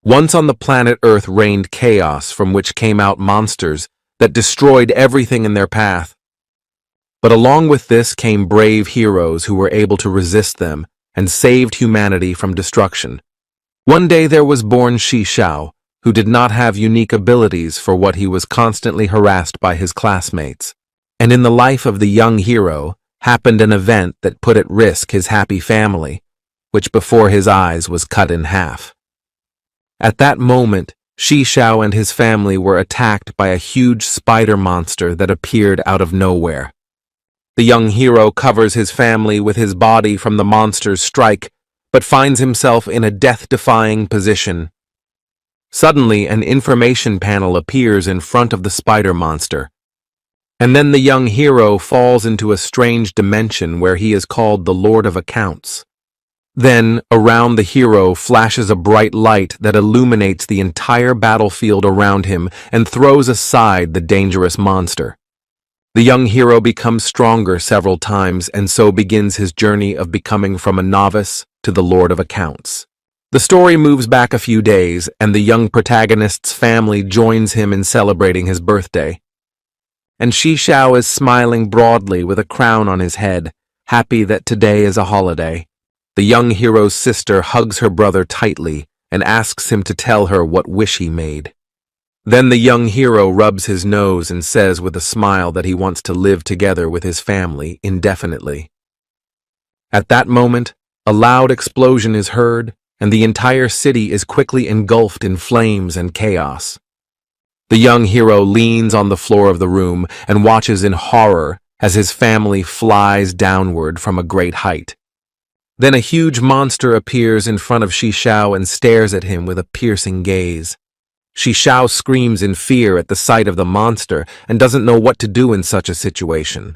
Once on the planet Earth reigned chaos from which came out monsters that destroyed everything in their path. But along with this came brave heroes who were able to resist them and saved humanity from destruction. One day there was born Shi Xiao, who did not have unique abilities for what he was constantly harassed by his classmates. And in the life of the young hero happened an event that put at risk his happy family, which before his eyes was cut in half. At that moment, Shi Xiao and his family were attacked by a huge spider monster that appeared out of nowhere. The young hero covers his family with his body from the monster's strike, but finds himself in a death-defying position. Suddenly, an information panel appears in front of the spider monster, and then the young hero falls into a strange dimension where he is called the Lord of Accounts. Then, around the hero flashes a bright light that illuminates the entire battlefield around him and throws aside the dangerous monster. The young hero becomes stronger several times and so begins his journey of becoming from a novice to the Lord of Accounts. The story moves back a few days, and the young protagonist's family joins him in celebrating his birthday. And Shi Xiao is smiling broadly with a crown on his head, happy that today is a holiday. The young hero's sister hugs her brother tightly and asks him to tell her what wish he made. Then the young hero rubs his nose and says with a smile that he wants to live together with his family indefinitely. At that moment, a loud explosion is heard, and the entire city is quickly engulfed in flames and chaos. The young hero leans on the floor of the room and watches in horror as his family flies downward from a great height. Then a huge monster appears in front of Shi Xiao and stares at him with a piercing gaze. Shi Xiao screams in fear at the sight of the monster and doesn't know what to do in such a situation.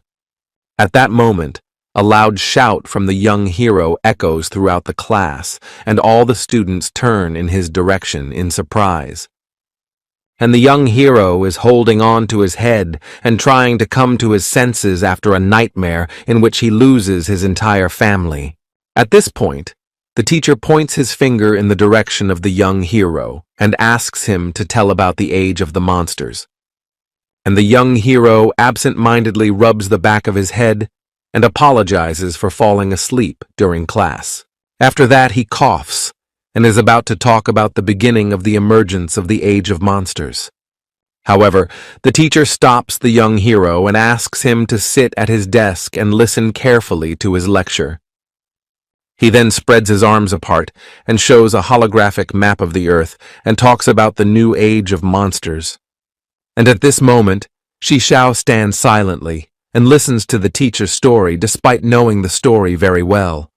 At that moment, a loud shout from the young hero echoes throughout the class, and all the students turn in his direction in surprise. And the young hero is holding on to his head and trying to come to his senses after a nightmare in which he loses his entire family. At this point, the teacher points his finger in the direction of the young hero and asks him to tell about the age of the monsters. And the young hero absent-mindedly rubs the back of his head and apologizes for falling asleep during class. After that, he coughs and is about to talk about the beginning of the emergence of the age of monsters. However, the teacher stops the young hero and asks him to sit at his desk and listen carefully to his lecture. He then spreads his arms apart and shows a holographic map of the Earth and talks about the new age of monsters. And at this moment, Shi Xiao stands silently and listens to the teacher's story despite knowing the story very well.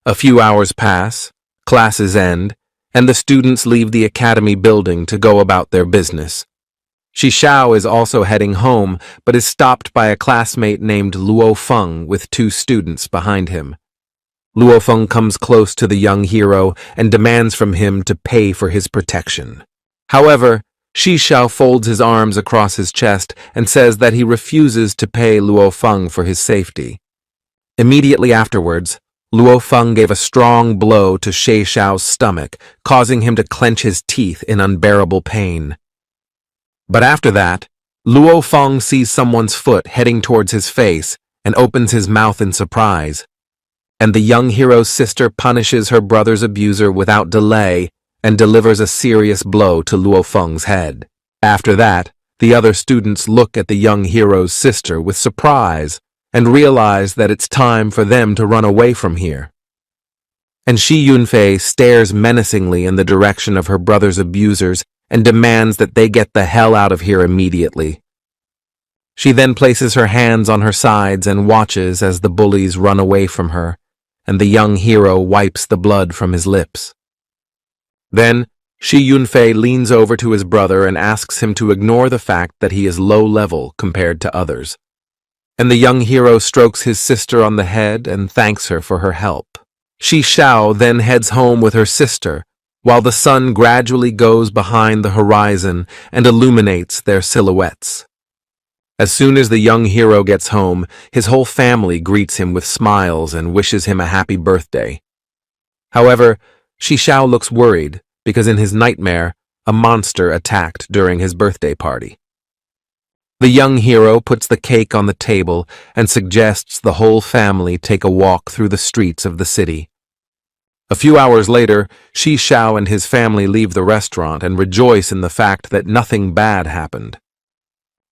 A few hours pass, classes end, and the students leave the academy building to go about their business. Shi Xiao is also heading home, but is stopped by a classmate named Luo Feng with 2 students behind him. Luo Feng comes close to the young hero and demands from him to pay for his protection. However, Shi Xiao folds his arms across his chest and says that he refuses to pay Luo Feng for his safety. Immediately afterwards, Luo Feng gave a strong blow to Shi Xiao's stomach, causing him to clench his teeth in unbearable pain. But after that, Luo Feng sees someone's foot heading towards his face and opens his mouth in surprise. And the young hero's sister punishes her brother's abuser without delay and delivers a serious blow to Luo Feng's head. After that, the other students look at the young hero's sister with surprise and realize that it's time for them to run away from here. And Shi Yunfei stares menacingly in the direction of her brother's abusers and demands that they get the hell out of here immediately. She then places her hands on her sides and watches as the bullies run away from her, and the young hero wipes the blood from his lips. Then, Shi Yunfei leans over to his brother and asks him to ignore the fact that he is low level compared to others. And the young hero strokes his sister on the head and thanks her for her help. Shi Xiao then heads home with her sister, while the sun gradually goes behind the horizon and illuminates their silhouettes. As soon as the young hero gets home, his whole family greets him with smiles and wishes him a happy birthday. However, Shi Xiao looks worried because in his nightmare, a monster attacked during his birthday party. The young hero puts the cake on the table and suggests the whole family take a walk through the streets of the city. A few hours later, Shi Xiao and his family leave the restaurant and rejoice in the fact that nothing bad happened.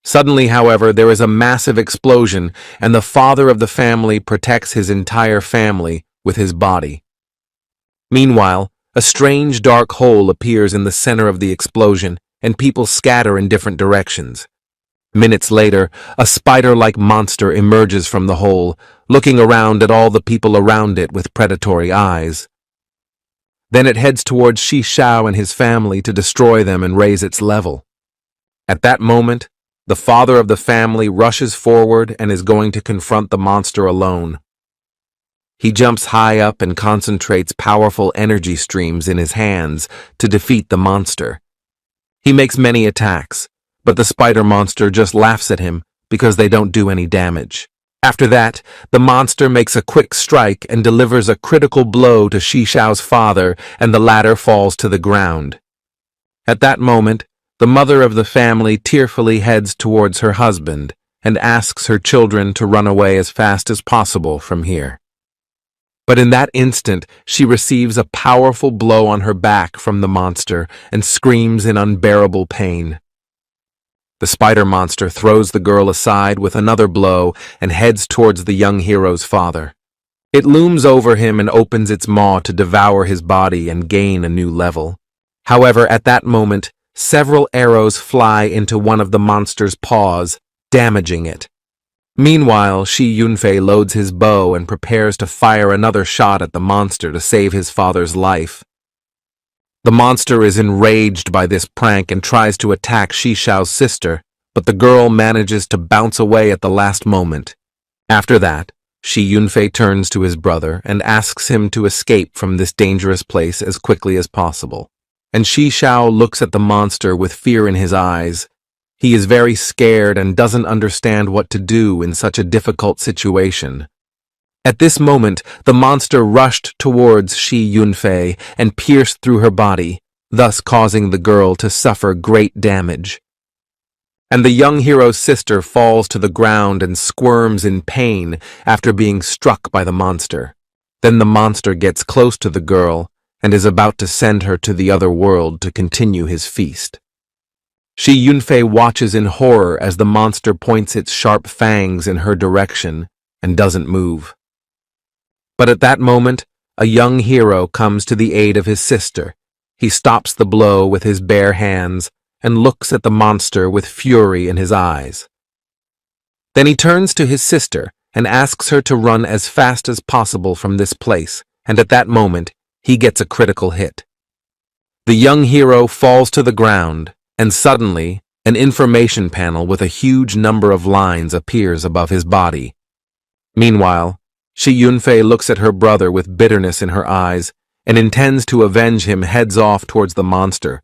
Suddenly, however, there is a massive explosion, and the father of the family protects his entire family with his body. Meanwhile, a strange dark hole appears in the center of the explosion, and people scatter in different directions. Minutes later, a spider-like monster emerges from the hole, looking around at all the people around it with predatory eyes. Then it heads towards Shi Xiao and his family to destroy them and raise its level. At that moment, the father of the family rushes forward and is going to confront the monster alone. He jumps high up and concentrates powerful energy streams in his hands to defeat the monster. He makes many attacks, but the spider monster just laughs at him because they don't do any damage. After that, the monster makes a quick strike and delivers a critical blow to Shi Xiao's father, and the latter falls to the ground. At that moment, the mother of the family tearfully heads towards her husband and asks her children to run away as fast as possible from here. But in that instant, she receives a powerful blow on her back from the monster and screams in unbearable pain. The spider monster throws the girl aside with another blow and heads towards the young hero's father. It looms over him and opens its maw to devour his body and gain a new level. However, at that moment, several arrows fly into one of the monster's paws, damaging it. Meanwhile, Shi Yunfei loads his bow and prepares to fire another shot at the monster to save his father's life. The monster is enraged by this prank and tries to attack Shi Xiao's sister, but the girl manages to bounce away at the last moment. After that, Shi Yunfei turns to his brother and asks him to escape from this dangerous place as quickly as possible. And Shi Xiao looks at the monster with fear in his eyes. He is very scared and doesn't understand what to do in such a difficult situation. At this moment, the monster rushed towards Shi Yunfei and pierced through her body, thus causing the girl to suffer great damage. And the young hero's sister falls to the ground and squirms in pain after being struck by the monster. Then the monster gets close to the girl and is about to send her to the other world to continue his feast. Shi Yunfei watches in horror as the monster points its sharp fangs in her direction and doesn't move. But at that moment, a young hero comes to the aid of his sister. He stops the blow with his bare hands and looks at the monster with fury in his eyes. Then he turns to his sister and asks her to run as fast as possible from this place, and at that moment, he gets a critical hit. The young hero falls to the ground, and suddenly, an information panel with a huge number of lines appears above his body. Meanwhile, Shi Yunfei looks at her brother with bitterness in her eyes and intends to avenge him heads off towards the monster.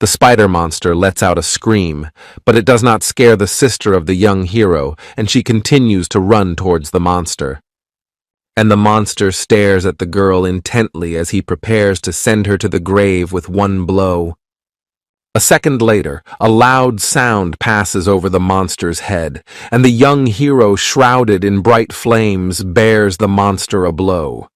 The spider monster lets out a scream, but it does not scare the sister of the young hero, and she continues to run towards the monster. And the monster stares at the girl intently as he prepares to send her to the grave with one blow. A second later, a loud sound passes over the monster's head, and the young hero, shrouded in bright flames, bears the monster a blow.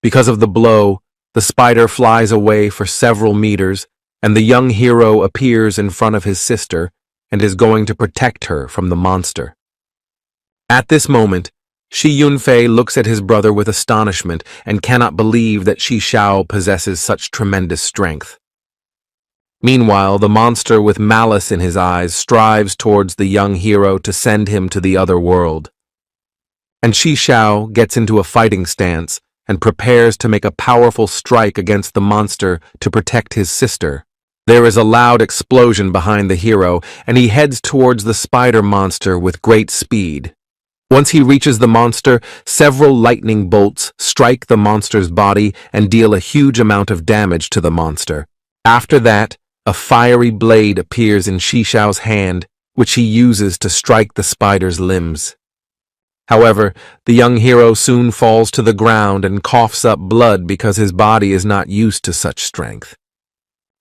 Because of the blow, the spider flies away for several meters, and the young hero appears in front of his sister and is going to protect her from the monster. At this moment, Shi Yunfei looks at his brother with astonishment and cannot believe that Shi Xiao possesses such tremendous strength. Meanwhile, the monster with malice in his eyes strives towards the young hero to send him to the other world. And Shi Xiao gets into a fighting stance and prepares to make a powerful strike against the monster to protect his sister. There is a loud explosion behind the hero, and he heads towards the spider monster with great speed. Once he reaches the monster, several lightning bolts strike the monster's body and deal a huge amount of damage to the monster. After that, a fiery blade appears in Shi Xiao's hand, which he uses to strike the spider's limbs. However, the young hero soon falls to the ground and coughs up blood because his body is not used to such strength.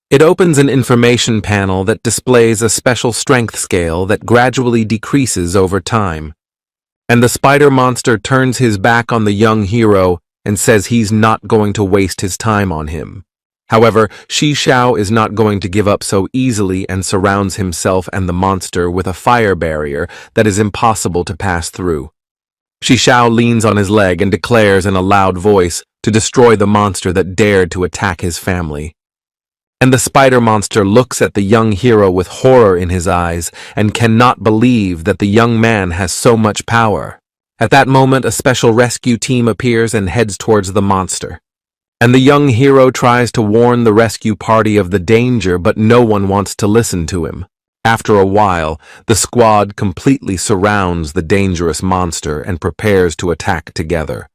It opens an information panel that displays a special strength scale that gradually decreases over time. And the spider monster turns his back on the young hero and says he's not going to waste his time on him. However, Shishao is not going to give up so easily and surrounds himself and the monster with a fire barrier that is impossible to pass through. Shishao leans on his leg and declares in a loud voice to destroy the monster that dared to attack his family. And the spider monster looks at the young hero with horror in his eyes and cannot believe that the young man has so much power. At that moment, a special rescue team appears and heads towards the monster. And the young hero tries to warn the rescue party of the danger, but no one wants to listen to him. After a while, the squad completely surrounds the dangerous monster and prepares to attack together.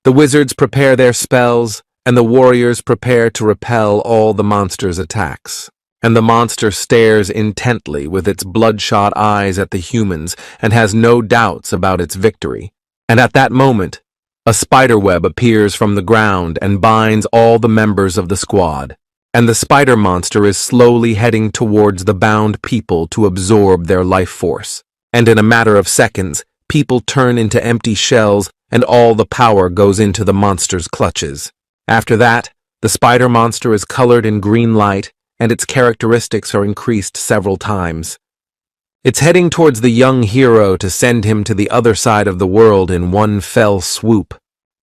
The wizards prepare their spells, and the warriors prepare to repel all the monster's attacks. And the monster stares intently with its bloodshot eyes at the humans and has no doubts about its victory. And at that moment, a spiderweb appears from the ground and binds all the members of the squad. And the spider monster is slowly heading towards the bound people to absorb their life force. And in a matter of seconds, people turn into empty shells and all the power goes into the monster's clutches. After that, the spider monster is colored in green light and its characteristics are increased several times. It's heading towards the young hero to send him to the other side of the world in one fell swoop.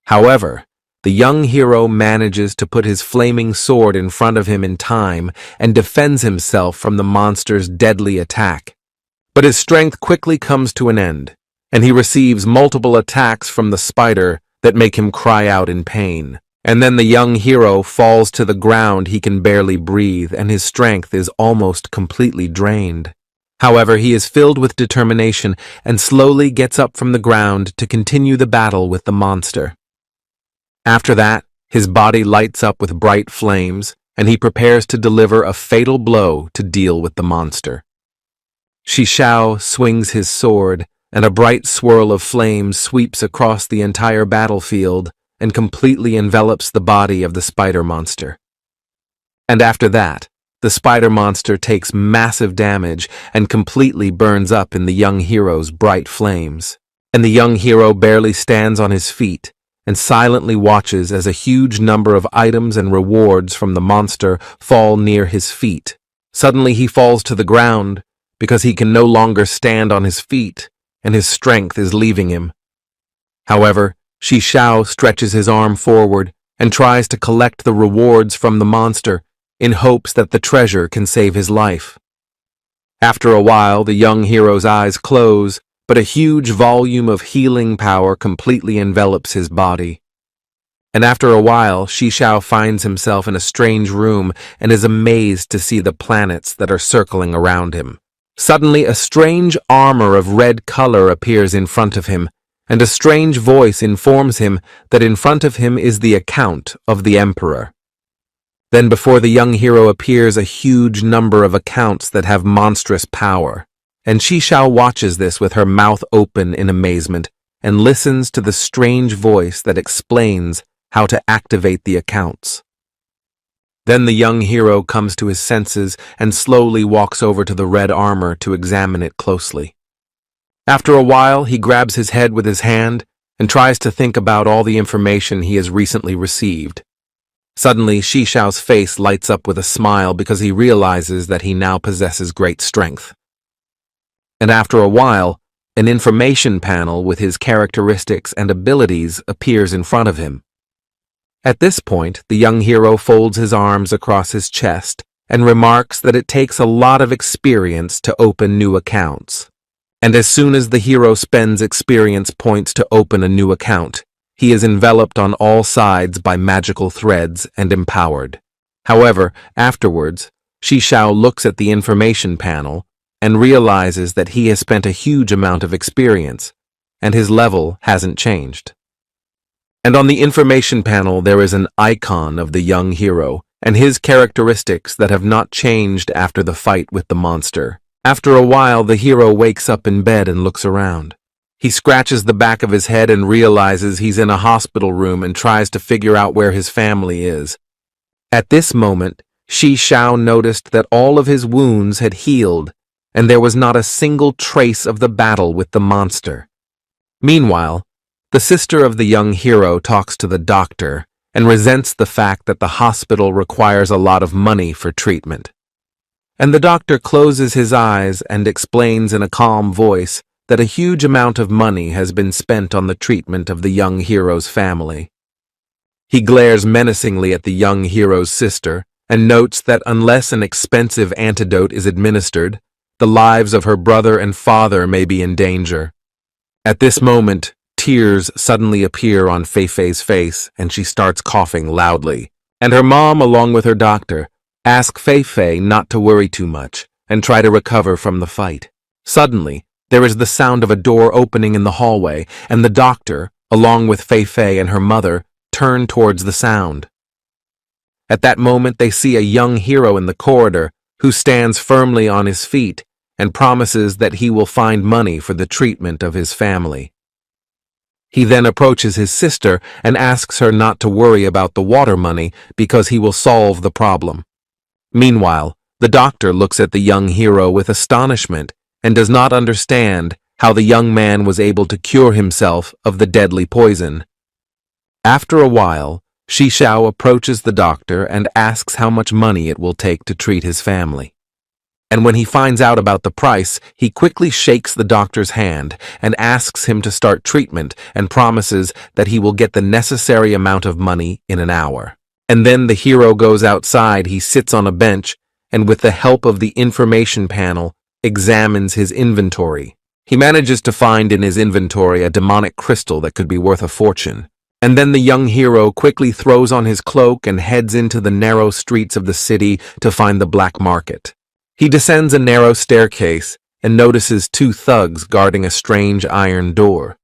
However, the young hero manages to put his flaming sword in front of him in time and defends himself from the monster's deadly attack. But his strength quickly comes to an end, and he receives multiple attacks from the spider that make him cry out in pain. And then the young hero falls to the ground. He can barely breathe, and his strength is almost completely drained. However, he is filled with determination and slowly gets up from the ground to continue the battle with the monster. After that, his body lights up with bright flames, and he prepares to deliver a fatal blow to deal with the monster. Shishao swings his sword, and a bright swirl of flames sweeps across the entire battlefield and completely envelops the body of the spider monster. And after that, the spider monster takes massive damage and completely burns up in the young hero's bright flames. And the young hero barely stands on his feet and silently watches as a huge number of items and rewards from the monster fall near his feet. Suddenly he falls to the ground because he can no longer stand on his feet and his strength is leaving him. However, Shishao stretches his arm forward and tries to collect the rewards from the monster in hopes that the treasure can save his life. After a while, the young hero's eyes close, but a huge volume of healing power completely envelops his body. And after a while, Shishao finds himself in a strange room and is amazed to see the planets that are circling around him. Suddenly, a strange armor of red color appears in front of him, and a strange voice informs him that in front of him is the account of the emperor. Then before the young hero appears a huge number of accounts that have monstrous power, and Shishao watches this with her mouth open in amazement and listens to the strange voice that explains how to activate the accounts. Then the young hero comes to his senses and slowly walks over to the red armor to examine it closely. After a while, he grabs his head with his hand and tries to think about all the information he has recently received. Suddenly, Shishao's face lights up with a smile because he realizes that he now possesses great strength. And after a while, an information panel with his characteristics and abilities appears in front of him. At this point, the young hero folds his arms across his chest and remarks that it takes a lot of experience to open new accounts. And as soon as the hero spends experience points to open a new account, he is enveloped on all sides by magical threads and empowered. However, afterwards, Shishao looks at the information panel and realizes that he has spent a huge amount of experience, and his level hasn't changed. And on the information panel there is an icon of the young hero and his characteristics that have not changed after the fight with the monster. After a while, the hero wakes up in bed and looks around. He scratches the back of his head and realizes he's in a hospital room and tries to figure out where his family is. At this moment, Shi Xiao noticed that all of his wounds had healed, and there was not a single trace of the battle with the monster. Meanwhile, the sister of the young hero talks to the doctor and resents the fact that the hospital requires a lot of money for treatment. And the doctor closes his eyes and explains in a calm voice that a huge amount of money has been spent on the treatment of the young hero's family. He glares menacingly at the young hero's sister and notes that unless an expensive antidote is administered, the lives of her brother and father may be in danger. At this moment, tears suddenly appear on Feifei's face and she starts coughing loudly. And her mom, along with her doctor, ask Feifei not to worry too much and try to recover from the fight. Suddenly, there is the sound of a door opening in the hallway, and the doctor, along with Feifei and her mother, turn towards the sound. At that moment, they see a young hero in the corridor who stands firmly on his feet and promises that he will find money for the treatment of his family. He then approaches his sister and asks her not to worry about the water money because he will solve the problem. Meanwhile, the doctor looks at the young hero with astonishment and does not understand how the young man was able to cure himself of the deadly poison. After a while, Shi Xiao approaches the doctor and asks how much money it will take to treat his family. And when he finds out about the price, he quickly shakes the doctor's hand and asks him to start treatment and promises that he will get the necessary amount of money in an hour. And then the hero goes outside, he sits on a bench, and with the help of the information panel, examines his inventory. He manages to find in his inventory a demonic crystal that could be worth a fortune. And then the young hero quickly throws on his cloak and heads into the narrow streets of the city to find the black market. He descends a narrow staircase and notices two thugs guarding a strange iron door.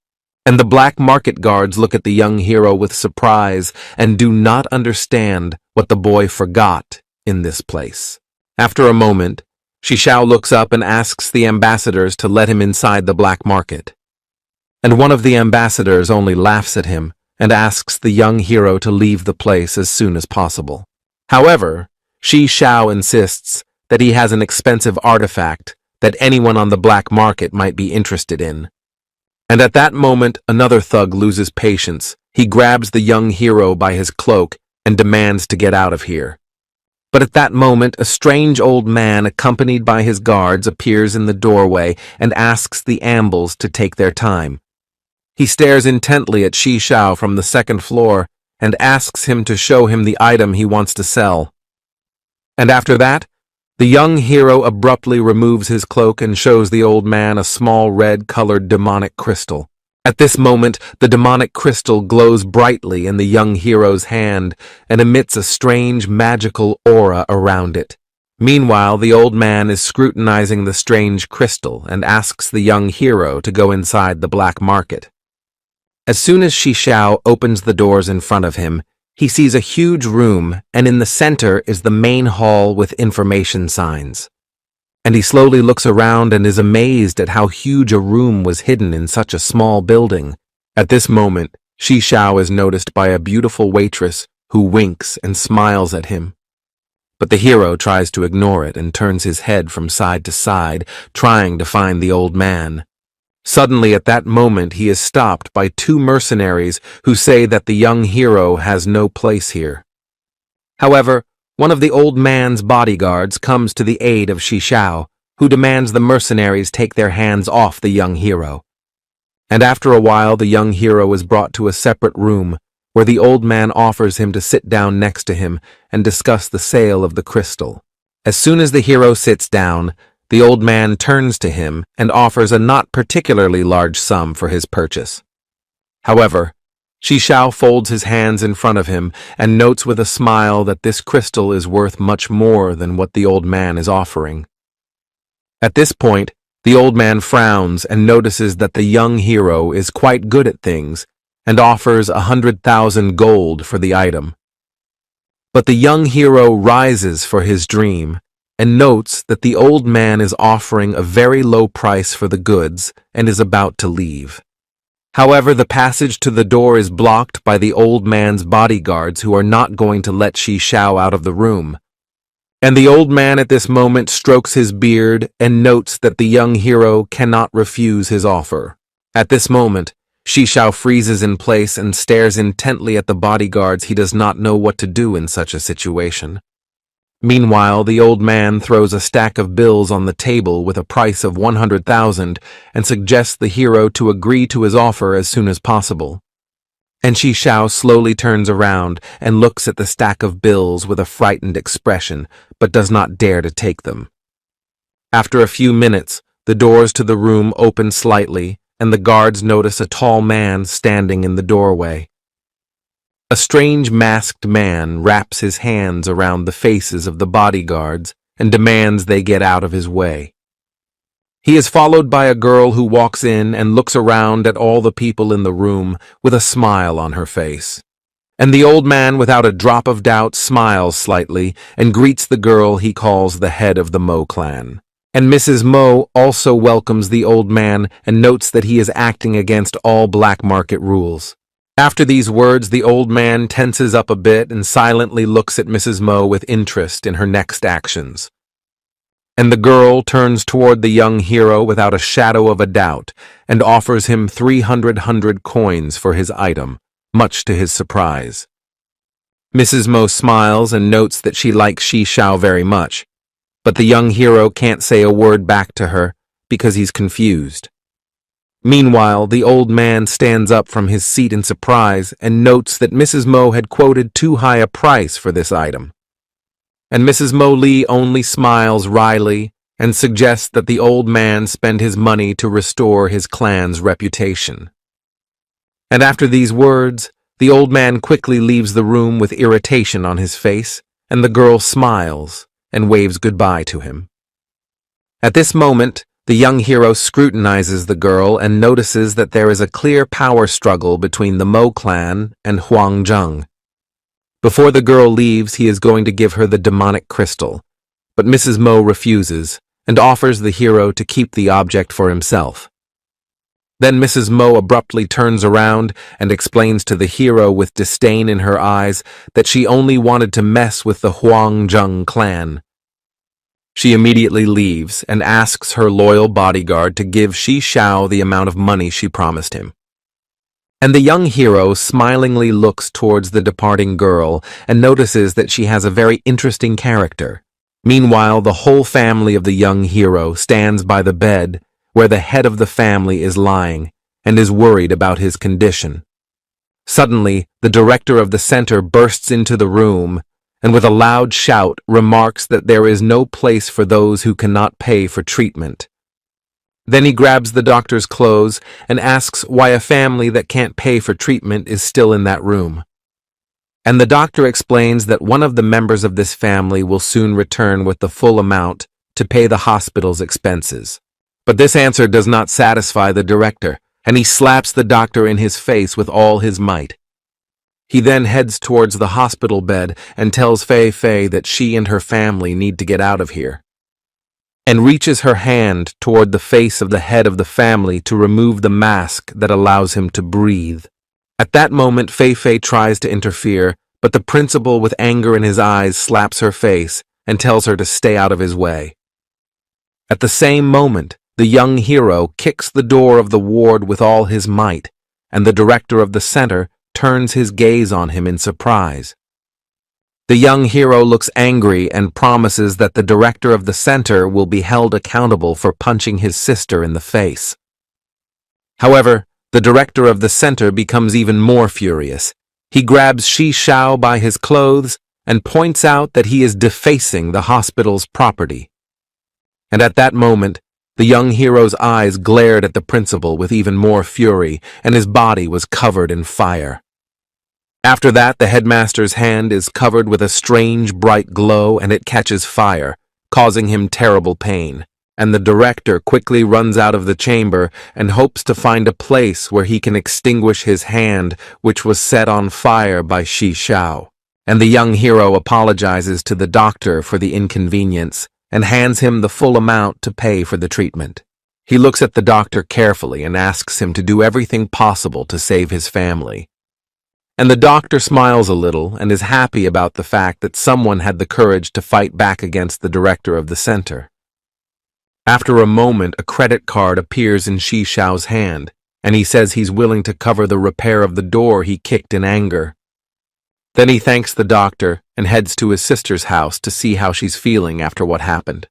And the black market guards look at the young hero with surprise and do not understand what the boy forgot in this place. After a moment, Shi Xiao looks up and asks the ambassadors to let him inside the black market. And one of the ambassadors only laughs at him and asks the young hero to leave the place as soon as possible. However, Shi Xiao insists that he has an expensive artifact that anyone on the black market might be interested in. And at that moment, another thug loses patience. He grabs the young hero by his cloak and demands to get out of here. But at that moment, a strange old man accompanied by his guards appears in the doorway and asks the ambles to take their time. He stares intently at Shi Xiao from the second floor and asks him to show him the item he wants to sell. And after that, the young hero abruptly removes his cloak and shows the old man a small red-colored demonic crystal. At this moment, the demonic crystal glows brightly in the young hero's hand and emits a strange magical aura around it. Meanwhile, the old man is scrutinizing the strange crystal and asks the young hero to go inside the black market. As soon as Shi Xiao opens the doors in front of him, he sees a huge room, and in the center is the main hall with information signs. And he slowly looks around and is amazed at how huge a room was hidden in such a small building. At this moment, Shi Xiao is noticed by a beautiful waitress who winks and smiles at him. But the hero tries to ignore it and turns his head from side to side, trying to find the old man. Suddenly, at that moment, he is stopped by two mercenaries who say that the young hero has no place here. However, one of the old man's bodyguards comes to the aid of Shi Xiao, who demands the mercenaries take their hands off the young hero. And after a while, the young hero is brought to a separate room, where the old man offers him to sit down next to him and discuss the sale of the crystal. As soon as the hero sits down, the old man turns to him and offers a not particularly large sum for his purchase. However, Shi Xiao folds his hands in front of him and notes with a smile that this crystal is worth much more than what the old man is offering. At this point, the old man frowns and notices that the young hero is quite good at things and offers 100,000 gold for the item. But the young hero rises for his dream and notes that the old man is offering a very low price for the goods and is about to leave. However, the passage to the door is blocked by the old man's bodyguards who are not going to let Shi Xiao out of the room. And the old man at this moment strokes his beard and notes that the young hero cannot refuse his offer. At this moment, Shi Xiao freezes in place and stares intently at the bodyguards. He does not know what to do in such a situation. Meanwhile, the old man throws a stack of bills on the table with a price of 100,000 and suggests the hero to agree to his offer as soon as possible. And Shi Xiao slowly turns around and looks at the stack of bills with a frightened expression, but does not dare to take them. After a few minutes, the doors to the room open slightly, and the guards notice a tall man standing in the doorway. A strange masked man wraps his hands around the faces of the bodyguards and demands they get out of his way. He is followed by a girl who walks in and looks around at all the people in the room with a smile on her face. And the old man, without a drop of doubt, smiles slightly and greets the girl he calls the head of the Mo clan. And Mrs. Mo also welcomes the old man and notes that he is acting against all black market rules. After these words, the old man tenses up a bit and silently looks at Mrs. Mo with interest in her next actions. And the girl turns toward the young hero without a shadow of a doubt and offers him 300 coins for his item, much to his surprise. Mrs. Mo smiles and notes that she likes Shi Xiao very much, but the young hero can't say a word back to her because he's confused. Meanwhile, the old man stands up from his seat in surprise and notes that Mrs. Mo had quoted too high a price for this item. And Mrs. Mo Lee only smiles wryly and suggests that the old man spend his money to restore his clan's reputation. And after these words, the old man quickly leaves the room with irritation on his face, and the girl smiles and waves goodbye to him. At this moment, the young hero scrutinizes the girl and notices that there is a clear power struggle between the Mo clan and Huang Zheng. Before the girl leaves, he is going to give her the demonic crystal, but Mrs. Mo refuses and offers the hero to keep the object for himself. Then Mrs. Mo abruptly turns around and explains to the hero with disdain in her eyes that she only wanted to mess with the Huang Zheng clan. She immediately leaves and asks her loyal bodyguard to give Shi Xiao the amount of money she promised him. And the young hero smilingly looks towards the departing girl and notices that she has a very interesting character. Meanwhile, the whole family of the young hero stands by the bed where the head of the family is lying and is worried about his condition. Suddenly, the director of the center bursts into the room and with a loud shout remarks that there is no place for those who cannot pay for treatment. Then he grabs the doctor's clothes and asks why a family that can't pay for treatment is still in that room. And the doctor explains that one of the members of this family will soon return with the full amount to pay the hospital's expenses. But this answer does not satisfy the director, and he slaps the doctor in his face with all his might. He then heads towards the hospital bed and tells Fei Fei that she and her family need to get out of here, and reaches her hand toward the face of the head of the family to remove the mask that allows him to breathe. At that moment, Fei Fei tries to interfere, but the principal, with anger in his eyes, slaps her face and tells her to stay out of his way. At the same moment, the young hero kicks the door of the ward with all his might, and the director of the center turns his gaze on him in surprise. The young hero looks angry and promises that the director of the center will be held accountable for punching his sister in the face. However, the director of the center becomes even more furious. He grabs Shi Xiao by his clothes and points out that he is defacing the hospital's property. And at that moment, the young hero's eyes glared at the principal with even more fury, and his body was covered in fire. After that, the headmaster's hand is covered with a strange bright glow and it catches fire, causing him terrible pain. And the director quickly runs out of the chamber and hopes to find a place where he can extinguish his hand, which was set on fire by Shi Xiao. And the young hero apologizes to the doctor for the inconvenience and hands him the full amount to pay for the treatment. He looks at the doctor carefully and asks him to do everything possible to save his family. And the doctor smiles a little and is happy about the fact that someone had the courage to fight back against the director of the center. After a moment, a credit card appears in Shi Xiao's hand, and he says he's willing to cover the repair of the door he kicked in anger. Then he thanks the doctor and heads to his sister's house to see how she's feeling after what happened.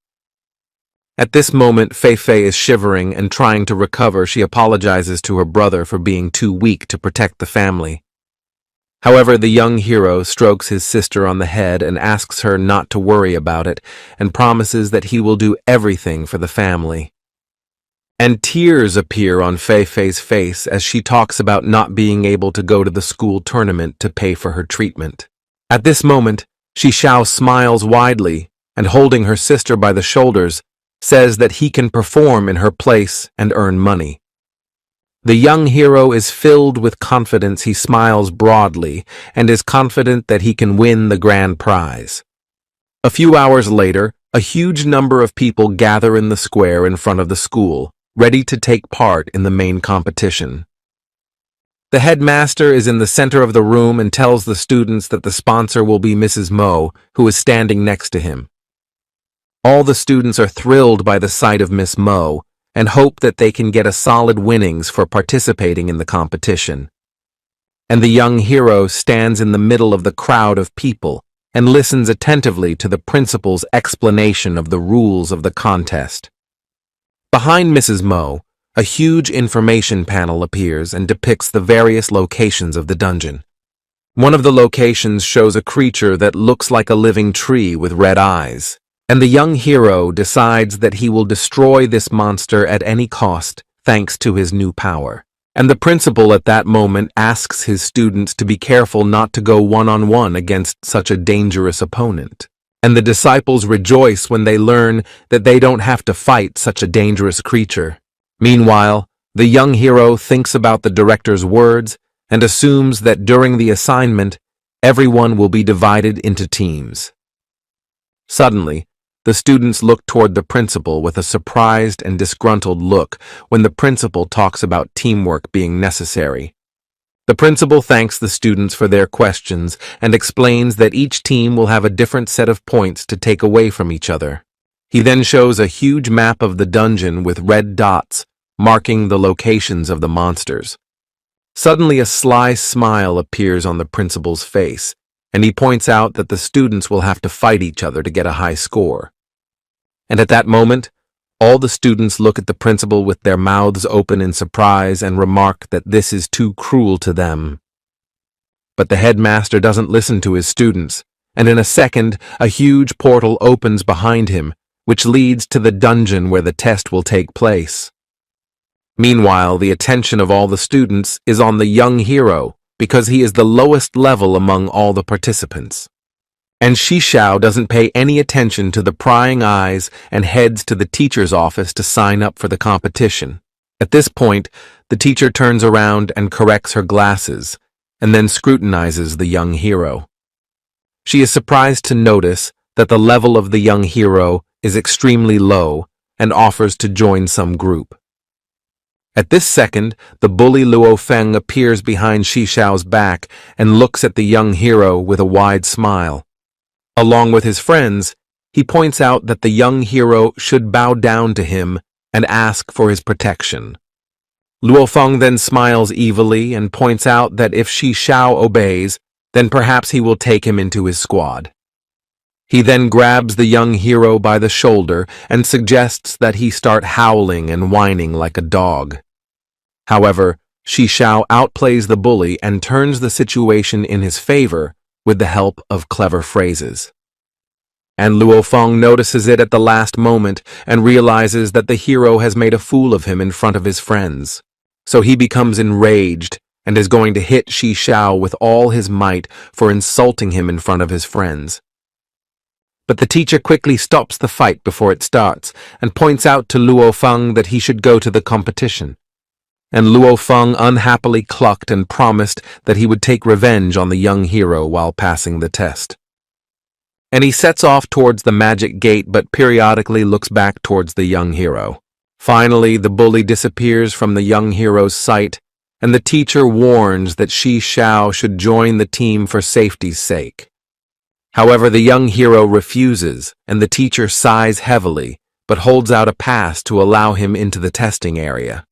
At this moment, Fei Fei is shivering and trying to recover. She apologizes to her brother for being too weak to protect the family. However, the young hero strokes his sister on the head and asks her not to worry about it and promises that he will do everything for the family. And tears appear on Fei Fei's face as she talks about not being able to go to the school tournament to pay for her treatment. At this moment, Shi Xiao smiles widely and, holding her sister by the shoulders, says that he can perform in her place and earn money. The young hero is filled with confidence. He smiles broadly and is confident that he can win the grand prize. A few hours later, a huge number of people gather in the square in front of the school, ready to take part in the main competition. The headmaster is in the center of the room and tells the students that the sponsor will be Mrs. Mo, who is standing next to him. All the students are thrilled by the sight of Miss Mo and hope that they can get a solid winnings for participating in the competition. And the young hero stands in the middle of the crowd of people and listens attentively to the principal's explanation of the rules of the contest. Behind Mrs. Mo, a huge information panel appears and depicts the various locations of the dungeon. One of the locations shows a creature that looks like a living tree with red eyes, and the young hero decides that he will destroy this monster at any cost thanks to his new power. And the principal at that moment asks his students to be careful not to go one-on-one against such a dangerous opponent. And the disciples rejoice when they learn that they don't have to fight such a dangerous creature. Meanwhile, the young hero thinks about the director's words and assumes that during the assignment, everyone will be divided into teams. Suddenly, the students look toward the principal with a surprised and disgruntled look when the principal talks about teamwork being necessary. The principal thanks the students for their questions and explains that each team will have a different set of points to take away from each other. He then shows a huge map of the dungeon with red dots marking the locations of the monsters. Suddenly, a sly smile appears on the principal's face, and he points out that the students will have to fight each other to get a high score. And at that moment, all the students look at the principal with their mouths open in surprise and remark that this is too cruel to them. But the headmaster doesn't listen to his students, and in a second, a huge portal opens behind him, which leads to the dungeon where the test will take place. Meanwhile, the attention of all the students is on the young hero because he is the lowest level among all the participants. And Shi Xiao doesn't pay any attention to the prying eyes and heads to the teacher's office to sign up for the competition. At this point, the teacher turns around and corrects her glasses, and then scrutinizes the young hero. She is surprised to notice that the level of the young hero is extremely low and offers to join some group. At this second, the bully Luo Feng appears behind Shi Xiao's back and looks at the young hero with a wide smile. Along with his friends, he points out that the young hero should bow down to him and ask for his protection. Luo Feng then smiles evilly and points out that if Shi Xiao obeys, then perhaps he will take him into his squad. He then grabs the young hero by the shoulder and suggests that he start howling and whining like a dog. However, Shi Xiao outplays the bully and turns the situation in his favor with the help of clever phrases. And Luo Feng notices it at the last moment and realizes that the hero has made a fool of him in front of his friends. So he becomes enraged and is going to hit Shi Xiao with all his might for insulting him in front of his friends. But the teacher quickly stops the fight before it starts and points out to Luo Feng that he should go to the competition. And Luo Feng unhappily clucked and promised that he would take revenge on the young hero while passing the test. And he sets off towards the magic gate but periodically looks back towards the young hero. Finally, the bully disappears from the young hero's sight, and the teacher warns that Shi Xiao should join the team for safety's sake. However, the young hero refuses, and the teacher sighs heavily, but holds out a pass to allow him into the testing area.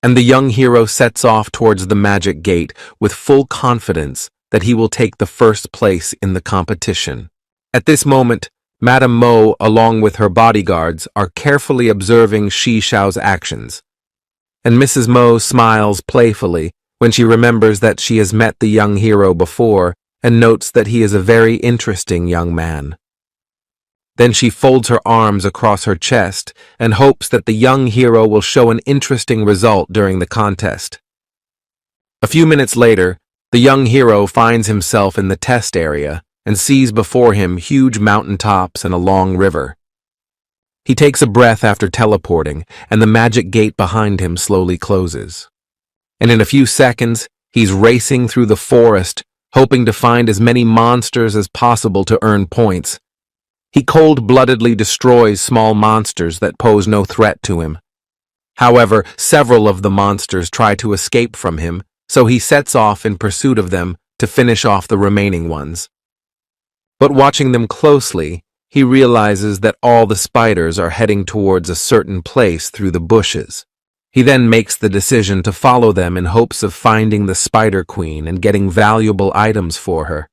And the young hero sets off towards the magic gate with full confidence that he will take the first place in the competition. At this moment, Madame Mo, along with her bodyguards, are carefully observing Shi Xiao's actions. And Mrs. Mo smiles playfully when she remembers that she has met the young hero before and notes that he is a very interesting young man. Then she folds her arms across her chest and hopes that the young hero will show an interesting result during the contest. A few minutes later, the young hero finds himself in the test area and sees before him huge mountaintops and a long river. He takes a breath after teleporting, and the magic gate behind him slowly closes. And in a few seconds, he's racing through the forest, hoping to find as many monsters as possible to earn points. He cold-bloodedly destroys small monsters that pose no threat to him. However, several of the monsters try to escape from him, so he sets off in pursuit of them to finish off the remaining ones. But watching them closely, he realizes that all the spiders are heading towards a certain place through the bushes. He then makes the decision to follow them in hopes of finding the Spider Queen and getting valuable items for her.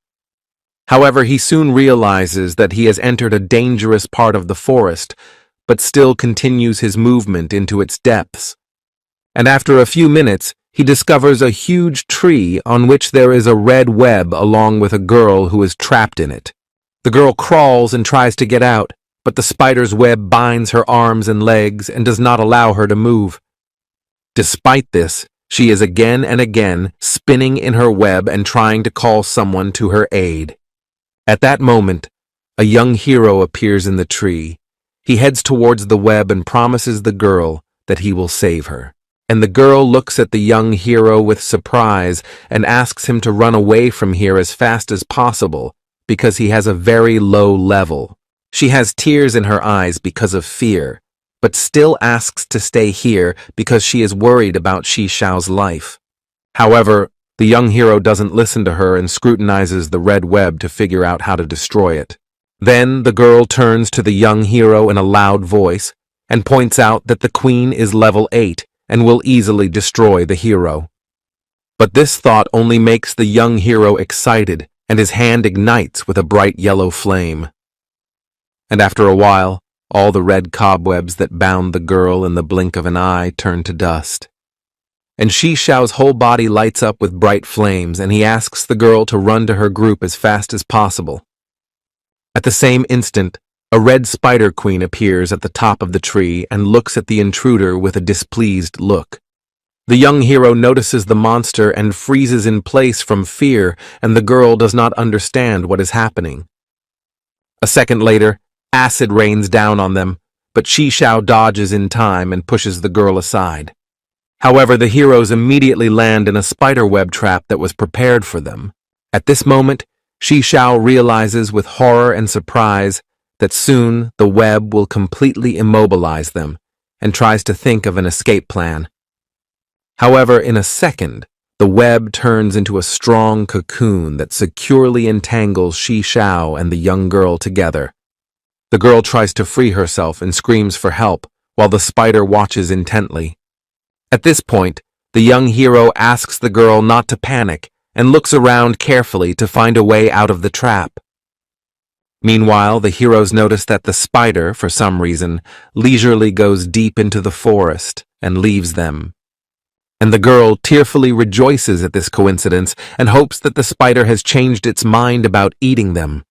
However, he soon realizes that he has entered a dangerous part of the forest, but still continues his movement into its depths. And after a few minutes, he discovers a huge tree on which there is a red web along with a girl who is trapped in it. The girl crawls and tries to get out, but the spider's web binds her arms and legs and does not allow her to move. Despite this, she is again and again spinning in her web and trying to call someone to her aid. At that moment, a young hero appears in the tree. He heads towards the web and promises the girl that he will save her. And the girl looks at the young hero with surprise and asks him to run away from here as fast as possible because he has a very low level. She has tears in her eyes because of fear, but still asks to stay here because she is worried about Shi Xiao's life. However, the young hero doesn't listen to her and scrutinizes the red web to figure out how to destroy it. Then the girl turns to the young hero in a loud voice and points out that the queen is level 8 and will easily destroy the hero. But this thought only makes the young hero excited, and his hand ignites with a bright yellow flame. And after a while, all the red cobwebs that bound the girl in the blink of an eye turn to dust. And Shi Xiao's whole body lights up with bright flames, and he asks the girl to run to her group as fast as possible. At the same instant, a red spider queen appears at the top of the tree and looks at the intruder with a displeased look. The young hero notices the monster and freezes in place from fear, and the girl does not understand what is happening. A second later, acid rains down on them, but Shi Xiao dodges in time and pushes the girl aside. However, the heroes immediately land in a spiderweb trap that was prepared for them. At this moment, Shi Xiao realizes with horror and surprise that soon the web will completely immobilize them and tries to think of an escape plan. However, in a second, the web turns into a strong cocoon that securely entangles Shi Xiao and the young girl together. The girl tries to free herself and screams for help, while the spider watches intently. At this point, the young hero asks the girl not to panic and looks around carefully to find a way out of the trap. Meanwhile, the heroes notice that the spider, for some reason, leisurely goes deep into the forest and leaves them. And the girl tearfully rejoices at this coincidence and hopes that the spider has changed its mind about eating them.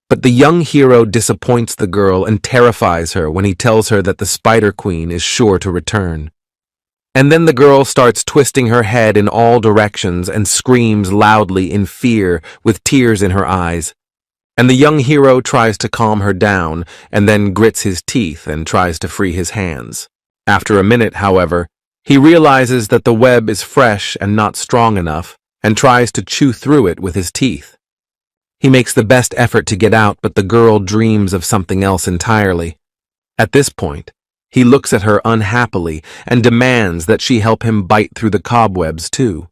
But the young hero disappoints the girl and terrifies her when he tells her that the Spider Queen is sure to return. And then the girl starts twisting her head in all directions and screams loudly in fear with tears in her eyes. And the young hero tries to calm her down and then grits his teeth and tries to free his hands. After a minute, however, he realizes that the web is fresh and not strong enough and tries to chew through it with his teeth. He makes the best effort to get out, but the girl dreams of something else entirely. At this point, He looks at her unhappily and demands that she help him bite through the cobwebs too.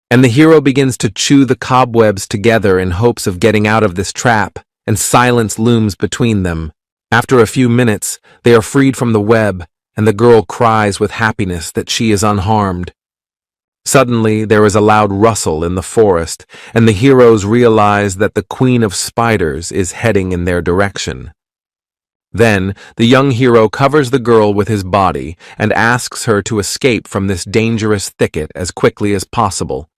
And the hero begins to chew the cobwebs together in hopes of getting out of this trap, and silence looms between them. After a few minutes, they are freed from the web, and the girl cries with happiness that she is unharmed. Suddenly, there is a loud rustle in the forest, and the heroes realize that the Queen of Spiders is heading in their direction. Then, the young hero covers the girl with his body and asks her to escape from this dangerous thicket as quickly as possible.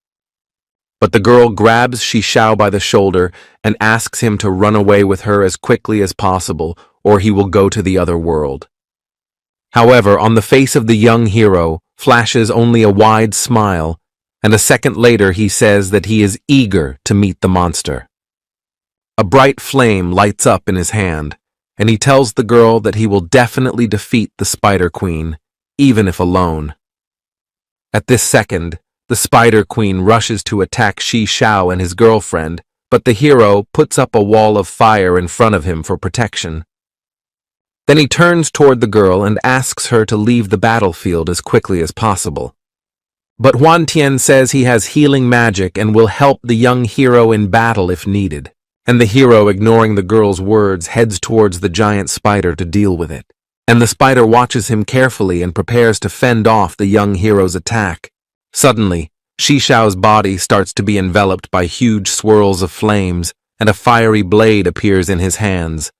But the girl grabs Shishao by the shoulder and asks him to run away with her as quickly as possible, or he will go to the other world. However, on the face of the young hero flashes only a wide smile, and a second later he says that he is eager to meet the monster. A bright flame lights up in his hand, and he tells the girl that he will definitely defeat the Spider Queen, even if alone. At this second, the Spider Queen rushes to attack Shishao and his girlfriend, but the hero puts up a wall of fire in front of him for protection. Then he turns toward the girl and asks her to leave the battlefield as quickly as possible. But Huan Tian says he has healing magic and will help the young hero in battle if needed, and the hero, ignoring the girl's words, heads towards the giant spider to deal with it. And the spider watches him carefully and prepares to fend off the young hero's attack. Suddenly, Shishao's body starts to be enveloped by huge swirls of flames, and a fiery blade appears in his hands.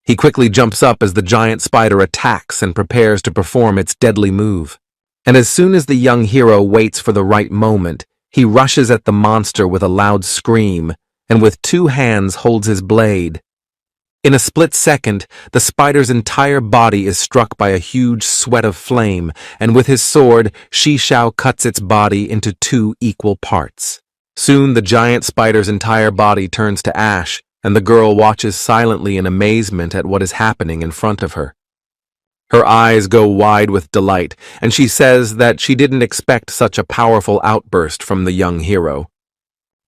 He quickly jumps up as the giant spider attacks and prepares to perform its deadly move. And as soon as the young hero waits for the right moment, he rushes at the monster with a loud scream, and with two hands holds his blade. In a split second, the spider's entire body is struck by a huge sweat of flame, and with his sword, Shishao cuts its body into two equal parts. Soon the giant spider's entire body turns to ash, and the girl watches silently in amazement at what is happening in front of her. Her eyes go wide with delight, and she says that she didn't expect such a powerful outburst from the young hero.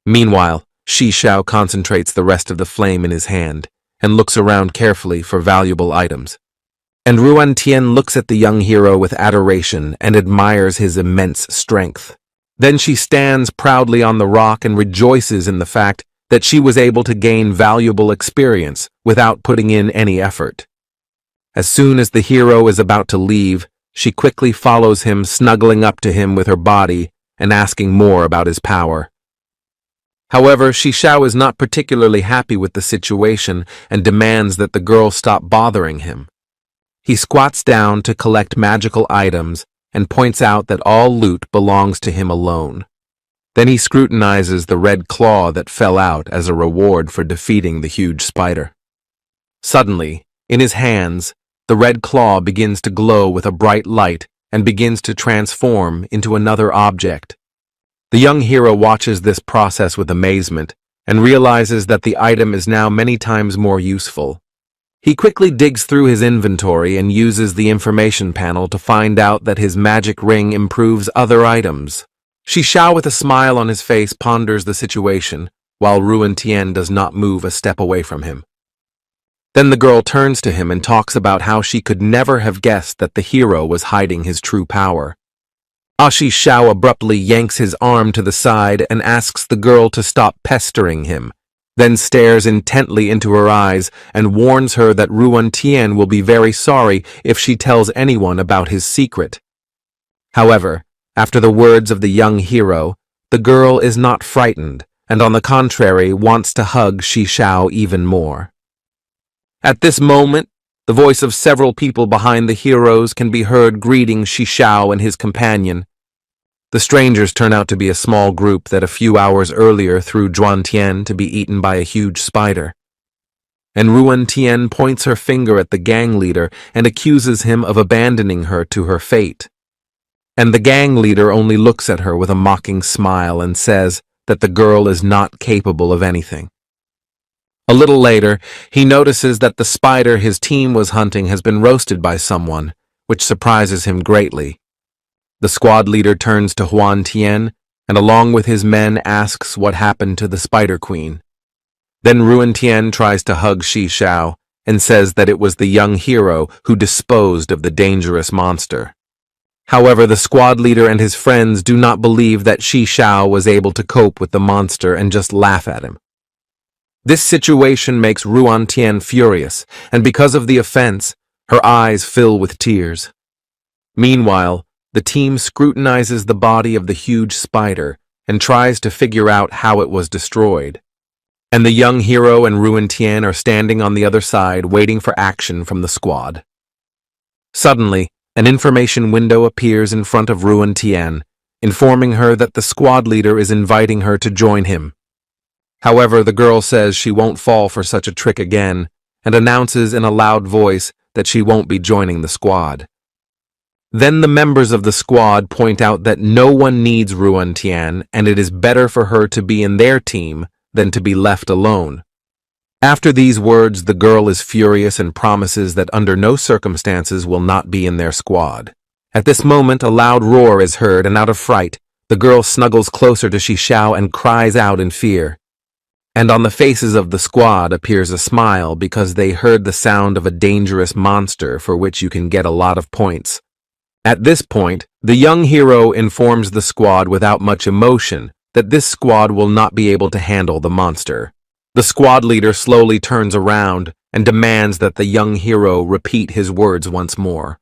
Meanwhile, Shishao concentrates the rest of the flame in his hand and looks around carefully for valuable items. And Ruan Tian looks at the young hero with adoration and admires his immense strength. Then she stands proudly on the rock and rejoices in the fact that she was able to gain valuable experience without putting in any effort. As soon as the hero is about to leave, she quickly follows him, snuggling up to him with her body and asking more about his power. However, Shishao is not particularly happy with the situation and demands that the girl stop bothering him. He squats down to collect magical items and points out that all loot belongs to him alone. Then he scrutinizes the red claw that fell out as a reward for defeating the huge spider. Suddenly, in his hands, the red claw begins to glow with a bright light and begins to transform into another object. The young hero watches this process with amazement and realizes that the item is now many times more useful. He quickly digs through his inventory and uses the information panel to find out that his magic ring improves other items. Shishao, with a smile on his face, ponders the situation, while Ruan Tian does not move a step away from him. Then the girl turns to him and talks about how she could never have guessed that the hero was hiding his true power. Shishao abruptly yanks his arm to the side and asks the girl to stop pestering him, then stares intently into her eyes and warns her that Ruan Tian will be very sorry if she tells anyone about his secret. However, after the words of the young hero, the girl is not frightened and on the contrary wants to hug Shishao even more. At this moment, the voice of several people behind the heroes can be heard greeting Shishao and his companion. The strangers turn out to be a small group that a few hours earlier threw Zhuan Tian to be eaten by a huge spider. And Ruan Tian points her finger at the gang leader and accuses him of abandoning her to her fate. And the gang leader only looks at her with a mocking smile and says that the girl is not capable of anything. A little later, he notices that the spider his team was hunting has been roasted by someone, which surprises him greatly. The squad leader turns to Huan Tian and along with his men asks what happened to the Spider Queen. Then Ruan Tian tries to hug Shishao, and says that it was the young hero who disposed of the dangerous monster. However, the squad leader and his friends do not believe that Shi Xiao was able to cope with the monster and just laugh at him. This situation makes Ruan Tian furious, and because of the offense, her eyes fill with tears. Meanwhile, the team scrutinizes the body of the huge spider and tries to figure out how it was destroyed. And the young hero and Ruan Tian are standing on the other side waiting for action from the squad. Suddenly, an information window appears in front of Ruan Tian, informing her that the squad leader is inviting her to join him. However, the girl says she won't fall for such a trick again and announces in a loud voice that she won't be joining the squad. Then the members of the squad point out that no one needs Ruan Tian and it is better for her to be in their team than to be left alone. After these words, the girl is furious and promises that under no circumstances will not be in their squad. At this moment, a loud roar is heard, and out of fright, the girl snuggles closer to Shi Xiao and cries out in fear. And on the faces of the squad appears a smile because they heard the sound of a dangerous monster for which you can get a lot of points. At this point, the young hero informs the squad without much emotion that this squad will not be able to handle the monster. The squad leader slowly turns around and demands that the young hero repeat his words once more.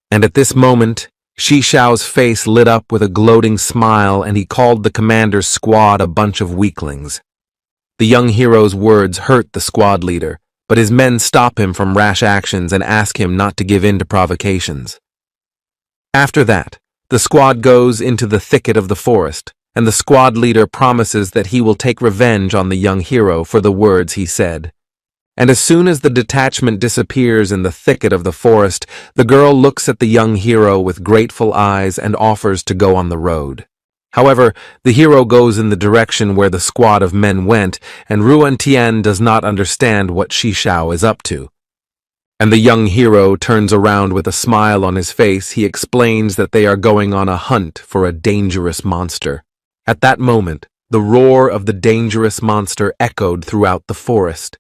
And at this moment, Shi Xiao's face lit up with a gloating smile and he called the commander's squad a bunch of weaklings. The young hero's words hurt the squad leader, but his men stop him from rash actions and ask him not to give in to provocations. After that, the squad goes into the thicket of the forest, and the squad leader promises that he will take revenge on the young hero for the words he said. And as soon as the detachment disappears in the thicket of the forest, the girl looks at the young hero with grateful eyes and offers to go on the road. However, the hero goes in the direction where the squad of men went, and Ruan Tian does not understand what Shi Xiao is up to. And the young hero turns around with a smile on his face. He explains that they are going on a hunt for a dangerous monster. At that moment, the roar of the dangerous monster echoed throughout the forest.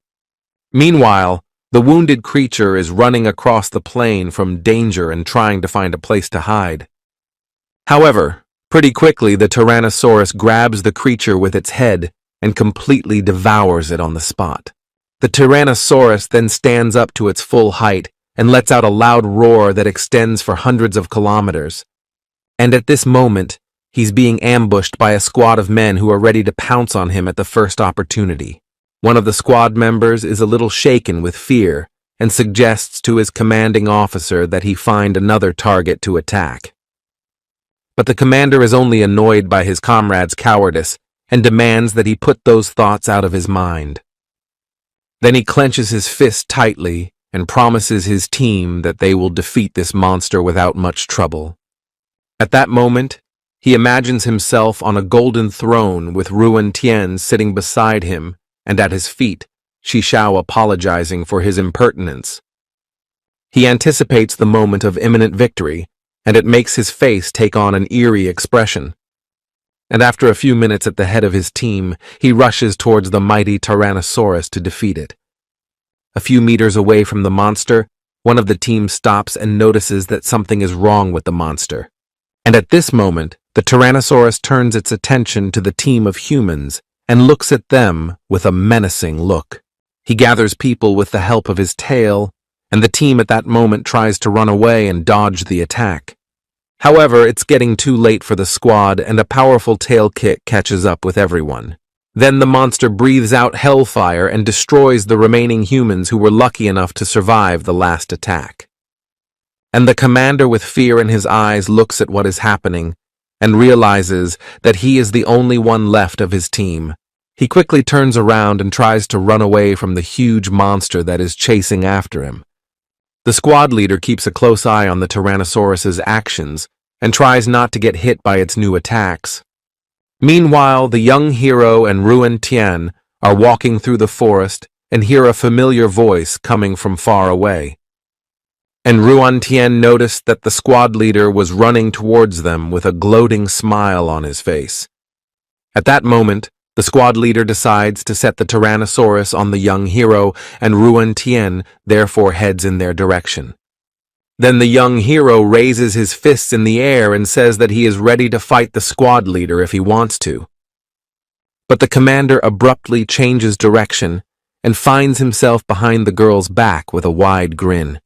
Meanwhile, the wounded creature is running across the plain from danger and trying to find a place to hide. However, pretty quickly the Tyrannosaurus grabs the creature with its head and completely devours it on the spot. The Tyrannosaurus then stands up to its full height and lets out a loud roar that extends for hundreds of kilometers. And at this moment, he's being ambushed by a squad of men who are ready to pounce on him at the first opportunity. One of the squad members is a little shaken with fear and suggests to his commanding officer that he find another target to attack. But the commander is only annoyed by his comrade's cowardice and demands that he put those thoughts out of his mind. Then he clenches his fist tightly and promises his team that they will defeat this monster without much trouble. At that moment, he imagines himself on a golden throne with Ruan Tian sitting beside him and at his feet, Shi Xiao apologizing for his impertinence. He anticipates the moment of imminent victory, and it makes his face take on an eerie expression. And after a few minutes at the head of his team, he rushes towards the mighty Tyrannosaurus to defeat it. A few meters away from the monster, one of the team stops and notices that something is wrong with the monster. And at this moment, the Tyrannosaurus turns its attention to the team of humans and looks at them with a menacing look. He gathers people with the help of his tail, and the team at that moment tries to run away and dodge the attack. However, it's getting too late for the squad, and a powerful tail kick catches up with everyone. Then the monster breathes out hellfire and destroys the remaining humans who were lucky enough to survive the last attack. And the commander with fear in his eyes looks at what is happening and realizes that he is the only one left of his team. He quickly turns around and tries to run away from the huge monster that is chasing after him. The squad leader keeps a close eye on the Tyrannosaurus's actions and tries not to get hit by its new attacks. Meanwhile, the young hero and Ruan Tian are walking through the forest and hear a familiar voice coming from far away. And Ruan Tian noticed that the squad leader was running towards them with a gloating smile on his face. At that moment, The squad leader decides to set the Tyrannosaurus on the young hero, and Ruan Tien therefore heads in their direction. Then the young hero raises his fists in the air and says that he is ready to fight the squad leader if he wants to. But the commander abruptly changes direction and finds himself behind the girl's back with a wide grin.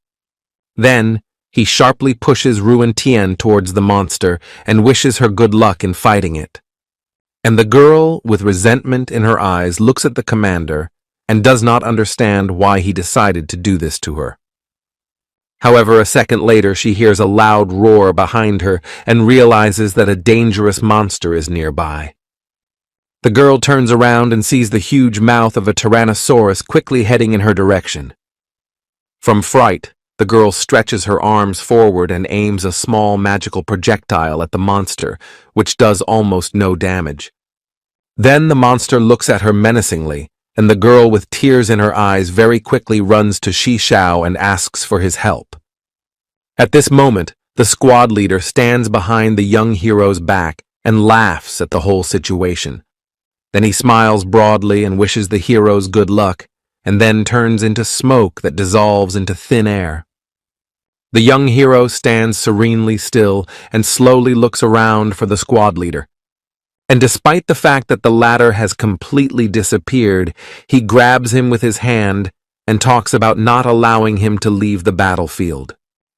Then, he sharply pushes Ruan Tien towards the monster and wishes her good luck in fighting it. And the girl, with resentment in her eyes, looks at the commander and does not understand why he decided to do this to her. However, a second later, she hears a loud roar behind her and realizes that a dangerous monster is nearby. The girl turns around and sees the huge mouth of a Tyrannosaurus quickly heading in her direction. From fright, the girl stretches her arms forward and aims a small magical projectile at the monster, which does almost no damage. Then the monster looks at her menacingly, and the girl with tears in her eyes very quickly runs to Shi Xiao and asks for his help. At this moment, the squad leader stands behind the young hero's back and laughs at the whole situation. Then he smiles broadly and wishes the heroes good luck, and then turns into smoke that dissolves into thin air. The young hero stands serenely still and slowly looks around for the squad leader. And despite the fact that the latter has completely disappeared, he grabs him with his hand and talks about not allowing him to leave the battlefield.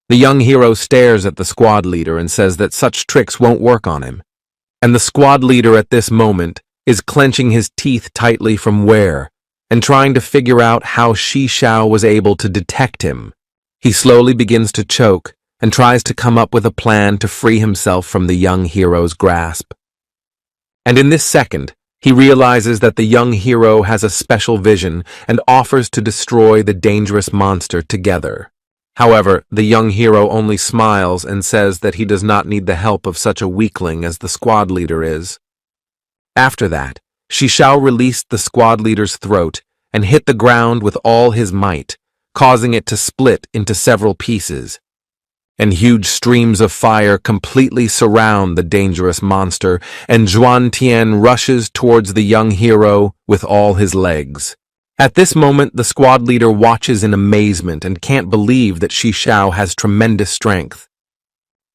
The young hero stares at the squad leader and says that such tricks won't work on him. And the squad leader at this moment is clenching his teeth tightly from where, and trying to figure out how Shi Xiao was able to detect him. He slowly begins to choke and tries to come up with a plan to free himself from the young hero's grasp. And in this second, he realizes that the young hero has a special vision and offers to destroy the dangerous monster together. However, the young hero only smiles and says that he does not need the help of such a weakling as the squad leader is. After that, Shi Xiao released the squad leader's throat and hit the ground with all his might, causing it to split into several pieces. And huge streams of fire completely surround the dangerous monster, and Ruan Tien rushes towards the young hero with all his legs. At this moment, the squad leader watches in amazement and can't believe that Shi Xiao has tremendous strength.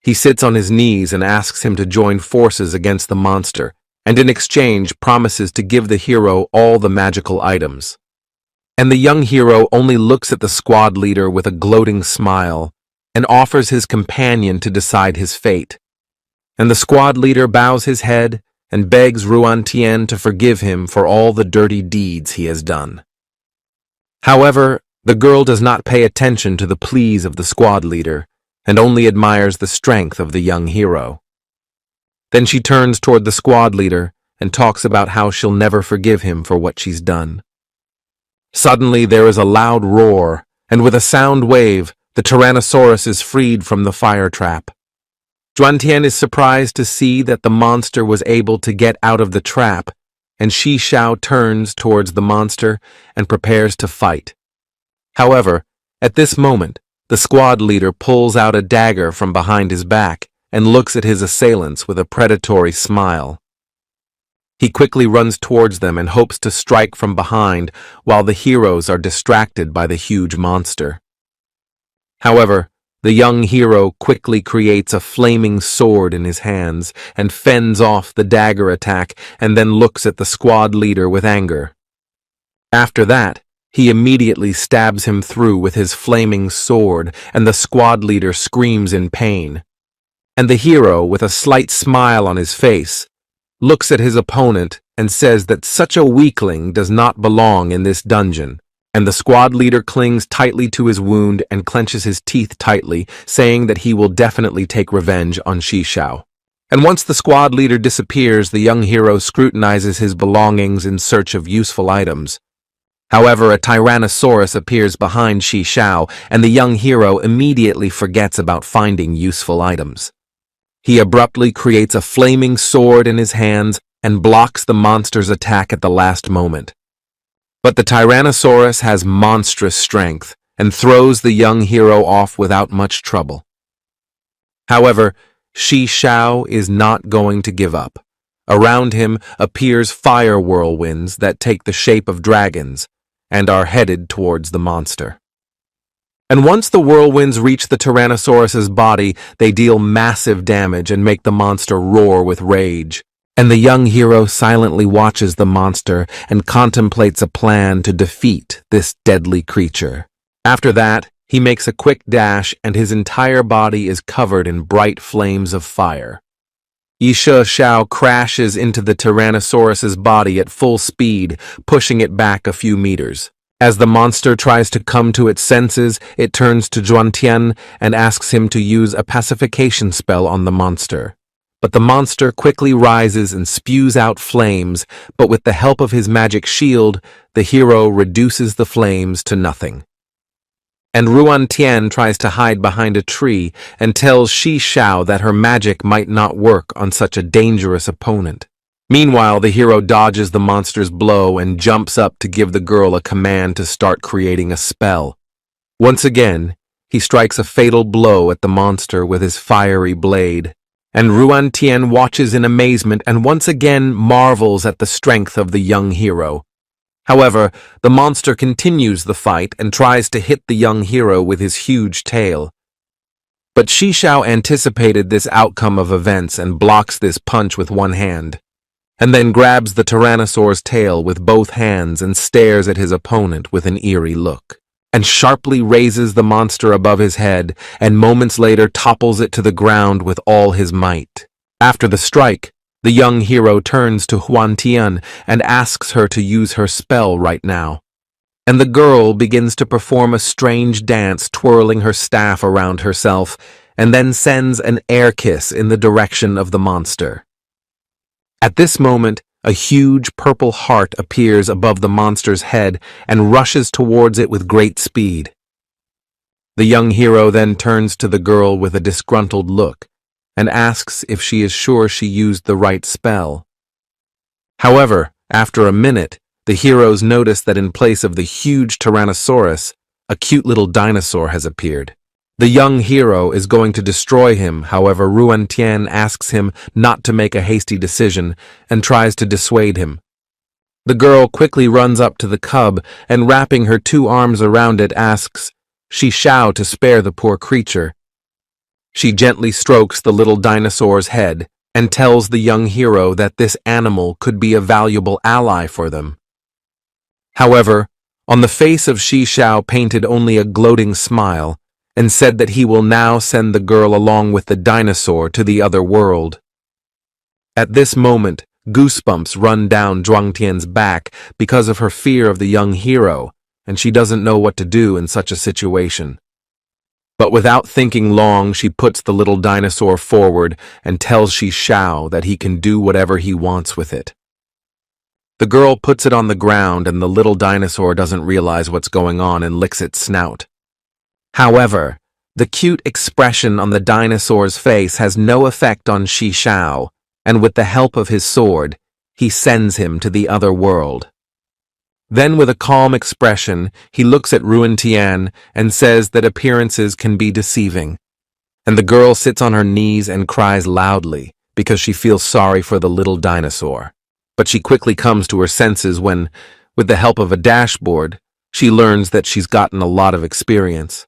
He sits on his knees and asks him to join forces against the monster, and in exchange promises to give the hero all the magical items. And the young hero only looks at the squad leader with a gloating smile and offers his companion to decide his fate. And the squad leader bows his head and begs Ruan Tien to forgive him for all the dirty deeds he has done. However, the girl does not pay attention to the pleas of the squad leader and only admires the strength of the young hero. Then she turns toward the squad leader and talks about how she'll never forgive him for what she's done. Suddenly there is a loud roar, and with a sound wave, the Tyrannosaurus is freed from the fire trap. Ruan Tien is surprised to see that the monster was able to get out of the trap, and Shi Xiao turns towards the monster and prepares to fight. However, at this moment, the squad leader pulls out a dagger from behind his back and looks at his assailants with a predatory smile. He quickly runs towards them and hopes to strike from behind while the heroes are distracted by the huge monster. However, the young hero quickly creates a flaming sword in his hands and fends off the dagger attack and then looks at the squad leader with anger. After that, he immediately stabs him through with his flaming sword, and the squad leader screams in pain. And the hero, with a slight smile on his face, looks at his opponent and says that such a weakling does not belong in this dungeon. And the squad leader clings tightly to his wound and clenches his teeth tightly, saying that he will definitely take revenge on Shi Xiao. And once the squad leader disappears, the young hero scrutinizes his belongings in search of useful items. However, a Tyrannosaurus appears behind Shi Xiao, and the young hero immediately forgets about finding useful items. He abruptly creates a flaming sword in his hands and blocks the monster's attack at the last moment. But the Tyrannosaurus has monstrous strength and throws the young hero off without much trouble. However, Shi Xiao is not going to give up. Around him appears fire whirlwinds that take the shape of dragons and are headed towards the monster. And once the whirlwinds reach the Tyrannosaurus's body, they deal massive damage and make the monster roar with rage. And the young hero silently watches the monster and contemplates a plan to defeat this deadly creature. After that, he makes a quick dash and his entire body is covered in bright flames of fire. Kaiju Jiu crashes into the Tyrannosaurus's body at full speed, pushing it back a few meters. As the monster tries to come to its senses, it turns to Zhuangtian and asks him to use a pacification spell on the monster. But the monster quickly rises and spews out flames, but with the help of his magic shield, the hero reduces the flames to nothing. And Ruan-Tian tries to hide behind a tree and tells Shi-Shao that her magic might not work on such a dangerous opponent. Meanwhile, the hero dodges the monster's blow and jumps up to give the girl a command to start creating a spell. Once again, he strikes a fatal blow at the monster with his fiery blade, and Ruan-Tian watches in amazement and once again marvels at the strength of the young hero. However, the monster continues the fight and tries to hit the young hero with his huge tail. But Shi-Shao anticipated this outcome of events and blocks this punch with one hand, and then grabs the Tyrannosaur's tail with both hands and stares at his opponent with an eerie look, and sharply raises the monster above his head and moments later topples it to the ground with all his might. After the strike, the young hero turns to Huan-Tian and asks her to use her spell right now. And the girl begins to perform a strange dance, twirling her staff around herself, and then sends an air kiss in the direction of the monster. At this moment, a huge purple heart appears above the monster's head and rushes towards it with great speed. The young hero then turns to the girl with a disgruntled look and asks if she is sure she used the right spell. However, after a minute, the heroes notice that in place of the huge Tyrannosaurus, a cute little dinosaur has appeared. The young hero is going to destroy him, however Ruan-Tian asks him not to make a hasty decision and tries to dissuade him. The girl quickly runs up to the cub and wrapping her two arms around it asks Shi-Shao to spare the poor creature. She gently strokes the little dinosaur's head and tells the young hero that this animal could be a valuable ally for them. However, on the face of Shi-Shao painted only a gloating smile, and said that he will now send the girl along with the dinosaur to the other world. At this moment, goosebumps run down Zhuangtian's back because of her fear of the young hero, and she doesn't know what to do in such a situation. But without thinking long, she puts the little dinosaur forward and tells Shi-Shao that he can do whatever he wants with it. The girl puts it on the ground and the little dinosaur doesn't realize what's going on and licks its snout. However, the cute expression on the dinosaur's face has no effect on Shi-Shao, and with the help of his sword, he sends him to the other world. Then with a calm expression, he looks at Ruan-Tian and says that appearances can be deceiving. And the girl sits on her knees and cries loudly because she feels sorry for the little dinosaur. But she quickly comes to her senses when, with the help of a dashboard, she learns that she's gotten a lot of experience.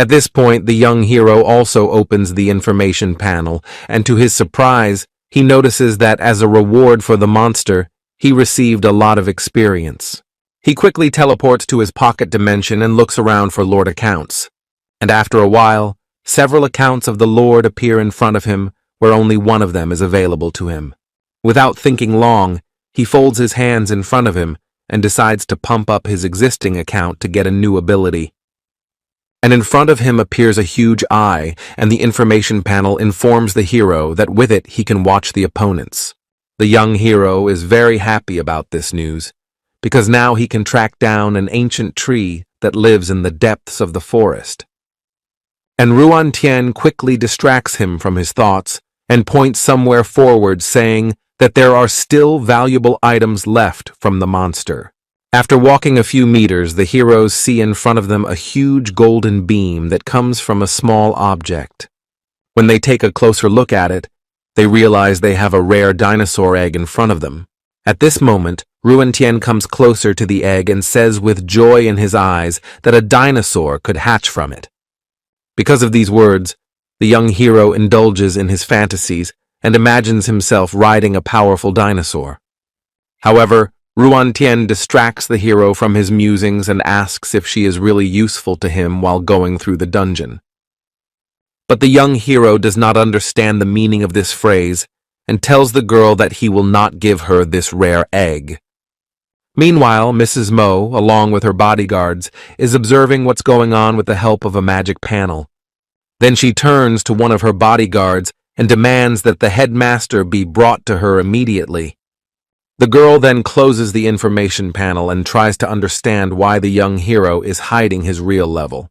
At this point, the young hero also opens the information panel, and to his surprise, he notices that as a reward for the monster, he received a lot of experience. He quickly teleports to his pocket dimension and looks around for Lord accounts. And after a while, several accounts of the Lord appear in front of him, where only one of them is available to him. Without thinking long, he folds his hands in front of him and decides to pump up his existing account to get a new ability. And in front of him appears a huge eye, and the information panel informs the hero that with it he can watch the opponents. The young hero is very happy about this news, because now he can track down an ancient tree that lives in the depths of the forest. And Ruan-Tian quickly distracts him from his thoughts and points somewhere forward, saying that there are still valuable items left from the monster. After walking a few meters, the heroes see in front of them a huge golden beam that comes from a small object. When they take a closer look at it, They realize they have a rare dinosaur egg in front of them. At this moment, Ruan Tian comes closer to the egg and says with joy in his eyes that a dinosaur could hatch from it. Because of these words, the young hero indulges in his fantasies and imagines himself riding a powerful dinosaur. However, Ruan Tian distracts the hero from his musings and asks if she is really useful to him while going through the dungeon. But the young hero does not understand the meaning of this phrase and tells the girl that he will not give her this rare egg. Meanwhile, Mrs. Mo, along with her bodyguards, is observing what's going on with the help of a magic panel. Then she turns to one of her bodyguards and demands that the headmaster be brought to her immediately. The girl then closes the information panel and tries to understand why the young hero is hiding his real level.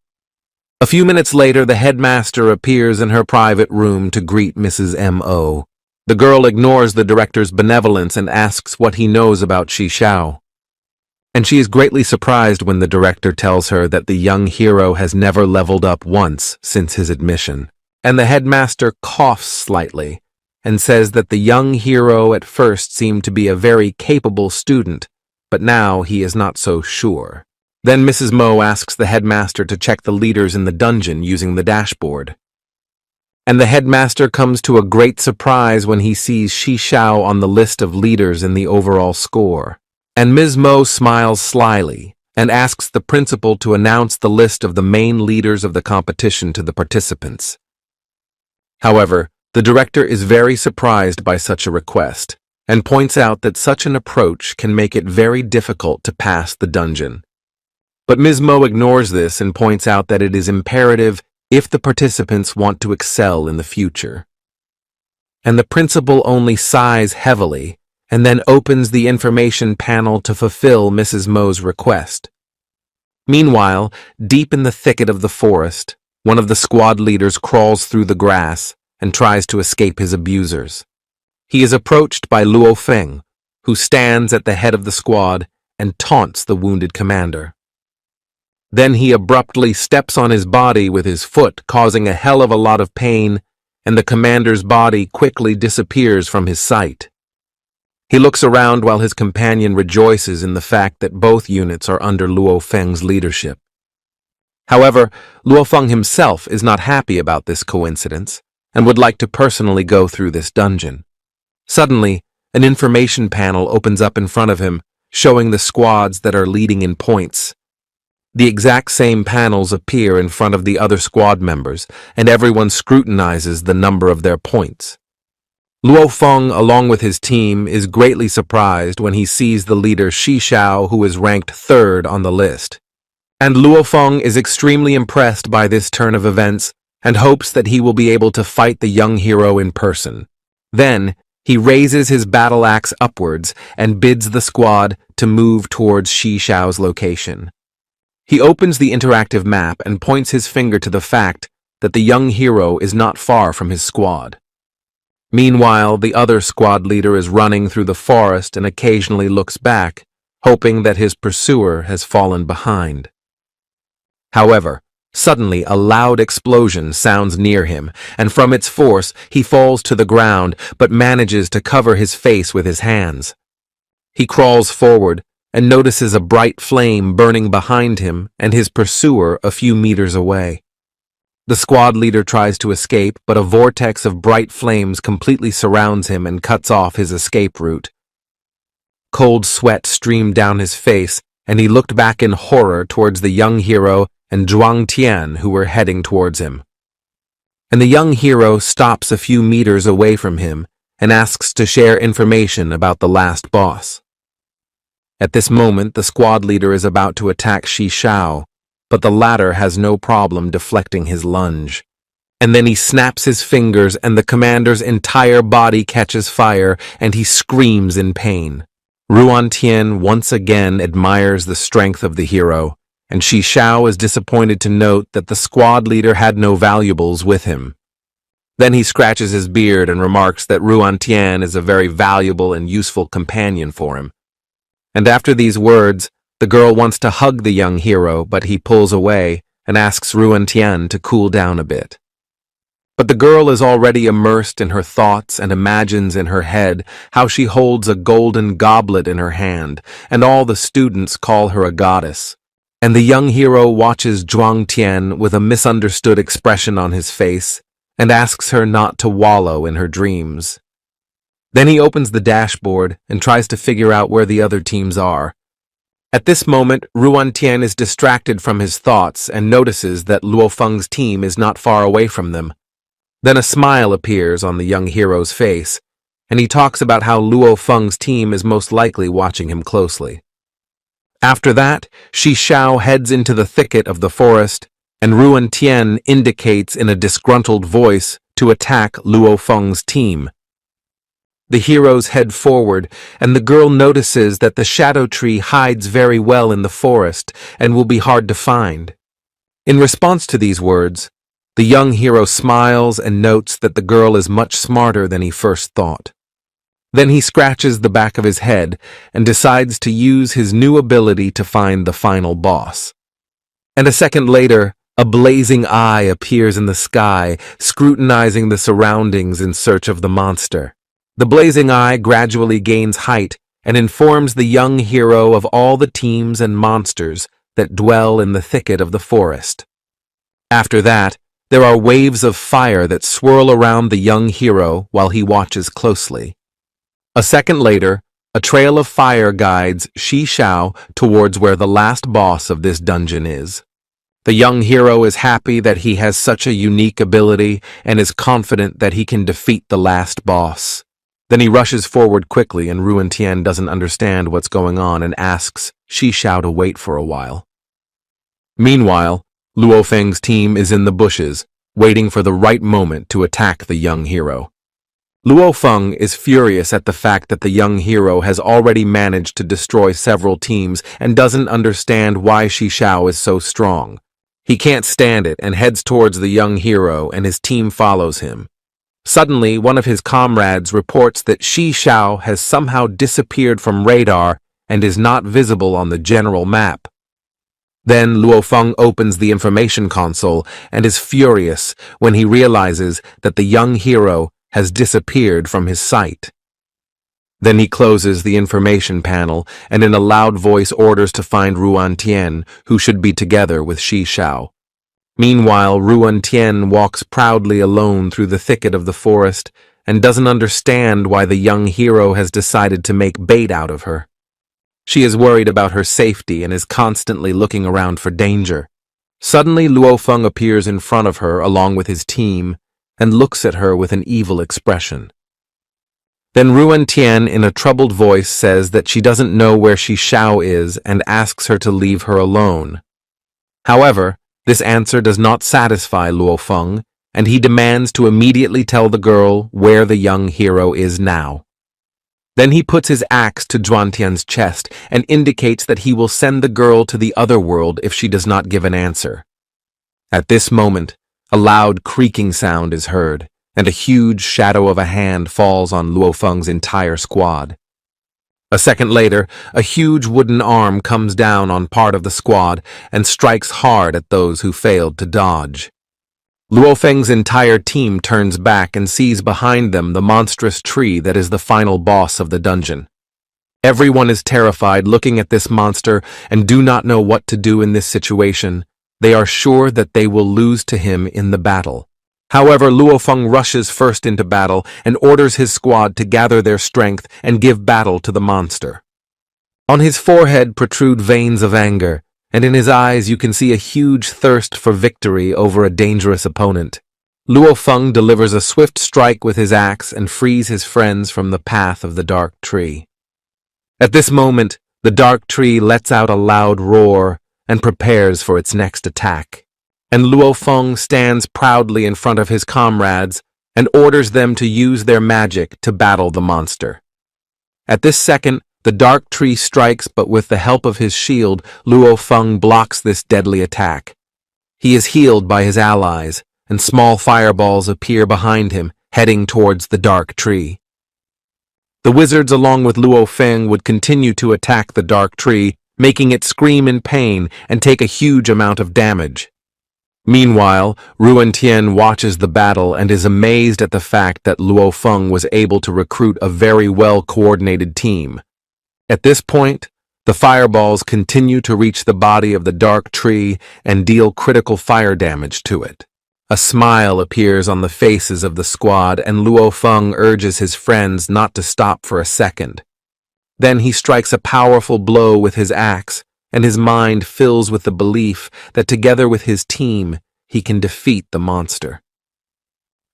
A few minutes later, the headmaster appears in her private room to greet Mrs. M.O. The girl ignores the director's benevolence and asks what he knows about Shi Xiao. And she is greatly surprised when the director tells her that the young hero has never leveled up once since his admission. And the headmaster coughs slightly and says that the young hero at first seemed to be a very capable student, but now he is not so sure. Then Mrs. Mo asks the headmaster to check the leaders in the dungeon using the dashboard. And the headmaster comes to a great surprise when he sees Shi Xiao on the list of leaders in the overall score. And Ms. Mo smiles slyly and asks the principal to announce the list of the main leaders of the competition to the participants. However, the director is very surprised by such a request and points out that such an approach can make it very difficult to pass the dungeon. But Ms. Mo ignores this and points out that it is imperative if the participants want to excel in the future. And the principal only sighs heavily and then opens the information panel to fulfill Mrs. Mo's request. Meanwhile, deep in the thicket of the forest, one of the squad leaders crawls through the grass and tries to escape his abusers. He is approached by Luo Feng, who stands at the head of the squad and taunts the wounded commander. Then he abruptly steps on his body with his foot, causing a hell of a lot of pain, and the commander's body quickly disappears from his sight. He looks around while his companion rejoices in the fact that both units are under Luo Feng's leadership. However, Luo Feng himself is not happy about this coincidence and would like to personally go through this dungeon. Suddenly, an information panel opens up in front of him, showing the squads that are leading in points. The exact same panels appear in front of the other squad members, and everyone scrutinizes the number of their points. Luo Feng, along with his team, is greatly surprised when he sees the leader Shi Xiao, who is ranked third on the list. And Luo Feng is extremely impressed by this turn of events and hopes that he will be able to fight the young hero in person. Then, he raises his battle axe upwards and bids the squad to move towards Shi Xiao's location. He opens the interactive map and points his finger to the fact that the young hero is not far from his squad. Meanwhile, the other squad leader is running through the forest and occasionally looks back, hoping that his pursuer has fallen behind. However, suddenly a loud explosion sounds near him, and from its force he falls to the ground but manages to cover his face with his hands. He crawls forward and notices a bright flame burning behind him and his pursuer a few meters away. The squad leader tries to escape, but a vortex of bright flames completely surrounds him and cuts off his escape route. Cold sweat streamed down his face, and he looked back in horror towards the young hero and Zhuang Tian, who were heading towards him. And the young hero stops a few meters away from him and asks to share information about the last boss. At this moment, the squad leader is about to attack Shi Xiao, but the latter has no problem deflecting his lunge. And then he snaps his fingers and the commander's entire body catches fire and he screams in pain. Ruan Tian once again admires the strength of the hero, and Shi Xiao is disappointed to note that the squad leader had no valuables with him. Then he scratches his beard and remarks that Ruan Tian is a very valuable and useful companion for him. And after these words, the girl wants to hug the young hero, but he pulls away and asks Ruan Tian to cool down a bit. But the girl is already immersed in her thoughts and imagines in her head how she holds a golden goblet in her hand, and all the students call her a goddess. And the young hero watches Zhuang Tian with a misunderstood expression on his face and asks her not to wallow in her dreams. Then he opens the dashboard and tries to figure out where the other teams are. At this moment, Ruan Tian is distracted from his thoughts and notices that Luo Feng's team is not far away from them. Then a smile appears on the young hero's face, and he talks about how Luo Feng's team is most likely watching him closely. After that, Shi Xiao heads into the thicket of the forest, and Ruan Tian indicates in a disgruntled voice to attack Luo Feng's team. The heroes head forward, and the girl notices that the shadow tree hides very well in the forest and will be hard to find. In response to these words, the young hero smiles and notes that the girl is much smarter than he first thought. Then he scratches the back of his head and decides to use his new ability to find the final boss. And a second later, a blazing eye appears in the sky, scrutinizing the surroundings in search of the monster. The blazing eye gradually gains height and informs the young hero of all the teams and monsters that dwell in the thicket of the forest. After that, there are waves of fire that swirl around the young hero while he watches closely. A second later, a trail of fire guides Shi Xiao towards where the last boss of this dungeon is. The young hero is happy that he has such a unique ability and is confident that he can defeat the last boss. Then he rushes forward quickly, and Ruan Tian doesn't understand what's going on and asks Shi Xiao to wait for a while. Meanwhile, Luo Feng's team is in the bushes, waiting for the right moment to attack the young hero. Luo Feng is furious at the fact that the young hero has already managed to destroy several teams and doesn't understand why Shi Xiao is so strong. He can't stand it and heads towards the young hero, and his team follows him. Suddenly, one of his comrades reports that Shi Xiao has somehow disappeared from radar and is not visible on the general map. Then Luo Feng opens the information console and is furious when he realizes that the young hero has disappeared from his sight. Then he closes the information panel and in a loud voice orders to find Ruan Tian, who should be together with Shi Xiao. Meanwhile, Ruan Tian walks proudly alone through the thicket of the forest and doesn't understand why the young hero has decided to make bait out of her. She is worried about her safety and is constantly looking around for danger. Suddenly, Luo Feng appears in front of her along with his team and looks at her with an evil expression. Then Ruan Tian, in a troubled voice, says that she doesn't know where Shi Xiao is and asks her to leave her alone. However, this answer does not satisfy Luo Feng, and he demands to immediately tell the girl where the young hero is now. Then he puts his axe to Zhuang Tian's chest and indicates that he will send the girl to the other world if she does not give an answer. At this moment, a loud creaking sound is heard, and a huge shadow of a hand falls on Luo Feng's entire squad. A second later, a huge wooden arm comes down on part of the squad and strikes hard at those who failed to dodge. Luo Feng's entire team turns back and sees behind them the monstrous tree that is the final boss of the dungeon. Everyone is terrified looking at this monster and do not know what to do in this situation. They are sure that they will lose to him in the battle. However, Luo Feng rushes first into battle and orders his squad to gather their strength and give battle to the monster. On his forehead protrude veins of anger, and in his eyes you can see a huge thirst for victory over a dangerous opponent. Luo Feng delivers a swift strike with his axe and frees his friends from the path of the dark tree. At this moment, the dark tree lets out a loud roar and prepares for its next attack. And Luo Feng stands proudly in front of his comrades and orders them to use their magic to battle the monster. At this second, the dark tree strikes, but with the help of his shield, Luo Feng blocks this deadly attack. He is healed by his allies, and small fireballs appear behind him, heading towards the dark tree. The wizards, along with Luo Feng, would continue to attack the dark tree, making it scream in pain and take a huge amount of damage. Meanwhile, Ruan Tian watches the battle and is amazed at the fact that Luo Feng was able to recruit a very well-coordinated team. At this point, the fireballs continue to reach the body of the dark tree and deal critical fire damage to it. A smile appears on the faces of the squad, and Luo Feng urges his friends not to stop for a second. Then he strikes a powerful blow with his axe, and his mind fills with the belief that together with his team, he can defeat the monster.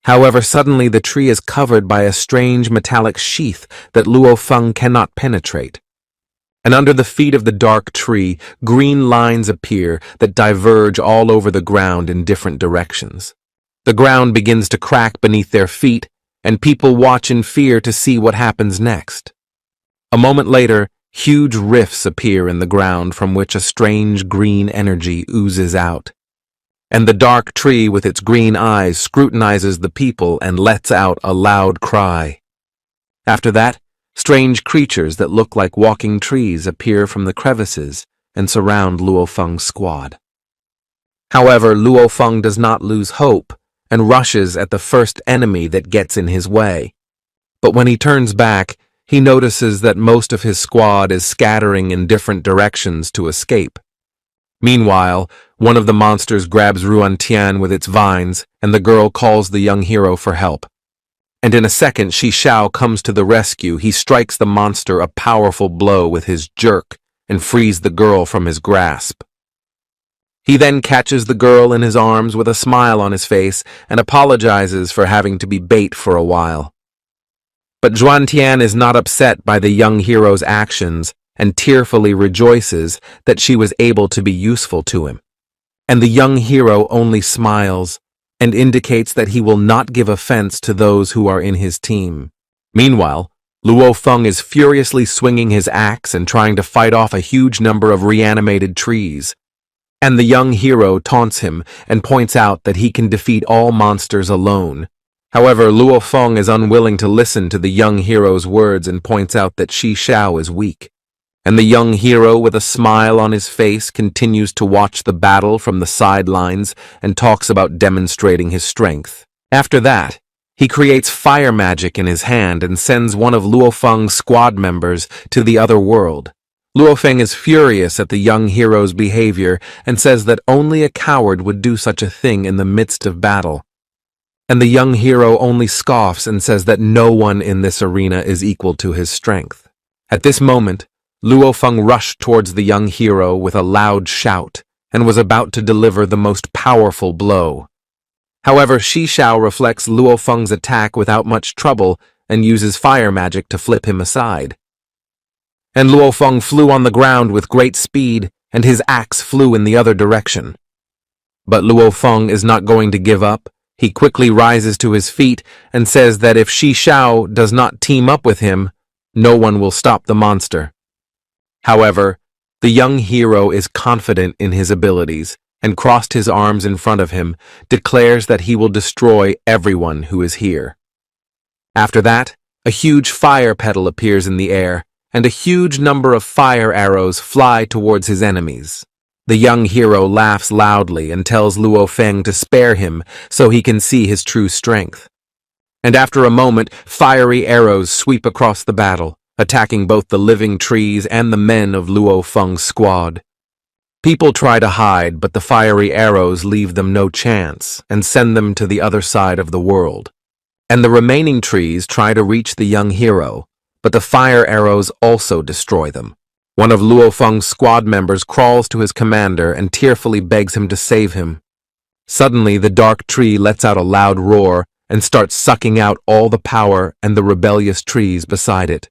However, suddenly the tree is covered by a strange metallic sheath that Luo Feng cannot penetrate. And under the feet of the dark tree, green lines appear that diverge all over the ground in different directions. The ground begins to crack beneath their feet, and people watch in fear to see what happens next. A moment later, huge rifts appear in the ground from which a strange green energy oozes out. And the dark tree with its green eyes scrutinizes the people and lets out a loud cry. After that, strange creatures that look like walking trees appear from the crevices and surround Luo Feng's squad. However, Luo Feng does not lose hope and rushes at the first enemy that gets in his way. But when he turns back, he notices that most of his squad is scattering in different directions to escape. Meanwhile, one of the monsters grabs Ruan Tian with its vines, and the girl calls the young hero for help. And in a second, Shi Xiao comes to the rescue. He strikes the monster a powerful blow with his jerk and frees the girl from his grasp. He then catches the girl in his arms with a smile on his face and apologizes for having to be bait for a while. But Ruan Tian is not upset by the young hero's actions and tearfully rejoices that she was able to be useful to him. And the young hero only smiles and indicates that he will not give offense to those who are in his team. Meanwhile, Luo Feng is furiously swinging his axe and trying to fight off a huge number of reanimated trees. And the young hero taunts him and points out that he can defeat all monsters alone. However, Luo Feng is unwilling to listen to the young hero's words and points out that Shi Xiao is weak. And the young hero, with a smile on his face, continues to watch the battle from the sidelines and talks about demonstrating his strength. After that, he creates fire magic in his hand and sends one of Luo Feng's squad members to the other world. Luo Feng is furious at the young hero's behavior and says that only a coward would do such a thing in the midst of battle. And the young hero only scoffs and says that no one in this arena is equal to his strength. At this moment, Luo Feng rushed towards the young hero with a loud shout and was about to deliver the most powerful blow. However, Shi Xiao reflects Luo Feng's attack without much trouble and uses fire magic to flip him aside. And Luo Feng flew on the ground with great speed, and his axe flew in the other direction. But Luo Feng is not going to give up. He quickly rises to his feet and says that if Shi Xiao does not team up with him, no one will stop the monster. However, the young hero is confident in his abilities and crossed his arms in front of him, declares that he will destroy everyone who is here. After that, a huge fire petal appears in the air, and a huge number of fire arrows fly towards his enemies. The young hero laughs loudly and tells Luo Feng to spare him so he can see his true strength. And after a moment, fiery arrows sweep across the battle, attacking both the living trees and the men of Luo Feng's squad. People try to hide, but the fiery arrows leave them no chance and send them to the other side of the world. And the remaining trees try to reach the young hero, but the fire arrows also destroy them. One of Luo Feng's squad members crawls to his commander and tearfully begs him to save him. Suddenly, the dark tree lets out a loud roar and starts sucking out all the power and the rebellious trees beside it.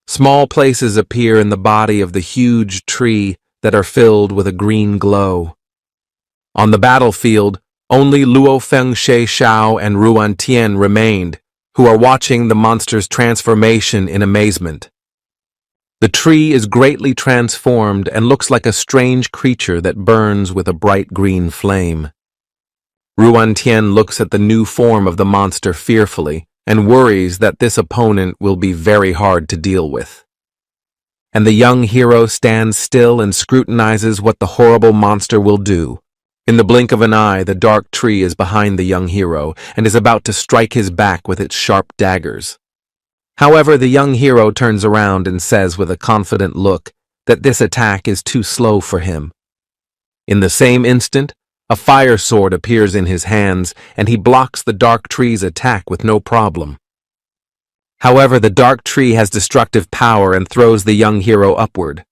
Small places appear in the body of the huge tree that are filled with a green glow. On the battlefield, only Luo Feng, Shi Xiao, and Ruan Tian remained, who are watching the monster's transformation in amazement. The tree is greatly transformed and looks like a strange creature that burns with a bright green flame. Ruan Tian looks at the new form of the monster fearfully and worries that this opponent will be very hard to deal with. And the young hero stands still and scrutinizes what the horrible monster will do. In the blink of an eye, the dark tree is behind the young hero and is about to strike his back with its sharp daggers. However, the young hero turns around and says with a confident look that this attack is too slow for him. In the same instant, a fire sword appears in his hands and he blocks the dark tree's attack with no problem. However, the dark tree has destructive power and throws the young hero upward.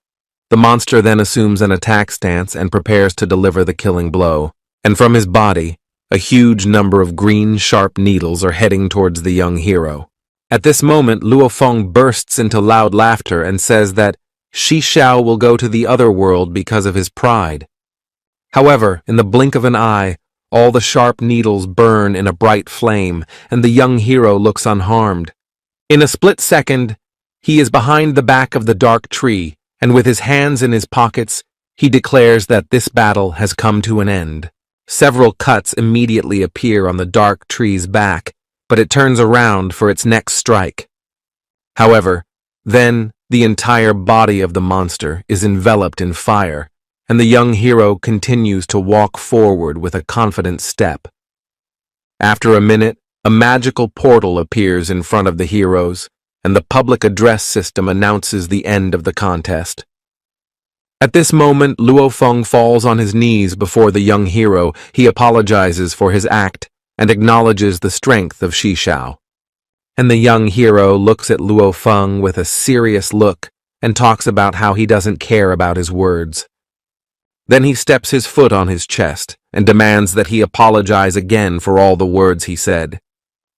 The monster then assumes an attack stance and prepares to deliver the killing blow, and from his body, a huge number of green, sharp needles are heading towards the young hero. At this moment, Luo Feng bursts into loud laughter and says that Shi Xiao will go to the other world because of his pride. However, in the blink of an eye, all the sharp needles burn in a bright flame, and the young hero looks unharmed. In a split second, he is behind the back of the dark tree, and with his hands in his pockets, he declares that this battle has come to an end. Several cuts immediately appear on the dark tree's back, but it turns around for its next strike. However, then the entire body of the monster is enveloped in fire, and the young hero continues to walk forward with a confident step. After a minute, a magical portal appears in front of the heroes, and the public address system announces the end of the contest. At this moment, Luo Feng falls on his knees before the young hero. He apologizes for his act and acknowledges the strength of Shi Xiao. And the young hero looks at Luo Feng with a serious look and talks about how he doesn't care about his words. Then he steps his foot on his chest and demands that he apologize again for all the words he said.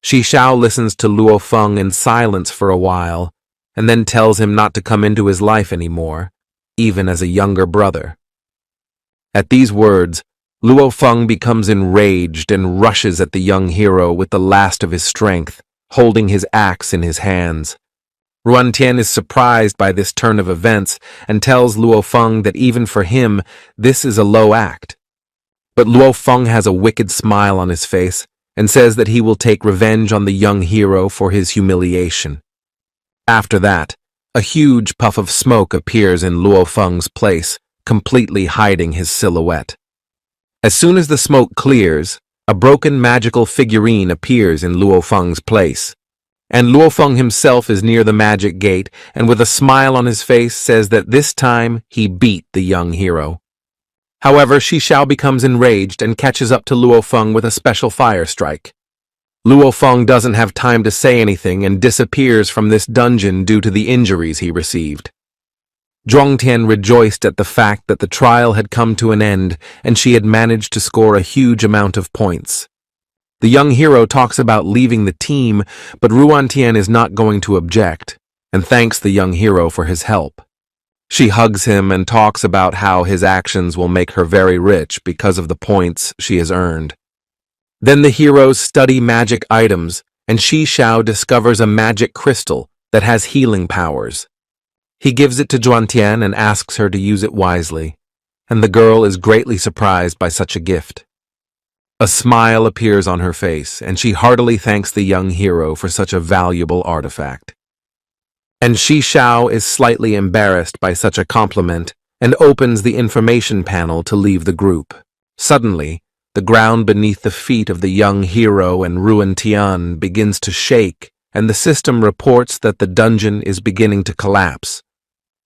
Shi Xiao listens to Luo Feng in silence for a while, and then tells him not to come into his life anymore, even as a younger brother. At these words, Luo Feng becomes enraged and rushes at the young hero with the last of his strength, holding his axe in his hands. Ruantian is surprised by this turn of events and tells Luo Feng that even for him, this is a low act. But Luo Feng has a wicked smile on his face and says that he will take revenge on the young hero for his humiliation. After that, a huge puff of smoke appears in Luo Feng's place, completely hiding his silhouette. As soon as the smoke clears, a broken magical figurine appears in Luo Feng's place. And Luo Feng himself is near the magic gate and with a smile on his face says that this time he beat the young hero. However, Shi Xiao becomes enraged and catches up to Luo Feng with a special fire strike. Luo Feng doesn't have time to say anything and disappears from this dungeon due to the injuries he received. Zhuangtian rejoiced at the fact that the trial had come to an end and she had managed to score a huge amount of points. The young hero talks about leaving the team, but Ruantian is not going to object and thanks the young hero for his help. She hugs him and talks about how his actions will make her very rich because of the points she has earned. Then the heroes study magic items, and Shi Xiao discovers a magic crystal that has healing powers. He gives it to Zhuantian and asks her to use it wisely, and the girl is greatly surprised by such a gift. A smile appears on her face, and she heartily thanks the young hero for such a valuable artifact. And Shi Xiao is slightly embarrassed by such a compliment and opens the information panel to leave the group. Suddenly, the ground beneath the feet of the young hero and Ruantian begins to shake, and the system reports that the dungeon is beginning to collapse.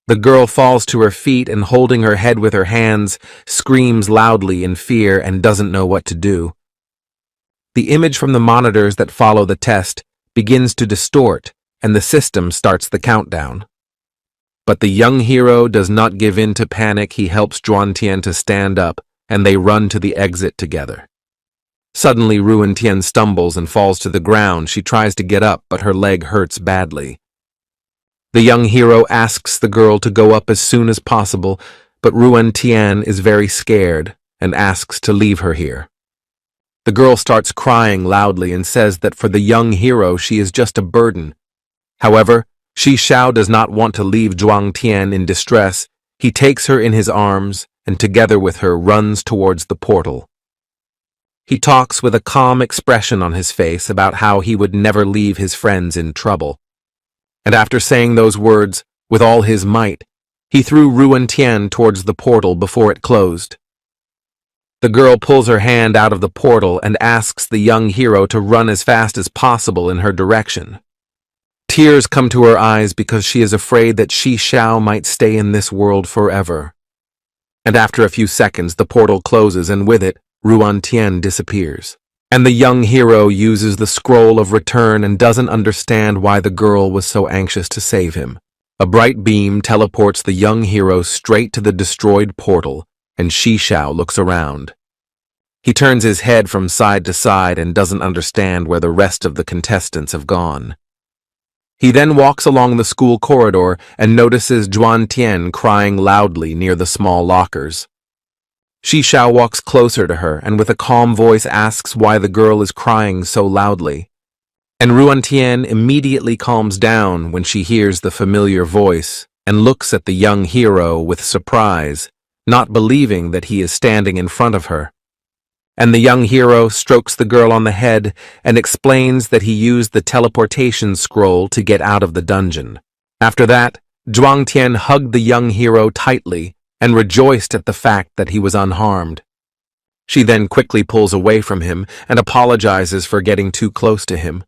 The girl falls to her feet and, holding her head with her hands, screams loudly in fear and doesn't know what to do. The image from the monitors that follow the test begins to distort, and the system starts the countdown. But the young hero does not give in to panic. He helps Zhuantian to stand up, and they run to the exit together. Suddenly, Ruantian stumbles and falls to the ground. She tries to get up, but her leg hurts badly. The young hero asks the girl to go up as soon as possible, but Ruantian is very scared and asks to leave her here. The girl starts crying loudly and says that for the young hero she is just a burden. However, Shi Xiao does not want to leave Zhuangtian in distress. He takes her in his arms and together with her runs towards the portal. He talks with a calm expression on his face about how he would never leave his friends in trouble. And after saying those words with all his might, he threw Ruantian towards the portal before it closed. The girl pulls her hand out of the portal and asks the young hero to run as fast as possible in her direction. Tears come to her eyes because she is afraid that Shi Xiao might stay in this world forever. And after a few seconds, the portal closes and with it, Ruan Tian disappears. And the young hero uses the scroll of return and doesn't understand why the girl was so anxious to save him. A bright beam teleports the young hero straight to the destroyed portal, and Shi Xiao looks around. He turns his head from side to side and doesn't understand where the rest of the contestants have gone. He then walks along the school corridor and notices Zhuan Tian crying loudly near the small lockers. Shi Xiao walks closer to her and with a calm voice asks why the girl is crying so loudly. And Ruan Tian immediately calms down when she hears the familiar voice and looks at the young hero with surprise, not believing that he is standing in front of her. And the young hero strokes the girl on the head and explains that he used the teleportation scroll to get out of the dungeon. After that, Zhuang Tian hugged the young hero tightly and rejoiced at the fact that he was unharmed. She then quickly pulls away from him and apologizes for getting too close to him.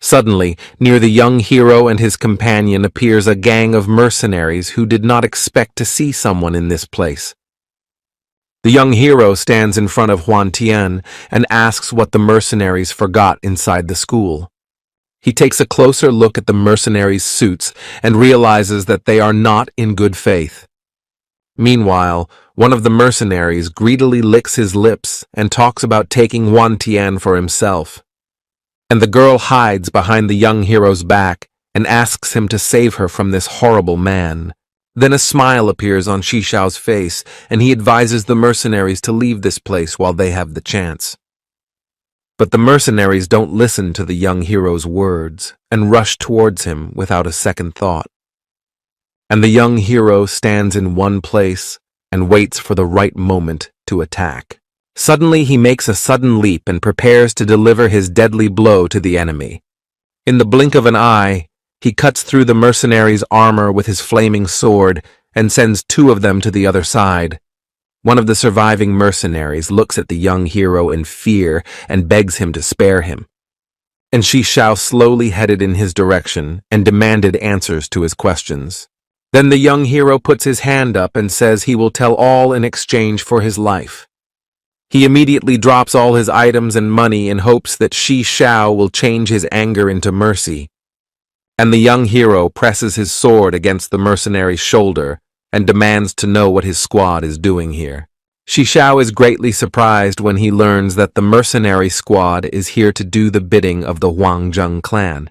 Suddenly, near the young hero and his companion appears a gang of mercenaries who did not expect to see someone in this place. The young hero stands in front of Huan Tian and asks what the mercenaries forgot inside the school. He takes a closer look at the mercenaries' suits and realizes that they are not in good faith. Meanwhile, one of the mercenaries greedily licks his lips and talks about taking Huan Tian for himself. And the girl hides behind the young hero's back and asks him to save her from this horrible man. Then a smile appears on Shi Xiao's face, and he advises the mercenaries to leave this place while they have the chance. But the mercenaries don't listen to the young hero's words and rush towards him without a second thought. And the young hero stands in one place and waits for the right moment to attack. Suddenly he makes a sudden leap and prepares to deliver his deadly blow to the enemy. In the blink of an eye, he cuts through the mercenaries' armor with his flaming sword and sends two of them to the other side. One of the surviving mercenaries looks at the young hero in fear and begs him to spare him. And Shi Xiao slowly headed in his direction and demanded answers to his questions. Then the young hero puts his hand up and says he will tell all in exchange for his life. He immediately drops all his items and money in hopes that Shi Xiao will change his anger into mercy. And the young hero presses his sword against the mercenary's shoulder and demands to know what his squad is doing here. Shi Xiao is greatly surprised when he learns that the mercenary squad is here to do the bidding of the Huangzheng clan.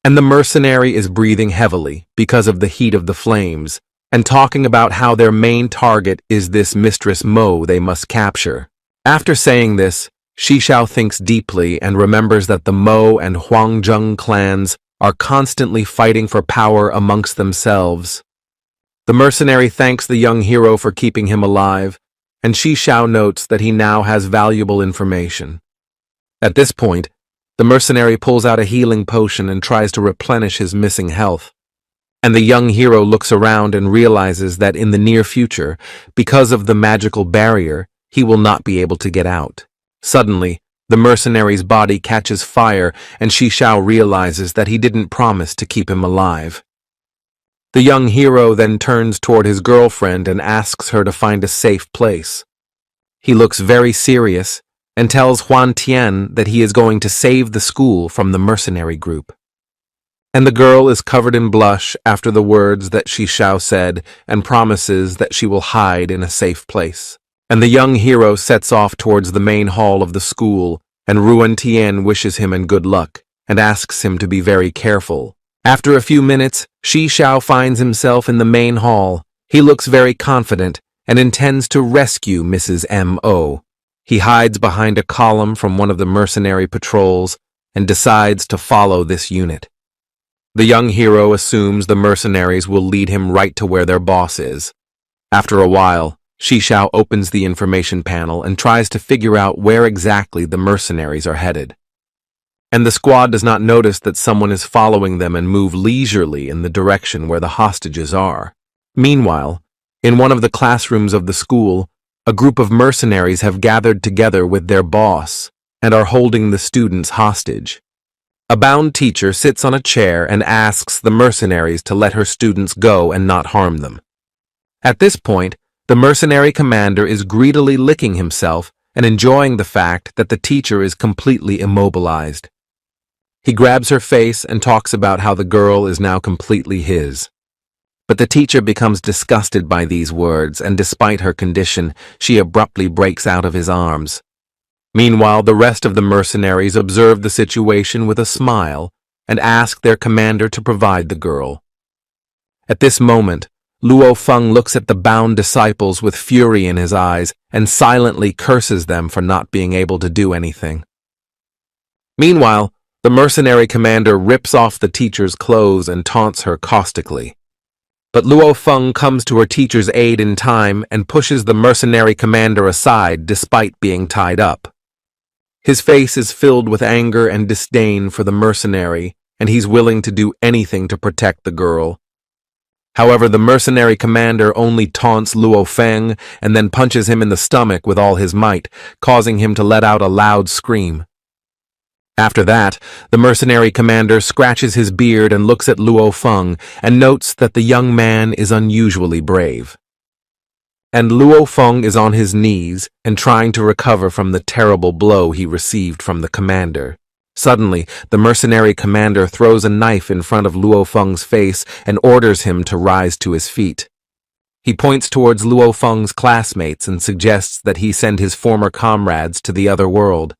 And the mercenary is breathing heavily because of the heat of the flames and talking about how their main target is this Mistress Mo they must capture. After saying this, Shi Xiao thinks deeply and remembers that the Mo and Huangzheng clans are constantly fighting for power amongst themselves. The mercenary thanks the young hero for keeping him alive, and Shi Xiao notes that he now has valuable information. At this point, the mercenary pulls out a healing potion and tries to replenish his missing health. And the young hero looks around and realizes that in the near future, because of the magical barrier, he will not be able to get out. Suddenly, the mercenary's body catches fire and Shi Xiao realizes that he didn't promise to keep him alive. The young hero then turns toward his girlfriend and asks her to find a safe place. He looks very serious and tells Huan Tian that he is going to save the school from the mercenary group. And the girl is covered in blush after the words that Shi Xiao said and promises that she will hide in a safe place. And the young hero sets off towards the main hall of the school, and Ruan Tian wishes him good luck and asks him to be very careful. After a few minutes, Shi Xiao finds himself in the main hall. He looks very confident and intends to rescue Mrs. M.O. He hides behind a column from one of the mercenary patrols and decides to follow this unit. The young hero assumes the mercenaries will lead him right to where their boss is. After a while, Shi Xiao opens the information panel and tries to figure out where exactly the mercenaries are headed. And the squad does not notice that someone is following them and move leisurely in the direction where the hostages are. Meanwhile, in one of the classrooms of the school, a group of mercenaries have gathered together with their boss and are holding the students hostage. A bound teacher sits on a chair and asks the mercenaries to let her students go and not harm them. At this point, the mercenary commander is greedily licking himself and enjoying the fact that the teacher is completely immobilized. He grabs her face and talks about how the girl is now completely his. But the teacher becomes disgusted by these words, and despite her condition, she abruptly breaks out of his arms. Meanwhile, the rest of the mercenaries observe the situation with a smile and ask their commander to provide the girl. At this moment, Luo Feng looks at the bound disciples with fury in his eyes and silently curses them for not being able to do anything. Meanwhile, the mercenary commander rips off the teacher's clothes and taunts her caustically. But Luo Feng comes to her teacher's aid in time and pushes the mercenary commander aside despite being tied up. His face is filled with anger and disdain for the mercenary, and he's willing to do anything to protect the girl. However, the mercenary commander only taunts Luo Feng and then punches him in the stomach with all his might, causing him to let out a loud scream. After that, the mercenary commander scratches his beard and looks at Luo Feng and notes that the young man is unusually brave. And Luo Feng is on his knees and trying to recover from the terrible blow he received from the commander. Suddenly, the mercenary commander throws a knife in front of Luo Feng's face and orders him to rise to his feet. He points towards Luo Feng's classmates and suggests that he send his former comrades to the other world.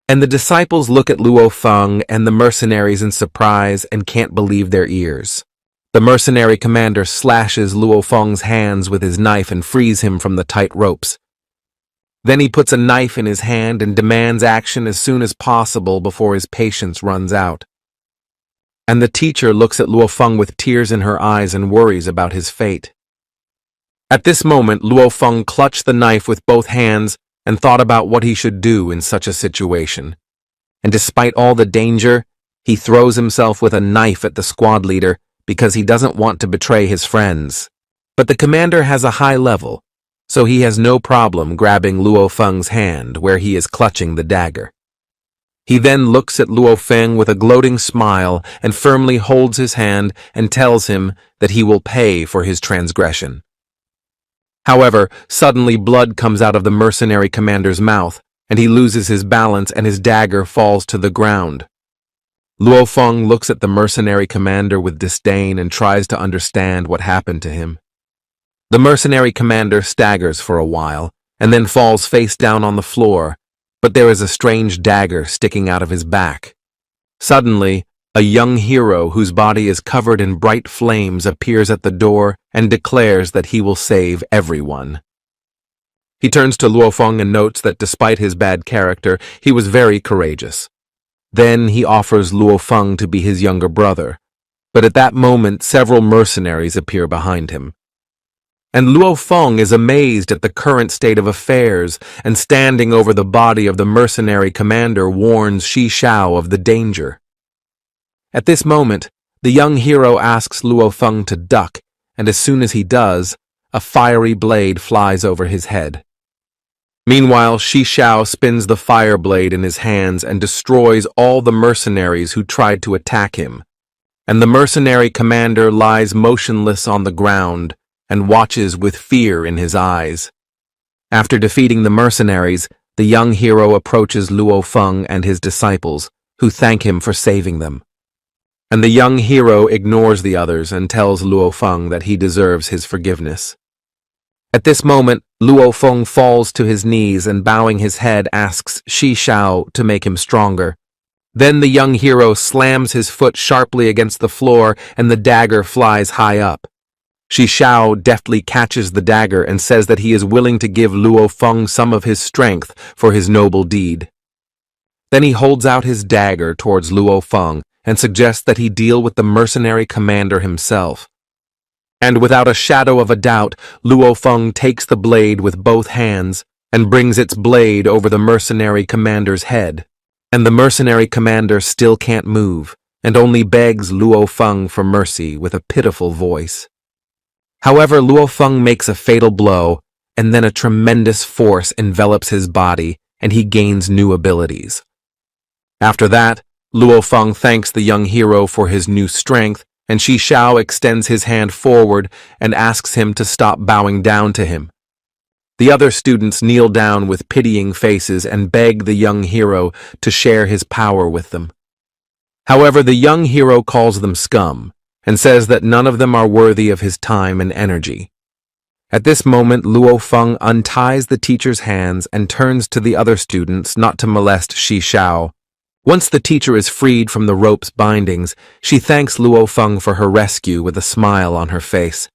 And the disciples look at Luo Feng and the mercenaries in surprise and can't believe their ears. The mercenary commander slashes Luo Feng's hands with his knife and frees him from the tight ropes. Then he puts a knife in his hand and demands action as soon as possible before his patience runs out. And the teacher looks at Luo Feng with tears in her eyes and worries about his fate. At this moment, Luo Feng clutched the knife with both hands and thought about what he should do in such a situation. And despite all the danger, he throws himself with a knife at the squad leader because he doesn't want to betray his friends. But the commander has a high level, so he has no problem grabbing Luo Feng's hand where he is clutching the dagger. He then looks at Luo Feng with a gloating smile and firmly holds his hand and tells him that he will pay for his transgression. However, suddenly blood comes out of the mercenary commander's mouth, and he loses his balance and his dagger falls to the ground. Luo Feng looks at the mercenary commander with disdain and tries to understand what happened to him. The mercenary commander staggers for a while, and then falls face down on the floor, but there is a strange dagger sticking out of his back. Suddenly, a young hero whose body is covered in bright flames appears at the door and declares that he will save everyone. He turns to Luo Feng and notes that despite his bad character, he was very courageous. Then he offers Luo Feng to be his younger brother, but at that moment several mercenaries appear behind him. And Luo Feng is amazed at the current state of affairs, and standing over the body of the mercenary commander warns Shi Shao of the danger. At this moment, the young hero asks Luo Feng to duck, and as soon as he does, a fiery blade flies over his head. Meanwhile, Shi Shao spins the fire blade in his hands and destroys all the mercenaries who tried to attack him, and the mercenary commander lies motionless on the ground and watches with fear in his eyes. After defeating the mercenaries, the young hero approaches Luo Feng and his disciples, who thank him for saving them. And the young hero ignores the others and tells Luo Feng that he deserves his forgiveness. At this moment, Luo Feng falls to his knees and bowing his head asks Shi Shao to make him stronger. Then the young hero slams his foot sharply against the floor and the dagger flies high up. Shi Shao deftly catches the dagger and says that he is willing to give Luo Feng some of his strength for his noble deed. Then he holds out his dagger towards Luo Feng and suggests that he deal with the mercenary commander himself. And without a shadow of a doubt, Luo Feng takes the blade with both hands and brings its blade over the mercenary commander's head. And the mercenary commander still can't move and only begs Luo Feng for mercy with a pitiful voice. However, Luo Feng makes a fatal blow, and then a tremendous force envelops his body, and he gains new abilities. After that, Luo Feng thanks the young hero for his new strength, and Shi Xiao extends his hand forward and asks him to stop bowing down to him. The other students kneel down with pitying faces and beg the young hero to share his power with them. However, the young hero calls them scum and says that none of them are worthy of his time and energy. At this moment, Luo Feng unties the teacher's hands and turns to the other students not to molest Shi Xiao. Once the teacher is freed from the rope's bindings, she thanks Luo Feng for her rescue with a smile on her face.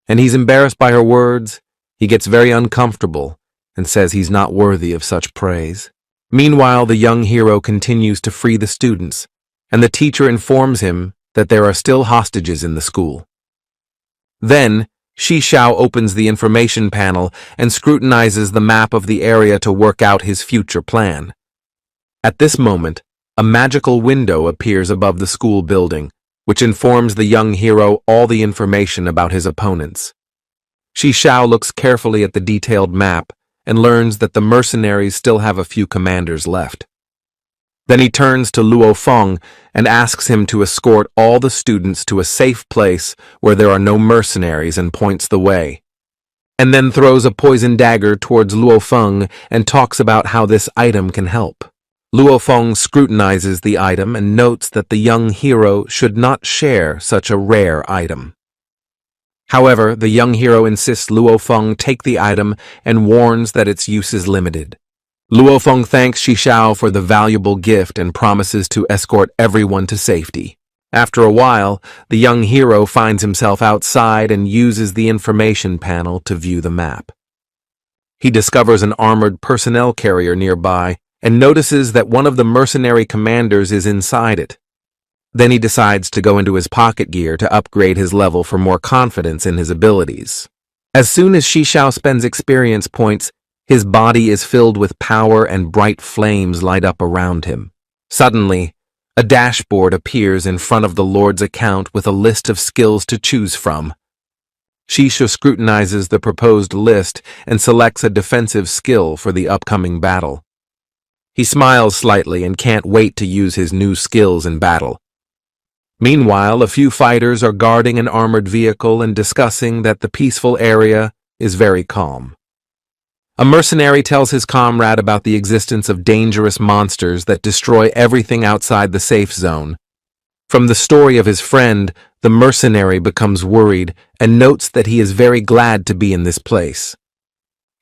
And he's embarrassed by her words. He gets very uncomfortable and says he's not worthy of such praise. Meanwhile, the young hero continues to free the students, and the teacher informs him that there are still hostages in the school. Then, Shi Xiao opens the information panel and scrutinizes the map of the area to work out his future plan. At this moment, a magical window appears above the school building, which informs the young hero all the information about his opponents. Shi Xiao looks carefully at the detailed map and learns that the mercenaries still have a few commanders left. Then he turns to Luo Feng and asks him to escort all the students to a safe place where there are no mercenaries and points the way. And then throws a poison dagger towards Luo Feng and talks about how this item can help. Luo Feng scrutinizes the item and notes that the young hero should not share such a rare item. However, the young hero insists Luo Feng take the item and warns that its use is limited. Luo Feng thanks Shi Xiao for the valuable gift and promises to escort everyone to safety. After a while, the young hero finds himself outside and uses the information panel to view the map. He discovers an armored personnel carrier nearby and notices that one of the mercenary commanders is inside it. Then he decides to go into his pocket gear to upgrade his level for more confidence in his abilities. As soon as Shi Xiao spends experience points, his body is filled with power and bright flames light up around him. Suddenly, a dashboard appears in front of the Lord's account with a list of skills to choose from. Shi Xiao scrutinizes the proposed list and selects a defensive skill for the upcoming battle. He smiles slightly and can't wait to use his new skills in battle. Meanwhile, a few fighters are guarding an armored vehicle and discussing that the peaceful area is very calm. A mercenary tells his comrade about the existence of dangerous monsters that destroy everything outside the safe zone. From the story of his friend, the mercenary becomes worried and notes that he is very glad to be in this place.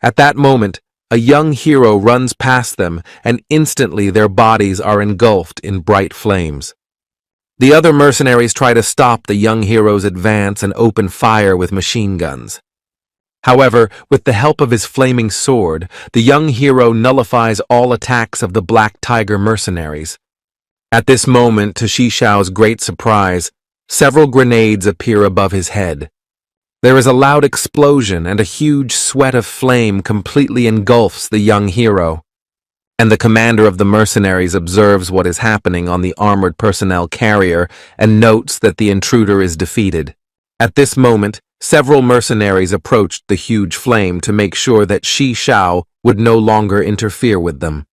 At that moment, a young hero runs past them, and instantly their bodies are engulfed in bright flames. The other mercenaries try to stop the young hero's advance and open fire with machine guns. However, with the help of his flaming sword, the young hero nullifies all attacks of the Black Tiger mercenaries. At this moment, to Shi Xiao's great surprise, several grenades appear above his head. There is a loud explosion and a huge sweat of flame completely engulfs the young hero. And the commander of the mercenaries observes what is happening on the armored personnel carrier and notes that the intruder is defeated. At this moment, several mercenaries approached the huge flame to make sure that Shi Xiao would no longer interfere with them.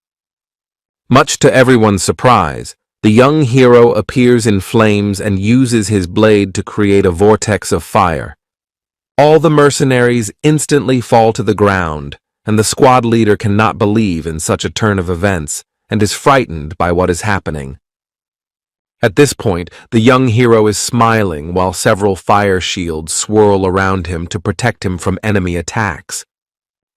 Much to everyone's surprise, the young hero appears in flames and uses his blade to create a vortex of fire. All the mercenaries instantly fall to the ground, and the squad leader cannot believe in such a turn of events and is frightened by what is happening. At this point, the young hero is smiling while several fire shields swirl around him to protect him from enemy attacks.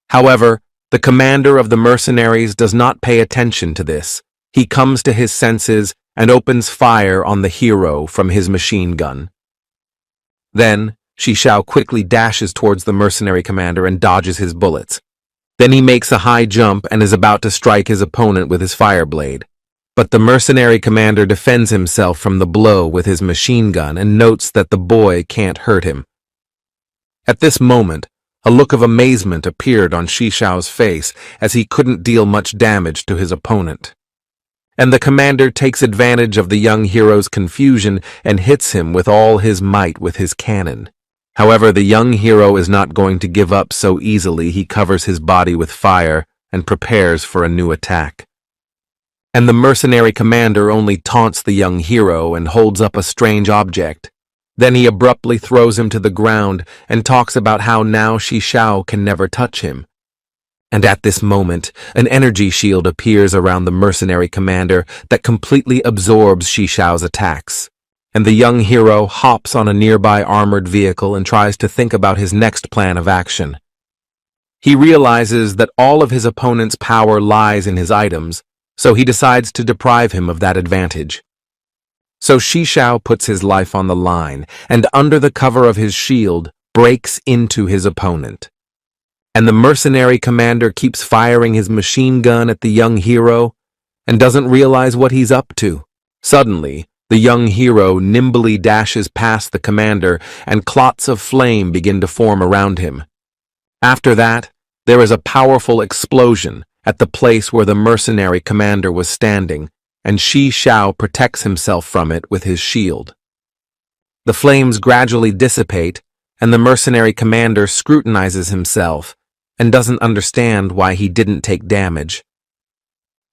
However, the commander of the mercenaries does not pay attention to this. He comes to his senses and opens fire on the hero from his machine gun. Then, Shi Xiao quickly dashes towards the mercenary commander and dodges his bullets. Then he makes a high jump and is about to strike his opponent with his fire blade. But the mercenary commander defends himself from the blow with his machine gun and notes that the boy can't hurt him. At this moment, a look of amazement appeared on Shi Xiao's face as he couldn't deal much damage to his opponent. And the commander takes advantage of the young hero's confusion and hits him with all his might with his cannon. However, the young hero is not going to give up so easily. He covers his body with fire and prepares for a new attack. And the mercenary commander only taunts the young hero and holds up a strange object. Then he abruptly throws him to the ground and talks about how now Shishao can never touch him. And at this moment, an energy shield appears around the mercenary commander that completely absorbs Shishao's attacks. And the young hero hops on a nearby armored vehicle and tries to think about his next plan of action. He realizes that all of his opponent's power lies in his items, so he decides to deprive him of that advantage. So Shishao puts his life on the line and, under the cover of his shield, breaks into his opponent. And the mercenary commander keeps firing his machine gun at the young hero and doesn't realize what he's up to. Suddenly, the young hero nimbly dashes past the commander and clots of flame begin to form around him. After that, there is a powerful explosion at the place where the mercenary commander was standing, and Shishao protects himself from it with his shield. The flames gradually dissipate, and the mercenary commander scrutinizes himself and doesn't understand why he didn't take damage.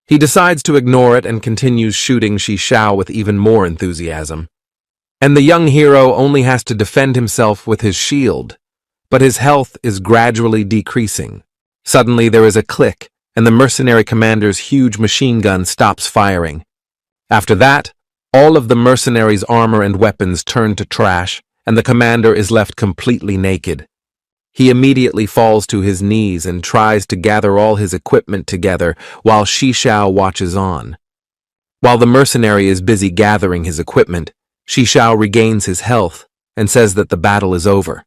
He decides to ignore it and continues shooting Shishao with even more enthusiasm. And the young hero only has to defend himself with his shield, but his health is gradually decreasing. Suddenly there is a click, and the mercenary commander's huge machine gun stops firing. After that, all of the mercenaries' armor and weapons turn to trash, and the commander is left completely naked. He immediately falls to his knees and tries to gather all his equipment together while Shishao watches on. While the mercenary is busy gathering his equipment, Shishao regains his health and says that the battle is over.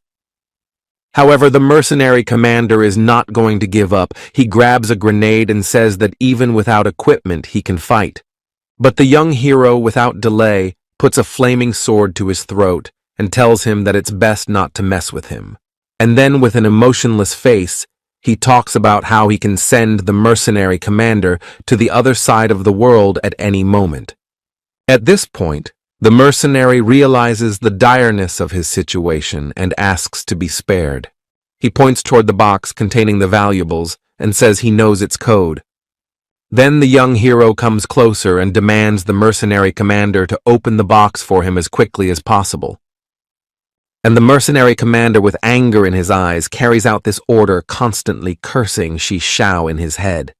However, the mercenary commander is not going to give up. He grabs a grenade and says that even without equipment he can fight. But the young hero, without delay, puts a flaming sword to his throat and tells him that it's best not to mess with him. And then, with an emotionless face, he talks about how he can send the mercenary commander to the other side of the world at any moment. At this point, the mercenary realizes the direness of his situation and asks to be spared. He points toward the box containing the valuables and says he knows its code. Then the young hero comes closer and demands the mercenary commander to open the box for him as quickly as possible. And the mercenary commander, with anger in his eyes, carries out this order, constantly cursing Shishao in his head.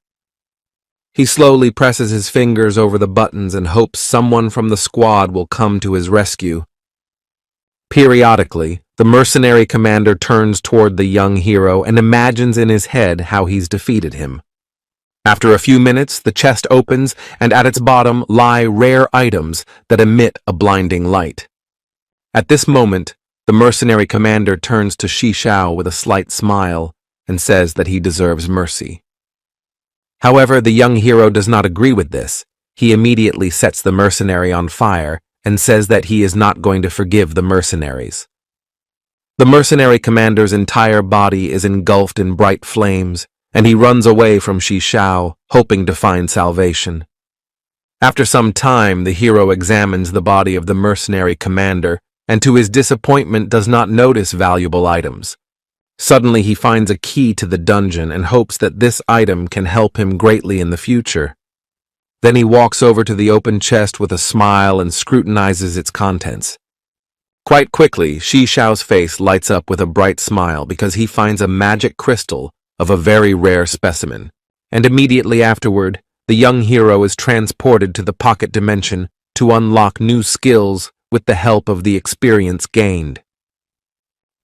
He slowly presses his fingers over the buttons and hopes someone from the squad will come to his rescue. Periodically, the mercenary commander turns toward the young hero and imagines in his head how he's defeated him. After a few minutes, the chest opens, and at its bottom lie rare items that emit a blinding light. At this moment, the mercenary commander turns to Shishao with a slight smile and says that he deserves mercy. However, the young hero does not agree with this. He immediately sets the mercenary on fire and says that he is not going to forgive the mercenaries. The mercenary commander's entire body is engulfed in bright flames, and he runs away from Shishao, hoping to find salvation. After some time, the hero examines the body of the mercenary commander and, to his disappointment, does not notice valuable items. Suddenly he finds a key to the dungeon and hopes that this item can help him greatly in the future. Then he walks over to the open chest with a smile and scrutinizes its contents. Quite quickly, Shishao's face lights up with a bright smile because he finds a magic crystal of a very rare specimen. And immediately afterward, the young hero is transported to the pocket dimension to unlock new skills with the help of the experience gained.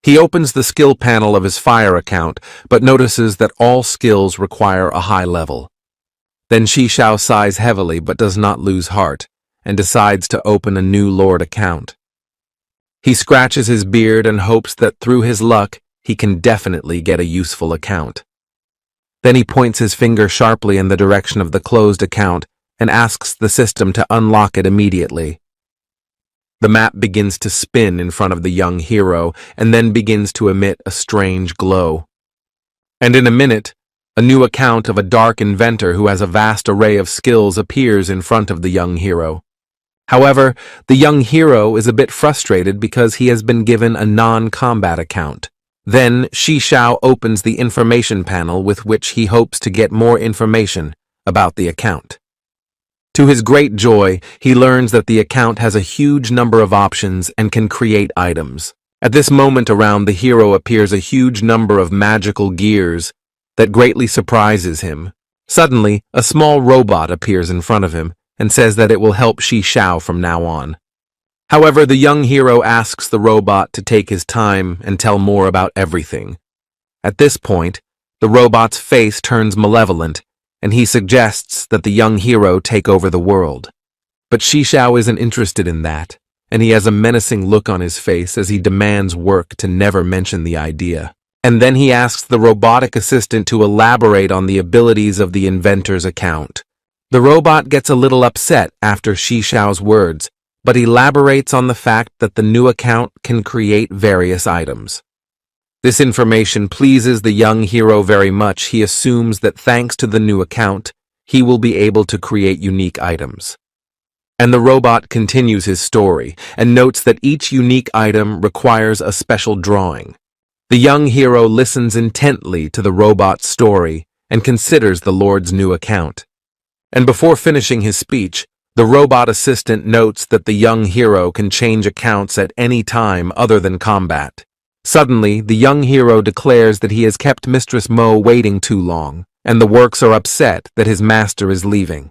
He opens the skill panel of his fire account, but notices that all skills require a high level. Then Shishao sighs heavily but does not lose heart, and decides to open a new Lord account. He scratches his beard and hopes that through his luck, he can definitely get a useful account. Then he points his finger sharply in the direction of the closed account and asks the system to unlock it immediately. The map begins to spin in front of the young hero and then begins to emit a strange glow. And in a minute, a new account of a dark inventor who has a vast array of skills appears in front of the young hero. However, the young hero is a bit frustrated because he has been given a non-combat account. Then, Shishao opens the information panel with which he hopes to get more information about the account. To his great joy, he learns that the account has a huge number of options and can create items. At this moment around the hero appears a huge number of magical gears that greatly surprises him. Suddenly, a small robot appears in front of him and says that it will help Shishao from now on. However, the young hero asks the robot to take his time and tell more about everything. At this point, the robot's face turns malevolent, and he suggests that the young hero take over the world. But Shishao isn't interested in that, and he has a menacing look on his face as he demands work to never mention the idea. And then he asks the robotic assistant to elaborate on the abilities of the inventor's account. The robot gets a little upset after Shishao's words, but elaborates on the fact that the new account can create various items. This information pleases the young hero very much. He assumes that thanks to the new account, he will be able to create unique items. And the robot continues his story and notes that each unique item requires a special drawing. The young hero listens intently to the robot's story and considers the Lord's new account. And before finishing his speech, the robot assistant notes that the young hero can change accounts at any time other than combat. Suddenly, the young hero declares that he has kept Mistress Mo waiting too long, and the works are upset that his master is leaving.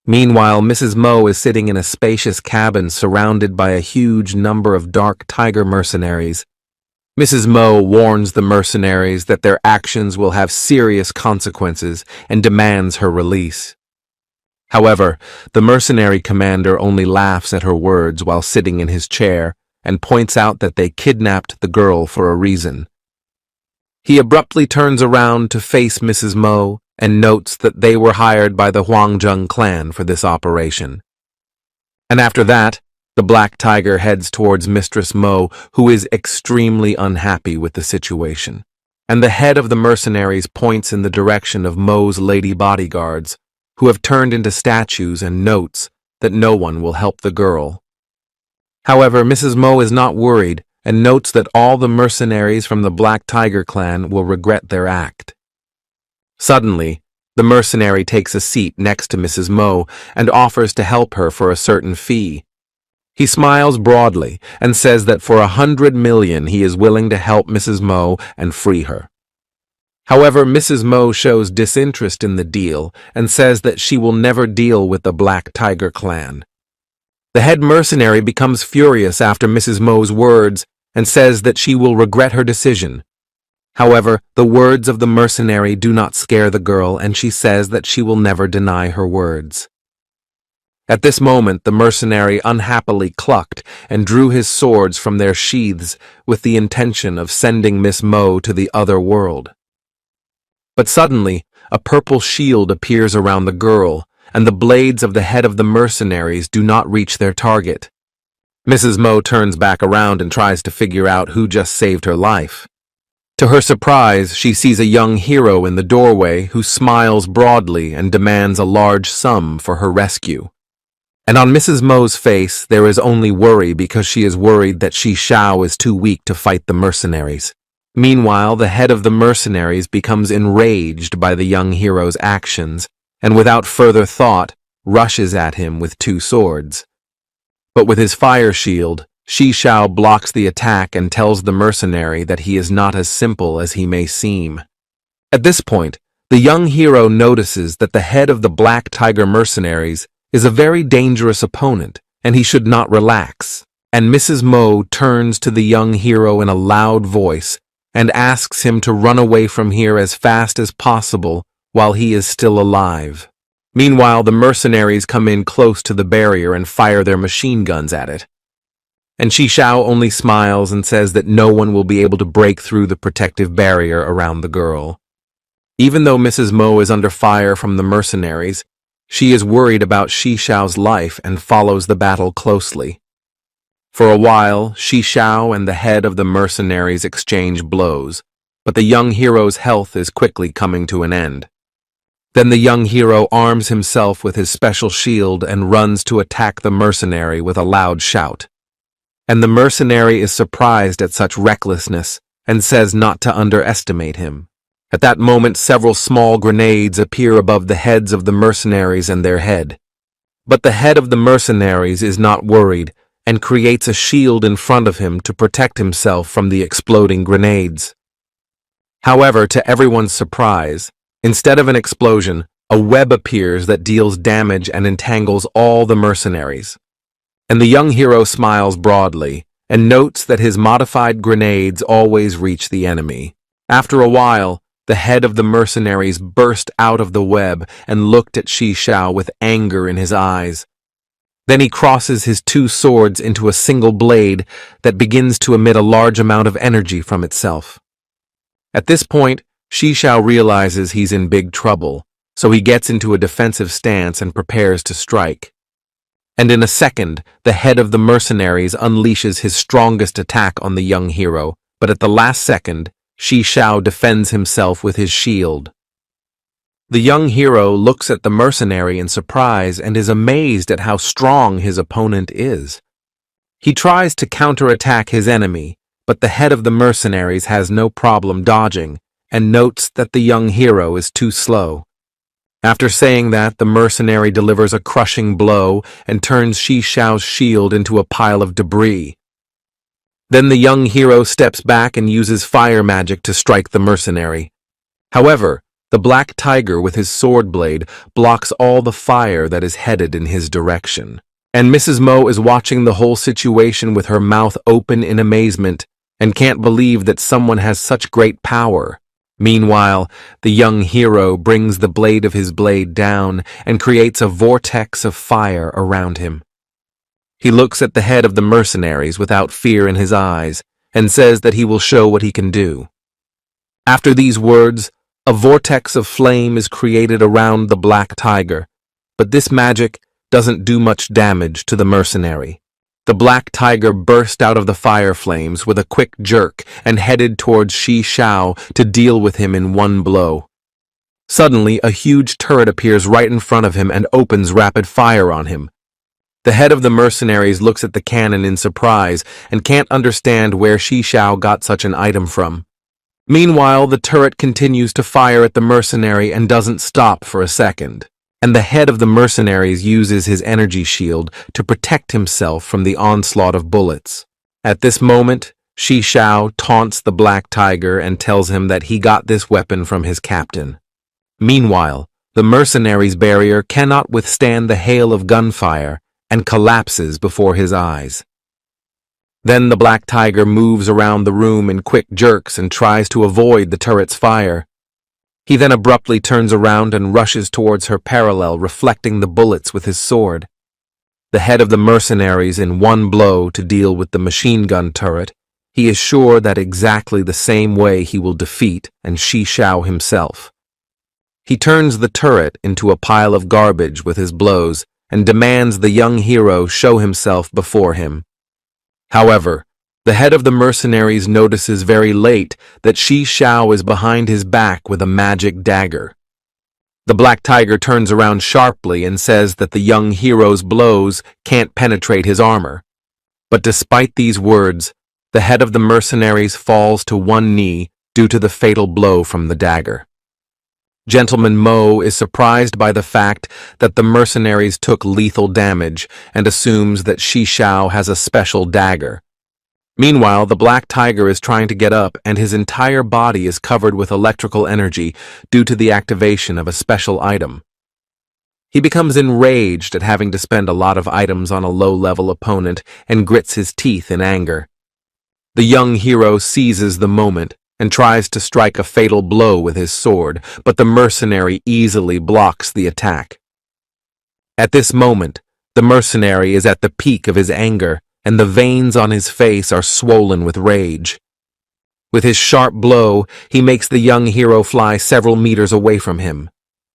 Meanwhile, Mrs. Mo is sitting in a spacious cabin surrounded by a huge number of dark tiger mercenaries. Mrs. Mo warns the mercenaries that their actions will have serious consequences and demands her release. However, the mercenary commander only laughs at her words while sitting in his chair and points out that they kidnapped the girl for a reason. He abruptly turns around to face Mrs. Mo and notes that they were hired by the Huangjung clan for this operation. And after that, the Black Tiger heads towards Mistress Mo, who is extremely unhappy with the situation. And the head of the mercenaries points in the direction of Mo's lady bodyguards, who have turned into statues, and notes that no one will help the girl. However, Mrs. Mo is not worried and notes that all the mercenaries from the Black Tiger clan will regret their act. Suddenly, the mercenary takes a seat next to Mrs. Mo and offers to help her for a certain fee. He smiles broadly and says that for 100 million he is willing to help Mrs. Mo and free her. However, Mrs. Mo shows disinterest in the deal and says that she will never deal with the Black Tiger clan. The head mercenary becomes furious after Mrs. Mo's words and says that she will regret her decision. However, the words of the mercenary do not scare the girl, and she says that she will never deny her words. At this moment, the mercenary unhappily clucked and drew his swords from their sheaths with the intention of sending Miss Mo to the other world. But suddenly, a purple shield appears around the girl, and the blades of the head of the mercenaries do not reach their target. Mrs. Mo turns back around and tries to figure out who just saved her life. To her surprise, she sees a young hero in the doorway who smiles broadly and demands a large sum for her rescue. And on Mrs. Mo's face, there is only worry because she is worried that Shishao is too weak to fight the mercenaries. Meanwhile, the head of the mercenaries becomes enraged by the young hero's actions, and without further thought, rushes at him with 2 swords. But with his fire shield, Shishao blocks the attack and tells the mercenary that he is not as simple as he may seem. At this point, the young hero notices that the head of the Black Tiger mercenaries is a very dangerous opponent, and he should not relax. And Mrs. Mo turns to the young hero in a loud voice and asks him to run away from here as fast as possible while he is still alive. Meanwhile, the mercenaries come in close to the barrier and fire their machine guns at it. And Shishao only smiles and says that no one will be able to break through the protective barrier around the girl. Even though Mrs. Mo is under fire from the mercenaries, she is worried about Shishao's life and follows the battle closely. For a while, Shishao and the head of the mercenaries exchange blows, but the young hero's health is quickly coming to an end. Then the young hero arms himself with his special shield and runs to attack the mercenary with a loud shout. And the mercenary is surprised at such recklessness and says not to underestimate him. At that moment, several small grenades appear above the heads of the mercenaries and their head. But the head of the mercenaries is not worried and creates a shield in front of him to protect himself from the exploding grenades. However, to everyone's surprise, instead of an explosion, a web appears that deals damage and entangles all the mercenaries. And the young hero smiles broadly and notes that his modified grenades always reach the enemy. After a while, the head of the mercenaries burst out of the web and looked at Shishao with anger in his eyes. Then he crosses his two swords into a single blade that begins to emit a large amount of energy from itself. At this point, Shishao realizes he's in big trouble, so he gets into a defensive stance and prepares to strike. And in a second, the head of the mercenaries unleashes his strongest attack on the young hero, but at the last second, Shishao defends himself with his shield. The young hero looks at the mercenary in surprise and is amazed at how strong his opponent is. He tries to counterattack his enemy, but the head of the mercenaries has no problem dodging and notes that the young hero is too slow. After saying that, the mercenary delivers a crushing blow and turns Shishao's shield into a pile of debris. Then the young hero steps back and uses fire magic to strike the mercenary. However, the black tiger with his sword blade blocks all the fire that is headed in his direction. And Mrs. Mo is watching the whole situation with her mouth open in amazement and can't believe that someone has such great power. Meanwhile, the young hero brings the blade of his blade down and creates a vortex of fire around him. He looks at the head of the mercenaries without fear in his eyes and says that he will show what he can do. After these words, a vortex of flame is created around the black tiger, but this magic doesn't do much damage to the mercenary. The black tiger burst out of the fire flames with a quick jerk and headed towards Shishao to deal with him in one blow. Suddenly, a huge turret appears right in front of him and opens rapid fire on him. The head of the mercenaries looks at the cannon in surprise and can't understand where Shishao got such an item from. Meanwhile, the turret continues to fire at the mercenary and doesn't stop for a second. And the head of the mercenaries uses his energy shield to protect himself from the onslaught of bullets. At this moment, Shishao taunts the black tiger and tells him that he got this weapon from his captain. Meanwhile, the mercenaries' barrier cannot withstand the hail of gunfire and collapses before his eyes. Then the black tiger moves around the room in quick jerks and tries to avoid the turret's fire. He then abruptly turns around and rushes towards her parallel, reflecting the bullets with his sword. The head of the mercenaries in one blow to deal with the machine gun turret, he is sure that exactly the same way he will defeat and Shishao himself. He turns the turret into a pile of garbage with his blows and demands the young hero show himself before him. However, the head of the mercenaries notices very late that Shishao is behind his back with a magic dagger. The black tiger turns around sharply and says that the young hero's blows can't penetrate his armor. But despite these words, the head of the mercenaries falls to one knee due to the fatal blow from the dagger. Gentleman Mo is surprised by the fact that the mercenaries took lethal damage and assumes that Shishao has a special dagger. Meanwhile, the black tiger is trying to get up and his entire body is covered with electrical energy due to the activation of a special item. He becomes enraged at having to spend a lot of items on a low-level opponent and grits his teeth in anger. The young hero seizes the moment and tries to strike a fatal blow with his sword, but the mercenary easily blocks the attack. At this moment, the mercenary is at the peak of his anger, and the veins on his face are swollen with rage. With his sharp blow, he makes the young hero fly several meters away from him.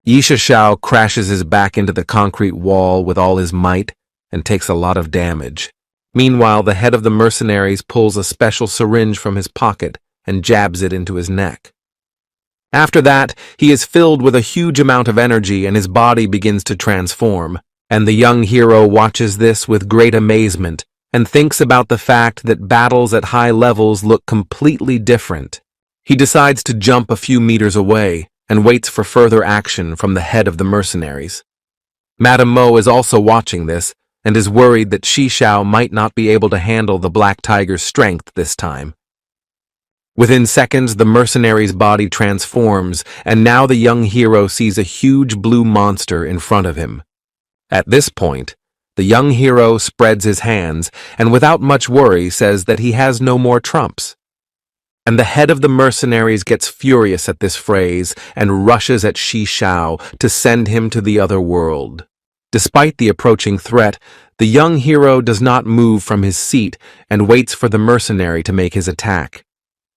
Shishao crashes his back into the concrete wall with all his might and takes a lot of damage. Meanwhile, the head of the mercenaries pulls a special syringe from his pocket and jabs it into his neck. After that, he is filled with a huge amount of energy and his body begins to transform. And the young hero watches this with great amazement and thinks about the fact that battles at high levels look completely different. He decides to jump a few meters away and waits for further action from the head of the mercenaries. Madame Mo is also watching this and is worried that Shishao might not be able to handle the Black Tiger's strength this time. Within seconds, the mercenary's body transforms, and now the young hero sees a huge blue monster in front of him. At this point, the young hero spreads his hands and without much worry says that he has no more trumps. And the head of the mercenaries gets furious at this phrase and rushes at Shishao to send him to the other world. Despite the approaching threat, the young hero does not move from his seat and waits for the mercenary to make his attack.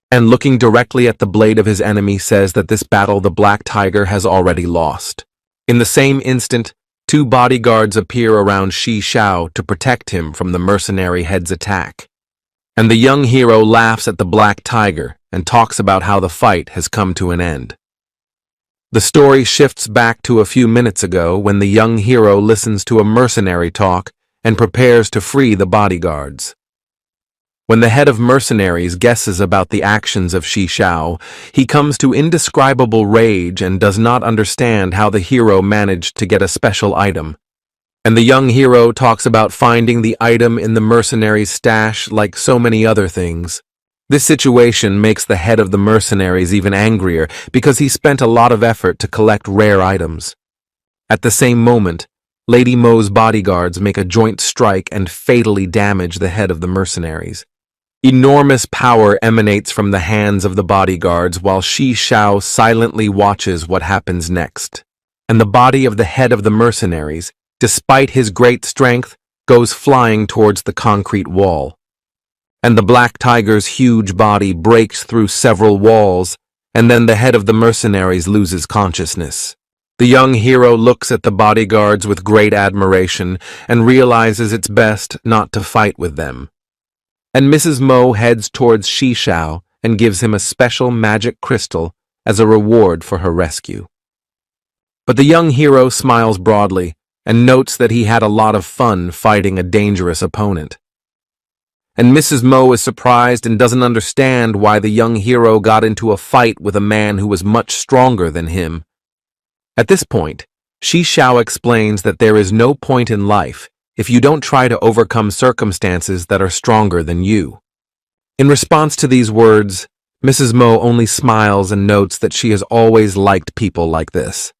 And looking directly at the blade of his enemy says that this battle the Black Tiger has already lost. In the same instant, two bodyguards appear around Shishao to protect him from the mercenary head's attack. And the young hero laughs at the Black Tiger and talks about how the fight has come to an end. The story shifts back to a few minutes ago when the young hero listens to a mercenary talk and prepares to free the bodyguards. When the head of mercenaries guesses about the actions of Shishao, he comes to indescribable rage and does not understand how the hero managed to get a special item. And the young hero talks about finding the item in the mercenary's stash like so many other things. This situation makes the head of the mercenaries even angrier because he spent a lot of effort to collect rare items. At the same moment, Lady Mo's bodyguards make a joint strike and fatally damage the head of the mercenaries. Enormous power emanates from the hands of the bodyguards while Shishao silently watches what happens next. And the body of the head of the mercenaries, despite his great strength, goes flying towards the concrete wall. And the Black Tiger's huge body breaks through several walls, and then the head of the mercenaries loses consciousness. The young hero looks at the bodyguards with great admiration and realizes it's best not to fight with them. And Mrs. Mo heads towards Shishao and gives him a special magic crystal as a reward for her rescue. But the young hero smiles broadly and notes that he had a lot of fun fighting a dangerous opponent. And Mrs. Mo is surprised and doesn't understand why the young hero got into a fight with a man who was much stronger than him. At this point, Shishao explains that there is no point in life if you don't try to overcome circumstances that are stronger than you. In response to these words, Mrs. Mo only smiles and notes that she has always liked people like this.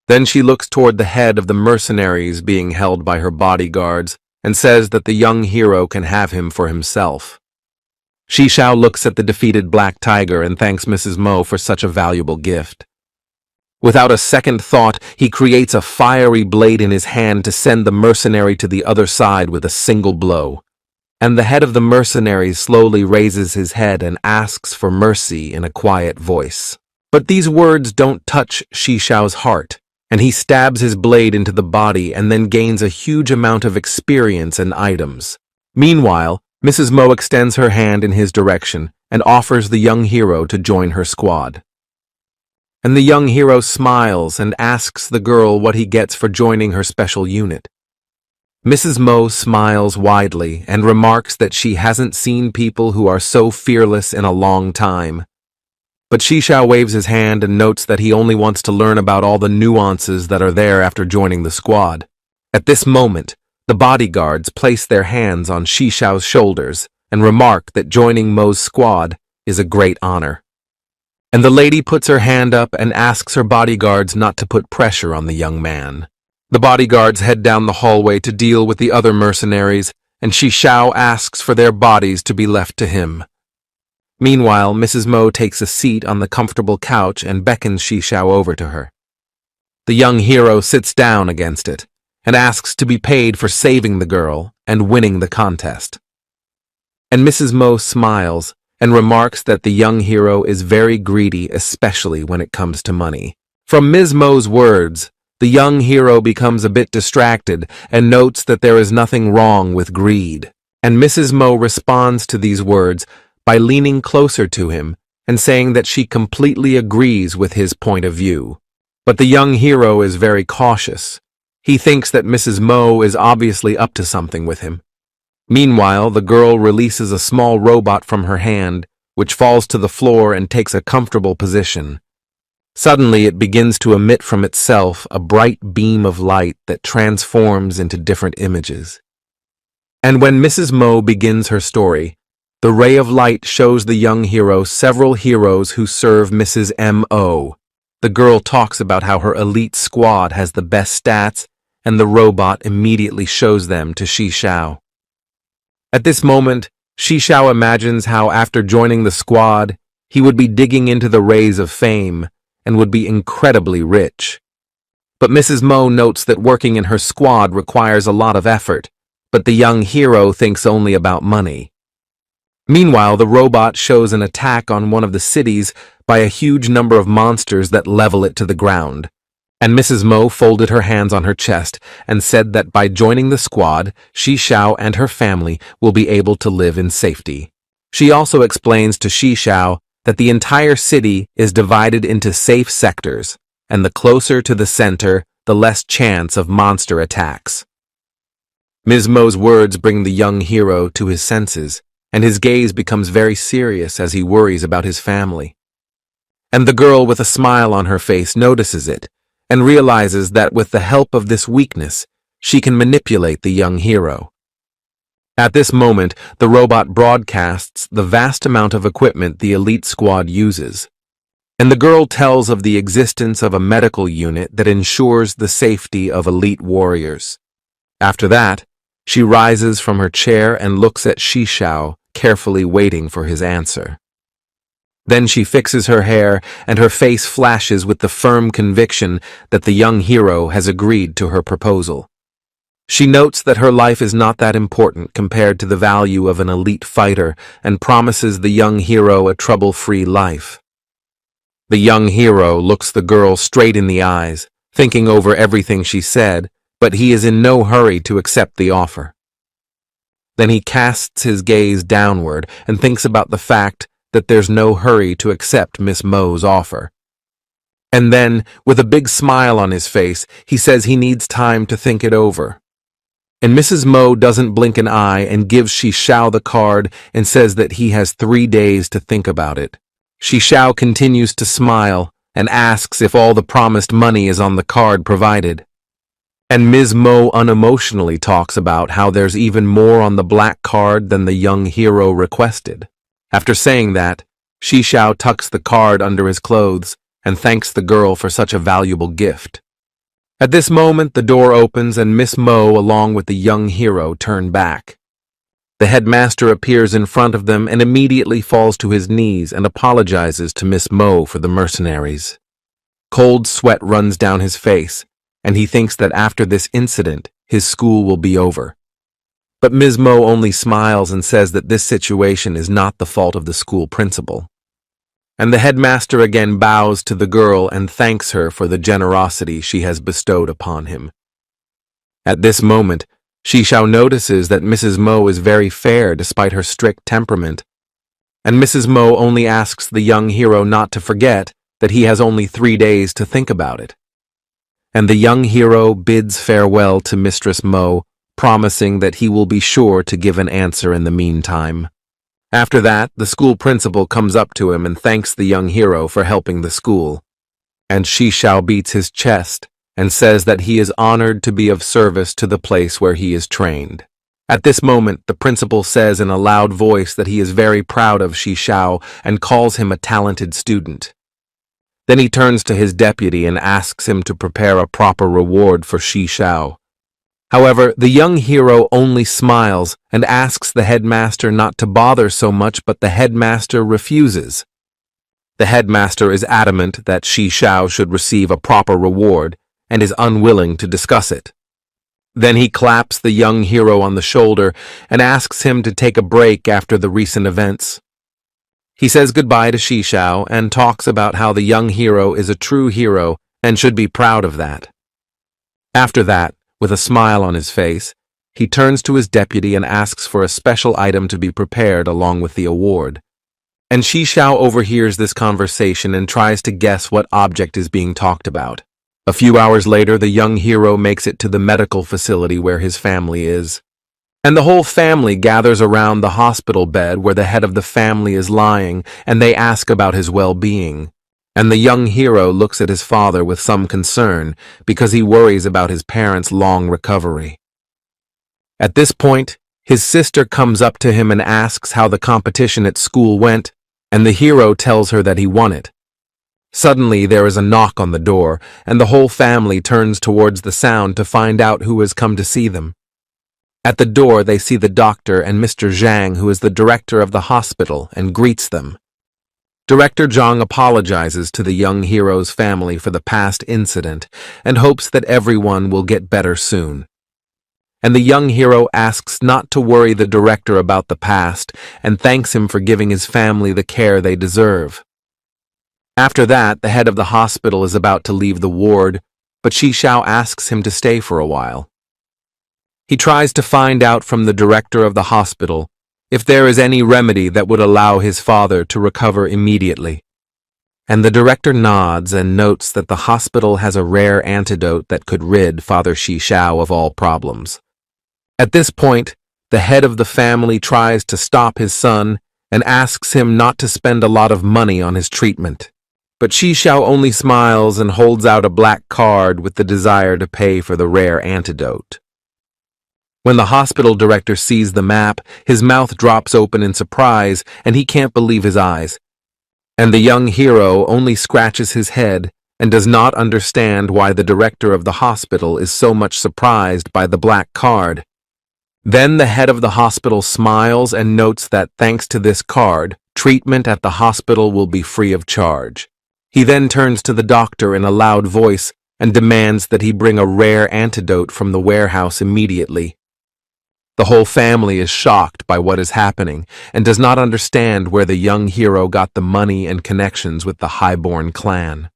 Then she looks toward the head of the mercenaries being held by her bodyguards and says that the young hero can have him for himself. Shishao looks at the defeated Black Tiger and thanks Mrs. Mo for such a valuable gift. Without a second thought, he creates a fiery blade in his hand to send the mercenary to the other side with a single blow. And the head of the mercenaries slowly raises his head and asks for mercy in a quiet voice. But these words don't touch Shishao's heart, and he stabs his blade into the body and then gains a huge amount of experience and items. Meanwhile, Mrs. Mo extends her hand in his direction and offers the young hero to join her squad. And the young hero smiles and asks the girl what he gets for joining her special unit. Mrs. Mo smiles widely and remarks that she hasn't seen people who are so fearless in a long time. But Shishao waves his hand and notes that he only wants to learn about all the nuances that are there after joining the squad. At this moment, the bodyguards place their hands on Shishao's shoulders and remark that joining Mo's squad is a great honor. And the lady puts her hand up and asks her bodyguards not to put pressure on the young man. The bodyguards head down the hallway to deal with the other mercenaries, and Shishao asks for their bodies to be left to him. Meanwhile, Mrs. Mo takes a seat on the comfortable couch and beckons Shishao over to her. The young hero sits down against it and asks to be paid for saving the girl and winning the contest. And Mrs. Mo smiles and remarks that the young hero is very greedy, especially when it comes to money. From Ms. Mo's words, the young hero becomes a bit distracted and notes that there is nothing wrong with greed. And Mrs. Mo responds to these words by leaning closer to him and saying that she completely agrees with his point of view. But the young hero is very cautious. He thinks that Mrs. Mo is obviously up to something with him. Meanwhile, the girl releases a small robot from her hand, which falls to the floor and takes a comfortable position. Suddenly, it begins to emit from itself a bright beam of light that transforms into different images. And when Mrs. Mo begins her story, the ray of light shows the young hero several heroes who serve Mrs. M.O. The girl talks about how her elite squad has the best stats, and the robot immediately shows them to Shi Xiao. At this moment, Shi Xiao imagines how after joining the squad, he would be digging into the rays of fame and would be incredibly rich. But Mrs. Mo notes that working in her squad requires a lot of effort, but the young hero thinks only about money. Meanwhile, the robot shows an attack on one of the cities by a huge number of monsters that level it to the ground. And Mrs. Mo folded her hands on her chest and said that by joining the squad, Shi Xiao and her family will be able to live in safety. She also explains to Shi Xiao that the entire city is divided into safe sectors, and the closer to the center, the less chance of monster attacks. Ms. Mo's words bring the young hero to his senses, and his gaze becomes very serious as he worries about his family. And the girl with a smile on her face notices it, and realizes that with the help of this weakness, she can manipulate the young hero. At this moment, the robot broadcasts the vast amount of equipment the elite squad uses, and the girl tells of the existence of a medical unit that ensures the safety of elite warriors. After that, she rises from her chair and looks at Shi Xiao, carefully waiting for his answer. Then she fixes her hair, and her face flashes with the firm conviction that the young hero has agreed to her proposal. She notes that her life is not that important compared to the value of an elite fighter and promises the young hero a trouble-free life. The young hero looks the girl straight in the eyes, thinking over everything she said, but he is in no hurry to accept the offer. Then he casts his gaze downward and thinks about the fact that there's no hurry to accept Miss Mo's offer. And then, with a big smile on his face, he says he needs time to think it over. And Mrs. Mo doesn't blink an eye and gives Shi Xiao the card and says that he has 3 days to think about it. Shi Xiao continues to smile and asks if all the promised money is on the card provided. And Ms. Mo unemotionally talks about how there's even more on the black card than the young hero requested. After saying that, Shi Xiao tucks the card under his clothes and thanks the girl for such a valuable gift. At this moment, the door opens and Miss Mo, along with the young hero, turn back. The headmaster appears in front of them and immediately falls to his knees and apologizes to Miss Mo for the mercenaries. Cold sweat runs down his face, and he thinks that after this incident, his school will be over. But Ms. Mo only smiles and says that this situation is not the fault of the school principal. And the headmaster again bows to the girl and thanks her for the generosity she has bestowed upon him. At this moment, Shi Xiao notices that Mrs. Mo is very fair despite her strict temperament, and Mrs. Mo only asks the young hero not to forget that he has only 3 days to think about it. And the young hero bids farewell to Mistress Mo, promising that he will be sure to give an answer in the meantime. After that, the school principal comes up to him and thanks the young hero for helping the school. And Shi Xiao beats his chest and says that he is honored to be of service to the place where he is trained. At this moment, the principal says in a loud voice that he is very proud of Shi Xiao and calls him a talented student. Then he turns to his deputy and asks him to prepare a proper reward for Shi Xiao. However, the young hero only smiles and asks the headmaster not to bother so much, but the headmaster refuses. The headmaster is adamant that Shi Xiao should receive a proper reward and is unwilling to discuss it. Then he claps the young hero on the shoulder and asks him to take a break after the recent events. He says goodbye to Shi Xiao and talks about how the young hero is a true hero and should be proud of that. After that, with a smile on his face, he turns to his deputy and asks for a special item to be prepared along with the award. And Shishao overhears this conversation and tries to guess what object is being talked about. A few hours later, the young hero makes it to the medical facility where his family is. And the whole family gathers around the hospital bed where the head of the family is lying, and they ask about his well-being. And the young hero looks at his father with some concern because he worries about his parents' long recovery. At this point, his sister comes up to him and asks how the competition at school went, and the hero tells her that he won it. Suddenly, there is a knock on the door, and the whole family turns towards the sound to find out who has come to see them. At the door, they see the doctor and Mr. Zhang, who is the director of the hospital, and greets them. Director Zhang apologizes to the young hero's family for the past incident and hopes that everyone will get better soon. And the young hero asks not to worry the director about the past and thanks him for giving his family the care they deserve. After that, the head of the hospital is about to leave the ward, but Shishao asks him to stay for a while. He tries to find out from the director of the hospital if there is any remedy that would allow his father to recover immediately. And the director nods and notes that the hospital has a rare antidote that could rid Father Shishao of all problems. At this point, the head of the family tries to stop his son and asks him not to spend a lot of money on his treatment. But Shishao only smiles and holds out a black card with the desire to pay for the rare antidote. When the hospital director sees the map, his mouth drops open in surprise and he can't believe his eyes. And the young hero only scratches his head and does not understand why the director of the hospital is so much surprised by the black card. Then the head of the hospital smiles and notes that thanks to this card, treatment at the hospital will be free of charge. He then turns to the doctor in a loud voice and demands that he bring a rare antidote from the warehouse immediately. The whole family is shocked by what is happening and does not understand where the young hero got the money and connections with the highborn clan.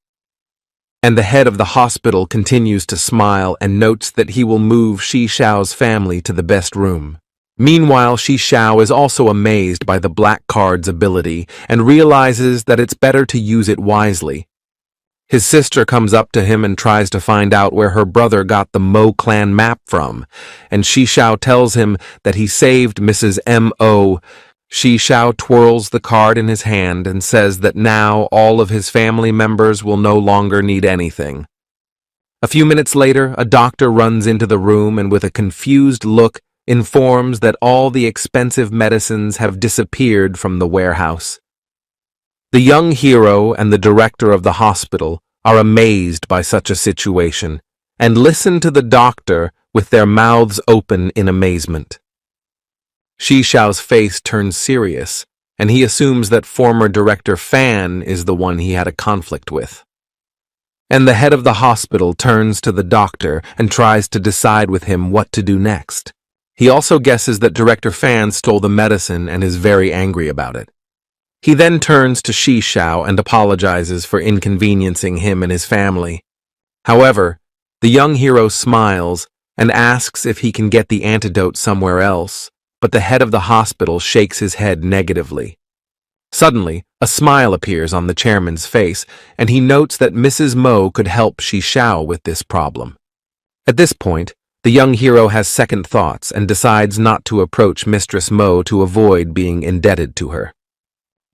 And the head of the hospital continues to smile and notes that he will move Shishao's family to the best room. Meanwhile, Shishao is also amazed by the black card's ability and realizes that it's better to use it wisely. His sister comes up to him and tries to find out where her brother got the Mo clan map from, and Shishao tells him that he saved Mrs. M.O. Shishao twirls the card in his hand and says that now all of his family members will no longer need anything. A few minutes later, a doctor runs into the room and with a confused look informs that all the expensive medicines have disappeared from the warehouse. The young hero and the director of the hospital are amazed by such a situation and listen to the doctor with their mouths open in amazement. Shishao's face turns serious, and he assumes that former director Fan is the one he had a conflict with. And the head of the hospital turns to the doctor and tries to decide with him what to do next. He also guesses that Director Fan stole the medicine and is very angry about it. He then turns to Shishao and apologizes for inconveniencing him and his family. However, the young hero smiles and asks if he can get the antidote somewhere else, but the head of the hospital shakes his head negatively. Suddenly, a smile appears on the chairman's face, and he notes that Mrs. Mo could help Shishao with this problem. At this point, the young hero has second thoughts and decides not to approach Mistress Mo to avoid being indebted to her.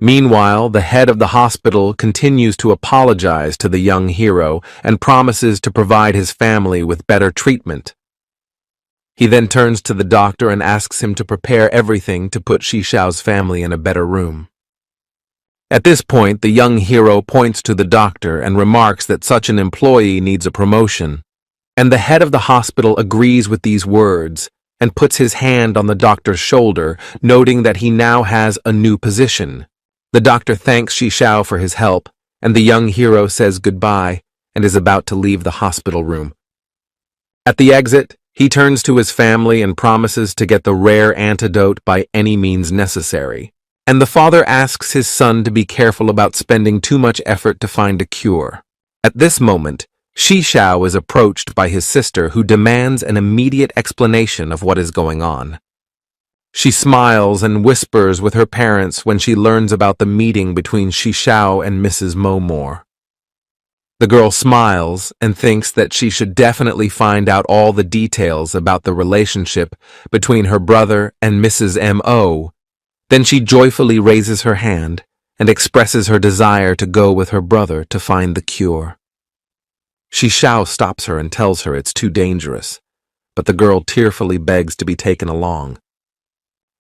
Meanwhile, the head of the hospital continues to apologize to the young hero and promises to provide his family with better treatment. He then turns to the doctor and asks him to prepare everything to put Shishao's family in a better room. At this point, the young hero points to the doctor and remarks that such an employee needs a promotion. And the head of the hospital agrees with these words and puts his hand on the doctor's shoulder, noting that he now has a new position. The doctor thanks Shishao for his help, and the young hero says goodbye and is about to leave the hospital room. At the exit, he turns to his family and promises to get the rare antidote by any means necessary. And the father asks his son to be careful about spending too much effort to find a cure. At this moment, Shishao is approached by his sister, who demands an immediate explanation of what is going on. She smiles and whispers with her parents when she learns about the meeting between Shishao and Mrs. Momore. The girl smiles and thinks that she should definitely find out all the details about the relationship between her brother and Mrs. M.O. Then she joyfully raises her hand and expresses her desire to go with her brother to find the cure. Shishao stops her and tells her it's too dangerous, but the girl tearfully begs to be taken along.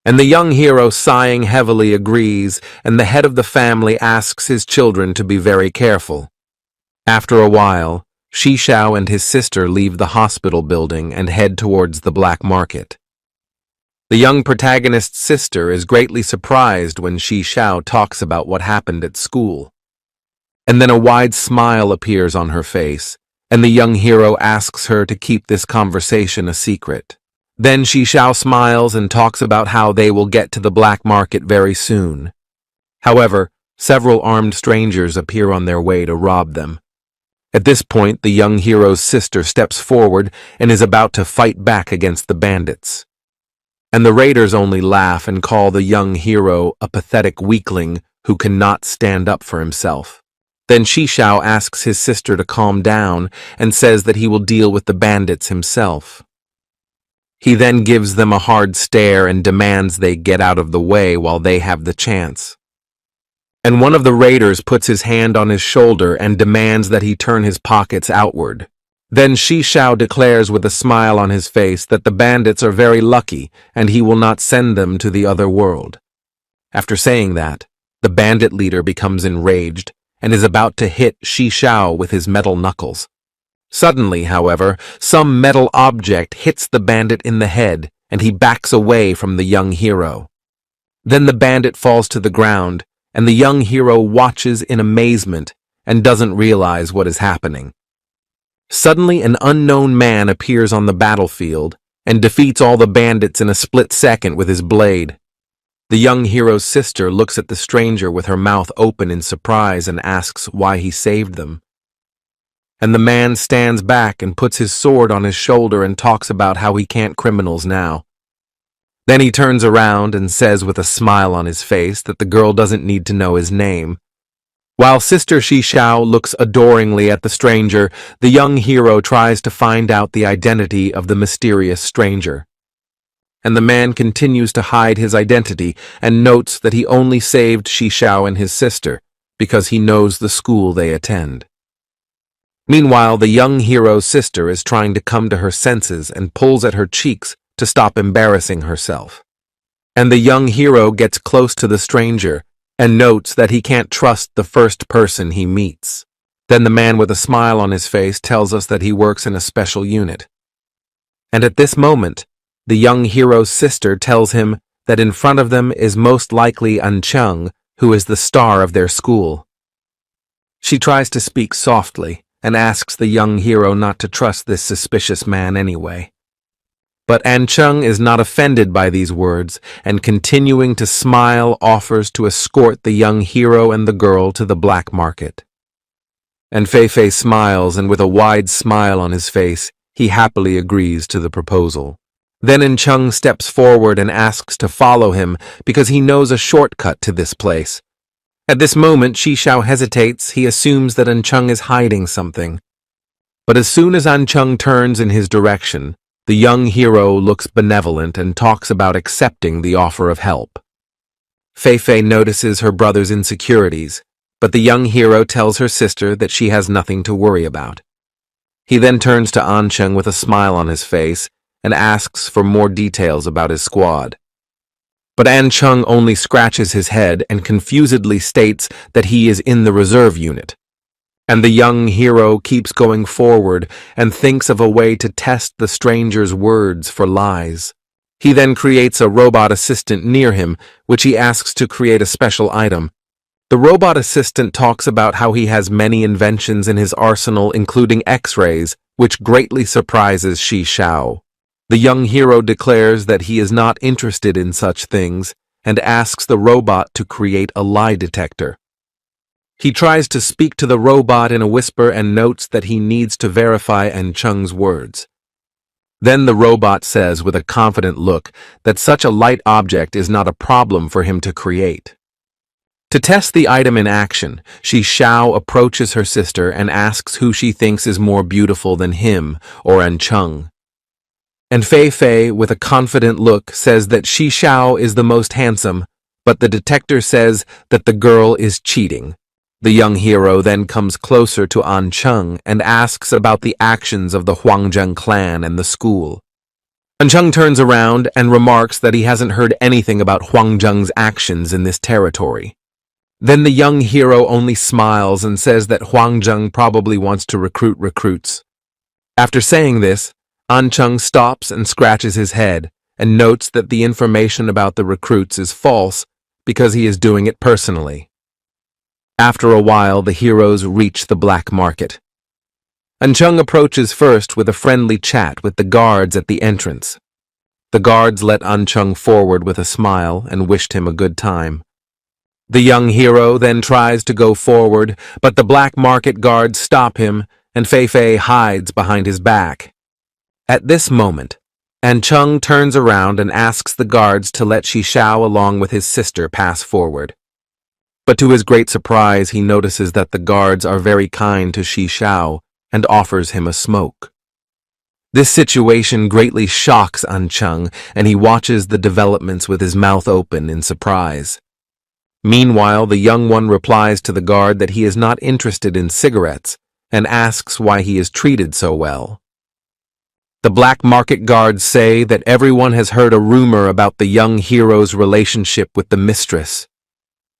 And the young hero, sighing heavily, agrees, and the head of the family asks his children to be very careful. After a while, Shishao and his sister leave the hospital building and head towards the black market. The young protagonist's sister is greatly surprised when Shishao talks about what happened at school. And then a wide smile appears on her face, and the young hero asks her to keep this conversation a secret. Then Shishao smiles and talks about how they will get to the black market very soon. However, several armed strangers appear on their way to rob them. At this point, the young hero's sister steps forward and is about to fight back against the bandits. And the raiders only laugh and call the young hero a pathetic weakling who cannot stand up for himself. Then Shishao asks his sister to calm down and says that he will deal with the bandits himself. He then gives them a hard stare and demands they get out of the way while they have the chance. And one of the raiders puts his hand on his shoulder and demands that he turn his pockets outward. Then Shishao declares with a smile on his face that the bandits are very lucky and he will not send them to the other world. After saying that, the bandit leader becomes enraged and is about to hit Shishao with his metal knuckles. Suddenly, however, some metal object hits the bandit in the head and he backs away from the young hero. Then the bandit falls to the ground and the young hero watches in amazement and doesn't realize what is happening. Suddenly, an unknown man appears on the battlefield and defeats all the bandits in a split second with his blade. The young hero's sister looks at the stranger with her mouth open in surprise and asks why he saved them. And the man stands back and puts his sword on his shoulder and talks about how he can't criminals now. Then he turns around and says with a smile on his face that the girl doesn't need to know his name. While Sister Shishao looks adoringly at the stranger, the young hero tries to find out the identity of the mysterious stranger. And the man continues to hide his identity and notes that he only saved Shishao and his sister because he knows the school they attend. Meanwhile, the young hero's sister is trying to come to her senses and pulls at her cheeks to stop embarrassing herself. And the young hero gets close to the stranger and notes that he can't trust the first person he meets. Then the man with a smile on his face tells us that he works in a special unit. And at this moment, the young hero's sister tells him that in front of them is most likely An-chung, who is the star of their school. She tries to speak softly and asks the young hero not to trust this suspicious man anyway. But An-chung is not offended by these words and, continuing to smile, offers to escort the young hero and the girl to the black market. And Fei smiles, and with a wide smile on his face, he happily agrees to the proposal. Then An-chung steps forward and asks to follow him because he knows a shortcut to this place. At this moment, Shishao hesitates. He assumes that An-chung is hiding something. But as soon as An-chung turns in his direction, the young hero looks benevolent and talks about accepting the offer of help. Fei notices her brother's insecurities, but the young hero tells her sister that she has nothing to worry about. He then turns to An-chung with a smile on his face and asks for more details about his squad. But An-chung only scratches his head and confusedly states that he is in the reserve unit. And the young hero keeps going forward and thinks of a way to test the stranger's words for lies. He then creates a robot assistant near him, which he asks to create a special item. The robot assistant talks about how he has many inventions in his arsenal, including X-rays, which greatly surprises Shishao. The young hero declares that he is not interested in such things and asks the robot to create a lie detector. He tries to speak to the robot in a whisper and notes that he needs to verify An-chung's words. Then the robot says with a confident look that such a light object is not a problem for him to create. To test the item in action, Shi Xiao approaches her sister and asks who she thinks is more beautiful than him or An Chung. And Fei Fei, with a confident look, says that Shi Xiao is the most handsome, but the detector says that the girl is cheating. The young hero then comes closer to An Chung and asks about the actions of the Huangzheng clan and the school. An Chung turns around and remarks that he hasn't heard anything about Huangzheng's actions in this territory. Then the young hero only smiles and says that Huangzheng probably wants to recruit recruits. After saying this, An Chung stops and scratches his head and notes that the information about the recruits is false because he is doing it personally. After a while, the heroes reach the black market. An Chung approaches first with a friendly chat with the guards at the entrance. The guards let An Chung forward with a smile and wished him a good time. The young hero then tries to go forward, but the black market guards stop him, and Fei Fei hides behind his back. At this moment, An Chung turns around and asks the guards to let Shi Xiao along with his sister pass forward. But to his great surprise, he notices that the guards are very kind to Shi Xiao and offers him a smoke. This situation greatly shocks An Chung, and he watches the developments with his mouth open in surprise. Meanwhile, the young one replies to the guard that he is not interested in cigarettes and asks why he is treated so well. The black market guards say that everyone has heard a rumor about the young hero's relationship with the mistress.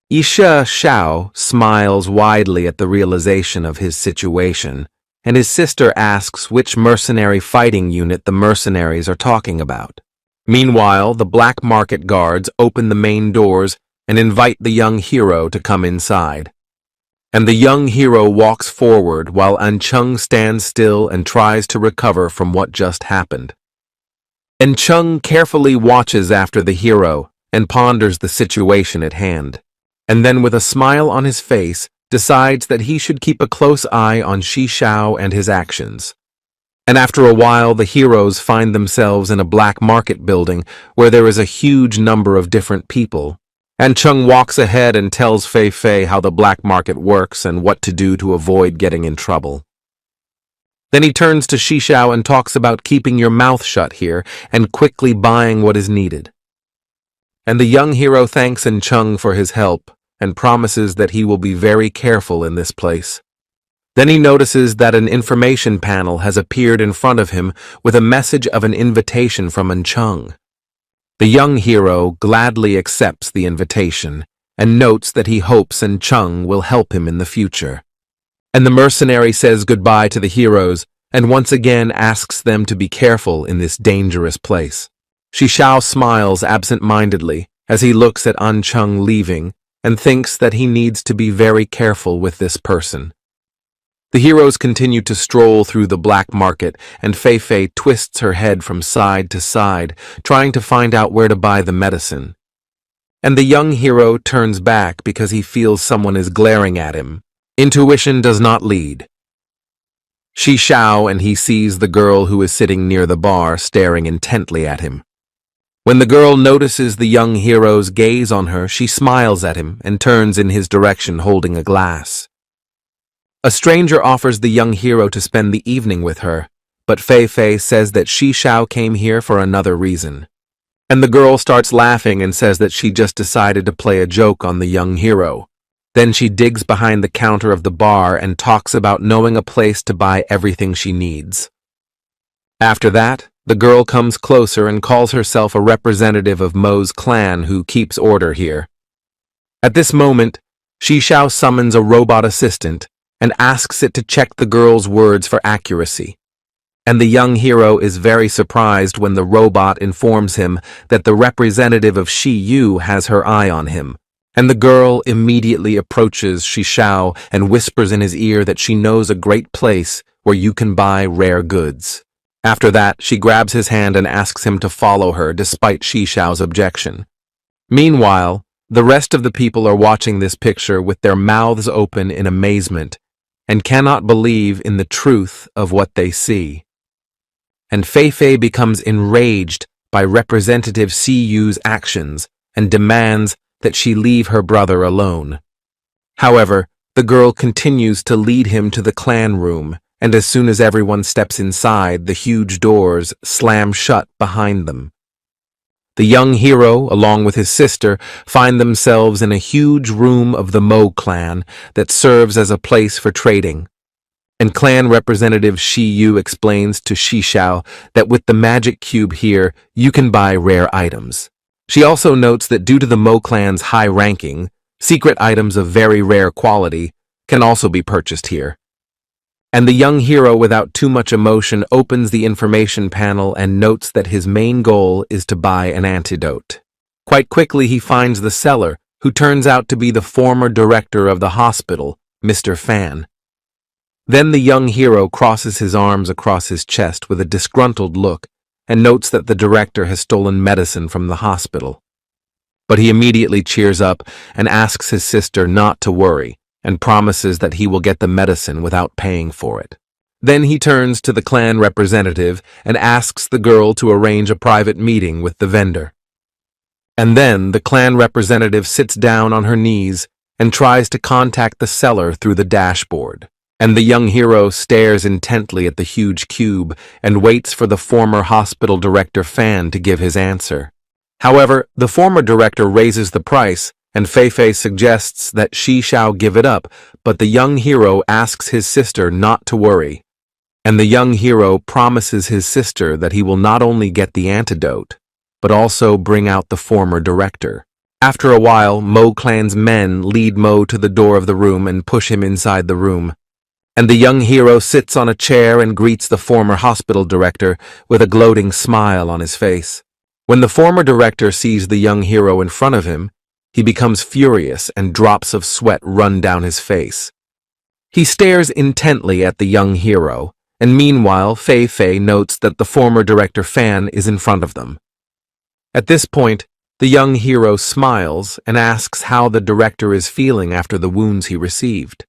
Isha Xiao smiles widely at the realization of his situation, and his sister asks which mercenary fighting unit the mercenaries are talking about. Meanwhile, the black market guards open the main doors and invite the young hero to come inside. And the young hero walks forward while An Chung stands still and tries to recover from what just happened. An Chung carefully watches after the hero and ponders the situation at hand, and then with a smile on his face decides that he should keep a close eye on Shi Xiao and his actions. And after a while, the heroes find themselves in a black market building where there is a huge number of different people. An Chung walks ahead and tells Fei Fei how the black market works and what to do to avoid getting in trouble. Then he turns to Shi Xiao and talks about keeping your mouth shut here and quickly buying what is needed. And the young hero thanks An Chung for his help and promises that he will be very careful in this place. Then he notices that an information panel has appeared in front of him with a message of an invitation from An Chung. The young hero gladly accepts the invitation and notes that he hopes An Chung will help him in the future. And the mercenary says goodbye to the heroes and once again asks them to be careful in this dangerous place. Shi Xiao smiles absent-mindedly as he looks at An Chung leaving and thinks that he needs to be very careful with this person. The heroes continue to stroll through the black market, and Fei Fei twists her head from side to side, trying to find out where to buy the medicine. And the young hero turns back because he feels someone is glaring at him. Intuition does not lead. Shi Xiao and he sees the girl who is sitting near the bar staring intently at him. When the girl notices the young hero's gaze on her, she smiles at him and turns in his direction holding a glass. A stranger offers the young hero to spend the evening with her, but Fei Fei says that Shi Xiao came here for another reason. And the girl starts laughing and says that she just decided to play a joke on the young hero. Then she digs behind the counter of the bar and talks about knowing a place to buy everything she needs. After that, the girl comes closer and calls herself a representative of Mo's clan who keeps order here. At this moment, Shi Xiao summons a robot assistant and asks it to check the girl's words for accuracy. And the young hero is very surprised when the robot informs him that the representative of Shi Yu has her eye on him. And the girl immediately approaches Shi Xiao and whispers in his ear that she knows a great place where you can buy rare goods. After that, she grabs his hand and asks him to follow her despite Shi Xiao's objection. Meanwhile, the rest of the people are watching this picture with their mouths open in amazement and cannot believe in the truth of what they see. and Fei becomes enraged by Representative KAIJU's actions and demands that she leave her brother alone. However, the girl continues to lead him to the clan room, and as soon as everyone steps inside, the huge doors slam shut behind them. The young hero, along with his sister, find themselves in a huge room of the Mo clan that serves as a place for trading. And clan representative KAIJU explains to Shishao that with the magic cube here, you can buy rare items. She also notes that due to the Mo clan's high ranking, secret items of very rare quality can also be purchased here. And the young hero, without too much emotion, opens the information panel and notes that his main goal is to buy an antidote. Quite quickly, he finds the seller, who turns out to be the former director of the hospital, Mr. Fan. Then the young hero crosses his arms across his chest with a disgruntled look and notes that the director has stolen medicine from the hospital. But he immediately cheers up and asks his sister not to worry, and promises that he will get the medicine without paying for it. Then he turns to the clan representative and asks the girl to arrange a private meeting with the vendor. And then the clan representative sits down on her knees and tries to contact the seller through the dashboard. And the young hero stares intently at the huge cube and waits for the former hospital director Fan to give his answer. However, the former director raises the price, and Fei suggests that she shall give it up, but the young hero asks his sister not to worry. And the young hero promises his sister that he will not only get the antidote, but also bring out the former director. After a while, Mo clan's men lead Mo to the door of the room and push him inside the room. And the young hero sits on a chair and greets the former hospital director with a gloating smile on his face. When the former director sees the young hero in front of him, he becomes furious and drops of sweat run down his face. He stares intently at the young hero, and meanwhile Fei notes that the former director Fan is in front of them. At this point, the young hero smiles and asks how the director is feeling after the wounds he received.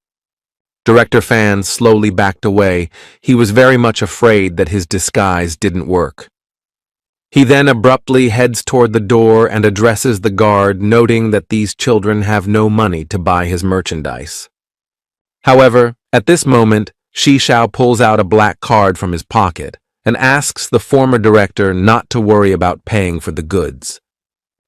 Director Fan slowly backed away. He was very much afraid that his disguise didn't work. He then abruptly heads toward the door and addresses the guard, noting that these children have no money to buy his merchandise. However, at this moment, Shishao pulls out a black card from his pocket and asks the former director not to worry about paying for the goods.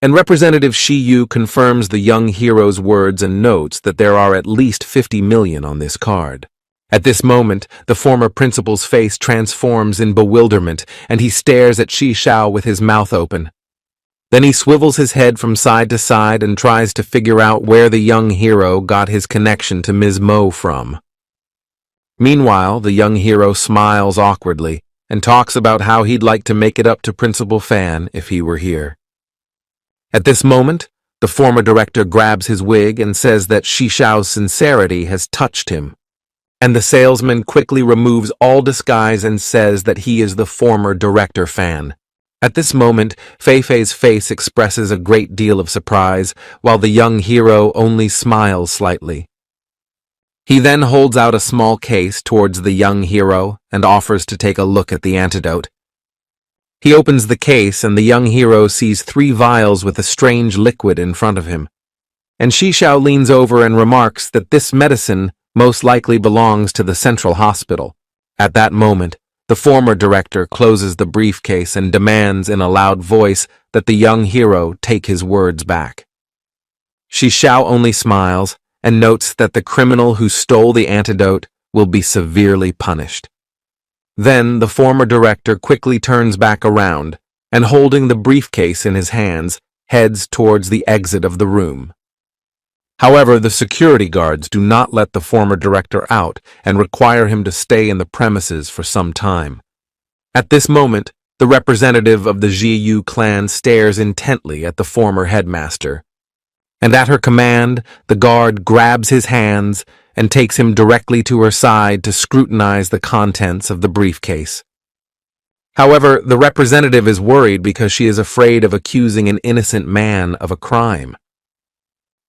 And Representative KAIJU confirms the young hero's words and notes that there are at least 50 million on this card. At this moment, the former principal's face transforms in bewilderment, and he stares at Shishao with his mouth open. Then he swivels his head from side to side and tries to figure out where the young hero got his connection to Ms. Mo from. Meanwhile, the young hero smiles awkwardly and talks about how he'd like to make it up to Principal Fan if he were here. At this moment, the former director grabs his wig and says that Shishao's sincerity has touched him. And the salesman quickly removes all disguise and says that he is the former director Fan. At this moment, Fei's face expresses a great deal of surprise, while the young hero only smiles slightly. He then holds out a small case towards the young hero and offers to take a look at the antidote. He opens the case and the young hero sees 3 vials with a strange liquid in front of him. And Shishao leans over and remarks that this medicine most likely belongs to the central hospital. At that moment, the former director closes the briefcase and demands in a loud voice that the young hero take his words back. Shishao only smiles and notes that the criminal who stole the antidote will be severely punished. Then the former director quickly turns back around and, holding the briefcase in his hands, heads towards the exit of the room. However, the security guards do not let the former director out and require him to stay in the premises for some time. At this moment, the representative of the Jiu clan stares intently at the former headmaster, and at her command, the guard grabs his hands and takes him directly to her side to scrutinize the contents of the briefcase. However, the representative is worried because she is afraid of accusing an innocent man of a crime.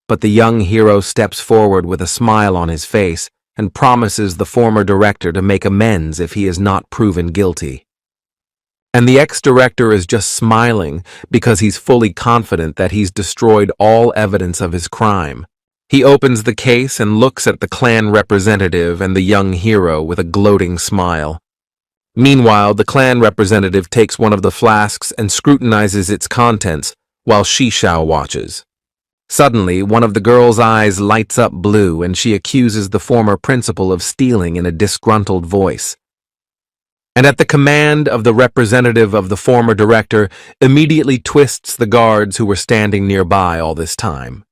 But the young hero steps forward with a smile on his face and promises the former director to make amends if he is not proven guilty. And the ex-director is just smiling because he's fully confident that he's destroyed all evidence of his crime. He opens the case and looks at the clan representative and the young hero with a gloating smile. Meanwhile, the clan representative takes one of the flasks and scrutinizes its contents while Shishao watches. Suddenly, one of the girl's eyes lights up blue and she accuses the former principal of stealing in a disgruntled voice. And at the command of the representative of the former director, immediately twists the guards who were standing nearby all this time.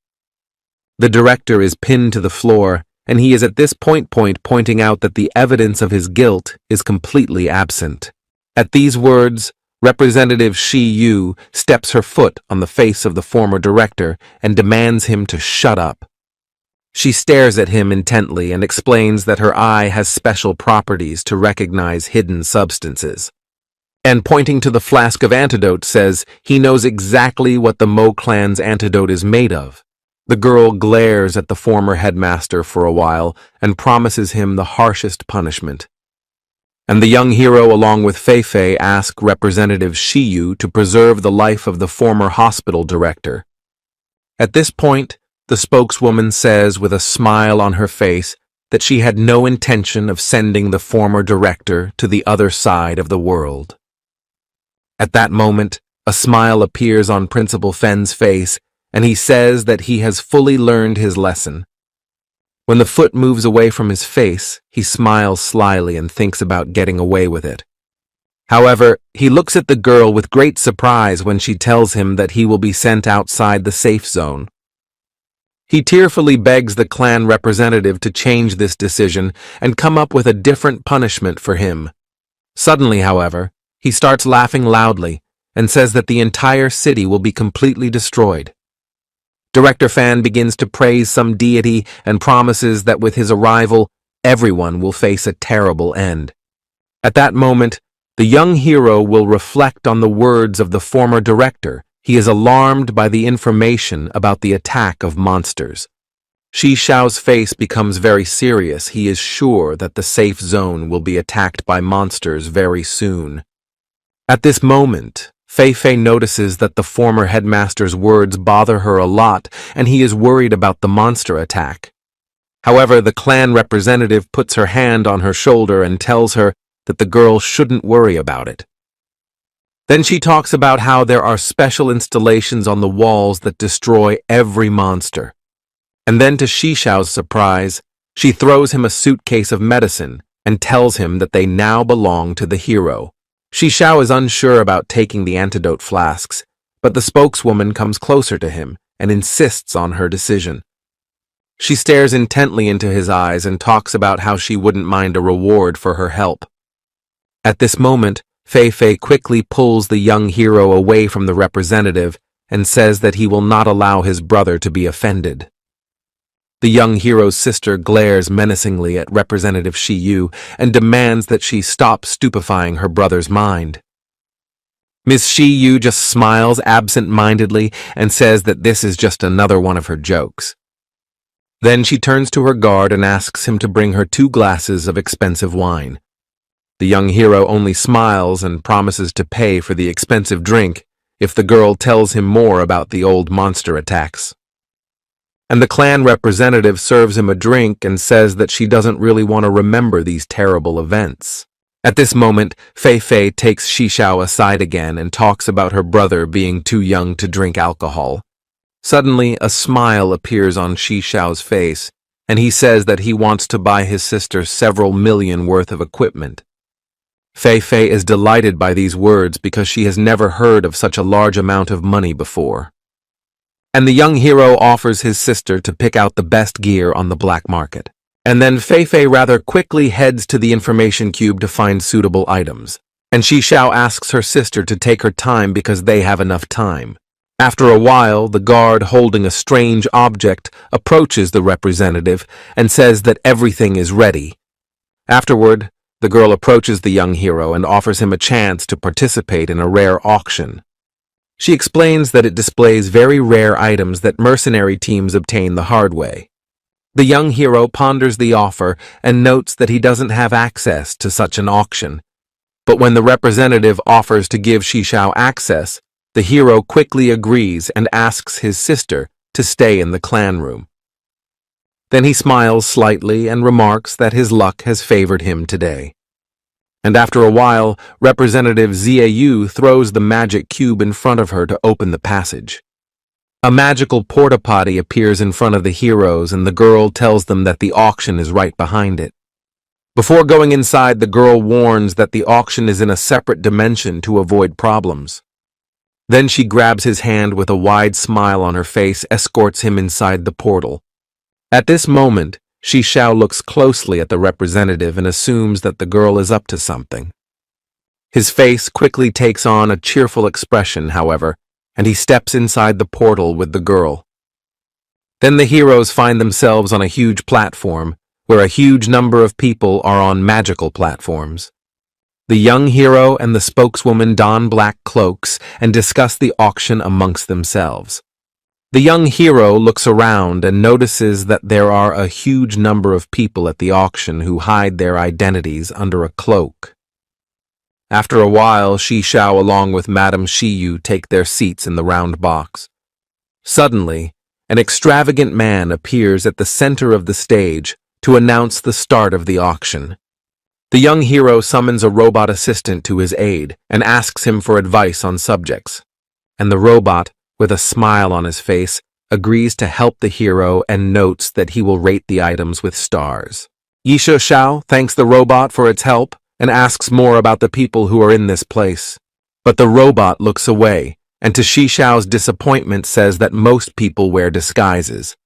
The director is pinned to the floor, and he is at this point pointing out that the evidence of his guilt is completely absent. At these words, Representative Yu steps her foot on the face of the former director and demands him to shut up. She stares at him intently and explains that her eye has special properties to recognize hidden substances. And pointing to the flask of antidote says he knows exactly what the Mo clan's antidote is made of. The girl glares at the former headmaster for a while and promises him the harshest punishment. And the young hero along with Fei ask Representative Yu to preserve the life of the former hospital director. At this point, the spokeswoman says with a smile on her face that she had no intention of sending the former director to the other side of the world. At that moment, a smile appears on Principal Fen's face, and he says that he has fully learned his lesson. When the foot moves away from his face, he smiles slyly and thinks about getting away with it. However, he looks at the girl with great surprise when she tells him that he will be sent outside the safe zone. He tearfully begs the clan representative to change this decision and come up with a different punishment for him. Suddenly, however, he starts laughing loudly and says that the entire city will be completely destroyed. Director Fan begins to praise some deity and promises that with his arrival, everyone will face a terrible end. At that moment, the young hero will reflect on the words of the former director. He is alarmed by the information about the attack of monsters. Shishao's face becomes very serious. He is sure that the safe zone will be attacked by monsters very soon. At this moment, Fei notices that the former headmaster's words bother her a lot, and he is worried about the monster attack. However, the clan representative puts her hand on her shoulder and tells her that the girl shouldn't worry about it. Then she talks about how there are special installations on the walls that destroy every monster. And then to Shishao's surprise, she throws him a suitcase of medicine and tells him that they now belong to the hero. Shishao is unsure about taking the antidote flasks, but the spokeswoman comes closer to him and insists on her decision. She stares intently into his eyes and talks about how she wouldn't mind a reward for her help. At this moment, Fei quickly pulls the young hero away from the representative and says that he will not allow his brother to be offended. The young hero's sister glares menacingly at Representative Yu and demands that she stop stupefying her brother's mind. Miss Yu just smiles absent-mindedly and says that this is just another one of her jokes. Then she turns to her guard and asks him to bring her 2 glasses of expensive wine. The young hero only smiles and promises to pay for the expensive drink if the girl tells him more about the old monster attacks. And the clan representative serves him a drink and says that she doesn't really want to remember these terrible events. At this moment, Fei takes Shishao aside again and talks about her brother being too young to drink alcohol. Suddenly, a smile appears on Shishao's face, and he says that he wants to buy his sister several million worth of equipment. Fei is delighted by these words because she has never heard of such a large amount of money before. And the young hero offers his sister to pick out the best gear on the black market. And then Fei rather quickly heads to the information cube to find suitable items. And Shishao asks her sister to take her time because they have enough time. After a while, the guard holding a strange object approaches the representative and says that everything is ready. Afterward, the girl approaches the young hero and offers him a chance to participate in a rare auction. She explains that it displays very rare items that mercenary teams obtain the hard way. The young hero ponders the offer and notes that he doesn't have access to such an auction. But when the representative offers to give Shishao access, the hero quickly agrees and asks his sister to stay in the clan room. Then he smiles slightly and remarks that his luck has favored him today. And after a while, Representative Ziyu throws the magic cube in front of her to open the passage. A magical porta-potty appears in front of the heroes and the girl tells them that the auction is right behind it. Before going inside, the girl warns that the auction is in a separate dimension to avoid problems. Then she grabs his hand with a wide smile on her face, escorts him inside the portal. At this moment, Shishao looks closely at the representative and assumes that the girl is up to something. His face quickly takes on a cheerful expression, however, and he steps inside the portal with the girl. Then the heroes find themselves on a huge platform, where a huge number of people are on magical platforms. The young hero and the spokeswoman don black cloaks and discuss the auction amongst themselves. The young hero looks around and notices that there are a huge number of people at the auction who hide their identities under a cloak. After a while, Shishao along with Madame Shiyu take their seats in the round box. Suddenly, an extravagant man appears at the center of the stage to announce the start of the auction. The young hero summons a robot assistant to his aid and asks him for advice on subjects. And the robot, with a smile on his face, agrees to help the hero and notes that he will rate the items with stars. Yisha Shao thanks the robot for its help and asks more about the people who are in this place. But the robot looks away, and to Shishao's disappointment says that most people wear disguises.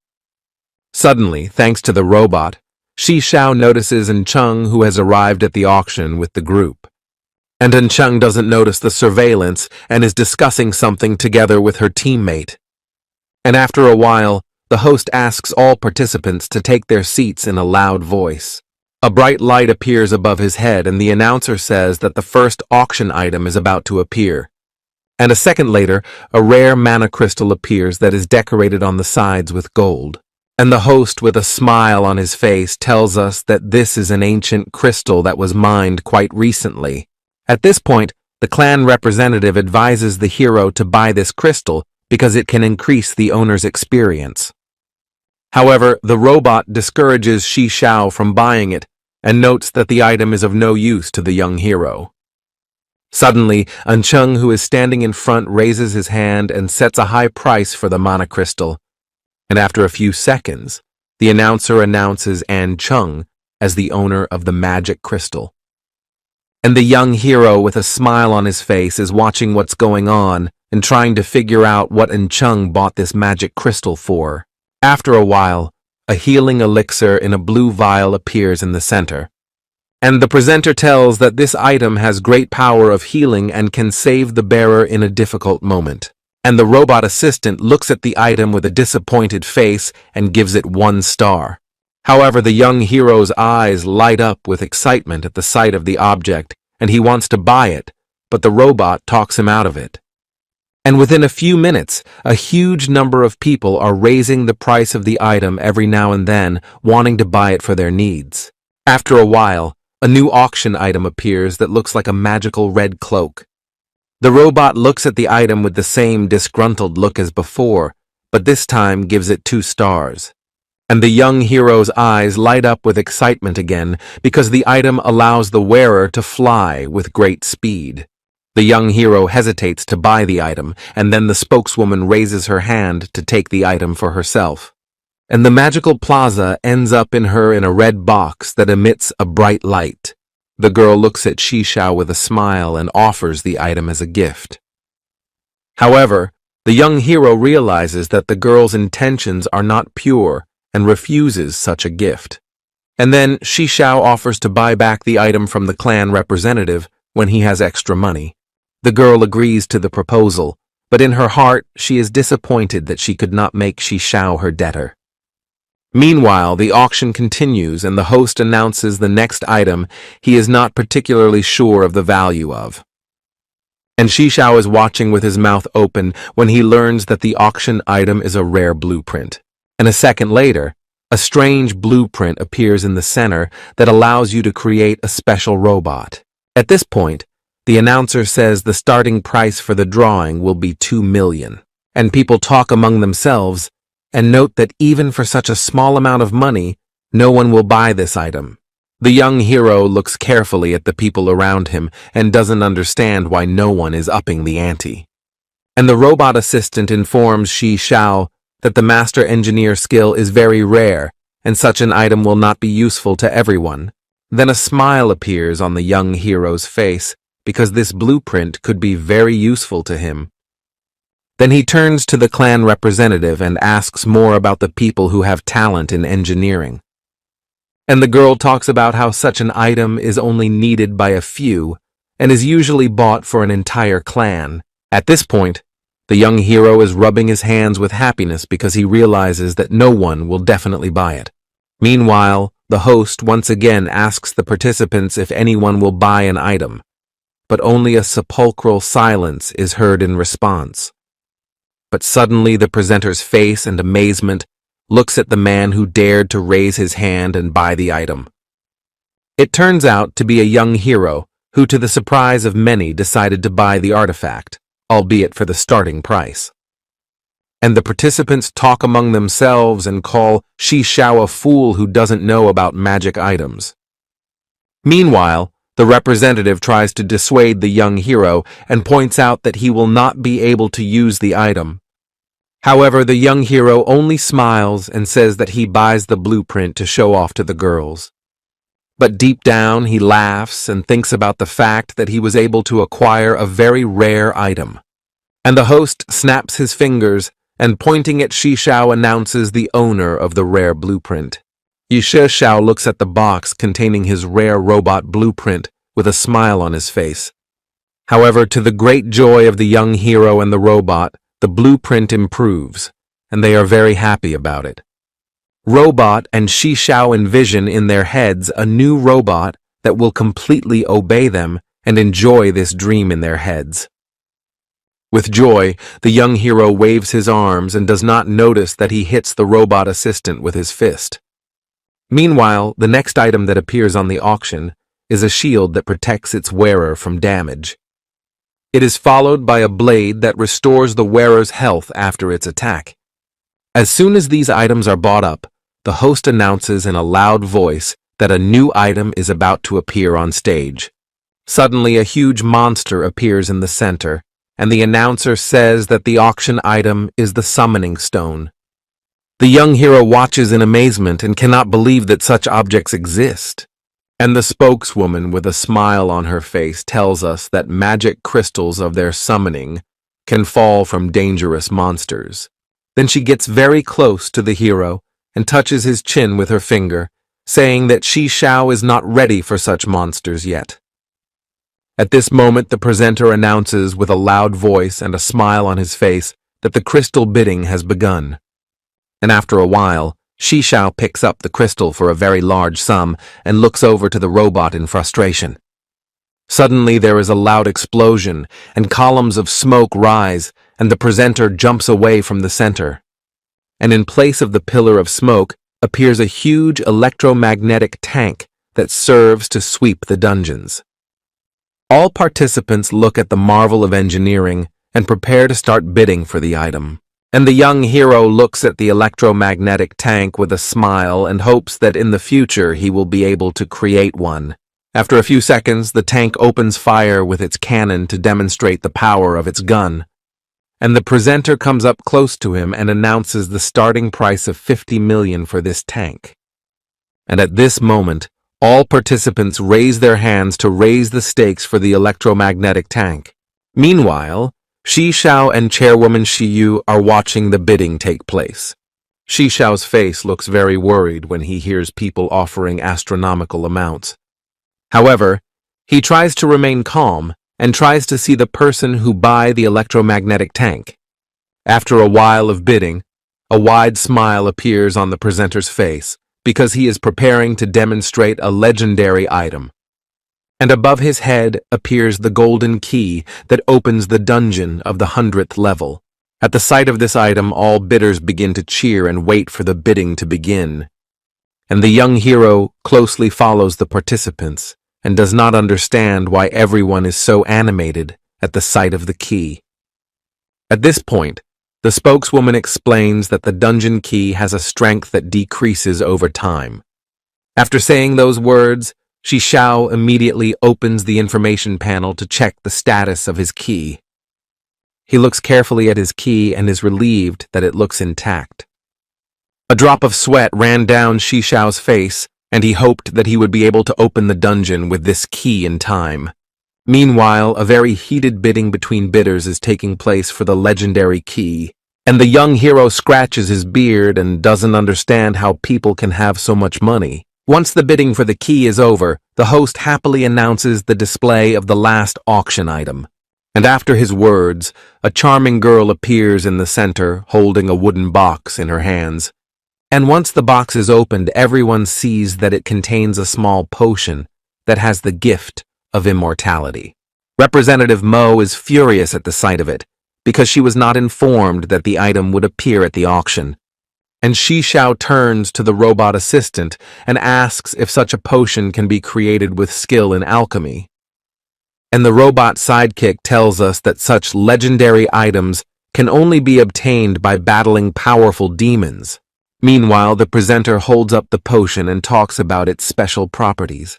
Suddenly, thanks to the robot, Shishao notices Encheng, who has arrived at the auction with the group. And Encheng doesn't notice the surveillance and is discussing something together with her teammate. And after a while, the host asks all participants to take their seats in a loud voice. A bright light appears above his head and the announcer says that the first auction item is about to appear. And a second later, a rare mana crystal appears that is decorated on the sides with gold. And the host, with a smile on his face, tells us that this is an ancient crystal that was mined quite recently. At this point, the clan representative advises the hero to buy this crystal because it can increase the owner's experience. However, the robot discourages Shishao from buying it and notes that the item is of no use to the young hero. Suddenly, Encheng, who is standing in front, raises his hand and sets a high price for the mana crystal. And after a few seconds, the announcer announces Encheng as the owner of the magic crystal. And the young hero, with a smile on his face, is watching what's going on and trying to figure out what Encheng bought this magic crystal for. After a while, a healing elixir in a blue vial appears in the center. And the presenter tells that this item has great power of healing and can save the bearer in a difficult moment. And the robot assistant looks at the item with a disappointed face and gives it 1 star. However, the young hero's eyes light up with excitement at the sight of the object, and he wants to buy it, but the robot talks him out of it. And within a few minutes, a huge number of people are raising the price of the item every now and then, wanting to buy it for their needs. After a while, a new auction item appears that looks like a magical red cloak. The robot looks at the item with the same disgruntled look as before, but this time gives it 2 stars. And the young hero's eyes light up with excitement again because the item allows the wearer to fly with great speed. The young hero hesitates to buy the item, and then the spokeswoman raises her hand to take the item for herself. And the magical plaza ends up in a red box that emits a bright light. The girl looks at Shishao with a smile and offers the item as a gift. However, the young hero realizes that the girl's intentions are not pure and refuses such a gift. And then Shishao offers to buy back the item from the clan representative when he has extra money. The girl agrees to the proposal, but in her heart she is disappointed that she could not make Shishao her debtor. Meanwhile, the auction continues and the host announces the next item he is not particularly sure of the value of. And Shishao is watching with his mouth open when he learns that the auction item is a rare blueprint. And a second later, a strange blueprint appears in the center that allows you to create a special robot. At this point, the announcer says the starting price for the drawing will be 2 million, and people talk among themselves and note that even for such a small amount of money, no one will buy this item. The young hero looks carefully at the people around him and doesn't understand why no one is upping the ante. And the robot assistant informs Shi Xiao that the master engineer skill is very rare and such an item will not be useful to everyone. Then a smile appears on the young hero's face because this blueprint could be very useful to him. Then he turns to the clan representative and asks more about the people who have talent in engineering. And the girl talks about how such an item is only needed by a few and is usually bought for an entire clan. At this point, the young hero is rubbing his hands with happiness because he realizes that no one will definitely buy it. Meanwhile, the host once again asks the participants if anyone will buy an item, but only a sepulchral silence is heard in response. But suddenly the presenter's face and amazement looks at the man who dared to raise his hand and buy the item. It turns out to be a young hero who, to the surprise of many, decided to buy the artifact, albeit for the starting price. And the participants talk among themselves and call Shi Xiao a fool who doesn't know about magic items. Meanwhile, the representative tries to dissuade the young hero and points out that he will not be able to use the item. However, the young hero only smiles and says that he buys the blueprint to show off to the girls. But deep down, he laughs and thinks about the fact that he was able to acquire a very rare item. And the host snaps his fingers and, pointing at Shi Xiao, announces the owner of the rare blueprint. Shi Xiao looks at the box containing his rare robot blueprint with a smile on his face. However, to the great joy of the young hero and the robot, the blueprint improves, and they are very happy about it. Robot and Shi Xiao envision in their heads a new robot that will completely obey them and enjoy this dream in their heads. With joy, the young hero waves his arms and does not notice that he hits the robot assistant with his fist. Meanwhile, the next item that appears on the auction is a shield that protects its wearer from damage. It is followed by a blade that restores the wearer's health after its attack. As soon as these items are bought up, the host announces in a loud voice that a new item is about to appear on stage. Suddenly, a huge monster appears in the center, and the announcer says that the auction item is the summoning stone. The young hero watches in amazement and cannot believe that such objects exist. And the spokeswoman, with a smile on her face, tells us that magic crystals of their summoning can fall from dangerous monsters. Then she gets very close to the hero and touches his chin with her finger, saying that Shi Xiao is not ready for such monsters yet. At this moment, the presenter announces with a loud voice and a smile on his face that the crystal bidding has begun. And after a while, Shi Xiao picks up the crystal for a very large sum and looks over to the robot in frustration. Suddenly, there is a loud explosion, and columns of smoke rise, and the presenter jumps away from the center. And in place of the pillar of smoke appears a huge electromagnetic tank that serves to sweep the dungeons. All participants look at the marvel of engineering and prepare to start bidding for the item. And the young hero looks at the electromagnetic tank with a smile and hopes that in the future he will be able to create one. After a few seconds, the tank opens fire with its cannon to demonstrate the power of its gun. And the presenter comes up close to him and announces the starting price of 50 million for this tank. And at this moment, all participants raise their hands to raise the stakes for the electromagnetic tank. Meanwhile, Shi Xiao and Chairwoman Yu are watching the bidding take place. Shi Xiao's face looks very worried when he hears people offering astronomical amounts. However, he tries to remain calm and tries to see the person who buy the electromagnetic tank. After a while of bidding, a wide smile appears on the presenter's face because he is preparing to demonstrate a legendary item. And above his head appears the golden key that opens the dungeon of the 100th level. At the sight of this item, all bidders begin to cheer and wait for the bidding to begin. And the young hero closely follows the participants and does not understand why everyone is so animated at the sight of the key. At this point, the spokeswoman explains that the dungeon key has a strength that decreases over time. After saying those words, Xiao immediately opens the information panel to check the status of his key. He looks carefully at his key and is relieved that it looks intact. A drop of sweat ran down Xiao's face, and he hoped that he would be able to open the dungeon with this key in time. Meanwhile, a very heated bidding between bidders is taking place for the legendary key, and the young hero scratches his beard and doesn't understand how people can have so much money. Once the bidding for the key is over, the host happily announces the display of the last auction item. And after his words, a charming girl appears in the center, holding a wooden box in her hands. And once the box is opened, everyone sees that it contains a small potion that has the gift of immortality. Representative Mo is furious at the sight of it, because she was not informed that the item would appear at the auction. And Xiao turns to the robot assistant and asks if such a potion can be created with skill in alchemy. And the robot sidekick tells us that such legendary items can only be obtained by battling powerful demons. Meanwhile, the presenter holds up the potion and talks about its special properties.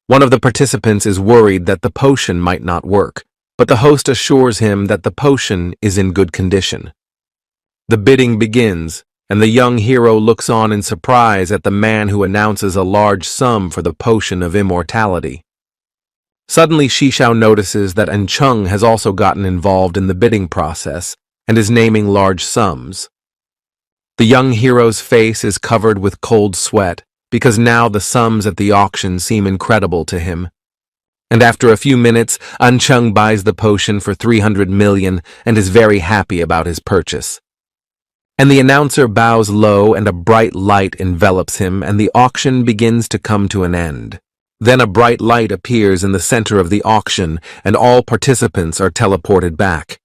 One of the participants is worried that the potion might not work, but the host assures him that the potion is in good condition. The bidding begins, and the young hero looks on in surprise at the man who announces a large sum for the potion of immortality. Suddenly, Xiao notices that Ancheng has also gotten involved in the bidding process and is naming large sums. The young hero's face is covered with cold sweat because now the sums at the auction seem incredible to him. And after a few minutes, Ancheng buys the potion for 300 million and is very happy about his purchase. And the announcer bows low and a bright light envelops him and the auction begins to come to an end. Then a bright light appears in the center of the auction and all participants are teleported back.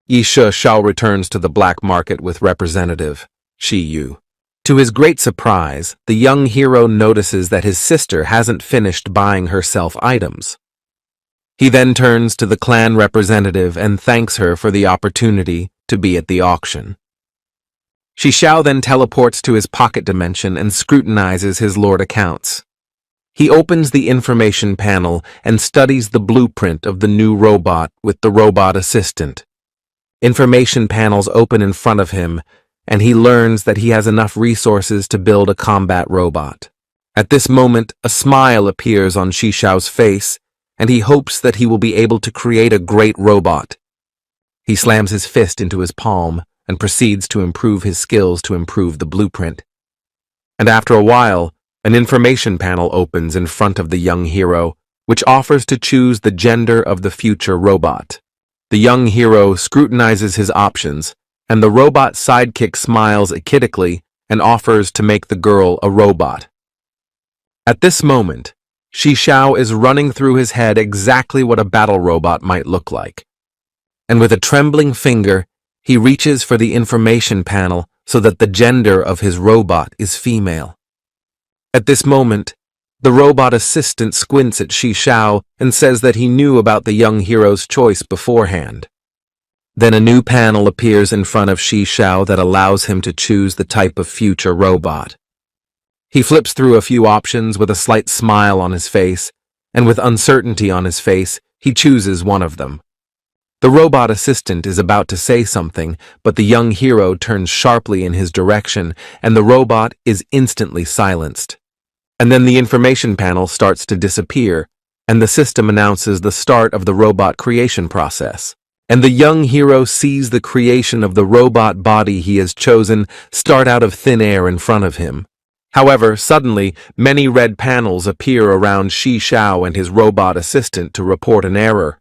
Xiao returns to the black market with Representative Yu. To his great surprise, the young hero notices that his sister hasn't finished buying herself items. He then turns to the clan representative and thanks her for the opportunity to be at the auction. Xiao then teleports to his pocket dimension and scrutinizes his lord accounts. He opens the information panel and studies the blueprint of the new robot with the robot assistant. Information panels open in front of him, and he learns that he has enough resources to build a combat robot. At this moment, a smile appears on Xiao's face, and he hopes that he will be able to create a great robot. He slams his fist into his palm and proceeds to improve his skills to improve the blueprint. And after a while, an information panel opens in front of the young hero, which offers to choose the gender of the future robot. The young hero scrutinizes his options, and the robot sidekick smiles achidically and offers to make the girl a robot. At this moment, Xiao is running through his head exactly what a battle robot might look like. And with a trembling finger, he reaches for the information panel so that the gender of his robot is female. At this moment, the robot assistant squints at Xiao and says that he knew about the young hero's choice beforehand. Then a new panel appears in front of Xiao that allows him to choose the type of future robot. He flips through a few options with a slight smile on his face, and with uncertainty on his face, he chooses one of them. The robot assistant is about to say something, but the young hero turns sharply in his direction, and the robot is instantly silenced. And then the information panel starts to disappear, and the system announces the start of the robot creation process. And the young hero sees the creation of the robot body he has chosen start out of thin air in front of him. However, suddenly, many red panels appear around Xiao and his robot assistant to report an error.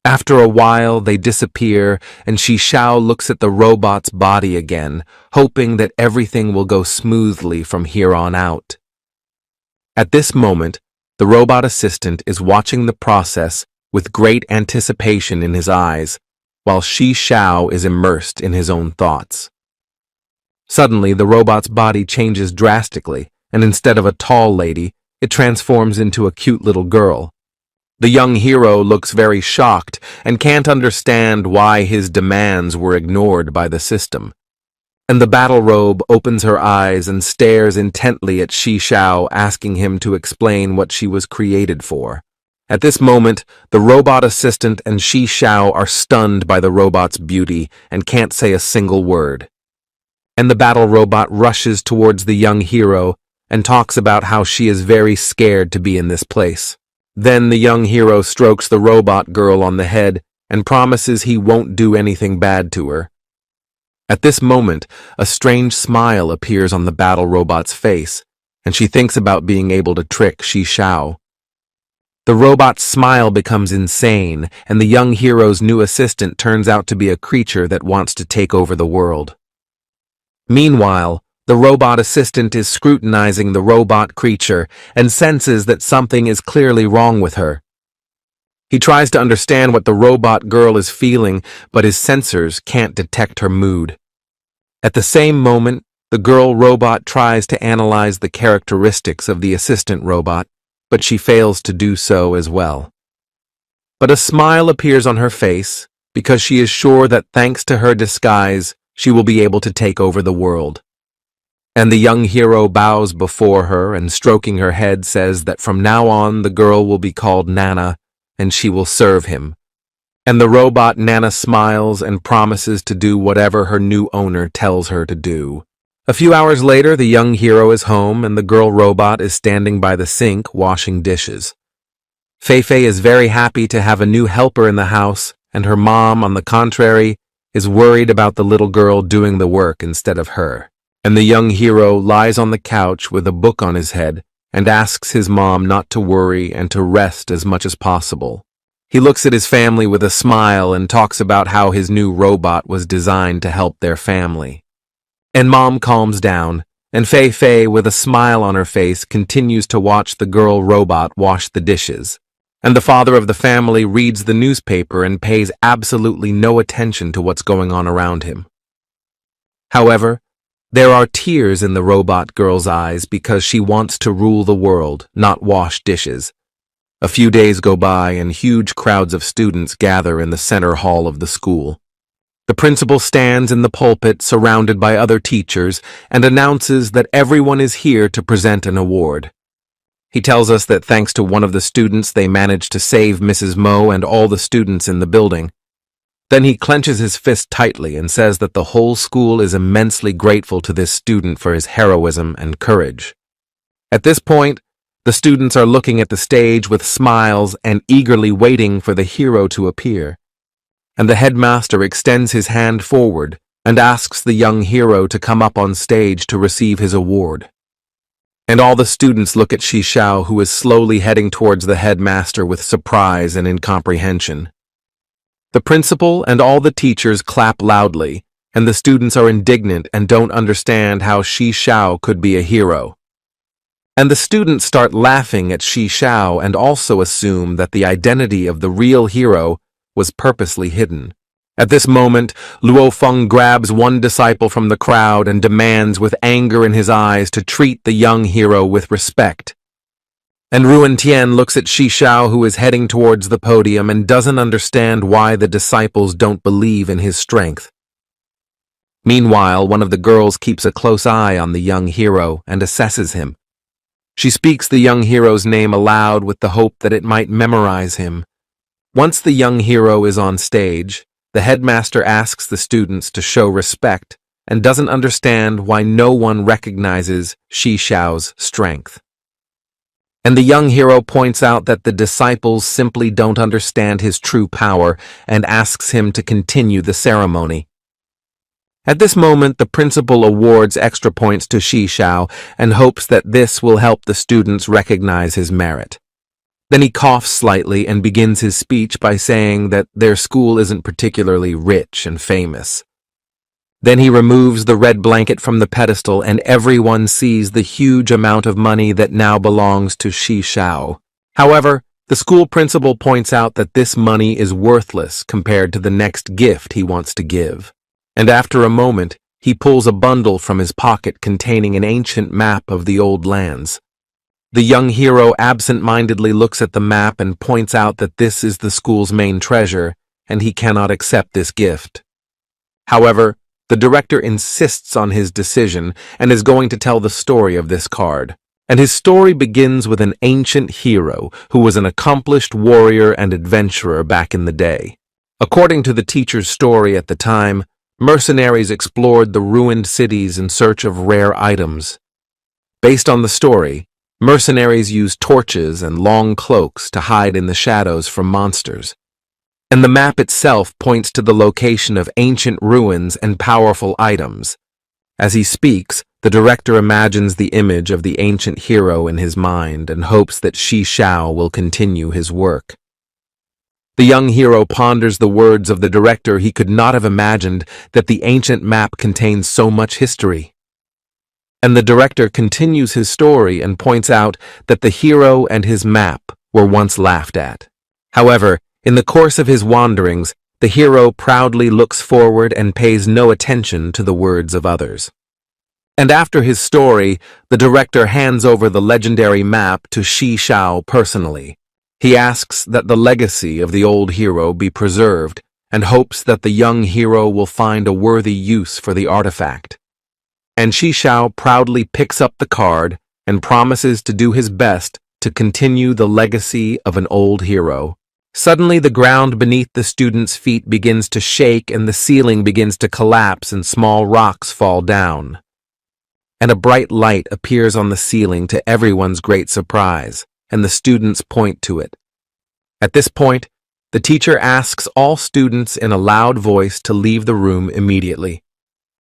After a while, they disappear, and Xiao looks at the robot's body again, hoping that everything will go smoothly from here on out. At this moment, the robot assistant is watching the process with great anticipation in his eyes, while Xiao is immersed in his own thoughts. Suddenly, the robot's body changes drastically, and instead of a tall lady, it transforms into a cute little girl. The young hero looks very shocked and can't understand why his demands were ignored by the system. And the battle robe opens her eyes and stares intently at Shi Xiao, asking him to explain what she was created for. At this moment, the robot assistant and Shi Xiao are stunned by the robot's beauty and can't say a single word. And the battle robot rushes towards the young hero and talks about how she is very scared to be in this place. Then the young hero strokes the robot girl on the head and promises he won't do anything bad to her. At this moment, a strange smile appears on the battle robot's face, and she thinks about being able to trick Shi Xiao. The robot's smile becomes insane, and the young hero's new assistant turns out to be a creature that wants to take over the world. Meanwhile, the robot assistant is scrutinizing the robot creature and senses that something is clearly wrong with her. He tries to understand what the robot girl is feeling, but his sensors can't detect her mood. At the same moment, the girl robot tries to analyze the characteristics of the assistant robot, but she fails to do so as well. But a smile appears on her face because she is sure that thanks to her disguise, she will be able to take over the world. And the young hero bows before her and stroking her head says that from now on the girl will be called Nana and she will serve him. And the robot Nana smiles and promises to do whatever her new owner tells her to do. A few hours later, the young hero is home and the girl robot is standing by the sink washing dishes. Fei is very happy to have a new helper in the house, and her mom, on the contrary, is worried about the little girl doing the work instead of her. And the young hero lies on the couch with a book on his head and asks his mom not to worry and to rest as much as possible. He looks at his family with a smile and talks about how his new robot was designed to help their family. And Mom calms down, and Fei, with a smile on her face, continues to watch the girl robot wash the dishes. And the father of the family reads the newspaper and pays absolutely no attention to what's going on around him. However, there are tears in the robot girl's eyes because she wants to rule the world, not wash dishes. A few days go by and huge crowds of students gather in the center hall of the school. The principal stands in the pulpit surrounded by other teachers and announces that everyone is here to present an award. He tells us that thanks to one of the students they managed to save Mrs. Mo and all the students in the building. Then he clenches his fist tightly and says that the whole school is immensely grateful to this student for his heroism and courage. At this point, the students are looking at the stage with smiles and eagerly waiting for the hero to appear. And the headmaster extends his hand forward and asks the young hero to come up on stage to receive his award. And all the students look at Shi Xiao, who is slowly heading towards the headmaster with surprise and incomprehension. The principal and all the teachers clap loudly, and the students are indignant and don't understand how Shi Xiao could be a hero. And the students start laughing at Shi Xiao and also assume that the identity of the real hero was purposely hidden. At this moment, Luo Feng grabs one disciple from the crowd and demands with anger in his eyes to treat the young hero with respect. And Ruan Tian looks at Shi Xiao, who is heading towards the podium, and doesn't understand why the disciples don't believe in his strength. Meanwhile, one of the girls keeps a close eye on the young hero and assesses him. She speaks the young hero's name aloud with the hope that it might memorize him. Once the young hero is on stage, the headmaster asks the students to show respect and doesn't understand why no one recognizes Shi Xiao's strength. And the young hero points out that the disciples simply don't understand his true power and asks him to continue the ceremony. At this moment, the principal awards extra points to Shi Xiao and hopes that this will help the students recognize his merit. Then he coughs slightly and begins his speech by saying that their school isn't particularly rich and famous. Then he removes the red blanket from the pedestal and everyone sees the huge amount of money that now belongs to Shi Xiao. However, the school principal points out that this money is worthless compared to the next gift he wants to give. And after a moment, he pulls a bundle from his pocket containing an ancient map of the old lands. The young hero absent-mindedly looks at the map and points out that this is the school's main treasure, and he cannot accept this gift. However, the director insists on his decision and is going to tell the story of this card. And his story begins with an ancient hero who was an accomplished warrior and adventurer back in the day. According to the teacher's story at the time, mercenaries explored the ruined cities in search of rare items. Based on the story, mercenaries used torches and long cloaks to hide in the shadows from monsters. And the map itself points to the location of ancient ruins and powerful items. As he speaks, the director imagines the image of the ancient hero in his mind and hopes that Shi Xiao will continue his work. The young hero ponders the words of the director. He could not have imagined that the ancient map contains so much history. And the director continues his story and points out that the hero and his map were once laughed at. However, in the course of his wanderings, the hero proudly looks forward and pays no attention to the words of others. And after his story, the director hands over the legendary map to Shi Xiao personally. He asks that the legacy of the old hero be preserved and hopes that the young hero will find a worthy use for the artifact. And Shi Xiao proudly picks up the card and promises to do his best to continue the legacy of an old hero. Suddenly, the ground beneath the student's feet begins to shake and the ceiling begins to collapse and small rocks fall down. And a bright light appears on the ceiling to everyone's great surprise, and the students point to it. At this point, the teacher asks all students in a loud voice to leave the room immediately.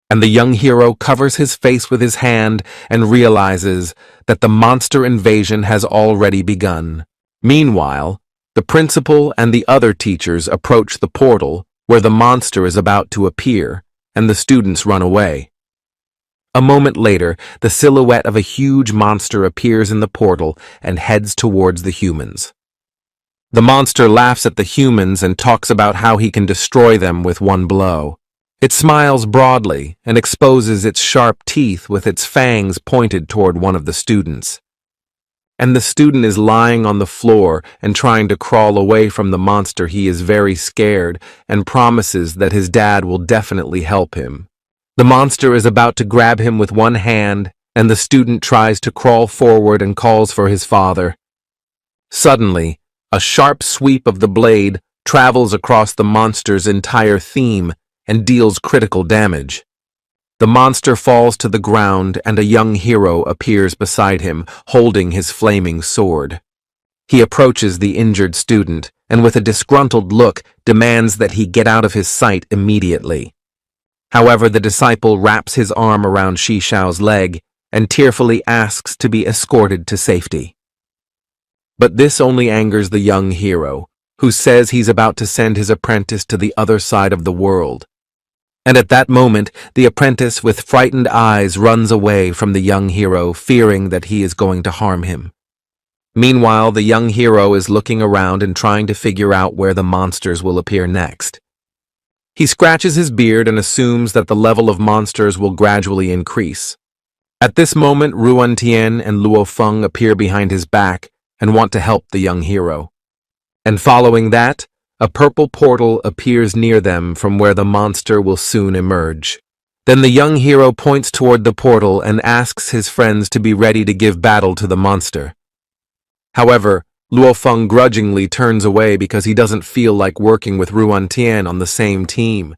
And the young hero covers his face with his hand and realizes that the monster invasion has already begun. Meanwhile, the principal and the other teachers approach the portal where the monster is about to appear, and the students run away. A moment later, the silhouette of a huge monster appears in the portal and heads towards the humans. The monster laughs at the humans and talks about how he can destroy them with one blow. It smiles broadly and exposes its sharp teeth with its fangs pointed toward one of the students. And the student is lying on the floor and trying to crawl away from the monster. He is very scared and promises that his dad will definitely help him. The monster is about to grab him with one hand, and the student tries to crawl forward and calls for his father. Suddenly, a sharp sweep of the blade travels across the monster's entire theme and deals critical damage. The monster falls to the ground and a young hero appears beside him, holding his flaming sword. He approaches the injured student and with a disgruntled look demands that he get out of his sight immediately. However, the disciple wraps his arm around Shi Xiao's leg and tearfully asks to be escorted to safety. But this only angers the young hero, who says he's about to send his apprentice to the other side of the world. And at that moment, the apprentice with frightened eyes runs away from the young hero, fearing that he is going to harm him. Meanwhile, the young hero is looking around and trying to figure out where the monsters will appear next. He scratches his beard and assumes that the level of monsters will gradually increase. At this moment, Ruan Tian and Luo Feng appear behind his back and want to help the young hero. And following that, a purple portal appears near them from where the monster will soon emerge. Then the young hero points toward the portal and asks his friends to be ready to give battle to the monster. However, Luo Feng grudgingly turns away because he doesn't feel like working with Ruan Tian on the same team.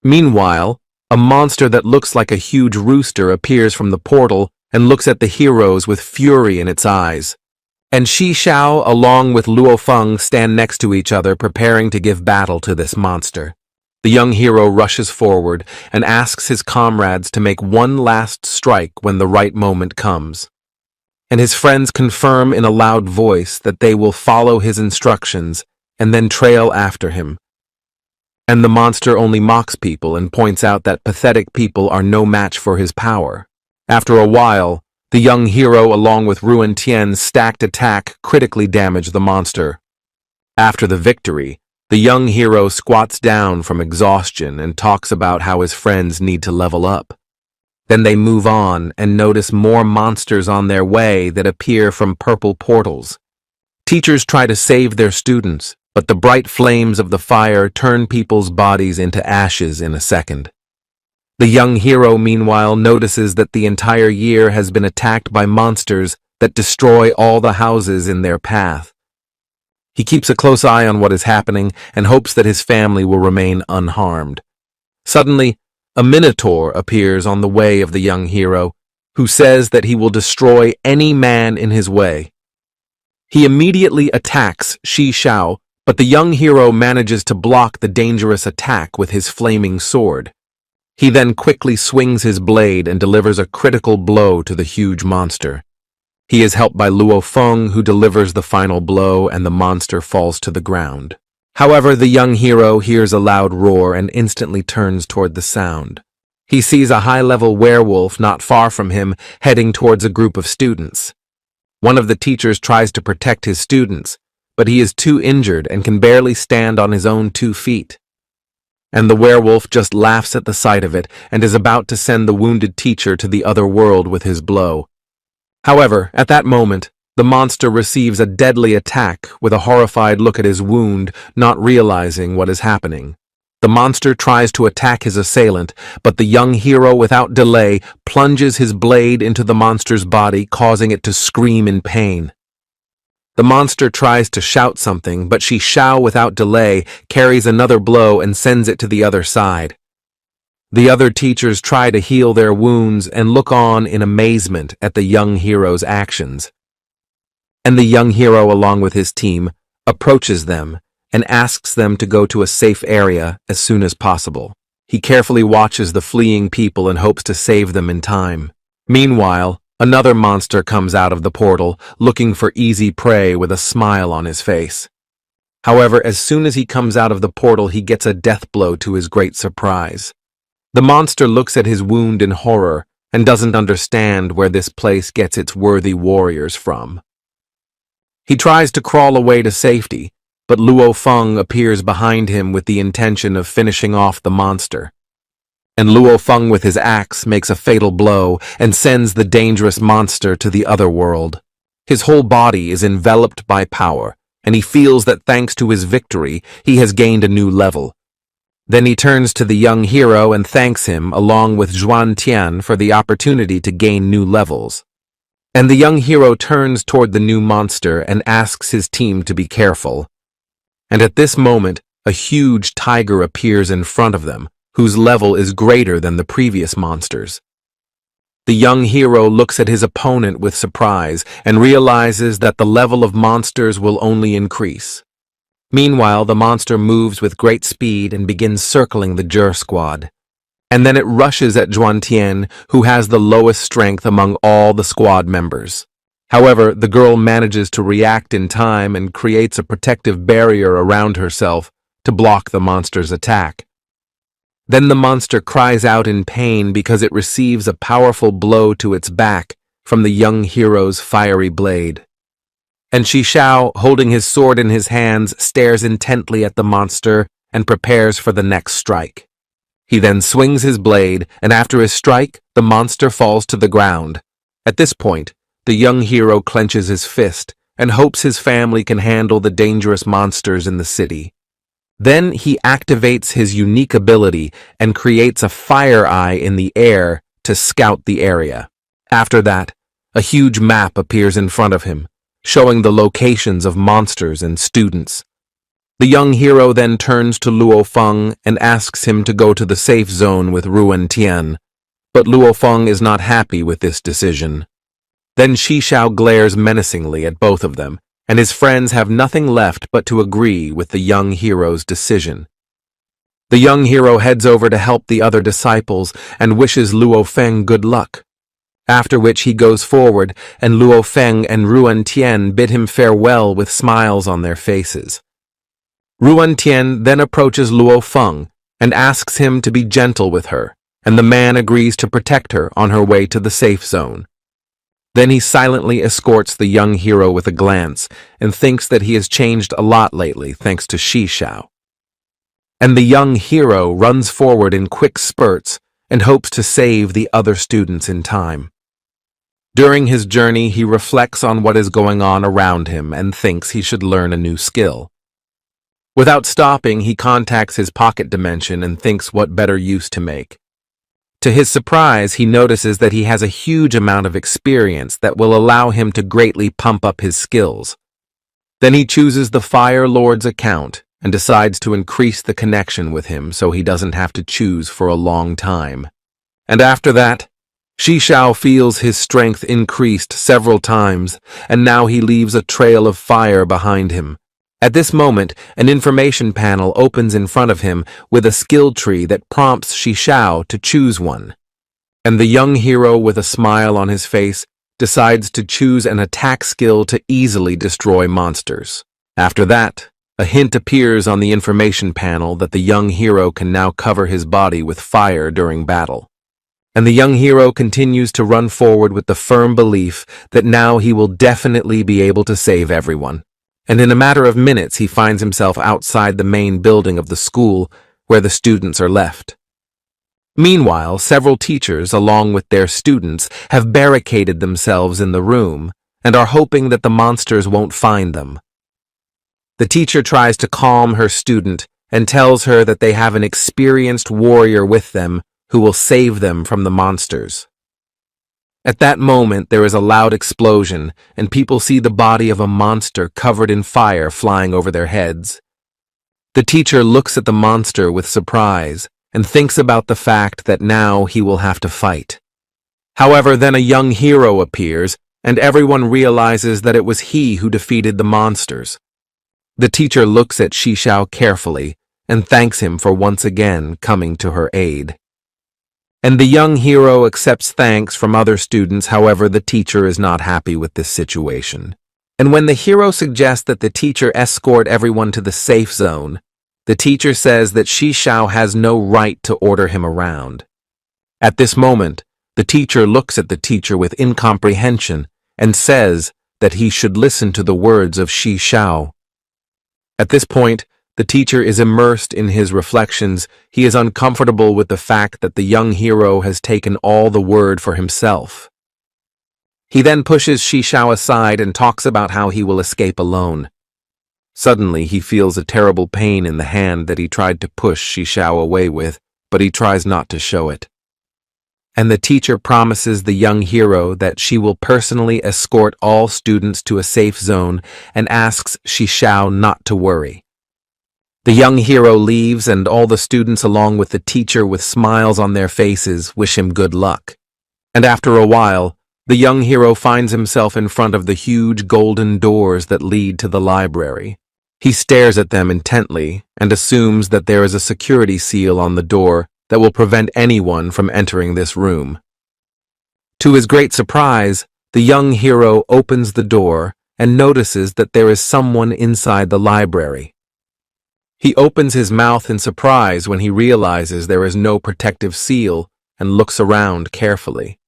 Meanwhile, a monster that looks like a huge rooster appears from the portal and looks at the heroes with fury in its eyes. And Shi Xiao along with Luo Feng stand next to each other preparing to give battle to this monster. The young hero rushes forward and asks his comrades to make one last strike when the right moment comes. And his friends confirm in a loud voice that they will follow his instructions and then trail after him. And the monster only mocks people and points out that pathetic people are no match for his power. After a while, the young hero along with Ruan Tian's stacked attack critically damage the monster. After the victory, the young hero squats down from exhaustion and talks about how his friends need to level up. Then they move on and notice more monsters on their way that appear from purple portals. Teachers try to save their students, but the bright flames of the fire turn people's bodies into ashes in a second. The young hero, meanwhile, notices that the entire year has been attacked by monsters that destroy all the houses in their path. He keeps a close eye on what is happening and hopes that his family will remain unharmed. Suddenly, a minotaur appears on the way of the young hero, who says that he will destroy any man in his way. He immediately attacks Shi Xiao, but the young hero manages to block the dangerous attack with his flaming sword. He then quickly swings his blade and delivers a critical blow to the huge monster. He is helped by Luo Feng, who delivers the final blow, and the monster falls to the ground. However, the young hero hears a loud roar and instantly turns toward the sound. He sees a high-level werewolf not far from him heading towards a group of students. One of the teachers tries to protect his students, but he is too injured and can barely stand on his own 2 feet. And the werewolf just laughs at the sight of it and is about to send the wounded teacher to the other world with his blow. However, at that moment, the monster receives a deadly attack with a horrified look at his wound, not realizing what is happening. The monster tries to attack his assailant, but the young hero, without delay, plunges his blade into the monster's body, causing it to scream in pain. The monster tries to shout something, but Shi Xiao, without delay, carries another blow and sends it to the other side. The other teachers try to heal their wounds and look on in amazement at the young hero's actions. And the young hero, along with his team, approaches them and asks them to go to a safe area as soon as possible. He carefully watches the fleeing people and hopes to save them in time. Meanwhile, another monster comes out of the portal, looking for easy prey with a smile on his face. However, as soon as he comes out of the portal, he gets a death blow to his great surprise. The monster looks at his wound in horror and doesn't understand where this place gets its worthy warriors from. He tries to crawl away to safety, but Luo Feng appears behind him with the intention of finishing off the monster. And Luo Feng, with his axe, makes a fatal blow and sends the dangerous monster to the other world. His whole body is enveloped by power, and he feels that thanks to his victory, he has gained a new level. Then he turns to the young hero and thanks him, along with Zhuan Tian, for the opportunity to gain new levels. And the young hero turns toward the new monster and asks his team to be careful. And at this moment, a huge tiger appears in front of them, whose level is greater than the previous monsters. The young hero looks at his opponent with surprise and realizes that the level of monsters will only increase. Meanwhile, the monster moves with great speed and begins circling the Jur squad. And then it rushes at Zhuan Tian, who has the lowest strength among all the squad members. However, the girl manages to react in time and creates a protective barrier around herself to block the monster's attack. Then the monster cries out in pain because it receives a powerful blow to its back from the young hero's fiery blade. And Shi Xiao, holding his sword in his hands, stares intently at the monster and prepares for the next strike. He then swings his blade, and after his strike, the monster falls to the ground. At this point, the young hero clenches his fist and hopes his family can handle the dangerous monsters in the city. Then he activates his unique ability and creates a fire eye in the air to scout the area. After that, a huge map appears in front of him, showing the locations of monsters and students. The young hero then turns to Luo Feng and asks him to go to the safe zone with Ruan Tian, but Luo Feng is not happy with this decision. Then Shi Xiao glares menacingly at both of them, and his friends have nothing left but to agree with the young hero's decision. The young hero heads over to help the other disciples and wishes Luo Feng good luck. After which he goes forward, and Luo Feng and Ruan Tian bid him farewell with smiles on their faces. Ruan Tian then approaches Luo Feng and asks him to be gentle with her, and the man agrees to protect her on her way to the safe zone. Then he silently escorts the young hero with a glance and thinks that he has changed a lot lately thanks to Shi Xiao. And the young hero runs forward in quick spurts and hopes to save the other students in time. During his journey, he reflects on what is going on around him and thinks he should learn a new skill. Without stopping, he contacts his pocket dimension and thinks what better use to make. To his surprise, he notices that he has a huge amount of experience that will allow him to greatly pump up his skills. Then he chooses the Fire Lord's account and decides to increase the connection with him so he doesn't have to choose for a long time. And after that, Shishao feels his strength increased several times, and now he leaves a trail of fire behind him. At this moment, an information panel opens in front of him with a skill tree that prompts Shishao to choose one. And the young hero, with a smile on his face, decides to choose an attack skill to easily destroy monsters. After that, a hint appears on the information panel that the young hero can now cover his body with fire during battle. And the young hero continues to run forward with the firm belief that now he will definitely be able to save everyone. And in a matter of minutes, he finds himself outside the main building of the school where the students are left. Meanwhile, several teachers, along with their students, have barricaded themselves in the room and are hoping that the monsters won't find them. The teacher tries to calm her student and tells her that they have an experienced warrior with them who will save them from the monsters. At that moment, there is a loud explosion, and people see the body of a monster covered in fire flying over their heads. The teacher looks at the monster with surprise and thinks about the fact that now he will have to fight. However, then a young hero appears, and everyone realizes that it was he who defeated the monsters. The teacher looks at Shishao carefully and thanks him for once again coming to her aid. And the young hero accepts thanks from other students. However, the teacher is not happy with this situation. And when the hero suggests that the teacher escort everyone to the safe zone, the teacher says that Shishao has no right to order him around. At this moment, the teacher looks at the teacher with incomprehension and says that he should listen to the words of Shishao. At this point, the teacher is immersed in his reflections. He is uncomfortable with the fact that the young hero has taken all the word for himself. He then pushes Shishao aside and talks about how he will escape alone. Suddenly, he feels a terrible pain in the hand that he tried to push Shishao away with, but he tries not to show it. And the teacher promises the young hero that she will personally escort all students to a safe zone and asks Shishao not to worry. The young hero leaves, and all the students, along with the teacher with smiles on their faces, wish him good luck. And after a while, the young hero finds himself in front of the huge golden doors that lead to the library. He stares at them intently and assumes that there is a security seal on the door that will prevent anyone from entering this room. To his great surprise, the young hero opens the door and notices that there is someone inside the library. He opens his mouth in surprise when he realizes there is no protective seal and looks around carefully.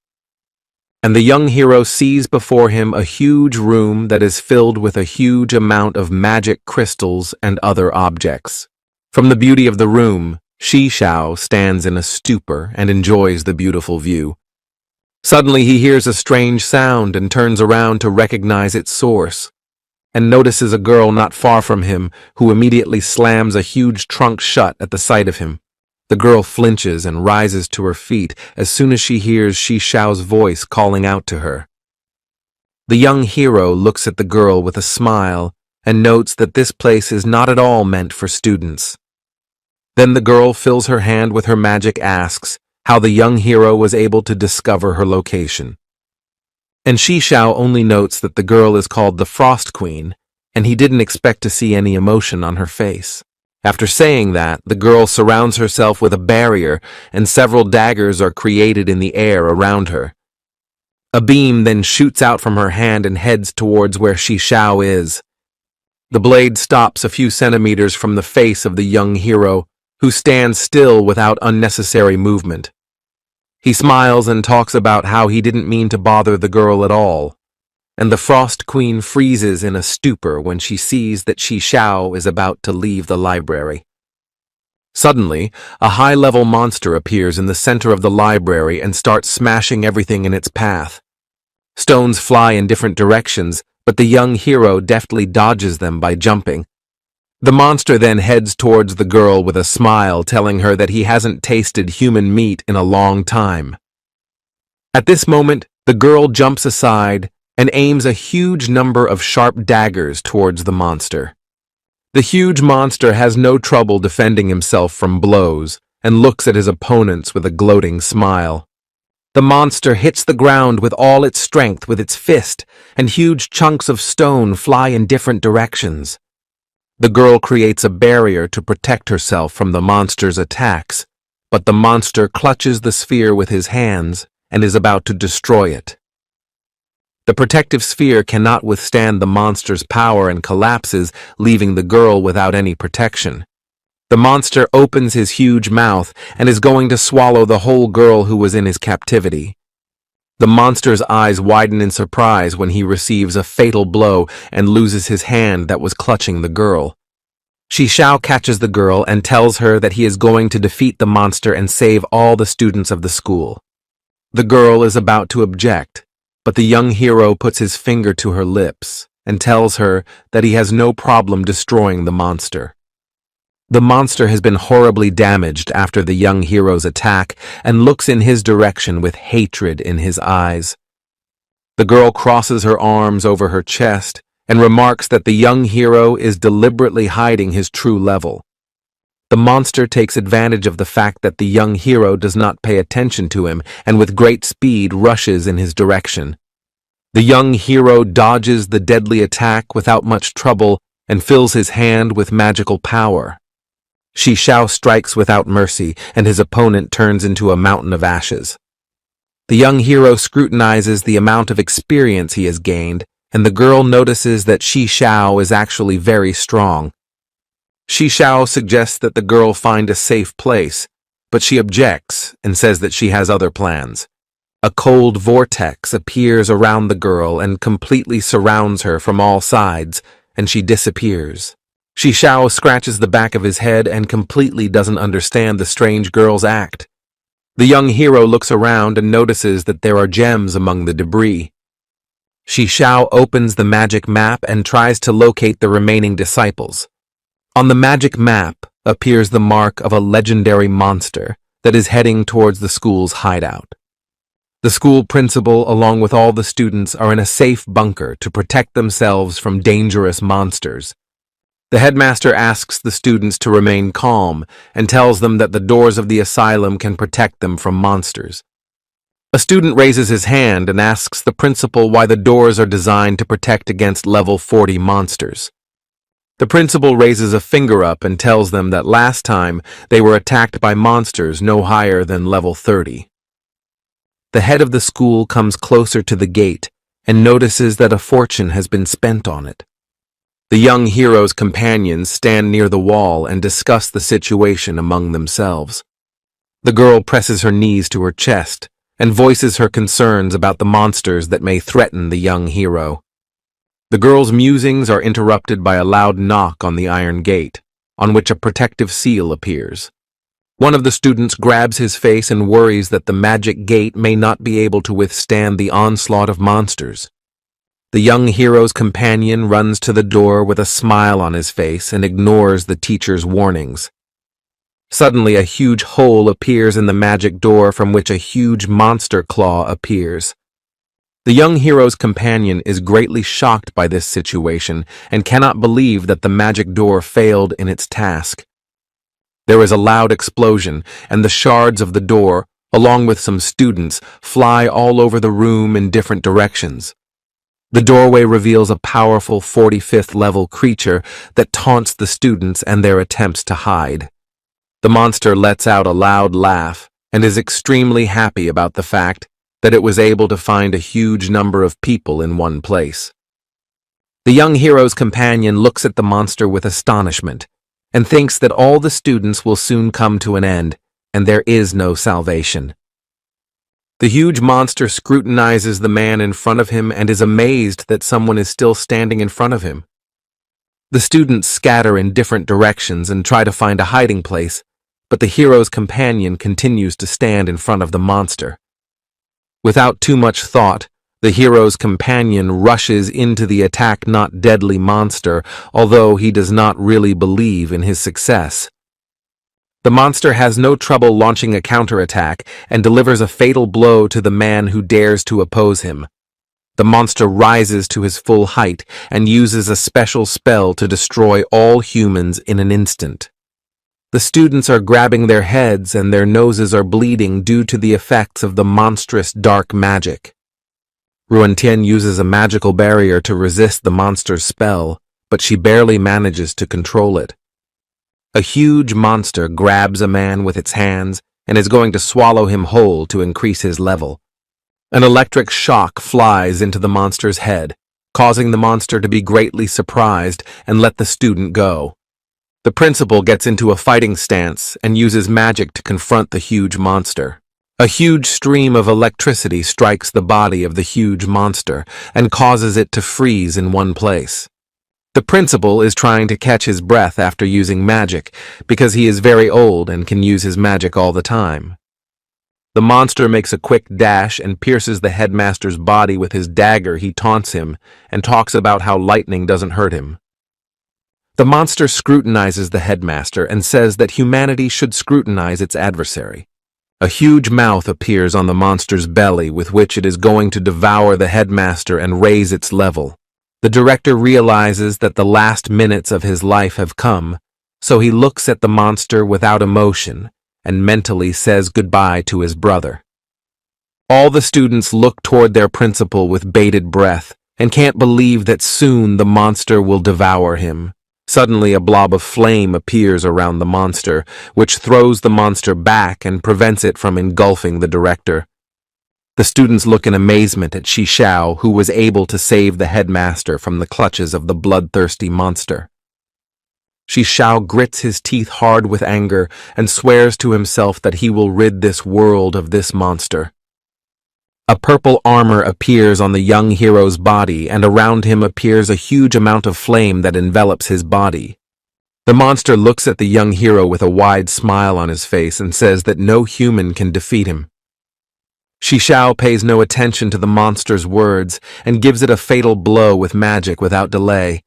And the young hero sees before him a huge room that is filled with a huge amount of magic crystals and other objects. From the beauty of the room, Shishao stands in a stupor and enjoys the beautiful view. Suddenly he hears a strange sound and turns around to recognize its source, and notices a girl not far from him who immediately slams a huge trunk shut at the sight of him. The girl flinches and rises to her feet as soon as she hears Shishao's voice calling out to her. The young hero looks at the girl with a smile and notes that this place is not at all meant for students. Then the girl fills her hand with her magic, asks how the young hero was able to discover her location. And Shishao only notes that the girl is called the Frost Queen, and he didn't expect to see any emotion on her face. After saying that, the girl surrounds herself with a barrier, and several daggers are created in the air around her. A beam then shoots out from her hand and heads towards where Shishao is. The blade stops a few centimeters from the face of the young hero, who stands still without unnecessary movement. He smiles and talks about how he didn't mean to bother the girl at all, and the Frost Queen freezes in a stupor when she sees that Shishao is about to leave the library. Suddenly, a high-level monster appears in the center of the library and starts smashing everything in its path. Stones fly in different directions, but the young hero deftly dodges them by jumping. The monster then heads towards the girl with a smile, telling her that he hasn't tasted human meat in a long time. At this moment, the girl jumps aside and aims a huge number of sharp daggers towards the monster. The huge monster has no trouble defending himself from blows and looks at his opponents with a gloating smile. The monster hits the ground with all its strength with its fist, and huge chunks of stone fly in different directions. The girl creates a barrier to protect herself from the monster's attacks, but the monster clutches the sphere with his hands and is about to destroy it. The protective sphere cannot withstand the monster's power and collapses, leaving the girl without any protection. The monster opens his huge mouth and is going to swallow the whole girl who was in his captivity. The monster's eyes widen in surprise when he receives a fatal blow and loses his hand that was clutching the girl. Xiao catches the girl and tells her that he is going to defeat the monster and save all the students of the school. The girl is about to object, but the young hero puts his finger to her lips and tells her that he has no problem destroying the monster. The monster has been horribly damaged after the young hero's attack and looks in his direction with hatred in his eyes. The girl crosses her arms over her chest and remarks that the young hero is deliberately hiding his true level. The monster takes advantage of the fact that the young hero does not pay attention to him and with great speed rushes in his direction. The young hero dodges the deadly attack without much trouble and fills his hand with magical power. Xiao strikes without mercy, and his opponent turns into a mountain of ashes. The young hero scrutinizes the amount of experience he has gained, and the girl notices that Xiao is actually very strong. Xiao suggests that the girl find a safe place, but she objects and says that she has other plans. A cold vortex appears around the girl and completely surrounds her from all sides, and she disappears. Xiao scratches the back of his head and completely doesn't understand the strange girl's act. The young hero looks around and notices that there are gems among the debris. Xiao opens the magic map and tries to locate the remaining disciples. On the magic map appears the mark of a legendary monster that is heading towards the school's hideout. The school principal, along with all the students, are in a safe bunker to protect themselves from dangerous monsters. The headmaster asks the students to remain calm and tells them that the doors of the asylum can protect them from monsters. A student raises his hand and asks the principal why the doors are designed to protect against level 40 monsters. The principal raises a finger up and tells them that last time they were attacked by monsters no higher than level 30. The head of the school comes closer to the gate and notices that a fortune has been spent on it. The young hero's companions stand near the wall and discuss the situation among themselves. The girl presses her knees to her chest and voices her concerns about the monsters that may threaten the young hero. The girl's musings are interrupted by a loud knock on the iron gate, on which a protective seal appears. One of the students grabs his face and worries that the magic gate may not be able to withstand the onslaught of monsters. The young hero's companion runs to the door with a smile on his face and ignores the teacher's warnings. Suddenly, a huge hole appears in the magic door from which a huge monster claw appears. The young hero's companion is greatly shocked by this situation and cannot believe that the magic door failed in its task. There is a loud explosion, and the shards of the door, along with some students, fly all over the room in different directions. The doorway reveals a powerful 45th level creature that taunts the students and their attempts to hide. The monster lets out a loud laugh and is extremely happy about the fact that it was able to find a huge number of people in one place. The young hero's companion looks at the monster with astonishment and thinks that all the students will soon come to an end and there is no salvation. The huge monster scrutinizes the man in front of him and is amazed that someone is still standing in front of him. The students scatter in different directions and try to find a hiding place, but the hero's companion continues to stand in front of the monster. Without too much thought, the hero's companion rushes into the attack-not-deadly monster, although he does not really believe in his success. The monster has no trouble launching a counterattack and delivers a fatal blow to the man who dares to oppose him. The monster rises to his full height and uses a special spell to destroy all humans in an instant. The students are grabbing their heads and their noses are bleeding due to the effects of the monstrous dark magic. Ruantian uses a magical barrier to resist the monster's spell, but she barely manages to control it. A huge monster grabs a man with its hands and is going to swallow him whole to increase his level. An electric shock flies into the monster's head, causing the monster to be greatly surprised and let the student go. The principal gets into a fighting stance and uses magic to confront the huge monster. A huge stream of electricity strikes the body of the huge monster and causes it to freeze in one place. The principal is trying to catch his breath after using magic because he is very old and can use his magic all the time. The monster makes a quick dash and pierces the headmaster's body with his dagger. He taunts him and talks about how lightning doesn't hurt him. The monster scrutinizes the headmaster and says that humanity should scrutinize its adversary. A huge mouth appears on the monster's belly with which it is going to devour the headmaster and raise its level. The director realizes that the last minutes of his life have come, so he looks at the monster without emotion and mentally says goodbye to his brother. All the students look toward their principal with bated breath and can't believe that soon the monster will devour him. Suddenly, a blob of flame appears around the monster, which throws the monster back and prevents it from engulfing the director. The students look in amazement at Shi Xiao, who was able to save the headmaster from the clutches of the bloodthirsty monster. Shi Xiao grits his teeth hard with anger and swears to himself that he will rid this world of this monster. A purple armor appears on the young hero's body, and around him appears a huge amount of flame that envelops his body. The monster looks at the young hero with a wide smile on his face and says that no human can defeat him. Shi Xiao pays no attention to the monster's words and gives it a fatal blow with magic without delay.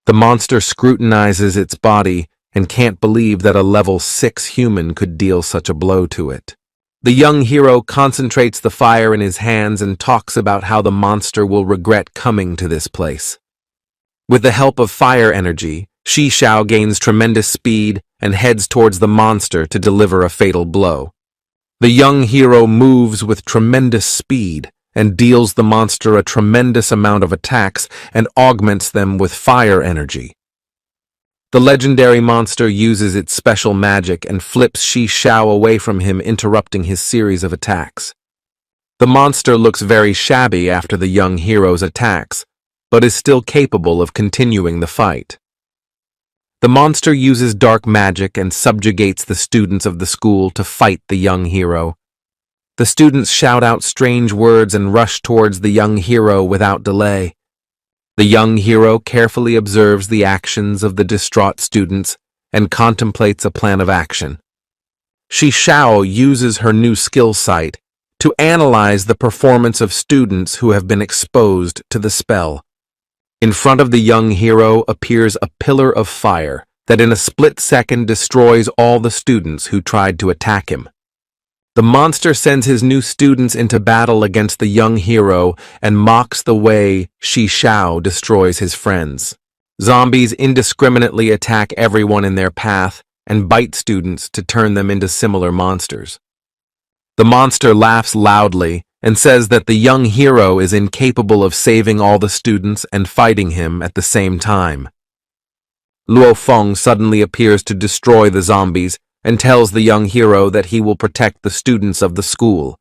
The monster scrutinizes its body and can't believe that a level 6 human could deal such a blow to it. The young hero concentrates the fire in his hands and talks about how the monster will regret coming to this place. With the help of fire energy, Shi Xiao gains tremendous speed and heads towards the monster to deliver a fatal blow. The young hero moves with tremendous speed and deals the monster a tremendous amount of attacks and augments them with fire energy. The legendary monster uses its special magic and flips Shi Xiao away from him, interrupting his series of attacks. The monster looks very shabby after the young hero's attacks, but is still capable of continuing the fight. The monster uses dark magic and subjugates the students of the school to fight the young hero. The students shout out strange words and rush towards the young hero without delay. The young hero carefully observes the actions of the distraught students and contemplates a plan of action. Shi Xiao uses her new skill site to analyze the performance of students who have been exposed to the spell. In front of the young hero appears a pillar of fire that in a split second destroys all the students who tried to attack him. The monster sends his new students into battle against the young hero and mocks the way Shi Xiao destroys his friends. Zombies indiscriminately attack everyone in their path and bite students to turn them into similar monsters. The monster laughs loudly and says that the young hero is incapable of saving all the students and fighting him at the same time. Luo Feng suddenly appears to destroy the zombies and tells the young hero that he will protect the students of the school.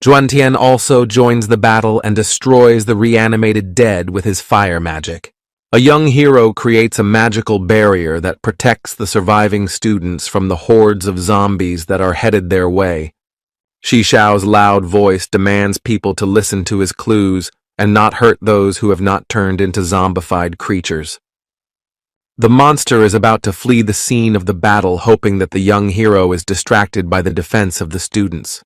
Zhuantian also joins the battle and destroys the reanimated dead with his fire magic. A young hero creates a magical barrier that protects the surviving students from the hordes of zombies that are headed their way. Shi Xiao's loud voice demands people to listen to his clues and not hurt those who have not turned into zombified creatures. The monster is about to flee the scene of the battle, hoping that the young hero is distracted by the defense of the students.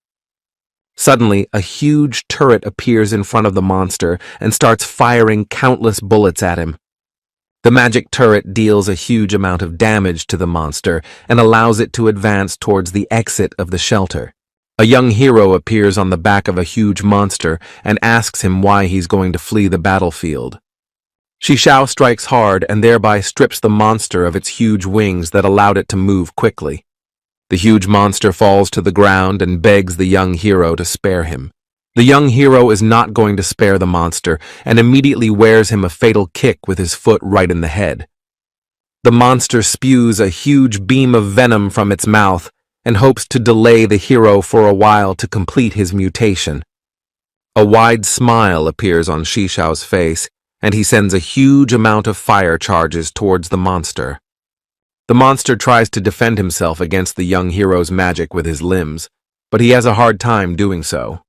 Suddenly, a huge turret appears in front of the monster and starts firing countless bullets at him. The magic turret deals a huge amount of damage to the monster and allows it to advance towards the exit of the shelter. A young hero appears on the back of a huge monster and asks him why he's going to flee the battlefield. Shishao strikes hard and thereby strips the monster of its huge wings that allowed it to move quickly. The huge monster falls to the ground and begs the young hero to spare him. The young hero is not going to spare the monster and immediately wears him a fatal kick with his foot right in the head. The monster spews a huge beam of venom from its mouth and hopes to delay the hero for a while to complete his mutation. A wide smile appears on Shishao's face, and he sends a huge amount of fire charges towards the monster. The monster tries to defend himself against the young hero's magic with his limbs, but he has a hard time doing so.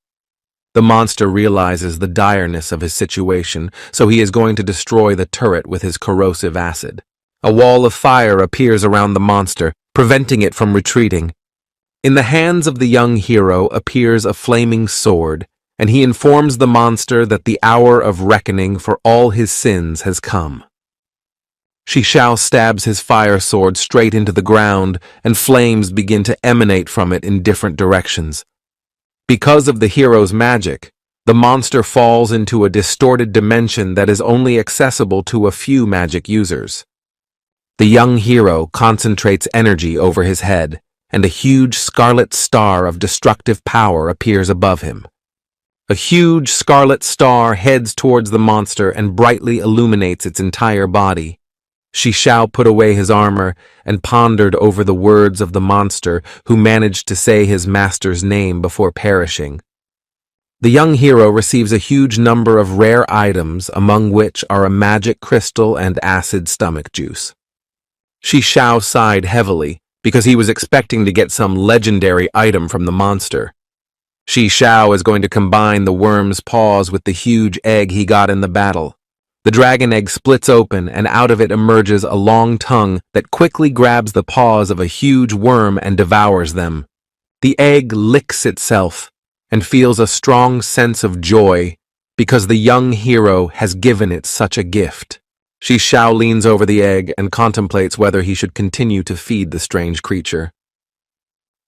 The monster realizes the direness of his situation, so he is going to destroy the turret with his corrosive acid. A wall of fire appears around the monster, preventing it from retreating. In the hands of the young hero appears a flaming sword, and he informs the monster that the hour of reckoning for all his sins has come. Shishao stabs his fire sword straight into the ground, and flames begin to emanate from it in different directions. Because of the hero's magic, the monster falls into a distorted dimension that is only accessible to a few magic users. The young hero concentrates energy over his head, and a huge scarlet star of destructive power appears above him. A huge scarlet star heads towards the monster and brightly illuminates its entire body. Shishao put away his armor and pondered over the words of the monster, who managed to say his master's name before perishing. The young hero receives a huge number of rare items, among which are a magic crystal and acid stomach juice. Shishao sighed heavily, because he was expecting to get some legendary item from the monster. Shishao is going to combine the worm's paws with the huge egg he got in the battle. The dragon egg splits open, and out of it emerges a long tongue that quickly grabs the paws of a huge worm and devours them. The egg licks itself and feels a strong sense of joy because the young hero has given it such a gift. Shishao leans over the egg and contemplates whether he should continue to feed the strange creature.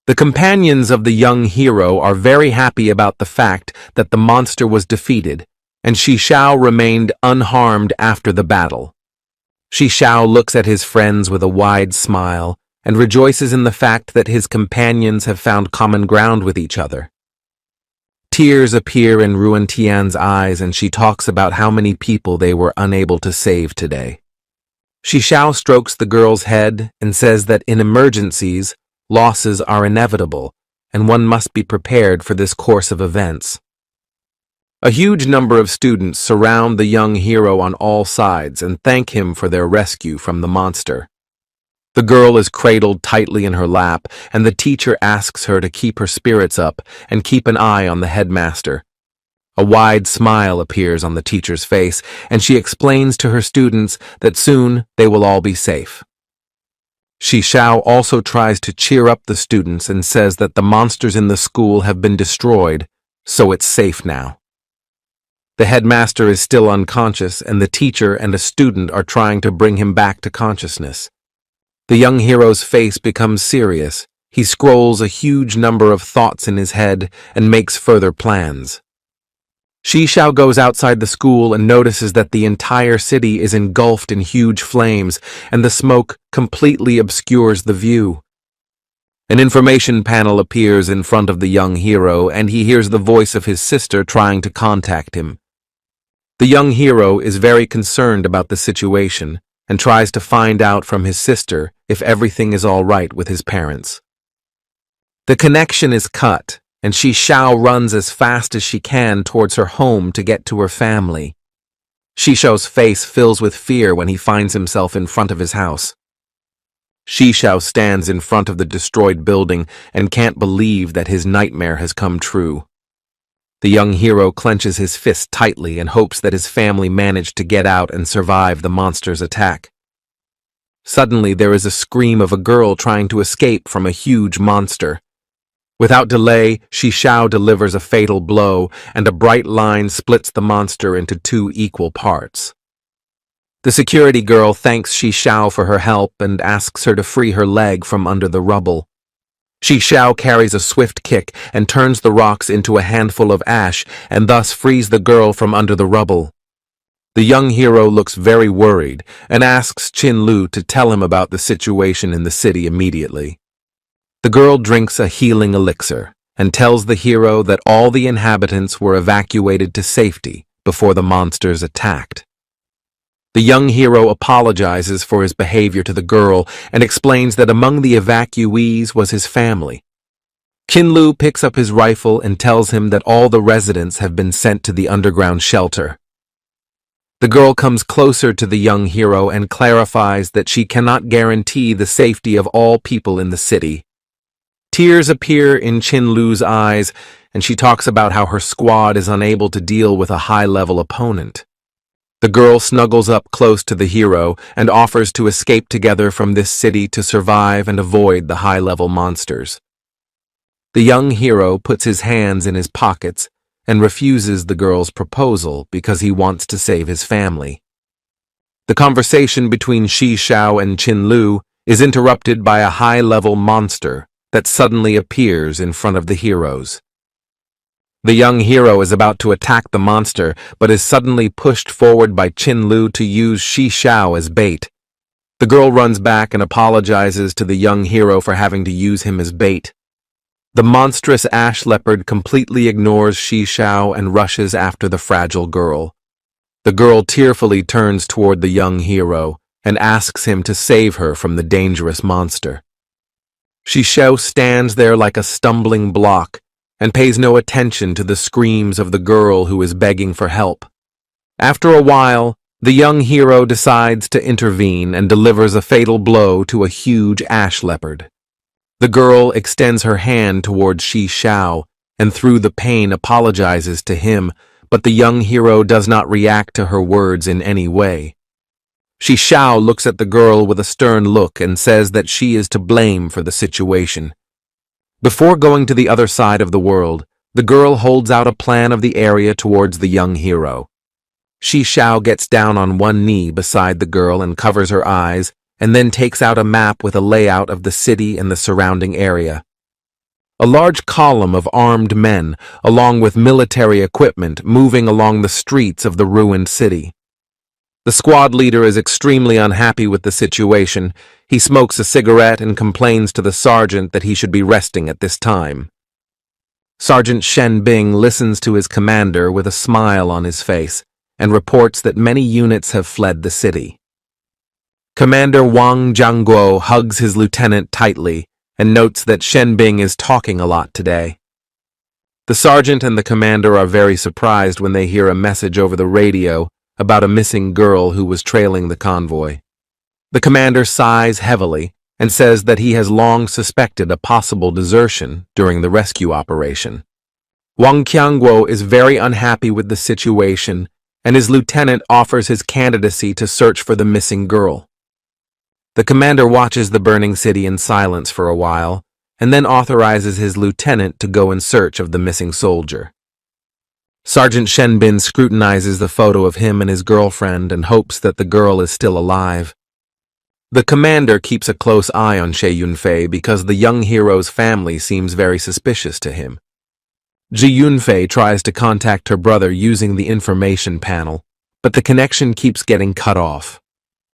The companions of the young hero are very happy about the fact that the monster was defeated, and Shishao remained unharmed after the battle. Shishao looks at his friends with a wide smile and rejoices in the fact that his companions have found common ground with each other. Tears appear in Ruan Tian's eyes, and she talks about how many people they were unable to save today. Shishao strokes the girl's head and says that in emergencies, losses are inevitable, and one must be prepared for this course of events. A huge number of students surround the young hero on all sides and thank him for their rescue from the monster. The girl is cradled tightly in her lap, and the teacher asks her to keep her spirits up and keep an eye on the headmaster. A wide smile appears on the teacher's face, and she explains to her students that soon they will all be safe. Shishao also tries to cheer up the students and says that the monsters in the school have been destroyed, so it's safe now. The headmaster is still unconscious, and the teacher and a student are trying to bring him back to consciousness. The young hero's face becomes serious. He scrolls a huge number of thoughts in his head and makes further plans. Shishao goes outside the school and notices that the entire city is engulfed in huge flames, and the smoke completely obscures the view. An information panel appears in front of the young hero, and he hears the voice of his sister trying to contact him. The young hero is very concerned about the situation and tries to find out from his sister if everything is all right with his parents. The connection is cut, and Shishao runs as fast as she can towards her home to get to her family. Shishao's face fills with fear when he finds himself in front of his house. Shishao stands in front of the destroyed building and can't believe that his nightmare has come true. The young hero clenches his fist tightly and hopes that his family managed to get out and survive the monster's attack. Suddenly, there is a scream of a girl trying to escape from a huge monster. Without delay, Shi Xiao delivers a fatal blow, and a bright line splits the monster into two equal parts. The security girl thanks Shi Xiao for her help and asks her to free her leg from under the rubble. Shi Xiao carries a swift kick and turns the rocks into a handful of ash and thus frees the girl from under the rubble. The young hero looks very worried and asks Qin Lu to tell him about the situation in the city immediately. The girl drinks a healing elixir and tells the hero that all the inhabitants were evacuated to safety before the monsters attacked. The young hero apologizes for his behavior to the girl and explains that among the evacuees was his family. Qin Lu picks up his rifle and tells him that all the residents have been sent to the underground shelter. The girl comes closer to the young hero and clarifies that she cannot guarantee the safety of all people in the city. Tears appear in Qin Lu's eyes, and she talks about how her squad is unable to deal with a high-level opponent. The girl snuggles up close to the hero and offers to escape together from this city to survive and avoid the high-level monsters. The young hero puts his hands in his pockets and refuses the girl's proposal because he wants to save his family. The conversation between Shi Xiao and Qin Lu is interrupted by a high-level monster that suddenly appears in front of the heroes. The young hero is about to attack the monster, but is suddenly pushed forward by Qin Lu to use Shi Xiao as bait. The girl runs back and apologizes to the young hero for having to use him as bait. The monstrous ash leopard completely ignores Shi Xiao and rushes after the fragile girl. The girl tearfully turns toward the young hero and asks him to save her from the dangerous monster. Shi Xiao stands there like a stumbling block and pays no attention to the screams of the girl who is begging for help. After a while, the young hero decides to intervene and delivers a fatal blow to a huge ash leopard. The girl extends her hand towards Shi Xiao and through the pain apologizes to him, but the young hero does not react to her words in any way. Shi Xiao looks at the girl with a stern look and says that she is to blame for the situation. Before going to the other side of the world, the girl holds out a plan of the area towards the young hero. Shi Xiao gets down on one knee beside the girl and covers her eyes, and then takes out a map with a layout of the city and the surrounding area. A large column of armed men, along with military equipment, moving along the streets of the ruined city. The squad leader is extremely unhappy with the situation. He smokes a cigarette and complains to the sergeant that he should be resting at this time. Sergeant Shen Bing listens to his commander with a smile on his face and reports that many units have fled the city. Commander Wang Jiangguo hugs his lieutenant tightly and notes that Shen Bing is talking a lot today. The sergeant and the commander are very surprised when they hear a message over the radio about a missing girl who was trailing the convoy. The commander sighs heavily and says that he has long suspected a possible desertion during the rescue operation. Wang Qiangguo is very unhappy with the situation, and his lieutenant offers his candidacy to search for the missing girl. The commander watches the burning city in silence for a while, and then authorizes his lieutenant to go in search of the missing soldier. Sergeant Shenbin scrutinizes the photo of him and his girlfriend and hopes that the girl is still alive. The commander keeps a close eye on Xie Yunfei because the young hero's family seems very suspicious to him. Ji Yunfei tries to contact her brother using the information panel, but the connection keeps getting cut off.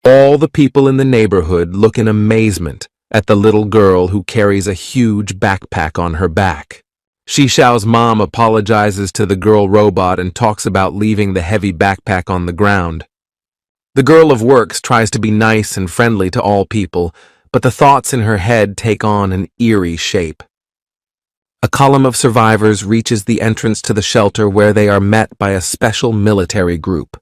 All the people in the neighborhood look in amazement at the little girl who carries a huge backpack on her back. Shi Xiao's mom apologizes to the girl robot and talks about leaving the heavy backpack on the ground. The girl of works tries to be nice and friendly to all people, but the thoughts in her head take on an eerie shape. A column of survivors reaches the entrance to the shelter where they are met by a special military group.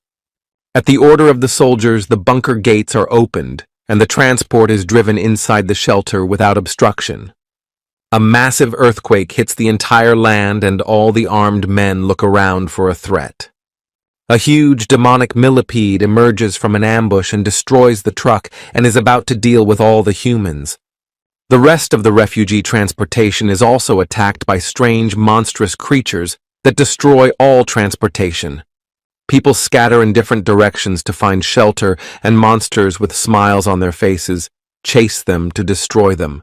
At the order of the soldiers, the bunker gates are opened, and the transport is driven inside the shelter without obstruction. A massive earthquake hits the entire land, and all the armed men look around for a threat. A huge demonic millipede emerges from an ambush and destroys the truck and is about to deal with all the humans. The rest of the refugee transportation is also attacked by strange, monstrous creatures that destroy all transportation. People scatter in different directions to find shelter, and monsters with smiles on their faces chase them to destroy them.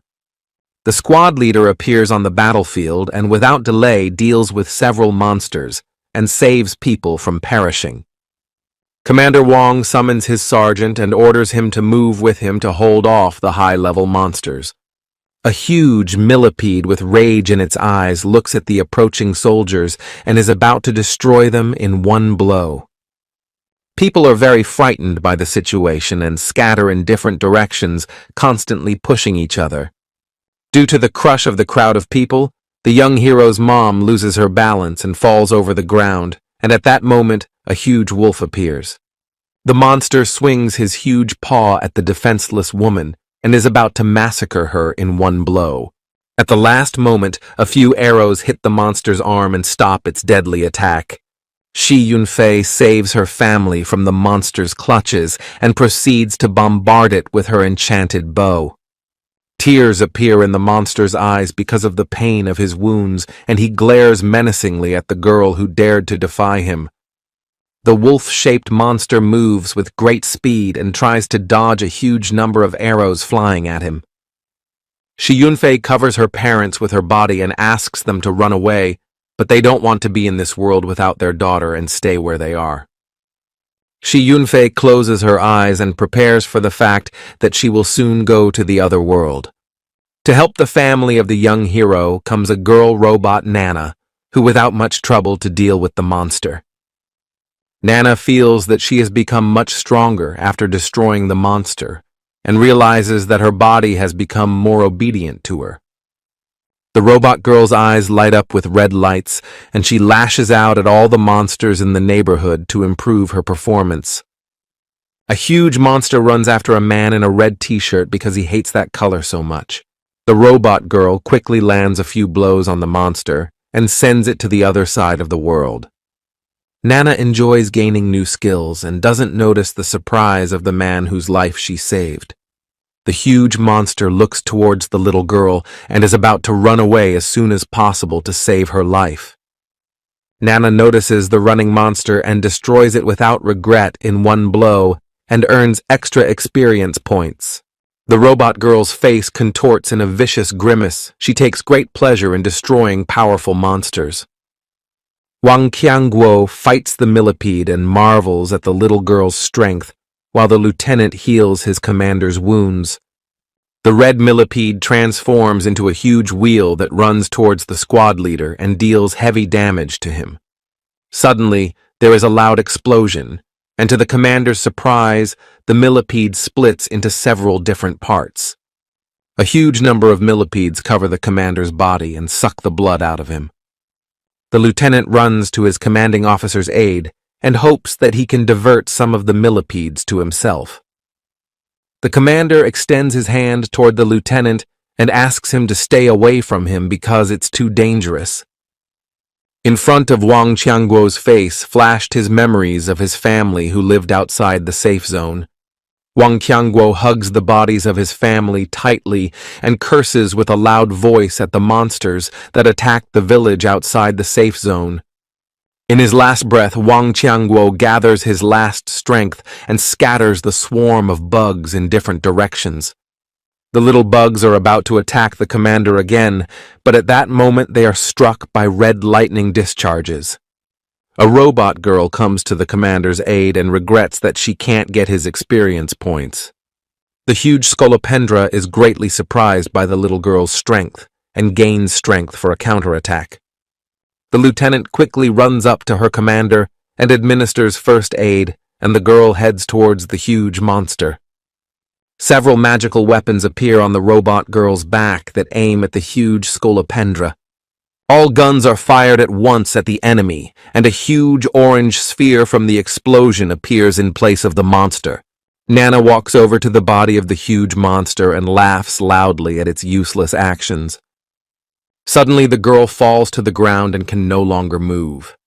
The squad leader appears on the battlefield and without delay deals with several monsters and saves people from perishing. Commander Wong summons his sergeant and orders him to move with him to hold off the high-level monsters. A huge millipede with rage in its eyes looks at the approaching soldiers and is about to destroy them in one blow. People are very frightened by the situation and scatter in different directions, constantly pushing each other. Due to the crush of the crowd of people, the young hero's mom loses her balance and falls over the ground, and at that moment, a huge wolf appears. The monster swings his huge paw at the defenseless woman and is about to massacre her in one blow. At the last moment, a few arrows hit the monster's arm and stop its deadly attack. Shi Yunfei saves her family from the monster's clutches and proceeds to bombard it with her enchanted bow. Tears appear in the monster's eyes because of the pain of his wounds, and he glares menacingly at the girl who dared to defy him. The wolf-shaped monster moves with great speed and tries to dodge a huge number of arrows flying at him. Shi Yunfei covers her parents with her body and asks them to run away, but they don't want to be in this world without their daughter and stay where they are. Shi Yunfei closes her eyes and prepares for the fact that she will soon go to the other world. To help the family of the young hero comes a girl robot Nana, who without much trouble to deal with the monster. Nana feels that she has become much stronger after destroying the monster and realizes that her body has become more obedient to her. The robot girl's eyes light up with red lights, and she lashes out at all the monsters in the neighborhood to improve her performance. A huge monster runs after a man in a red t-shirt because he hates that color so much. The robot girl quickly lands a few blows on the monster and sends it to the other side of the world. Nana enjoys gaining new skills and doesn't notice the surprise of the man whose life she saved. The huge monster looks towards the little girl and is about to run away as soon as possible to save her life. Nana notices the running monster and destroys it without regret in one blow and earns extra experience points. The robot girl's face contorts in a vicious grimace. She takes great pleasure in destroying powerful monsters. Wang Qiangguo fights the millipede and marvels at the little girl's strength, while the lieutenant heals his commander's wounds. The red millipede transforms into a huge wheel that runs towards the squad leader and deals heavy damage to him. Suddenly, there is a loud explosion, and to the commander's surprise, the millipede splits into several different parts. A huge number of millipedes cover the commander's body and suck the blood out of him. The lieutenant runs to his commanding officer's aid and hopes that he can divert some of the millipedes to himself. The commander extends his hand toward the lieutenant and asks him to stay away from him because it's too dangerous. In front of Wang Qiangguo's face flashed his memories of his family who lived outside the safe zone. Wang Qiangguo hugs the bodies of his family tightly and curses with a loud voice at the monsters that attacked the village outside the safe zone. In his last breath, Wang Qiangguo gathers his last strength and scatters the swarm of bugs in different directions. The little bugs are about to attack the commander again, but at that moment they are struck by red lightning discharges. A robot girl comes to the commander's aid and regrets that she can't get his experience points. The huge scolopendra is greatly surprised by the little girl's strength and gains strength for a counterattack. The lieutenant quickly runs up to her commander and administers first aid, and the girl heads towards the huge monster. Several magical weapons appear on the robot girl's back that aim at the huge scolopendra. All guns are fired at once at the enemy, and a huge orange sphere from the explosion appears in place of the monster. Nana walks over to the body of the huge monster and laughs loudly at its useless actions. Suddenly, the girl falls to the ground and can no longer move.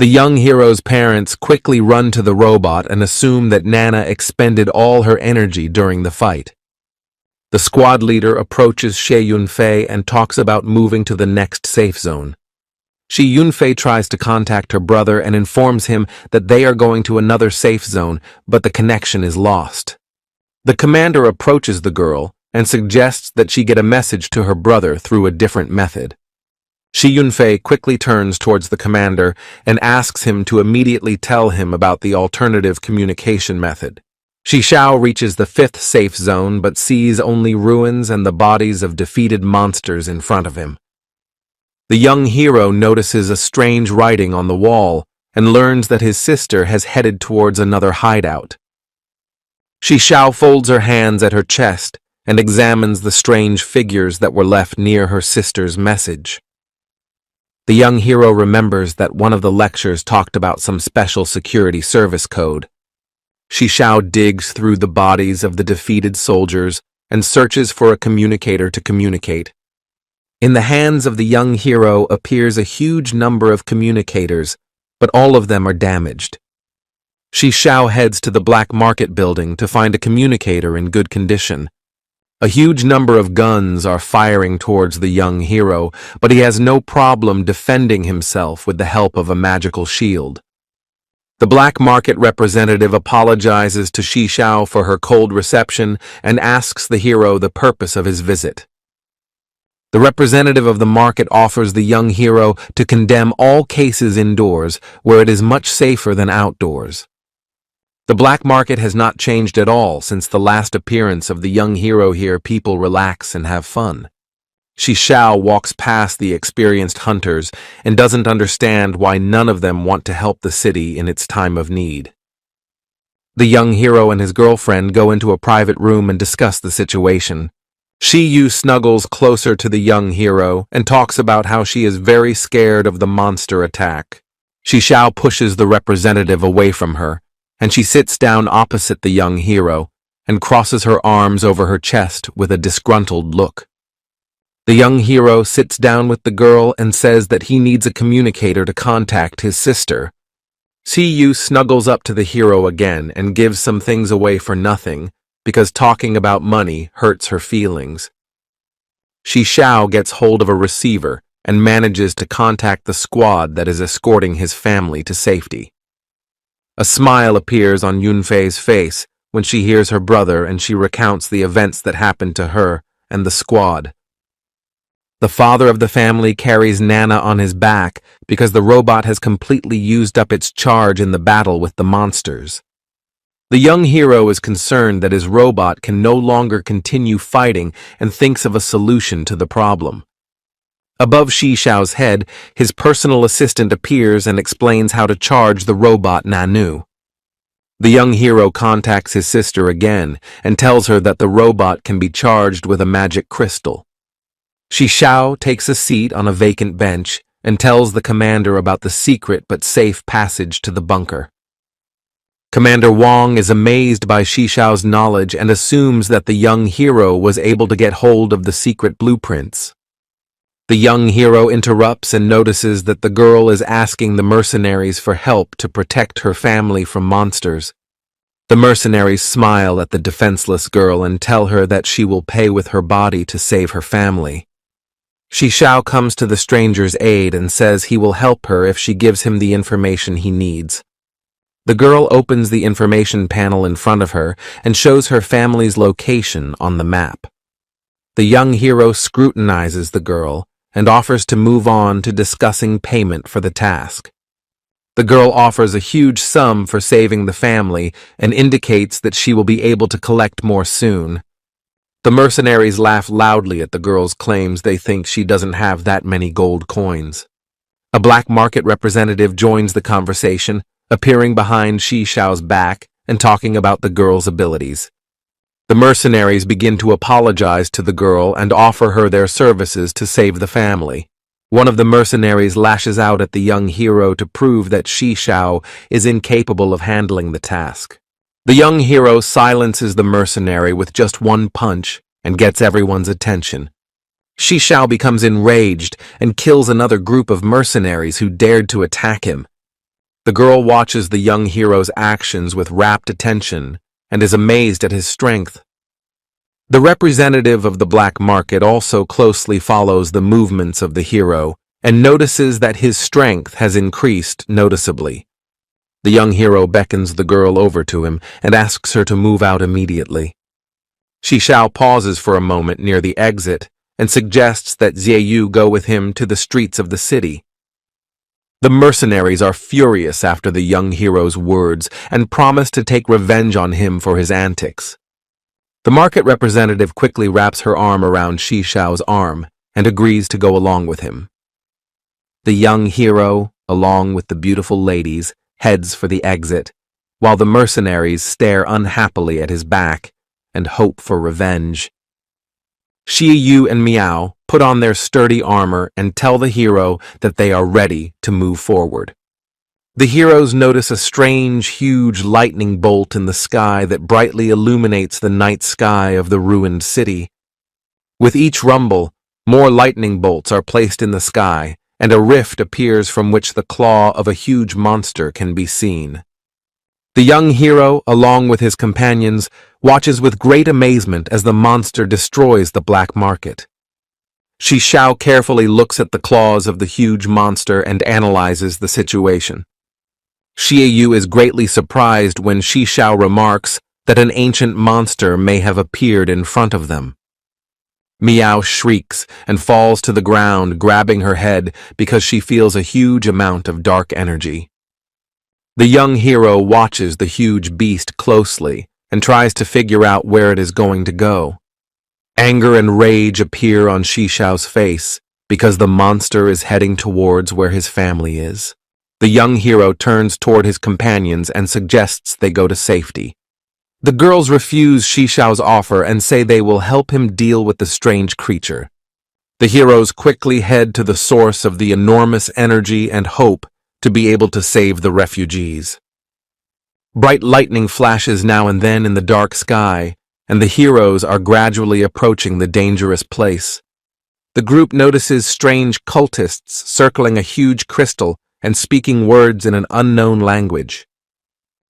The young hero's parents quickly run to the robot and assume that Nana expended all her energy during the fight. The squad leader approaches She Yunfei and talks about moving to the next safe zone. She Yunfei tries to contact her brother and informs him that they are going to another safe zone, but the connection is lost. The commander approaches the girl and suggests that she get a message to her brother through a different method. She Yunfei quickly turns towards the commander and asks him to immediately tell him about the alternative communication method. Shi Xiao reaches the fifth safe zone but sees only ruins and the bodies of defeated monsters in front of him. The young hero notices a strange writing on the wall and learns that his sister has headed towards another hideout. Shi Xiao folds her hands at her chest and examines the strange figures that were left near her sister's message. The young hero remembers that one of the lectures talked about some special security service code. Shi Xiao digs through the bodies of the defeated soldiers and searches for a communicator to communicate. In the hands of the young hero appears a huge number of communicators, but all of them are damaged. Shi Xiao heads to the black market building to find a communicator in good condition. A huge number of guns are firing towards the young hero, but he has no problem defending himself with the help of a magical shield. The black market representative apologizes to Shi Xiao for her cold reception and asks the hero the purpose of his visit. The representative of the market offers the young hero to condemn all cases indoors, where it is much safer than outdoors. The black market has not changed at all since the last appearance of the young hero here. People relax and have fun. Shi Xiao walks past the experienced hunters and doesn't understand why none of them want to help the city in its time of need. The young hero and his girlfriend go into a private room and discuss the situation. Shi Yu snuggles closer to the young hero and talks about how she is very scared of the monster attack. Shi Xiao pushes the representative away from her, and she sits down opposite the young hero and crosses her arms over her chest with a disgruntled look. The young hero sits down with the girl and says that he needs a communicator to contact his sister. Shi Yu snuggles up to the hero again and gives some things away for nothing, because talking about money hurts her feelings. Shi Xiao gets hold of a receiver and manages to contact the squad that is escorting his family to safety. A smile appears on Yunfei's face when she hears her brother and she recounts the events that happened to her and the squad. The father of the family carries Nana on his back because the robot has completely used up its charge in the battle with the monsters. The young hero is concerned that his robot can no longer continue fighting and thinks of a solution to the problem. Above Shi Xiao's head, his personal assistant appears and explains how to charge the robot Nanu. The young hero contacts his sister again and tells her that the robot can be charged with a magic crystal. Shi Xiao takes a seat on a vacant bench and tells the commander about the secret but safe passage to the bunker. Commander Wang is amazed by Shi Xiao's knowledge and assumes that the young hero was able to get hold of the secret blueprints. The young hero interrupts and notices that the girl is asking the mercenaries for help to protect her family from monsters. The mercenaries smile at the defenseless girl and tell her that she will pay with her body to save her family. Shi Xiao comes to the stranger's aid and says he will help her if she gives him the information he needs. The girl opens the information panel in front of her and shows her family's location on the map. The young hero scrutinizes the girl and offers to move on to discussing payment for the task. The girl offers a huge sum for saving the family and indicates that she will be able to collect more soon. The mercenaries laugh loudly at the girl's claims. They think she doesn't have that many gold coins. A black market representative joins the conversation, appearing behind Shi Xiao's back and talking about the girl's abilities. The mercenaries begin to apologize to the girl and offer her their services to save the family. One of the mercenaries lashes out at the young hero to prove that Shi Xiao is incapable of handling the task. The young hero silences the mercenary with just one punch and gets everyone's attention. Shi Xiao becomes enraged and kills another group of mercenaries who dared to attack him. The girl watches the young hero's actions with rapt attention and is amazed at his strength. The representative of the black market also closely follows the movements of the hero and notices that his strength has increased noticeably. The young hero beckons the girl over to him and asks her to move out immediately. Shishao pauses for a moment near the exit and suggests that Jiu go with him to the streets of the city. The mercenaries are furious after the young hero's words and promise to take revenge on him for his antics. The market representative quickly wraps her arm around Shishao's arm and agrees to go along with him. The young hero, along with the beautiful ladies, heads for the exit, while the mercenaries stare unhappily at his back and hope for revenge. Yu and Miao put on their sturdy armor and tell the hero that they are ready to move forward. The heroes notice a strange, huge lightning bolt in the sky that brightly illuminates the night sky of the ruined city. With each rumble, more lightning bolts are placed in the sky, and a rift appears from which the claw of a huge monster can be seen. The young hero, along with his companions, watches with great amazement as the monster destroys the black market. Shishao carefully looks at the claws of the huge monster and analyzes the situation. Yu is greatly surprised when Shishao remarks that an ancient monster may have appeared in front of them. Miao shrieks and falls to the ground, grabbing her head because she feels a huge amount of dark energy. The young hero watches the huge beast closely and tries to figure out where it is going to go. Anger and rage appear on Shishao's face because the monster is heading towards where his family is. The young hero turns toward his companions and suggests they go to safety. The girls refuse Shishao's offer and say they will help him deal with the strange creature. The heroes quickly head to the source of the enormous energy and hope to be able to save the refugees. Bright lightning flashes now and then in the dark sky, and the heroes are gradually approaching the dangerous place. The group notices strange cultists circling a huge crystal and speaking words in an unknown language.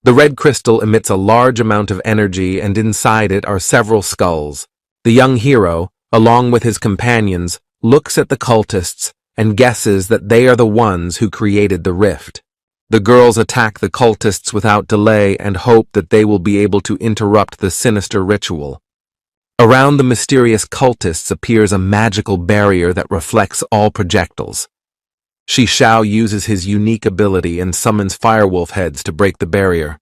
The red crystal emits a large amount of energy, and inside it are several skulls. The young hero, along with his companions, looks at the cultists and guesses that they are the ones who created the rift. The girls attack the cultists without delay and hope that they will be able to interrupt the sinister ritual. Around the mysterious cultists appears a magical barrier that reflects all projectiles. Shishao uses his unique ability and summons firewolf heads to break the barrier.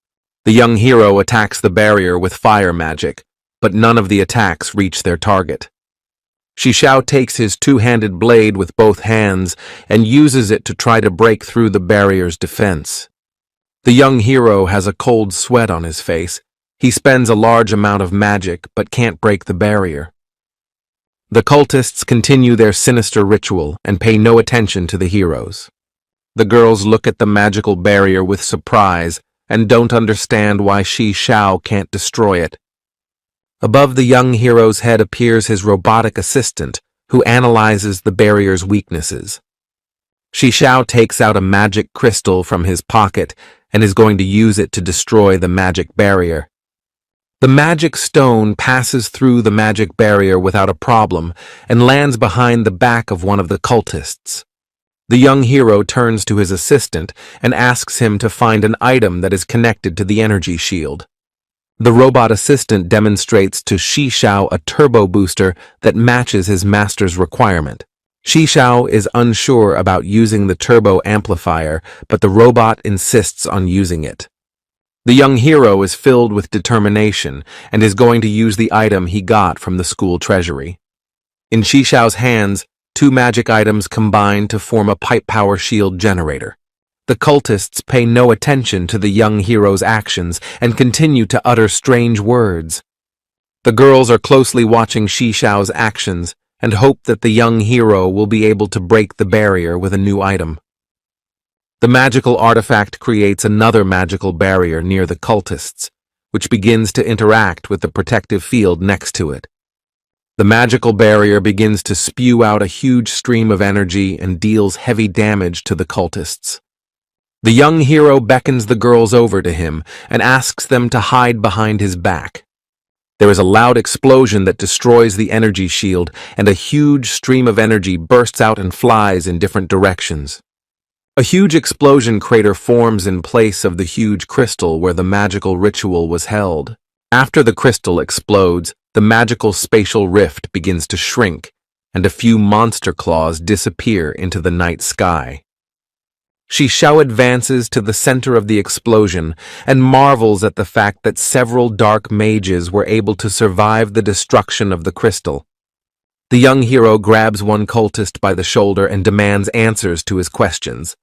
The young hero attacks the barrier with fire magic, but none of the attacks reach their target. Shishao takes his two-handed blade with both hands and uses it to try to break through the barrier's defense. The young hero has a cold sweat on his face. He spends a large amount of magic but can't break the barrier. The cultists continue their sinister ritual and pay no attention to the heroes. The girls look at the magical barrier with surprise and don't understand why Shishao can't destroy it. Above the young hero's head appears his robotic assistant, who analyzes the barrier's weaknesses. Shishao takes out a magic crystal from his pocket and is going to use it to destroy the magic barrier. The magic stone passes through the magic barrier without a problem and lands behind the back of one of the cultists. The young hero turns to his assistant and asks him to find an item that is connected to the energy shield. The robot assistant demonstrates to Shishao a turbo booster that matches his master's requirement. Shishao is unsure about using the turbo amplifier, but the robot insists on using it. The young hero is filled with determination and is going to use the item he got from the school treasury. In Shishao's hands, two magic items combine to form a pipe power shield generator. The cultists pay no attention to the young hero's actions and continue to utter strange words. The girls are closely watching Shishao's actions and hope that the young hero will be able to break the barrier with a new item. The magical artifact creates another magical barrier near the cultists, which begins to interact with the protective field next to it. The magical barrier begins to spew out a huge stream of energy and deals heavy damage to the cultists. The young hero beckons the girls over to him and asks them to hide behind his back. There is a loud explosion that destroys the energy shield, and a huge stream of energy bursts out and flies in different directions. A huge explosion crater forms in place of the huge crystal where the magical ritual was held. After the crystal explodes, the magical spatial rift begins to shrink, and a few monster claws disappear into the night sky. Shishao advances to the center of the explosion and marvels at the fact that several dark mages were able to survive the destruction of the crystal. The young hero grabs one cultist by the shoulder and demands answers to his questions.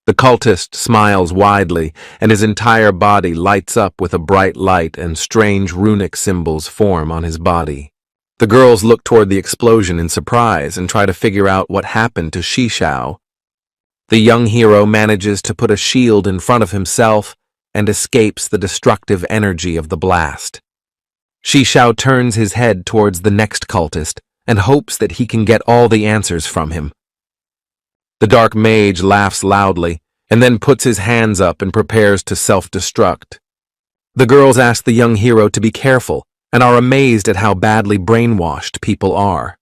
The cultist smiles widely, and his entire body lights up with a bright light, and strange runic symbols form on his body. The girls look toward the explosion in surprise and try to figure out what happened to Shishao. The young hero manages to put a shield in front of himself and escapes the destructive energy of the blast. Shishao turns his head towards the next cultist and hopes that he can get all the answers from him. The dark mage laughs loudly and then puts his hands up and prepares to self-destruct. The girls ask the young hero to be careful and are amazed at how badly brainwashed people are.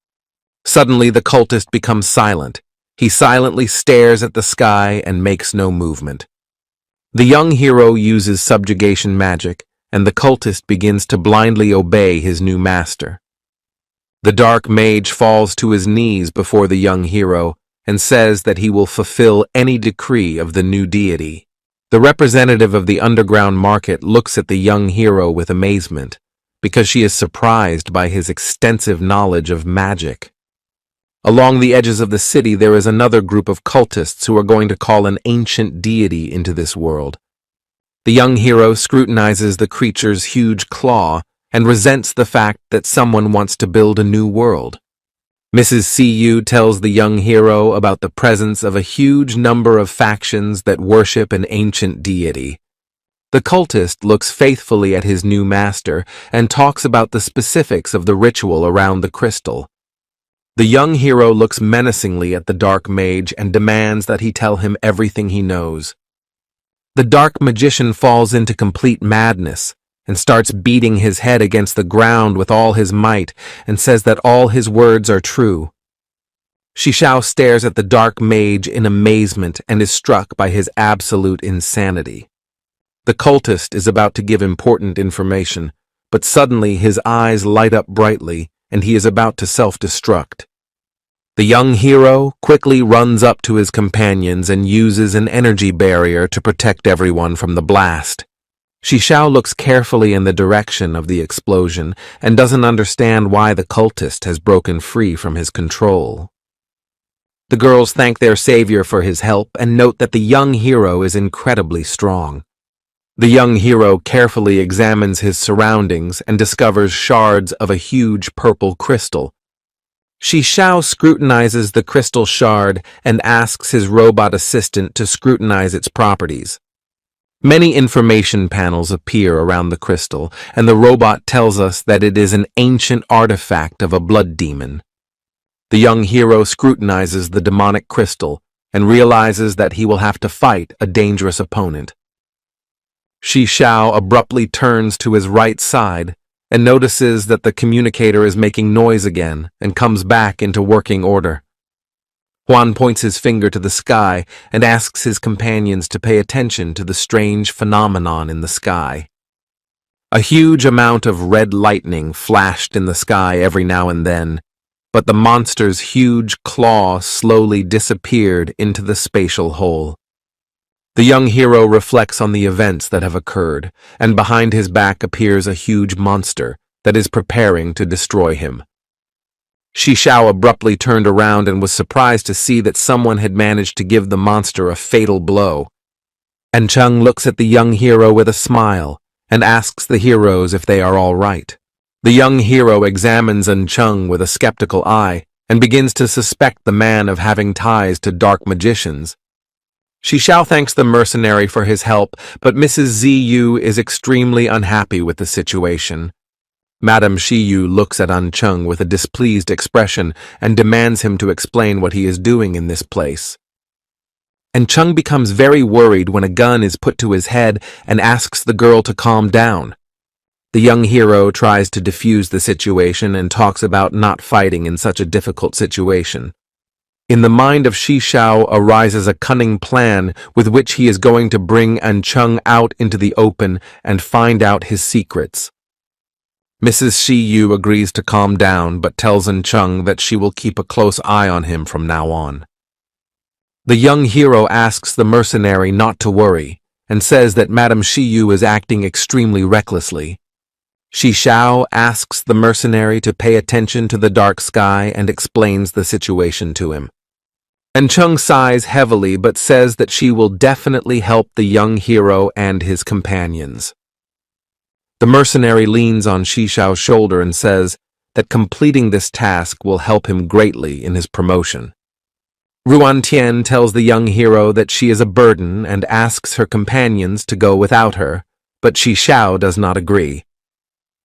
Suddenly, the cultist becomes silent. He silently stares at the sky and makes no movement. The young hero uses subjugation magic, and the cultist begins to blindly obey his new master. The dark mage falls to his knees before the young hero and says that he will fulfill any decree of the new deity. The representative of the underground market looks at the young hero with amazement, because she is surprised by his extensive knowledge of magic. Along the edges of the city, there is another group of cultists who are going to call an ancient deity into this world. The young hero scrutinizes the creature's huge claw and resents the fact that someone wants to build a new world. Mrs. KAIJU tells the young hero about the presence of a huge number of factions that worship an ancient deity. The cultist looks faithfully at his new master and talks about the specifics of the ritual around the crystal. The young hero looks menacingly at the dark mage and demands that he tell him everything he knows. The dark magician falls into complete madness and starts beating his head against the ground with all his might and says that all his words are true. Shishao stares at the dark mage in amazement and is struck by his absolute insanity. The cultist is about to give important information, but suddenly his eyes light up brightly and he is about to self-destruct. The young hero quickly runs up to his companions and uses an energy barrier to protect everyone from the blast. Shishao looks carefully in the direction of the explosion and doesn't understand why the cultist has broken free from his control. The girls thank their savior for his help and note that the young hero is incredibly strong. The young hero carefully examines his surroundings and discovers shards of a huge purple crystal. Shishao scrutinizes the crystal shard and asks his robot assistant to scrutinize its properties. Many information panels appear around the crystal, and the robot tells us that it is an ancient artifact of a blood demon. The young hero scrutinizes the demonic crystal and realizes that he will have to fight a dangerous opponent. Shishao abruptly turns to his right side and notices that the communicator is making noise again and comes back into working order. Juan points his finger to the sky and asks his companions to pay attention to the strange phenomenon in the sky. A huge amount of red lightning flashed in the sky every now and then, but the monster's huge claw slowly disappeared into the spatial hole. The young hero reflects on the events that have occurred, and behind his back appears a huge monster that is preparing to destroy him. Shishao abruptly turned around and was surprised to see that someone had managed to give the monster a fatal blow. Ancheng looks at the young hero with a smile and asks the heroes if they are all right. The young hero examines Ancheng with a skeptical eye and begins to suspect the man of having ties to dark magicians. Shishao thanks the mercenary for his help, but Mrs. KAIJU is extremely unhappy with the situation. Madame KAIJU looks at Ancheng with a displeased expression and demands him to explain what he is doing in this place. and Chung becomes very worried when a gun is put to his head and asks the girl to calm down. The young hero tries to defuse the situation and talks about not fighting in such a difficult situation. In the mind of Shi Xiao arises a cunning plan with which he is going to bring An Chung out into the open and find out his secrets. Mrs. Shi Yu agrees to calm down but tells An Chung that she will keep a close eye on him from now on. The young hero asks the mercenary not to worry and says that Madame Shi Yu is acting extremely recklessly. Shi Xiao asks the mercenary to pay attention to the dark sky and explains the situation to him. An Chung sighs heavily but says that she will definitely help the young hero and his companions. The mercenary leans on Shi Xiao's shoulder and says that completing this task will help him greatly in his promotion. Ruan Tian tells the young hero that she is a burden and asks her companions to go without her, but Shi Xiao does not agree.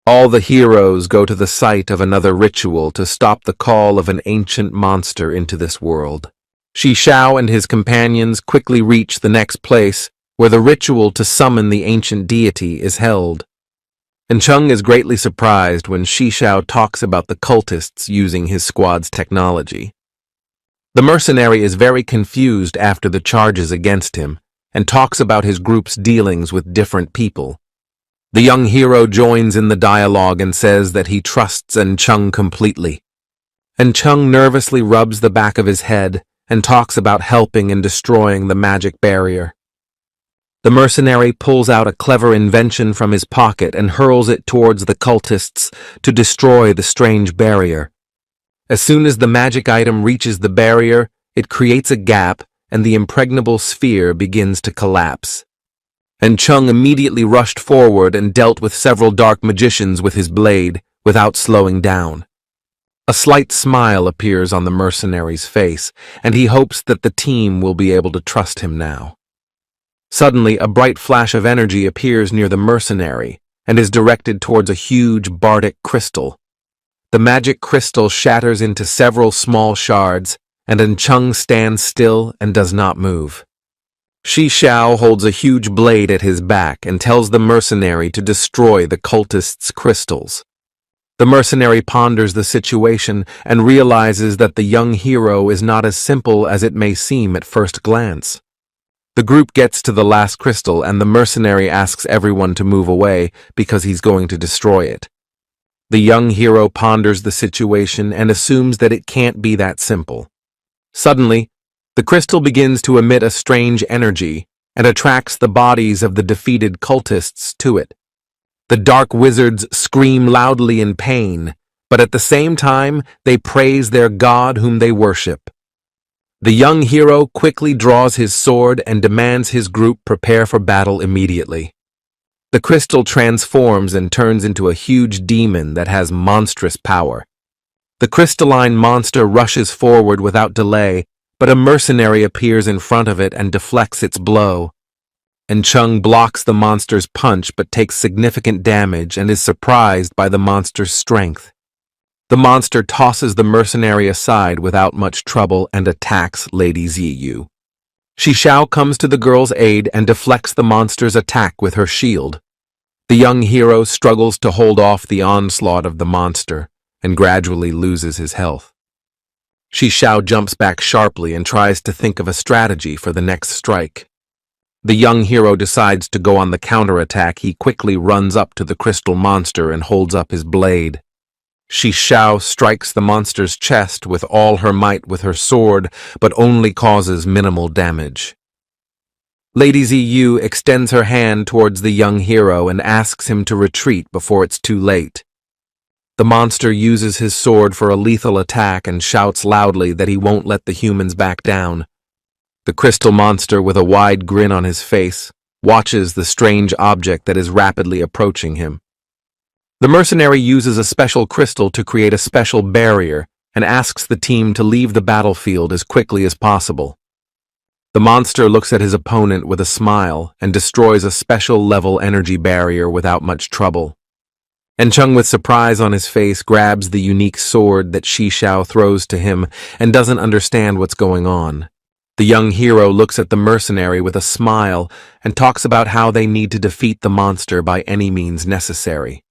All the heroes go to the site of another ritual to stop the call of an ancient monster into this world. Shi Xiao and his companions quickly reach the next place where the ritual to summon the ancient deity is held. An Chung is greatly surprised when Shi Xiao talks about the cultists using his squad's technology. The mercenary is very confused after the charges against him and talks about his group's dealings with different people. The young hero joins in the dialogue and says that he trusts An Chung completely. An Chung nervously rubs the back of his head and talks about helping and destroying the magic barrier. The mercenary pulls out a clever invention from his pocket and hurls it towards the cultists to destroy the strange barrier. As soon as the magic item reaches the barrier, it creates a gap and the impregnable sphere begins to collapse. An Chung immediately rushed forward and dealt with several dark magicians with his blade without slowing down. A slight smile appears on the mercenary's face, and he hopes that the team will be able to trust him now. Suddenly, a bright flash of energy appears near the mercenary and is directed towards a huge bardic crystal. The magic crystal shatters into several small shards, and An Chung stands still and does not move. Shi Xiao holds a huge blade at his back and tells the mercenary to destroy the cultists' crystals. The mercenary ponders the situation and realizes that the young hero is not as simple as it may seem at first glance. The group gets to the last crystal and the mercenary asks everyone to move away because he's going to destroy it. The young hero ponders the situation and assumes that it can't be that simple. Suddenly, the crystal begins to emit a strange energy and attracts the bodies of the defeated cultists to it. The dark wizards scream loudly in pain, but at the same time, they praise their god whom they worship. The young hero quickly draws his sword and demands his group prepare for battle immediately. The crystal transforms and turns into a huge demon that has monstrous power. The crystalline monster rushes forward without delay, but a mercenary appears in front of it and deflects its blow. An Chung blocks the monster's punch but takes significant damage and is surprised by the monster's strength. The monster tosses the mercenary aside without much trouble and attacks Lady Ziyu. Shi Xiao comes to the girl's aid and deflects the monster's attack with her shield. The young hero struggles to hold off the onslaught of the monster and gradually loses his health. Shi Xiao jumps back sharply and tries to think of a strategy for the next strike. The young hero decides to go on the counterattack. He quickly runs up to the crystal monster and holds up his blade. Shi Xiao strikes the monster's chest with all her might with her sword, but only causes minimal damage. Lady Ziyu extends her hand towards the young hero and asks him to retreat before it's too late. The monster uses his sword for a lethal attack and shouts loudly that he won't let the humans back down. The crystal monster, with a wide grin on his face, watches the strange object that is rapidly approaching him. The mercenary uses a special crystal to create a special barrier and asks the team to leave the battlefield as quickly as possible. The monster looks at his opponent with a smile and destroys a special level energy barrier without much trouble. An Chung, with surprise on his face, grabs the unique sword that Shi Xiao throws to him and doesn't understand what's going on. The young hero looks at the mercenary with a smile and talks about how they need to defeat the monster by any means necessary.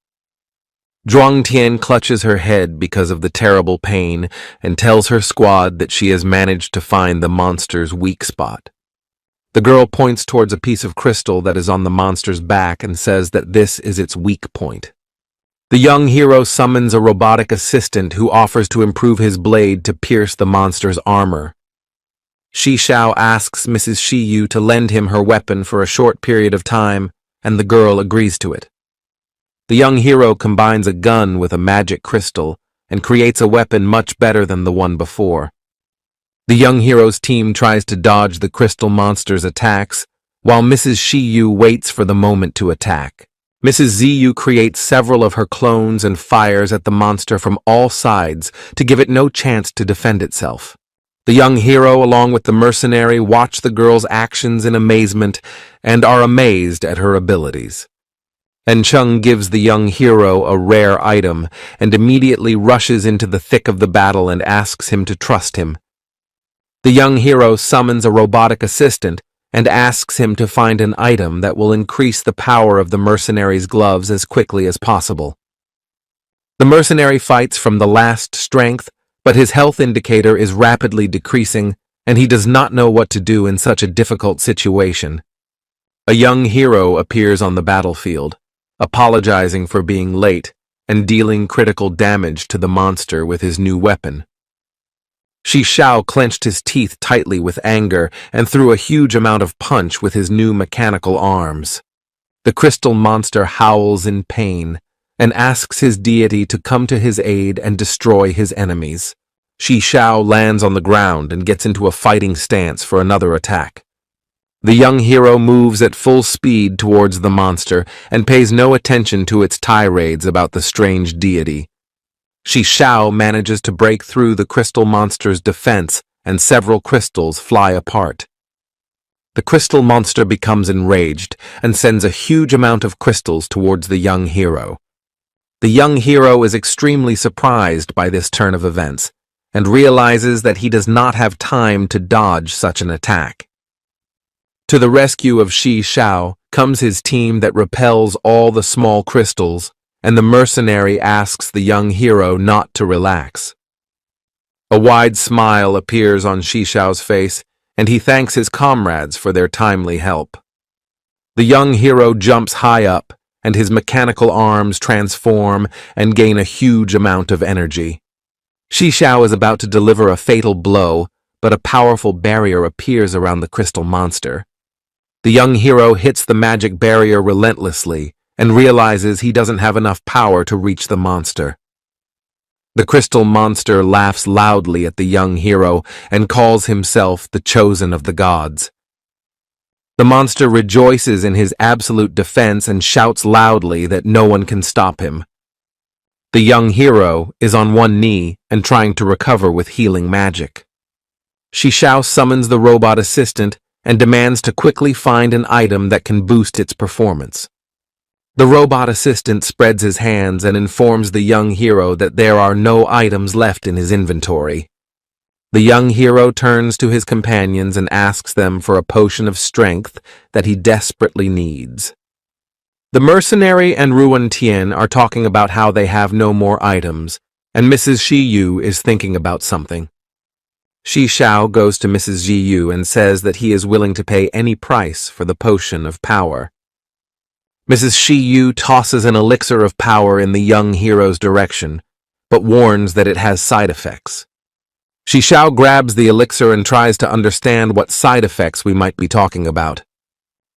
Zhuang Tian clutches her head because of the terrible pain and tells her squad that she has managed to find the monster's weak spot. The girl points towards a piece of crystal that is on the monster's back and says that this is its weak point. The young hero summons a robotic assistant who offers to improve his blade to pierce the monster's armor. Shi Xiao asks Mrs. Shi Yu to lend him her weapon for a short period of time, and the girl agrees to it. The young hero combines a gun with a magic crystal and creates a weapon much better than the one before. The young hero's team tries to dodge the crystal monster's attacks, while Mrs. Shi Yu waits for the moment to attack. Mrs. Ziyu creates several of her clones and fires at the monster from all sides to give it no chance to defend itself. The young hero, along with the mercenary, watch the girl's actions in amazement and are amazed at her abilities. And Chung gives the young hero a rare item and immediately rushes into the thick of the battle and asks him to trust him. The young hero summons a robotic assistant and asks him to find an item that will increase the power of the mercenary's gloves as quickly as possible. The mercenary fights from the last strength, but his health indicator is rapidly decreasing, and he does not know what to do in such a difficult situation. A young hero appears on the battlefield, apologizing for being late and dealing critical damage to the monster with his new weapon. Shi Xiao clenched his teeth tightly with anger and threw a huge amount of punch with his new mechanical arms. The crystal monster howls in pain and asks his deity to come to his aid and destroy his enemies. Shi Xiao lands on the ground and gets into a fighting stance for another attack. The young hero moves at full speed towards the monster and pays no attention to its tirades about the strange deity. Shi Xiao manages to break through the crystal monster's defense and several crystals fly apart. The crystal monster becomes enraged and sends a huge amount of crystals towards the young hero. The young hero is extremely surprised by this turn of events and realizes that he does not have time to dodge such an attack. To the rescue of Shi Xiao comes his team that repels all the small crystals, and the mercenary asks the young hero not to relax. A wide smile appears on Shi Xiao's face, and he thanks his comrades for their timely help. The young hero jumps high up, and his mechanical arms transform and gain a huge amount of energy. Shi Xiao is about to deliver a fatal blow, but a powerful barrier appears around the crystal monster. The young hero hits the magic barrier relentlessly and realizes he doesn't have enough power to reach the monster. The crystal monster laughs loudly at the young hero and calls himself the chosen of the gods. The monster rejoices in his absolute defense and shouts loudly that no one can stop him. The young hero is on one knee and trying to recover with healing magic. Shi Xiao summons the robot assistant and demands to quickly find an item that can boost its performance. The robot assistant spreads his hands and informs the young hero that there are no items left in his inventory. The young hero turns to his companions and asks them for a potion of strength that he desperately needs. The mercenary and Ruan Tian are talking about how they have no more items, and Mrs. Shi Yu is thinking about something. Shi Xiao goes to Mrs. Ji Yu and says that he is willing to pay any price for the potion of power. Mrs. Shi Yu tosses an elixir of power in the young hero's direction, but warns that it has side effects. Shi Xiao grabs the elixir and tries to understand what side effects we might be talking about.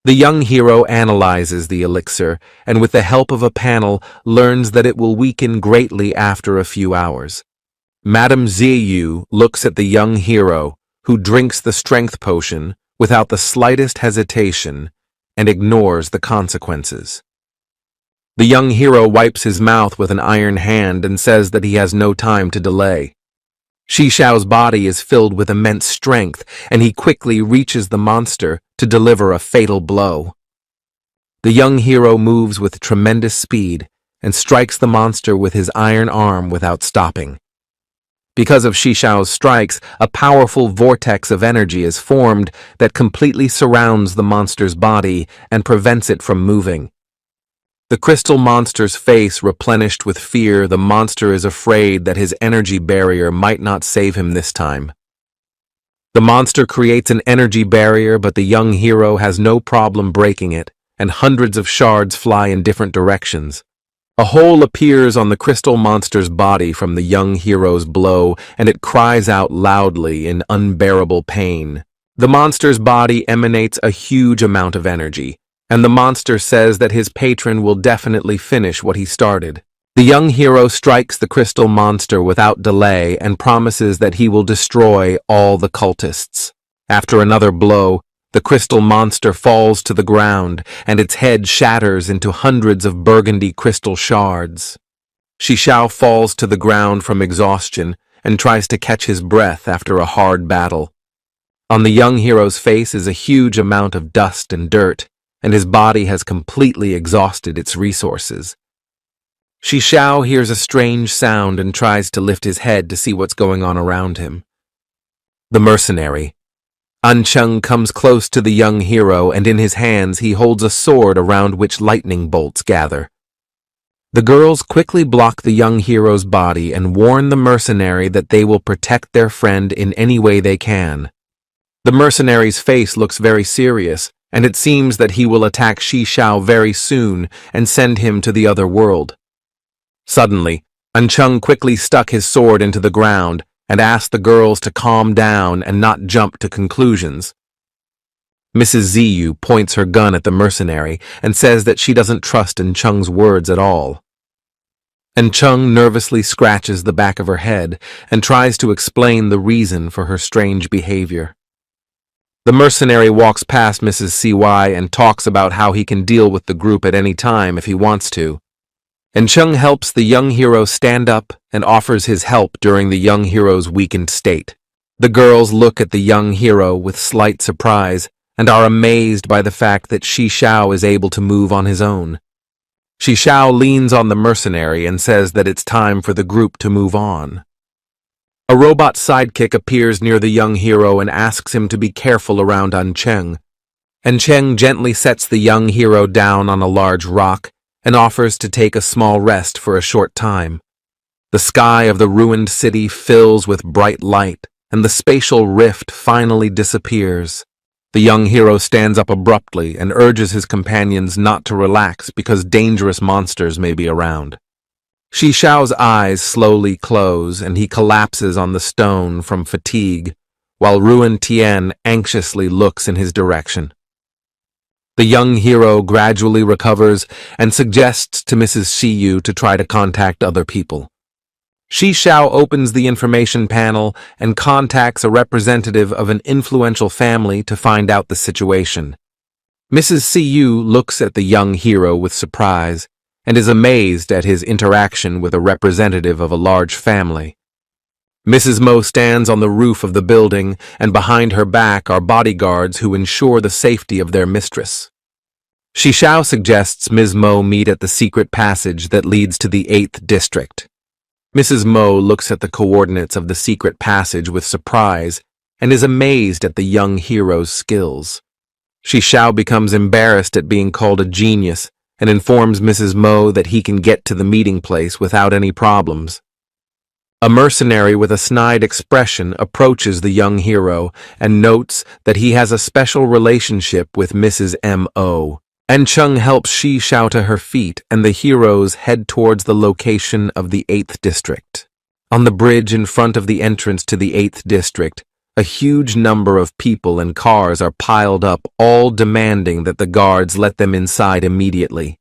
The young hero analyzes the elixir and with the help of a panel learns that it will weaken greatly after a few hours. Madame Ziyu looks at the young hero, who drinks the strength potion without the slightest hesitation and ignores the consequences. The young hero wipes his mouth with an iron hand and says that he has no time to delay. Shi Xiao's body is filled with immense strength, and he quickly reaches the monster to deliver a fatal blow. The young hero moves with tremendous speed and strikes the monster with his iron arm without stopping. Because of Xiao's strikes, a powerful vortex of energy is formed that completely surrounds the monster's body and prevents it from moving. The crystal monster's face replenished with fear, the monster is afraid that his energy barrier might not save him this time. The monster creates an energy barrier, but the young hero has no problem breaking it, and hundreds of shards fly in different directions. A hole appears on the crystal monster's body from the young hero's blow, and it cries out loudly in unbearable pain. The monster's body emanates a huge amount of energy, and the monster says that his patron will definitely finish what he started. The young hero strikes the crystal monster without delay and promises that he will destroy all the cultists. After another blow, the crystal monster falls to the ground, and its head shatters into hundreds of burgundy crystal shards. Xiao falls to the ground from exhaustion and tries to catch his breath after a hard battle. On the young hero's face is a huge amount of dust and dirt, and his body has completely exhausted its resources. Xiao hears a strange sound and tries to lift his head to see what's going on around him. The mercenary. Ancheng comes close to the young hero, and in his hands he holds a sword around which lightning bolts gather. The girls quickly block the young hero's body and warn the mercenary that they will protect their friend in any way they can. The mercenary's face looks very serious, and it seems that he will attack Xiao very soon and send him to the other world. Suddenly, Ancheng quickly stuck his sword into the ground and asked the girls to calm down and not jump to conclusions. Mrs. Ziyu points her gun at the mercenary and says that she doesn't trust Ancheng's words at all. Ancheng nervously scratches the back of her head and tries to explain the reason for her strange behavior. The mercenary walks past Mrs. CY and talks about how he can deal with the group at any time if he wants to. Ancheng helps the young hero stand up and offers his help during the young hero's weakened state. The girls look at the young hero with slight surprise and are amazed by the fact that Xiao is able to move on his own. Xiao leans on the mercenary and says that it's time for the group to move on. A robot sidekick appears near the young hero and asks him to be careful around Ancheng. Ancheng gently sets the young hero down on a large rock and offers to take a small rest for a short time. The sky of the ruined city fills with bright light, and the spatial rift finally disappears. The young hero stands up abruptly and urges his companions not to relax because dangerous monsters may be around. Xiao's eyes slowly close and he collapses on the stone from fatigue, while Ruin Tian anxiously looks in his direction. The young hero gradually recovers and suggests to Mrs. Ziyu to try to contact other people. Xiao opens the information panel and contacts a representative of an influential family to find out the situation. Mrs. Ziyu looks at the young hero with surprise and is amazed at his interaction with a representative of a large family. Mrs. Mo stands on the roof of the building, and behind her back are bodyguards who ensure the safety of their mistress. Xiao suggests Ms. Mo meet at the secret passage that leads to the 8th district. Mrs. Mo looks at the coordinates of the secret passage with surprise and is amazed at the young hero's skills. Xiao becomes embarrassed at being called a genius and informs Mrs. Mo that he can get to the meeting place without any problems. A mercenary with a snide expression approaches the young hero and notes that he has a special relationship with Mrs. M.O. Ancheng helps Xiao to her feet, and the heroes head towards the location of the 8th district. On the bridge in front of the entrance to the 8th district, a huge number of people and cars are piled up, all demanding that the guards let them inside immediately.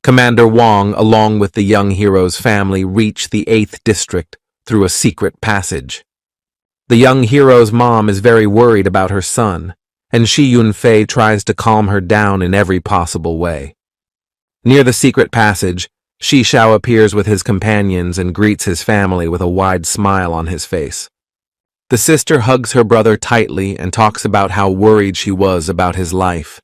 Commander Wang, along with the young hero's family, reach the 8th district through a secret passage. The young hero's mom is very worried about her son, and Shi Yunfei tries to calm her down in every possible way. Near the secret passage, Xiao appears with his companions and greets his family with a wide smile on his face. The sister hugs her brother tightly and talks about how worried she was about his life.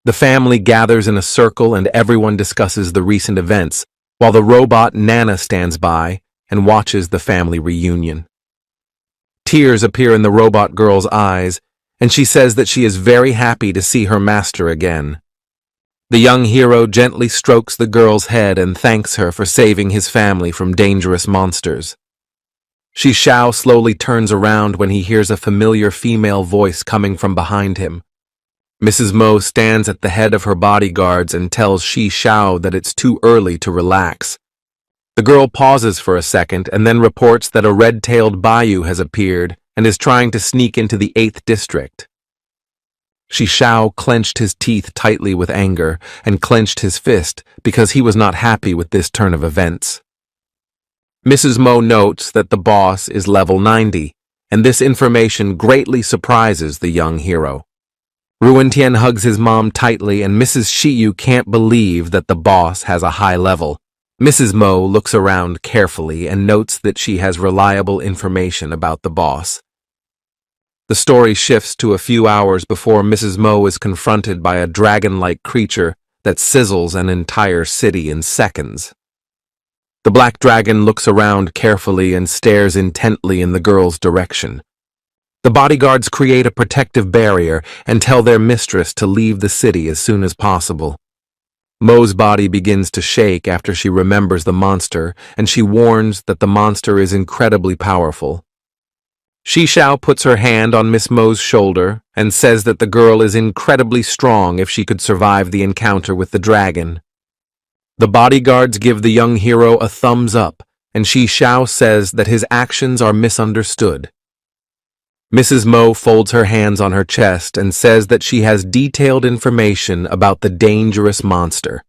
The family gathers in a circle and everyone discusses the recent events, while the robot Nana stands by and watches the family reunion. Tears appear in the robot girl's eyes, and she says that she is very happy to see her master again. The young hero gently strokes the girl's head and thanks her for saving his family from dangerous monsters. Shao slowly turns around when he hears a familiar female voice coming from behind him. Mrs. Mo stands at the head of her bodyguards and tells Shao that it's too early to relax. The girl pauses for a second and then reports that a red-tailed Bayou has appeared and is trying to sneak into the 8th district. Shao clenched his teeth tightly with anger and clenched his fist because he was not happy with this turn of events. Mrs. Mo notes that the boss is level 90, and this information greatly surprises the young hero. Ruentian hugs his mom tightly, and Mrs. Shiyu can't believe that the boss has a high level. Mrs. Mo looks around carefully and notes that she has reliable information about the boss. The story shifts to a few hours before Mrs. Mo is confronted by a dragon-like creature that sizzles an entire city in seconds. The black dragon looks around carefully and stares intently in the girl's direction. The bodyguards create a protective barrier and tell their mistress to leave the city as soon as possible. Mo's body begins to shake after she remembers the monster, and she warns that the monster is incredibly powerful. Shao puts her hand on Miss Mo's shoulder and says that the girl is incredibly strong if she could survive the encounter with the dragon. The bodyguards give the young hero a thumbs up, and Shao says that his actions are misunderstood. Mrs. Mo folds her hands on her chest and says that she has detailed information about the dangerous monster.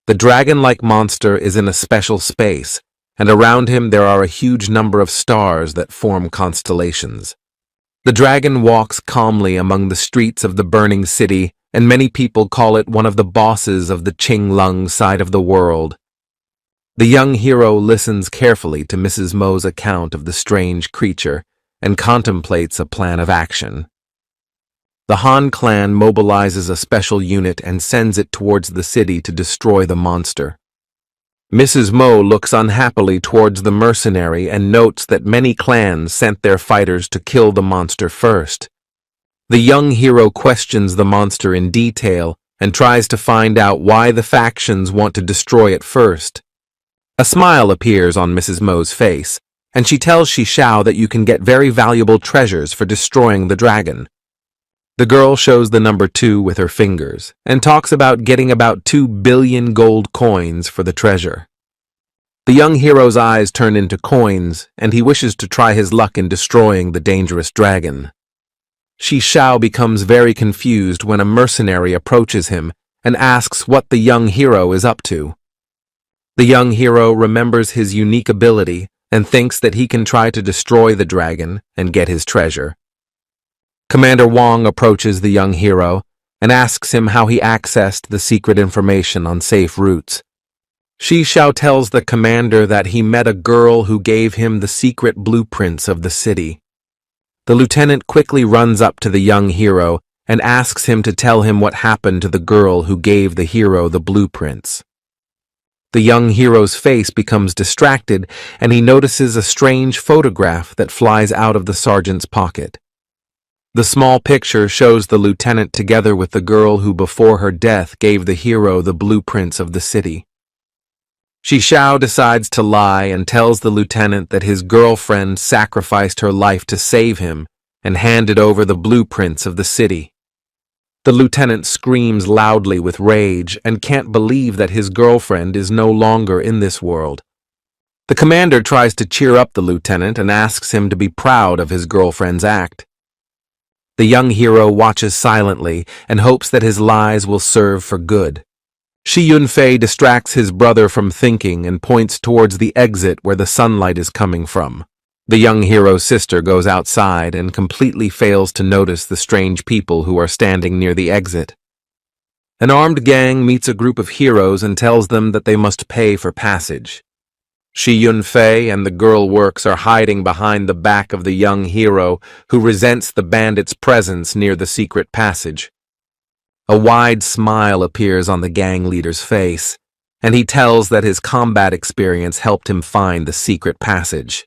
The dragon-like monster is in a special space, and around him there are a huge number of stars that form constellations. The dragon walks calmly among the streets of the burning city, and many people call it one of the bosses of the Qinglong side of the world. The young hero listens carefully to Mrs. Mo's account of the strange creature and contemplates a plan of action. The Han clan mobilizes a special unit and sends it towards the city to destroy the monster. Mrs. Mo looks unhappily towards the mercenary and notes that many clans sent their fighters to kill the monster first. The young hero questions the monster in detail and tries to find out why the factions want to destroy it first. A smile appears on Mrs. Mo's face, and she tells Shao that you can get very valuable treasures for destroying the dragon. The girl shows the number 2 with her fingers and talks about getting about 2 billion gold coins for the treasure. The young hero's eyes turn into coins, and he wishes to try his luck in destroying the dangerous dragon. Shao becomes very confused when a mercenary approaches him and asks what the young hero is up to. The young hero remembers his unique ability and thinks that he can try to destroy the dragon and get his treasure. Commander Wong approaches the young hero and asks him how he accessed the secret information on safe routes. Shao tells the commander that he met a girl who gave him the secret blueprints of the city. The lieutenant quickly runs up to the young hero and asks him to tell him what happened to the girl who gave the hero the blueprints. The young hero's face becomes distracted, and he notices a strange photograph that flies out of the sergeant's pocket. The small picture shows the lieutenant together with the girl who before her death gave the hero the blueprints of the city. Shao decides to lie and tells the lieutenant that his girlfriend sacrificed her life to save him and handed over the blueprints of the city. The lieutenant screams loudly with rage and can't believe that his girlfriend is no longer in this world. The commander tries to cheer up the lieutenant and asks him to be proud of his girlfriend's act. The young hero watches silently and hopes that his lies will serve for good. Shi Yunfei distracts his brother from thinking and points towards the exit where the sunlight is coming from. The young hero's sister goes outside and completely fails to notice the strange people who are standing near the exit. An armed gang meets a group of heroes and tells them that they must pay for passage. Shi Yunfei and the girl works are hiding behind the back of the young hero, who resents the bandits' presence near the secret passage. A wide smile appears on the gang leader's face, and he tells that his combat experience helped him find the secret passage.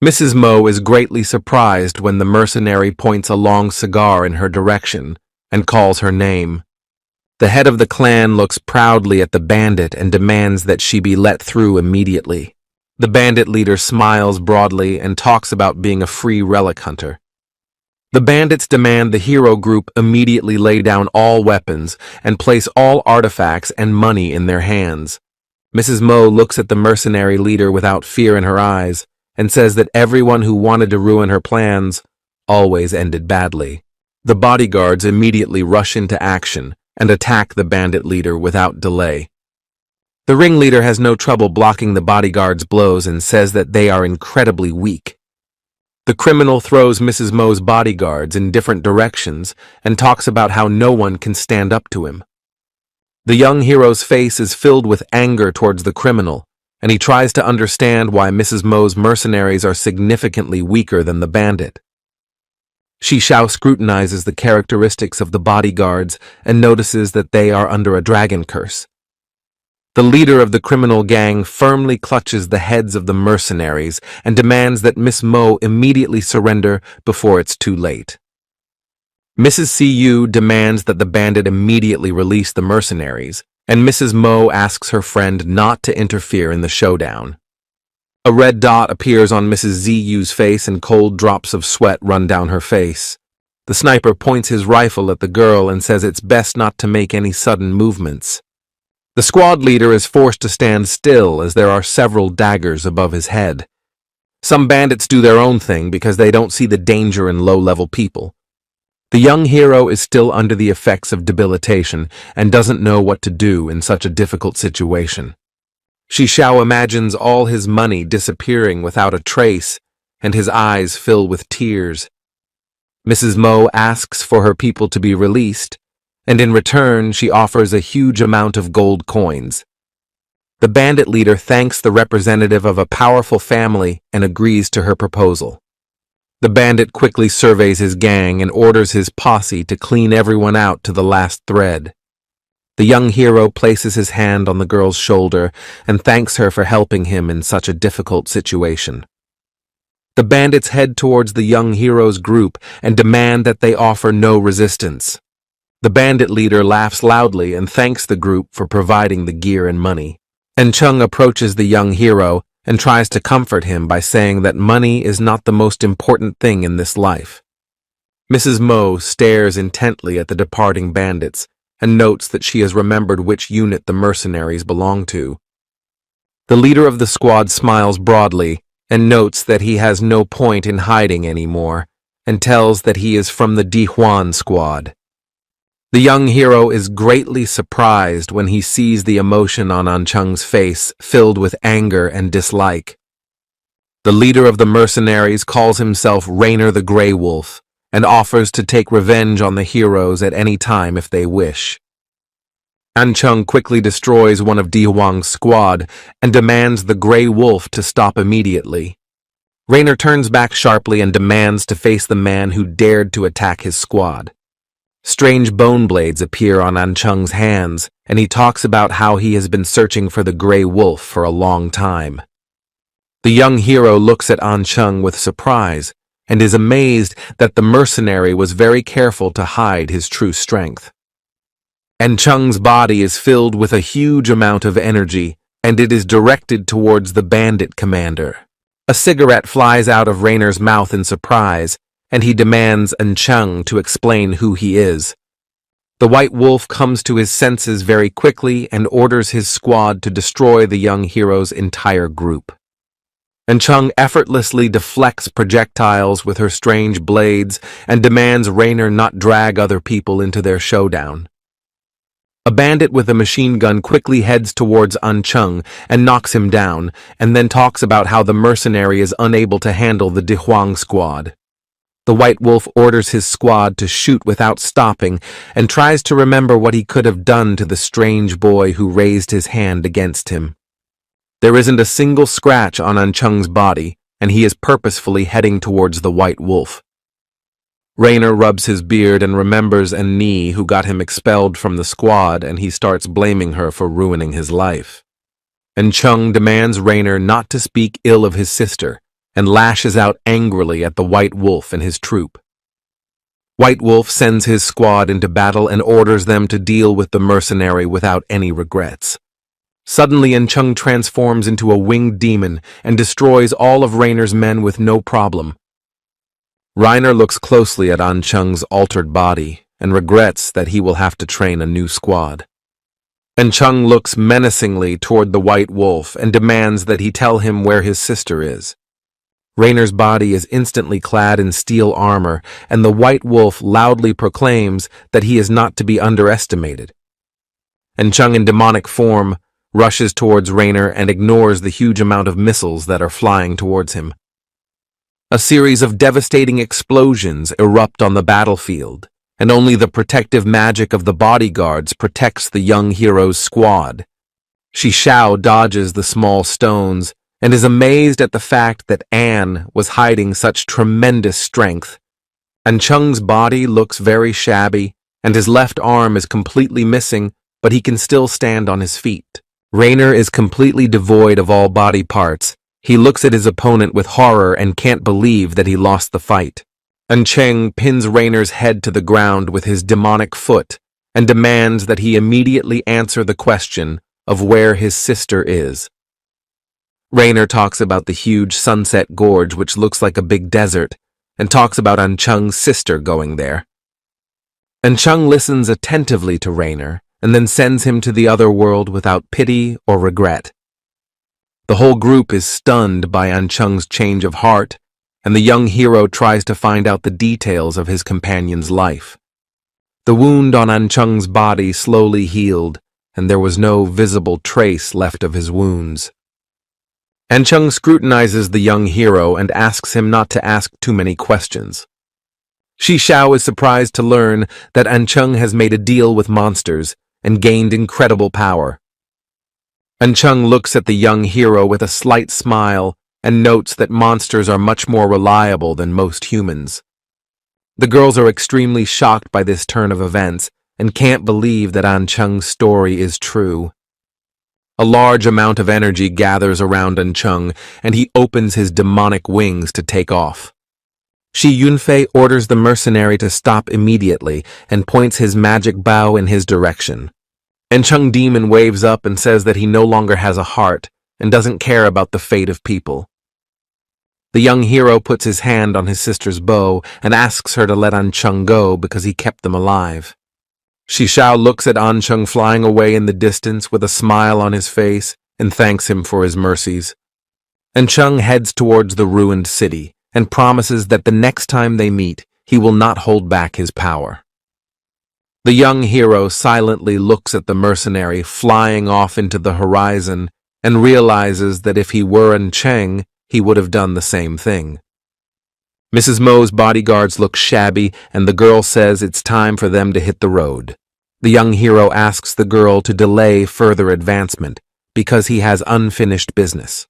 Mrs. Mo is greatly surprised when the mercenary points a long cigar in her direction and calls her name. The head of the clan looks proudly at the bandit and demands that she be let through immediately. The bandit leader smiles broadly and talks about being a free relic hunter. The bandits demand the hero group immediately lay down all weapons and place all artifacts and money in their hands. Mrs. Mo looks at the mercenary leader without fear in her eyes and says that everyone who wanted to ruin her plans always ended badly. The bodyguards immediately rush into action and attack the bandit leader without delay. The ringleader has no trouble blocking the bodyguards' blows and says that they are incredibly weak. The criminal throws Mrs. Mo's bodyguards in different directions and talks about how no one can stand up to him. The young hero's face is filled with anger towards the criminal, and he tries to understand why Mrs. Mo's mercenaries are significantly weaker than the bandit. Xiao scrutinizes the characteristics of the bodyguards and notices that they are under a dragon curse. The leader of the criminal gang firmly clutches the heads of the mercenaries and demands that Miss Mo immediately surrender before it's too late. Mrs. CU demands that the bandit immediately release the mercenaries, and Mrs. Mo asks her friend not to interfere in the showdown. A red dot appears on Mrs. ZU's face and cold drops of sweat run down her face. The sniper points his rifle at the girl and says it's best not to make any sudden movements. The squad leader is forced to stand still as there are several daggers above his head. Some bandits do their own thing because they don't see the danger in low-level people. The young hero is still under the effects of debilitation and doesn't know what to do in such a difficult situation. Xiao imagines all his money disappearing without a trace, and his eyes fill with tears. Mrs. Mo asks for her people to be released, and in return she offers a huge amount of gold coins. The bandit leader thanks the representative of a powerful family and agrees to her proposal. The bandit quickly surveys his gang and orders his posse to clean everyone out to the last thread. The young hero places his hand on the girl's shoulder and thanks her for helping him in such a difficult situation. The bandits head towards the young hero's group and demand that they offer no resistance. The bandit leader laughs loudly and thanks the group for providing the gear and money. Chung approaches the young hero and tries to comfort him by saying that money is not the most important thing in this life. Mrs. Mo stares intently at the departing bandits and notes that she has remembered which unit the mercenaries belong to. The leader of the squad smiles broadly and notes that he has no point in hiding anymore and tells that he is from the Dihuan squad. The young hero is greatly surprised when he sees the emotion on Anchung's face filled with anger and dislike. The leader of the mercenaries calls himself Rainer the Grey Wolf and offers to take revenge on the heroes at any time if they wish. Anchung quickly destroys one of Dihuang's squad and demands the Grey Wolf to stop immediately. Rainer turns back sharply and demands to face the man who dared to attack his squad. Strange bone blades appear on Anchung's hands, and he talks about how he has been searching for the Grey Wolf for a long time. The young hero looks at Anchung with surprise and is amazed that the mercenary was very careful to hide his true strength. Anchung's body is filled with a huge amount of energy, and it is directed towards the bandit commander. A cigarette flies out of Rainer's mouth in surprise, and he demands Anchung to explain who he is. The White Wolf comes to his senses very quickly and orders his squad to destroy the young hero's entire group. Anchung effortlessly deflects projectiles with her strange blades and demands Rainer not drag other people into their showdown. A bandit with a machine gun quickly heads towards Anchung and knocks him down, and then talks about how the mercenary is unable to handle the Dihuang squad. The White Wolf orders his squad to shoot without stopping and tries to remember what he could have done to the strange boy who raised his hand against him. There isn't a single scratch on Anchung's body, and he is purposefully heading towards the White Wolf. Rainer rubs his beard and remembers Annie, who got him expelled from the squad, and he starts blaming her for ruining his life. And Chung demands Rainer not to speak ill of his sister and lashes out angrily at the White Wolf and his troop. White Wolf sends his squad into battle and orders them to deal with the mercenary without any regrets. Suddenly, Chung transforms into a winged demon and destroys all of Rainer's men with no problem. Rainer looks closely at Chung's altered body and regrets that he will have to train a new squad. Chung looks menacingly toward the White Wolf and demands that he tell him where his sister is. Rainer's body is instantly clad in steel armor, and the White Wolf loudly proclaims that he is not to be underestimated. Chung, in demonic form, rushes towards Rainer and ignores the huge amount of missiles that are flying towards him. A series of devastating explosions erupt on the battlefield, and only the protective magic of the bodyguards protects the young hero's squad. Xiao dodges the small stones and is amazed at the fact that Anne was hiding such tremendous strength. Chung's body looks very shabby, and his left arm is completely missing, but he can still stand on his feet. Rainer is completely devoid of all body parts. He looks at his opponent with horror and can't believe that he lost the fight. Cheng pins Rainer's head to the ground with his demonic foot and demands that he immediately answer the question of where his sister is. Rainer talks about the huge sunset gorge, which looks like a big desert, and talks about Chung's sister going there. Chung listens attentively to Rainer and then sends him to the other world without pity or regret. The whole group is stunned by Chung's change of heart, and the young hero tries to find out the details of his companion's life. The wound on Chung's body slowly healed, and there was no visible trace left of his wounds. Chung scrutinizes the young hero and asks him not to ask too many questions. Xiao is surprised to learn that Chung has made a deal with monsters and gained incredible power. Chung looks at the young hero with a slight smile and notes that monsters are much more reliable than most humans. The girls are extremely shocked by this turn of events and can't believe that Chung's story is true. A large amount of energy gathers around Chung, and he opens his demonic wings to take off. Shi Yunfei orders the mercenary to stop immediately and points his magic bow in his direction. Chung Demon waves up and says that he no longer has a heart and doesn't care about the fate of people. The young hero puts his hand on his sister's bow and asks her to let Chung go because he kept them alive. Xiao looks at Chung flying away in the distance with a smile on his face and thanks him for his mercies. Chung heads towards the ruined city and promises that the next time they meet, he will not hold back his power. The young hero silently looks at the mercenary flying off into the horizon and realizes that if he were Cheng, he would have done the same thing. Mrs. Mo's bodyguards look shabby, and the girl says it's time for them to hit the road. The young hero asks the girl to delay further advancement because he has unfinished business.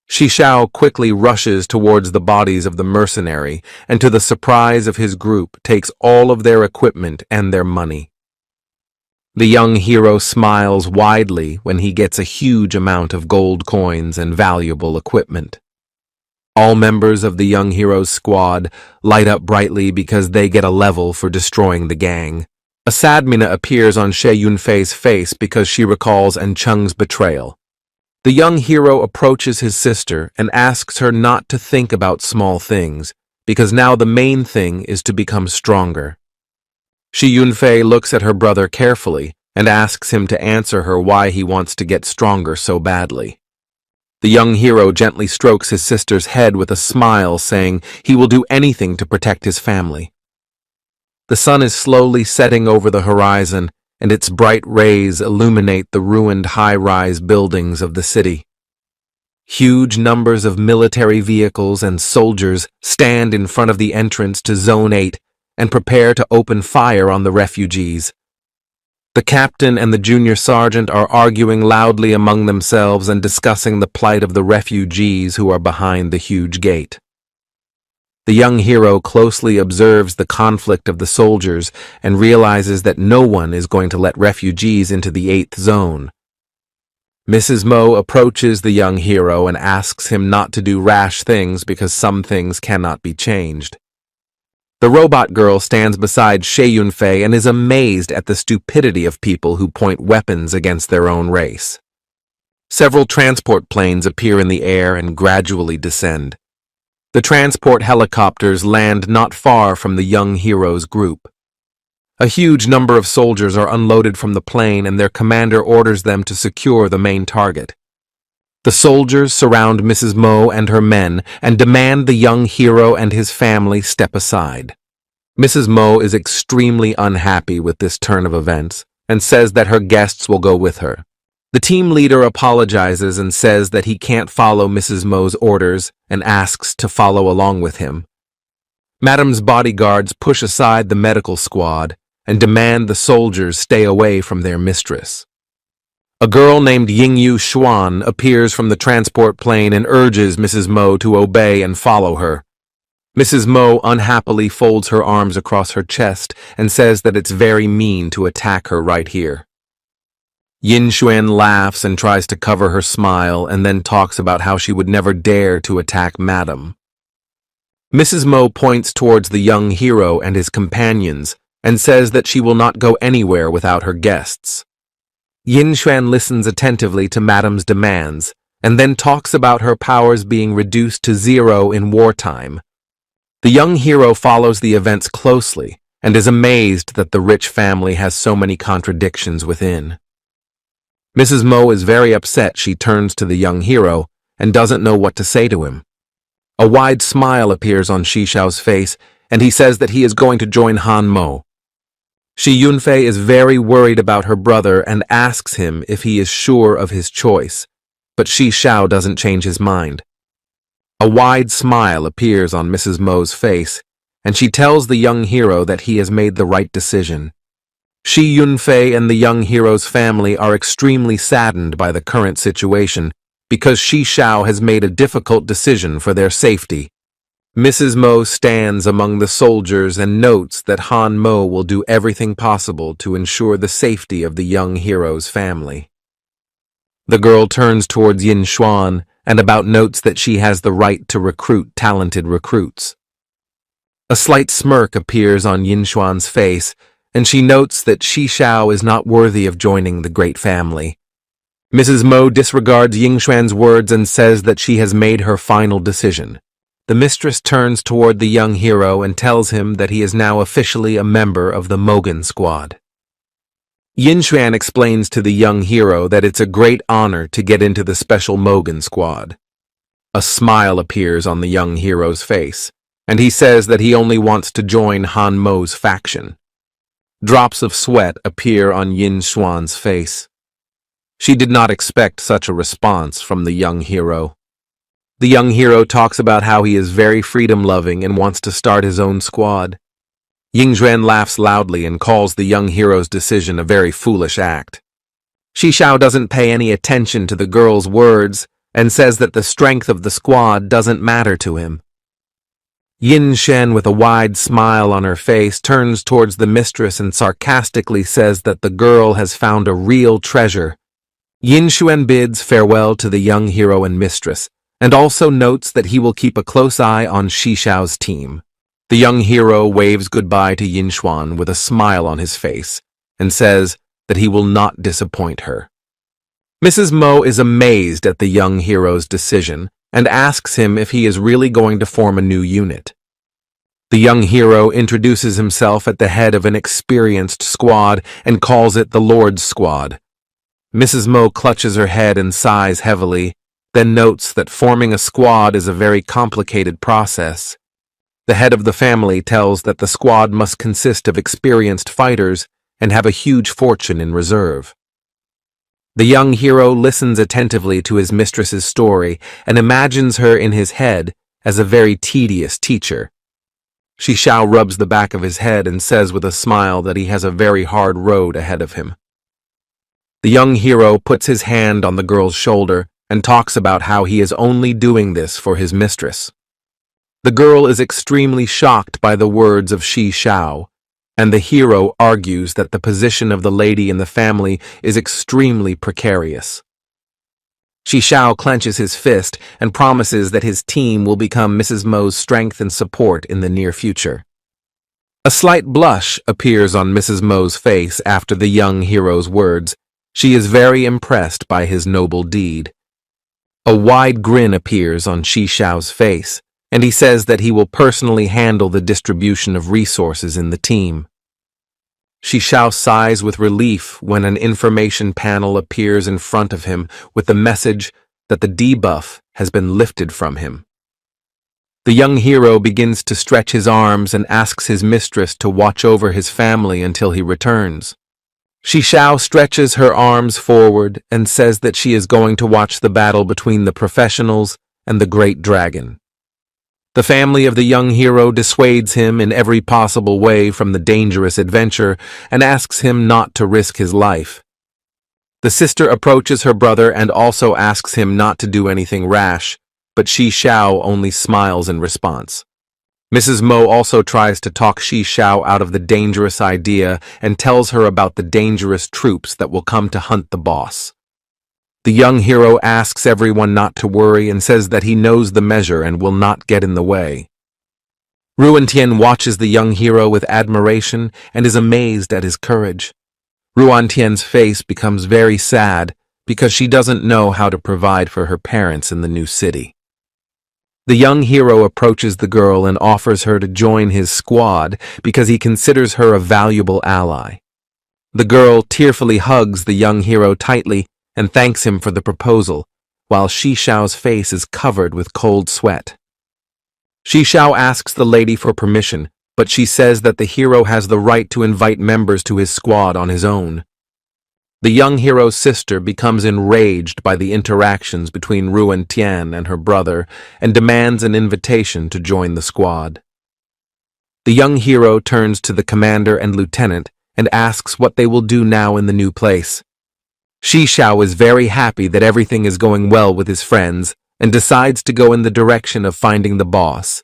Xiao quickly rushes towards the bodies of the mercenary and, to the surprise of his group, takes all of their equipment and their money. The young hero smiles widely when he gets a huge amount of gold coins and valuable equipment. All members of the young hero's squad light up brightly because they get a level for destroying the gang. A sadmina appears on Shi Yunfei's face because she recalls Chung's betrayal. The young hero approaches his sister and asks her not to think about small things, because now the main thing is to become stronger. Shi Yunfei looks at her brother carefully and asks him to answer her why he wants to get stronger so badly. The young hero gently strokes his sister's head with a smile, saying he will do anything to protect his family. The sun is slowly setting over the horizon, and its bright rays illuminate the ruined high-rise buildings of the city. Huge numbers of military vehicles and soldiers stand in front of the entrance to Zone 8 and prepare to open fire on the refugees. The captain and the junior sergeant are arguing loudly among themselves and discussing the plight of the refugees who are behind the huge gate. The young hero closely observes the conflict of the soldiers and realizes that no one is going to let refugees into the 8th zone. Mrs. Mo approaches the young hero and asks him not to do rash things because some things cannot be changed. The robot girl stands beside Shei Yunfei and is amazed at the stupidity of people who point weapons against their own race. Several transport planes appear in the air and gradually descend. The transport helicopters land not far from the young hero's group. A huge number of soldiers are unloaded from the plane and their commander orders them to secure the main target. The soldiers surround Mrs. Mo and her men and demand the young hero and his family step aside. Mrs. Mo is extremely unhappy with this turn of events and says that her guests will go with her. The team leader apologizes and says that he can't follow Mrs. Mo's orders and asks to follow along with him. Madam's bodyguards push aside the medical squad and demand the soldiers stay away from their mistress. A girl named Yingyu Xuan appears from the transport plane and urges Mrs. Mo to obey and follow her. Mrs. Mo unhappily folds her arms across her chest and says that it's very mean to attack her right here. Yin Xuan laughs and tries to cover her smile and then talks about how she would never dare to attack Madam. Mrs. Mo points towards the young hero and his companions and says that she will not go anywhere without her guests. Yin Xuan listens attentively to Madam's demands and then talks about her powers being reduced to 0 in wartime. The young hero follows the events closely and is amazed that the rich family has so many contradictions within. Mrs. Mo is very upset. She turns to the young hero and doesn't know what to say to him. A wide smile appears on Xiao's face, and he says that he is going to join Han Mo. Shi Yunfei is very worried about her brother and asks him if he is sure of his choice, but Xiao doesn't change his mind. A wide smile appears on Mrs. Mo's face, and she tells the young hero that he has made the right decision. Shi Yunfei and the young hero's family are extremely saddened by the current situation because Xiao has made a difficult decision for their safety. Mrs. Mo stands among the soldiers and notes that Han Mo will do everything possible to ensure the safety of the young hero's family. The girl turns towards Yin Xuan and about notes that she has the right to recruit talented recruits. A slight smirk appears on Yin Xuan's face, and she notes that Xiao is not worthy of joining the great family. Mrs. Mo disregards Yin Xuan's words and says that she has made her final decision. The mistress turns toward the young hero and tells him that he is now officially a member of the Mogan squad. Yin Xuan explains to the young hero that it's a great honor to get into the special Mogan squad. A smile appears on the young hero's face, and he says that he only wants to join Han Mo's faction. Drops of sweat appear on Yin Xuan's face. She did not expect such a response from the young hero. The young hero talks about how he is very freedom-loving and wants to start his own squad. Ying Xuan laughs loudly and calls the young hero's decision a very foolish act. Xiao doesn't pay any attention to the girl's words and says that the strength of the squad doesn't matter to him. Yin Shen, with a wide smile on her face, turns towards the mistress and sarcastically says that the girl has found a real treasure. Yin Xuan bids farewell to the young hero and mistress, and also notes that he will keep a close eye on Xiao's team. The young hero waves goodbye to Yin Xuan with a smile on his face, and says that he will not disappoint her. Mrs. Mo is amazed at the young hero's decision, and asks him if he is really going to form a new unit. The young hero introduces himself at the head of an experienced squad and calls it the Lord's Squad. Mrs. Mo clutches her head and sighs heavily, then notes that forming a squad is a very complicated process. The head of the family tells that the squad must consist of experienced fighters and have a huge fortune in reserve. The young hero listens attentively to his mistress's story and imagines her in his head as a very tedious teacher. Xiao rubs the back of his head and says with a smile that he has a very hard road ahead of him. The young hero puts his hand on the girl's shoulder and talks about how he is only doing this for his mistress. The girl is extremely shocked by the words of Shi Xiao, and the hero argues that the position of the lady in the family is extremely precarious. Shi Xiao clenches his fist and promises that his team will become Mrs. Mo's strength and support in the near future. A slight blush appears on Mrs. Mo's face after the young hero's words. She is very impressed by his noble deed. A wide grin appears on Shi Xiao's face, and he says that he will personally handle the distribution of resources in the team. Shi Xiao sighs with relief when an information panel appears in front of him with the message that the debuff has been lifted from him. The young hero begins to stretch his arms and asks his mistress to watch over his family until he returns. Shi Xiao stretches her arms forward and says that she is going to watch the battle between the professionals and the great dragon. The family of the young hero dissuades him in every possible way from the dangerous adventure and asks him not to risk his life. The sister approaches her brother and also asks him not to do anything rash, but Shi Xiao only smiles in response. Mrs. Mo also tries to talk Shi Xiao out of the dangerous idea and tells her about the dangerous troops that will come to hunt the boss. The young hero asks everyone not to worry and says that he knows the measure and will not get in the way. Ruantian watches the young hero with admiration and is amazed at his courage. Ruantian's face becomes very sad because she doesn't know how to provide for her parents in the new city. The young hero approaches the girl and offers her to join his squad because he considers her a valuable ally. The girl tearfully hugs the young hero tightly and thanks him for the proposal, while Shi Xiao's face is covered with cold sweat. Shi Xiao asks the lady for permission, but she says that the hero has the right to invite members to his squad on his own. The young hero's sister becomes enraged by the interactions between Ruan Tian and her brother and demands an invitation to join the squad. The young hero turns to the commander and lieutenant and asks what they will do now in the new place. Shi Xiao is very happy that everything is going well with his friends and decides to go in the direction of finding the boss.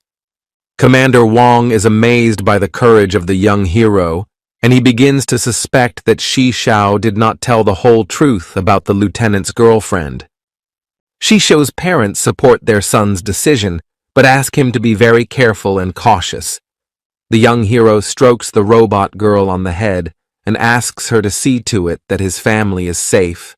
Commander Wang is amazed by the courage of the young hero, and he begins to suspect that Shi Xiao did not tell the whole truth about the lieutenant's girlfriend. Shi Xiao's parents support their son's decision, but ask him to be very careful and cautious. The young hero strokes the robot girl on the head and asks her to see to it that his family is safe.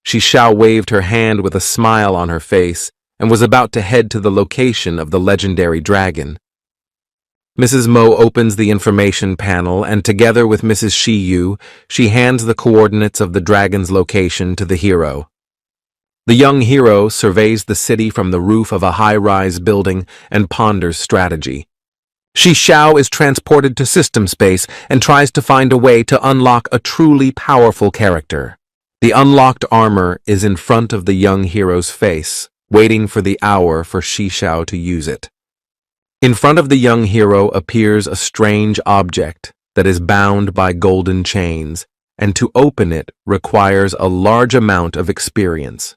Shi Xiao waved her hand with a smile on her face and was about to head to the location of the legendary dragon. Mrs. Mo opens the information panel and together with Mrs. Shi Yu, she hands the coordinates of the dragon's location to the hero. The young hero surveys the city from the roof of a high-rise building and ponders strategy. Shi Xiao is transported to system space and tries to find a way to unlock a truly powerful character. The unlocked armor is in front of the young hero's face, waiting for the hour for Shi Xiao to use it. In front of the young hero appears a strange object that is bound by golden chains, and to open it requires a large amount of experience.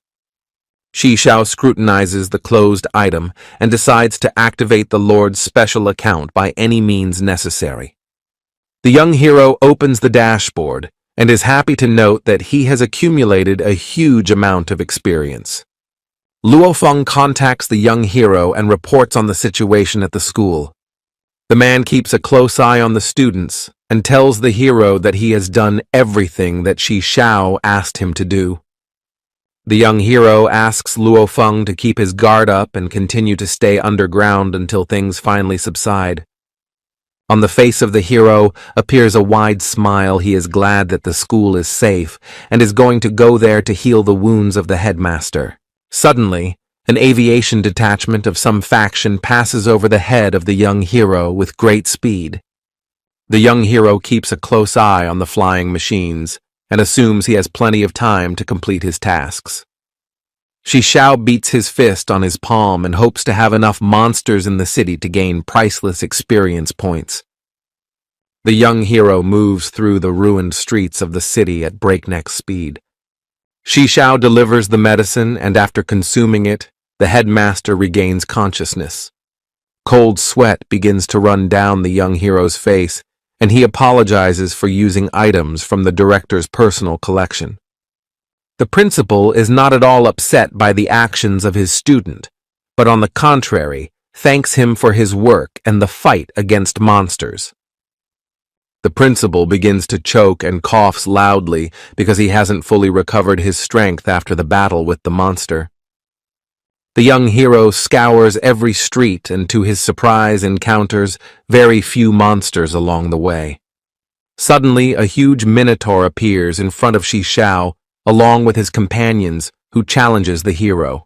Shi Xiao scrutinizes the closed item and decides to activate the Lord's special account by any means necessary. The young hero opens the dashboard and is happy to note that he has accumulated a huge amount of experience. Luo Feng contacts the young hero and reports on the situation at the school. The man keeps a close eye on the students and tells the hero that he has done everything that Shi Xiao asked him to do. The young hero asks Luo Feng to keep his guard up and continue to stay underground until things finally subside. On the face of the hero appears a wide smile. He is glad that the school is safe and is going to go there to heal the wounds of the headmaster. Suddenly, an aviation detachment of some faction passes over the head of the young hero with great speed. The young hero keeps a close eye on the flying machines and assumes he has plenty of time to complete his tasks. Shi Xiao beats his fist on his palm and hopes to have enough monsters in the city to gain priceless experience points. The young hero moves through the ruined streets of the city at breakneck speed. Shi Xiao delivers the medicine, and after consuming it, the headmaster regains consciousness. Cold sweat begins to run down the young hero's face, and he apologizes for using items from the director's personal collection. The principal is not at all upset by the actions of his student, but on the contrary, thanks him for his work and the fight against monsters. The principal begins to choke and coughs loudly because he hasn't fully recovered his strength after the battle with the monster. The young hero scours every street and, to his surprise, encounters very few monsters along the way. Suddenly, a huge minotaur appears in front of Shishao, along with his companions, who challenges the hero.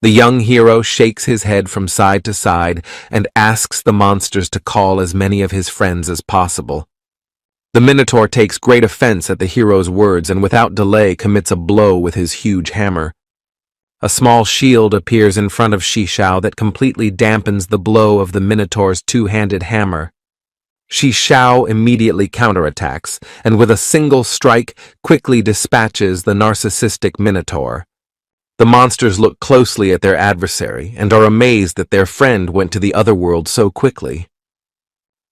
The young hero shakes his head from side to side and asks the monsters to call as many of his friends as possible. The minotaur takes great offense at the hero's words and without delay commits a blow with his huge hammer. A small shield appears in front of Shishao that completely dampens the blow of the minotaur's two-handed hammer. Shishao immediately counterattacks, and with a single strike quickly dispatches the narcissistic minotaur. The monsters look closely at their adversary and are amazed that their friend went to the other world so quickly.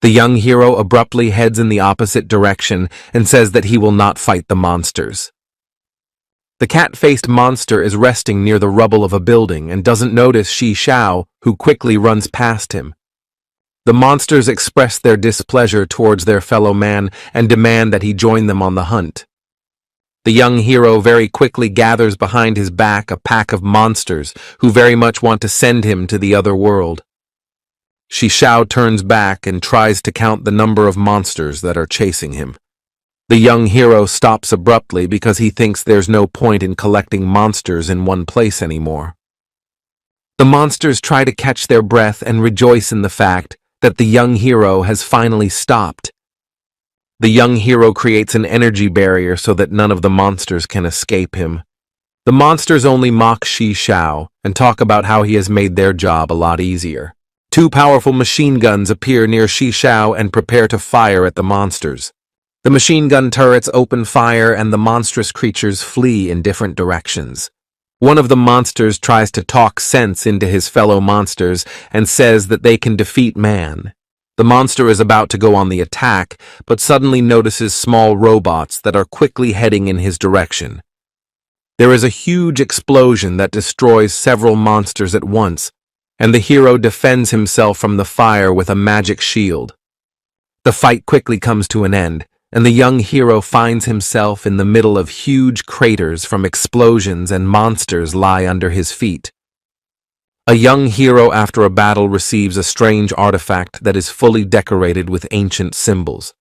The young hero abruptly heads in the opposite direction and says that he will not fight the monsters. The cat-faced monster is resting near the rubble of a building and doesn't notice Shishao, who quickly runs past him. The monsters express their displeasure towards their fellow man and demand that he join them on the hunt. The young hero very quickly gathers behind his back a pack of monsters who very much want to send him to the other world. Shishao turns back and tries to count the number of monsters that are chasing him. The young hero stops abruptly because he thinks there's no point in collecting monsters in one place anymore. The monsters try to catch their breath and rejoice in the fact that the young hero has finally stopped. The young hero creates an energy barrier so that none of the monsters can escape him. The monsters only mock Shishao and talk about how he has made their job a lot easier. Two powerful machine guns appear near Shishao and prepare to fire at the monsters. The machine gun turrets open fire and the monstrous creatures flee in different directions. One of the monsters tries to talk sense into his fellow monsters and says that they can defeat man. The monster is about to go on the attack, but suddenly notices small robots that are quickly heading in his direction. There is a huge explosion that destroys several monsters at once, and the hero defends himself from the fire with a magic shield. The fight quickly comes to an end, and the young hero finds himself in the middle of huge craters from explosions and monsters lie under his feet. A young hero after a battle receives a strange artifact that is fully decorated with ancient symbols.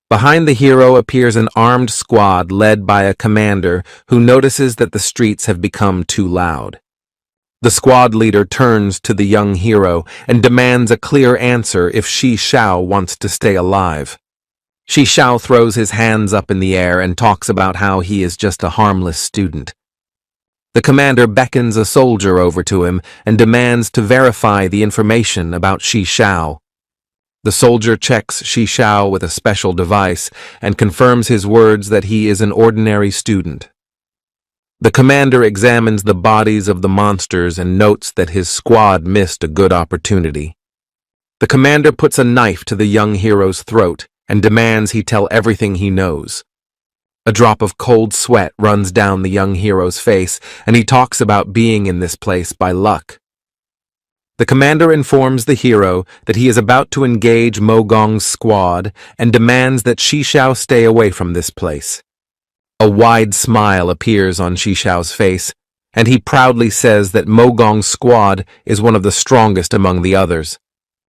Behind the hero appears an armed squad led by a commander who notices that the streets have become too loud. The squad leader turns to the young hero and demands a clear answer if Shishao wants to stay alive. Shishao throws his hands up in the air and talks about how he is just a harmless student. The commander beckons a soldier over to him and demands to verify the information about Shishao. The soldier checks Shishao with a special device and confirms his words that he is an ordinary student. The commander examines the bodies of the monsters and notes that his squad missed a good opportunity. The commander puts a knife to the young hero's throat and demands he tell everything he knows. A drop of cold sweat runs down the young hero's face, and he talks about being in this place by luck. The commander informs the hero that he is about to engage Mogong's squad and demands that Shishao stay away from this place. A wide smile appears on Shishao's face, and he proudly says that Mogong's squad is one of the strongest among the others.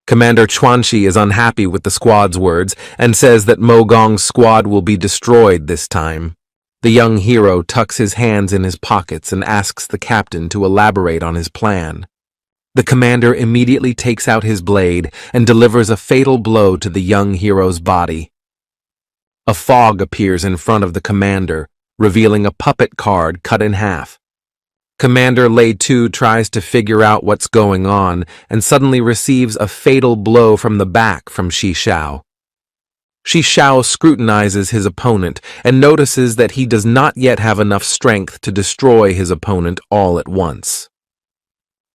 Commander Chuanxi is unhappy with the squad's words and says that Mogong's squad will be destroyed this time. The young hero tucks his hands in his pockets and asks the captain to elaborate on his plan. The commander immediately takes out his blade and delivers a fatal blow to the young hero's body. A fog appears in front of the commander, revealing a puppet card cut in half. Commander Lei Tu tries to figure out what's going on and suddenly receives a fatal blow from the back from Shishao. Shishao scrutinizes his opponent and notices that he does not yet have enough strength to destroy his opponent all at once.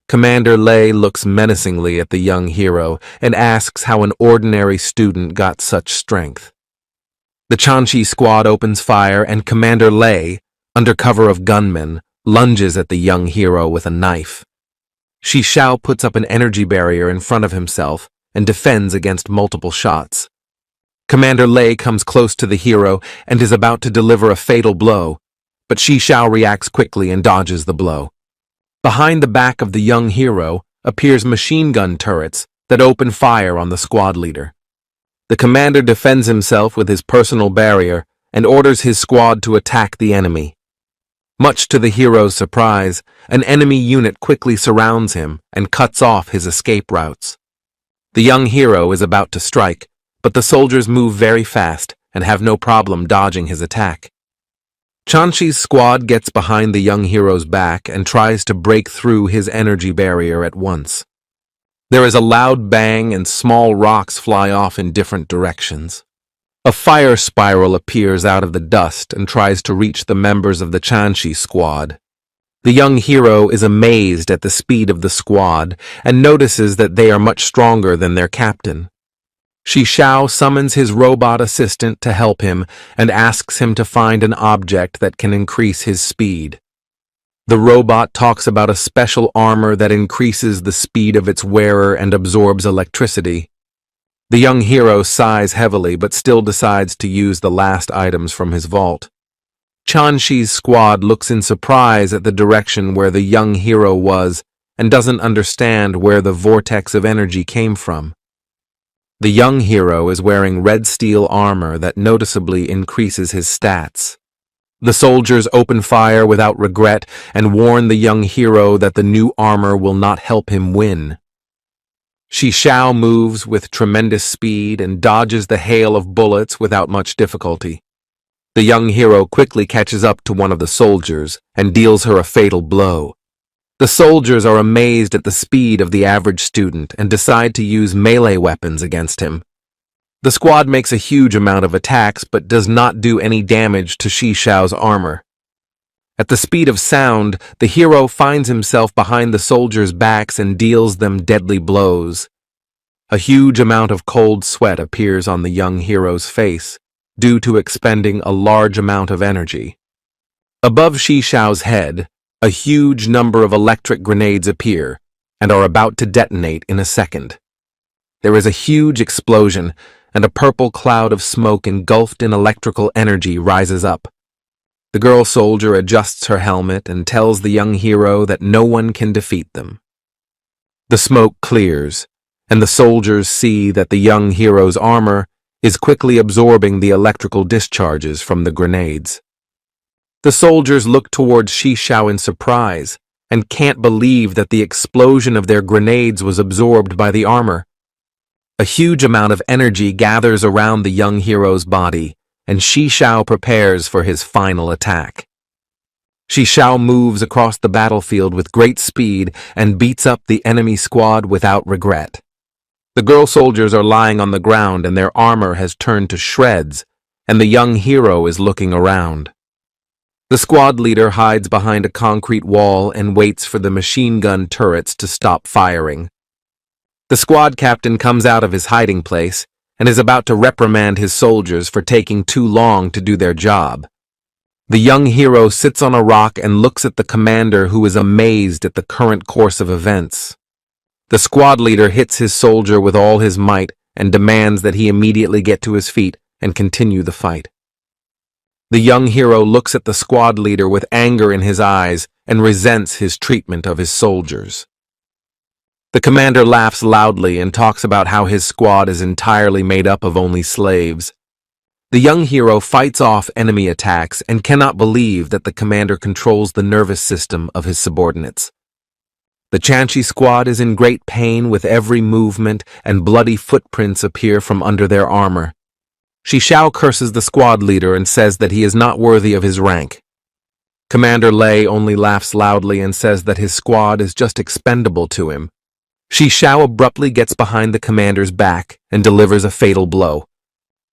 Commander Lei looks menacingly at the young hero and asks how an ordinary student got such strength. The Chanchi squad opens fire and Commander Lei, under cover of gunmen, lunges at the young hero with a knife. Shi Xiao puts up an energy barrier in front of himself and defends against multiple shots. Commander Lei comes close to the hero and is about to deliver a fatal blow, but Shi Xiao reacts quickly and dodges the blow. Behind the back of the young hero appears machine gun turrets that open fire on the squad leader. The commander defends himself with his personal barrier and orders his squad to attack the enemy. Much to the hero's surprise, an enemy unit quickly surrounds him and cuts off his escape routes. The young hero is about to strike, but the soldiers move very fast and have no problem dodging his attack. Chanchi's squad gets behind the young hero's back and tries to break through his energy barrier at once. There is a loud bang and small rocks fly off in different directions. A fire spiral appears out of the dust and tries to reach the members of the Chanchi squad. The young hero is amazed at the speed of the squad and notices that they are much stronger than their captain. Shi Xiao summons his robot assistant to help him and asks him to find an object that can increase his speed. The robot talks about a special armor that increases the speed of its wearer and absorbs electricity. The young hero sighs heavily but still decides to use the last items from his vault. Chanshi's squad looks in surprise at the direction where the young hero was and doesn't understand where the vortex of energy came from. The young hero is wearing red steel armor that noticeably increases his stats. The soldiers open fire without regret and warn the young hero that the new armor will not help him win. Shi Xiao moves with tremendous speed and dodges the hail of bullets without much difficulty. The young hero quickly catches up to one of the soldiers and deals her a fatal blow. The soldiers are amazed at the speed of the average student and decide to use melee weapons against him. The squad makes a huge amount of attacks but does not do any damage to Shi Xiao's armor. At the speed of sound, the hero finds himself behind the soldiers' backs and deals them deadly blows. A huge amount of cold sweat appears on the young hero's face, due to expending a large amount of energy. Above Shi Xiao's head, a huge number of electric grenades appear and are about to detonate in a second. There is a huge explosion, and a purple cloud of smoke engulfed in electrical energy rises up. The girl soldier adjusts her helmet and tells the young hero that no one can defeat them. The smoke clears, and the soldiers see that the young hero's armor is quickly absorbing the electrical discharges from the grenades. The soldiers look towards Shi Xiao in surprise and can't believe that the explosion of their grenades was absorbed by the armor. A huge amount of energy gathers around the young hero's body, and Shi Xiao prepares for his final attack. Shi Xiao moves across the battlefield with great speed and beats up the enemy squad without regret. The girl soldiers are lying on the ground and their armor has turned to shreds, and the young hero is looking around. The squad leader hides behind a concrete wall and waits for the machine gun turrets to stop firing. The squad captain comes out of his hiding place and is about to reprimand his soldiers for taking too long to do their job. The young hero sits on a rock and looks at the commander, who is amazed at the current course of events. The squad leader hits his soldier with all his might and demands that he immediately get to his feet and continue the fight. The young hero looks at the squad leader with anger in his eyes and resents his treatment of his soldiers. The commander laughs loudly and talks about how his squad is entirely made up of only slaves. The young hero fights off enemy attacks and cannot believe that the commander controls the nervous system of his subordinates. The Chanchi squad is in great pain with every movement, and bloody footprints appear from under their armor. Shi Xiao curses the squad leader and says that he is not worthy of his rank. Commander Lei only laughs loudly and says that his squad is just expendable to him. Shi Xiao abruptly gets behind the commander's back and delivers a fatal blow.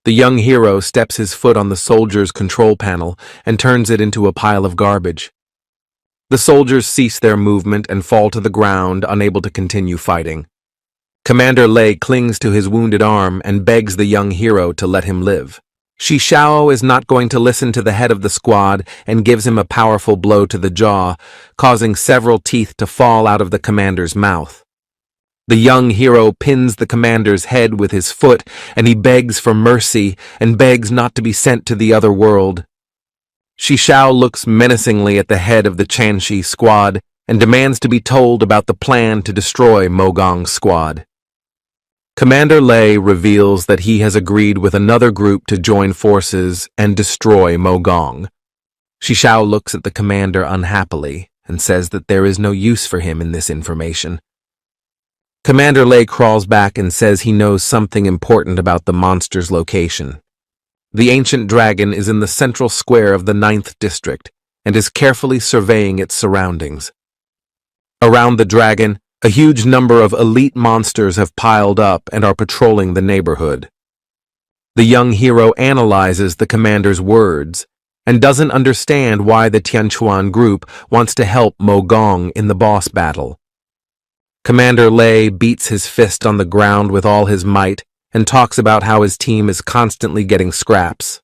The young hero steps his foot on the soldier's control panel and turns it into a pile of garbage. The soldiers cease their movement and fall to the ground, unable to continue fighting. Commander Lei clings to his wounded arm and begs the young hero to let him live. Shi Xiao is not going to listen to the head of the squad and gives him a powerful blow to the jaw, causing several teeth to fall out of the commander's mouth. The young hero pins the commander's head with his foot, and he begs for mercy and begs not to be sent to the other world. Shi Xiao looks menacingly at the head of the Chanxi squad and demands to be told about the plan to destroy Mo Gong's squad. Commander Lei reveals that he has agreed with another group to join forces and destroy Mo Gong. Shi Xiao looks at the commander unhappily and says that there is no use for him in this information. Commander Lei crawls back and says he knows something important about the monster's location. The ancient dragon is in the central square of the 9th district and is carefully surveying its surroundings. Around the dragon, a huge number of elite monsters have piled up and are patrolling the neighborhood. The young hero analyzes the commander's words and doesn't understand why the Tianquan group wants to help Mo Gong in the boss battle. Commander Lei beats his fist on the ground with all his might and talks about how his team is constantly getting scraps.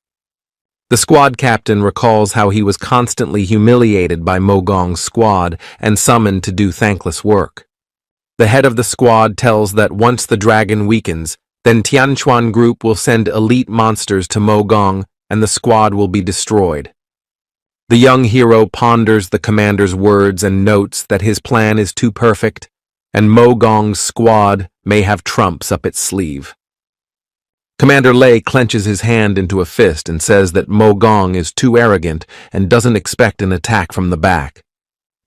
The squad captain recalls how he was constantly humiliated by Mo Gong's squad and summoned to do thankless work. The head of the squad tells that once the dragon weakens, then Tianquan group will send elite monsters to Mo Gong and the squad will be destroyed. The young hero ponders the commander's words and notes that his plan is too perfect, and Mo Gong's squad may have trumps up its sleeve. Commander Lei clenches his hand into a fist and says that Mo Gong is too arrogant and doesn't expect an attack from the back.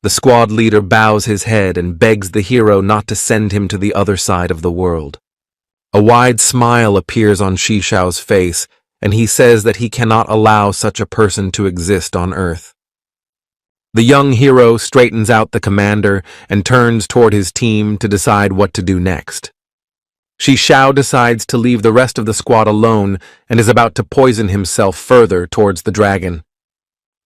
The squad leader bows his head and begs the hero not to send him to the other side of the world. A wide smile appears on Shi Xiao's face, and he says that he cannot allow such a person to exist on Earth. The young hero straightens out the commander and turns toward his team to decide what to do next. Shi Xiao decides to leave the rest of the squad alone and is about to poison himself further towards the dragon.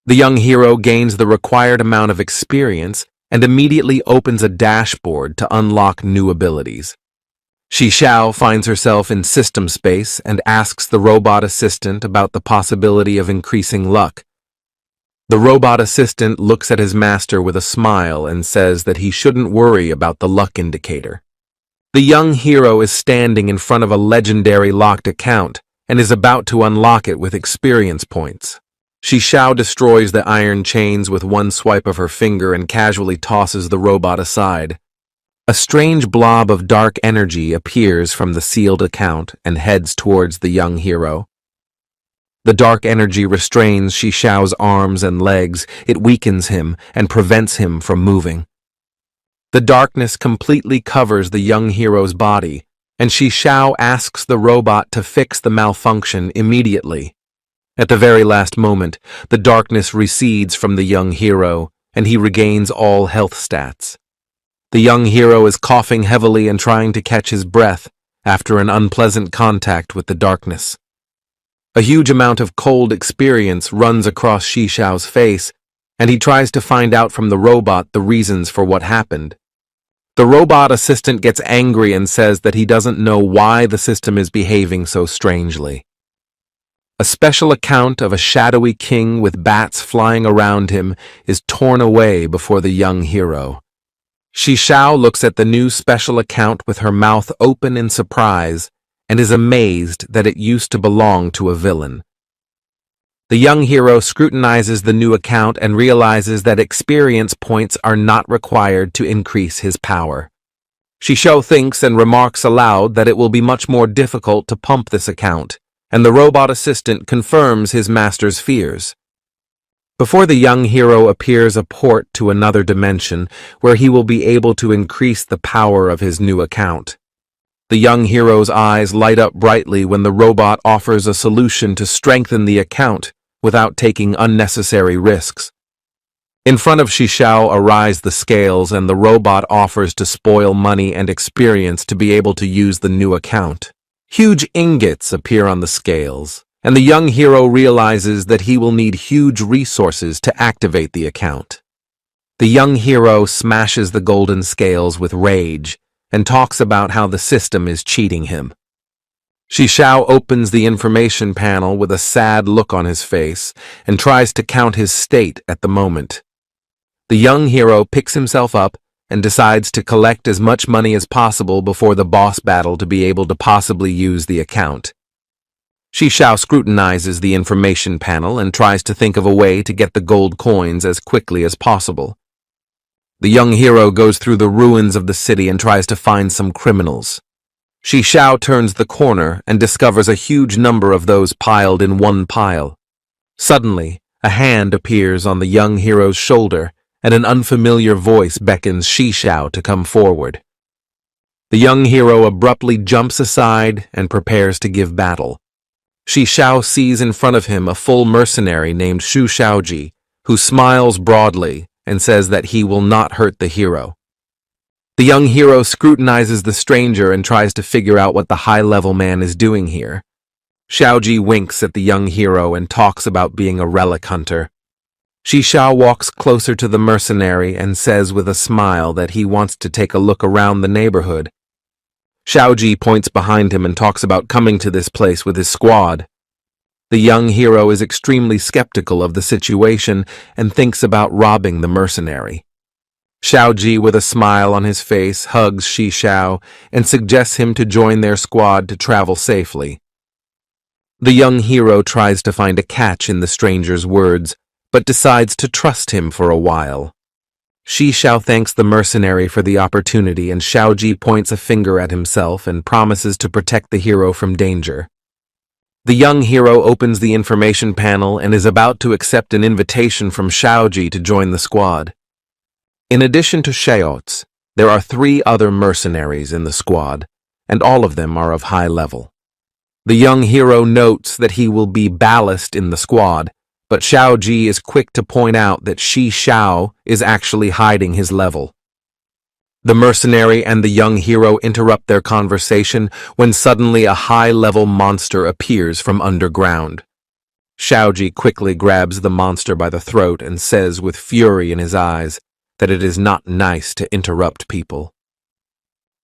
The young hero gains the required amount of experience and immediately opens a dashboard to unlock new abilities. Shi Xiao finds herself in system space and asks the robot assistant about the possibility of increasing luck. The robot assistant looks at his master with a smile and says that he shouldn't worry about the luck indicator. The young hero is standing in front of a legendary locked account and is about to unlock it with experience points. Shi Xiao destroys the iron chains with one swipe of her finger and casually tosses the robot aside. A strange blob of dark energy appears from the sealed account and heads towards the young hero. The dark energy restrains Shi Xiao's arms and legs, it weakens him and prevents him from moving. The darkness completely covers the young hero's body, and Shi Xiao asks the robot to fix the malfunction immediately. At the very last moment, the darkness recedes from the young hero, and he regains all health stats. The young hero is coughing heavily and trying to catch his breath after an unpleasant contact with the darkness. A huge amount of cold experience runs across Shi Xiao's face, and he tries to find out from the robot the reasons for what happened. The robot assistant gets angry and says that he doesn't know why the system is behaving so strangely. A special account of a shadowy king with bats flying around him is torn away before the young hero. Shi Xiao looks at the new special account with her mouth open in surprise and is amazed that it used to belong to a villain. The young hero scrutinizes the new account and realizes that experience points are not required to increase his power. Shi Xiao thinks and remarks aloud that it will be much more difficult to pump this account, and the robot assistant confirms his master's fears. Before the young hero appears a port to another dimension where he will be able to increase the power of his new account. The young hero's eyes light up brightly when the robot offers a solution to strengthen the account without taking unnecessary risks. In front of Shi Xiao arise the scales, and the robot offers to spoil money and experience to be able to use the new account. Huge ingots appear on the scales, and the young hero realizes that he will need huge resources to activate the account. The young hero smashes the golden scales with rage and talks about how the system is cheating him. Shishao opens the information panel with a sad look on his face and tries to count his state at the moment. The young hero picks himself up and decides to collect as much money as possible before the boss battle to be able to possibly use the account. Shishao scrutinizes the information panel and tries to think of a way to get the gold coins as quickly as possible. The young hero goes through the ruins of the city and tries to find some criminals. Shishao turns the corner and discovers a huge number of those piled in one pile. Suddenly, a hand appears on the young hero's shoulder and an unfamiliar voice beckons Shishao to come forward. The young hero abruptly jumps aside and prepares to give battle. Shishao sees in front of him a full mercenary named Shu Shaoji, who smiles broadly and says that he will not hurt the hero. The young hero scrutinizes the stranger and tries to figure out what the high-level man is doing here. Shaoji winks at the young hero and talks about being a relic hunter. Shishao walks closer to the mercenary and says with a smile that he wants to take a look around the neighborhood. Shaoji points behind him and talks about coming to this place with his squad. The young hero is extremely skeptical of the situation and thinks about robbing the mercenary. Shaoji, with a smile on his face, hugs Shishao and suggests him to join their squad to travel safely. The young hero tries to find a catch in the stranger's words, but decides to trust him for a while. Shishao thanks the mercenary for the opportunity and Shaoji points a finger at himself and promises to protect the hero from danger. The young hero opens the information panel and is about to accept an invitation from Shaoji to join the squad. In addition to Shaots, there are 3 other mercenaries in the squad, and all of them are of high level. The young hero notes that he will be ballast in the squad, but Shaoji is quick to point out that Shishao is actually hiding his level. The mercenary and the young hero interrupt their conversation when suddenly a high-level monster appears from underground. Shaoji quickly grabs the monster by the throat and says with fury in his eyes that it is not nice to interrupt people.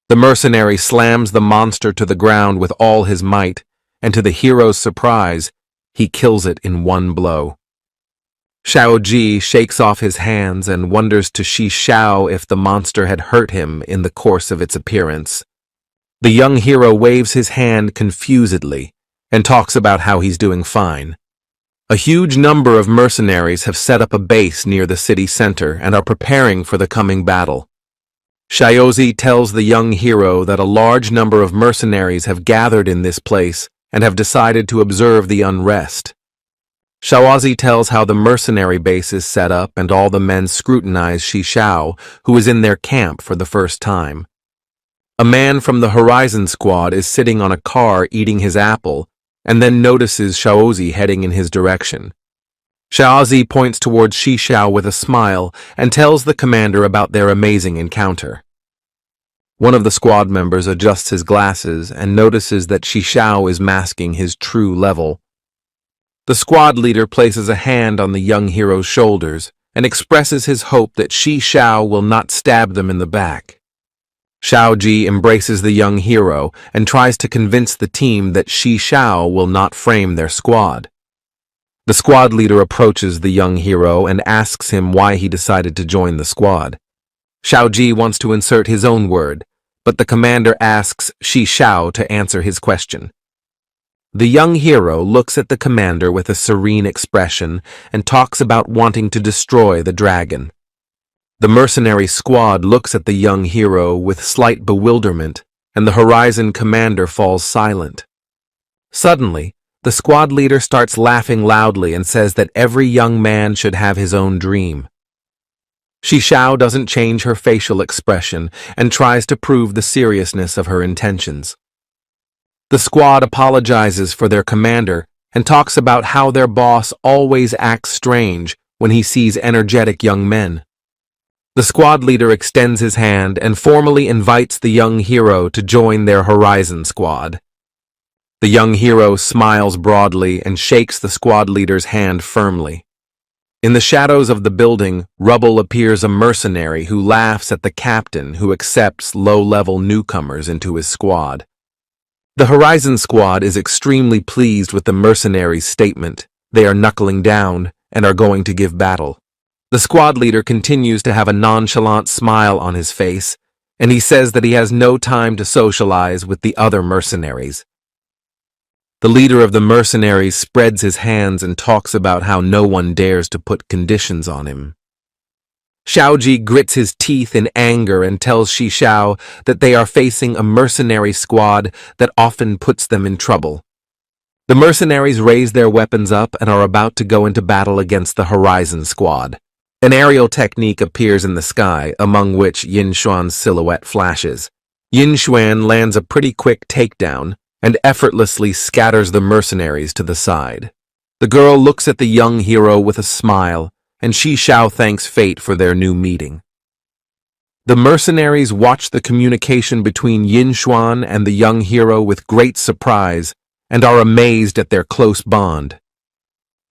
The mercenary slams the monster to the ground with all his might, and to the hero's surprise, he kills it in one blow. Shaoji shakes off his hands and wonders to Shishao if the monster had hurt him in the course of its appearance. The young hero waves his hand confusedly and talks about how he's doing fine. A huge number of mercenaries have set up a base near the city center and are preparing for the coming battle. Shaozi tells the young hero that a large number of mercenaries have gathered in this place and have decided to observe the unrest. Shaozi tells how the mercenary base is set up and all the men scrutinize Shishao, who is in their camp for the first time. A man from the Horizon squad is sitting on a car eating his apple and then notices Shaozi heading in his direction. Shaozi points towards Shishao with a smile and tells the commander about their amazing encounter. One of the squad members adjusts his glasses and notices that Shishao is masking his true level. The squad leader places a hand on the young hero's shoulders and expresses his hope that Shishao will not stab them in the back. Shaoji embraces the young hero and tries to convince the team that Shishao will not frame their squad. The squad leader approaches the young hero and asks him why he decided to join the squad. Shaoji wants to insert his own word, but the commander asks Shishao to answer his question. The young hero looks at the commander with a serene expression and talks about wanting to destroy the dragon. The mercenary squad looks at the young hero with slight bewilderment, and the Horizon commander falls silent. Suddenly, the squad leader starts laughing loudly and says that every young man should have his own dream. Shishao doesn't change her facial expression and tries to prove the seriousness of her intentions. The squad apologizes for their commander and talks about how their boss always acts strange when he sees energetic young men. The squad leader extends his hand and formally invites the young hero to join their Horizon squad. The young hero smiles broadly and shakes the squad leader's hand firmly. In the shadows of the building, rubble appears a mercenary who laughs at the captain who accepts low-level newcomers into his squad. The Horizon squad is extremely pleased with the mercenaries' statement. They are knuckling down and are going to give battle. The squad leader continues to have a nonchalant smile on his face, and he says that he has no time to socialize with the other mercenaries. The leader of the mercenaries spreads his hands and talks about how no one dares to put conditions on him. Xiaoji grits his teeth in anger and tells Shishao that they are facing a mercenary squad that often puts them in trouble. The mercenaries raise their weapons up and are about to go into battle against the Horizon squad. An aerial technique appears in the sky, among which Yin Xuan's silhouette flashes. Yin Xuan lands a pretty quick takedown and effortlessly scatters the mercenaries to the side. The girl looks at the young hero with a smile, and Shishao thanks fate for their new meeting. The mercenaries watch the communication between Yin Xuan and the young hero with great surprise and are amazed at their close bond.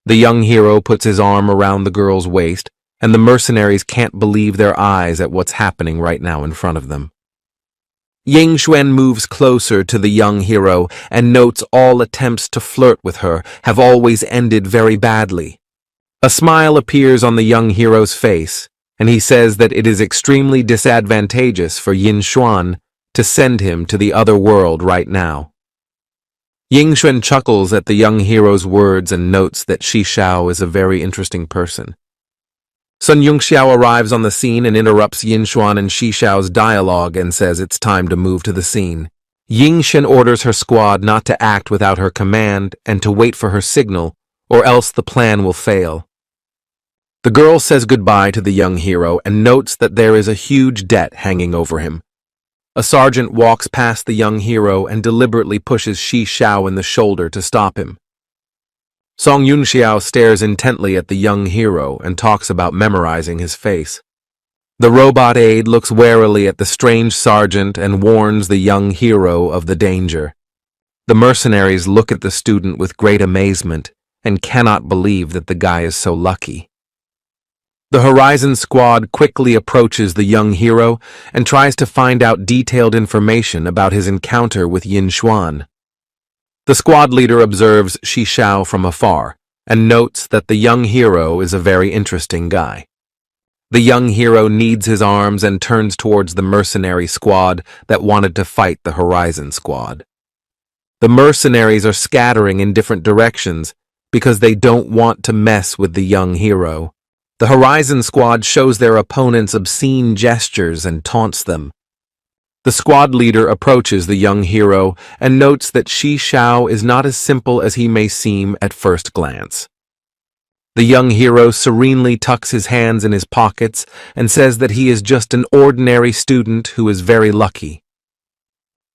The young hero puts his arm around the girl's waist, and the mercenaries can't believe their eyes at what's happening right now in front of them. Yin Xuan moves closer to the young hero and notes all attempts to flirt with her have always ended very badly. A smile appears on the young hero's face, and he says that it is extremely disadvantageous for Yin Xuan to send him to the other world right now. Yin Xuan chuckles at the young hero's words and notes that Shishao is a very interesting person. Sun Yongxiao arrives on the scene and interrupts Yin Xuan and Shishao's dialogue and says it's time to move to the scene. Yin Xuan orders her squad not to act without her command and to wait for her signal, or else the plan will fail. The girl says goodbye to the young hero and notes that there is a huge debt hanging over him. A sergeant walks past the young hero and deliberately pushes Shishao in the shoulder to stop him. Song Yunxiao stares intently at the young hero and talks about memorizing his face. The robot aide looks warily at the strange sergeant and warns the young hero of the danger. The mercenaries look at the student with great amazement and cannot believe that the guy is so lucky. The Horizon squad quickly approaches the young hero and tries to find out detailed information about his encounter with Yin Xuan. The squad leader observes Shishao from afar and notes that the young hero is a very interesting guy. The young hero kneads his arms and turns towards the mercenary squad that wanted to fight the Horizon squad. The mercenaries are scattering in different directions because they don't want to mess with the young hero. The Horizon squad shows their opponents obscene gestures and taunts them. The squad leader approaches the young hero and notes that Shishao is not as simple as he may seem at first glance. The young hero serenely tucks his hands in his pockets and says that he is just an ordinary student who is very lucky.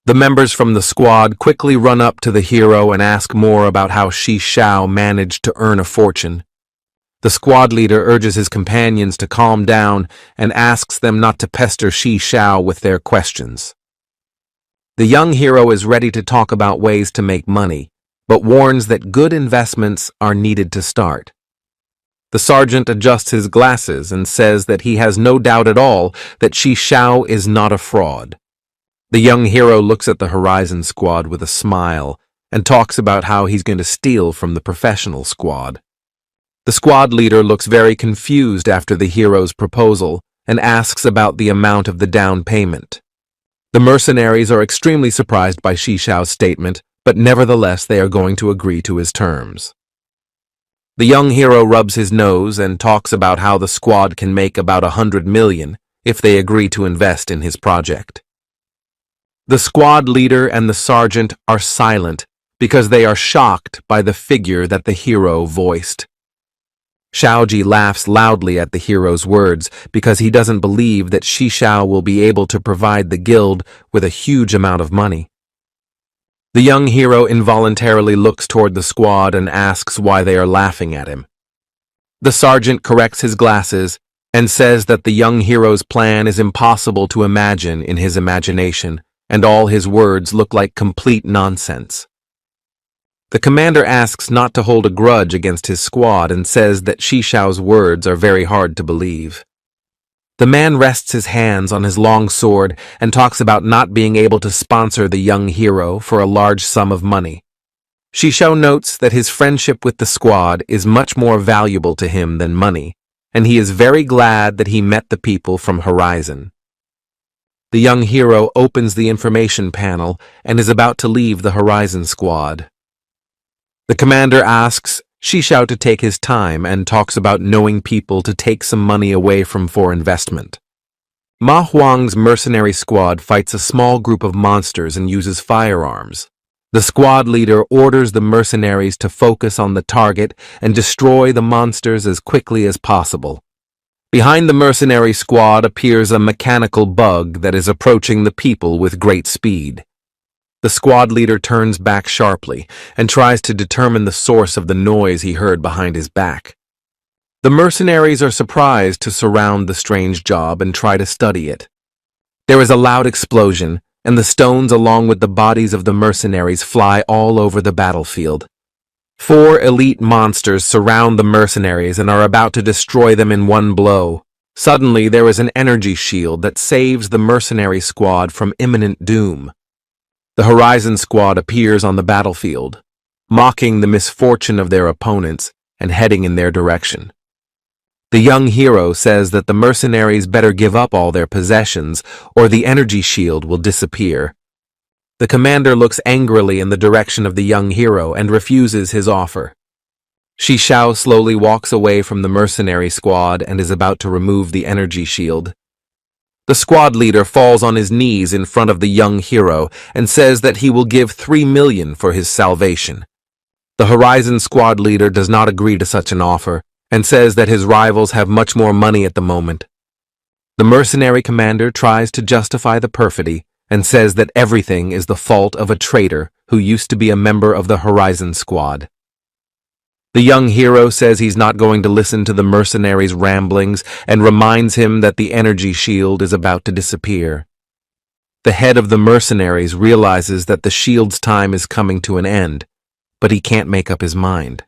The members from the squad quickly run up to the hero and ask more about how Shishao managed to earn a fortune. The squad leader urges his companions to calm down and asks them not to pester Shishao with their questions. The young hero is ready to talk about ways to make money, but warns that good investments are needed to start. The sergeant adjusts his glasses and says that he has no doubt at all that Shishao is not a fraud. The young hero looks at the Horizon squad with a smile and talks about how he's going to steal from the professional squad. The squad leader looks very confused after the hero's proposal and asks about the amount of the down payment. The mercenaries are extremely surprised by Shishao's statement, but nevertheless they are going to agree to his terms. The young hero rubs his nose and talks about how the squad can make about 100 million if they agree to invest in his project. The squad leader and the sergeant are silent because they are shocked by the figure that the hero voiced. Xiaoji laughs loudly at the hero's words because he doesn't believe that Shishao will be able to provide the guild with a huge amount of money. The young hero involuntarily looks toward the squad and asks why they are laughing at him. The sergeant corrects his glasses and says that the young hero's plan is impossible to imagine in his imagination, and all his words look like complete nonsense. The commander asks not to hold a grudge against his squad and says that Xiao's words are very hard to believe. The man rests his hands on his long sword and talks about not being able to sponsor the young hero for a large sum of money. Xiao notes that his friendship with the squad is much more valuable to him than money, and he is very glad that he met the people from Horizon. The young hero opens the information panel and is about to leave the Horizon squad. The commander asks Xiao to take his time and talks about knowing people to take some money away from for investment. Ma Huang's mercenary squad fights a small group of monsters and uses firearms. The squad leader orders the mercenaries to focus on the target and destroy the monsters as quickly as possible. Behind the mercenary squad appears a mechanical bug that is approaching the people with great speed. The squad leader turns back sharply and tries to determine the source of the noise he heard behind his back. The mercenaries are surprised to surround the strange job and try to study it. There is a loud explosion, and the stones along with the bodies of the mercenaries fly all over the battlefield. 4 elite monsters surround the mercenaries and are about to destroy them in one blow. Suddenly, there is an energy shield that saves the mercenary squad from imminent doom. The Horizon squad appears on the battlefield, mocking the misfortune of their opponents and heading in their direction. The young hero says that the mercenaries better give up all their possessions or the energy shield will disappear. The commander looks angrily in the direction of the young hero and refuses his offer. Xiao slowly walks away from the mercenary squad and is about to remove the energy shield. The squad leader falls on his knees in front of the young hero and says that he will give 3 million for his salvation. The Horizon squad leader does not agree to such an offer and says that his rivals have much more money at the moment. The mercenary commander tries to justify the perfidy and says that everything is the fault of a traitor who used to be a member of the Horizon squad. The young hero says he's not going to listen to the mercenary's ramblings and reminds him that the energy shield is about to disappear. The head of the mercenaries realizes that the shield's time is coming to an end, but he can't make up his mind.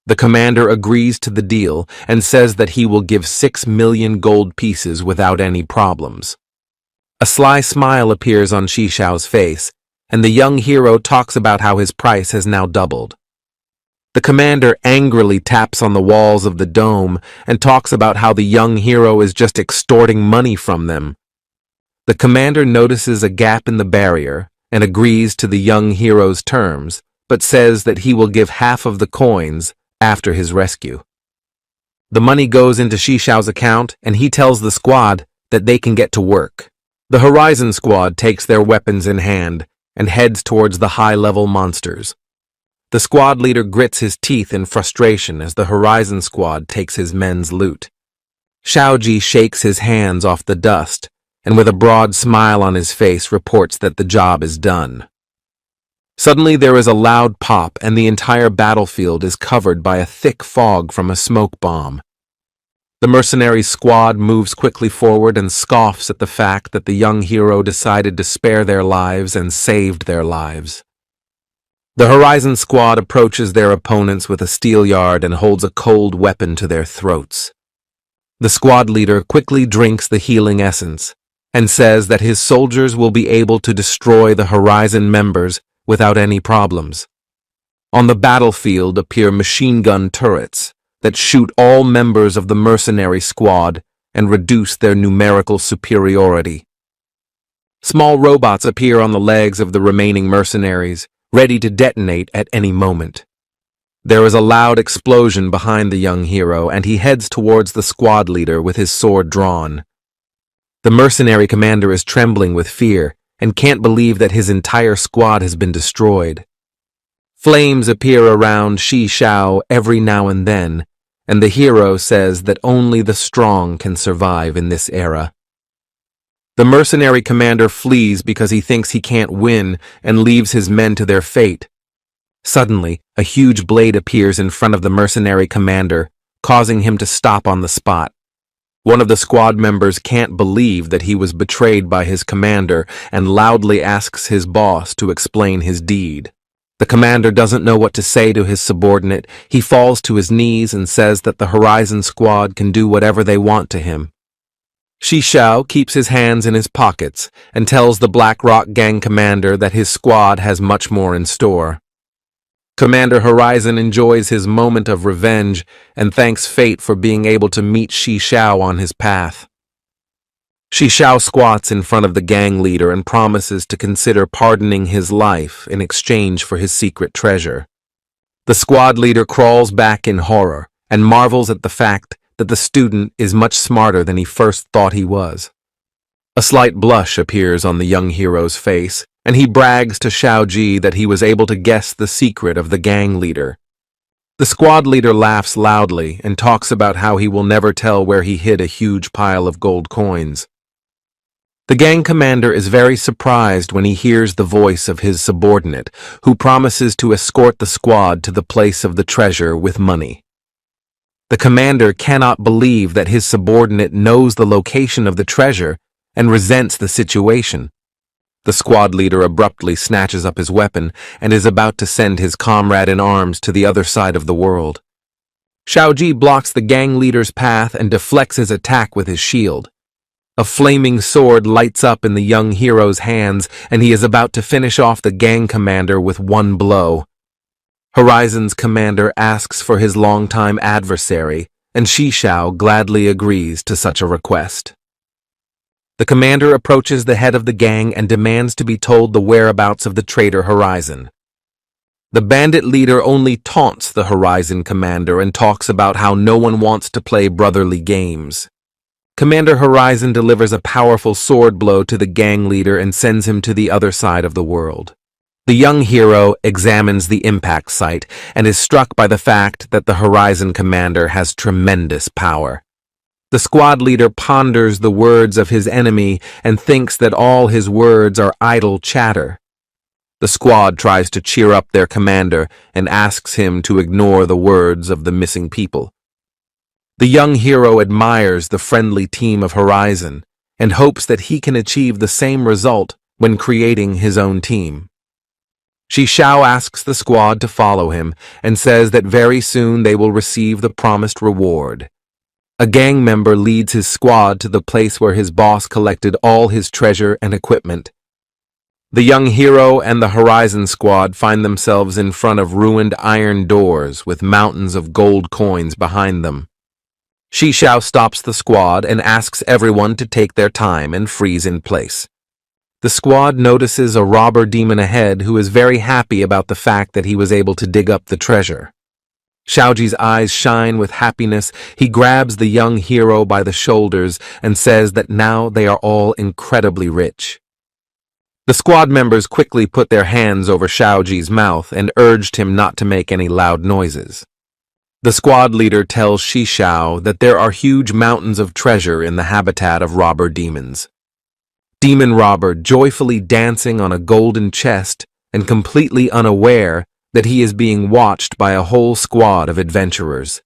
The commander agrees to the deal and says that he will give 6 million gold pieces without any problems. A sly smile appears on Xiao's face, and the young hero talks about how his price has now doubled. The commander angrily taps on the walls of the dome and talks about how the young hero is just extorting money from them. The commander notices a gap in the barrier and agrees to the young hero's terms, but says that he will give half of the coins after his rescue. The money goes into Xiao's account and he tells the squad that they can get to work. The Horizon squad takes their weapons in hand and heads towards the high-level monsters. The squad leader grits his teeth in frustration as the Horizon squad takes his men's loot. Xiaoji shakes his hands off the dust and with a broad smile on his face reports that the job is done. Suddenly there is a loud pop and the entire battlefield is covered by a thick fog from a smoke bomb. The mercenary squad moves quickly forward and scoffs at the fact that the young hero decided to spare their lives and saved their lives. The Horizon squad approaches their opponents with a steelyard and holds a cold weapon to their throats. The squad leader quickly drinks the healing essence and says that his soldiers will be able to destroy the Horizon members without any problems. On the battlefield appear machine gun turrets that shoot all members of the mercenary squad and reduce their numerical superiority. Small robots appear on the legs of the remaining mercenaries, ready to detonate at any moment. There is a loud explosion behind the young hero, and he heads towards the squad leader with his sword drawn. The mercenary commander is trembling with fear and can't believe that his entire squad has been destroyed. Flames appear around Xiao every now and then, and the hero says that only the strong can survive in this era. The mercenary commander flees because he thinks he can't win and leaves his men to their fate. Suddenly, a huge blade appears in front of the mercenary commander, causing him to stop on the spot. One of the squad members can't believe that he was betrayed by his commander and loudly asks his boss to explain his deed. The commander doesn't know what to say to his subordinate. He falls to his knees and says that the Horizon Squad can do whatever they want to him. Shishao keeps his hands in his pockets and tells the Black Rock Gang commander that his squad has much more in store. Commander Horizon enjoys his moment of revenge and thanks fate for being able to meet Shishao on his path. Shishao squats in front of the gang leader and promises to consider pardoning his life in exchange for his secret treasure. The squad leader crawls back in horror and marvels at the fact that the student is much smarter than he first thought he was. A slight blush appears on the young hero's face, and he brags to Xiaoji that he was able to guess the secret of the gang leader. The squad leader laughs loudly and talks about how he will never tell where he hid a huge pile of gold coins. The gang commander is very surprised when he hears the voice of his subordinate, who promises to escort the squad to the place of the treasure with money. The commander cannot believe that his subordinate knows the location of the treasure and resents the situation. The squad leader abruptly snatches up his weapon and is about to send his comrade in arms to the other side of the world. Xiaoji blocks the gang leader's path and deflects his attack with his shield. A flaming sword lights up in the young hero's hands, and he is about to finish off the gang commander with one blow. Horizon's commander asks for his longtime adversary, and Shishao gladly agrees to such a request. The commander approaches the head of the gang and demands to be told the whereabouts of the traitor Horizon. The bandit leader only taunts the Horizon commander and talks about how no one wants to play brotherly games. Commander Horizon delivers a powerful sword blow to the gang leader and sends him to the other side of the world. The young hero examines the impact site and is struck by the fact that the Horizon commander has tremendous power. The squad leader ponders the words of his enemy and thinks that all his words are idle chatter. The squad tries to cheer up their commander and asks him to ignore the words of the missing people. The young hero admires the friendly team of Horizon and hopes that he can achieve the same result when creating his own team. Shishao asks the squad to follow him and says that very soon they will receive the promised reward. A gang member leads his squad to the place where his boss collected all his treasure and equipment. The young hero and the Horizon squad find themselves in front of ruined iron doors with mountains of gold coins behind them. Shishao stops the squad and asks everyone to take their time and freeze in place. The squad notices a robber demon ahead who is very happy about the fact that he was able to dig up the treasure. Xiaoji's eyes shine with happiness. He grabs the young hero by the shoulders and says that now they are all incredibly rich. The squad members quickly put their hands over Xiaoji's mouth and urged him not to make any loud noises. The squad leader tells Shishao that there are huge mountains of treasure in the habitat of robber demons. Demon robber joyfully dancing on a golden chest and completely unaware that he is being watched by a whole squad of adventurers.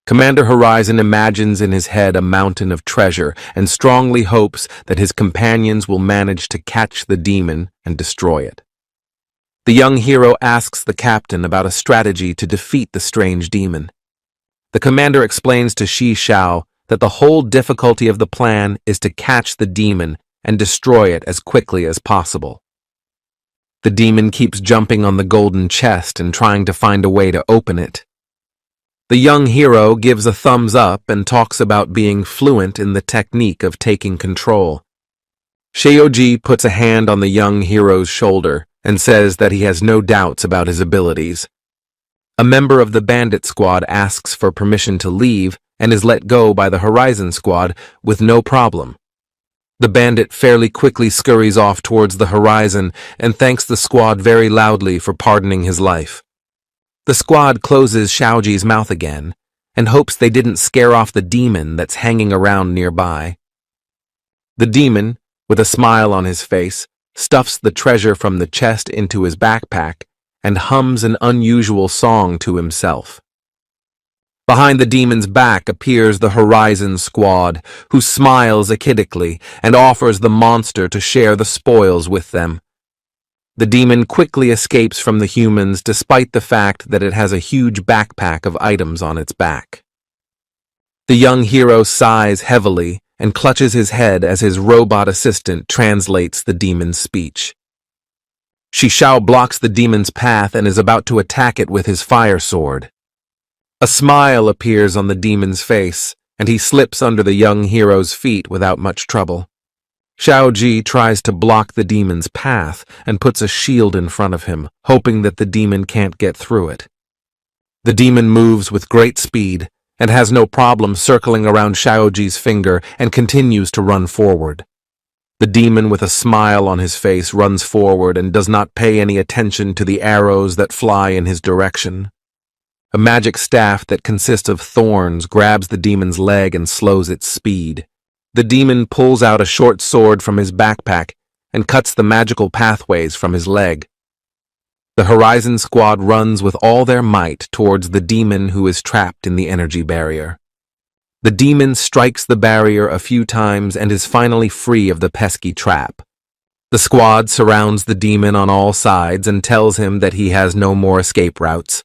Commander Horizon imagines in his head a mountain of treasure and strongly hopes that his companions will manage to catch the demon and destroy it. The young hero asks the captain about a strategy to defeat the strange demon. The commander explains to Shishao that the whole difficulty of the plan is to catch the demon and destroy it as quickly as possible. The demon keeps jumping on the golden chest and trying to find a way to open it. The young hero gives a thumbs up and talks about being fluent in the technique of taking control. Xiaoji puts a hand on the young hero's shoulder and says that he has no doubts about his abilities. A member of the bandit squad asks for permission to leave and is let go by the Horizon squad with no problem. The bandit fairly quickly scurries off towards the Horizon and thanks the squad very loudly for pardoning his life. The squad closes Xiaoji's mouth again and hopes they didn't scare off the demon that's hanging around nearby. The demon, with a smile on his face, stuffs the treasure from the chest into his backpack and hums an unusual song to himself. Behind the demon's back appears the Horizon squad, who smiles achidically and offers the monster to share the spoils with them. The demon quickly escapes from the humans despite the fact that it has a huge backpack of items on its back. The young hero sighs heavily and clutches his head as his robot assistant translates the demon's speech. Shishao blocks the demon's path and is about to attack it with his fire sword. A smile appears on the demon's face, and he slips under the young hero's feet without much trouble. Xiaoji tries to block the demon's path and puts a shield in front of him, hoping that the demon can't get through it. The demon moves with great speed and has no problem circling around Xiaoji's finger and continues to run forward. The demon, with a smile on his face, runs forward and does not pay any attention to the arrows that fly in his direction. A magic staff that consists of thorns grabs the demon's leg and slows its speed. The demon pulls out a short sword from his backpack and cuts the magical pathways from his leg. The Horizon Squad runs with all their might towards the demon who is trapped in the energy barrier. The demon strikes the barrier a few times and is finally free of the pesky trap. The squad surrounds the demon on all sides and tells him that he has no more escape routes.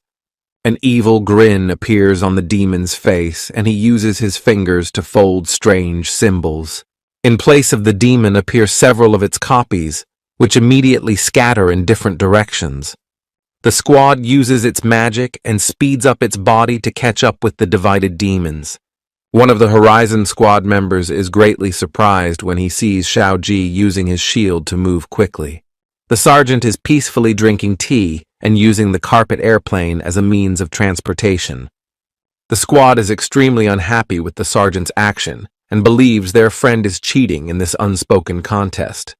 An evil grin appears on the demon's face, and he uses his fingers to fold strange symbols. In place of the demon appear several of its copies, which immediately scatter in different directions. The squad uses its magic and speeds up its body to catch up with the divided demons. One of the Horizon Squad members is greatly surprised when he sees Xiaoji using his shield to move quickly. The sergeant is peacefully drinking tea and using the carpet airplane as a means of transportation. The squad is extremely unhappy with the sergeant's action and believes their friend is cheating in this unspoken contest.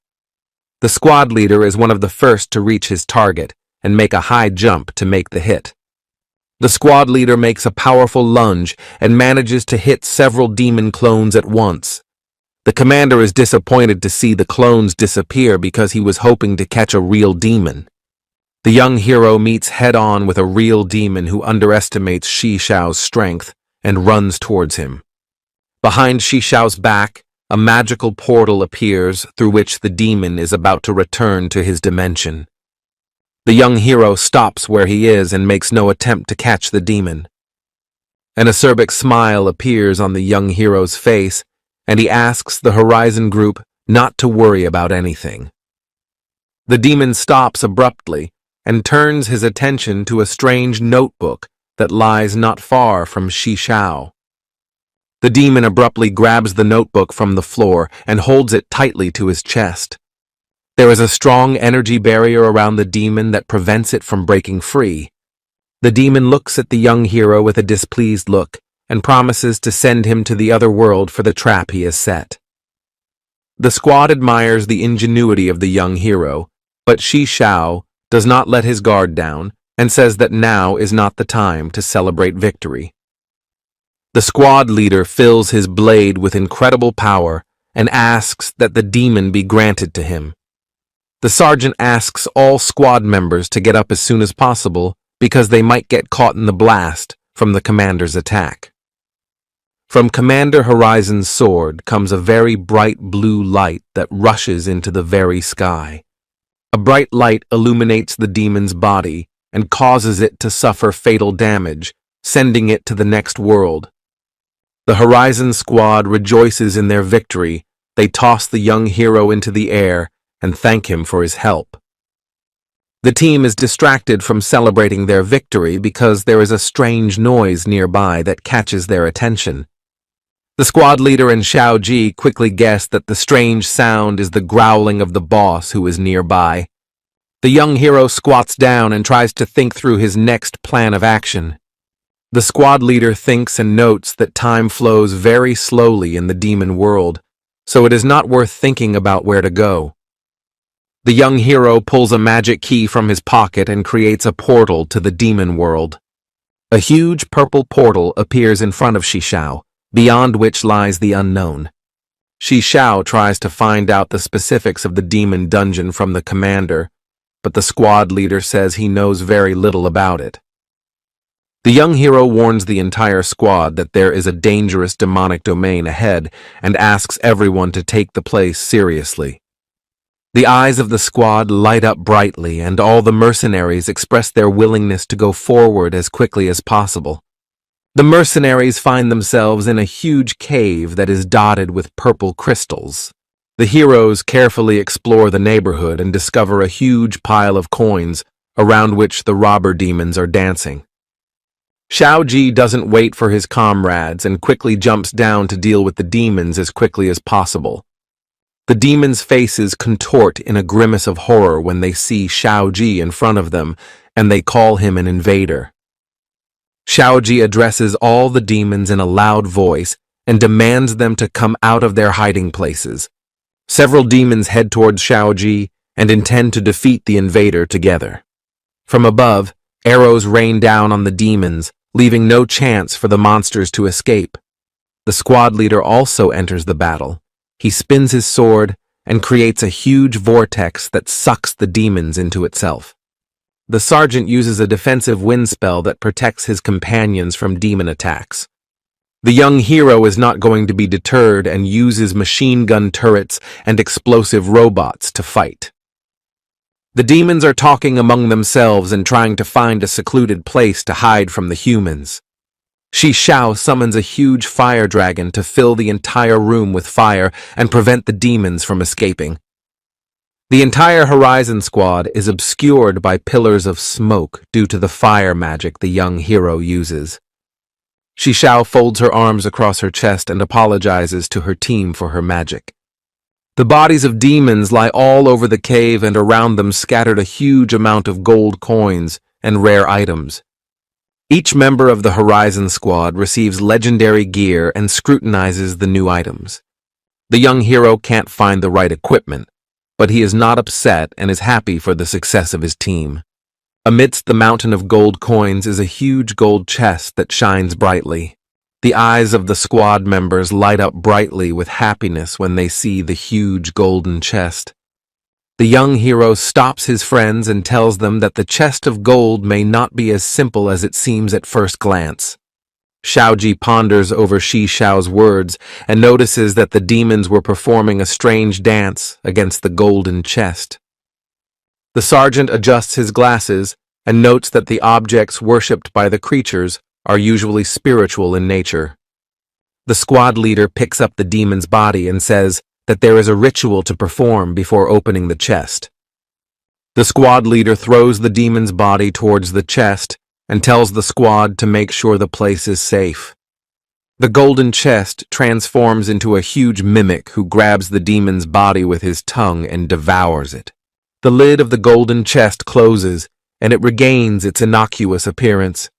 The squad leader is one of the first to reach his target and make a high jump to make the hit. The squad leader makes a powerful lunge and manages to hit several demon clones at once. The commander is disappointed to see the clones disappear because he was hoping to catch a real demon. The young hero meets head-on with a real demon who underestimates Shishao's strength and runs towards him. Behind Shishao's back, a magical portal appears through which the demon is about to return to his dimension. The young hero stops where he is and makes no attempt to catch the demon. An acerbic smile appears on the young hero's face, and he asks the Horizon group not to worry about anything. The demon stops abruptly and turns his attention to a strange notebook that lies not far from Shishao. The demon abruptly grabs the notebook from the floor and holds it tightly to his chest. There is a strong energy barrier around the demon that prevents it from breaking free. The demon looks at the young hero with a displeased look and promises to send him to the other world for the trap he has set. The squad admires the ingenuity of the young hero, but Shishao does not let his guard down and says that now is not the time to celebrate victory. The squad leader fills his blade with incredible power and asks that the demon be granted to him. The sergeant asks all squad members to get up as soon as possible because they might get caught in the blast from the commander's attack. From Commander Horizon's sword comes a very bright blue light that rushes into the very sky. A bright light illuminates the demon's body and causes it to suffer fatal damage, sending it to the next world. The Horizon Squad rejoices in their victory. They toss the young hero into the air and thank him for his help. The team is distracted from celebrating their victory because there is a strange noise nearby that catches their attention. The squad leader and Xiaoji quickly guess that the strange sound is the growling of the boss who is nearby. The young hero squats down and tries to think through his next plan of action. The squad leader thinks and notes that time flows very slowly in the demon world, so it is not worth thinking about where to go. The young hero pulls a magic key from his pocket and creates a portal to the demon world. A huge purple portal appears in front of Shishao, beyond which lies the unknown. Shishao tries to find out the specifics of the demon dungeon from the commander, but the squad leader says he knows very little about it. The young hero warns the entire squad that there is a dangerous demonic domain ahead and asks everyone to take the place seriously. The eyes of the squad light up brightly, and all the mercenaries express their willingness to go forward as quickly as possible. The mercenaries find themselves in a huge cave that is dotted with purple crystals. The heroes carefully explore the neighborhood and discover a huge pile of coins around which the robber demons are dancing. Xiaoji doesn't wait for his comrades and quickly jumps down to deal with the demons as quickly as possible. The demons' faces contort in a grimace of horror when they see Xiaoji in front of them, and they call him an invader. Xiaoji addresses all the demons in a loud voice and demands them to come out of their hiding places. Several demons head towards Xiaoji and intend to defeat the invader together. From above, arrows rain down on the demons, leaving no chance for the monsters to escape. The squad leader also enters the battle. He spins his sword and creates a huge vortex that sucks the demons into itself. The sergeant uses a defensive wind spell that protects his companions from demon attacks. The young hero is not going to be deterred and uses machine gun turrets and explosive robots to fight. The demons are talking among themselves and trying to find a secluded place to hide from the humans. Shi Xiao summons a huge fire dragon to fill the entire room with fire and prevent the demons from escaping. The entire Horizon squad is obscured by pillars of smoke due to the fire magic the young hero uses. Shi Xiao folds her arms across her chest and apologizes to her team for her magic. The bodies of demons lie all over the cave, and around them scattered a huge amount of gold coins and rare items. Each member of the Horizon squad receives legendary gear and scrutinizes the new items. The young hero can't find the right equipment, but he is not upset and is happy for the success of his team. Amidst the mountain of gold coins is a huge gold chest that shines brightly. The eyes of the squad members light up brightly with happiness when they see the huge golden chest. The young hero stops his friends and tells them that the chest of gold may not be as simple as it seems at first glance. Xiaoji ponders over Shi Xiao's words and notices that the demons were performing a strange dance against the golden chest. The sergeant adjusts his glasses and notes that the objects worshipped by the creatures are usually spiritual in nature. The squad leader picks up the demon's body and says that there is a ritual to perform before opening the chest. The squad leader throws the demon's body towards the chest and tells the squad to make sure the place is safe. The golden chest transforms into a huge mimic who grabs the demon's body with his tongue and devours it. The lid of the golden chest closes, and it regains its innocuous appearance.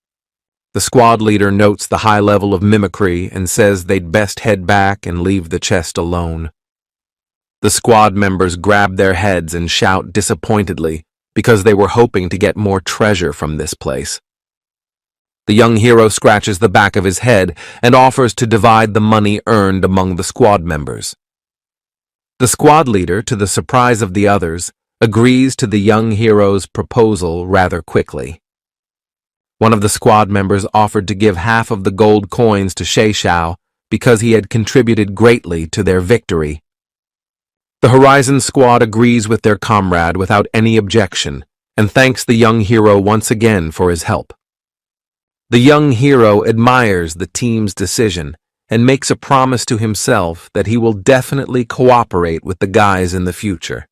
The squad leader notes the high level of mimicry and says they'd best head back and leave the chest alone. The squad members grab their heads and shout disappointedly because they were hoping to get more treasure from this place. The young hero scratches the back of his head and offers to divide the money earned among the squad members. The squad leader, to the surprise of the others, agrees to the young hero's proposal rather quickly. One of the squad members offered to give half of the gold coins to Shi Xiao because he had contributed greatly to their victory. The Horizon squad agrees with their comrade without any objection and thanks the young hero once again for his help. The young hero admires the team's decision and makes a promise to himself that he will definitely cooperate with the guys in the future.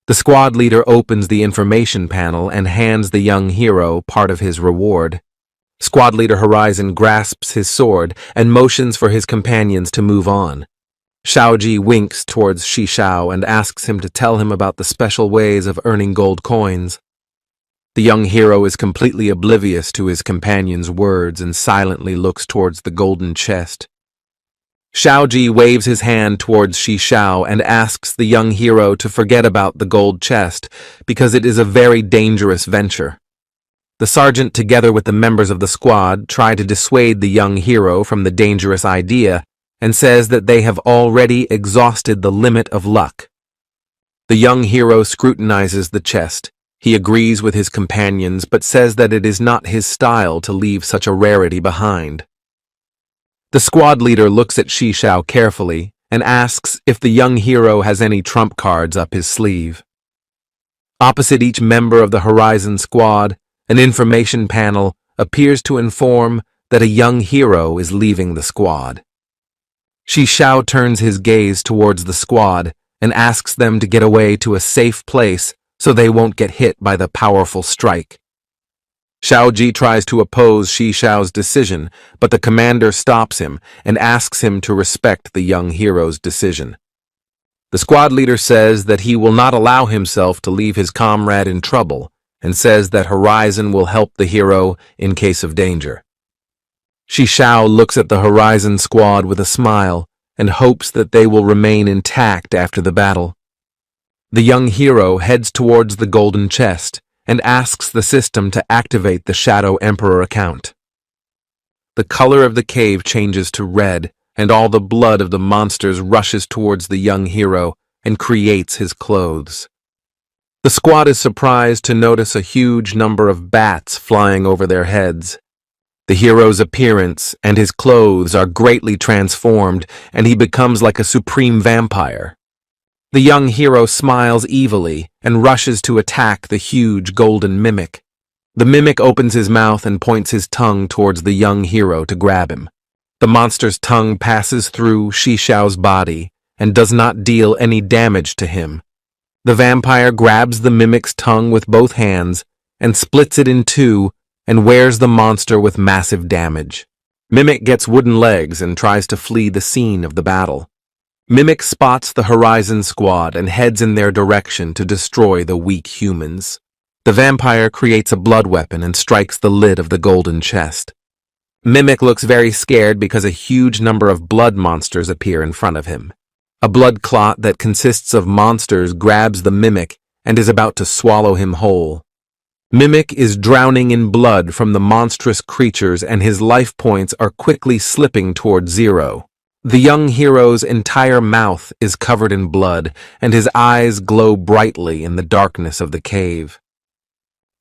The squad leader opens the information panel and hands the young hero part of his reward. Squad leader Horizon grasps his sword and motions for his companions to move on. Xiaoji winks towards Shi Xiao and asks him to tell him about the special ways of earning gold coins. The young hero is completely oblivious to his companion's words and silently looks towards the golden chest. Xiaoji waves his hand towards Shi Xiao and asks the young hero to forget about the gold chest because it is a very dangerous venture. The sergeant, together with the members of the squad, try to dissuade the young hero from the dangerous idea and says that they have already exhausted the limit of luck. The young hero scrutinizes the chest. He agrees with his companions but says that it is not his style to leave such a rarity behind. The squad leader looks at Shi Xiao carefully and asks if the young hero has any trump cards up his sleeve. Opposite each member of the Horizon squad, an information panel appears to inform that a young hero is leaving the squad. Shishao turns his gaze towards the squad and asks them to get away to a safe place so they won't get hit by the powerful strike. Xiaoji tries to oppose Shishao's decision, but the commander stops him and asks him to respect the young hero's decision. The squad leader says that he will not allow himself to leave his comrade in trouble and says that Horizon will help the hero in case of danger. Shishao looks at the Horizon squad with a smile and hopes that they will remain intact after the battle. The young hero heads towards the golden chest and asks the system to activate the Shadow Emperor account. The color of the cave changes to red, and all the blood of the monsters rushes towards the young hero and creates his clothes. The squad is surprised to notice a huge number of bats flying over their heads. The hero's appearance and his clothes are greatly transformed, and he becomes like a supreme vampire. The young hero smiles evilly and rushes to attack the huge golden mimic. The mimic opens his mouth and points his tongue towards the young hero to grab him. The monster's tongue passes through Shishao's body and does not deal any damage to him. The vampire grabs the mimic's tongue with both hands and splits it in two and wears the monster with massive damage. Mimic gets wooden legs and tries to flee the scene of the battle. Mimic spots the Horizon squad and heads in their direction to destroy the weak humans. The vampire creates a blood weapon and strikes the lid of the golden chest. Mimic looks very scared because a huge number of blood monsters appear in front of him. A blood clot that consists of monsters grabs the Mimic and is about to swallow him whole. Mimic is drowning in blood from the monstrous creatures and his life points are quickly slipping toward zero. The young hero's entire mouth is covered in blood and his eyes glow brightly in the darkness of the cave.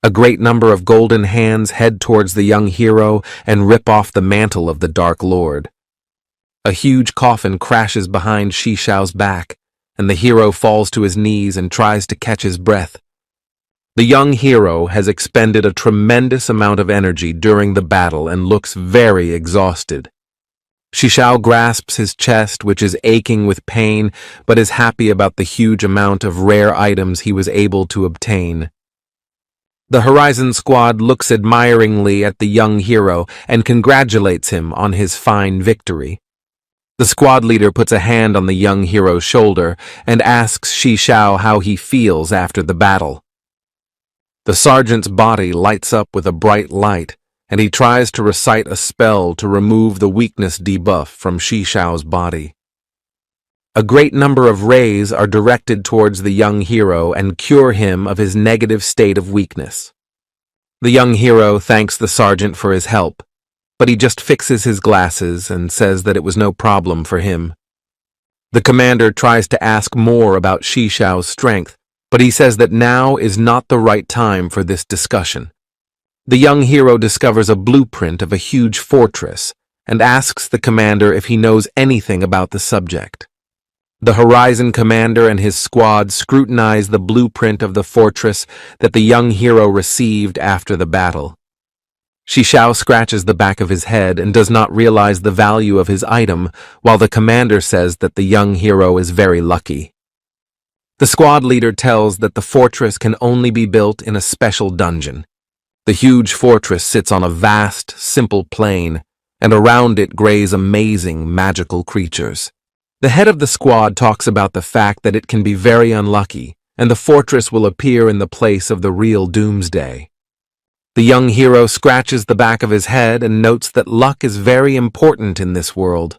A great number of golden hands head towards the young hero and rip off the mantle of the Dark Lord. A huge coffin crashes behind Shishao's back, and the hero falls to his knees and tries to catch his breath. The young hero has expended a tremendous amount of energy during the battle and looks very exhausted. Shishao grasps his chest, which is aching with pain, but is happy about the huge amount of rare items he was able to obtain. The Horizon squad looks admiringly at the young hero and congratulates him on his fine victory. The squad leader puts a hand on the young hero's shoulder and asks Shishao how he feels after the battle. The sergeant's body lights up with a bright light, and he tries to recite a spell to remove the weakness debuff from Shishao's body. A great number of rays are directed towards the young hero and cure him of his negative state of weakness. The young hero thanks the sergeant for his help, but he just fixes his glasses and says that it was no problem for him. The commander tries to ask more about Shishao's strength, but he says that now is not the right time for this discussion. The young hero discovers a blueprint of a huge fortress and asks the commander if he knows anything about the subject. The Horizon commander and his squad scrutinize the blueprint of the fortress that the young hero received after the battle. Shishao scratches the back of his head and does not realize the value of his item, while the commander says that the young hero is very lucky. The squad leader tells that the fortress can only be built in a special dungeon. The huge fortress sits on a vast, simple plain, and around it graze amazing, magical creatures. The head of the squad talks about the fact that it can be very unlucky, and the fortress will appear in the place of the real doomsday. The young hero scratches the back of his head and notes that luck is very important in this world.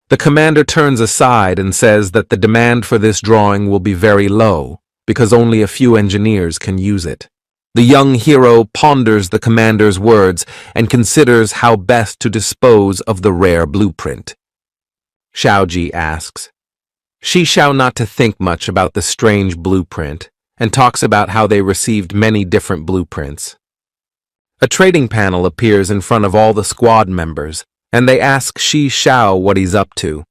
The commander turns aside and says that the demand for this drawing will be very low, because only a few engineers can use it. The young hero ponders the commander's words and considers how best to dispose of the rare blueprint. Xiaoji asks Shishao not to think much about the strange blueprint and talks about how they received many different blueprints. A trading panel appears in front of all the squad members, and they ask Shishao what he's up to.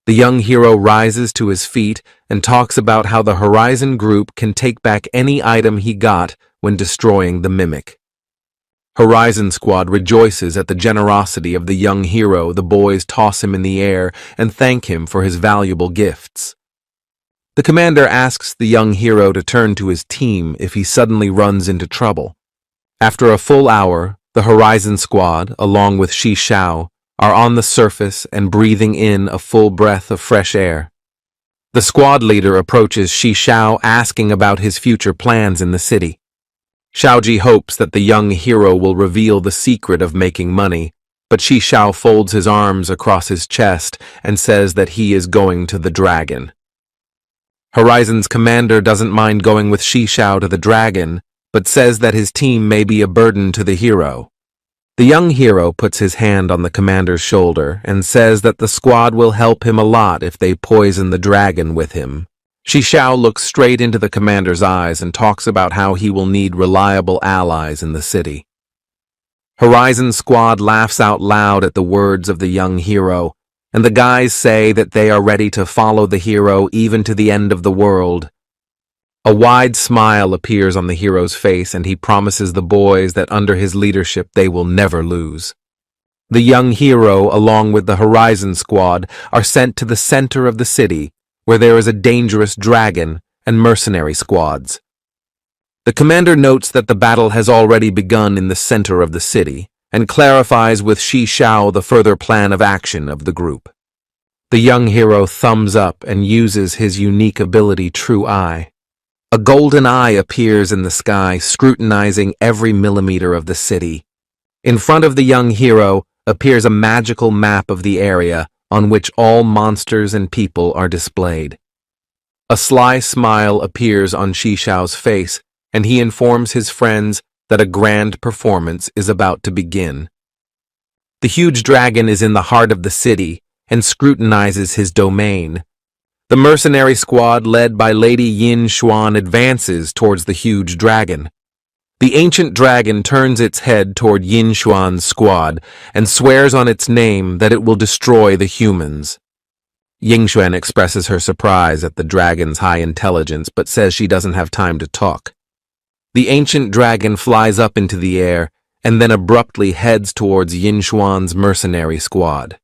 The young hero rises to his feet and talks about how the Horizon group can take back any item he got when destroying the mimic. Horizon Squad rejoices at the generosity of the young hero. The boys toss him in the air and thank him for his valuable gifts. The commander asks the young hero to turn to his team if he suddenly runs into trouble. After a full hour, the Horizon Squad, along with Shi Xiao, are on the surface and breathing in a full breath of fresh air. The squad leader approaches Shi Xiao asking about his future plans in the city. Xiaoji hopes that the young hero will reveal the secret of making money, but Shi Xiao folds his arms across his chest and says that he is going to the dragon. Horizon's commander doesn't mind going with Shi Xiao to the dragon, but says that his team may be a burden to the hero. The young hero puts his hand on the commander's shoulder and says that the squad will help him a lot if they poison the dragon with him. Shi Xiao looks straight into the commander's eyes and talks about how he will need reliable allies in the city. Horizon Squad laughs out loud at the words of the young hero, and the guys say that they are ready to follow the hero even to the end of the world. A wide smile appears on the hero's face, and he promises the boys that under his leadership they will never lose. The young hero, along with the Horizon Squad, are sent to the center of the city, where there is a dangerous dragon and mercenary squads. The commander notes that the battle has already begun in the center of the city, and clarifies with Shi Xiao the further plan of action of the group. The young hero thumbs up and uses his unique ability True Eye. A golden eye appears in the sky, scrutinizing every millimeter of the city. In front of the young hero appears a magical map of the area on which all monsters and people are displayed. A sly smile appears on Shi Xiao's face, and he informs his friends that a grand performance is about to begin. The huge dragon is in the heart of the city and scrutinizes his domain. The mercenary squad led by Lady Yin Xuan advances towards the huge dragon. The ancient dragon turns its head toward Yin Xuan's squad and swears on its name that it will destroy the humans. Yin Xuan expresses her surprise at the dragon's high intelligence but says she doesn't have time to talk. The ancient dragon flies up into the air and then abruptly heads towards Yin Xuan's mercenary squad.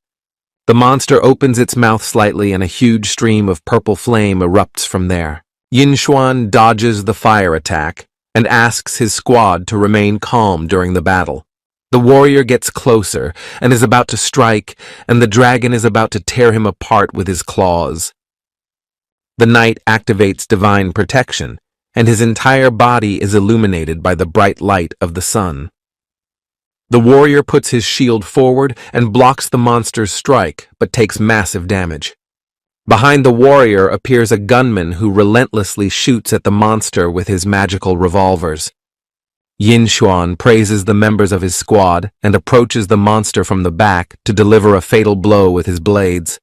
The monster opens its mouth slightly and a huge stream of purple flame erupts from there. Yin Xuan dodges the fire attack and asks his squad to remain calm during the battle. The warrior gets closer and is about to strike, and the dragon is about to tear him apart with his claws. The knight activates divine protection, and his entire body is illuminated by the bright light of the sun. The warrior puts his shield forward and blocks the monster's strike, but takes massive damage. Behind the warrior appears a gunman who relentlessly shoots at the monster with his magical revolvers. Yin Xuan praises the members of his squad and approaches the monster from the back to deliver a fatal blow with his blades.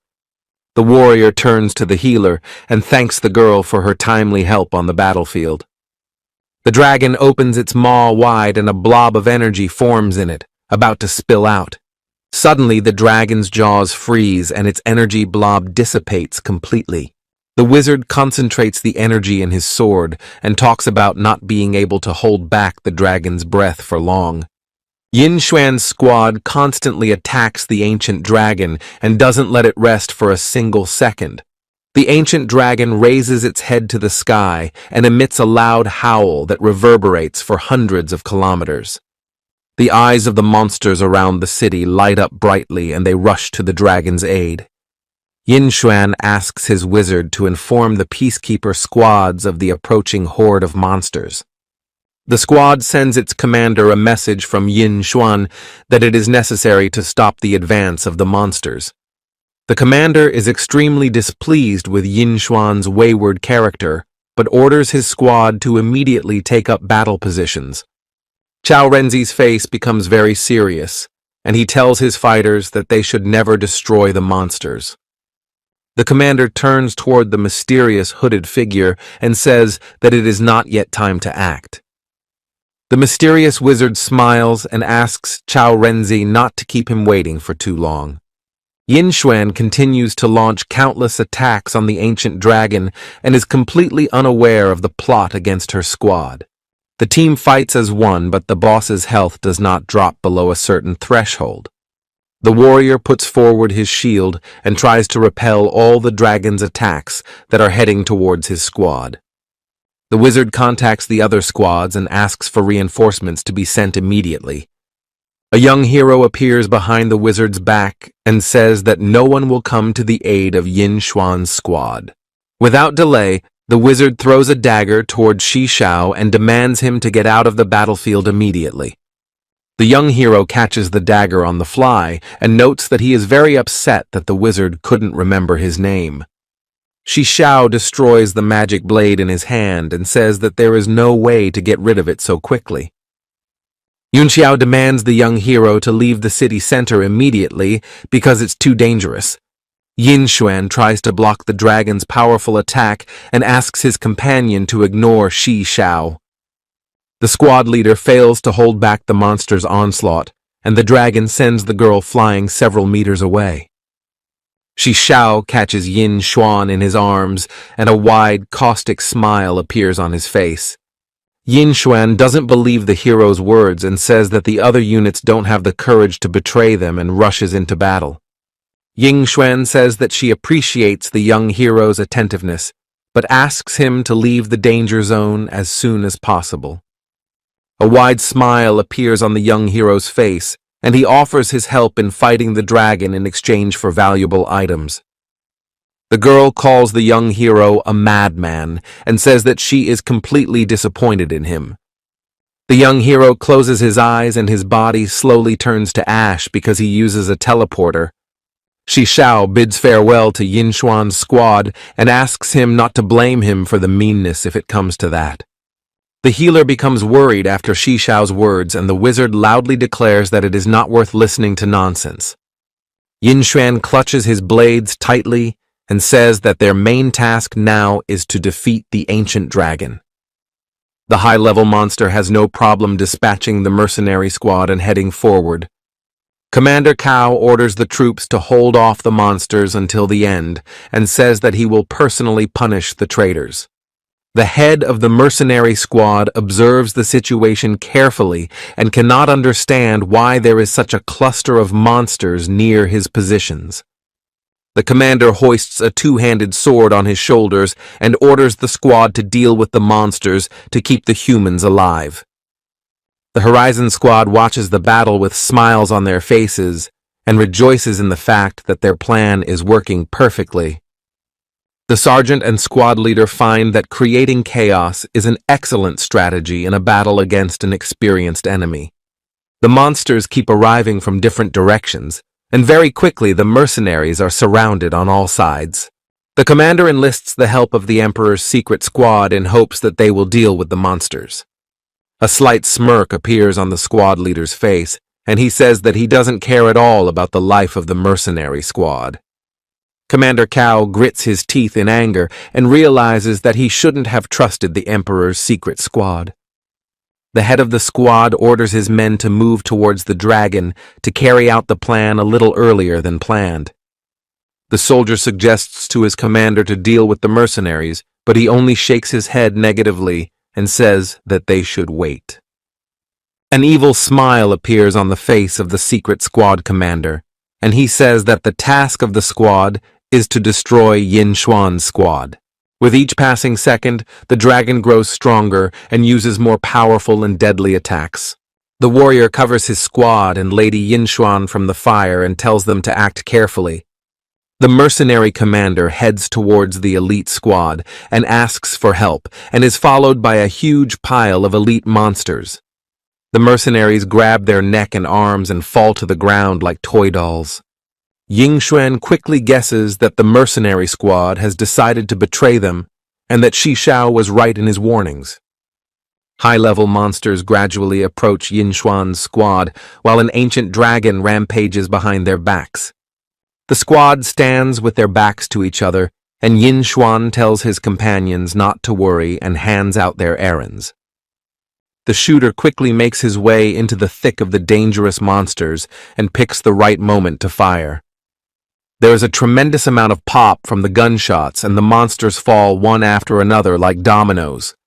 The warrior turns to the healer and thanks the girl for her timely help on the battlefield. The dragon opens its maw wide and a blob of energy forms in it, about to spill out. Suddenly, the dragon's jaws freeze and its energy blob dissipates completely. The wizard concentrates the energy in his sword and talks about not being able to hold back the dragon's breath for long. Yin Xuan's squad constantly attacks the ancient dragon and doesn't let it rest for a single second. The ancient dragon raises its head to the sky and emits a loud howl that reverberates for hundreds of kilometers. The eyes of the monsters around the city light up brightly and they rush to the dragon's aid. Yin Xuan asks his wizard to inform the peacekeeper squads of the approaching horde of monsters. The squad sends its commander a message from Yin Xuan that it is necessary to stop the advance of the monsters. The commander is extremely displeased with Yin Xuan's wayward character, but orders his squad to immediately take up battle positions. Chao Renzi's face becomes very serious, and he tells his fighters that they should never destroy the monsters. The commander turns toward the mysterious hooded figure and says that it is not yet time to act. The mysterious wizard smiles and asks Chao Renzi not to keep him waiting for too long. Yin Xuan continues to launch countless attacks on the ancient dragon and is completely unaware of the plot against her squad. The team fights as one, but the boss's health does not drop below a certain threshold. The warrior puts forward his shield and tries to repel all the dragon's attacks that are heading towards his squad. The wizard contacts the other squads and asks for reinforcements to be sent immediately. A young hero appears behind the wizard's back and says that no one will come to the aid of Yin Xuan's squad. Without delay, the wizard throws a dagger toward Shi Shao and demands him to get out of the battlefield immediately. The young hero catches the dagger on the fly and notes that he is very upset that the wizard couldn't remember his name. Shi Shao destroys the magic blade in his hand and says that there is no way to get rid of it so quickly. Yun Xiao demands the young hero to leave the city center immediately because it's too dangerous. Yin Xuan tries to block the dragon's powerful attack and asks his companion to ignore Shi Shao. The squad leader fails to hold back the monster's onslaught, and the dragon sends the girl flying several meters away. Shi Shao catches Yin Xuan in his arms, and a wide, caustic smile appears on his face. Yin Xuan doesn't believe the hero's words and says that the other units don't have the courage to betray them and rushes into battle. Yin Xuan says that she appreciates the young hero's attentiveness, but asks him to leave the danger zone as soon as possible. A wide smile appears on the young hero's face, and he offers his help in fighting the dragon in exchange for valuable items. The girl calls the young hero a madman and says that she is completely disappointed in him. The young hero closes his eyes and his body slowly turns to ash because he uses a teleporter. Shi Shao bids farewell to Yin Xuan's squad and asks him not to blame him for the meanness if it comes to that. The healer becomes worried after Shi Shao's words, and the wizard loudly declares that it is not worth listening to nonsense. Yin Xuan clutches his blades tightly and says that their main task now is to defeat the ancient dragon. The high-level monster has no problem dispatching the mercenary squad and heading forward. Commander Cao orders the troops to hold off the monsters until the end and says that he will personally punish the traitors. The head of the mercenary squad observes the situation carefully and cannot understand why there is such a cluster of monsters near his positions. The commander hoists a two-handed sword on his shoulders and orders the squad to deal with the monsters to keep the humans alive. The Horizon squad watches the battle with smiles on their faces and rejoices in the fact that their plan is working perfectly. The sergeant and squad leader find that creating chaos is an excellent strategy in a battle against an experienced enemy. The monsters keep arriving from different directions, and very quickly the mercenaries are surrounded on all sides. The commander enlists the help of the Emperor's secret squad in hopes that they will deal with the monsters. A slight smirk appears on the squad leader's face, and he says that he doesn't care at all about the life of the mercenary squad. Commander Cao grits his teeth in anger and realizes that he shouldn't have trusted the Emperor's secret squad. The head of the squad orders his men to move towards the dragon to carry out the plan a little earlier than planned. The soldier suggests to his commander to deal with the mercenaries, but he only shakes his head negatively and says that they should wait. An evil smile appears on the face of the secret squad commander, and he says that the task of the squad is to destroy Yin Xuan's squad. With each passing second, the dragon grows stronger and uses more powerful and deadly attacks. The warrior covers his squad and Lady Yin Xuan from the fire and tells them to act carefully. The mercenary commander heads towards the elite squad and asks for help and is followed by a huge pile of elite monsters. The mercenaries grab their neck and arms and fall to the ground like toy dolls. Yin Xuan quickly guesses that the mercenary squad has decided to betray them and that Shi Shao was right in his warnings. High-level monsters gradually approach Yin Xuan's squad while an ancient dragon rampages behind their backs. The squad stands with their backs to each other, and Yin Xuan tells his companions not to worry and hands out their errands. The shooter quickly makes his way into the thick of the dangerous monsters and picks the right moment to fire. There is a tremendous amount of pop from the gunshots, and the monsters fall one after another like dominoes.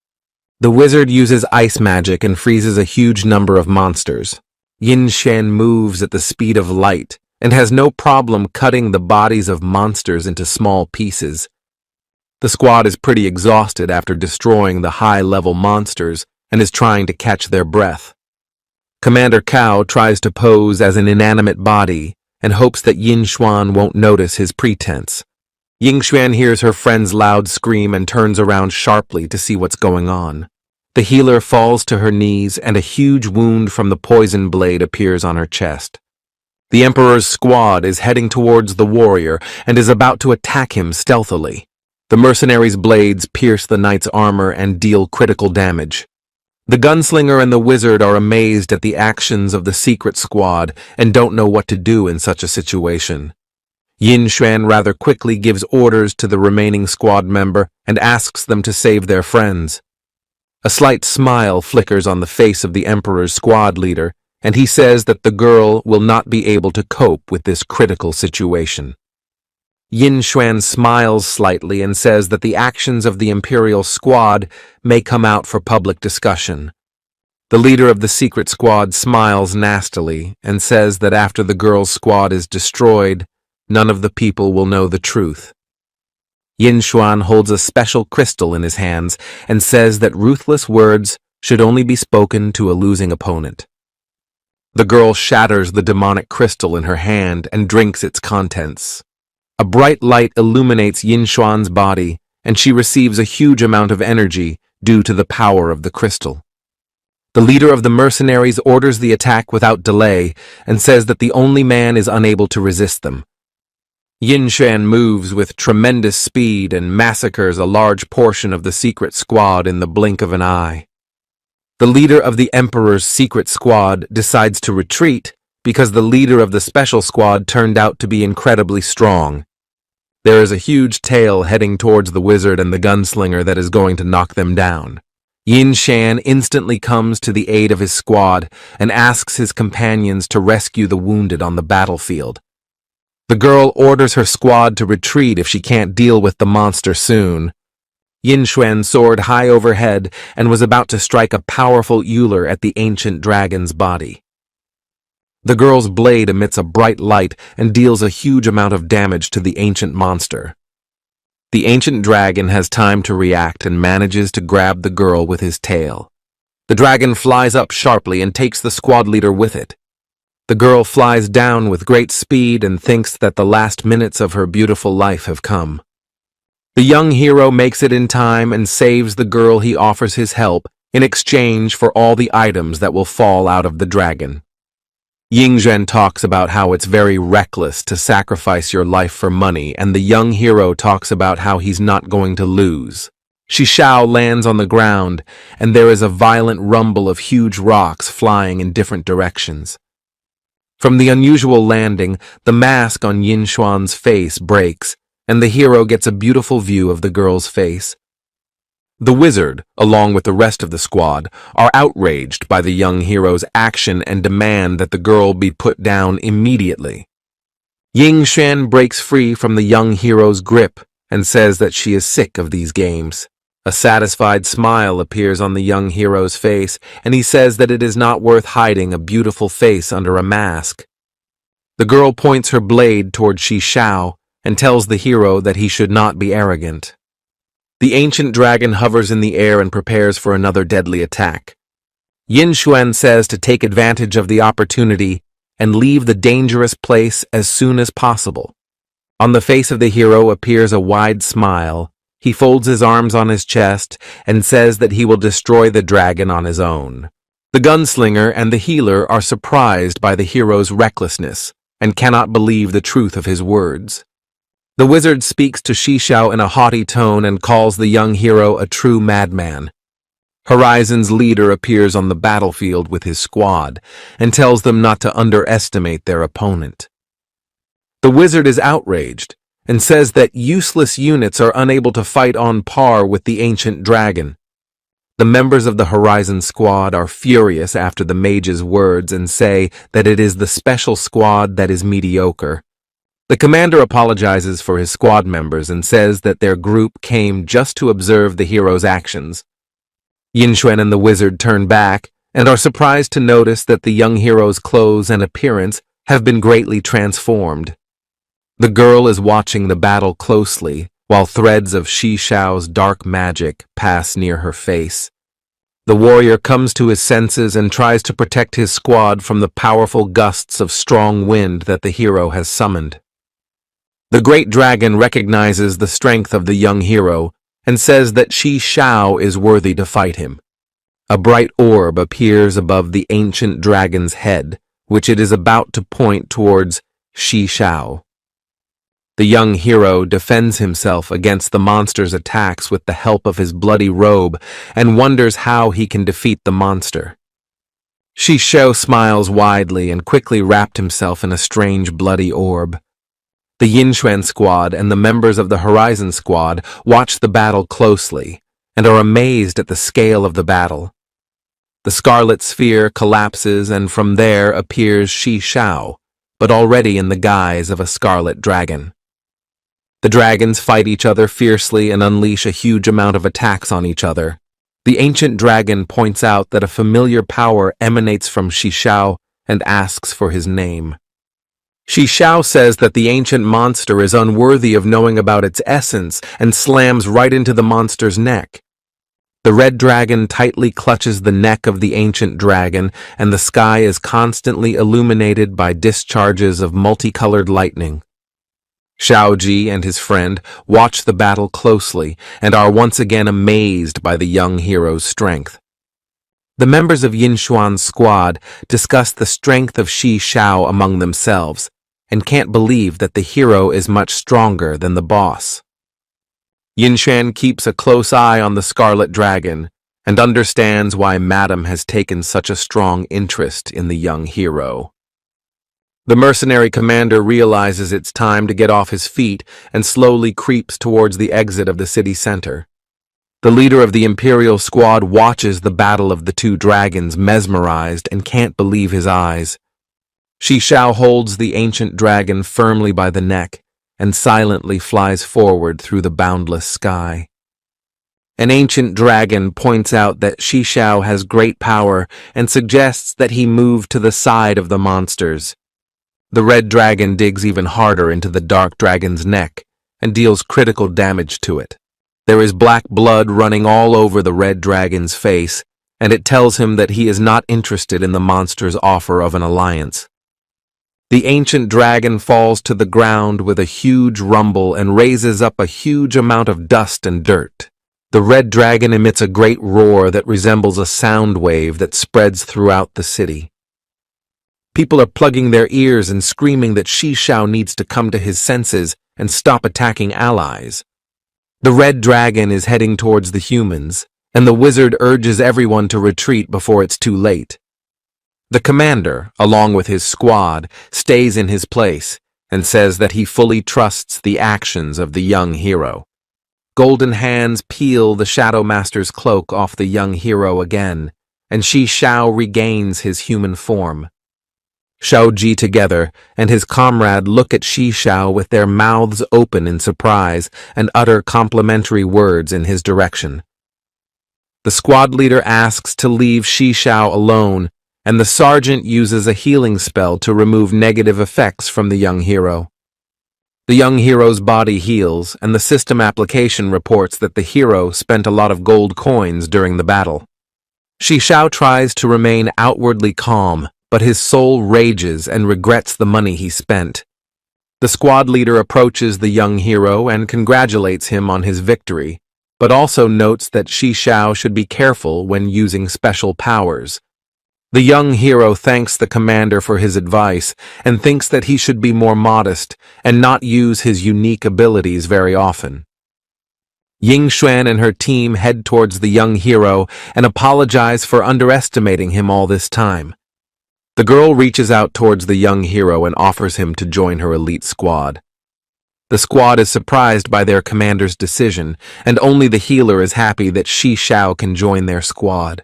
The wizard uses ice magic and freezes a huge number of monsters. Yin Shan moves at the speed of light and has no problem cutting the bodies of monsters into small pieces. The squad is pretty exhausted after destroying the high-level monsters and is trying to catch their breath. Commander Cao tries to pose as an inanimate body and hopes that Yin Xuan won't notice his pretense. Ying Xuan hears her friend's loud scream and turns around sharply to see what's going on. The healer falls to her knees and a huge wound from the poison blade appears on her chest. The Emperor's squad is heading towards the warrior and is about to attack him stealthily. The mercenaries' blades pierce the knight's armor and deal critical damage. The gunslinger and the wizard are amazed at the actions of the secret squad and don't know what to do in such a situation. Yin Xuan rather quickly gives orders to the remaining squad member and asks them to save their friends. A slight smile flickers on the face of the Emperor's squad leader, and he says that the girl will not be able to cope with this critical situation. Yin Xuan smiles slightly and says that the actions of the Imperial squad may come out for public discussion. The leader of the secret squad smiles nastily and says that after the girl's squad is destroyed, none of the people will know the truth. Yin Xuan holds a special crystal in his hands and says that ruthless words should only be spoken to a losing opponent. The girl shatters the demonic crystal in her hand and drinks its contents. A bright light illuminates Yin Xuan's body, and she receives a huge amount of energy due to the power of the crystal. The leader of the mercenaries orders the attack without delay and says that the only man is unable to resist them. Yin Xuan moves with tremendous speed and massacres a large portion of the secret squad in the blink of an eye. The leader of the Emperor's secret squad decides to retreat because the leader of the special squad turned out to be incredibly strong. There is a huge tail heading towards the wizard and the gunslinger that is going to knock them down. Yin Xuan instantly comes to the aid of his squad and asks his companions to rescue the wounded on the battlefield. The girl orders her squad to retreat if she can't deal with the monster soon. Yin Xuan soared high overhead and was about to strike a powerful euler at the ancient dragon's body. The girl's blade emits a bright light and deals a huge amount of damage to the ancient monster. The ancient dragon has time to react and manages to grab the girl with his tail. The dragon flies up sharply and takes the squad leader with it. The girl flies down with great speed and thinks that the last minutes of her beautiful life have come. The young hero makes it in time and saves the girl. He offers his help in exchange for all the items that will fall out of the dragon. Ying Zhen talks about how it's very reckless to sacrifice your life for money, and the young hero talks about how he's not going to lose. Shishao lands on the ground, and there is a violent rumble of huge rocks flying in different directions. From the unusual landing, the mask on Yin Xuan's face breaks, and the hero gets a beautiful view of the girl's face. The wizard, along with the rest of the squad, are outraged by the young hero's action and demand that the girl be put down immediately. Ying Xuan breaks free from the young hero's grip and says that she is sick of these games. A satisfied smile appears on the young hero's face, and he says that it is not worth hiding a beautiful face under a mask. The girl points her blade toward Shishao and tells the hero that he should not be arrogant. The ancient dragon hovers in the air and prepares for another deadly attack. Yin Xuan says to take advantage of the opportunity and leave the dangerous place as soon as possible. On the face of the hero appears a wide smile. He folds his arms on his chest and says that he will destroy the dragon on his own. The gunslinger and the healer are surprised by the hero's recklessness and cannot believe the truth of his words. The wizard speaks to Shishao in a haughty tone and calls the young hero a true madman. Horizon's leader appears on the battlefield with his squad and tells them not to underestimate their opponent. The wizard is outraged and says that useless units are unable to fight on par with the ancient dragon. The members of the Horizon squad are furious after the mage's words and say that it is the special squad that is mediocre. The commander apologizes for his squad members and says that their group came just to observe the hero's actions. Yinxuan and the wizard turn back and are surprised to notice that the young hero's clothes and appearance have been greatly transformed. The girl is watching the battle closely, while threads of Shi Shao's dark magic pass near her face. The warrior comes to his senses and tries to protect his squad from the powerful gusts of strong wind that the hero has summoned. The great dragon recognizes the strength of the young hero and says that Shi Shao is worthy to fight him. A bright orb appears above the ancient dragon's head, which it is about to point towards Shi Shao. The young hero defends himself against the monster's attacks with the help of his bloody robe and wonders how he can defeat the monster. Shi Shao smiles widely and quickly wrapped himself in a strange bloody orb. The Yinxuan squad and the members of the Horizon squad watch the battle closely and are amazed at the scale of the battle. The scarlet sphere collapses and from there appears Shi Shao, but already in the guise of a scarlet dragon. The dragons fight each other fiercely and unleash a huge amount of attacks on each other. The ancient dragon points out that a familiar power emanates from Shi Shao and asks for his name. Shi Shao says that the ancient monster is unworthy of knowing about its essence and slams right into the monster's neck. The red dragon tightly clutches the neck of the ancient dragon, and the sky is constantly illuminated by discharges of multicolored lightning. Shaoji and his friend watch the battle closely and are once again amazed by the young hero's strength. The members of Yinxuan's squad discuss the strength of Shi Shao among themselves and can't believe that the hero is much stronger than the boss. Yinxuan keeps a close eye on the Scarlet Dragon and understands why Madame has taken such a strong interest in the young hero. The mercenary commander realizes it's time to get off his feet and slowly creeps towards the exit of the city center. The leader of the Imperial squad watches the battle of the two dragons mesmerized and can't believe his eyes. Shi Shao holds the ancient dragon firmly by the neck and silently flies forward through the boundless sky. An ancient dragon points out that Shi Shao has great power and suggests that he move to the side of the monsters. The red dragon digs even harder into the dark dragon's neck and deals critical damage to it. There is black blood running all over the red dragon's face, and it tells him that he is not interested in the monster's offer of an alliance. The ancient dragon falls to the ground with a huge rumble and raises up a huge amount of dust and dirt. The red dragon emits a great roar that resembles a sound wave that spreads throughout the city. People are plugging their ears and screaming that Shi Shao needs to come to his senses and stop attacking allies. The red dragon is heading towards the humans, and the wizard urges everyone to retreat before it's too late. The commander, along with his squad, stays in his place and says that he fully trusts the actions of the young hero. Golden hands peel the Shadow Master's cloak off the young hero again, and Shi Shao regains his human form. Shaoji together and his comrade look at Shi Shao with their mouths open in surprise and utter complimentary words in his direction. The squad leader asks to leave Shi Shao alone, and the sergeant uses a healing spell to remove negative effects from the young hero. The young hero's body heals, and the system application reports that the hero spent a lot of gold coins during the battle. Shi Shao tries to remain outwardly calm, but his soul rages and regrets the money he spent. The squad leader approaches the young hero and congratulates him on his victory, but also notes that Shi Shao should be careful when using special powers. The young hero thanks the commander for his advice and thinks that he should be more modest and not use his unique abilities very often. Yinxuan and her team head towards the young hero and apologize for underestimating him all this time. The girl reaches out towards the young hero and offers him to join her elite squad. The squad is surprised by their commander's decision, and only the healer is happy that Shi Shao can join their squad.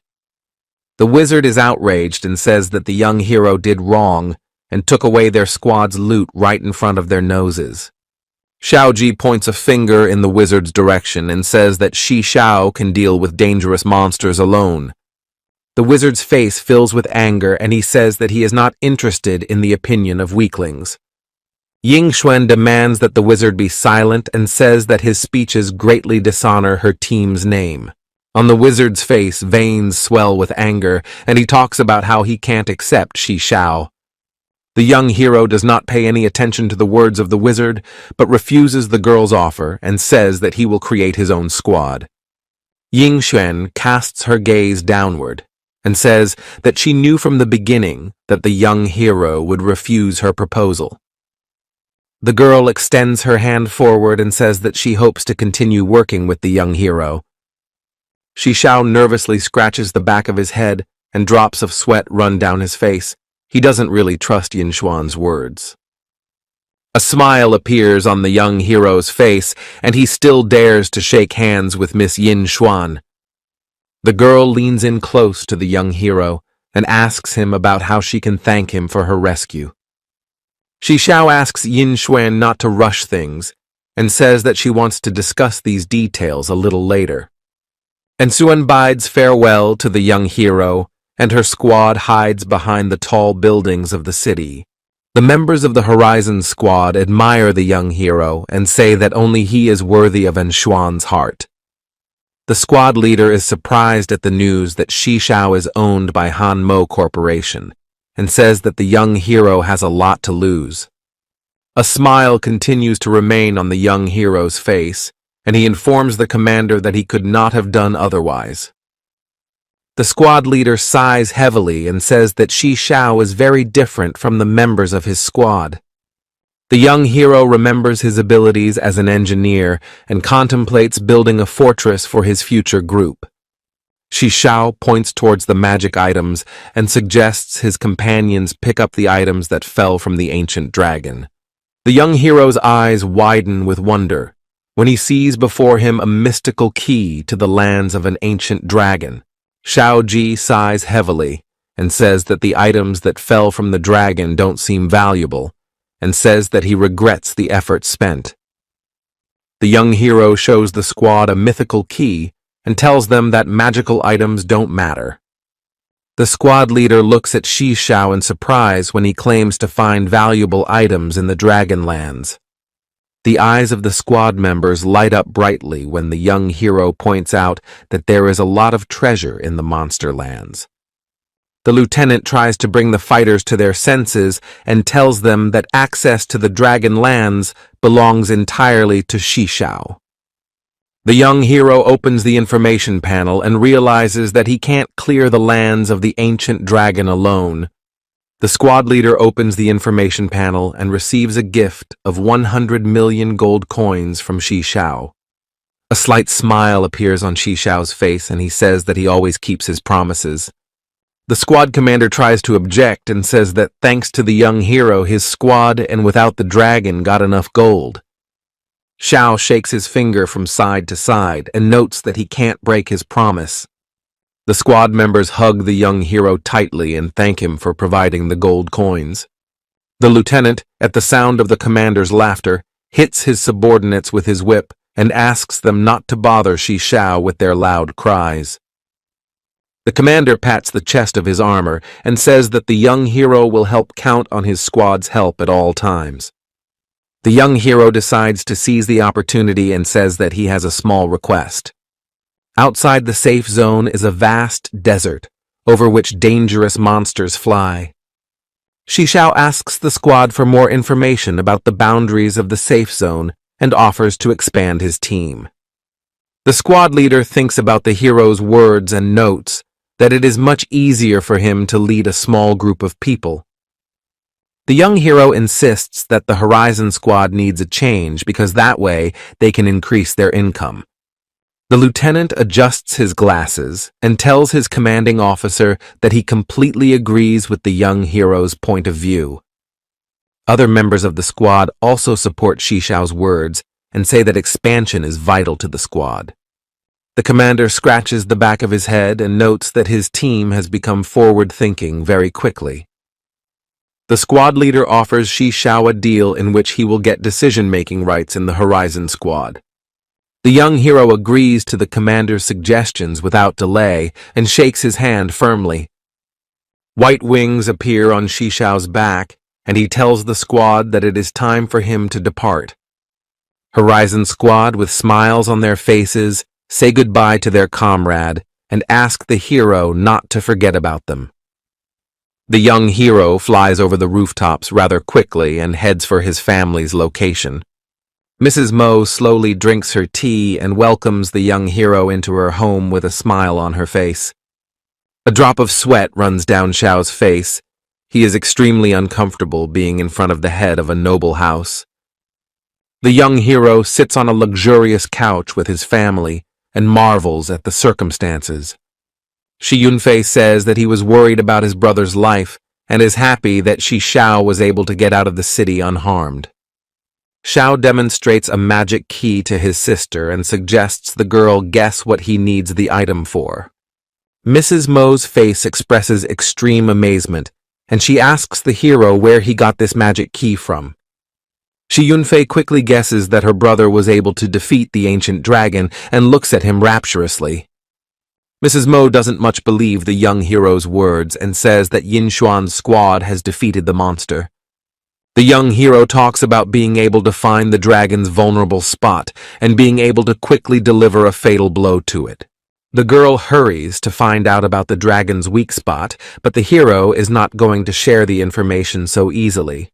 The wizard is outraged and says that the young hero did wrong and took away their squad's loot right in front of their noses. Xiaoji points a finger in the wizard's direction and says that Shi Xiao can deal with dangerous monsters alone. The wizard's face fills with anger and he says that he is not interested in the opinion of weaklings. Ying Xuan demands that the wizard be silent and says that his speeches greatly dishonor her team's name. On the wizard's face, veins swell with anger, and he talks about how he can't accept Shi Xiao. The young hero does not pay any attention to the words of the wizard, but refuses the girl's offer and says that he will create his own squad. Ying Xuan casts her gaze downward and says that she knew from the beginning that the young hero would refuse her proposal. The girl extends her hand forward and says that she hopes to continue working with the young hero. Shi Xiao nervously scratches the back of his head and drops of sweat run down his face. He doesn't really trust Yin Xuan's words. A smile appears on the young hero's face, and he still dares to shake hands with Miss Yin Xuan. The girl leans in close to the young hero and asks him about how she can thank him for her rescue. Shi Xiao asks Yin Xuan not to rush things and says that she wants to discuss these details a little later. And Suan bides farewell to the young hero, and her squad hides behind the tall buildings of the city. The members of the Horizon squad admire the young hero and say that only he is worthy of Xuan's heart. The squad leader is surprised at the news that Shi Xiao is owned by Han Mo Corporation and says that the young hero has a lot to lose. A smile continues to remain on the young hero's face, and he informs the commander that he could not have done otherwise. The squad leader sighs heavily and says that Shi Xiao is very different from the members of his squad. The young hero remembers his abilities as an engineer and contemplates building a fortress for his future group. Shi Xiao points towards the magic items and suggests his companions pick up the items that fell from the ancient dragon. The young hero's eyes widen with wonder when he sees before him a mystical key to the lands of an ancient dragon. Xiaoji sighs heavily and says that the items that fell from the dragon don't seem valuable, and says that he regrets the effort spent. The young hero shows the squad a mythical key and tells them that magical items don't matter. The squad leader looks at Shi Xiao in surprise when he claims to find valuable items in the Dragonlands. The eyes of the squad members light up brightly when the young hero points out that there is a lot of treasure in the monster lands. The lieutenant tries to bring the fighters to their senses and tells them that access to the Dragonlands belongs entirely to Shi Xiao. The young hero opens the information panel and realizes that he can't clear the lands of the ancient dragon alone. The squad leader opens the information panel and receives a gift of 100 million gold coins from Shi Xiao. A slight smile appears on Shi Xiao's face and he says that he always keeps his promises. The squad commander tries to object and says that thanks to the young hero, his squad and without the dragon got enough gold. Xiao shakes his finger from side to side and notes that he can't break his promise. The squad members hug the young hero tightly and thank him for providing the gold coins. The lieutenant, at the sound of the commander's laughter, hits his subordinates with his whip and asks them not to bother Shi Xiao with their loud cries. The commander pats the chest of his armor and says that the young hero will help count on his squad's help at all times. The young hero decides to seize the opportunity and says that he has a small request. Outside the safe zone is a vast desert, over which dangerous monsters fly. Shi Xiao asks the squad for more information about the boundaries of the safe zone and offers to expand his team. The squad leader thinks about the hero's words and notes that it is much easier for him to lead a small group of people. The young hero insists that the Horizon squad needs a change because that way they can increase their income. The lieutenant adjusts his glasses and tells his commanding officer that he completely agrees with the young hero's point of view. Other members of the squad also support Shi Xiao's words and say that expansion is vital to the squad. The commander scratches the back of his head and notes that his team has become forward-thinking very quickly. The squad leader offers Xiao a deal in which he will get decision-making rights in the Horizon Squad. The young hero agrees to the commander's suggestions without delay and shakes his hand firmly. White wings appear on Xiao's back, and he tells the squad that it is time for him to depart. Horizon Squad, with smiles on their faces, say goodbye to their comrade and ask the hero not to forget about them. The young hero flies over the rooftops rather quickly and heads for his family's location. Mrs. Mo slowly drinks her tea and welcomes the young hero into her home with a smile on her face. A drop of sweat runs down Xiao's face. He is extremely uncomfortable being in front of the head of a noble house. The young hero sits on a luxurious couch with his family and marvels at the circumstances. Shi Yunfei says that he was worried about his brother's life and is happy that Xiao was able to get out of the city unharmed. Xiao demonstrates a magic key to his sister and suggests the girl guess what he needs the item for. Mrs. Mo's face expresses extreme amazement, and she asks the hero where he got this magic key from. Shi Yunfei quickly guesses that her brother was able to defeat the ancient dragon and looks at him rapturously. Mrs. Mo doesn't much believe the young hero's words and says that Yin Xuan's squad has defeated the monster. The young hero talks about being able to find the dragon's vulnerable spot and being able to quickly deliver a fatal blow to it. The girl hurries to find out about the dragon's weak spot, but the hero is not going to share the information so easily.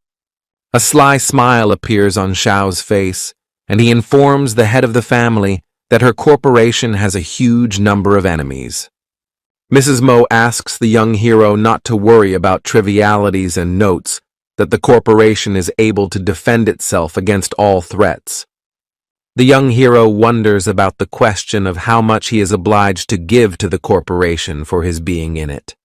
A sly smile appears on Xiao's face, and he informs the head of the family that her corporation has a huge number of enemies. Mrs. Mo asks the young hero not to worry about trivialities and notes that the corporation is able to defend itself against all threats. The young hero wonders about the question of how much he is obliged to give to the corporation for his being in it.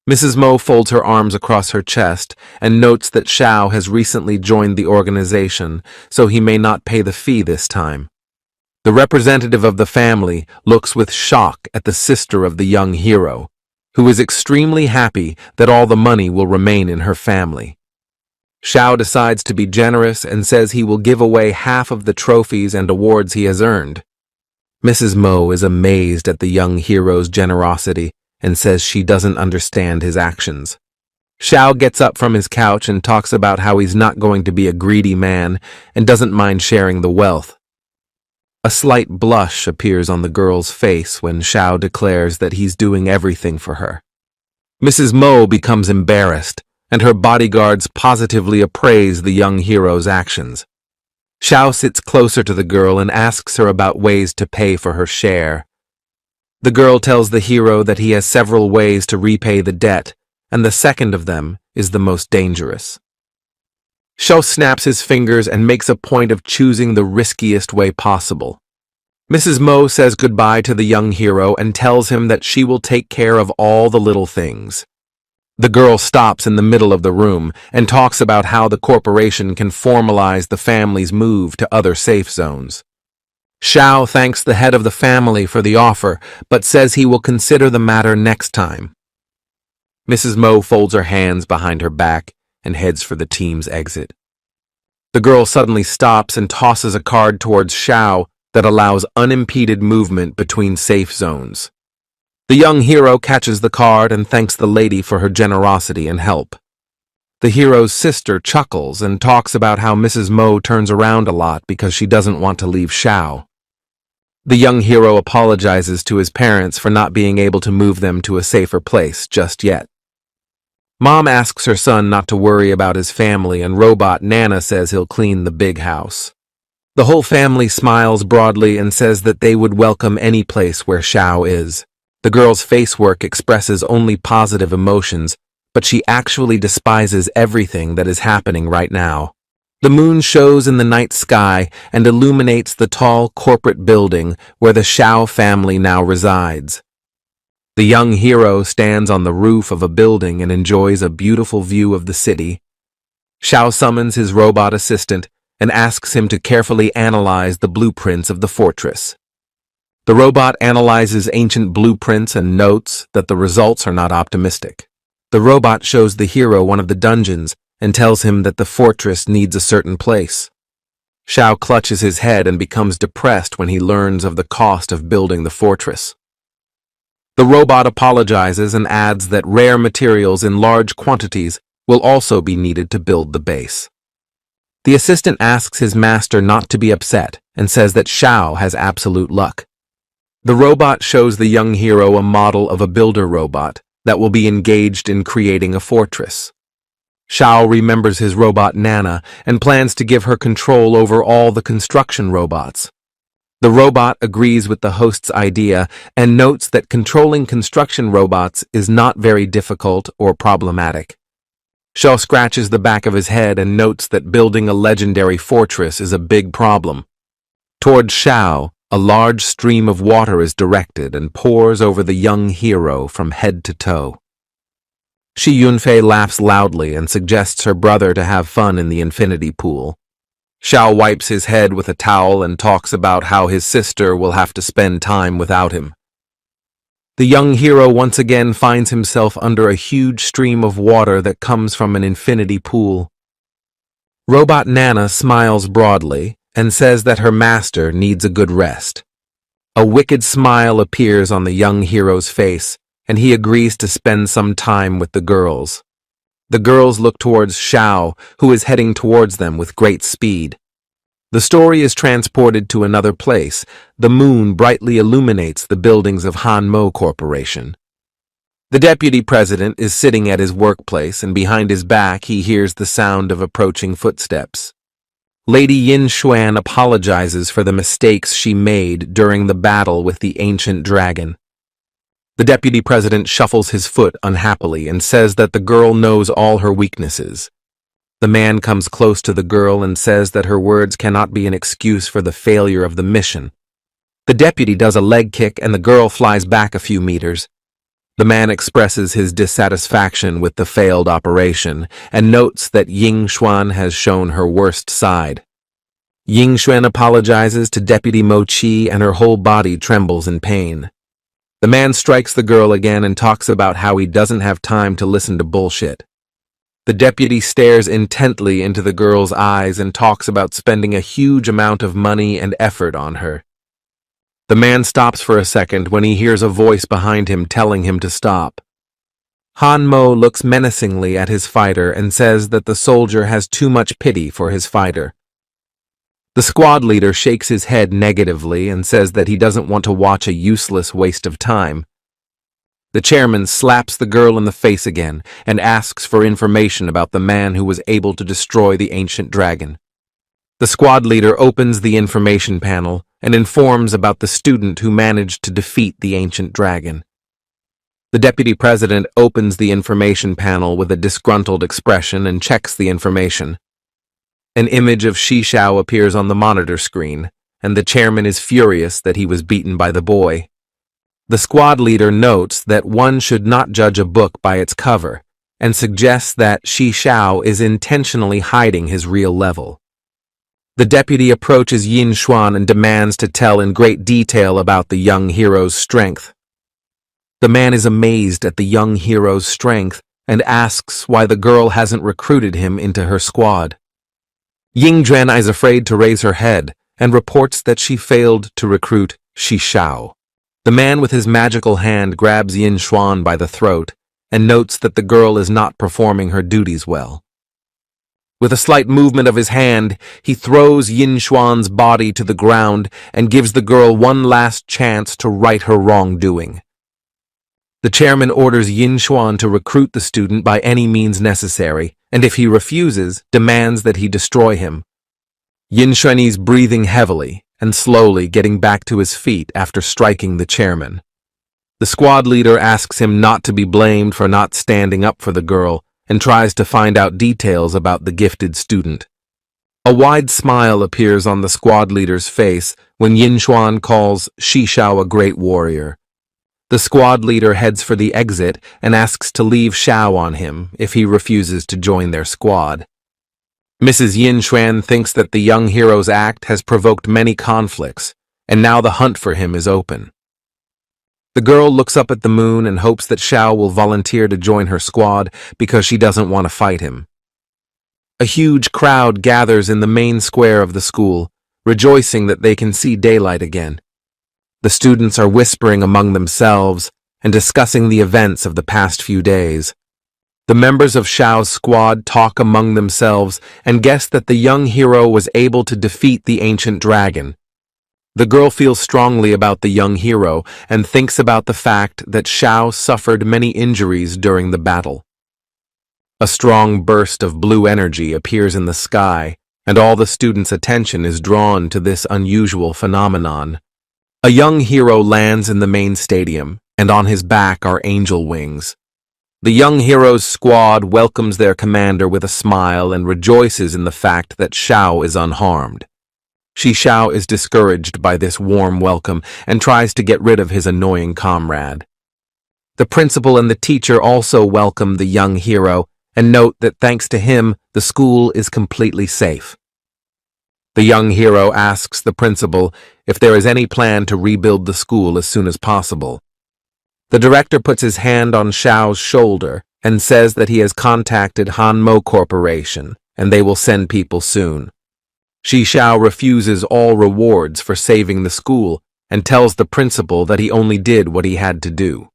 Mrs. Mo folds her arms across her chest and notes that Xiao has recently joined the organization, so he may not pay the fee this time. The representative of the family looks with shock at the sister of the young hero, who is extremely happy that all the money will remain in her family. Xiao decides to be generous and says he will give away half of the trophies and awards he has earned. Mrs. Mo is amazed at the young hero's generosity and says she doesn't understand his actions. Xiao gets up from his couch and talks about how he's not going to be a greedy man and doesn't mind sharing the wealth. A slight blush appears on the girl's face when Xiao declares that he's doing everything for her. Mrs. Mo becomes embarrassed, and her bodyguards positively appraise the young hero's actions. Xiao sits closer to the girl and asks her about ways to pay for her share. The girl tells the hero that he has several ways to repay the debt, and the second of them is the most dangerous. Xiao snaps his fingers and makes a point of choosing the riskiest way possible. Mrs. Mo says goodbye to the young hero and tells him that she will take care of all the little things. The girl stops in the middle of the room and talks about how the corporation can formalize the family's move to other safe zones. Xiao thanks the head of the family for the offer, but says he will consider the matter next time. Mrs. Mo folds her hands behind her back and heads for the team's exit. The girl suddenly stops and tosses a card towards Xiao that allows unimpeded movement between safe zones. The young hero catches the card and thanks the lady for her generosity and help. The hero's sister chuckles and talks about how Mrs. Mo turns around a lot because she doesn't want to leave Xiao. The young hero apologizes to his parents for not being able to move them to a safer place just yet. Mom asks her son not to worry about his family, and Robot Nana says he'll clean the big house. The whole family smiles broadly and says that they would welcome any place where Xiao is. The girl's face work expresses only positive emotions, but she actually despises everything that is happening right now. The moon shows in the night sky and illuminates the tall corporate building where the Xiao family now resides. The young hero stands on the roof of a building and enjoys a beautiful view of the city. Xiao summons his robot assistant and asks him to carefully analyze the blueprints of the fortress. The robot analyzes ancient blueprints and notes that the results are not optimistic. The robot shows the hero one of the dungeons and tells him that the fortress needs a certain place. Xiao clutches his head and becomes depressed when he learns of the cost of building the fortress. The robot apologizes and adds that rare materials in large quantities will also be needed to build the base. The assistant asks his master not to be upset and says that Xiao has absolute luck. The robot shows the young hero a model of a builder robot that will be engaged in creating a fortress. Xiao remembers his robot Nana and plans to give her control over all the construction robots. The robot agrees with the host's idea and notes that controlling construction robots is not very difficult or problematic. Xiao scratches the back of his head and notes that building a legendary fortress is a big problem. Towards Xiao, a large stream of water is directed and pours over the young hero from head to toe. Shi Yunfei laughs loudly and suggests her brother to have fun in the infinity pool. Xiao wipes his head with a towel and talks about how his sister will have to spend time without him. The young hero once again finds himself under a huge stream of water that comes from an infinity pool. Robot Nana smiles broadly and says that her master needs a good rest. A wicked smile appears on the young hero's face, and he agrees to spend some time with the girls. The girls look towards Xiao, who is heading towards them with great speed. The story is transported to another place. The moon brightly illuminates the buildings of Hanmo Corporation. The deputy president is sitting at his workplace, and behind his back he hears the sound of approaching footsteps. Lady Yin Xuan apologizes for the mistakes she made during the battle with the ancient dragon. The deputy president shuffles his foot unhappily and says that the girl knows all her weaknesses. The man comes close to the girl and says that her words cannot be an excuse for the failure of the mission. The deputy does a leg kick and the girl flies back a few meters. The man expresses his dissatisfaction with the failed operation and notes that Ying Xuan has shown her worst side. Ying Xuan apologizes to Deputy Mo Qi and her whole body trembles in pain. The man strikes the girl again and talks about how he doesn't have time to listen to bullshit. The deputy stares intently into the girl's eyes and talks about spending a huge amount of money and effort on her. The man stops for a second when he hears a voice behind him telling him to stop. Han Mo looks menacingly at his fighter and says that the soldier has too much pity for his fighter. The squad leader shakes his head negatively and says that he doesn't want to watch a useless waste of time. The chairman slaps the girl in the face again and asks for information about the man who was able to destroy the ancient dragon. The squad leader opens the information panel and informs about the student who managed to defeat the ancient dragon. The deputy president opens the information panel with a disgruntled expression and checks the information. An image of Shi Xiao appears on the monitor screen, and the chairman is furious that he was beaten by the boy. The squad leader notes that one should not judge a book by its cover, and suggests that Shi Xiao is intentionally hiding his real level. The deputy approaches Yin Xuan and demands to tell in great detail about the young hero's strength. The man is amazed at the young hero's strength and asks why the girl hasn't recruited him into her squad. Ying Zhen is afraid to raise her head and reports that she failed to recruit Shi Xiao. The man with his magical hand grabs Yin Xuan by the throat and notes that the girl is not performing her duties well. With a slight movement of his hand, he throws Yin Xuan's body to the ground and gives the girl one last chance to right her wrongdoing. The chairman orders Yin Xuan to recruit the student by any means necessary, and if he refuses, demands that he destroy him. Yin Xuan is breathing heavily and slowly getting back to his feet after striking the chairman. The squad leader asks him not to be blamed for not standing up for the girl and tries to find out details about the gifted student. A wide smile appears on the squad leader's face when Yin Xuan calls Shi Xiao a great warrior. The squad leader heads for the exit and asks to leave Xiao on him if he refuses to join their squad. Mrs. Yin Xuan thinks that the young hero's act has provoked many conflicts, and now the hunt for him is open. The girl looks up at the moon and hopes that Xiao will volunteer to join her squad because she doesn't want to fight him. A huge crowd gathers in the main square of the school, rejoicing that they can see daylight again. The students are whispering among themselves and discussing the events of the past few days. The members of Xiao's squad talk among themselves and guess that the young hero was able to defeat the ancient dragon. The girl feels strongly about the young hero and thinks about the fact that Xiao suffered many injuries during the battle. A strong burst of blue energy appears in the sky, and all the students' attention is drawn to this unusual phenomenon. A young hero lands in the main stadium, and on his back are angel wings. The young hero's squad welcomes their commander with a smile and rejoices in the fact that Xiao is unharmed. Xiao is discouraged by this warm welcome and tries to get rid of his annoying comrade. The principal and the teacher also welcome the young hero and note that thanks to him, the school is completely safe. The young hero asks the principal if there is any plan to rebuild the school as soon as possible. The director puts his hand on Xiao's shoulder and says that he has contacted Hanmo Corporation and they will send people soon. Xiao refuses all rewards for saving the school and tells the principal that he only did what he had to do.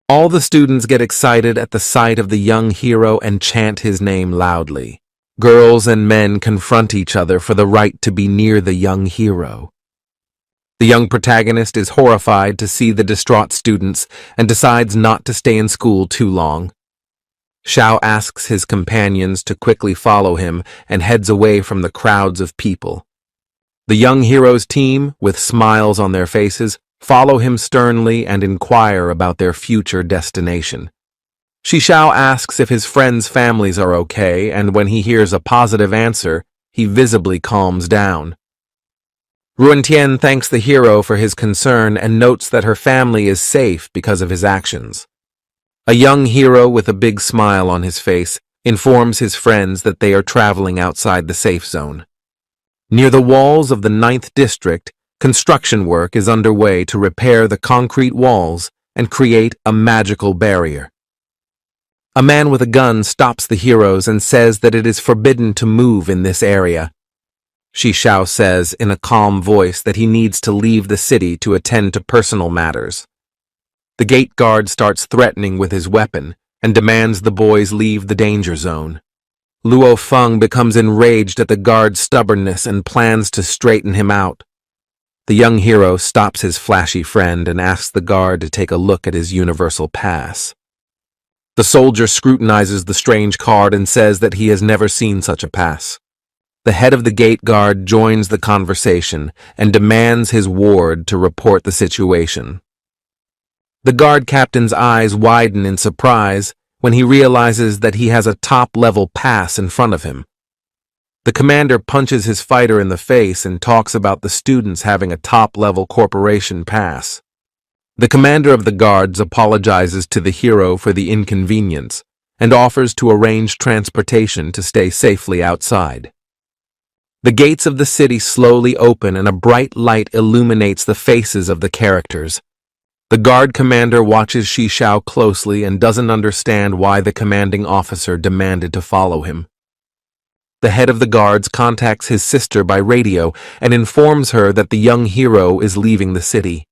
All the students get excited at the sight of the young hero and chant his name loudly. Girls and men confront each other for the right to be near the young hero. The young protagonist is horrified to see the distraught students and decides not to stay in school too long. Xiao asks his companions to quickly follow him and heads away from the crowds of people. The young hero's team, with smiles on their faces, follow him sternly and inquire about their future destination. Xiao asks if his friends' families are okay, and when he hears a positive answer, he visibly calms down. Ruentian thanks the hero for his concern and notes that her family is safe because of his actions. A young hero with a big smile on his face informs his friends that they are traveling outside the safe zone. Near the walls of the 9th District, construction work is underway to repair the concrete walls and create a magical barrier. A man with a gun stops the heroes and says that it is forbidden to move in this area. Xiao says in a calm voice that he needs to leave the city to attend to personal matters. The gate guard starts threatening with his weapon and demands the boys leave the danger zone. Luo Feng becomes enraged at the guard's stubbornness and plans to straighten him out. The young hero stops his flashy friend and asks the guard to take a look at his universal pass. The soldier scrutinizes the strange card and says that he has never seen such a pass. The head of the gate guard joins the conversation and demands his ward to report the situation. The guard captain's eyes widen in surprise when he realizes that he has a top-level pass in front of him. The commander punches his fighter in the face and talks about the students having a top-level corporation pass. The commander of the guards apologizes to the hero for the inconvenience and offers to arrange transportation to stay safely outside. The gates of the city slowly open and a bright light illuminates the faces of the characters. The guard commander watches Xiao closely and doesn't understand why the commanding officer demanded to follow him. The head of the guards contacts his sister by radio and informs her that the young hero is leaving the city.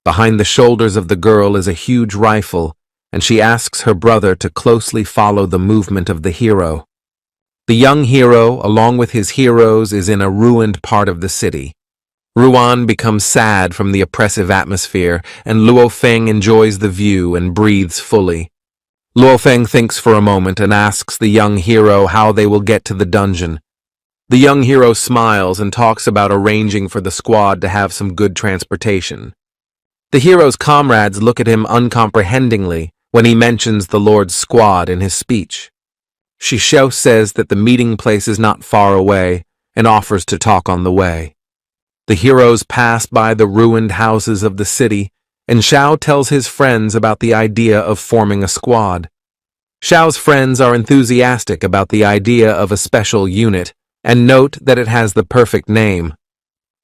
Behind the shoulders of the girl is a huge rifle, and she asks her brother to closely follow the movement of the hero. The young hero, along with his heroes, is in a ruined part of the city. Ruan becomes sad from the oppressive atmosphere, and Luo Feng enjoys the view and breathes fully. Luo Feng thinks for a moment and asks the young hero how they will get to the dungeon. The young hero smiles and talks about arranging for the squad to have some good transportation. The hero's comrades look at him uncomprehendingly when he mentions the Lord's squad in his speech. Xiao says that the meeting place is not far away and offers to talk on the way. The heroes pass by the ruined houses of the city, and Xiao tells his friends about the idea of forming a squad. Xiao's friends are enthusiastic about the idea of a special unit and note that it has the perfect name.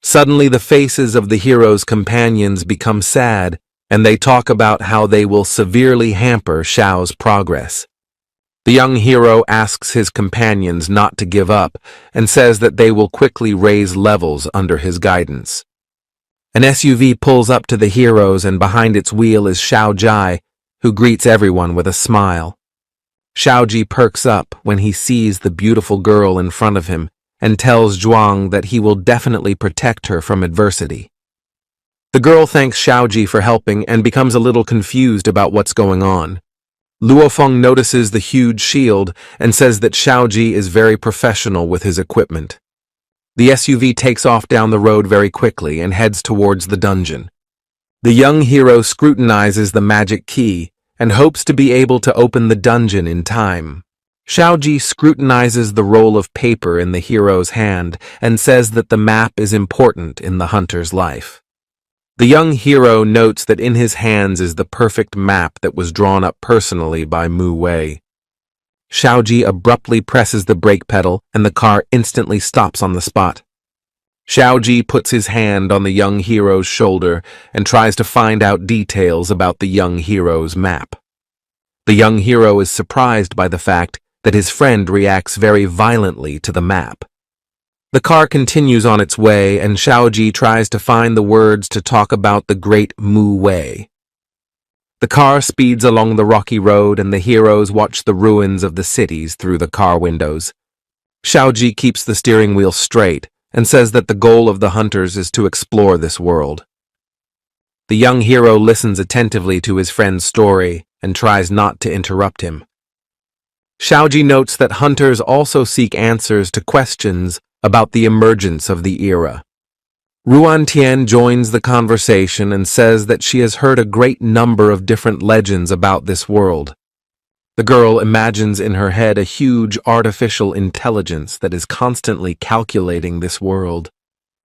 Suddenly the faces of the hero's companions become sad, and they talk about how they will severely hamper Xiao's progress. The young hero asks his companions not to give up and says that they will quickly raise levels under his guidance. An SUV pulls up to the heroes, and behind its wheel is Xiaojie, who greets everyone with a smile. Xiaoji perks up when he sees the beautiful girl in front of him and tells Zhuang that he will definitely protect her from adversity. The girl thanks Xiaoji for helping and becomes a little confused about what's going on. Luofeng notices the huge shield and says that Xiaoji is very professional with his equipment. The SUV takes off down the road very quickly and heads towards the dungeon. The young hero scrutinizes the magic key and hopes to be able to open the dungeon in time. Xiaoji scrutinizes the roll of paper in the hero's hand and says that the map is important in the hunter's life. The young hero notes that in his hands is the perfect map that was drawn up personally by Mu Wei. Xiaoji abruptly presses the brake pedal and the car instantly stops on the spot. Xiaoji puts his hand on the young hero's shoulder and tries to find out details about the young hero's map. The young hero is surprised by the fact that his friend reacts very violently to the map. The car continues on its way, and Xiaoji tries to find the words to talk about the great Mu Wei. The car speeds along the rocky road, and the heroes watch the ruins of the cities through the car windows. Xiaoji keeps the steering wheel straight and says that the goal of the hunters is to explore this world. The young hero listens attentively to his friend's story and tries not to interrupt him. Xiaoji notes that hunters also seek answers to questions about the emergence of the era. Ruantian joins the conversation and says that she has heard a great number of different legends about this world. The girl imagines in her head a huge artificial intelligence that is constantly calculating this world.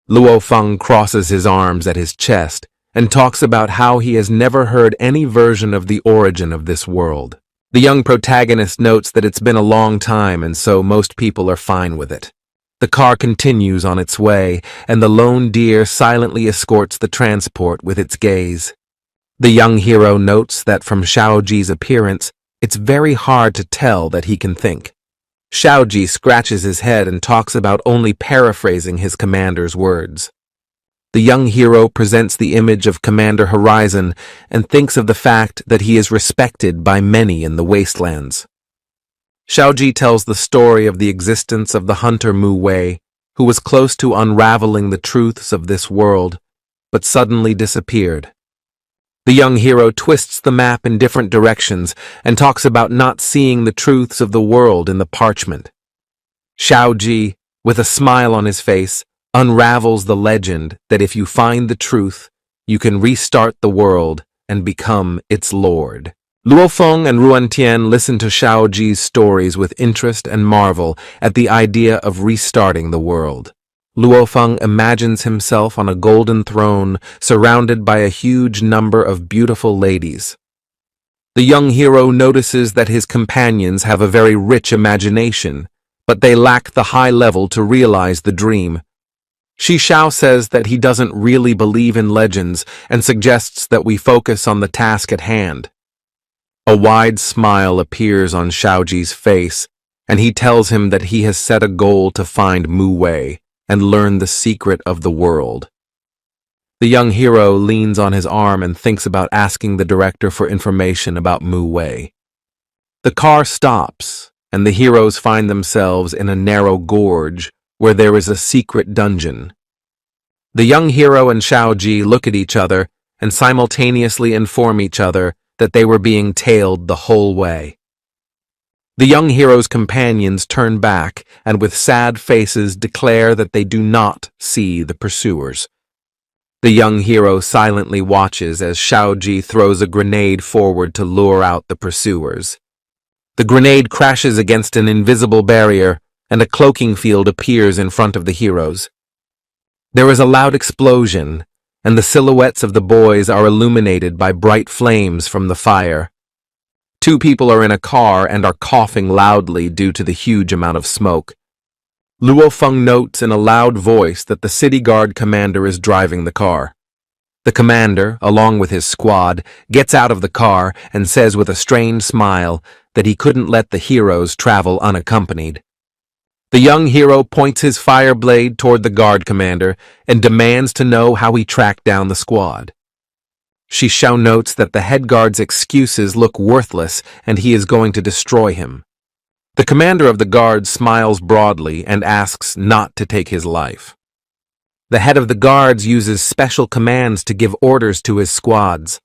Luofeng crosses his arms at his chest and talks about how he has never heard any version of the origin of this world. The young protagonist notes that it's been a long time, and so most people are fine with it. The car continues on its way, and the lone deer silently escorts the transport with its gaze. The young hero notes that from Xiaoji's appearance, it's very hard to tell that he can think. Xiaoji scratches his head and talks about only paraphrasing his commander's words. The young hero presents the image of Commander Horizon and thinks of the fact that he is respected by many in the wastelands. Xiaoji tells the story of the existence of the hunter Mu Wei, who was close to unraveling the truths of this world, but suddenly disappeared. The young hero twists the map in different directions and talks about not seeing the truths of the world in the parchment. Xiaoji, with a smile on his face, unravels the legend that if you find the truth, you can restart the world and become its lord. Luofeng and Ruantian listen to Xiaoji's stories with interest and marvel at the idea of restarting the world. Luofeng imagines himself on a golden throne surrounded by a huge number of beautiful ladies. The young hero notices that his companions have a very rich imagination, but they lack the high level to realize the dream. Shishao says that he doesn't really believe in legends and suggests that we focus on the task at hand. A wide smile appears on Xiaoji's face, and he tells him that he has set a goal to find Mu Wei and learn the secret of the world. The young hero leans on his arm and thinks about asking the director for information about Mu Wei. The car stops, and the heroes find themselves in a narrow gorge where there is a secret dungeon. The young hero and Xiaoji look at each other and simultaneously inform each other that they were being tailed the whole way. The young hero's companions turn back and with sad faces declare that they do not see the pursuers. The young hero silently watches as Xiaoji throws a grenade forward to lure out the pursuers. The grenade crashes against an invisible barrier, and a cloaking field appears in front of the heroes. There is a loud explosion, and the silhouettes of the boys are illuminated by bright flames from the fire. Two people are in a car and are coughing loudly due to the huge amount of smoke. Luofeng notes in a loud voice that the city guard commander is driving the car. The commander, along with his squad, gets out of the car and says with a strange smile that he couldn't let the heroes travel unaccompanied. The young hero points his fire blade toward the guard commander and demands to know how he tracked down the squad. Shishao notes that the head guard's excuses look worthless and he is going to destroy him. The commander of the guard smiles broadly and asks not to take his life. The head of the guards uses special commands to give orders to his squads.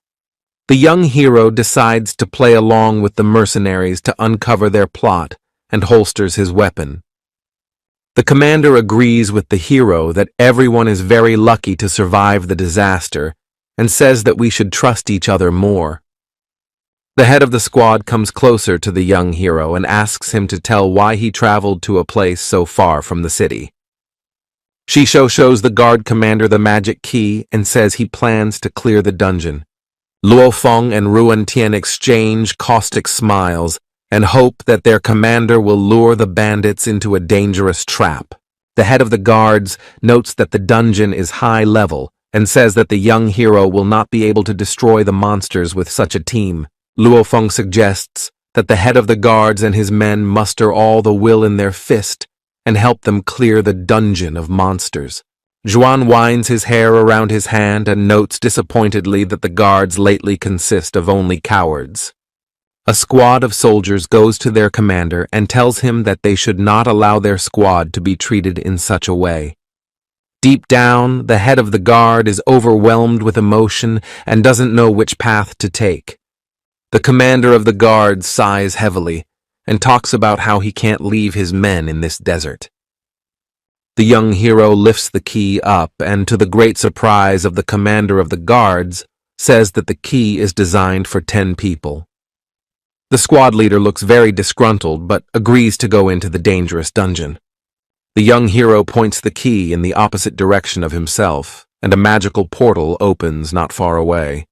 The young hero decides to play along with the mercenaries to uncover their plot and holsters his weapon. The commander agrees with the hero that everyone is very lucky to survive the disaster and says that we should trust each other more. The head of the squad comes closer to the young hero and asks him to tell why he traveled to a place so far from the city. Shishao shows the guard commander the magic key and says he plans to clear the dungeon. Luo Feng and Ruan Tian exchange caustic smiles and hope that their commander will lure the bandits into a dangerous trap. The head of the guards notes that the dungeon is high level and says that the young hero will not be able to destroy the monsters with such a team. Luo Feng suggests that the head of the guards and his men muster all the will in their fist and help them clear the dungeon of monsters. Zhuan winds his hair around his hand and notes disappointedly that the guards lately consist of only cowards. A squad of soldiers goes to their commander and tells him that they should not allow their squad to be treated in such a way. Deep down, the head of the guard is overwhelmed with emotion and doesn't know which path to take. The commander of the guard sighs heavily and talks about how he can't leave his men in this desert. The young hero lifts the key up and, to the great surprise of the commander of the guards, says that the key is designed for 10 people. The squad leader looks very disgruntled but agrees to go into the dangerous dungeon. The young hero points the key in the opposite direction of himself, and a magical portal opens not far away.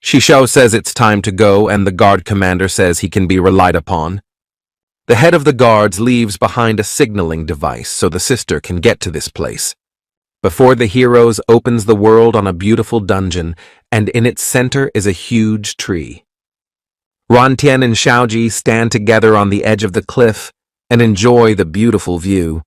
Shishao says it's time to go, and the guard commander says he can be relied upon. The head of the guards leaves behind a signaling device so the sister can get to this place. Before the heroes opens the world on a beautiful dungeon, and in its center is a huge tree. Rantian and Xiaoji stand together on the edge of the cliff and enjoy the beautiful view.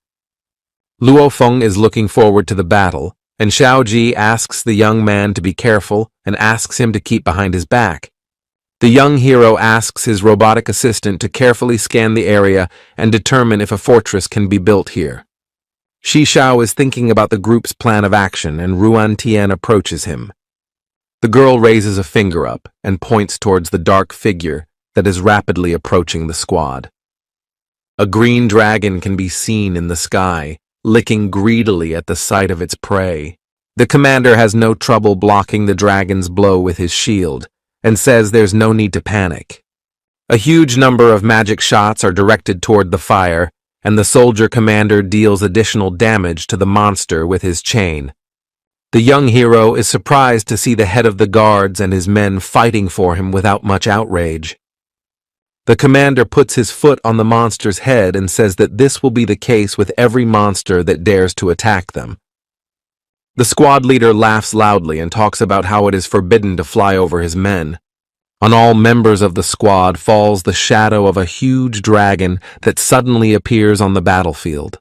Luo Feng is looking forward to the battle, and Xiaoji asks the young man to be careful and asks him to keep behind his back. The young hero asks his robotic assistant to carefully scan the area and determine if a fortress can be built here. Shishao is thinking about the group's plan of action, and Ruan Tian approaches him. The girl raises a finger up and points towards the dark figure that is rapidly approaching the squad. A green dragon can be seen in the sky, licking greedily at the sight of its prey. The commander has no trouble blocking the dragon's blow with his shield, and says there's no need to panic. A huge number of magic shots are directed toward the fire, and the soldier commander deals additional damage to the monster with his chain. The young hero is surprised to see the head of the guards and his men fighting for him without much outrage. The commander puts his foot on the monster's head and says that this will be the case with every monster that dares to attack them. The squad leader laughs loudly and talks about how it is forbidden to fly over his men. On all members of the squad falls the shadow of a huge dragon that suddenly appears on the battlefield.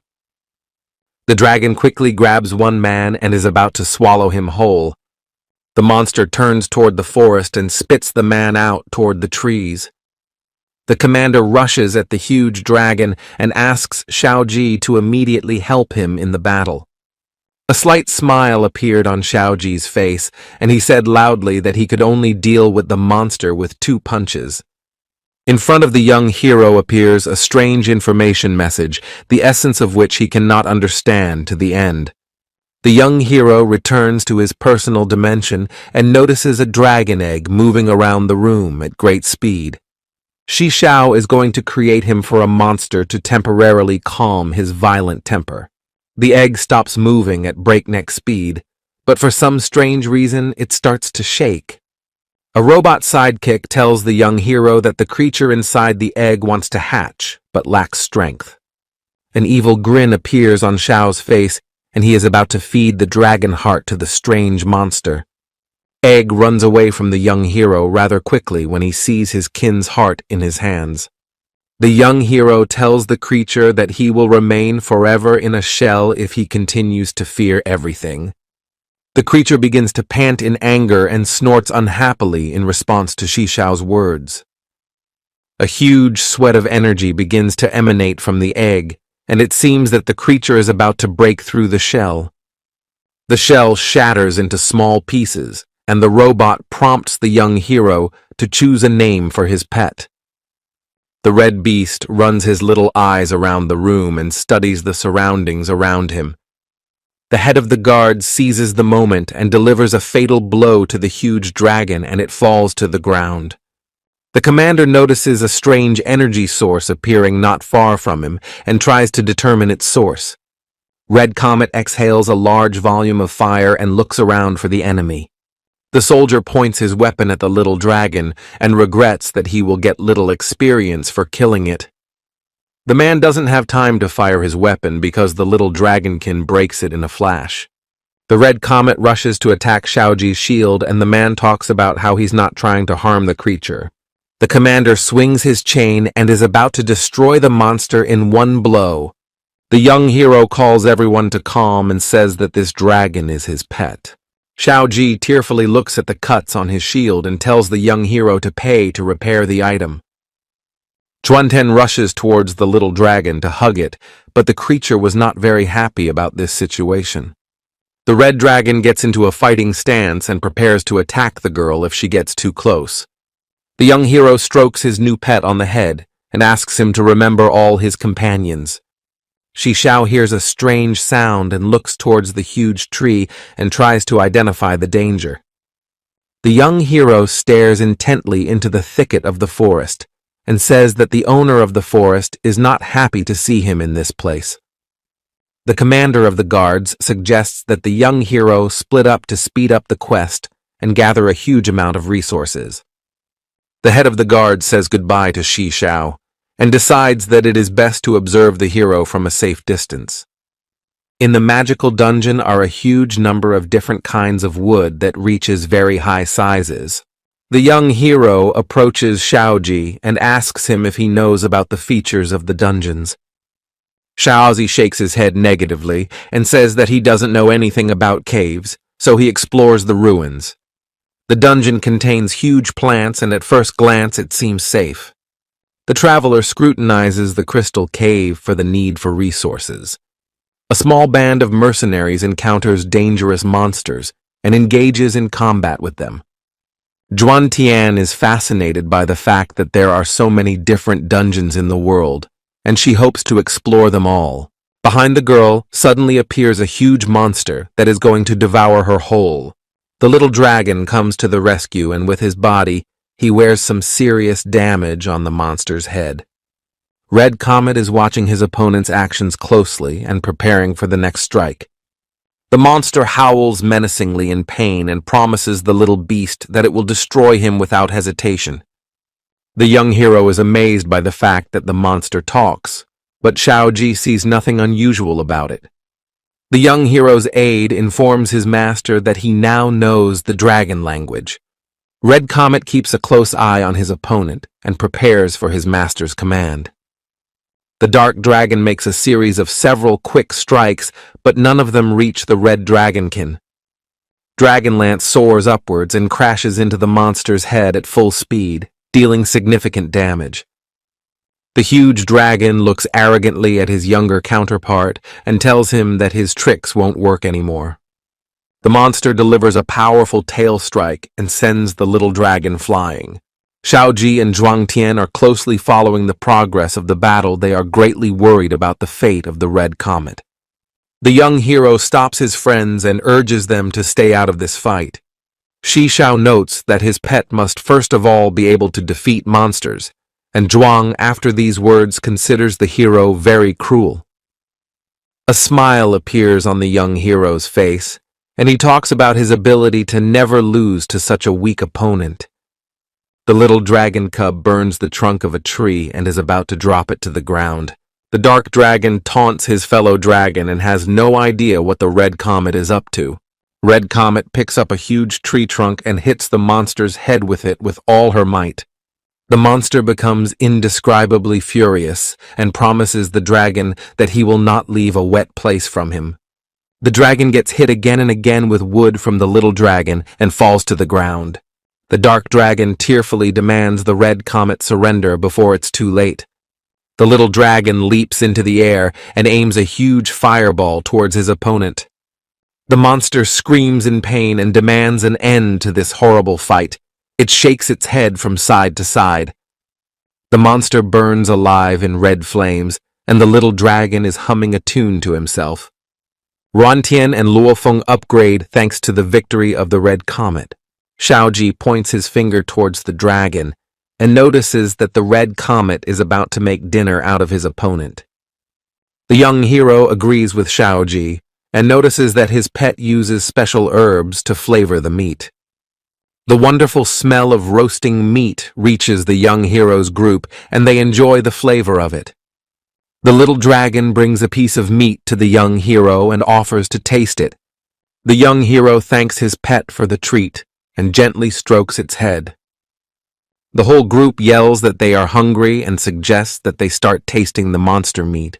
The dragon quickly grabs one man and is about to swallow him whole. The monster turns toward the forest and spits the man out toward the trees. The commander rushes at the huge dragon and asks Xiaoji to immediately help him in the battle. A slight smile appeared on Xiaoji's face, and he said loudly that he could only deal with the monster with 2 punches. In front of the young hero appears a strange information message, the essence of which he cannot understand to the end. The young hero returns to his personal dimension and notices a dragon egg moving around the room at great speed. Shishao is going to create him for a monster to temporarily calm his violent temper. The egg stops moving at breakneck speed, but for some strange reason it starts to shake. A robot sidekick tells the young hero that the creature inside the egg wants to hatch, but lacks strength. An evil grin appears on Xiao's face, and he is about to feed the dragon heart to the strange monster. Egg runs away from the young hero rather quickly when he sees his kin's heart in his hands. The young hero tells the creature that he will remain forever in a shell if he continues to fear everything. The creature begins to pant in anger and snorts unhappily in response to Xixiao's words. A huge sweat of energy begins to emanate from the egg, and it seems that the creature is about to break through the shell. The shell shatters into small pieces, and the robot prompts the young hero to choose a name for his pet. The red beast runs his little eyes around the room and studies the surroundings around him. The head of the guard seizes the moment and delivers a fatal blow to the huge dragon, and it falls to the ground. The commander notices a strange energy source appearing not far from him and tries to determine its source. Red Comet exhales a large volume of fire and looks around for the enemy. The soldier points his weapon at the little dragon and regrets that he will get little experience for killing it. The man doesn't have time to fire his weapon because the little dragonkin breaks it in a flash. The Red Comet rushes to attack Xiaoji's shield, and the man talks about how he's not trying to harm the creature. The commander swings his chain and is about to destroy the monster in one blow. The young hero calls everyone to calm and says that this dragon is his pet. Xiaoji tearfully looks at the cuts on his shield and tells the young hero to pay to repair the item. Zhuanten rushes towards the little dragon to hug it, but the creature was not very happy about this situation. The red dragon gets into a fighting stance and prepares to attack the girl if she gets too close. The young hero strokes his new pet on the head and asks him to remember all his companions. Xixiao hears a strange sound and looks towards the huge tree and tries to identify the danger. The young hero stares intently into the thicket of the forest and says that the owner of the forest is not happy to see him in this place. The commander of the guards suggests that the young hero split up to speed up the quest and gather a huge amount of resources. The head of the guard says goodbye to Xixiao and decides that it is best to observe the hero from a safe distance. In the magical dungeon are a huge number of different kinds of wood that reaches very high sizes. The young hero approaches Xiaoji and asks him if he knows about the features of the dungeons. Xiaoji shakes his head negatively and says that he doesn't know anything about caves, so he explores the ruins. The dungeon contains huge plants, and at first glance it seems safe. The traveler scrutinizes the crystal cave for the need for resources. A small band of mercenaries encounters dangerous monsters and engages in combat with them. Zhuantian is fascinated by the fact that there are so many different dungeons in the world, and she hopes to explore them all. Behind the girl suddenly appears a huge monster that is going to devour her whole. The little dragon comes to the rescue, and with his body, he wears some serious damage on the monster's head. Red Comet is watching his opponent's actions closely and preparing for the next strike. The monster howls menacingly in pain and promises the little beast that it will destroy him without hesitation. The young hero is amazed by the fact that the monster talks, but Xiaoji sees nothing unusual about it. The young hero's aide informs his master that he now knows the dragon language. Red Comet keeps a close eye on his opponent and prepares for his master's command. The dark dragon makes a series of several quick strikes, but none of them reach the red dragonkin. Dragonlance soars upwards and crashes into the monster's head at full speed, dealing significant damage. The huge dragon looks arrogantly at his younger counterpart and tells him that his tricks won't work anymore. The monster delivers a powerful tail strike and sends the little dragon flying. Xiaoji and Zhuangtian are closely following the progress of the battle. They are greatly worried about the fate of the Red Comet. The young hero stops his friends and urges them to stay out of this fight. Xixiao notes that his pet must first of all be able to defeat monsters, and Zhuang, after these words, considers the hero very cruel. A smile appears on the young hero's face, and he talks about his ability to never lose to such a weak opponent. The little dragon cub burns the trunk of a tree and is about to drop it to the ground. The dark dragon taunts his fellow dragon and has no idea what the Red Comet is up to. Red Comet picks up a huge tree trunk and hits the monster's head with it with all her might. The monster becomes indescribably furious and promises the dragon that he will not leave a wet place from him. The dragon gets hit again and again with wood from the little dragon and falls to the ground. The dark dragon tearfully demands the Red Comet surrender before it's too late. The little dragon leaps into the air and aims a huge fireball towards his opponent. The monster screams in pain and demands an end to this horrible fight. It shakes its head from side to side. The monster burns alive in red flames, and the little dragon is humming a tune to himself. Ruantian and Luofeng upgrade thanks to the victory of the Red Comet. Xiaoji points his finger towards the dragon and notices that the Red Comet is about to make dinner out of his opponent. The young hero agrees with Xiaoji and notices that his pet uses special herbs to flavor the meat. The wonderful smell of roasting meat reaches the young hero's group, and they enjoy the flavor of it. The little dragon brings a piece of meat to the young hero and offers to taste it. The young hero thanks his pet for the treat and gently strokes its head. The whole group yells that they are hungry and suggests that they start tasting the monster meat.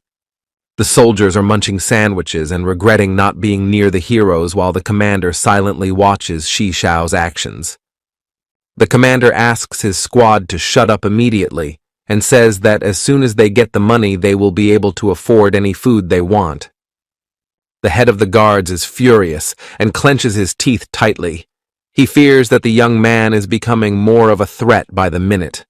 The soldiers are munching sandwiches and regretting not being near the heroes while the commander silently watches Shi Xiao's actions. The commander asks his squad to shut up immediately and says that as soon as they get the money, they will be able to afford any food they want. The head of the guards is furious and clenches his teeth tightly. He fears that the young man is becoming more of a threat by the minute.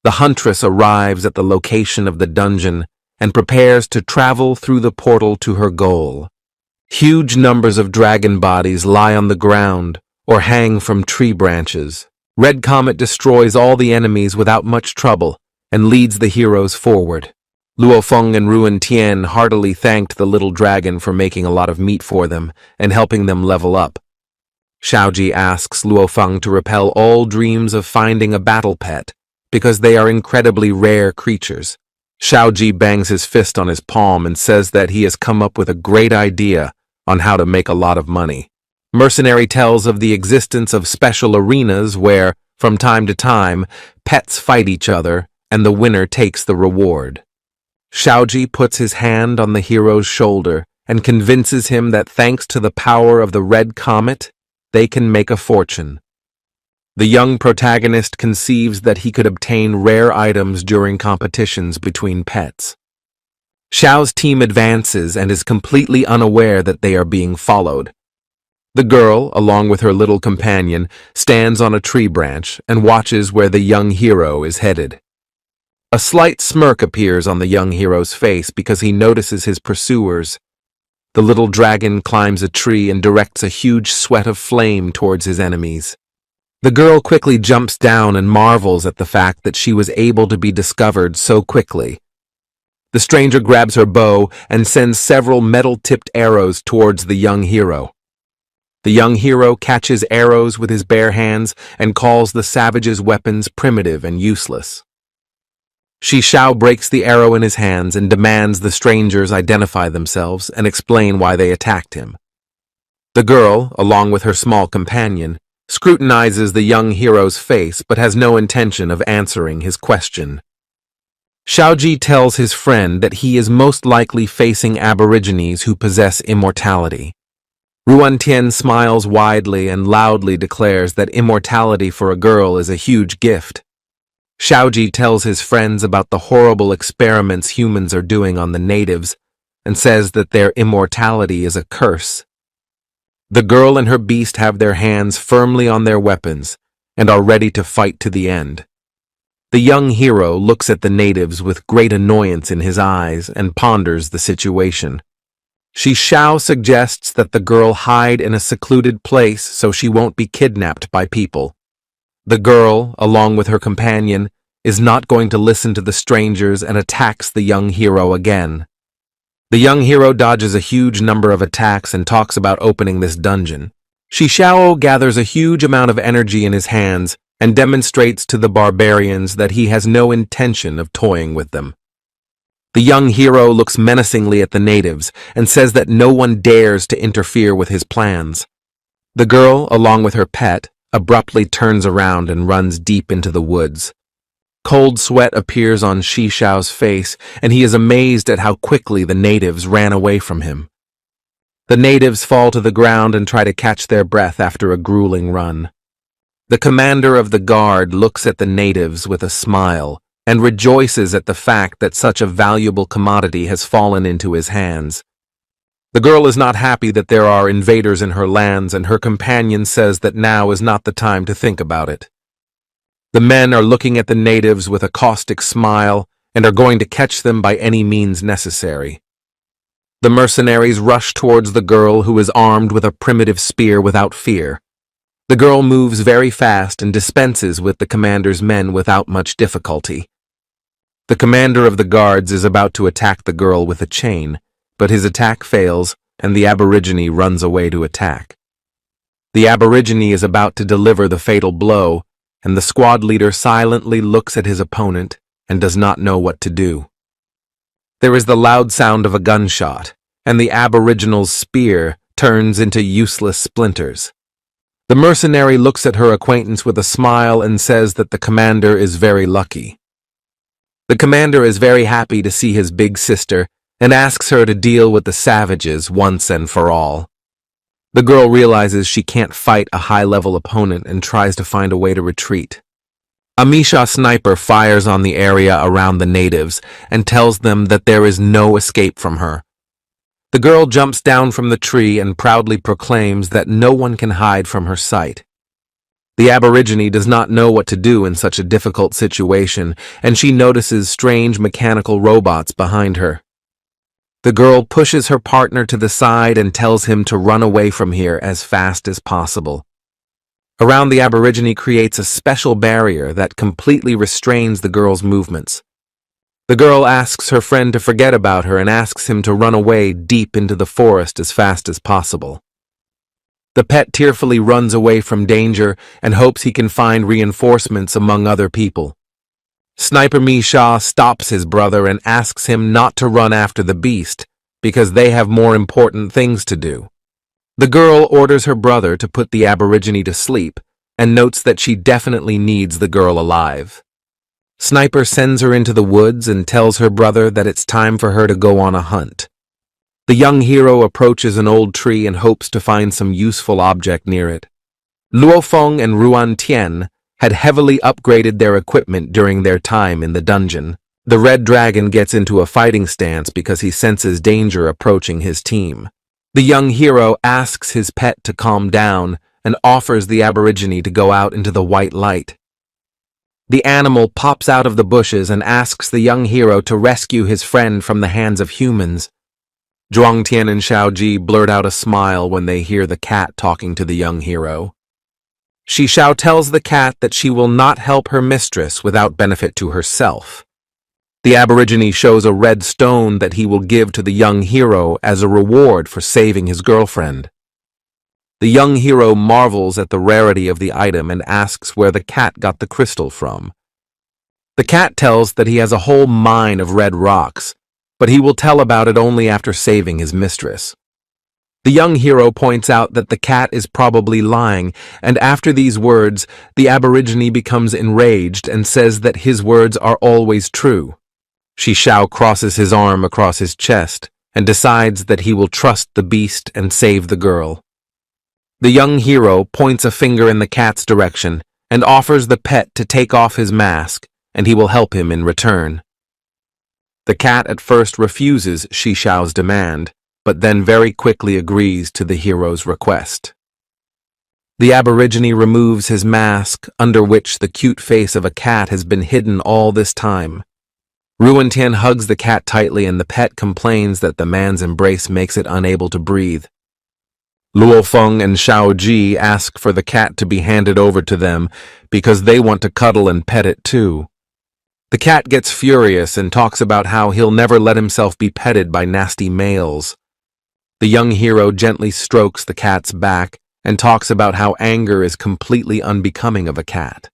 The huntress arrives at the location of the dungeon and prepares to travel through the portal to her goal. Huge numbers of dragon bodies lie on the ground or hang from tree branches. Red Comet destroys all the enemies without much trouble and leads the heroes forward. Luofeng and Ruantian heartily thanked the little dragon for making a lot of meat for them and helping them level up. Xiaoji asks Luofeng to repel all dreams of finding a battle pet because they are incredibly rare creatures. Xiaoji bangs his fist on his palm and says that he has come up with a great idea on how to make a lot of money. Mercenary tells of the existence of special arenas where, from time to time, pets fight each other and the winner takes the reward. Xiaoji puts his hand on the hero's shoulder and convinces him that thanks to the power of the Red Comet, they can make a fortune. The young protagonist conceives that he could obtain rare items during competitions between pets. Xiao's team advances and is completely unaware that they are being followed. The girl, along with her little companion, stands on a tree branch and watches where the young hero is headed. A slight smirk appears on the young hero's face because he notices his pursuers. The little dragon climbs a tree and directs a huge sweat of flame towards his enemies. The girl quickly jumps down and marvels at the fact that she was able to be discovered so quickly. The stranger grabs her bow and sends several metal-tipped arrows towards the young hero. The young hero catches arrows with his bare hands and calls the savage's weapons primitive and useless. Shi Xiao breaks the arrow in his hands and demands the strangers identify themselves and explain why they attacked him. The girl, along with her small companion, scrutinizes the young hero's face but has no intention of answering his question. Xiaoji tells his friend that he is most likely facing aborigines who possess immortality. Ruantian smiles widely and loudly declares that immortality for a girl is a huge gift. Xiaoji tells his friends about the horrible experiments humans are doing on the natives and says that their immortality is a curse. The girl and her beast have their hands firmly on their weapons and are ready to fight to the end. The young hero looks at the natives with great annoyance in his eyes and ponders the situation. Shi Xiao suggests that the girl hide in a secluded place so she won't be kidnapped by people. The girl, along with her companion, is not going to listen to the strangers and attacks the young hero again. The young hero dodges a huge number of attacks and talks about opening this dungeon. Shi Xiao gathers a huge amount of energy in his hands and demonstrates to the barbarians that he has no intention of toying with them. The young hero looks menacingly at the natives and says that no one dares to interfere with his plans. The girl, along with her pet, abruptly turns around and runs deep into the woods. Cold sweat appears on Xiao's face, and he is amazed at how quickly the natives ran away from him. The natives fall to the ground and try to catch their breath after a grueling run. The commander of the guard looks at the natives with a smile and rejoices at the fact that such a valuable commodity has fallen into his hands. The girl is not happy that there are invaders in her lands, and her companion says that now is not the time to think about it. The men are looking at the natives with a caustic smile and are going to catch them by any means necessary. The mercenaries rush towards the girl, who is armed with a primitive spear without fear. The girl moves very fast and dispenses with the commander's men without much difficulty. The commander of the guards is about to attack the girl with a chain, but his attack fails and the aborigine runs away to attack. The aborigine is about to deliver the fatal blow, and the squad leader silently looks at his opponent and does not know what to do. There is the loud sound of a gunshot, and the aboriginal's spear turns into useless splinters. The mercenary looks at her acquaintance with a smile and says that the commander is very lucky. The commander is very happy to see his big sister and asks her to deal with the savages once and for all. The girl realizes she can't fight a high-level opponent and tries to find a way to retreat. A Misha sniper fires on the area around the natives and tells them that there is no escape from her. The girl jumps down from the tree and proudly proclaims that no one can hide from her sight. The aborigine does not know what to do in such a difficult situation, and she notices strange mechanical robots behind her. The girl pushes her partner to the side and tells him to run away from here as fast as possible. Around the aborigine creates a special barrier that completely restrains the girl's movements. The girl asks her friend to forget about her and asks him to run away deep into the forest as fast as possible. The pet tearfully runs away from danger and hopes he can find reinforcements among other people. Sniper Misha stops his brother and asks him not to run after the beast, because they have more important things to do. The girl orders her brother to put the aborigine to sleep and notes that she definitely needs the girl alive. Sniper sends her into the woods and tells her brother that it's time for her to go on a hunt. The young hero approaches an old tree and hopes to find some useful object near it. Luofeng and Ruan Tian had heavily upgraded their equipment during their time in the dungeon. The red dragon gets into a fighting stance because he senses danger approaching his team. The young hero asks his pet to calm down and offers the aborigine to go out into the white light. The animal pops out of the bushes and asks the young hero to rescue his friend from the hands of humans. Zhuangtian and Xiaoji blurt out a smile when they hear the cat talking to the young hero. Xiao tells the cat that she will not help her mistress without benefit to herself. The aborigine shows a red stone that he will give to the young hero as a reward for saving his girlfriend. The young hero marvels at the rarity of the item and asks where the cat got the crystal from. The cat tells that he has a whole mine of red rocks, but he will tell about it only after saving his mistress. The young hero points out that the cat is probably lying, and after these words, the aborigine becomes enraged and says that his words are always true. Xiao crosses his arm across his chest and decides that he will trust the beast and save the girl. The young hero points a finger in the cat's direction and offers the pet to take off his mask, and he will help him in return. The cat at first refuses Xiao's demand, but then very quickly agrees to the hero's request. The aborigine removes his mask, under which the cute face of a cat has been hidden all this time. Ruantian hugs the cat tightly, and the pet complains that the man's embrace makes it unable to breathe. Luofeng and Xiaoji ask for the cat to be handed over to them because they want to cuddle and pet it too. The cat gets furious and talks about how he'll never let himself be petted by nasty males. The young hero gently strokes the cat's back and talks about how anger is completely unbecoming of a cat.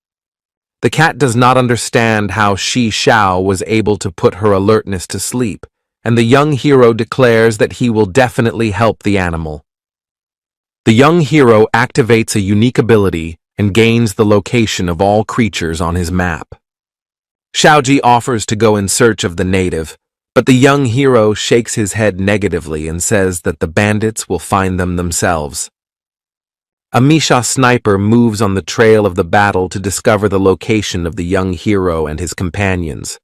The cat does not understand how Shi Xiao was able to put her alertness to sleep, and the young hero declares that he will definitely help the animal. The young hero activates a unique ability and gains the location of all creatures on his map. Xiaoji offers to go in search of the native, but the young hero shakes his head negatively and says that the bandits will find them themselves. A Misha sniper moves on the trail of the battle to discover the location of the young hero and his companions.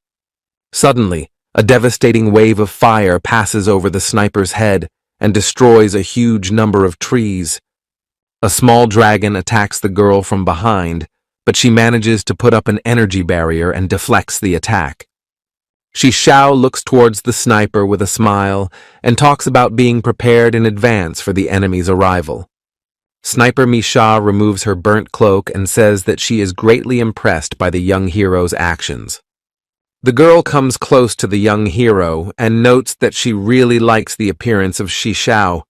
Suddenly, a devastating wave of fire passes over the sniper's head and destroys a huge number of trees. A small dragon attacks the girl from behind, but she manages to put up an energy barrier and deflects the attack. Shi Xiao looks towards the sniper with a smile and talks about being prepared in advance for the enemy's arrival. Sniper Misha removes her burnt cloak and says that she is greatly impressed by the young hero's actions. The girl comes close to the young hero and notes that she really likes the appearance of Shi Xiao.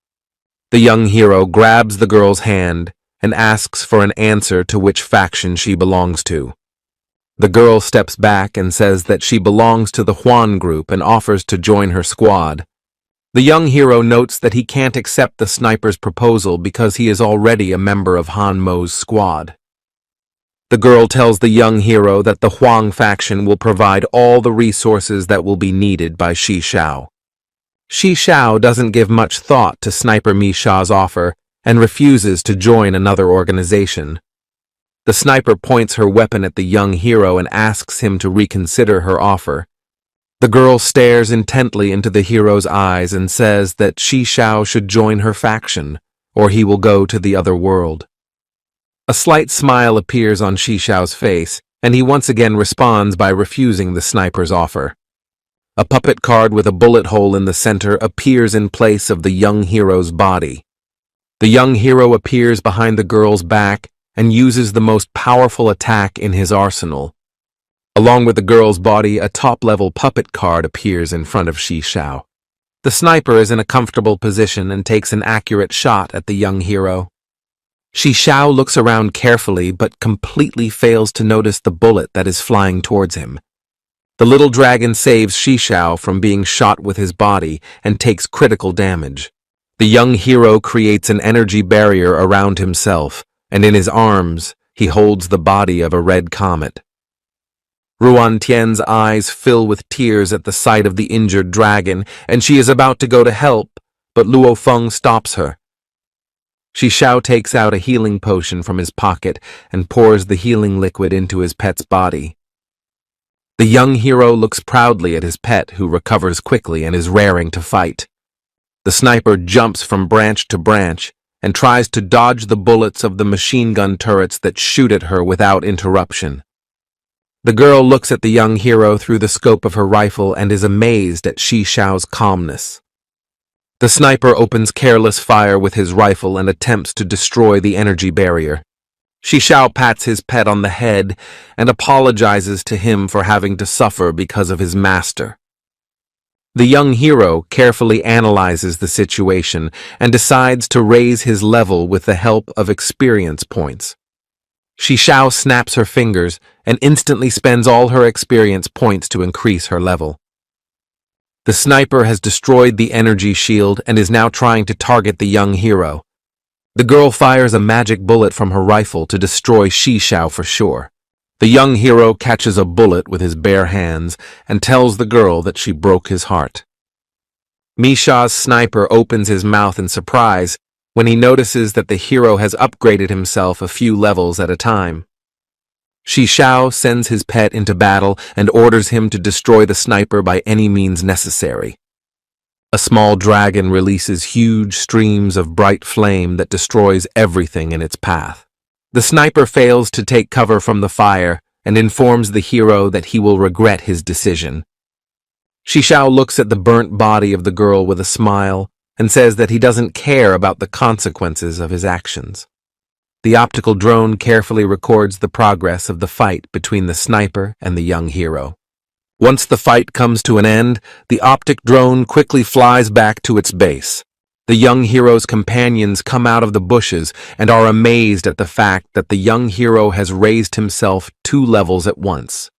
The young hero grabs the girl's hand and asks for an answer to which faction she belongs to. The girl steps back and says that she belongs to the Huan group and offers to join her squad. The young hero notes that he can't accept the sniper's proposal because he is already a member of Han Mo's squad. The girl tells the young hero that the Huang faction will provide all the resources that will be needed by Shi Xiao. Shi Xiao doesn't give much thought to Sniper Misha's offer and refuses to join another organization. The sniper points her weapon at the young hero and asks him to reconsider her offer. The girl stares intently into the hero's eyes and says that Shi Xiao should join her faction, or he will go to the other world. A slight smile appears on Shi Xiao's face, and he once again responds by refusing the sniper's offer. A puppet card with a bullet hole in the center appears in place of the young hero's body. The young hero appears behind the girl's back and uses the most powerful attack in his arsenal. Along with the girl's body, a top-level puppet card appears in front of Shi Xiao. The sniper is in a comfortable position and takes an accurate shot at the young hero. Shi Xiao looks around carefully but completely fails to notice the bullet that is flying towards him. The little dragon saves Shi Xiao from being shot with his body and takes critical damage. The young hero creates an energy barrier around himself, and in his arms, he holds the body of a red comet. Ruan Tian's eyes fill with tears at the sight of the injured dragon, and she is about to go to help, but Luo Feng stops her. Shi Xiao takes out a healing potion from his pocket and pours the healing liquid into his pet's body. The young hero looks proudly at his pet, who recovers quickly and is raring to fight. The sniper jumps from branch to branch and tries to dodge the bullets of the machine gun turrets that shoot at her without interruption. The girl looks at the young hero through the scope of her rifle and is amazed at Shi Xiao's calmness. The sniper opens careless fire with his rifle and attempts to destroy the energy barrier. Shi Xiao pats his pet on the head and apologizes to him for having to suffer because of his master. The young hero carefully analyzes the situation and decides to raise his level with the help of experience points. Shi Xiao snaps her fingers and instantly spends all her experience points to increase her level. The sniper has destroyed the energy shield and is now trying to target the young hero. The girl fires a magic bullet from her rifle to destroy Shi Xiao for sure. The young hero catches a bullet with his bare hands and tells the girl that she broke his heart. Misha's sniper opens his mouth in surprise when he notices that the hero has upgraded himself a few levels at a time. Shi Xiao sends his pet into battle and orders him to destroy the sniper by any means necessary. A small dragon releases huge streams of bright flame that destroys everything in its path. The sniper fails to take cover from the fire and informs the hero that he will regret his decision. Shi Xiao looks at the burnt body of the girl with a smile and says that he doesn't care about the consequences of his actions. The optical drone carefully records the progress of the fight between the sniper and the young hero. Once the fight comes to an end, the optic drone quickly flies back to its base. The young hero's companions come out of the bushes and are amazed at the fact that the young hero has raised himself 2 levels at once.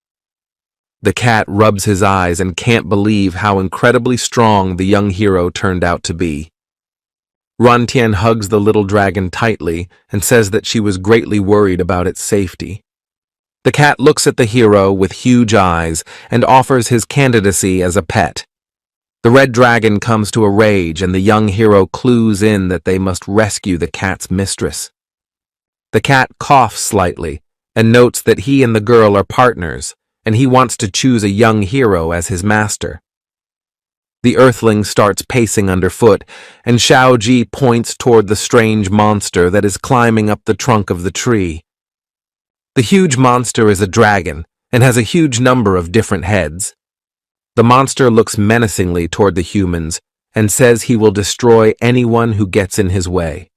The cat rubs his eyes and can't believe how incredibly strong the young hero turned out to be. Rantian hugs the little dragon tightly and says that she was greatly worried about its safety. The cat looks at the hero with huge eyes and offers his candidacy as a pet. The red dragon comes to a rage and the young hero clues in that they must rescue the cat's mistress. The cat coughs slightly and notes that he and the girl are partners, and he wants to choose a young hero as his master. The earthling starts pacing underfoot, and Xiaoji points toward the strange monster that is climbing up the trunk of the tree. The huge monster is a dragon and has a huge number of different heads. The monster looks menacingly toward the humans and says he will destroy anyone who gets in his way.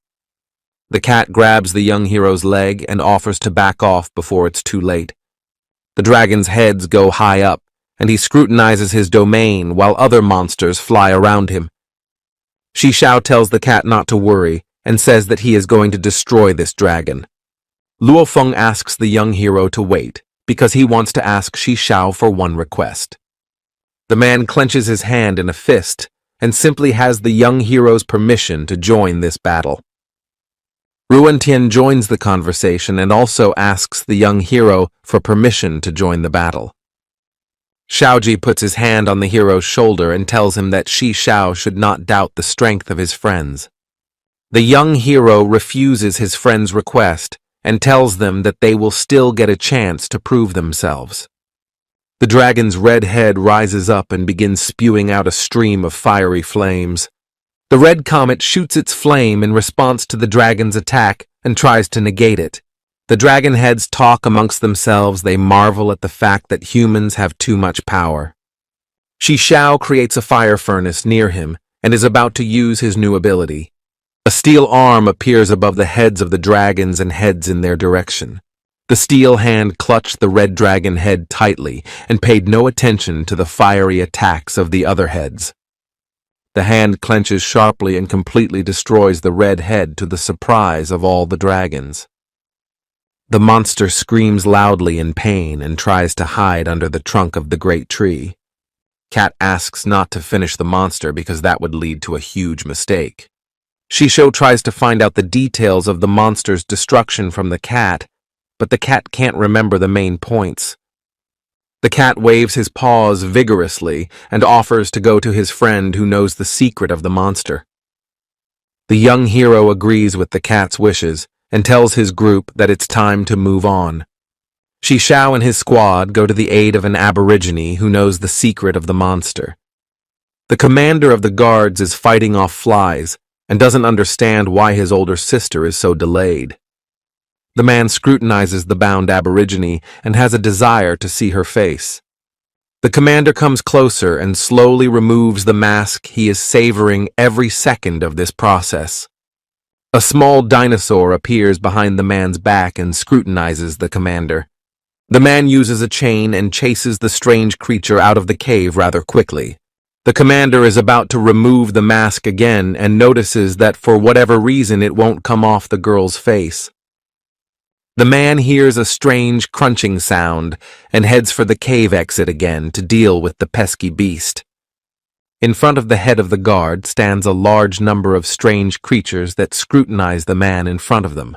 The cat grabs the young hero's leg and offers to back off before it's too late. The dragon's heads go high up, and he scrutinizes his domain while other monsters fly around him. Shishao tells the cat not to worry and says that he is going to destroy this dragon. Luofeng asks the young hero to wait because he wants to ask Shishao for one request. The man clenches his hand in a fist and simply has the young hero's permission to join this battle. Ruantian joins the conversation and also asks the young hero for permission to join the battle. Xiaoji puts his hand on the hero's shoulder and tells him that Shishao should not doubt the strength of his friends. The young hero refuses his friend's request and tells them that they will still get a chance to prove themselves. The dragon's red head rises up and begins spewing out a stream of fiery flames. The red comet shoots its flame in response to the dragon's attack and tries to negate it. The dragon heads talk amongst themselves. They marvel at the fact that humans have too much power. Shishao creates a fire furnace near him and is about to use his new ability. A steel arm appears above the heads of the dragons and heads in their direction. The steel hand clutched the red dragon head tightly and paid no attention to the fiery attacks of the other heads. The hand clenches sharply and completely destroys the red head to the surprise of all the dragons. The monster screams loudly in pain and tries to hide under the trunk of the great tree. Cat asks not to finish the monster because that would lead to a huge mistake. Shisho tries to find out the details of the monster's destruction from the cat, but the cat can't remember the main points. The cat waves his paws vigorously and offers to go to his friend who knows the secret of the monster. The young hero agrees with the cat's wishes and tells his group that it's time to move on. Shishao and his squad go to the aid of an aborigine who knows the secret of the monster. The commander of the guards is fighting off flies and doesn't understand why his older sister is so delayed. The man scrutinizes the bound aborigine and has a desire to see her face. The commander comes closer and slowly removes the mask. He is savoring every second of this process. A small dinosaur appears behind the man's back and scrutinizes the commander. The man uses a chain and chases the strange creature out of the cave rather quickly. The commander is about to remove the mask again and notices that for whatever reason it won't come off the girl's face. The man hears a strange crunching sound and heads for the cave exit again to deal with the pesky beast. In front of the head of the guard stands a large number of strange creatures that scrutinize the man in front of them.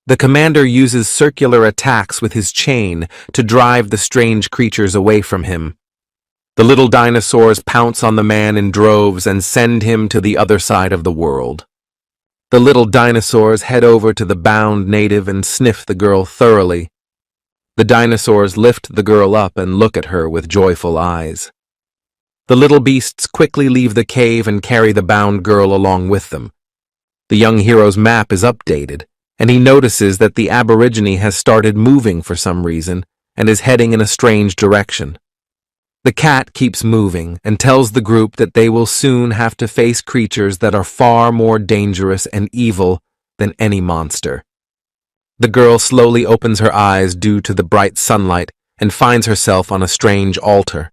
The commander uses circular attacks with his chain to drive the strange creatures away from him. The little dinosaurs pounce on the man in droves and send him to the other side of the world. The little dinosaurs head over to the bound native and sniff the girl thoroughly. The dinosaurs lift the girl up and look at her with joyful eyes. The little beasts quickly leave the cave and carry the bound girl along with them. The young hero's map is updated, and he notices that the aborigine has started moving for some reason and is heading in a strange direction. The cat keeps moving and tells the group that they will soon have to face creatures that are far more dangerous and evil than any monster. The girl slowly opens her eyes due to the bright sunlight and finds herself on a strange altar.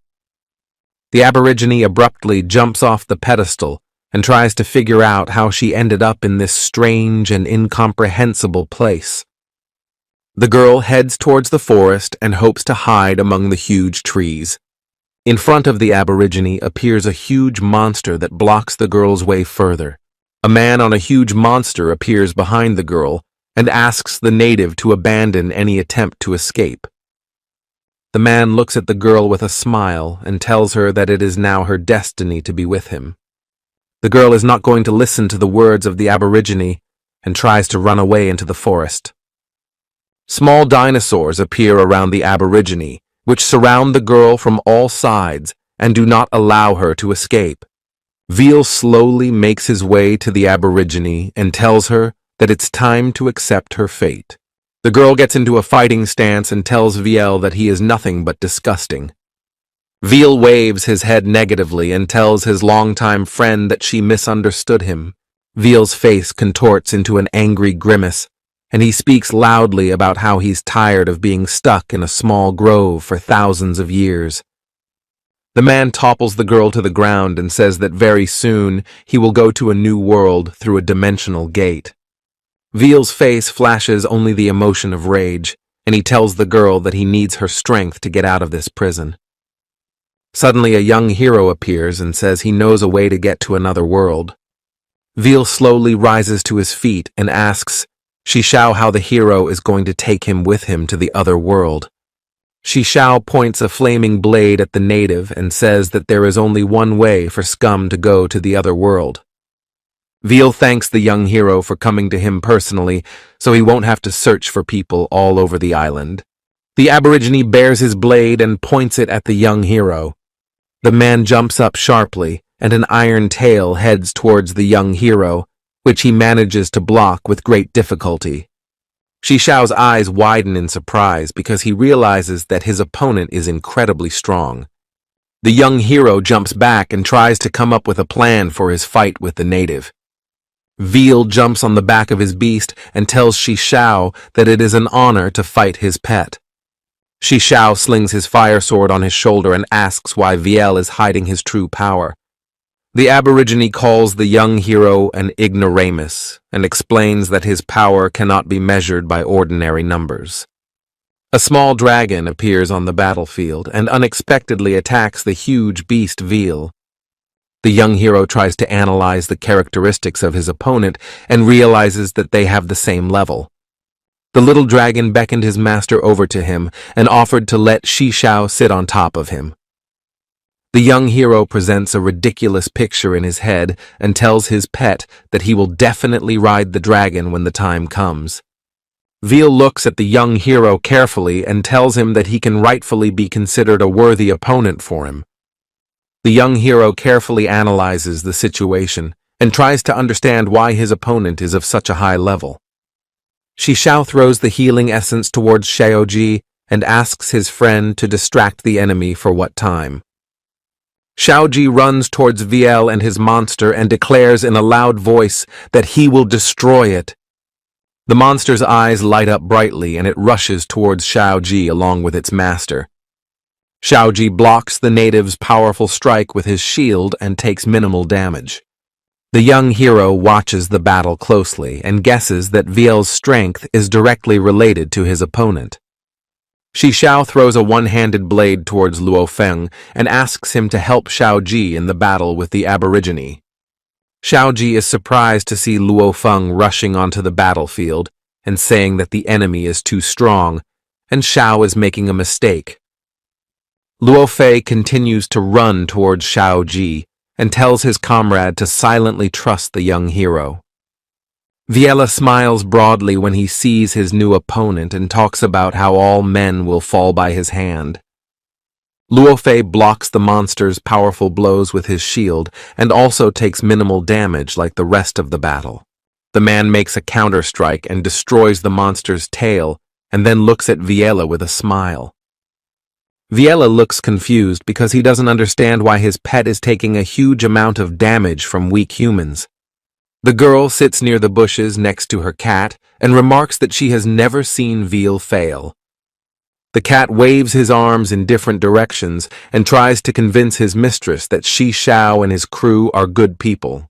The aborigine abruptly jumps off the pedestal and tries to figure out how she ended up in this strange and incomprehensible place. The girl heads towards the forest and hopes to hide among the huge trees. In front of the Aborigine appears a huge monster that blocks the girl's way further. A man on a huge monster appears behind the girl and asks the native to abandon any attempt to escape. The man looks at the girl with a smile and tells her that it is now her destiny to be with him. The girl is not going to listen to the words of the Aborigine and tries to run away into the forest. Small dinosaurs appear around the Aborigine, which surround the girl from all sides and do not allow her to escape. Veal slowly makes his way to the Aborigine and tells her that it's time to accept her fate. The girl gets into a fighting stance and tells Veal that he is nothing but disgusting. Veal waves his head negatively and tells his longtime friend that she misunderstood him. Veal's face contorts into an angry grimace, and he speaks loudly about how he's tired of being stuck in a small grove for thousands of years. The man topples the girl to the ground and says that very soon he will go to a new world through a dimensional gate. Veal's face flashes only the emotion of rage, and he tells the girl that he needs her strength to get out of this prison. Suddenly, a young hero appears and says he knows a way to get to another world. Veal slowly rises to his feet and asks Shishao how the hero is going to take him with him to the other world. Shishao points a flaming blade at the native and says that there is only one way for scum to go to the other world. Veal thanks the young hero for coming to him personally, so he won't have to search for people all over the island. The Aborigine bares his blade and points it at the young hero. The man jumps up sharply, and an iron tail heads towards the young hero, which he manages to block with great difficulty. Shishao's eyes widen in surprise because he realizes that his opponent is incredibly strong. The young hero jumps back and tries to come up with a plan for his fight with the native. Veal jumps on the back of his beast and tells Shishao that it is an honor to fight his pet. Shishao slings his fire sword on his shoulder and asks why Veal is hiding his true power. The Aborigine calls the young hero an ignoramus and explains that his power cannot be measured by ordinary numbers. A small dragon appears on the battlefield and unexpectedly attacks the huge beast Veal. The young hero tries to analyze the characteristics of his opponent and realizes that they have the same level. The little dragon beckoned his master over to him and offered to let Shishao sit on top of him. The young hero presents a ridiculous picture in his head and tells his pet that he will definitely ride the dragon when the time comes. Veal looks at the young hero carefully and tells him that he can rightfully be considered a worthy opponent for him. The young hero carefully analyzes the situation and tries to understand why his opponent is of such a high level. Shishao throws the healing essence towards Xiaoji and asks his friend to distract the enemy for what time. Xiaoji runs towards Veal and his monster and declares in a loud voice that he will destroy it. The monster's eyes light up brightly and it rushes towards Xiaoji along with its master. Xiaoji blocks the native's powerful strike with his shield and takes minimal damage. The young hero watches the battle closely and guesses that Veal's strength is directly related to his opponent. Shishao throws a one-handed blade towards Luo Feng and asks him to help Xiaoji in the battle with the Aborigine. Xiaoji is surprised to see Luo Feng rushing onto the battlefield and saying that the enemy is too strong and Xiao is making a mistake. Luo Fei continues to run towards Xiaoji and tells his comrade to silently trust the young hero. Viela smiles broadly when he sees his new opponent and talks about how all men will fall by his hand. Luo Fei blocks the monster's powerful blows with his shield and also takes minimal damage like the rest of the battle. The man makes a counter-strike and destroys the monster's tail and then looks at Viela with a smile. Viela looks confused because he doesn't understand why his pet is taking a huge amount of damage from weak humans. The girl sits near the bushes next to her cat and remarks that she has never seen Veal fail. The cat waves his arms in different directions and tries to convince his mistress that Shishao and his crew are good people.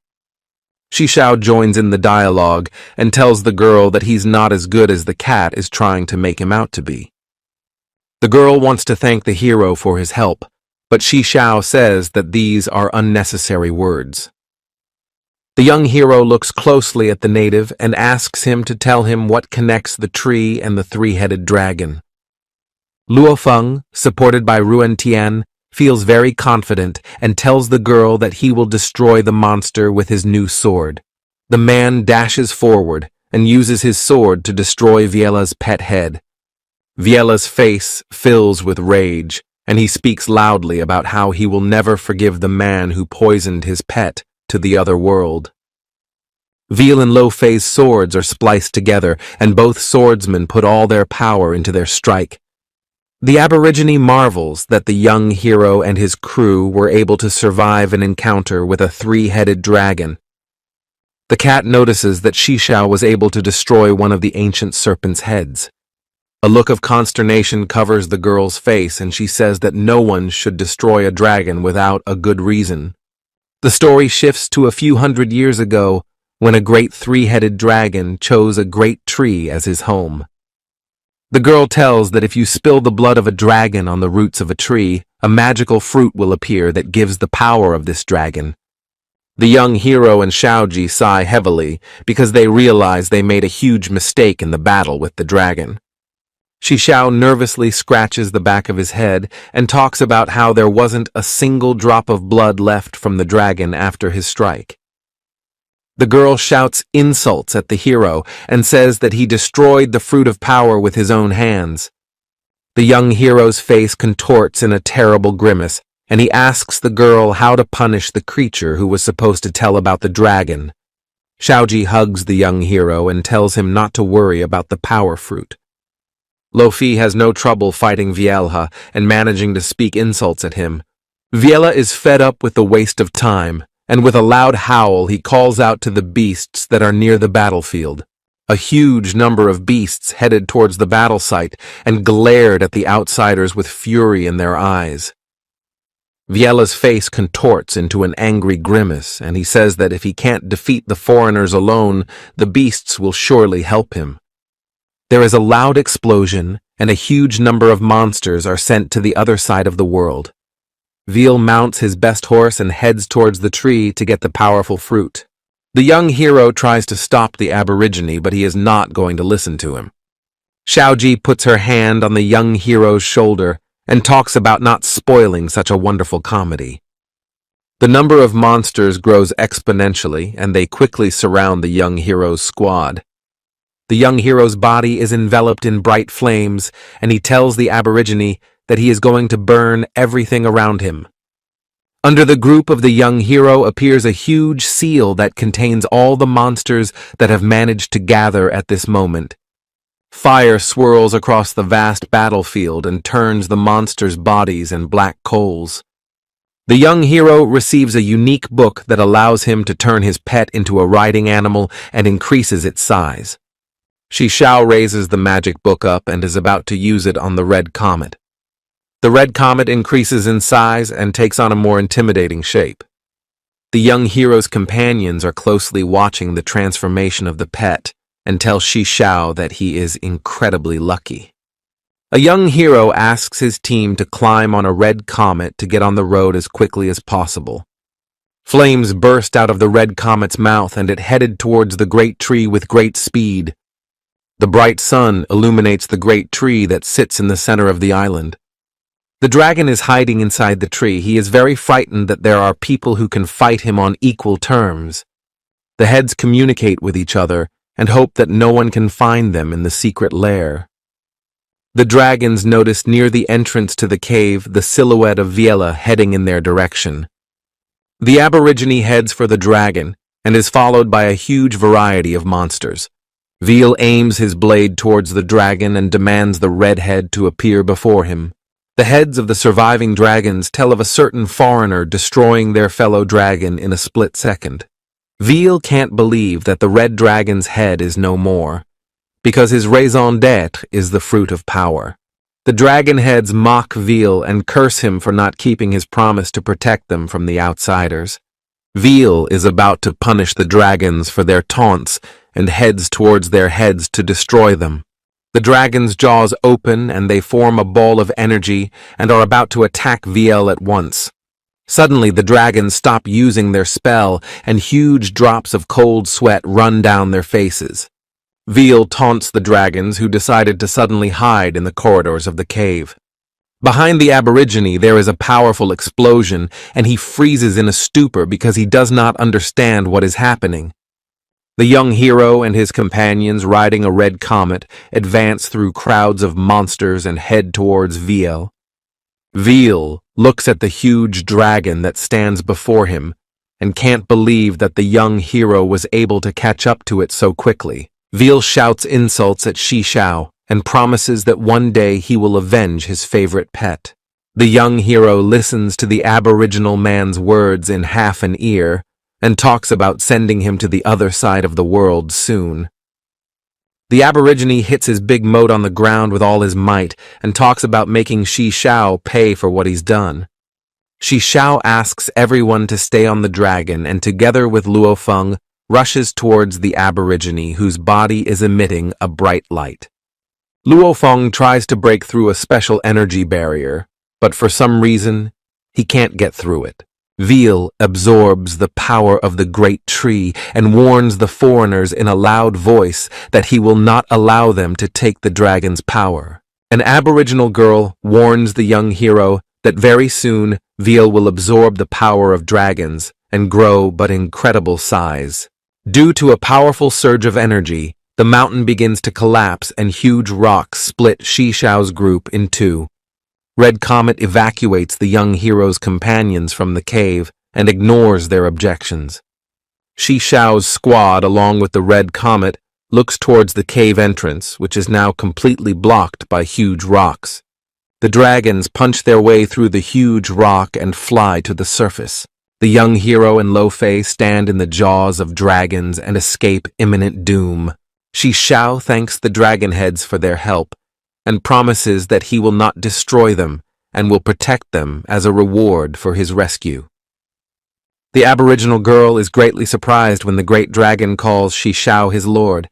Shishao joins in the dialogue and tells the girl that he's not as good as the cat is trying to make him out to be. The girl wants to thank the hero for his help, but Shishao says that these are unnecessary words. The young hero looks closely at the native and asks him to tell him what connects the tree and the three-headed dragon. Luo Feng, supported by Ruan Tian, feels very confident and tells the girl that he will destroy the monster with his new sword. The man dashes forward and uses his sword to destroy Viela's pet head. Viela's face fills with rage, and he speaks loudly about how he will never forgive the man who poisoned his pet to the other world. Viel and Lo Fei's swords are spliced together, and both swordsmen put all their power into their strike. The Aborigine marvels that the young hero and his crew were able to survive an encounter with a three-headed dragon. The cat notices that Shishao was able to destroy one of the ancient serpent's heads. A look of consternation covers the girl's face, and she says that no one should destroy a dragon without a good reason. The story shifts to a few hundred years ago, when a great three-headed dragon chose a great tree as his home. The girl tells that if you spill the blood of a dragon on the roots of a tree, a magical fruit will appear that gives the power of this dragon. The young hero and Xiaoji sigh heavily because they realize they made a huge mistake in the battle with the dragon. Shishao nervously scratches the back of his head and talks about how there wasn't a single drop of blood left from the dragon after his strike. The girl shouts insults at the hero and says that he destroyed the fruit of power with his own hands. The young hero's face contorts in a terrible grimace, and he asks the girl how to punish the creature who was supposed to tell about the dragon. Xiaoji hugs the young hero and tells him not to worry about the power fruit. Lo Fei has no trouble fighting Vielha and managing to speak insults at him. Viela is fed up with the waste of time, and with a loud howl he calls out to the beasts that are near the battlefield. A huge number of beasts headed towards the battle site and glared at the outsiders with fury in their eyes. Viela's face contorts into an angry grimace, and he says that if he can't defeat the foreigners alone, the beasts will surely help him. There is a loud explosion, and a huge number of monsters are sent to the other side of the world. Viel mounts his best horse and heads towards the tree to get the powerful fruit. The young hero tries to stop the Aborigine, but he is not going to listen to him. Xiaoji puts her hand on the young hero's shoulder and talks about not spoiling such a wonderful comedy. The number of monsters grows exponentially, and they quickly surround the young hero's squad. The young hero's body is enveloped in bright flames, and he tells the Aborigine that he is going to burn everything around him. Under the group of the young hero appears a huge seal that contains all the monsters that have managed to gather at this moment. Fire swirls across the vast battlefield and turns the monsters' bodies in black coals. The young hero receives a unique book that allows him to turn his pet into a riding animal and increases its size. Shishao raises the magic book up and is about to use it on the red comet. The red comet increases in size and takes on a more intimidating shape. The young hero's companions are closely watching the transformation of the pet and tell Shishao that he is incredibly lucky. A young hero asks his team to climb on a red comet to get on the road as quickly as possible. Flames burst out of the red comet's mouth and it headed towards the great tree with great speed. The bright sun illuminates the great tree that sits in the center of the island. The dragon is hiding inside the tree. He is very frightened that there are people who can fight him on equal terms. The heads communicate with each other and hope that no one can find them in the secret lair. The dragons notice near the entrance to the cave the silhouette of Viela heading in their direction. The Aborigine heads for the dragon and is followed by a huge variety of monsters. Viel aims his blade towards the dragon and demands the red head to appear before him. The heads of the surviving dragons tell of a certain foreigner destroying their fellow dragon in a split second. Viel can't believe that the red dragon's head is no more, because his raison d'etre is the fruit of power. The dragon heads mock Viel and curse him for not keeping his promise to protect them from the outsiders. Veal is about to punish the dragons for their taunts and heads towards their heads to destroy them. The dragon's jaws open and they form a ball of energy and are about to attack Veal at once. Suddenly, the dragons stop using their spell and huge drops of cold sweat run down their faces. Veal taunts the dragons, who decided to suddenly hide in the corridors of the cave. Behind the Aborigine, there is a powerful explosion, and he freezes in a stupor because he does not understand what is happening. The young hero and his companions, riding a red comet, advance through crowds of monsters and head towards Veal. Veal looks at the huge dragon that stands before him and can't believe that the young hero was able to catch up to it so quickly. Veal shouts insults at Shishao and promises that one day he will avenge his favorite pet. The young hero listens to the Aboriginal man's words in half an ear and talks about sending him to the other side of the world soon. The Aborigine hits his big moat on the ground with all his might and talks about making Shishao pay for what he's done. Shishao asks everyone to stay on the dragon and together with Luofeng rushes towards the Aborigine, whose body is emitting a bright light. Luofeng tries to break through a special energy barrier, but for some reason, he can't get through it. Veal absorbs the power of the great tree and warns the foreigners in a loud voice that he will not allow them to take the dragon's power. An Aboriginal girl warns the young hero that very soon Veal will absorb the power of dragons and grow but incredible size. Due to a powerful surge of energy, the mountain begins to collapse and huge rocks split Shishao's group in two. Red Comet evacuates the young hero's companions from the cave and ignores their objections. Shishao's squad, along with the Red Comet, looks towards the cave entrance, which is now completely blocked by huge rocks. The dragons punch their way through the huge rock and fly to the surface. The young hero and Lo Fei stand in the jaws of dragons and escape imminent doom. Shishao thanks the dragon heads for their help and promises that he will not destroy them and will protect them as a reward for his rescue. The Aboriginal girl is greatly surprised when the great dragon calls Shishao his lord.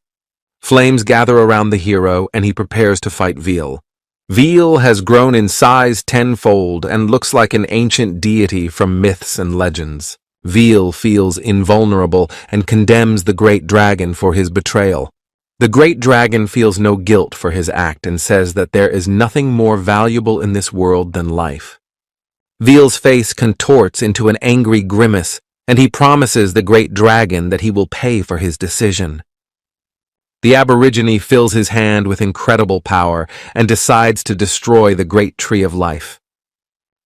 Flames gather around the hero and he prepares to fight Veal. Veal has grown in size tenfold and looks like an ancient deity from myths and legends. Veal feels invulnerable and condemns the great dragon for his betrayal. The great dragon feels no guilt for his act and says that there is nothing more valuable in this world than life. Veal's face contorts into an angry grimace, and he promises the great dragon that he will pay for his decision. The Aborigine fills his hand with incredible power and decides to destroy the great tree of life.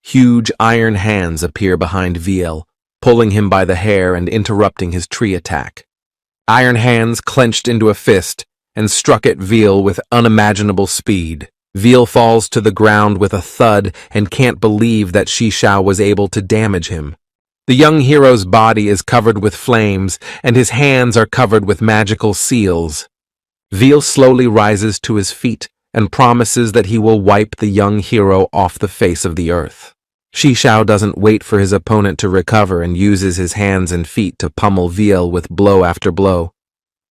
Huge iron hands appear behind Veal, pulling him by the hair and interrupting his tree attack. Iron hands clenched into a fist and struck at Veal with unimaginable speed. Veal falls to the ground with a thud and can't believe that Shishao was able to damage him. The young hero's body is covered with flames and his hands are covered with magical seals. Veal slowly rises to his feet and promises that he will wipe the young hero off the face of the earth. Shishao doesn't wait for his opponent to recover and uses his hands and feet to pummel Veal with blow after blow.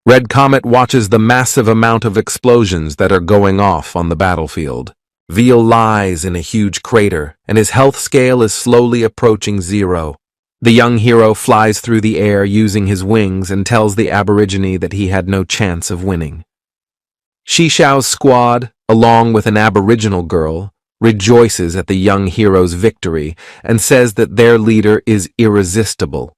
Red Comet watches the massive amount of explosions that are going off on the battlefield. Veal lies in a huge crater, and his health scale is slowly approaching 0. The young hero flies through the air using his wings and tells the Aborigine that he had no chance of winning. Shishao's squad, along with an Aboriginal girl, rejoices at the young hero's victory and says that their leader is irresistible.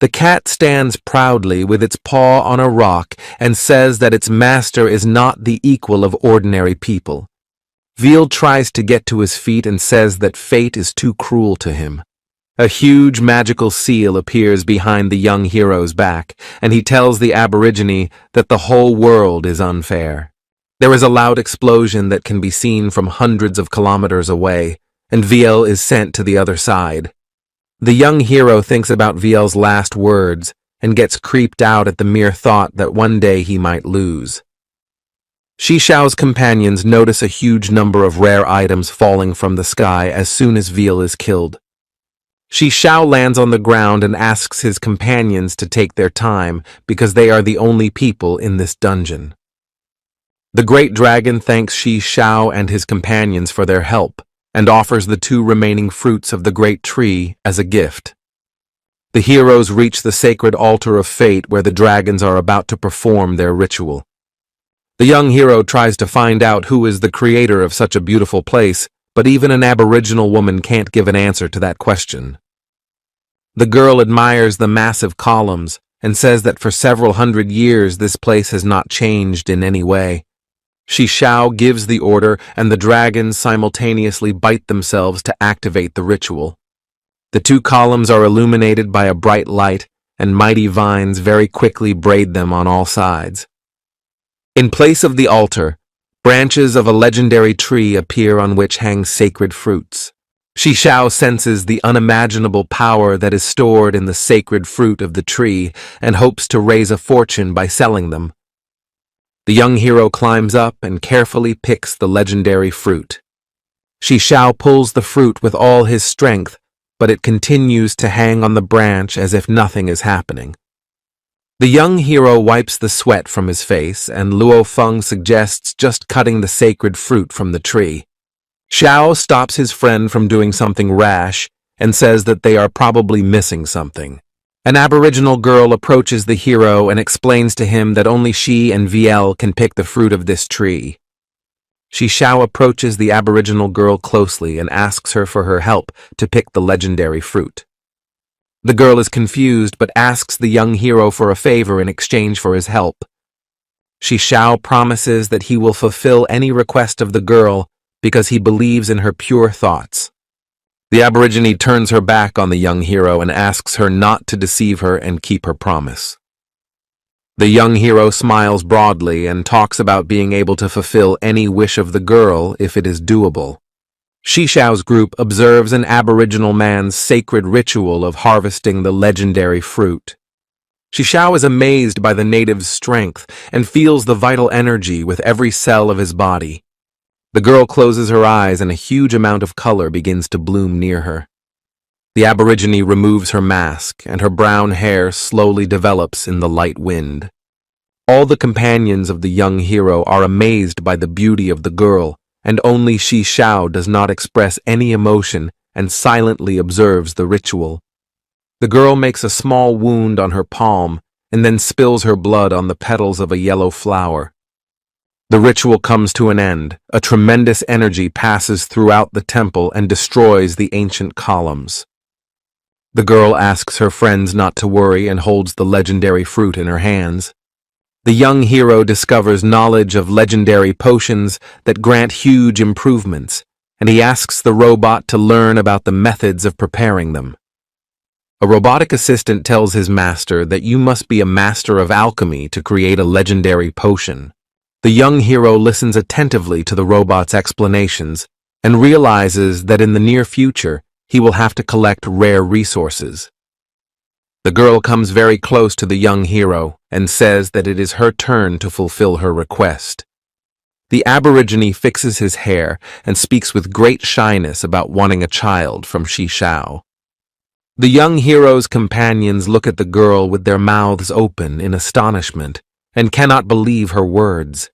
The cat stands proudly with its paw on a rock and says that its master is not the equal of ordinary people. Veal tries to get to his feet and says that fate is too cruel to him. A huge magical seal appears behind the young hero's back, and he tells the Aborigine that the whole world is unfair. There is a loud explosion that can be seen from hundreds of kilometers away, and Veal is sent to the other side. The young hero thinks about Veal's last words and gets creeped out at the mere thought that one day he might lose. Shishao's companions notice a huge number of rare items falling from the sky as soon as Veal is killed. Shi Xiao lands on the ground and asks his companions to take their time because they are the only people in this dungeon. The great dragon thanks Shi Xiao and his companions for their help and offers the 2 remaining fruits of the great tree as a gift. The heroes reach the sacred altar of fate where the dragons are about to perform their ritual. The young hero tries to find out who is the creator of such a beautiful place, but even an Aboriginal woman can't give an answer to that question. The girl admires the massive columns and says that for several hundred years this place has not changed in any way. Shi Xiao gives the order and the dragons simultaneously bite themselves to activate the ritual. The 2 columns are illuminated by a bright light and mighty vines very quickly braid them on all sides. In place of the altar, branches of a legendary tree appear on which hang sacred fruits. Shi Xiao senses the unimaginable power that is stored in the sacred fruit of the tree and hopes to raise a fortune by selling them. The young hero climbs up and carefully picks the legendary fruit. Shi Xiao pulls the fruit with all his strength, but it continues to hang on the branch as if nothing is happening. The young hero wipes the sweat from his face, and Luo Feng suggests just cutting the sacred fruit from the tree. Xiao stops his friend from doing something rash and says that they are probably missing something. An Aboriginal girl approaches the hero and explains to him that only she and VL can pick the fruit of this tree. Shi Xiao approaches the Aboriginal girl closely and asks her for her help to pick the legendary fruit. The girl is confused but asks the young hero for a favor in exchange for his help. Shi Xiao promises that he will fulfill any request of the girl because he believes in her pure thoughts. The Aborigine turns her back on the young hero and asks her not to deceive her and keep her promise. The young hero smiles broadly and talks about being able to fulfill any wish of the girl if it is doable. Shi Xiao's group observes an Aboriginal man's sacred ritual of harvesting the legendary fruit. Shi Xiao is amazed by the native's strength and feels the vital energy with every cell of his body. The girl closes her eyes and a huge amount of color begins to bloom near her. The Aborigine removes her mask and her brown hair slowly develops in the light wind. All the companions of the young hero are amazed by the beauty of the girl, and only Shi Xiao does not express any emotion and silently observes the ritual. The girl makes a small wound on her palm and then spills her blood on the petals of a yellow flower. The ritual comes to an end. A tremendous energy passes throughout the temple and destroys the ancient columns. The girl asks her friends not to worry and holds the legendary fruit in her hands. The young hero discovers knowledge of legendary potions that grant huge improvements, and he asks the robot to learn about the methods of preparing them. A robotic assistant tells his master that you must be a master of alchemy to create a legendary potion. The young hero listens attentively to the robot's explanations and realizes that in the near future, he will have to collect rare resources. The girl comes very close to the young hero and says that it is her turn to fulfill her request. The Aborigine fixes his hair and speaks with great shyness about wanting a child from Shi Xiao. The young hero's companions look at the girl with their mouths open in astonishment and cannot believe her words.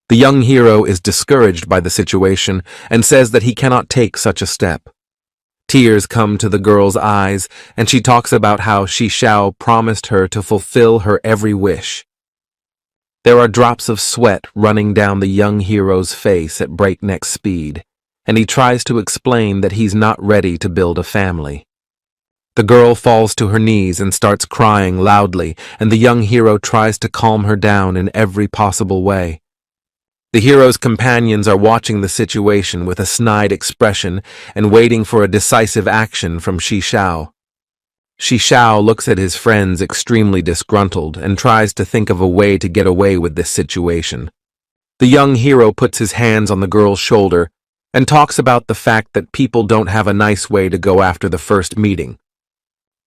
The young hero is discouraged by the situation and says that he cannot take such a step. Tears come to the girl's eyes, and she talks about how Shi Xiao promised her to fulfill her every wish. There are drops of sweat running down the young hero's face at breakneck speed, and he tries to explain that he's not ready to build a family. The girl falls to her knees and starts crying loudly, and the young hero tries to calm her down in every possible way. The hero's companions are watching the situation with a snide expression and waiting for a decisive action from Shi Xiao. Shi Xiao looks at his friends extremely disgruntled and tries to think of a way to get away with this situation. The young hero puts his hands on the girl's shoulder and talks about the fact that people don't have a nice way to go after the first meeting.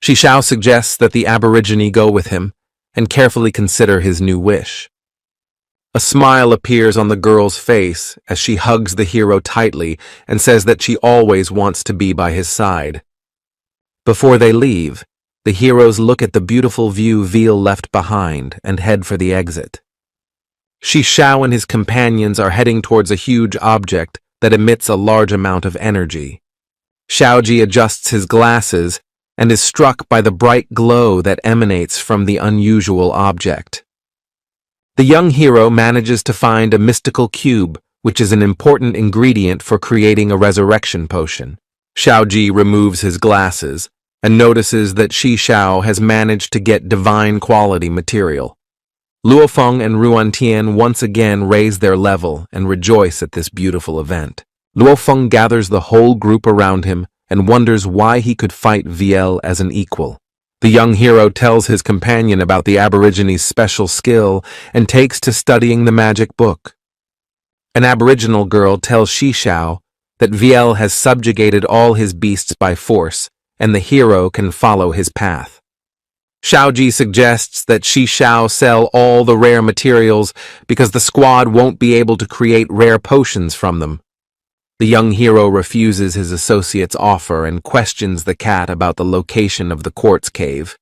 Shi Xiao suggests that the Aborigine go with him and carefully consider his new wish. A smile appears on the girl's face as she hugs the hero tightly and says that she always wants to be by his side. Before they leave, the heroes look at the beautiful view Veal left behind and head for the exit. Shi Xiao and his companions are heading towards a huge object that emits a large amount of energy. Xiaoji adjusts his glasses and is struck by the bright glow that emanates from the unusual object. The young hero manages to find a mystical cube, which is an important ingredient for creating a resurrection potion. Xiaoji removes his glasses and notices that Shi Xiao has managed to get divine quality material. Luofeng and Ruantian once again raise their level and rejoice at this beautiful event. Luofeng gathers the whole group around him and wonders why he could fight Viel as an equal. The young hero tells his companion about the Aborigine's special skill and takes to studying the magic book. An Aboriginal girl tells Shi Xiao that Viel has subjugated all his beasts by force, and the hero can follow his path. Xiaoji suggests that Shi Xiao sell all the rare materials because the squad won't be able to create rare potions from them. The young hero refuses his associate's offer and questions the cat about the location of the quartz cave.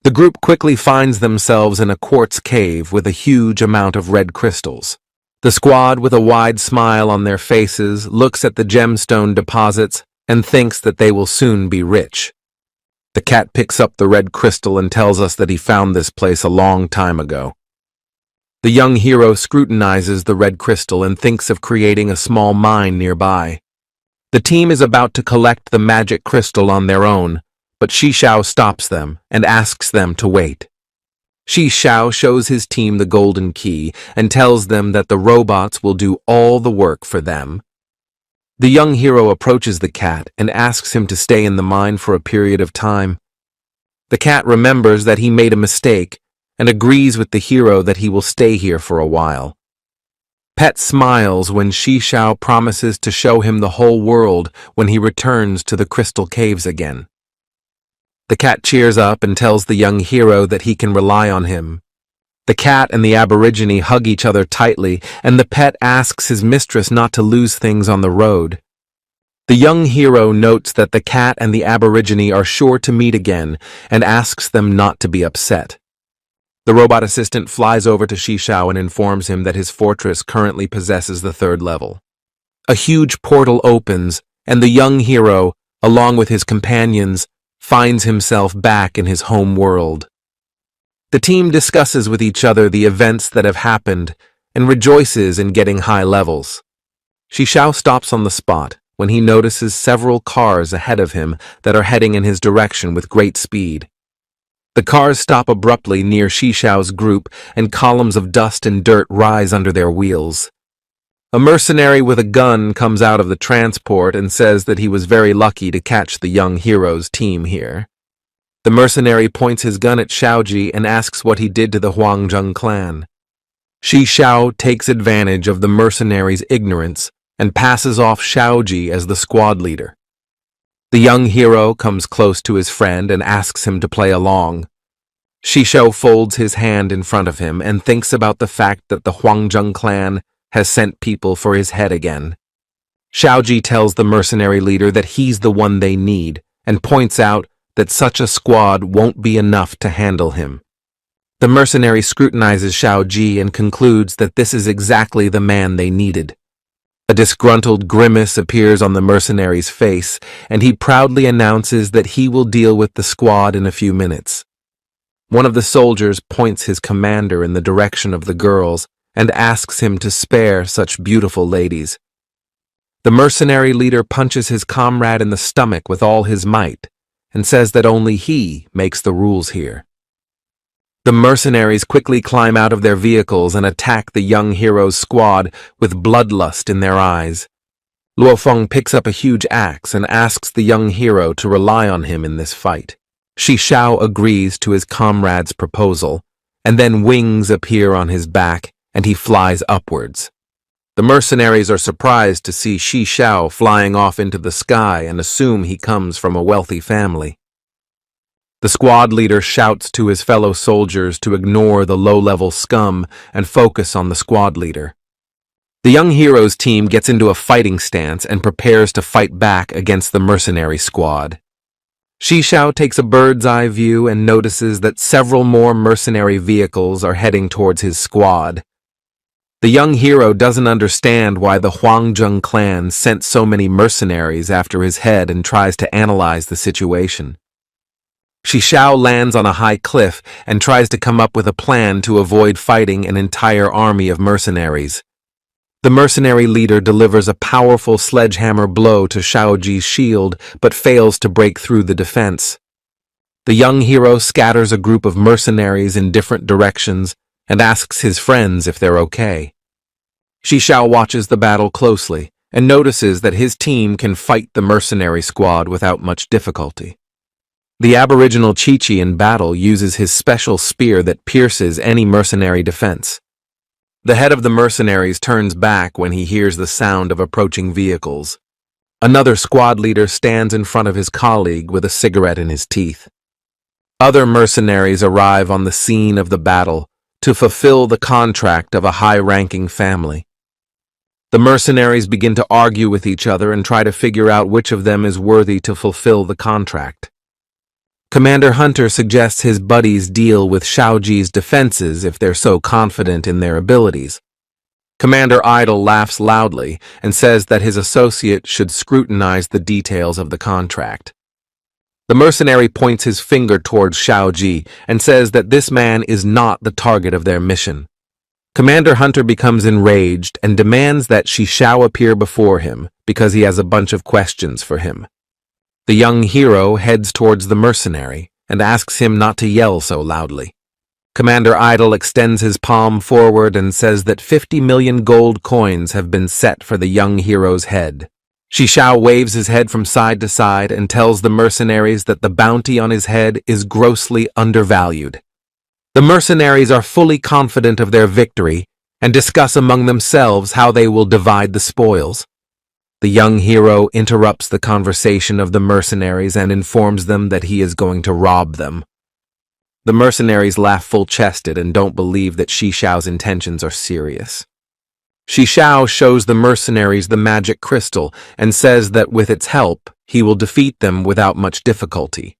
The group quickly finds themselves in a quartz cave with a huge amount of red crystals. The squad, with a wide smile on their faces, looks at the gemstone deposits and thinks that they will soon be rich. The cat picks up the red crystal and tells us that he found this place a long time ago. The young hero scrutinizes the red crystal and thinks of creating a small mine nearby. The team is about to collect the magic crystal on their own, but Shi Xiao stops them and asks them to wait. Shi Xiao shows his team the golden key and tells them that the robots will do all the work for them. The young hero approaches the cat and asks him to stay in the mine for a period of time. The cat remembers that he made a mistake and agrees with the hero that he will stay here for a while. Pet smiles when Shi Xiao promises to show him the whole world when he returns to the crystal caves again. The cat cheers up and tells the young hero that he can rely on him. The cat and the Aborigine hug each other tightly, and the pet asks his mistress not to lose things on the road. The young hero notes that the cat and the Aborigine are sure to meet again and asks them not to be upset. The robot assistant flies over to Shi Xiao and informs him that his fortress currently possesses the 3rd level. A huge portal opens, and the young hero, along with his companions, finds himself back in his home world. The team discusses with each other the events that have happened and rejoices in getting high levels. Shi Xiao stops on the spot when he notices several cars ahead of him that are heading in his direction with great speed. The cars stop abruptly near Shi Xiao's group, and columns of dust and dirt rise under their wheels. A mercenary with a gun comes out of the transport and says that he was very lucky to catch the young hero's team here. The mercenary points his gun at Xiaoji and asks what he did to the Huangjung clan. Shi Xiao takes advantage of the mercenary's ignorance and passes off Xiaoji as the squad leader. The young hero comes close to his friend and asks him to play along. Shi Xiao folds his hand in front of him and thinks about the fact that the Huangjung clan has sent people for his head again. Xiaoji tells the mercenary leader that he's the one they need and points out that such a squad won't be enough to handle him. The mercenary scrutinizes Xiaoji and concludes that this is exactly the man they needed. A disgruntled grimace appears on the mercenary's face, and he proudly announces that he will deal with the squad in a few minutes. One of the soldiers points his commander in the direction of the girls and asks him to spare such beautiful ladies. The mercenary leader punches his comrade in the stomach with all his might and says that only he makes the rules here. The mercenaries quickly climb out of their vehicles and attack the young hero's squad with bloodlust in their eyes. Luofeng picks up a huge axe and asks the young hero to rely on him in this fight. Shi Xiao agrees to his comrade's proposal, and then wings appear on his back and he flies upwards. The mercenaries are surprised to see Shi Xiao flying off into the sky and assume he comes from a wealthy family. The squad leader shouts to his fellow soldiers to ignore the low-level scum and focus on the squad leader. The young hero's team gets into a fighting stance and prepares to fight back against the mercenary squad. Shishao takes a bird's-eye view and notices that several more mercenary vehicles are heading towards his squad. The young hero doesn't understand why the Huangjung clan sent so many mercenaries after his head and tries to analyze the situation. Shishao lands on a high cliff and tries to come up with a plan to avoid fighting an entire army of mercenaries. The mercenary leader delivers a powerful sledgehammer blow to Shaoji's shield but fails to break through the defense. The young hero scatters a group of mercenaries in different directions and asks his friends if they're okay. Shishao watches the battle closely and notices that his team can fight the mercenary squad without much difficulty. The aboriginal Chi-Chi in battle uses his special spear that pierces any mercenary defense. The head of the mercenaries turns back when he hears the sound of approaching vehicles. Another squad leader stands in front of his colleague with a cigarette in his teeth. Other mercenaries arrive on the scene of the battle to fulfill the contract of a high-ranking family. The mercenaries begin to argue with each other and try to figure out which of them is worthy to fulfill the contract. Commander Hunter suggests his buddies deal with Shaoji's defenses if they're so confident in their abilities. Commander Idol laughs loudly and says that his associate should scrutinize the details of the contract. The mercenary points his finger towards Shaoji and says that this man is not the target of their mission. Commander Hunter becomes enraged and demands that Shishao appear before him because he has a bunch of questions for him. The young hero heads towards the mercenary and asks him not to yell so loudly. Commander Idol extends his palm forward and says that 50 million gold coins have been set for the young hero's head. Shishao waves his head from side to side and tells the mercenaries that the bounty on his head is grossly undervalued. The mercenaries are fully confident of their victory and discuss among themselves how they will divide the spoils. The young hero interrupts the conversation of the mercenaries and informs them that he is going to rob them. The mercenaries laugh full-chested and don't believe that Shishao's intentions are serious. Shishao shows the mercenaries the magic crystal and says that with its help, he will defeat them without much difficulty.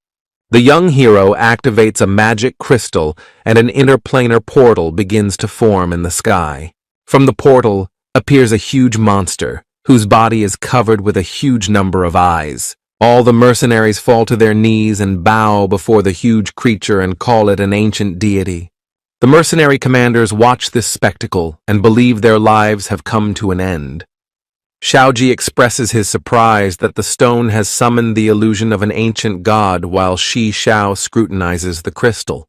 The young hero activates a magic crystal and an interplanar portal begins to form in the sky. From the portal appears a huge monster, whose body is covered with a huge number of eyes. All the mercenaries fall to their knees and bow before the huge creature and call it an ancient deity. The mercenary commanders watch this spectacle and believe their lives have come to an end. Shaoji expresses his surprise that the stone has summoned the illusion of an ancient god while Shishao scrutinizes the crystal.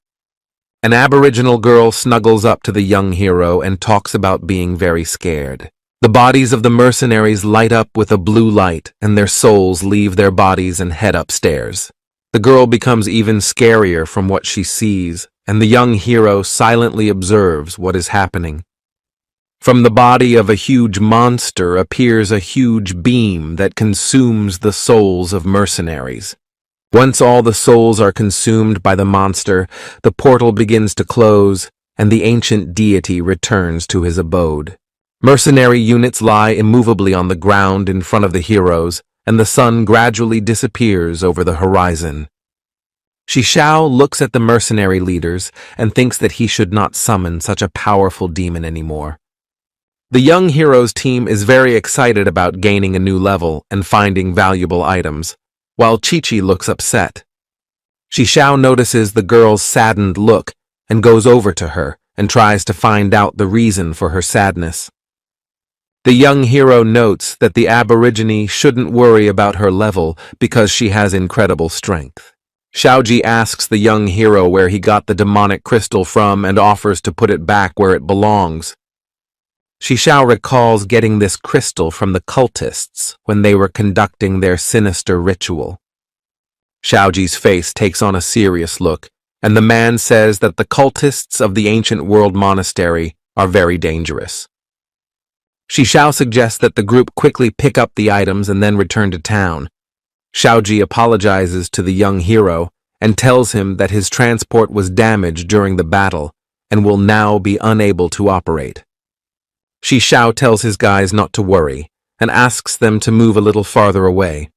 An aboriginal girl snuggles up to the young hero and talks about being very scared. The bodies of the mercenaries light up with a blue light, and their souls leave their bodies and head upstairs. The girl becomes even scarier from what she sees, and the young hero silently observes what is happening. From the body of a huge monster appears a huge beam that consumes the souls of mercenaries. Once all the souls are consumed by the monster, the portal begins to close, and the ancient deity returns to his abode. Mercenary units lie immovably on the ground in front of the heroes, and the sun gradually disappears over the horizon. Shishao looks at the mercenary leaders and thinks that he should not summon such a powerful demon anymore. The young hero's team is very excited about gaining a new level and finding valuable items, while Chi-Chi looks upset. Shishao notices the girl's saddened look and goes over to her and tries to find out the reason for her sadness. The young hero notes that the aborigine shouldn't worry about her level because she has incredible strength. Shaoji asks the young hero where he got the demonic crystal from and offers to put it back where it belongs. Shishao recalls getting this crystal from the cultists when they were conducting their sinister ritual. Shaoji's face takes on a serious look, and the man says that the cultists of the ancient world monastery are very dangerous. Shishao suggests that the group quickly pick up the items and then return to town. Shaoji apologizes to the young hero and tells him that his transport was damaged during the battle and will now be unable to operate. Shishao tells his guys not to worry and asks them to move a little farther away.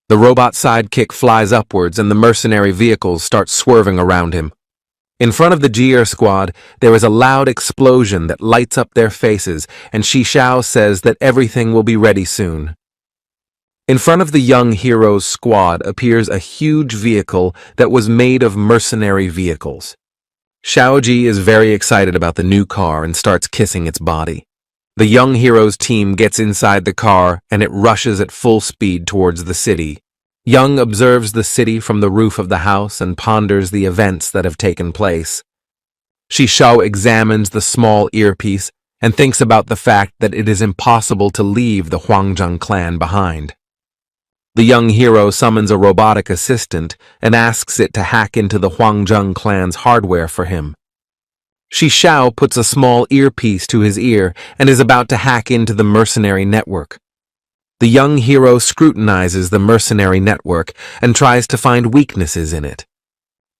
The robot sidekick flies upwards and the mercenary vehicles start swerving around him. In front of the Jiu squad, there is a loud explosion that lights up their faces, and Shishao says that everything will be ready soon. In front of the young heroes' squad appears a huge vehicle that was made of mercenary vehicles. Shaoji is very excited about the new car and starts kissing its body. The young heroes team gets inside the car and it rushes at full speed towards the city. Young observes the city from the roof of the house and ponders the events that have taken place. Shishao examines the small earpiece and thinks about the fact that it is impossible to leave the Huangjung clan behind. The young hero summons a robotic assistant and asks it to hack into the Huangjung clan's hardware for him. Shishao puts a small earpiece to his ear and is about to hack into the mercenary network. The young hero scrutinizes the mercenary network and tries to find weaknesses in it.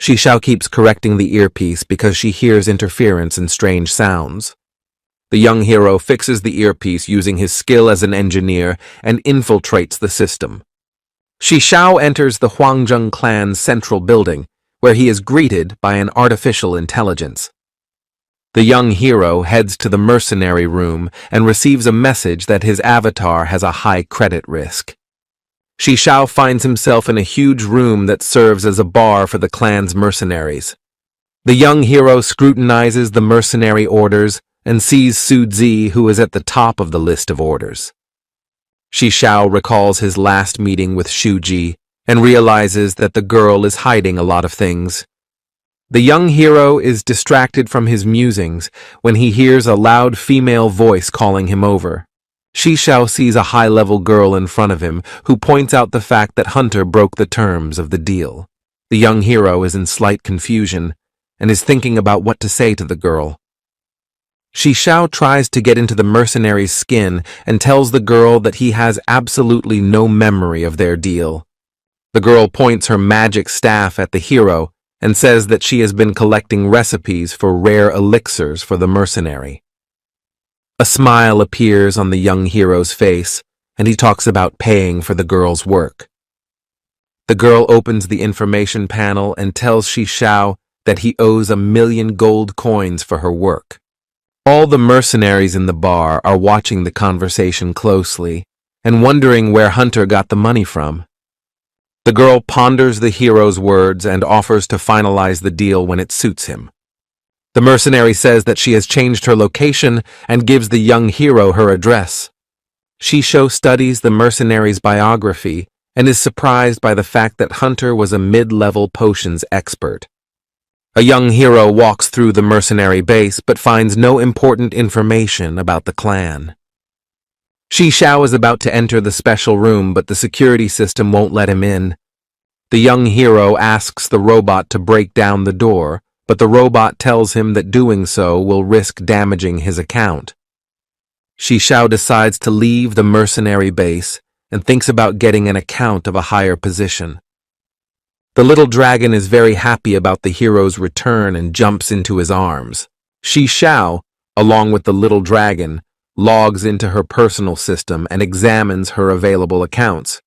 Shishao keeps correcting the earpiece because she hears interference and strange sounds. The young hero fixes the earpiece using his skill as an engineer and infiltrates the system. Shishao enters the Huangjung clan's central building, where he is greeted by an artificial intelligence. The young hero heads to the mercenary room and receives a message that his avatar has a high credit risk. Shishao finds himself in a huge room that serves as a bar for the clan's mercenaries. The young hero scrutinizes the mercenary orders and sees Suzi, who is at the top of the list of orders. Shishao recalls his last meeting with Shuji and realizes that the girl is hiding a lot of things. The young hero is distracted from his musings when he hears a loud female voice calling him over. Shishao sees a high-level girl in front of him who points out the fact that Hunter broke the terms of the deal. The young hero is in slight confusion and is thinking about what to say to the girl. Shishao tries to get into the mercenary's skin and tells the girl that he has absolutely no memory of their deal. The girl points her magic staff at the hero and says that she has been collecting recipes for rare elixirs for the mercenary. A smile appears on the young hero's face, and he talks about paying for the girl's work. The girl opens the information panel and tells Shishao that he owes 1,000,000 gold coins for her work. All the mercenaries in the bar are watching the conversation closely and wondering where Hunter got the money from. The girl ponders the hero's words and offers to finalize the deal when it suits him. The mercenary says that she has changed her location and gives the young hero her address. Shishao studies the mercenary's biography and is surprised by the fact that Hunter was a mid-level potions expert. A young hero walks through the mercenary base but finds no important information about the clan. Shishao is about to enter the special room, but the security system won't let him in. The young hero asks the robot to break down the door, but the robot tells him that doing so will risk damaging his account. Shishao decides to leave the mercenary base and thinks about getting an account of a higher position. The little dragon is very happy about the hero's return and jumps into his arms. Shishao, along with the little dragon, logs into her personal system and examines her available accounts.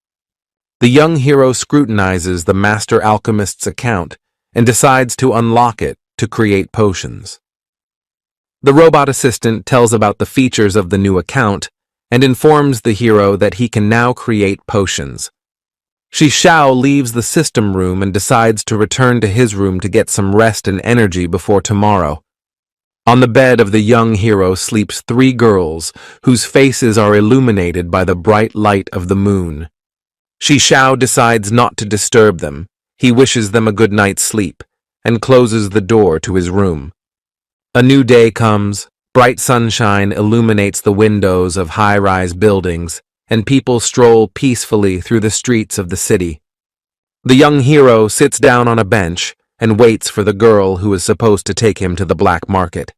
The young hero scrutinizes the master alchemist's account and decides to unlock it to create potions. The robot assistant tells about the features of the new account and informs the hero that he can now create potions. Shishao leaves the system room and decides to return to his room to get some rest and energy before tomorrow. On the bed of the young hero sleeps 3 girls whose faces are illuminated by the bright light of the moon. Shishao decides not to disturb them. He wishes them a good night's sleep and closes the door to his room. A new day comes. Bright sunshine illuminates the windows of high-rise buildings, and people stroll peacefully through the streets of the city. The young hero sits down on a bench and waits for the girl who is supposed to take him to the black market.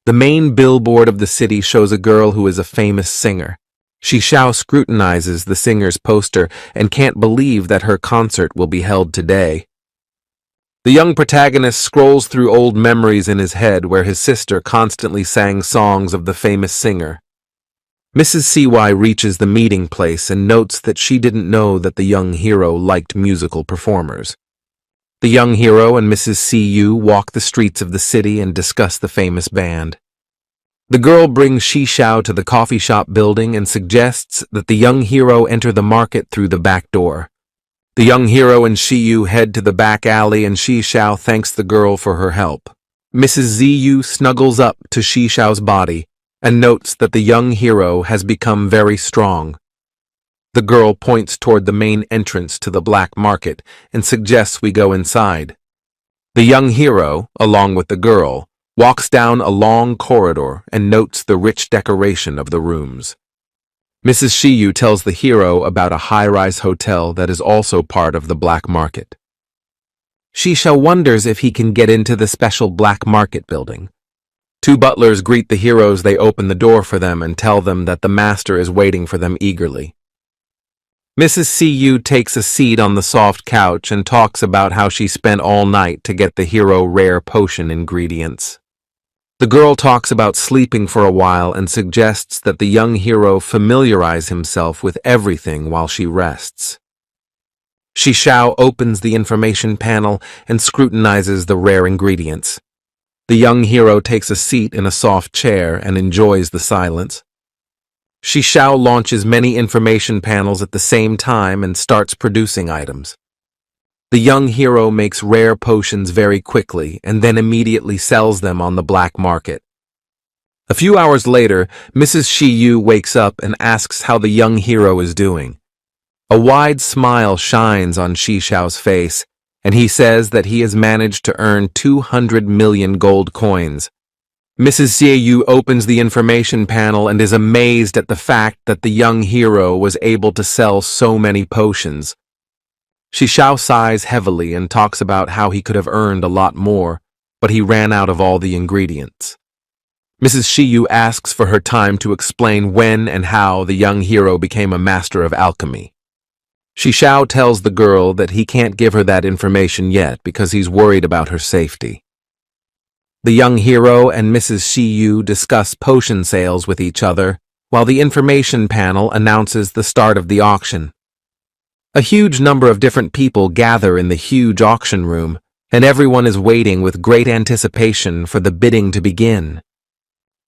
The main billboard of the city shows a girl who is a famous singer. Shishao scrutinizes the singer's poster and can't believe that her concert will be held today. The young protagonist scrolls through old memories in his head where his sister constantly sang songs of the famous singer. Mrs. CY reaches the meeting place and notes that she didn't know that the young hero liked musical performers. The young hero and Mrs. CU walk the streets of the city and discuss the famous band. The girl brings Shishao to the coffee shop building and suggests that the young hero enter the market through the back door. The young hero and Shiyu head to the back alley and Shishao thanks the girl for her help. Mrs. ZU snuggles up to Shishao's body and notes that the young hero has become very strong. The girl points toward the main entrance to the black market and suggests we go inside. The young hero, along with the girl, walks down a long corridor and notes the rich decoration of the rooms. Mrs. Shiyu tells the hero about a high-rise hotel that is also part of the black market. Shisha wonders if he can get into the special black market building. Two butlers greet the heroes. They open the door for them and tell them that the master is waiting for them eagerly. Mrs. CU takes a seat on the soft couch and talks about how she spent all night to get the hero rare potion ingredients. The girl talks about sleeping for a while and suggests that the young hero familiarize himself with everything while she rests. Shishao opens the information panel and scrutinizes the rare ingredients. The young hero takes a seat in a soft chair and enjoys the silence. Shishao launches many information panels at the same time and starts producing items. The young hero makes rare potions very quickly and then immediately sells them on the black market. A few hours later, Mrs. Shiyu wakes up and asks how the young hero is doing. A wide smile shines on Shishao's face, and he says that he has managed to earn 200 million gold coins. Mrs. Xiaoyu opens the information panel and is amazed at the fact that the young hero was able to sell so many potions. Shishao sighs heavily and talks about how he could have earned a lot more, but he ran out of all the ingredients. Mrs. Shiyu asks for her time to explain when and how the young hero became a master of alchemy. Shishao tells the girl that he can't give her that information yet because he's worried about her safety. The young hero and Mrs. Shiyu discuss potion sales with each other, while the information panel announces the start of the auction. A huge number of different people gather in the huge auction room, and everyone is waiting with great anticipation for the bidding to begin.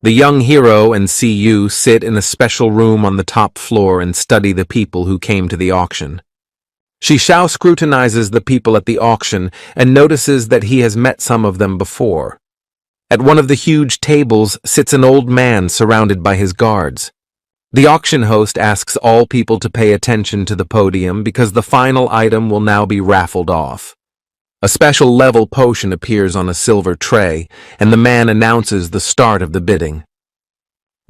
The young hero and CU sit in a special room on the top floor and study the people who came to the auction. Shishao scrutinizes the people at the auction and notices that he has met some of them before. At one of the huge tables sits an old man surrounded by his guards. The auction host asks all people to pay attention to the podium because the final item will now be raffled off. A special level potion appears on a silver tray, and the man announces the start of the bidding.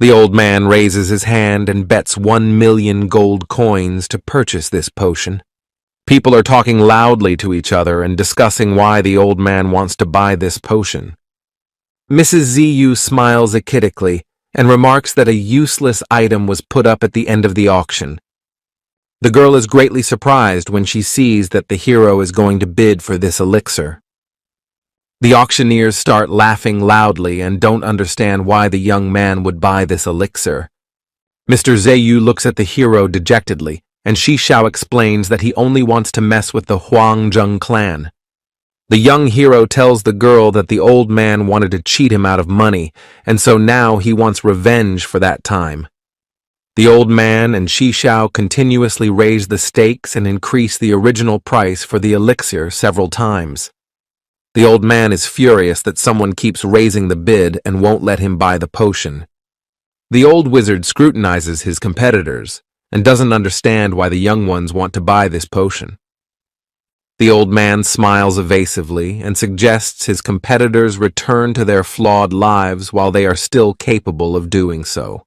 The old man raises his hand and bets 1 million gold coins to purchase this potion. People are talking loudly to each other and discussing why the old man wants to buy this potion. Mrs. ZU smiles achidically and remarks that a useless item was put up at the end of the auction. The girl is greatly surprised when she sees that the hero is going to bid for this elixir. The auctioneers start laughing loudly and don't understand why the young man would buy this elixir. Mr. Zayu looks at the hero dejectedly, and Shishao explains that he only wants to mess with the Huangjung clan. The young hero tells the girl that the old man wanted to cheat him out of money, and so now he wants revenge for that time. The old man and Shishao continuously raise the stakes and increase the original price for the elixir several times. The old man is furious that someone keeps raising the bid and won't let him buy the potion. The old wizard scrutinizes his competitors and doesn't understand why the young ones want to buy this potion. The old man smiles evasively and suggests his competitors return to their flawed lives while they are still capable of doing so.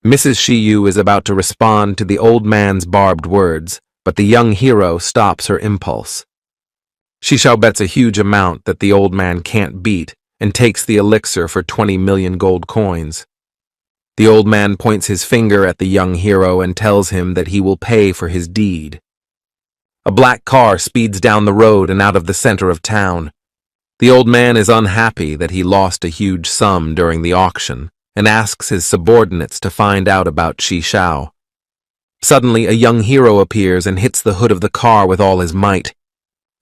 Mrs. Shiyu is about to respond to the old man's barbed words, but the young hero stops her impulse. Shishao bets a huge amount that the old man can't beat and takes the elixir for 20 million gold coins. The old man points his finger at the young hero and tells him that he will pay for his deed. A black car speeds down the road and out of the center of town. The old man is unhappy that he lost a huge sum during the auction, and asks his subordinates to find out about Shi Shao. Suddenly, a young hero appears and hits the hood of the car with all his might.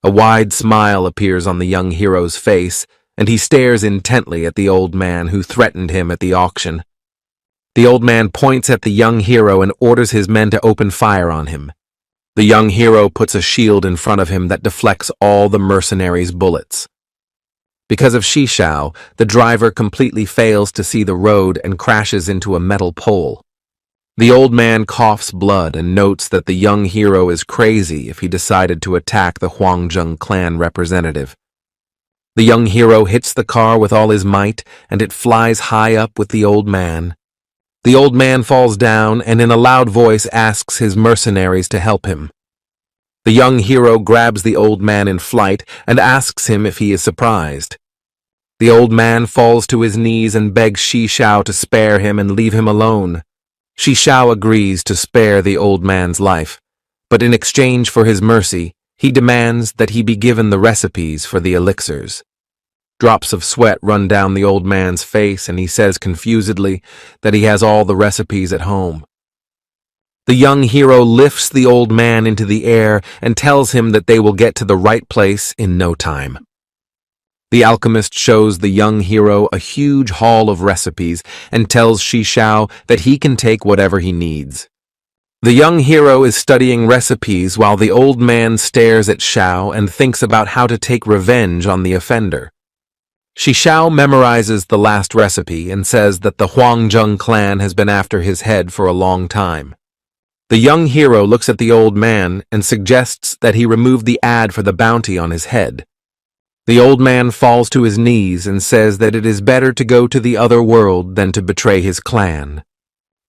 A wide smile appears on the young hero's face, and he stares intently at the old man who threatened him at the auction. The old man points at the young hero and orders his men to open fire on him. The young hero puts a shield in front of him that deflects all the mercenaries' bullets. Because of Shi Shao, the driver completely fails to see the road and crashes into a metal pole. The old man coughs blood and notes that the young hero is crazy if he decided to attack the Huangjung clan representative. The young hero hits the car with all his might, and it flies high up with the old man. The old man falls down and in a loud voice asks his mercenaries to help him. The young hero grabs the old man in flight and asks him if he is surprised. The old man falls to his knees and begs Shi Shao to spare him and leave him alone. Shi Shao agrees to spare the old man's life, but in exchange for his mercy, he demands that he be given the recipes for the elixirs. Drops of sweat run down the old man's face, and he says confusedly that he has all the recipes at home. The young hero lifts the old man into the air and tells him that they will get to the right place in no time. The alchemist shows the young hero a huge haul of recipes and tells Shi Shao that he can take whatever he needs. The young hero is studying recipes while the old man stares at Shao and thinks about how to take revenge on the offender. Shi Shao memorizes the last recipe and says that the Huangjung clan has been after his head for a long time. The young hero looks at the old man and suggests that he remove the ad for the bounty on his head. The old man falls to his knees and says that it is better to go to the other world than to betray his clan.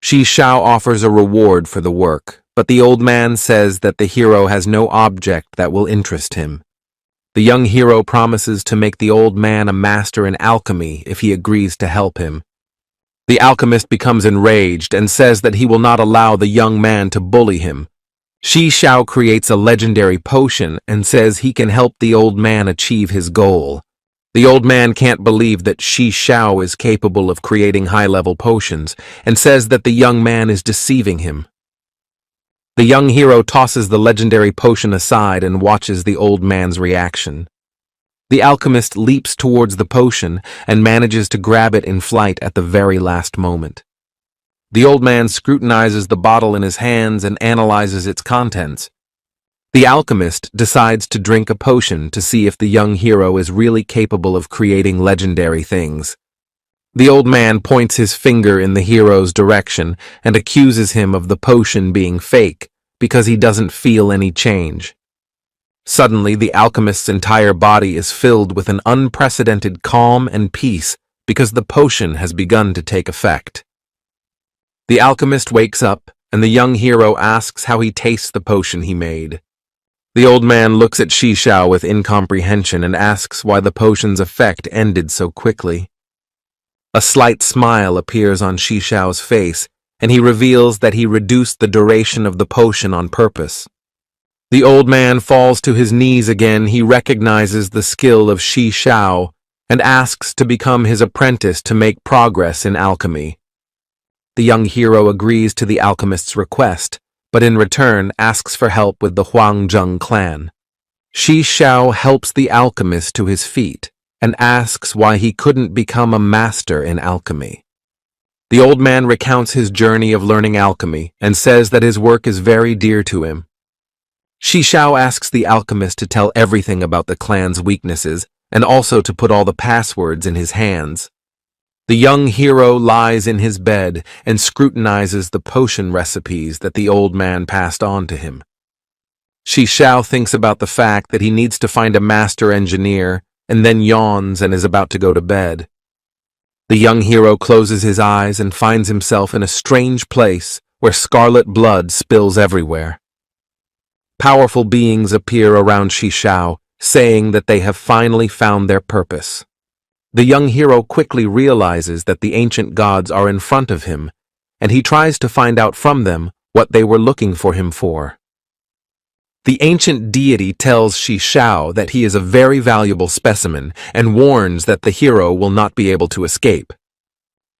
Shi Shao offers a reward for the work, but the old man says that the hero has no object that will interest him. The young hero promises to make the old man a master in alchemy if he agrees to help him. The alchemist becomes enraged and says that he will not allow the young man to bully him. Shi Shao creates a legendary potion and says he can help the old man achieve his goal. The old man can't believe that Shi Shao is capable of creating high-level potions and says that the young man is deceiving him. The young hero tosses the legendary potion aside and watches the old man's reaction. The alchemist leaps towards the potion and manages to grab it in flight at the very last moment. The old man scrutinizes the bottle in his hands and analyzes its contents. The alchemist decides to drink a potion to see if the young hero is really capable of creating legendary things. The old man points his finger in the hero's direction and accuses him of the potion being fake because he doesn't feel any change. Suddenly, the alchemist's entire body is filled with an unprecedented calm and peace because the potion has begun to take effect. The alchemist wakes up, and the young hero asks how he tastes the potion he made. The old man looks at Shi Shao with incomprehension and asks why the potion's effect ended so quickly. A slight smile appears on Shi Shao's face, and he reveals that he reduced the duration of the potion on purpose. The old man falls to his knees again. He recognizes the skill of Shi Shao and asks to become his apprentice to make progress in alchemy. The young hero agrees to the alchemist's request, but in return asks for help with the Huangjung clan. Shi Shao helps the alchemist to his feet and asks why he couldn't become a master in alchemy. The old man recounts his journey of learning alchemy and says that his work is very dear to him. Shi Shao asks the alchemist to tell everything about the clan's weaknesses and also to put all the passwords in his hands. The young hero lies in his bed and scrutinizes the potion recipes that the old man passed on to him. Shi Shao thinks about the fact that he needs to find a master engineer and then yawns and is about to go to bed. The young hero closes his eyes and finds himself in a strange place where scarlet blood spills everywhere. Powerful beings appear around Shi Shao, saying that they have finally found their purpose. The young hero quickly realizes that the ancient gods are in front of him, and he tries to find out from them what they were looking for him for. The ancient deity tells Shi Shao that he is a very valuable specimen and warns that the hero will not be able to escape.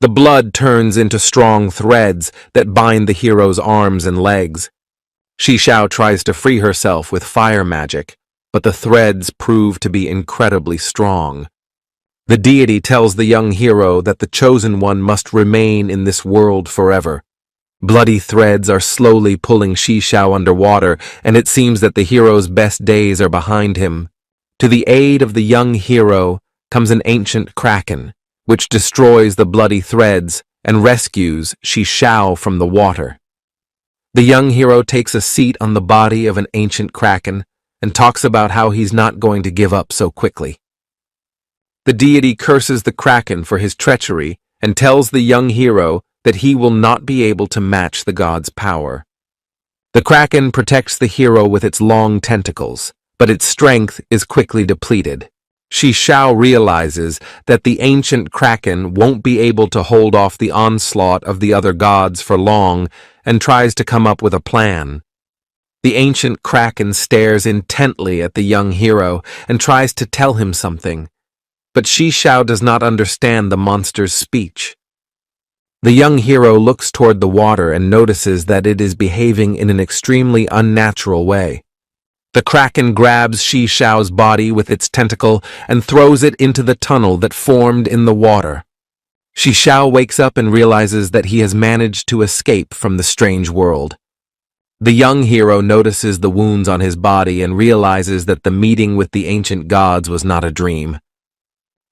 The blood turns into strong threads that bind the hero's arms and legs. Shishao tries to free herself with fire magic, but the threads prove to be incredibly strong. The deity tells the young hero that the chosen one must remain in this world forever. Bloody threads are slowly pulling Shishao underwater, and it seems that the hero's best days are behind him. To the aid of the young hero comes an ancient kraken, which destroys the bloody threads and rescues Shishao from the water. The young hero takes a seat on the body of an ancient kraken and talks about how he's not going to give up so quickly. The deity curses the kraken for his treachery and tells the young hero that he will not be able to match the god's power. The kraken protects the hero with its long tentacles, but its strength is quickly depleted. Shishao realizes that the ancient kraken won't be able to hold off the onslaught of the other gods for long and tries to come up with a plan. The ancient kraken stares intently at the young hero and tries to tell him something, but Shishao does not understand the monster's speech. The young hero looks toward the water and notices that it is behaving in an extremely unnatural way. The kraken grabs Shishao's body with its tentacle and throws it into the tunnel that formed in the water. Shishao wakes up and realizes that he has managed to escape from the strange world. The young hero notices the wounds on his body and realizes that the meeting with the ancient gods was not a dream.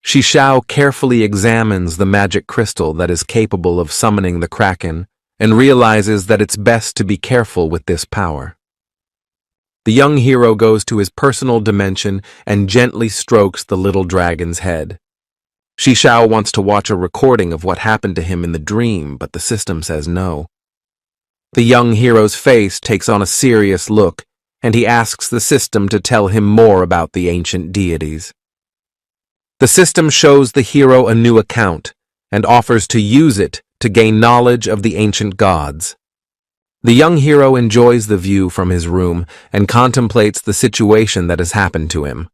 Shishao carefully examines the magic crystal that is capable of summoning the kraken and realizes that it's best to be careful with this power. The young hero goes to his personal dimension and gently strokes the little dragon's head. Shishao wants to watch a recording of what happened to him in the dream, but the system says no. The young hero's face takes on a serious look, and he asks the system to tell him more about the ancient deities. The system shows the hero a new account and offers to use it to gain knowledge of the ancient gods. The young hero enjoys the view from his room and contemplates the situation that has happened to him.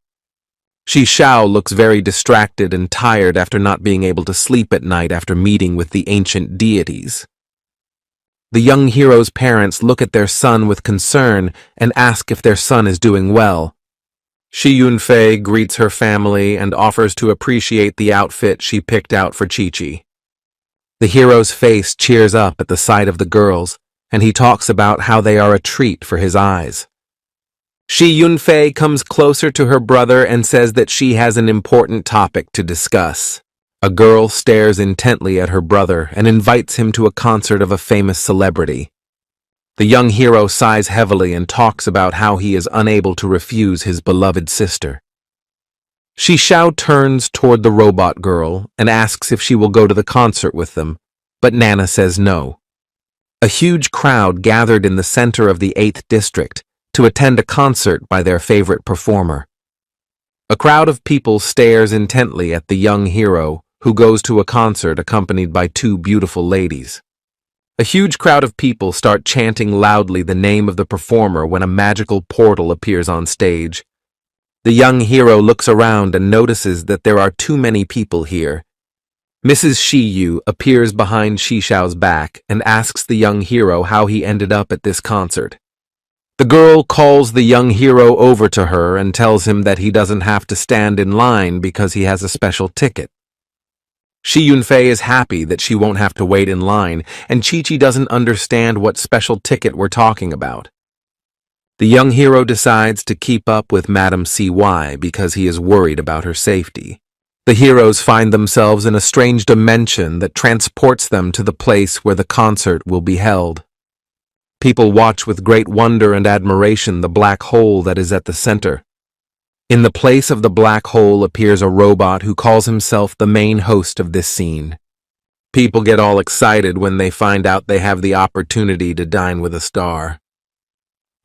Shishao looks very distracted and tired after not being able to sleep at night after meeting with the ancient deities. The young hero's parents look at their son with concern and ask if their son is doing well. Shi Yunfei greets her family and offers to appreciate the outfit she picked out for Chi-Chi. The hero's face cheers up at the sight of the girls, and he talks about how they are a treat for his eyes. Shi Yunfei comes closer to her brother and says that she has an important topic to discuss. A girl stares intently at her brother and invites him to a concert of a famous celebrity. The young hero sighs heavily and talks about how he is unable to refuse his beloved sister. Shishao turns toward the robot girl and asks if she will go to the concert with them, but Nana says no. A huge crowd gathered in the center of the 8th district to attend a concert by their favorite performer. A crowd of people stares intently at the young hero, who goes to a concert accompanied by 2 beautiful ladies. A huge crowd of people start chanting loudly the name of the performer when a magical portal appears on stage. The young hero looks around and notices that there are too many people here. Mrs. Shiyu appears behind Shishao's back and asks the young hero how he ended up at this concert. The girl calls the young hero over to her and tells him that he doesn't have to stand in line because he has a special ticket. Shi Yunfei is happy that she won't have to wait in line, and Chi-Chi doesn't understand what special ticket we're talking about. The young hero decides to keep up with Madam CY because he is worried about her safety. The heroes find themselves in a strange dimension that transports them to the place where the concert will be held. People watch with great wonder and admiration the black hole that is at the center. In the place of the black hole appears a robot who calls himself the main host of this scene. People get all excited when they find out they have the opportunity to dine with a star.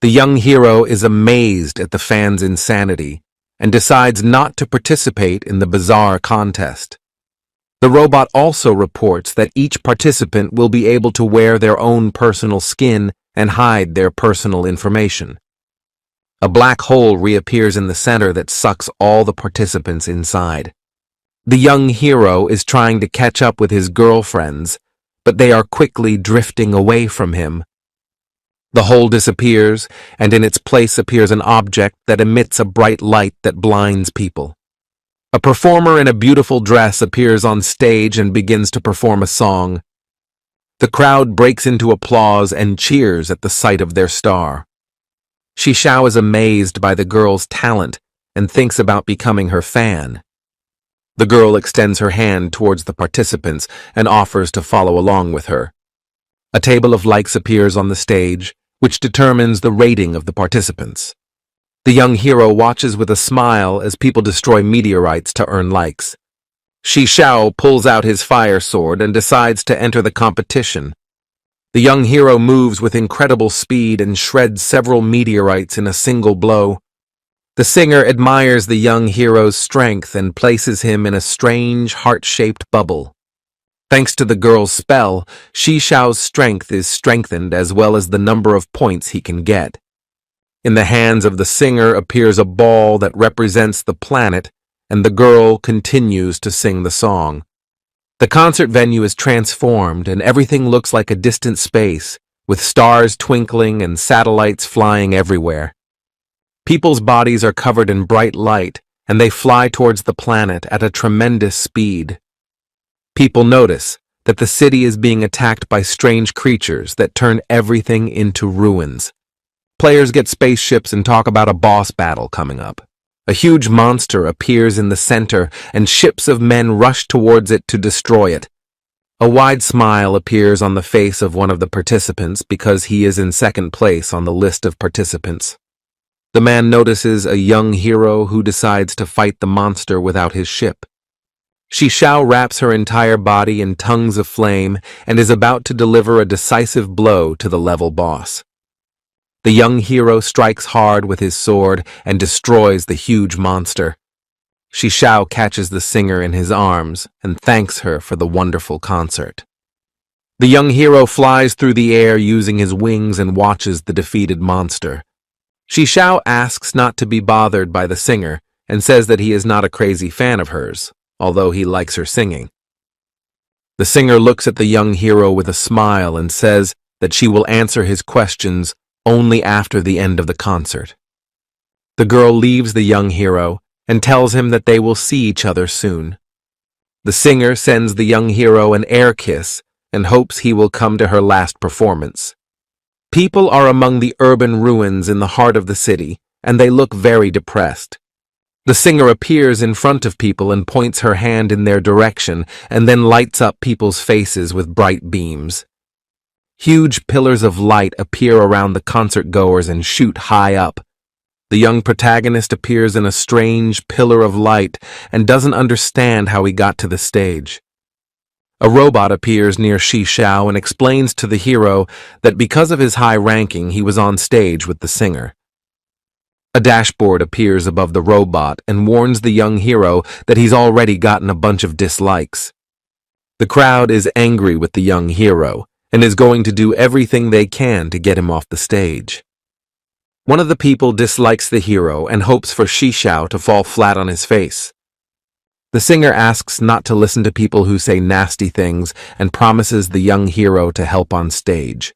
The young hero is amazed at the fans' insanity and decides not to participate in the bizarre contest. The robot also reports that each participant will be able to wear their own personal skin and hide their personal information. A black hole reappears in the center that sucks all the participants inside. The young hero is trying to catch up with his girlfriends, but they are quickly drifting away from him. The hole disappears, and in its place appears an object that emits a bright light that blinds people. A performer in a beautiful dress appears on stage and begins to perform a song. The crowd breaks into applause and cheers at the sight of their star. Shishao is amazed by the girl's talent and thinks about becoming her fan. The girl extends her hand towards the participants and offers to follow along with her. A table of likes appears on the stage, which determines the rating of the participants. The young hero watches with a smile as people destroy meteorites to earn likes. Shishao pulls out his fire sword and decides to enter the competition. The young hero moves with incredible speed and shreds several meteorites in a single blow. The singer admires the young hero's strength and places him in a strange, heart-shaped bubble. Thanks to the girl's spell, Shishao's strength is strengthened as well as the number of points he can get. In the hands of the singer appears a ball that represents the planet, and the girl continues to sing the song. The concert venue is transformed and everything looks like a distant space, with stars twinkling and satellites flying everywhere. People's bodies are covered in bright light, and they fly towards the planet at a tremendous speed. People notice that the city is being attacked by strange creatures that turn everything into ruins. Players get spaceships and talk about a boss battle coming up. A huge monster appears in the center, and ships of men rush towards it to destroy it. A wide smile appears on the face of one of the participants because he is in second place on the list of participants. The man notices a young hero who decides to fight the monster without his ship. Shishao wraps her entire body in tongues of flame and is about to deliver a decisive blow to the level boss. The young hero strikes hard with his sword and destroys the huge monster. Shishao catches the singer in his arms and thanks her for the wonderful concert. The young hero flies through the air using his wings and watches the defeated monster. Shishao asks not to be bothered by the singer and says that he is not a crazy fan of hers, although he likes her singing. The singer looks at the young hero with a smile and says that she will answer his questions only after the end of the concert. The girl leaves the young hero and tells him that they will see each other soon. The singer sends the young hero an air kiss and hopes he will come to her last performance. People are among the urban ruins in the heart of the city, and they look very depressed. The singer appears in front of people and points her hand in their direction and then lights up people's faces with bright beams. Huge pillars of light appear around the concert goers and shoot high up. The young protagonist appears in a strange pillar of light and doesn't understand how he got to the stage. A robot appears near Shishao and explains to the hero that because of his high ranking, he was on stage with the singer. A dashboard appears above the robot and warns the young hero that he's already gotten a bunch of dislikes. The crowd is angry with the young hero and is going to do everything they can to get him off the stage. One of the people dislikes the hero and hopes for Shishao to fall flat on his face. The singer asks not to listen to people who say nasty things and promises the young hero to help on stage.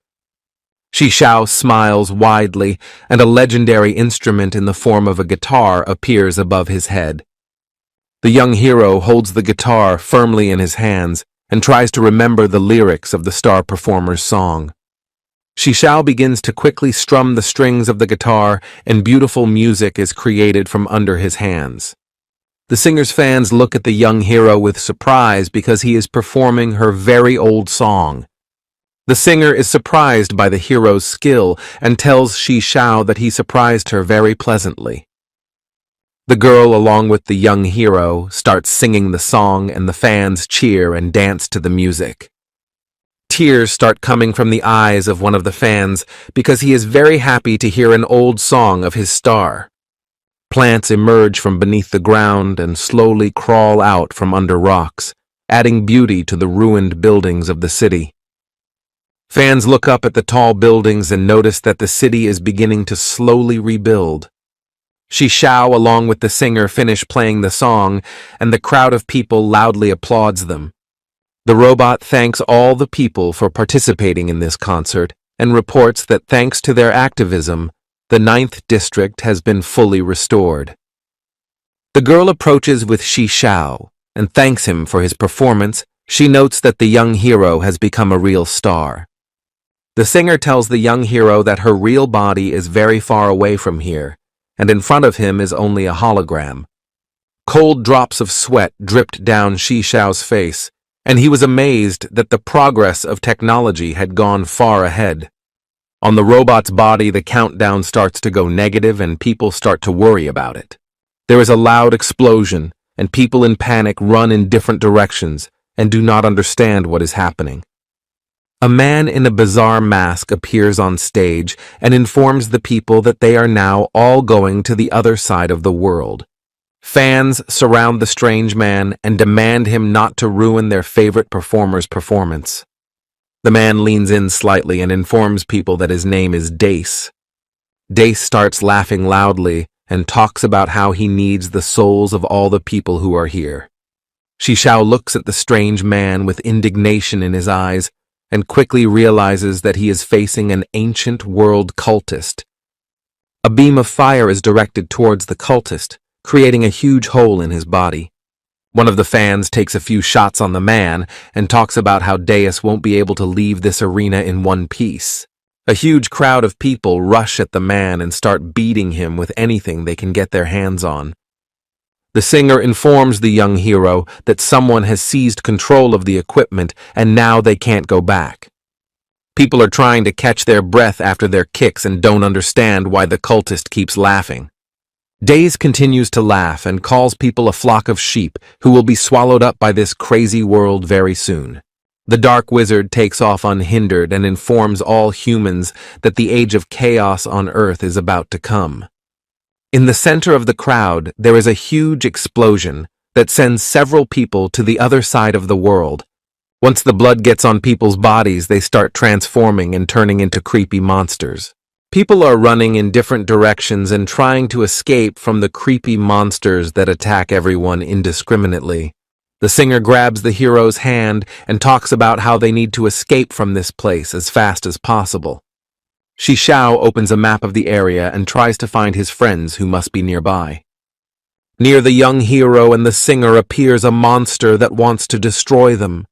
Shishao smiles widely, and a legendary instrument in the form of a guitar appears above his head. The young hero holds the guitar firmly in his hands and tries to remember the lyrics of the star performer's song. Shishao begins to quickly strum the strings of the guitar, and beautiful music is created from under his hands. The singer's fans look at the young hero with surprise because he is performing her very old song. The singer is surprised by the hero's skill and tells Shishao that he surprised her very pleasantly. The girl, along with the young hero, starts singing the song and the fans cheer and dance to the music. Tears start coming from the eyes of one of the fans because he is very happy to hear an old song of his star. Plants emerge from beneath the ground and slowly crawl out from under rocks, adding beauty to the ruined buildings of the city. Fans look up at the tall buildings and notice that the city is beginning to slowly rebuild. Shi Xiao, along with the singer, finish playing the song, and the crowd of people loudly applauds them. The robot thanks all the people for participating in this concert and reports that thanks to their activism, the 9th district has been fully restored. The girl approaches with Shi Xiao and thanks him for his performance. She notes that the young hero has become a real star. The singer tells the young hero that her real body is very far away from here, and in front of him is only a hologram. Cold drops of sweat dripped down Shi Xiao's face, and he was amazed that the progress of technology had gone far ahead. On the robot's body, the countdown starts to go negative and people start to worry about it. There is a loud explosion, and people in panic run in different directions and do not understand what is happening. A man in a bizarre mask appears on stage and informs the people that they are now all going to the other side of the world. Fans surround the strange man and demand him not to ruin their favorite performer's performance. The man leans in slightly and informs people that his name is Dace. Dace starts laughing loudly and talks about how he needs the souls of all the people who are here. Shi Xiao looks at the strange man with indignation in his eyes and quickly realizes that he is facing an ancient world cultist. A beam of fire is directed towards the cultist, creating a huge hole in his body. One of the fans takes a few shots on the man and talks about how Deus won't be able to leave this arena in one piece. A huge crowd of people rush at the man and start beating him with anything they can get their hands on. The singer informs the young hero that someone has seized control of the equipment and now they can't go back. People are trying to catch their breath after their kicks and don't understand why the cultist keeps laughing. Daze continues to laugh and calls people a flock of sheep who will be swallowed up by this crazy world very soon. The Dark Wizard takes off unhindered and informs all humans that the age of chaos on Earth is about to come. In the center of the crowd, there is a huge explosion that sends several people to the other side of the world. Once the blood gets on people's bodies, they start transforming and turning into creepy monsters. People are running in different directions and trying to escape from the creepy monsters that attack everyone indiscriminately. The singer grabs the hero's hand and talks about how they need to escape from this place as fast as possible. Shi Xiao opens a map of the area and tries to find his friends who must be nearby. Near the young hero and the singer appears a monster that wants to destroy them.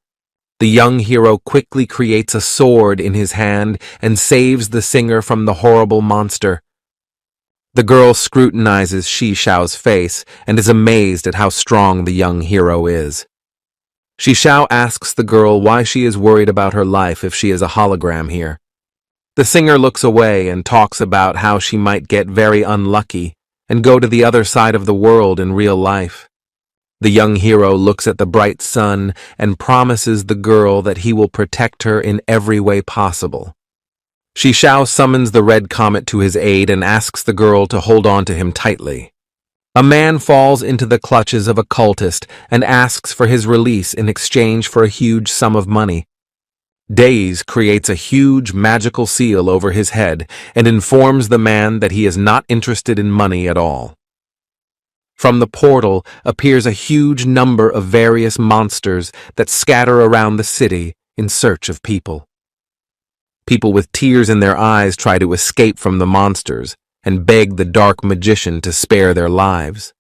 The young hero quickly creates a sword in his hand and saves the singer from the horrible monster. The girl scrutinizes Shi Xiao's face and is amazed at how strong the young hero is. Shi Xiao asks the girl why she is worried about her life if she is a hologram here. The singer looks away and talks about how she might get very unlucky and go to the other side of the world in real life. The young hero looks at the bright sun and promises the girl that he will protect her in every way possible. Shi Xiao summons the red comet to his aid and asks the girl to hold on to him tightly. A man falls into the clutches of a cultist and asks for his release in exchange for a huge sum of money. Daze creates a huge magical seal over his head and informs the man that he is not interested in money at all. From the portal appears a huge number of various monsters that scatter around the city in search of people. People with tears in their eyes try to escape from the monsters and beg the dark magician to spare their lives.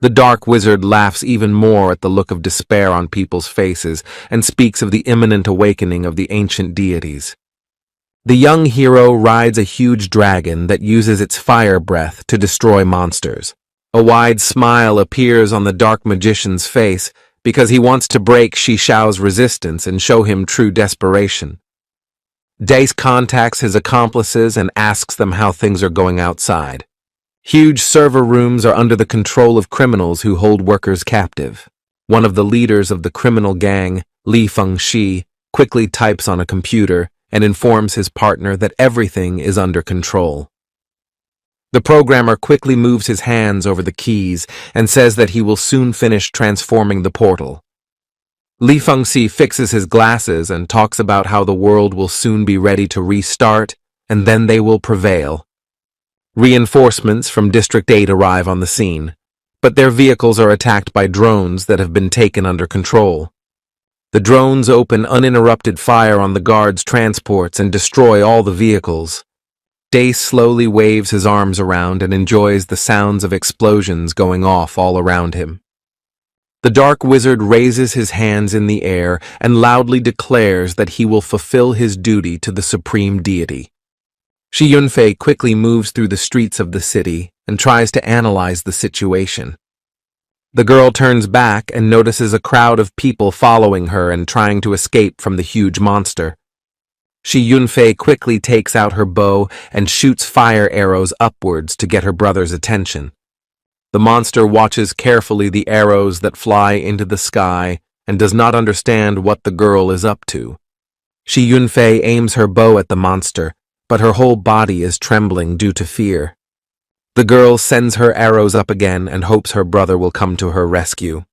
The Dark Wizard laughs even more at the look of despair on people's faces and speaks of the imminent awakening of the ancient deities. The young hero rides a huge dragon that uses its fire breath to destroy monsters. A wide smile appears on the dark magician's face because he wants to break Shi Xiao's resistance and show him true desperation. Dace contacts his accomplices and asks them how things are going outside. Huge server rooms are under the control of criminals who hold workers captive. One of the leaders of the criminal gang, Li Fengxi, quickly types on a computer and informs his partner that everything is under control. The programmer quickly moves his hands over the keys and says that he will soon finish transforming the portal. Li Fengxi fixes his glasses and talks about how the world will soon be ready to restart, and then they will prevail. Reinforcements from District 8 arrive on the scene, but their vehicles are attacked by drones that have been taken under control. The drones open uninterrupted fire on the guards' transports and destroy all the vehicles. Day slowly waves his arms around and enjoys the sounds of explosions going off all around him. The Dark Wizard raises his hands in the air and loudly declares that he will fulfill his duty to the supreme deity. Shi Yunfei quickly moves through the streets of the city and tries to analyze the situation. The girl turns back and notices a crowd of people following her and trying to escape from the huge monster. Shi Yunfei quickly takes out her bow and shoots fire arrows upwards to get her brother's attention. The monster watches carefully the arrows that fly into the sky and does not understand what the girl is up to. Shi Yunfei aims her bow at the monster, but her whole body is trembling due to fear. The girl sends her arrows up again and hopes her brother will come to her rescue.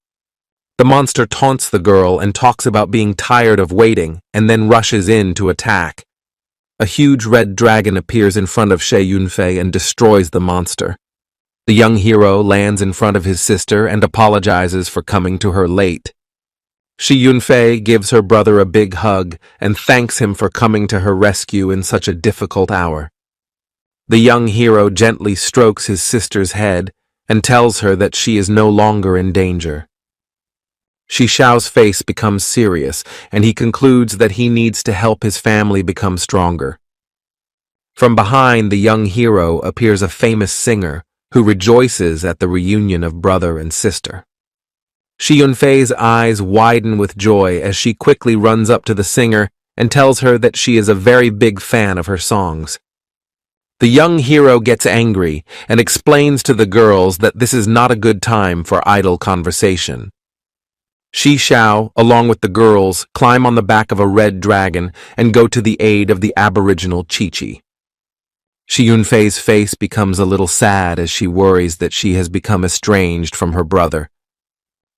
The monster taunts the girl and talks about being tired of waiting and then rushes in to attack. A huge red dragon appears in front of Shi Yunfei and destroys the monster. The young hero lands in front of his sister and apologizes for coming to her late. Shi Yunfei gives her brother a big hug and thanks him for coming to her rescue in such a difficult hour. The young hero gently strokes his sister's head and tells her that she is no longer in danger. Shi Xiao's face becomes serious, and he concludes that he needs to help his family become stronger. From behind the young hero appears a famous singer who rejoices at the reunion of brother and sister. Shi Yunfei's eyes widen with joy as she quickly runs up to the singer and tells her that she is a very big fan of her songs. The young hero gets angry and explains to the girls that this is not a good time for idle conversation. Shi Xiao, along with the girls, climb on the back of a red dragon and go to the aid of the aboriginal Chi-Chi. Shi Yunfei's face becomes a little sad as she worries that she has become estranged from her brother.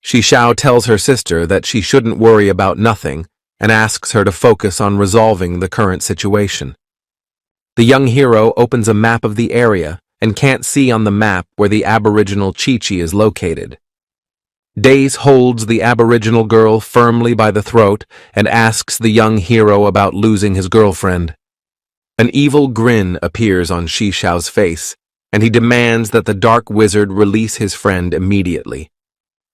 Shi Xiao tells her sister that she shouldn't worry about nothing and asks her to focus on resolving the current situation. The young hero opens a map of the area and can't see on the map where the aboriginal Chi-Chi is located. Days holds the aboriginal girl firmly by the throat and asks the young hero about losing his girlfriend. An evil grin appears on Shi Xiao's face, and he demands that the Dark Wizard release his friend immediately.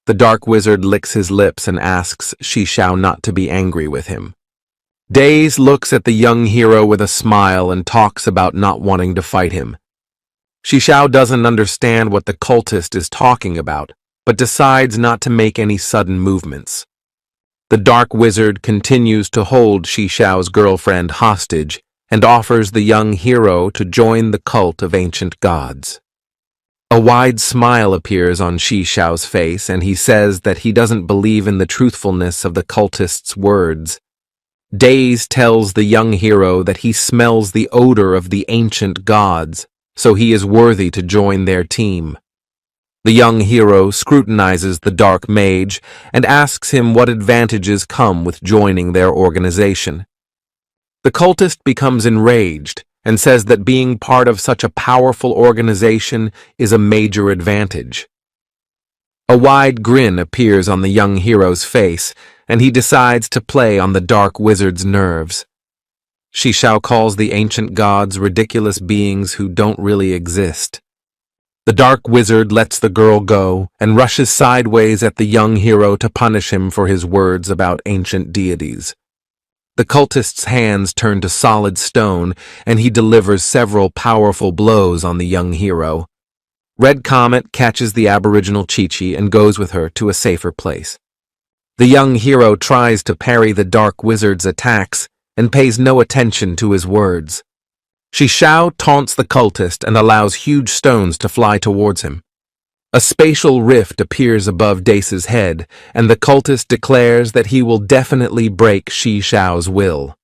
The Dark Wizard licks his lips and asks Shi Xiao not to be angry with him. Days looks at the young hero with a smile and talks about not wanting to fight him. Shi Xiao doesn't understand what the cultist is talking about, but decides not to make any sudden movements. The Dark Wizard continues to hold Shi Xiao's girlfriend hostage and offers the young hero to join the cult of ancient gods. A wide smile appears on Shi Xiao's face, and he says that he doesn't believe in the truthfulness of the cultist's words. Days tells the young hero that he smells the odor of the ancient gods, so he is worthy to join their team. The young hero scrutinizes the dark mage and asks him what advantages come with joining their organization. The cultist becomes enraged and says that being part of such a powerful organization is a major advantage. A wide grin appears on the young hero's face, and he decides to play on the Dark Wizard's nerves. Shi Xiao calls the ancient gods ridiculous beings who don't really exist. The Dark Wizard lets the girl go and rushes sideways at the young hero to punish him for his words about ancient deities. The cultist's hands turn to solid stone, and he delivers several powerful blows on the young hero. Red Comet catches the aboriginal Chi-Chi and goes with her to a safer place. The young hero tries to parry the Dark Wizard's attacks and pays no attention to his words. Shi Xiao taunts the cultist and allows huge stones to fly towards him. A spatial rift appears above Dace's head, and the cultist declares that he will definitely break Shi Xiao's will.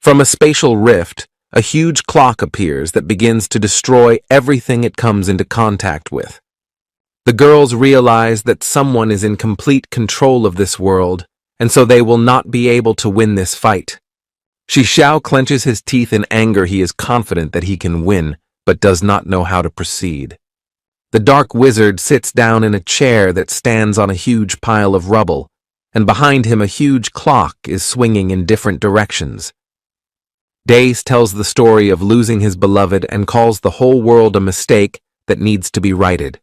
From a spatial rift, a huge clock appears that begins to destroy everything it comes into contact with. The girls realize that someone is in complete control of this world, and so they will not be able to win this fight. Shi Xiao clenches his teeth in anger. He is confident that he can win, but does not know how to proceed. The dark wizard sits down in a chair that stands on a huge pile of rubble, and behind him a huge clock is swinging in different directions. Dace tells the story of losing his beloved and calls the whole world a mistake that needs to be righted.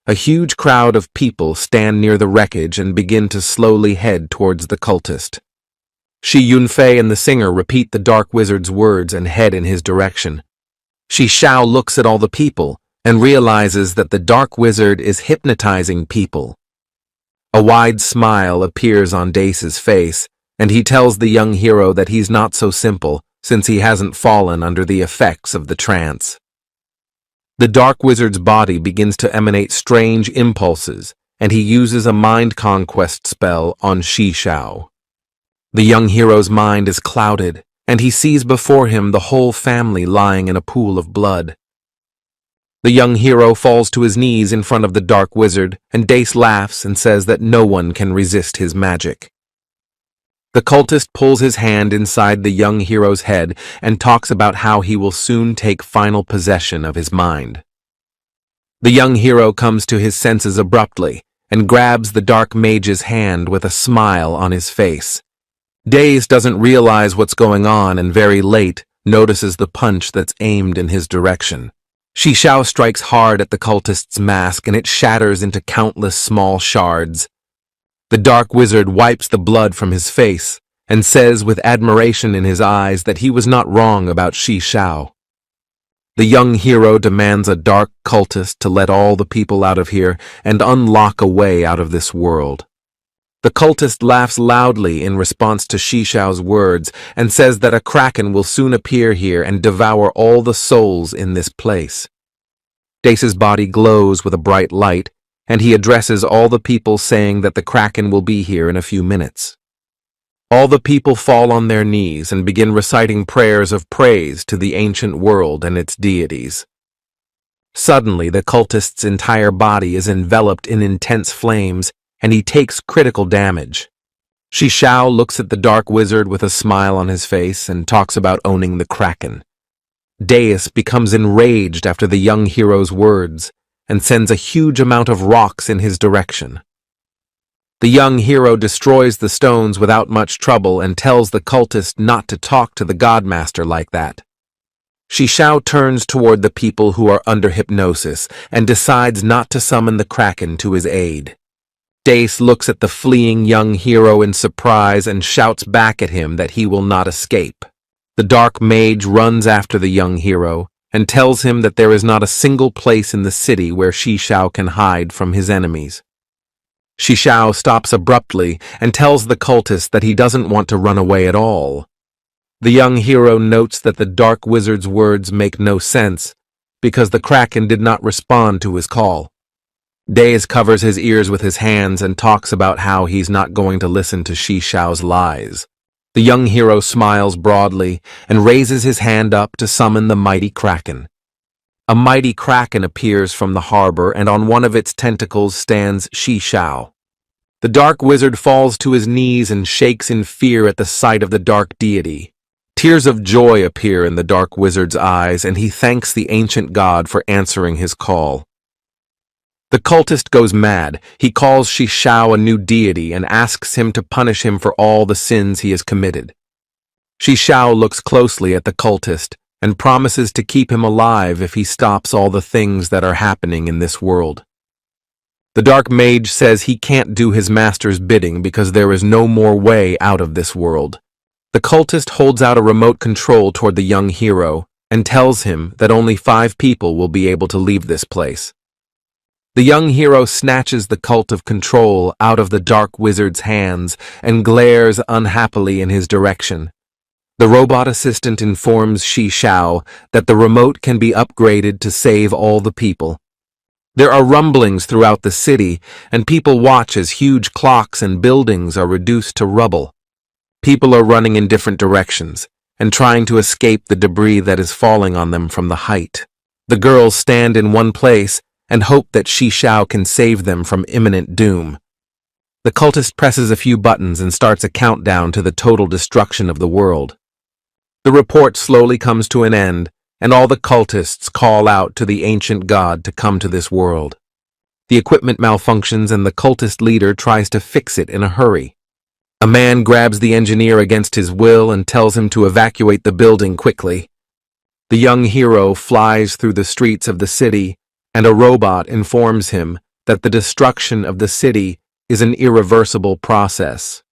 A huge crowd of people stand near the wreckage and begin to slowly head towards the cultist. Shi Yunfei and the singer repeat the dark wizard's words and head in his direction. Shi Xiao looks at all the people and realizes that the dark wizard is hypnotizing people. A wide smile appears on Dace's face, and he tells the young hero that he's not so simple since he hasn't fallen under the effects of the trance. The dark wizard's body begins to emanate strange impulses, and he uses a mind conquest spell on Shi Xiao. The young hero's mind is clouded, and he sees before him the whole family lying in a pool of blood. The young hero falls to his knees in front of the dark wizard, and Dace laughs and says that no one can resist his magic. The cultist pulls his hand inside the young hero's head and talks about how he will soon take final possession of his mind. The young hero comes to his senses abruptly and grabs the dark mage's hand with a smile on his face. Dace doesn't realize what's going on and very late notices the punch that's aimed in his direction. Shi Xiao strikes hard at the cultist's mask and it shatters into countless small shards. The dark wizard wipes the blood from his face and says with admiration in his eyes that he was not wrong about Shi Xiao. The young hero demands a dark cultist to let all the people out of here and unlock a way out of this world. The cultist laughs loudly in response to Shi Xiao's words and says that a kraken will soon appear here and devour all the souls in this place. Dace's body glows with a bright light, and he addresses all the people saying that the kraken will be here in a few minutes. All the people fall on their knees and begin reciting prayers of praise to the ancient world and its deities. Suddenly, the cultist's entire body is enveloped in intense flames, and he takes critical damage. Shi Xiao looks at the dark wizard with a smile on his face and talks about owning the kraken. Dace becomes enraged after the young hero's words and sends a huge amount of rocks in his direction. The young hero destroys the stones without much trouble and tells the cultist not to talk to the Godmaster like that. Shi Xiao turns toward the people who are under hypnosis and decides not to summon the kraken to his aid. Dace looks at the fleeing young hero in surprise and shouts back at him that he will not escape. The dark mage runs after the young hero and tells him that there is not a single place in the city where Shi Xiao can hide from his enemies. Shi Xiao stops abruptly and tells the cultist that he doesn't want to run away at all. The young hero notes that the dark wizard's words make no sense because the kraken did not respond to his call. Dace covers his ears with his hands and talks about how he's not going to listen to Shi Xiao's lies. The young hero smiles broadly and raises his hand up to summon the mighty kraken. A mighty kraken appears from the harbor, and on one of its tentacles stands Shi Xiao. The dark wizard falls to his knees and shakes in fear at the sight of the dark deity. Tears of joy appear in the dark wizard's eyes, and he thanks the ancient god for answering his call. The cultist goes mad. He calls Shi Xiao a new deity and asks him to punish him for all the sins he has committed. Shi Xiao looks closely at the cultist and promises to keep him alive if he stops all the things that are happening in this world. The dark mage says he can't do his master's bidding because there is no more way out of this world. The cultist holds out a remote control toward the young hero and tells him that only 5 people will be able to leave this place. The young hero snatches the cult of control out of the dark wizard's hands and glares unhappily in his direction. The robot assistant informs Shi Xiao that the remote can be upgraded to save all the people. There are rumblings throughout the city, and people watch as huge clocks and buildings are reduced to rubble. People are running in different directions and trying to escape the debris that is falling on them from the height. The girls stand in one place and hope that Shi Xiao can save them from imminent doom. The cultist presses a few buttons and starts a countdown to the total destruction of the world. The report slowly comes to an end, and all the cultists call out to the ancient god to come to this world. The equipment malfunctions and the cultist leader tries to fix it in a hurry. A man grabs the engineer against his will and tells him to evacuate the building quickly. The young hero flies through the streets of the city, and a robot informs him that the destruction of the city is an irreversible process.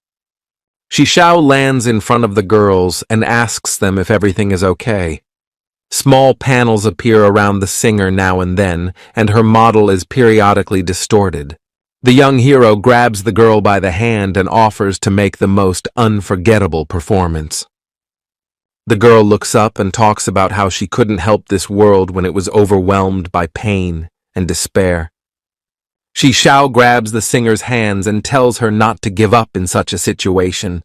Xiao lands in front of the girls and asks them if everything is okay. Small panels appear around the singer now and then, and her model is periodically distorted. The young hero grabs the girl by the hand and offers to make the most unforgettable performance. The girl looks up and talks about how she couldn't help this world when it was overwhelmed by pain and despair. Xiao grabs the singer's hands and tells her not to give up in such a situation.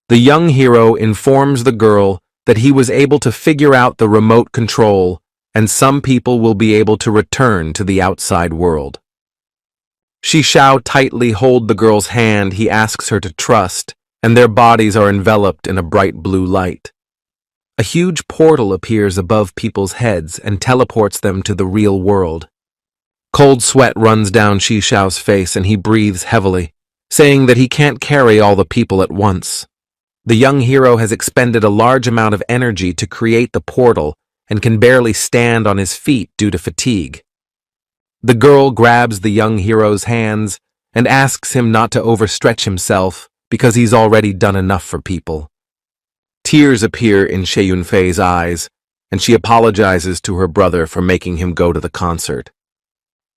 The young hero informs the girl that he was able to figure out the remote control, and some people will be able to return to the outside world. Xiao tightly holds the girl's hand he asks her to trust, and their bodies are enveloped in a bright blue light. A huge portal appears above people's heads and teleports them to the real world. Cold sweat runs down Xiao's face and he breathes heavily, saying that he can't carry all the people at once. The young hero has expended a large amount of energy to create the portal and can barely stand on his feet due to fatigue. The girl grabs the young hero's hands and asks him not to overstretch himself because he's already done enough for people. Tears appear in Yunfei's eyes, and she apologizes to her brother for making him go to the concert.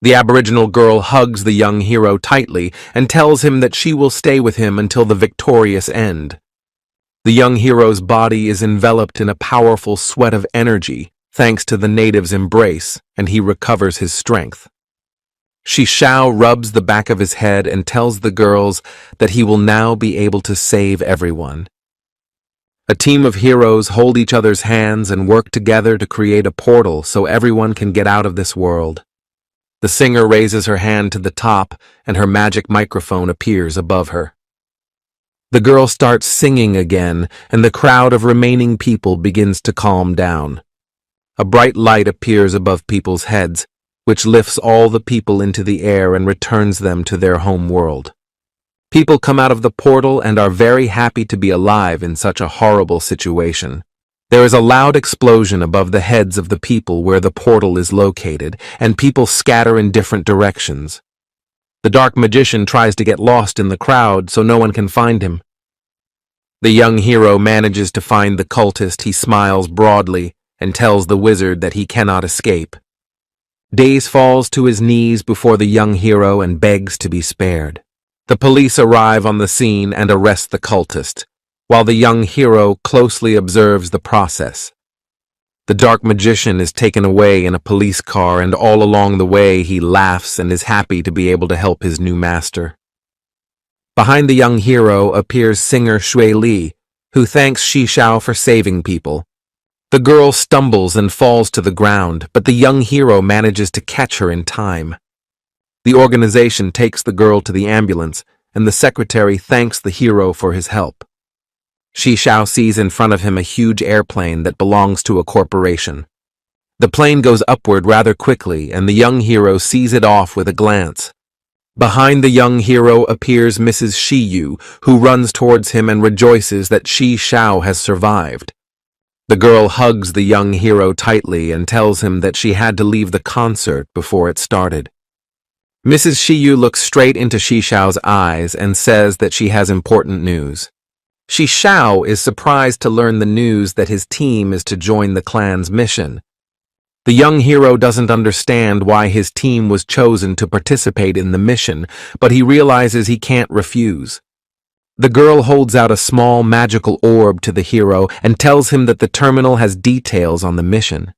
The Aboriginal girl hugs the young hero tightly and tells him that she will stay with him until the victorious end. The young hero's body is enveloped in a powerful sweat of energy thanks to the native's embrace, and he recovers his strength. Xiao rubs the back of his head and tells the girls that he will now be able to save everyone. A team of heroes hold each other's hands and work together to create a portal so everyone can get out of this world. The singer raises her hand to the top and her magic microphone appears above her. The girl starts singing again and the crowd of remaining people begins to calm down. A bright light appears above people's heads, which lifts all the people into the air and returns them to their home world. People come out of the portal and are very happy to be alive in such a horrible situation. There is a loud explosion above the heads of the people where the portal is located, and people scatter in different directions. The dark magician tries to get lost in the crowd so no one can find him. The young hero manages to find the cultist. He smiles broadly and tells the wizard that he cannot escape. Daze falls to his knees before the young hero and begs to be spared. The police arrive on the scene and arrest the cultist, while the young hero closely observes the process. The dark magician is taken away in a police car, and all along the way he laughs and is happy to be able to help his new master. Behind the young hero appears singer Shui Li, who thanks Xiao for saving people. The girl stumbles and falls to the ground, but the young hero manages to catch her in time. The organization takes the girl to the ambulance, and the secretary thanks the hero for his help. Xiao sees in front of him a huge airplane that belongs to a corporation. The plane goes upward rather quickly, and the young hero sees it off with a glance. Behind the young hero appears Mrs. Yu, who runs towards him and rejoices that Xiao has survived. The girl hugs the young hero tightly and tells him that she had to leave the concert before it started. Mrs. Yu looks straight into Xiao's eyes and says that she has important news. Xiao is surprised to learn the news that his team is to join the clan's mission. The young hero doesn't understand why his team was chosen to participate in the mission, but he realizes he can't refuse. The girl holds out a small magical orb to the hero and tells him that the terminal has details on the mission.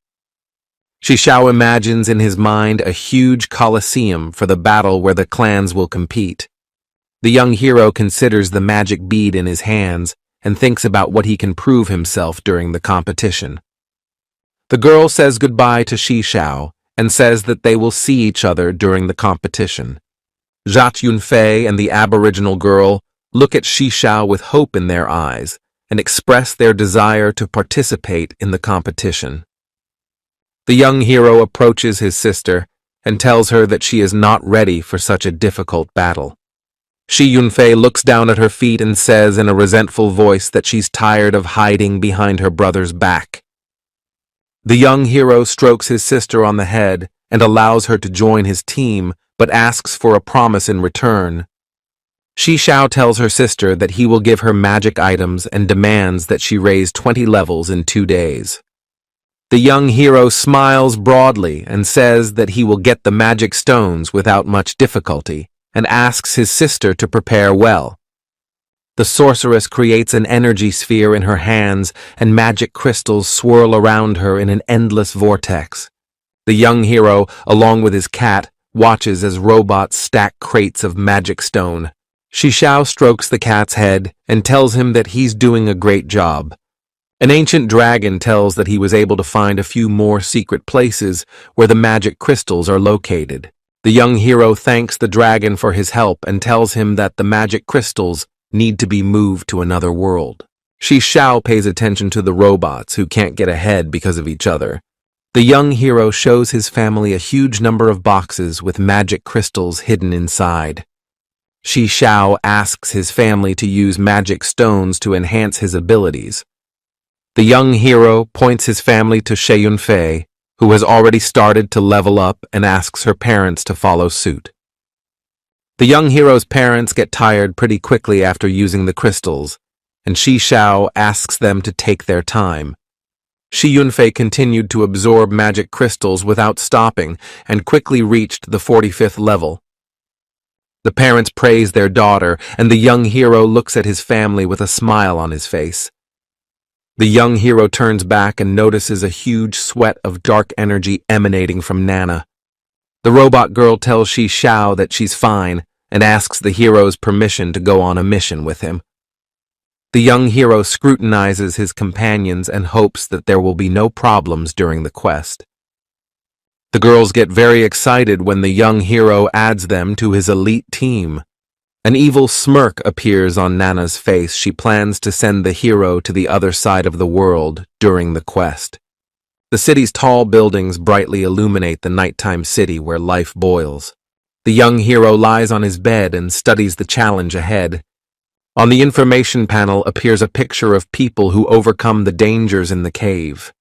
Xiao imagines in his mind a huge coliseum for the battle where the clans will compete. The young hero considers the magic bead in his hands and thinks about what he can prove himself during the competition. The girl says goodbye to Xiao and says that they will see each other during the competition. Yunfei and the Aboriginal girl look at Xiao with hope in their eyes and express their desire to participate in the competition. The young hero approaches his sister and tells her that she is not ready for such a difficult battle. Shi Yunfei looks down at her feet and says in a resentful voice that she's tired of hiding behind her brother's back. The young hero strokes his sister on the head and allows her to join his team, but asks for a promise in return. Shi Xiao tells her sister that he will give her magic items and demands that she raise 20 levels in 2 days. The young hero smiles broadly and says that he will get the magic stones without much difficulty, and asks his sister to prepare well. The sorceress creates an energy sphere in her hands, and magic crystals swirl around her in an endless vortex. The young hero, along with his cat, watches as robots stack crates of magic stone. Shi Xiao strokes the cat's head and tells him that he's doing a great job. An ancient dragon tells that he was able to find a few more secret places where the magic crystals are located. The young hero thanks the dragon for his help and tells him that the magic crystals need to be moved to another world. Shi Xiao pays attention to the robots who can't get ahead because of each other. The young hero shows his family a huge number of boxes with magic crystals hidden inside. Shi Xiao asks his family to use magic stones to enhance his abilities. The young hero points his family to Shi Yunfei, who has already started to level up, and asks her parents to follow suit. The young hero's parents get tired pretty quickly after using the crystals, and Shi Xiao asks them to take their time. Shi Yunfei continued to absorb magic crystals without stopping and quickly reached the 45th level. The parents praise their daughter, and the young hero looks at his family with a smile on his face. The young hero turns back and notices a huge sweat of dark energy emanating from Nana. The robot girl tells Shi Xiao that she's fine and asks the hero's permission to go on a mission with him. The young hero scrutinizes his companions and hopes that there will be no problems during the quest. The girls get very excited when the young hero adds them to his elite team. An evil smirk appears on Nana's face. She plans to send the hero to the other side of the world during the quest. The city's tall buildings brightly illuminate the nighttime city where life boils. The young hero lies on his bed and studies the challenge ahead. On the information panel appears a picture of people who overcome the dangers in the cave.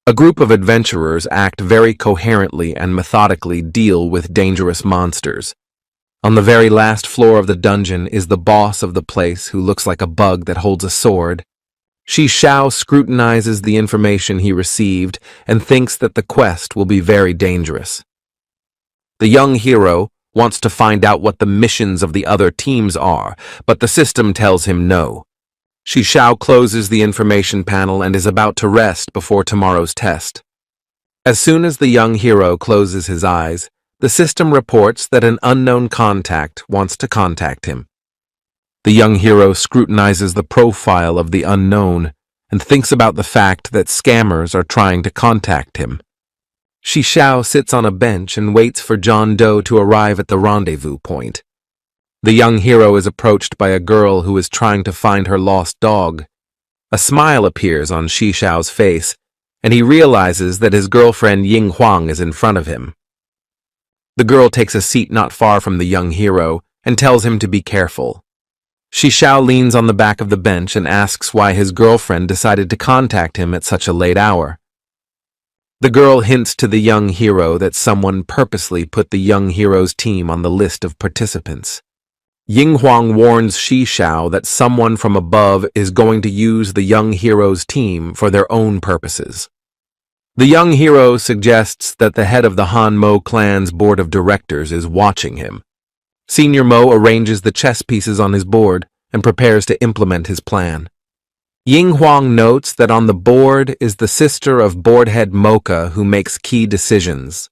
A group of adventurers act very coherently and methodically deal with dangerous monsters. On the very last floor of the dungeon is the boss of the place, who looks like a bug that holds a sword. Shi Xiao scrutinizes the information he received and thinks that the quest will be very dangerous. The young hero wants to find out what the missions of the other teams are, but the system tells him no. Shi Xiao closes the information panel and is about to rest before tomorrow's test. As soon as the young hero closes his eyes, the system reports that an unknown contact wants to contact him. The young hero scrutinizes the profile of the unknown and thinks about the fact that scammers are trying to contact him. Shi Xiao sits on a bench and waits for John Doe to arrive at the rendezvous point. The young hero is approached by a girl who is trying to find her lost dog. A smile appears on Shi Xiao's face, and he realizes that his girlfriend Ying Huang is in front of him. The girl takes a seat not far from the young hero and tells him to be careful. Shi Xiao leans on the back of the bench and asks why his girlfriend decided to contact him at such a late hour. The girl hints to the young hero that someone purposely put the young hero's team on the list of participants. Ying Huang warns Shi Xiao that someone from above is going to use the young hero's team for their own purposes. The young hero suggests that the head of the Han Mo clan's board of directors is watching him. Senior Mo arranges the chess pieces on his board and prepares to implement his plan. Ying Huang notes that on the board is the sister of board head Mocha, who makes key decisions.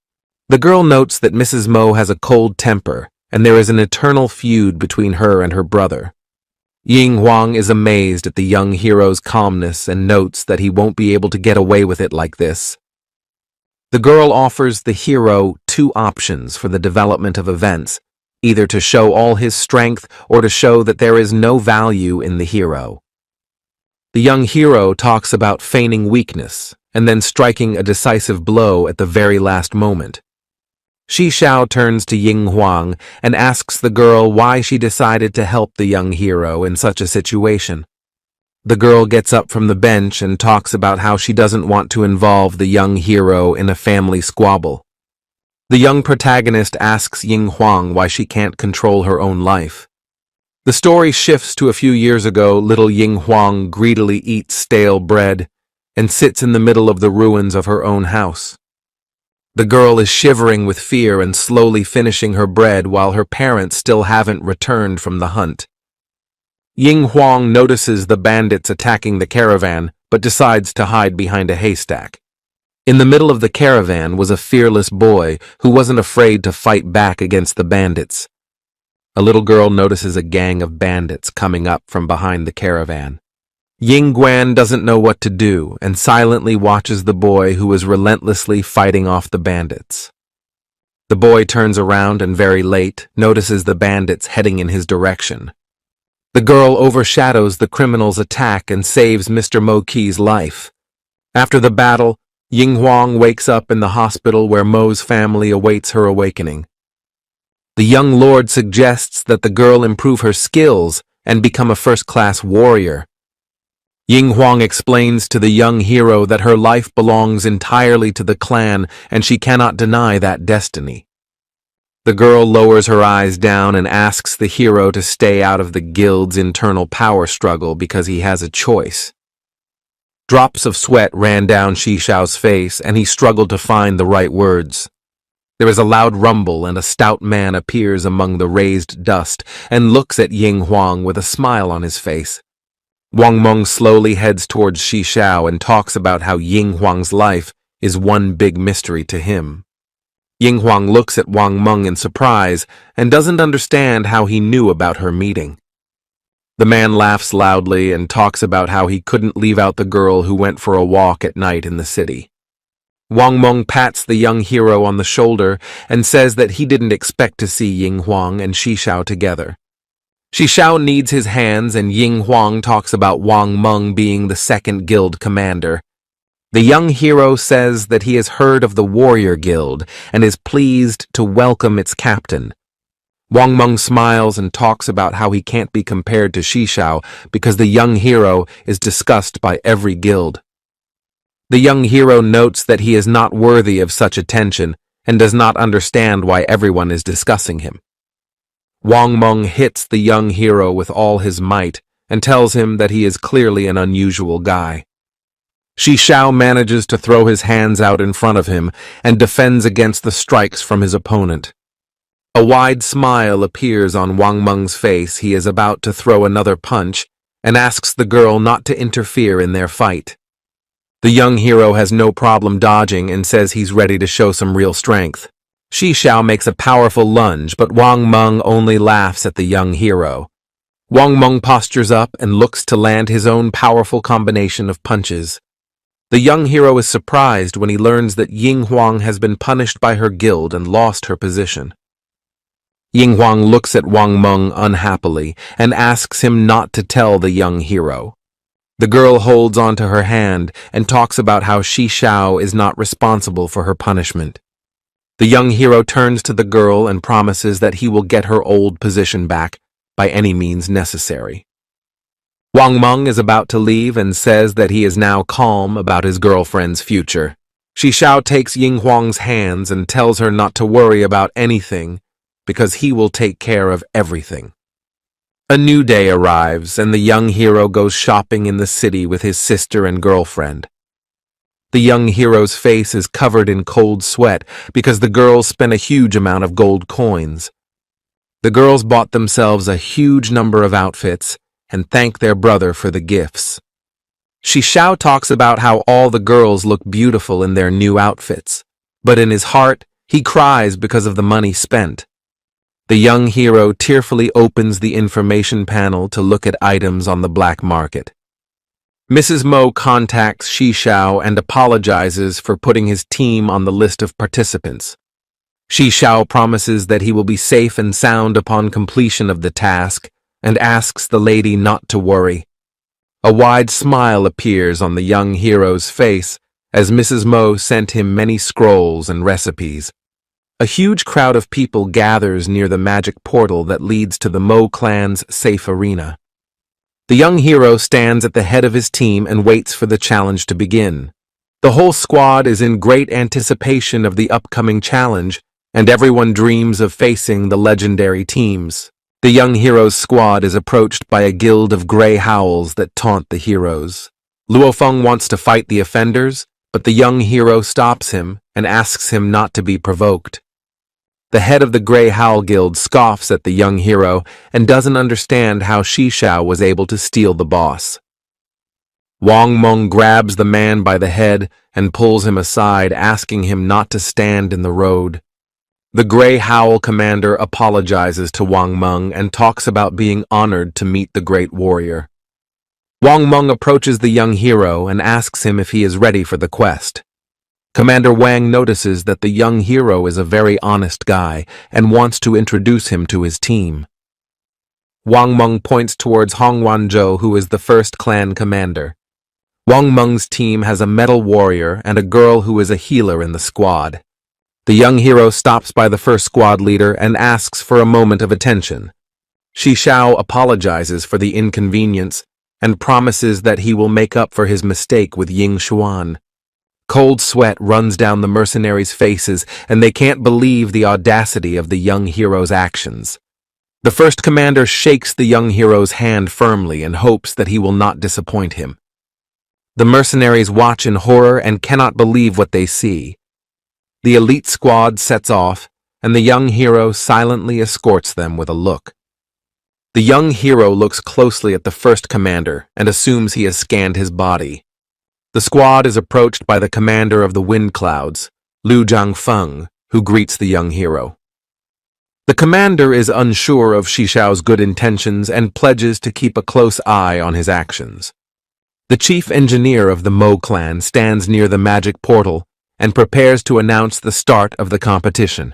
The girl notes that Mrs. Mo has a cold temper, and there is an eternal feud between her and her brother. Ying Huang is amazed at the young hero's calmness and notes that he won't be able to get away with it like this. The girl offers the hero 2 options for the development of events, either to show all his strength or to show that there is no value in the hero. The young hero talks about feigning weakness and then striking a decisive blow at the very last moment. Xixiao turns to Ying Huang and asks the girl why she decided to help the young hero in such a situation. The girl gets up from the bench and talks about how she doesn't want to involve the young hero in a family squabble. The young protagonist asks Ying Huang why she can't control her own life. The story shifts to a few years ago. Little Ying Huang greedily eats stale bread and sits in the middle of the ruins of her own house. The girl is shivering with fear and slowly finishing her bread while her parents still haven't returned from the hunt. Ying Huang notices the bandits attacking the caravan, but decides to hide behind a haystack. In the middle of the caravan was a fearless boy who wasn't afraid to fight back against the bandits. A little girl notices a gang of bandits coming up from behind the caravan. Ying Guan doesn't know what to do and silently watches the boy who is relentlessly fighting off the bandits. The boy turns around and very late notices the bandits heading in his direction. The girl overshadows the criminal's attack and saves Mr. Mo Qi's life. After the battle, Ying Huang wakes up in the hospital where Mo's family awaits her awakening. The young lord suggests that the girl improve her skills and become a first-class warrior. Ying Huang explains to the young hero that her life belongs entirely to the clan and she cannot deny that destiny. The girl lowers her eyes down and asks the hero to stay out of the guild's internal power struggle because he has a choice. Drops of sweat ran down Xixiao's face and he struggled to find the right words. There is a loud rumble and a stout man appears among the raised dust and looks at Ying Huang with a smile on his face. Wang Meng slowly heads towards Xixiao and talks about how Ying Huang's life is one big mystery to him. Ying Huang looks at Wang Meng in surprise and doesn't understand how he knew about her meeting. The man laughs loudly and talks about how he couldn't leave out the girl who went for a walk at night in the city. Wang Meng pats the young hero on the shoulder and says that he didn't expect to see Ying Huang and Xixiao together. Xixiao needs his hands and Ying Huang talks about Wang Meng being the second guild commander. The young hero says that he has heard of the warrior guild and is pleased to welcome its captain. Wang Meng smiles and talks about how he can't be compared to Xixiao because the young hero is discussed by every guild. The young hero notes that he is not worthy of such attention and does not understand why everyone is discussing him. Wang Meng hits the young hero with all his might and tells him that he is clearly an unusual guy. Xixiao manages to throw his hands out in front of him and defends against the strikes from his opponent. A wide smile appears on Wang Meng's face. He is about to throw another punch and asks the girl not to interfere in their fight. The young hero has no problem dodging and says he's ready to show some real strength. Xixiao makes a powerful lunge, but Wang Meng only laughs at the young hero. Wang Meng postures up and looks to land his own powerful combination of punches. The young hero is surprised when he learns that Ying Huang has been punished by her guild and lost her position. Ying Huang looks at Wang Meng unhappily and asks him not to tell the young hero. The girl holds onto her hand and talks about how Xixiao is not responsible for her punishment. The young hero turns to the girl and promises that he will get her old position back by any means necessary. Wang Meng is about to leave and says that he is now calm about his girlfriend's future. Xixiao takes Ying Huang's hands and tells her not to worry about anything because he will take care of everything. A new day arrives and the young hero goes shopping in the city with his sister and girlfriend. The young hero's face is covered in cold sweat because the girls spent a huge amount of gold coins. The girls bought themselves a huge number of outfits and thank their brother for the gifts. Xixiao talks about how all the girls look beautiful in their new outfits, but in his heart, he cries because of the money spent. The young hero tearfully opens the information panel to look at items on the black market. Mrs. Mo contacts Xixiao and apologizes for putting his team on the list of participants. Xixiao promises that he will be safe and sound upon completion of the task and asks the lady not to worry. A wide smile appears on the young hero's face as Mrs. Mo sent him many scrolls and recipes. A huge crowd of people gathers near the magic portal that leads to the Mo clan's safe arena. The young hero stands at the head of his team and waits for the challenge to begin. The whole squad is in great anticipation of the upcoming challenge, and everyone dreams of facing the legendary teams. The young hero's squad is approached by a guild of gray howls that taunt the heroes. Luo Feng wants to fight the offenders, but the young hero stops him and asks him not to be provoked. The head of the Grey Howl Guild scoffs at the young hero and doesn't understand how Shishao was able to steal the boss. Wang Meng grabs the man by the head and pulls him aside, asking him not to stand in the road. The Grey Howl commander apologizes to Wang Meng and talks about being honored to meet the great warrior. Wang Meng approaches the young hero and asks him if he is ready for the quest. Commander Wang notices that the young hero is a very honest guy and wants to introduce him to his team. Wang Meng points towards Hong Wanzhou, who is the first clan commander. Wang Meng's team has a metal warrior and a girl who is a healer in the squad. The young hero stops by the first squad leader and asks for a moment of attention. Shishao apologizes for the inconvenience and promises that he will make up for his mistake with Ying Xuan. Cold sweat runs down the mercenaries' faces, and they can't believe the audacity of the young hero's actions. The first commander shakes the young hero's hand firmly and hopes that he will not disappoint him. The mercenaries watch in horror and cannot believe what they see. The elite squad sets off, and the young hero silently escorts them with a look. The young hero looks closely at the first commander and assumes he has scanned his body. The squad is approached by the commander of the Wind Clouds, Lu Zhangfeng, who greets the young hero. The commander is unsure of Shishao's good intentions and pledges to keep a close eye on his actions. The chief engineer of the Mo clan stands near the magic portal and prepares to announce the start of the competition.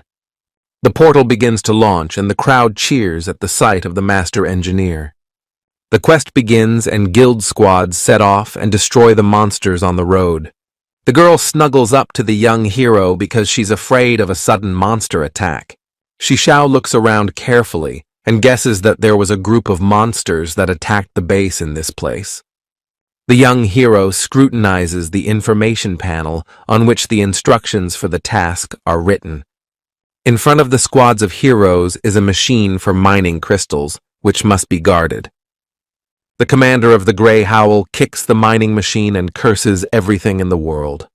The portal begins to launch and the crowd cheers at the sight of the master engineer. The quest begins and guild squads set off and destroy the monsters on the road. The girl snuggles up to the young hero because she's afraid of a sudden monster attack. Shishao looks around carefully and guesses that there was a group of monsters that attacked the base in this place. The young hero scrutinizes the information panel on which the instructions for the task are written. In front of the squads of heroes is a machine for mining crystals, which must be guarded. The commander of the Grey Howl kicks the mining machine and curses everything in the world.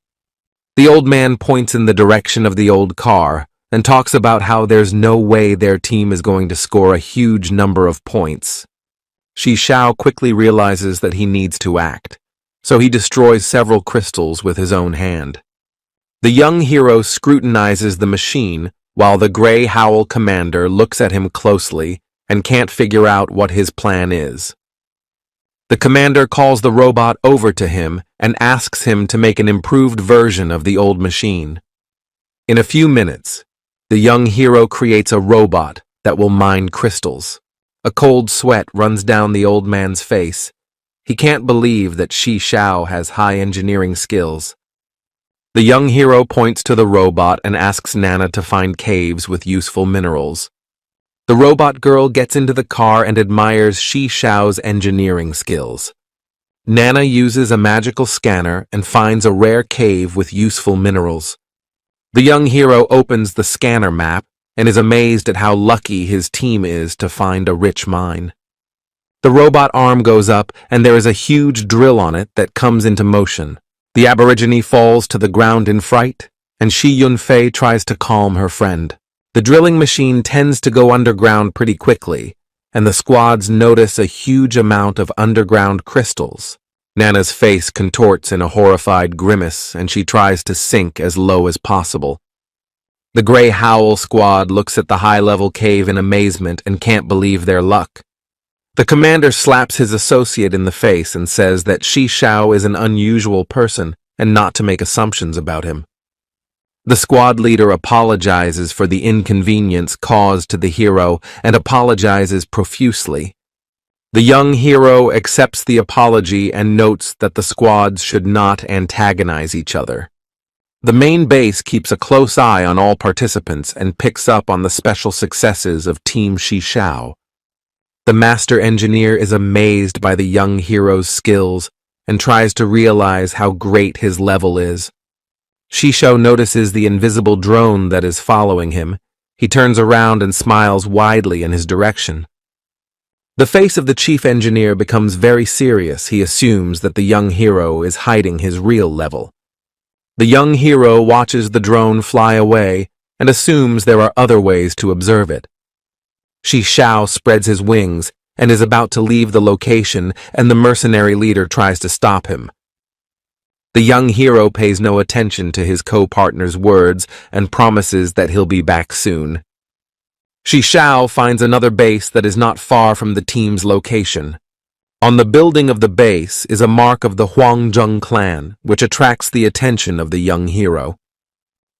The old man points in the direction of the old car and talks about how there's no way their team is going to score a huge number of points. Shishao quickly realizes that he needs to act, so he destroys several crystals with his own hand. The young hero scrutinizes the machine while the Grey Howl commander looks at him closely and can't figure out what his plan is. The commander calls the robot over to him and asks him to make an improved version of the old machine. In a few minutes, the young hero creates a robot that will mine crystals. A cold sweat runs down the old man's face. He can't believe that Shishao has high engineering skills. The young hero points to the robot and asks Nana to find caves with useful minerals. The robot girl gets into the car and admires Shishao's engineering skills. Nana uses a magical scanner and finds a rare cave with useful minerals. The young hero opens the scanner map and is amazed at how lucky his team is to find a rich mine. The robot arm goes up and there is a huge drill on it that comes into motion. The aborigine falls to the ground in fright, and Shi Yunfei tries to calm her friend. The drilling machine tends to go underground pretty quickly, and the squads notice a huge amount of underground crystals. Nana's face contorts in a horrified grimace, and she tries to sink as low as possible. The Grey Howl squad looks at the high-level cave in amazement and can't believe their luck. The commander slaps his associate in the face and says that Shishao is an unusual person and not to make assumptions about him. The squad leader apologizes for the inconvenience caused to the hero and apologizes profusely. The young hero accepts the apology and notes that the squads should not antagonize each other. The main base keeps a close eye on all participants and picks up on the special successes of Team Shishao. The master engineer is amazed by the young hero's skills and tries to realize how great his level is. Shishao notices the invisible drone that is following him. He turns around and smiles widely in his direction. The face of the chief engineer becomes very serious. He assumes that the young hero is hiding his real level. The young hero watches the drone fly away and assumes there are other ways to observe it. Shishao spreads his wings and is about to leave the location, and the mercenary leader tries to stop him. The young hero pays no attention to his co-partner's words and promises that he'll be back soon. Shishao finds another base that is not far from the team's location. On the building of the base is a mark of the Huangjung clan, which attracts the attention of the young hero.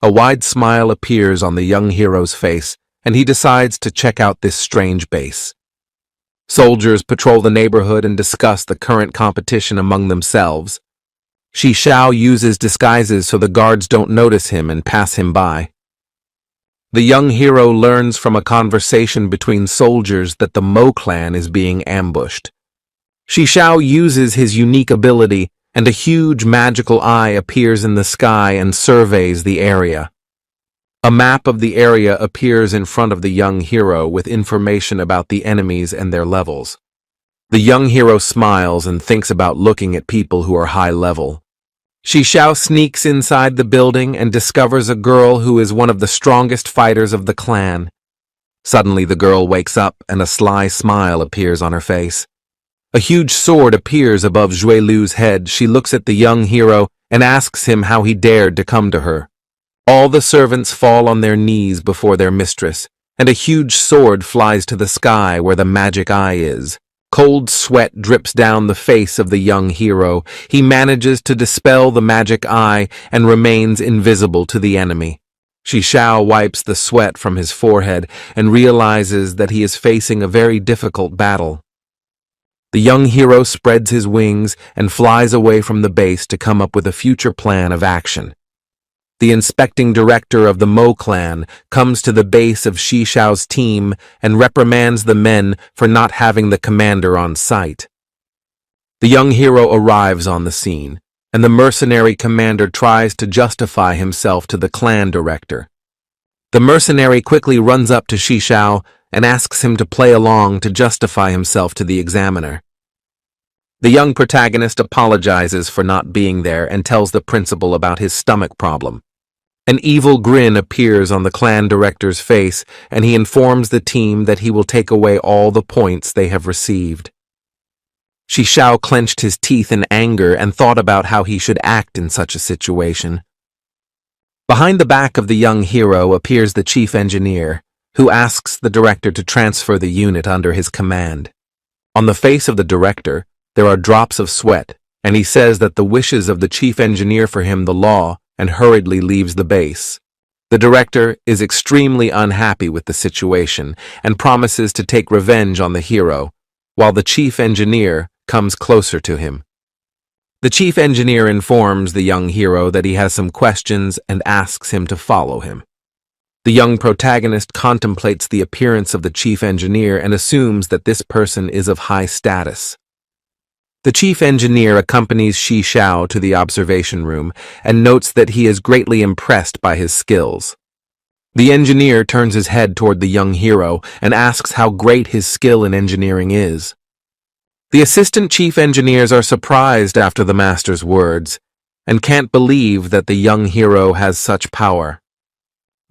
A wide smile appears on the young hero's face, and he decides to check out this strange base. Soldiers patrol the neighborhood and discuss the current competition among themselves. Shishao uses disguises so the guards don't notice him and pass him by. The young hero learns from a conversation between soldiers that the Mo clan is being ambushed. Shishao uses his unique ability, and a huge magical eye appears in the sky and surveys the area. A map of the area appears in front of the young hero with information about the enemies and their levels. The young hero smiles and thinks about looking at people who are high level. Shishao sneaks inside the building and discovers a girl who is one of the strongest fighters of the clan. Suddenly the girl wakes up and a sly smile appears on her face. A huge sword appears above Zhuelu's head. She looks at the young hero and asks him how he dared to come to her. All the servants fall on their knees before their mistress, and a huge sword flies to the sky where the magic eye is. Cold sweat drips down the face of the young hero. He manages to dispel the magic eye and remains invisible to the enemy. Shishao wipes the sweat from his forehead and realizes that he is facing a very difficult battle. The young hero spreads his wings and flies away from the base to come up with a future plan of action. The inspecting director of the Mo clan comes to the base of Shishao's team and reprimands the men for not having the commander on site. The young hero arrives on the scene, and the mercenary commander tries to justify himself to the clan director. The mercenary quickly runs up to Shishao and asks him to play along to justify himself to the examiner. The young protagonist apologizes for not being there and tells the principal about his stomach problem. An evil grin appears on the clan director's face, and he informs the team that he will take away all the points they have received. Shishao clenched his teeth in anger and thought about how he should act in such a situation. Behind the back of the young hero appears the chief engineer, who asks the director to transfer the unit under his command. On the face of the director, there are drops of sweat, and he says that the wishes of the chief engineer for him the law, and hurriedly leaves the base. The director is extremely unhappy with the situation and promises to take revenge on the hero, while the chief engineer comes closer to him. The chief engineer informs the young hero that he has some questions and asks him to follow him. The young protagonist contemplates the appearance of the chief engineer and assumes that this person is of high status. The chief engineer accompanies Shishao to the observation room and notes that he is greatly impressed by his skills. The engineer turns his head toward the young hero and asks how great his skill in engineering is. The assistant chief engineers are surprised after the master's words and can't believe that the young hero has such power.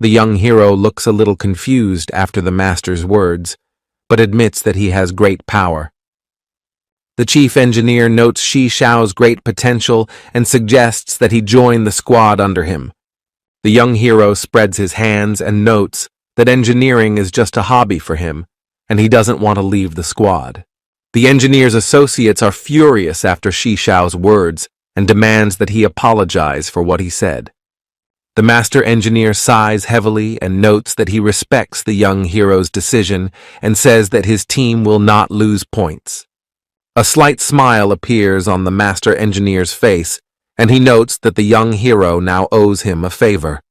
The young hero looks a little confused after the master's words, but admits that he has great power. The chief engineer notes Shishao's great potential and suggests that he join the squad under him. The young hero spreads his hands and notes that engineering is just a hobby for him, and he doesn't want to leave the squad. The engineer's associates are furious after Shishao's words and demands that he apologize for what he said. The master engineer sighs heavily and notes that he respects the young hero's decision and says that his team will not lose points. A slight smile appears on the master engineer's face, and he notes that the young hero now owes him a favor.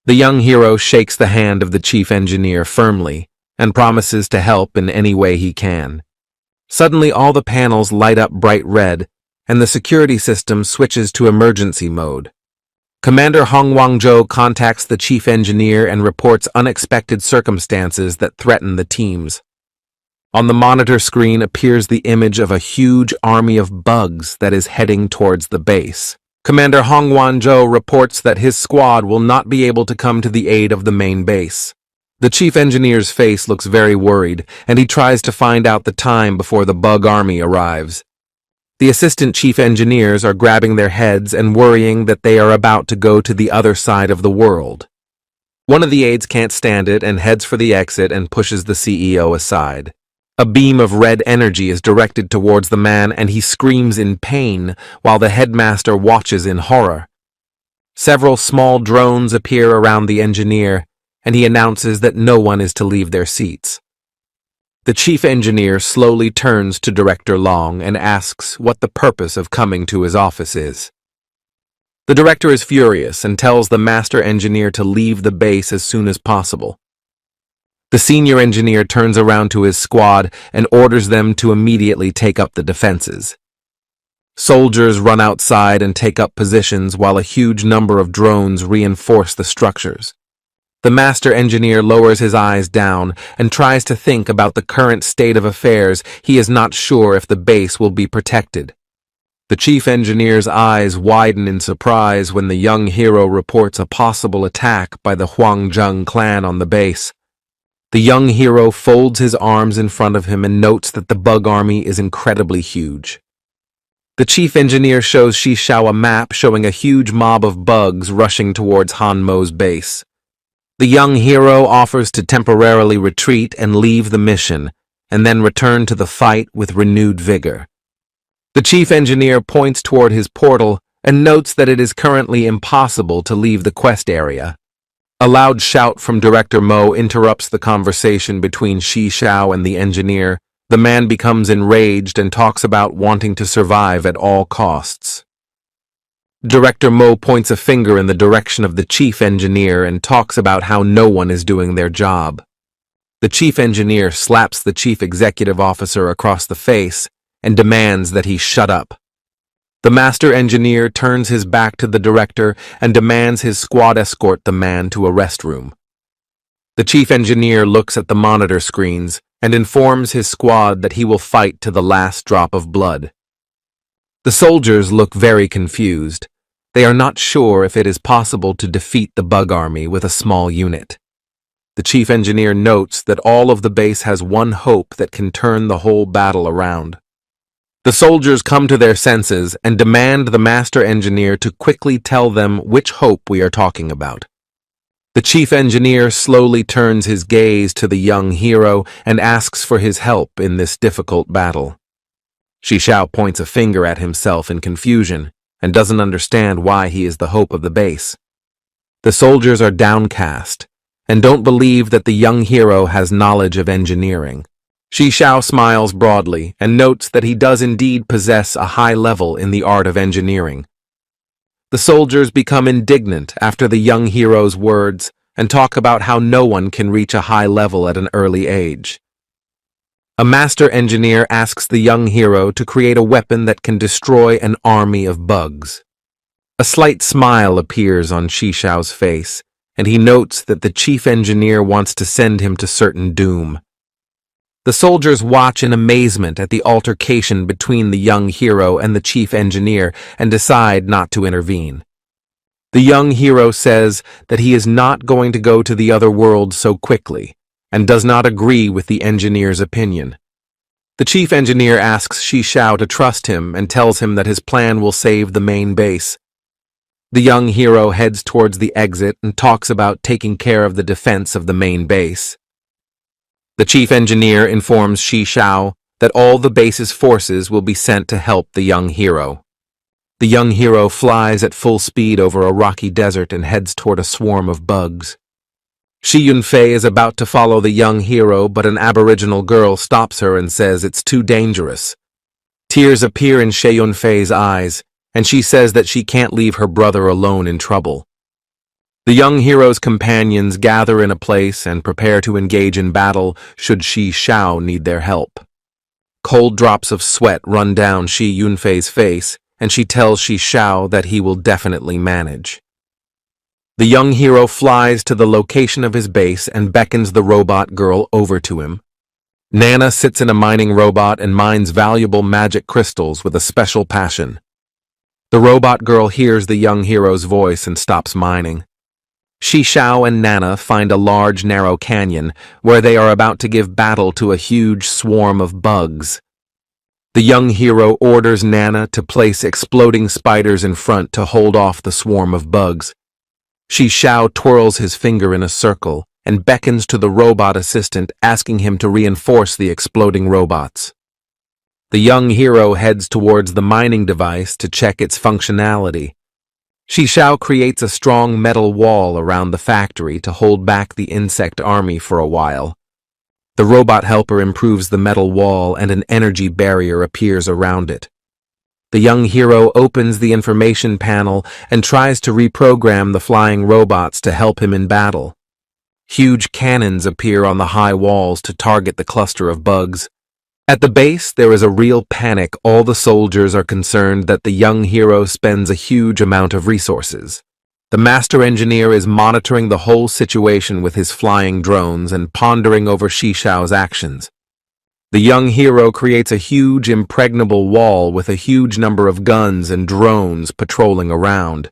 The young hero shakes the hand of the chief engineer firmly and promises to help in any way he can. Suddenly, all the panels light up bright red, and the security system switches to emergency mode. Commander Hong Wang-jo contacts the chief engineer and reports unexpected circumstances that threaten the teams. On the monitor screen appears the image of a huge army of bugs that is heading towards the base. Commander Hong Wang-jo reports that his squad will not be able to come to the aid of the main base. The chief engineer's face looks very worried, and he tries to find out the time before the bug army arrives. The assistant chief engineers are grabbing their heads and worrying that they are about to go to the other side of the world. One of the aides can't stand it and heads for the exit and pushes the CEO aside. A beam of red energy is directed towards the man and he screams in pain while the headmaster watches in horror. Several small drones appear around the engineer and he announces that no one is to leave their seats. The chief engineer slowly turns to Director Long and asks what the purpose of coming to his office is. The director is furious and tells the master engineer to leave the base as soon as possible. The senior engineer turns around to his squad and orders them to immediately take up the defenses. Soldiers run outside and take up positions while a huge number of drones reinforce the structures. The master engineer lowers his eyes down and tries to think about the current state of affairs. He is not sure if the base will be protected. The chief engineer's eyes widen in surprise when the young hero reports a possible attack by the Huangjung clan on the base. The young hero folds his arms in front of him and notes that the bug army is incredibly huge. The chief engineer shows Shishao a map showing a huge mob of bugs rushing towards Hanmo's base. The young hero offers to temporarily retreat and leave the mission, and then return to the fight with renewed vigor. The chief engineer points toward his portal and notes that it is currently impossible to leave the quest area. A loud shout from Director Mo interrupts the conversation between Shishao and the engineer. The man becomes enraged and talks about wanting to survive at all costs. Director Mo points a finger in the direction of the chief engineer and talks about how no one is doing their job. The chief engineer slaps the chief executive officer across the face and demands that he shut up. The master engineer turns his back to the director and demands his squad escort the man to a restroom. The chief engineer looks at the monitor screens and informs his squad that he will fight to the last drop of blood. The soldiers look very confused. They are not sure if it is possible to defeat the bug army with a small unit. The chief engineer notes that all of the base has one hope that can turn the whole battle around. The soldiers come to their senses and demand the master engineer to quickly tell them which hope we are talking about. The chief engineer slowly turns his gaze to the young hero and asks for his help in this difficult battle. Shishao points a finger at himself in confusion and doesn't understand why he is the hope of the base. The soldiers are downcast and don't believe that the young hero has knowledge of engineering. Shishao smiles broadly and notes that he does indeed possess a high level in the art of engineering. The soldiers become indignant after the young hero's words and talk about how no one can reach a high level at an early age. A master engineer asks the young hero to create a weapon that can destroy an army of bugs. A slight smile appears on Shishao's face, and he notes that the chief engineer wants to send him to certain doom. The soldiers watch in amazement at the altercation between the young hero and the chief engineer and decide not to intervene. The young hero says that he is not going to go to the other world so quickly, and does not agree with the engineer's opinion. The chief engineer asks Shishao to trust him and tells him that his plan will save the main base. The young hero heads towards the exit and talks about taking care of the defense of the main base. The chief engineer informs Shishao that all the base's forces will be sent to help the young hero. The young hero flies at full speed over a rocky desert and heads toward a swarm of bugs. Shi Yunfei is about to follow the young hero, but an aboriginal girl stops her and says it's too dangerous Tears appear in Yunfei's eyes, and she says that she can't leave her brother alone in trouble. The young hero's companions gather in a place and prepare to engage in battle should Shi Xiao need their help. Cold drops of sweat run down Shi Yunfei's face, and she tells Shi Xiao that he will definitely manage. The young hero flies to the location of his base and beckons the robot girl over to him. Nana sits in a mining robot and mines valuable magic crystals with a special passion. The robot girl hears the young hero's voice and stops mining. Shi Xiao and Nana find a large, narrow canyon where they are about to give battle to a huge swarm of bugs. The young hero orders Nana to place exploding spiders in front to hold off the swarm of bugs. Shi Xiao twirls his finger in a circle and beckons to the robot assistant, asking him to reinforce the exploding robots. The young hero heads towards the mining device to check its functionality. Shi Xiao creates a strong metal wall around the factory to hold back the insect army for a while. The robot helper improves the metal wall and an energy barrier appears around it. The young hero opens the information panel and tries to reprogram the flying robots to help him in battle. Huge cannons appear on the high walls to target the cluster of bugs. At the base, there is a real panic. All the soldiers are concerned that the young hero spends a huge amount of resources. The master engineer is monitoring the whole situation with his flying drones and pondering over Shi Xiao's actions. The young hero creates a huge, impregnable wall with a huge number of guns and drones patrolling around.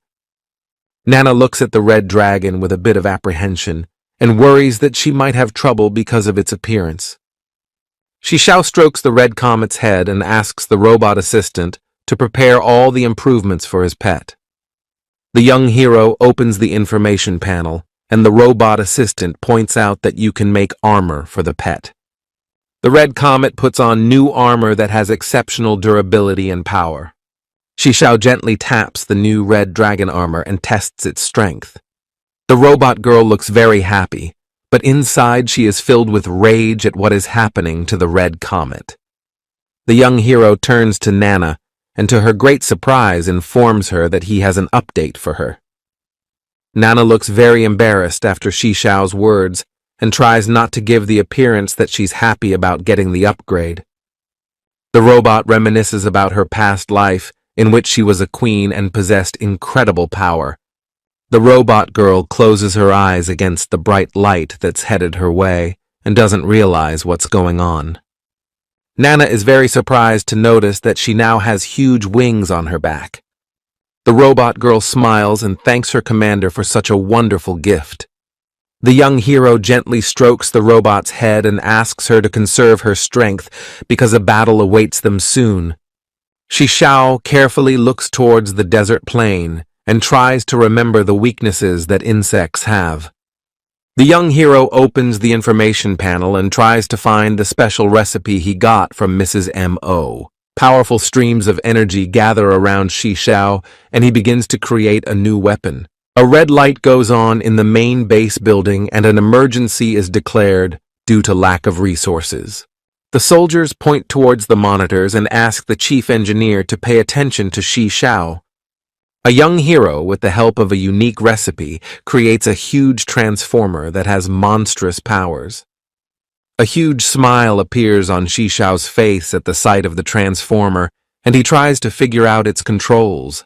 Nana looks at the red dragon with a bit of apprehension and worries that she might have trouble because of its appearance. Shi Xiao strokes the red comet's head and asks the robot assistant to prepare all the improvements for his pet. The young hero opens the information panel, and the robot assistant points out that you can make armor for the pet. The red comet puts on new armor that has exceptional durability and power. Shi Xiao gently taps the new red dragon armor and tests its strength. The robot girl looks very happy, but inside she is filled with rage at what is happening to the red comet. The young hero turns to Nana, and to her great surprise informs her that he has an update for her. Nana looks very embarrassed after Shi Xiao's words and tries not to give the appearance that she's happy about getting the upgrade. The robot reminisces about her past life, in which she was a queen and possessed incredible power. The robot girl closes her eyes against the bright light that's headed her way and doesn't realize what's going on. Nana is very surprised to notice that she now has huge wings on her back. The robot girl smiles and thanks her commander for such a wonderful gift. The young hero gently strokes the robot's head and asks her to conserve her strength because a battle awaits them soon. Shi Xiao carefully looks towards the desert plain and tries to remember the weaknesses that insects have. The young hero opens the information panel and tries to find the special recipe he got from Mrs. M.O. Powerful streams of energy gather around Shi Xiao, and he begins to create a new weapon. A red light goes on in the main base building, and an emergency is declared due to lack of resources. The soldiers point towards the monitors and ask the chief engineer to pay attention to Shi Xiao. A young hero, with the help of a unique recipe, creates a huge transformer that has monstrous powers. A huge smile appears on Shi Xiao's face at the sight of the transformer, and he tries to figure out its controls.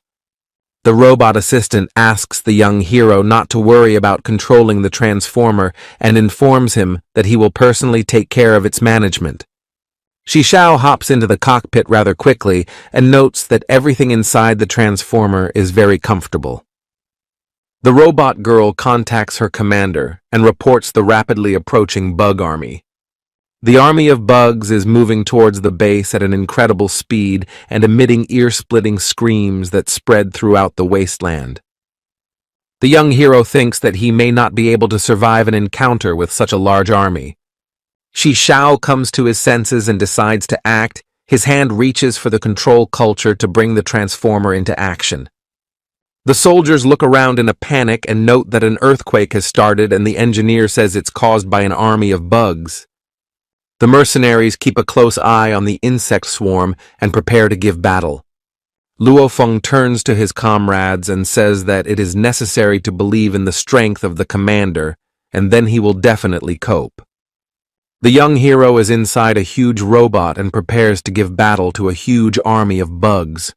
The robot assistant asks the young hero not to worry about controlling the transformer and informs him that he will personally take care of its management. Shi Xiao hops into the cockpit rather quickly and notes that everything inside the transformer is very comfortable. The robot girl contacts her commander and reports the rapidly approaching bug army. The army of bugs is moving towards the base at an incredible speed and emitting ear-splitting screams that spread throughout the wasteland. The young hero thinks that he may not be able to survive an encounter with such a large army. Shi Xiao comes to his senses and decides to act. His hand reaches for the control culture to bring the transformer into action. The soldiers look around in a panic and note that an earthquake has started, and the engineer says it's caused by an army of bugs. The mercenaries keep a close eye on the insect swarm and prepare to give battle. Luo Feng turns to his comrades and says that it is necessary to believe in the strength of the commander, and then he will definitely cope. The young hero is inside a huge robot and prepares to give battle to a huge army of bugs.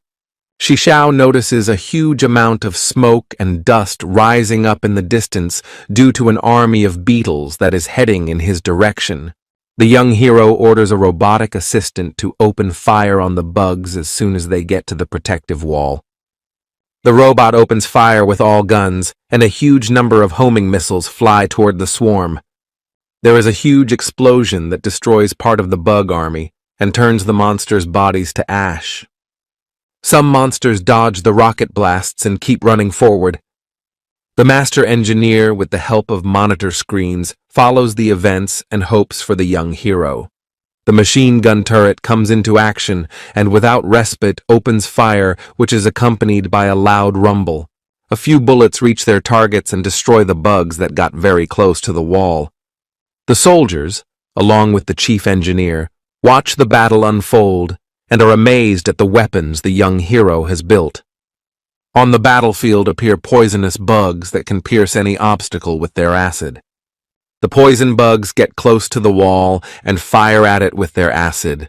Shishao notices a huge amount of smoke and dust rising up in the distance due to an army of beetles that is heading in his direction. The young hero orders a robotic assistant to open fire on the bugs as soon as they get to the protective wall. The robot opens fire with all guns, and a huge number of homing missiles fly toward the swarm. There is a huge explosion that destroys part of the bug army and turns the monsters' bodies to ash. Some monsters dodge the rocket blasts and keep running forward. The master engineer, with the help of monitor screens, follows the events and hopes for the young hero. The machine gun turret comes into action and without respite opens fire, which is accompanied by a loud rumble. A few bullets reach their targets and destroy the bugs that got very close to the wall. The soldiers, along with the chief engineer, watch the battle unfold and are amazed at the weapons the young hero has built. On the battlefield appear poisonous bugs that can pierce any obstacle with their acid. The poison bugs get close to the wall and fire at it with their acid.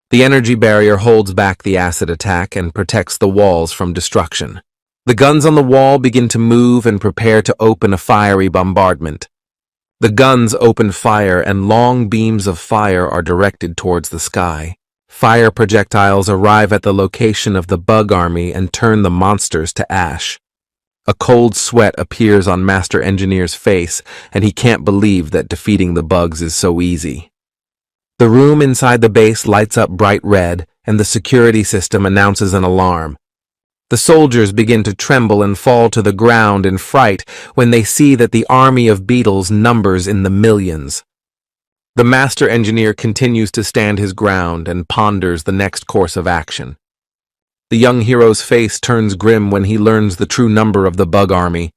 The energy barrier holds back the acid attack and protects the walls from destruction. The guns on the wall begin to move and prepare to open a fiery bombardment. The guns open fire and long beams of fire are directed towards the sky. Fire projectiles arrive at the location of the bug army and turn the monsters to ash. A cold sweat appears on Master Engineer's face, and he can't believe that defeating the bugs is so easy. The room inside the base lights up bright red, and the security system announces an alarm. The soldiers begin to tremble and fall to the ground in fright when they see that the army of beetles numbers in the millions. The master engineer continues to stand his ground and ponders the next course of action. The young hero's face turns grim when he learns the true number of the bug army.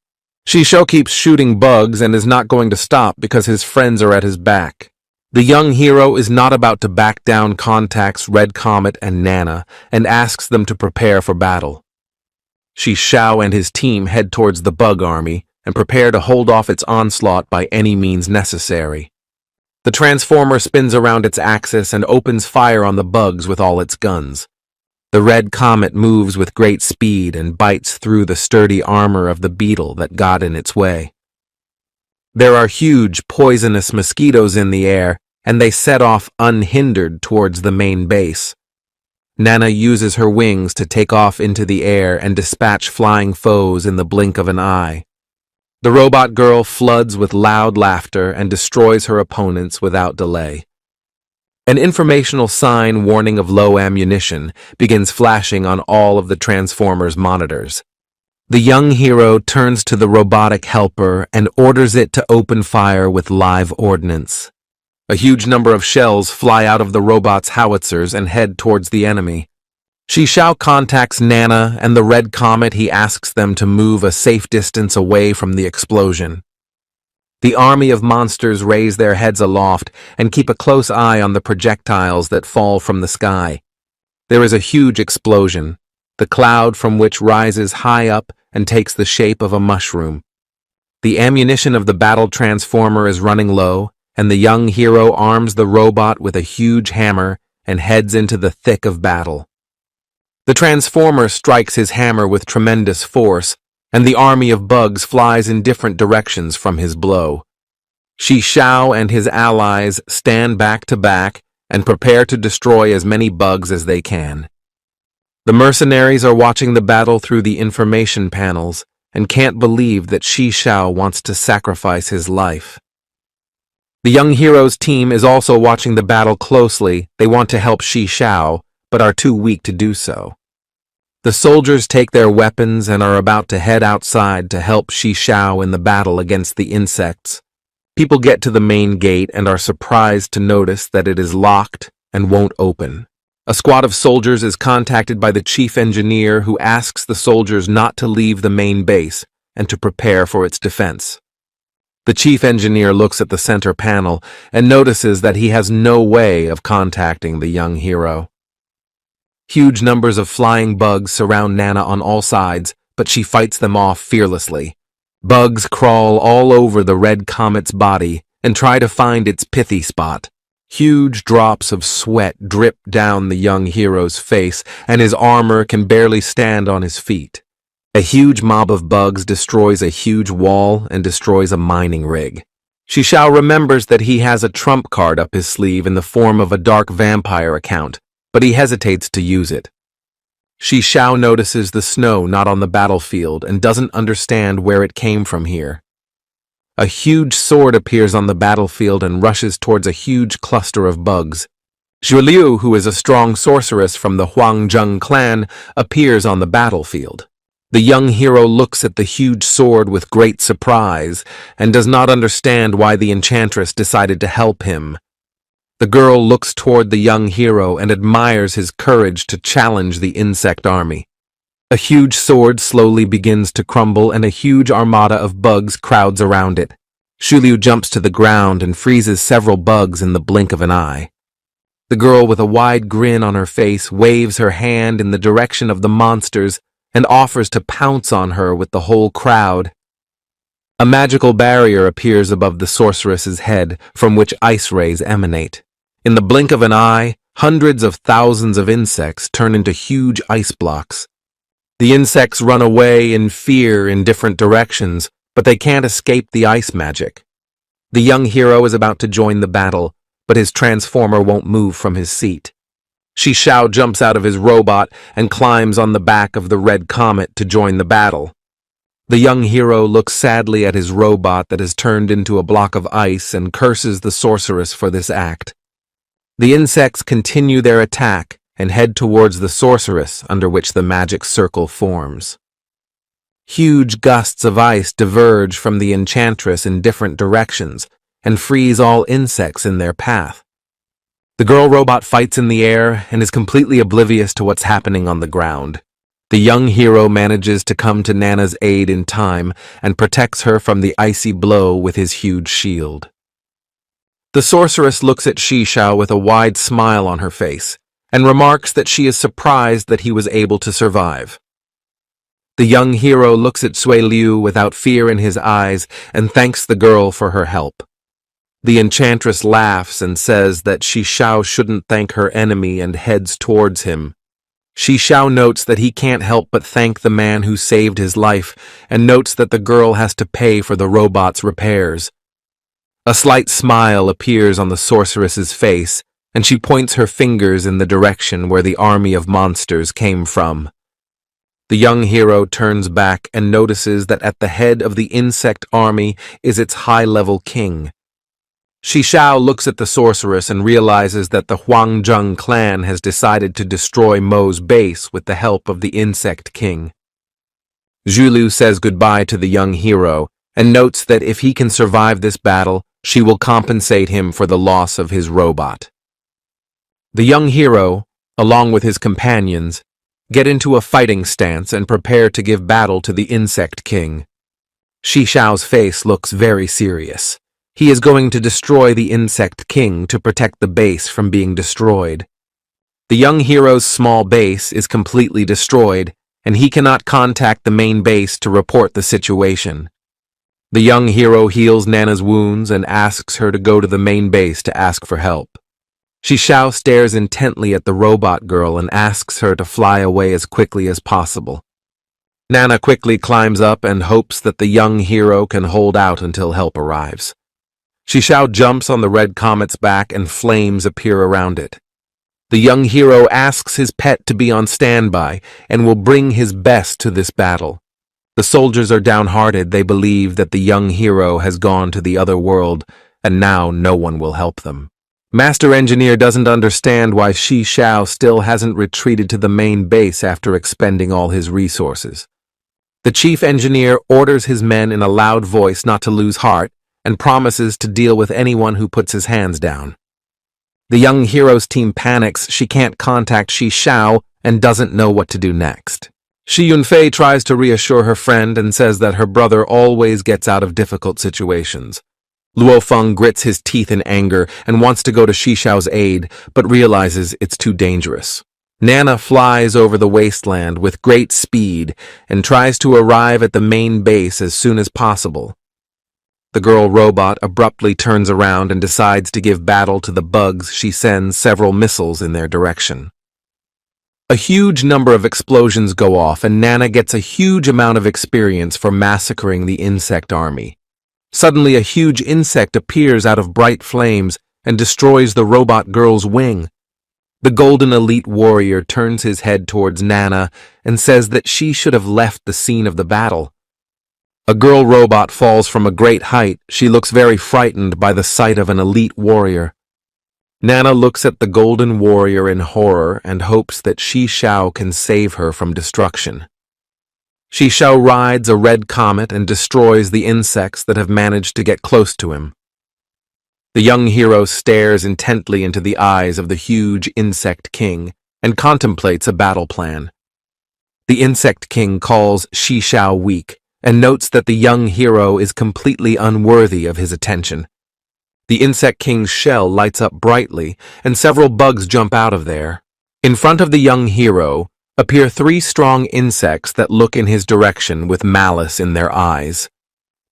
Shisho keeps shooting bugs and is not going to stop because his friends are at his back. The young hero is not about to back down, contacts Red Comet and Nana and asks them to prepare for battle. Shishao and his team head towards the bug army and prepare to hold off its onslaught by any means necessary. The transformer spins around its axis and opens fire on the bugs with all its guns. The Red Comet moves with great speed and bites through the sturdy armor of the beetle that got in its way. There are huge, poisonous mosquitoes in the air, and they set off unhindered towards the main base. Nana uses her wings to take off into the air and dispatch flying foes in the blink of an eye. The robot girl floods with loud laughter and destroys her opponents without delay. An informational sign warning of low ammunition begins flashing on all of the Transformers' monitors. The young hero turns to the robotic helper and orders it to open fire with live ordnance. A huge number of shells fly out of the robot's howitzers and head towards the enemy. Shishao contacts Nana and the Red Comet. He asks them to move a safe distance away from the explosion. The army of monsters raise their heads aloft and keep a close eye on the projectiles that fall from the sky. There is a huge explosion, the cloud from which rises high up and takes the shape of a mushroom. The ammunition of the battle transformer is running low, and the young hero arms the robot with a huge hammer and heads into the thick of battle. The transformer strikes his hammer with tremendous force, and the army of bugs flies in different directions from his blow. Shishao and his allies stand back to back and prepare to destroy as many bugs as they can. The mercenaries are watching the battle through the information panels and can't believe that Shishao wants to sacrifice his life. The young hero's team is also watching the battle closely. They want to help Shishao, but are too weak to do so. The soldiers take their weapons and are about to head outside to help Shishao in the battle against the insects. People get to the main gate and are surprised to notice that it is locked and won't open. A squad of soldiers is contacted by the chief engineer, who asks the soldiers not to leave the main base and to prepare for its defense. The chief engineer looks at the center panel and notices that he has no way of contacting the young hero. Huge numbers of flying bugs surround Nana on all sides, but she fights them off fearlessly. Bugs crawl all over the red comet's body and try to find its pithy spot. Huge drops of sweat drip down the young hero's face, and his armor can barely stand on his feet. A huge mob of bugs destroys a huge wall and destroys a mining rig. Shishao remembers that he has a trump card up his sleeve in the form of a dark vampire account, but he hesitates to use it. Shishao notices the snow not on the battlefield and doesn't understand where it came from here. A huge sword appears on the battlefield and rushes towards a huge cluster of bugs. Zhu Liu, who is a strong sorceress from the Huangjung clan, appears on the battlefield. The young hero looks at the huge sword with great surprise and does not understand why the enchantress decided to help him. The girl looks toward the young hero and admires his courage to challenge the insect army. A huge sword slowly begins to crumble and a huge armada of bugs crowds around it. Zhu Liu jumps to the ground and freezes several bugs in the blink of an eye. The girl with a wide grin on her face waves her hand in the direction of the monsters and offers to pounce on her with the whole crowd. A magical barrier appears above the sorceress's head, from which ice rays emanate. In the blink of an eye, hundreds of thousands of insects turn into huge ice blocks. The insects run away in fear in different directions, but they can't escape the ice magic. The young hero is about to join the battle, but his transformer won't move from his seat. Shishao jumps out of his robot and climbs on the back of the red comet to join the battle. The young hero looks sadly at his robot that has turned into a block of ice and curses the sorceress for this act. The insects continue their attack and head towards the sorceress under which the magic circle forms. Huge gusts of ice diverge from the enchantress in different directions and freeze all insects in their path. The girl robot fights in the air and is completely oblivious to what's happening on the ground. The young hero manages to come to Nana's aid in time and protects her from the icy blow with his huge shield. The sorceress looks at Shishao with a wide smile on her face and remarks that she is surprised that he was able to survive. The young hero looks at Zhu Liu without fear in his eyes and thanks the girl for her help. The enchantress laughs and says that Shishao shouldn't thank her enemy and heads towards him. Shishao notes that he can't help but thank the man who saved his life and notes that the girl has to pay for the robot's repairs. A slight smile appears on the sorceress's face, and she points her fingers in the direction where the army of monsters came from. The young hero turns back and notices that at the head of the insect army is its high-level king. Shishao looks at the sorceress and realizes that the Huangjung clan has decided to destroy Mo's base with the help of the insect king. Zhu Liu says goodbye to the young hero and notes that if he can survive this battle, she will compensate him for the loss of his robot. The young hero, along with his companions, get into a fighting stance and prepare to give battle to the insect king. Shishao's face looks very serious. He is going to destroy the insect king to protect the base from being destroyed. The young hero's small base is completely destroyed, and he cannot contact the main base to report the situation. The young hero heals Nana's wounds and asks her to go to the main base to ask for help. Shishao stares intently at the robot girl and asks her to fly away as quickly as possible. Nana quickly climbs up and hopes that the young hero can hold out until help arrives. Shishao jumps on the red comet's back and flames appear around it. The young hero asks his pet to be on standby and will bring his best to this battle. The soldiers are downhearted. They believe that the young hero has gone to the other world and now no one will help them. Master Engineer doesn't understand why Shishao still hasn't retreated to the main base after expending all his resources. The chief engineer orders his men in a loud voice not to lose heart and promises to deal with anyone who puts his hands down. The young hero's team panics. She can't contact Shishao and doesn't know what to do next. Shi Yunfei tries to reassure her friend and says that her brother always gets out of difficult situations. Luo Feng grits his teeth in anger and wants to go to Shi Xiao's aid, but realizes it's too dangerous. Nana flies over the wasteland with great speed and tries to arrive at the main base as soon as possible. The girl robot abruptly turns around and decides to give battle to the bugs. She sends several missiles in their direction. A huge number of explosions go off, and Nana gets a huge amount of experience for massacring the insect army. Suddenly, a huge insect appears out of bright flames and destroys the robot girl's wing. The Golden Elite Warrior turns his head towards Nana and says that she should have left the scene of the battle. A girl robot falls from a great height. She looks very frightened by the sight of an elite warrior. Nana looks at the Golden Warrior in horror and hopes that Shi Xiao can save her from destruction. Shi Xiao rides a red comet and destroys the insects that have managed to get close to him. The young hero stares intently into the eyes of the huge Insect King and contemplates a battle plan. The Insect King calls Shi Xiao weak and notes that the young hero is completely unworthy of his attention. The Insect King's shell lights up brightly, and several bugs jump out of there. In front of the young hero appear 3 strong insects that look in his direction with malice in their eyes.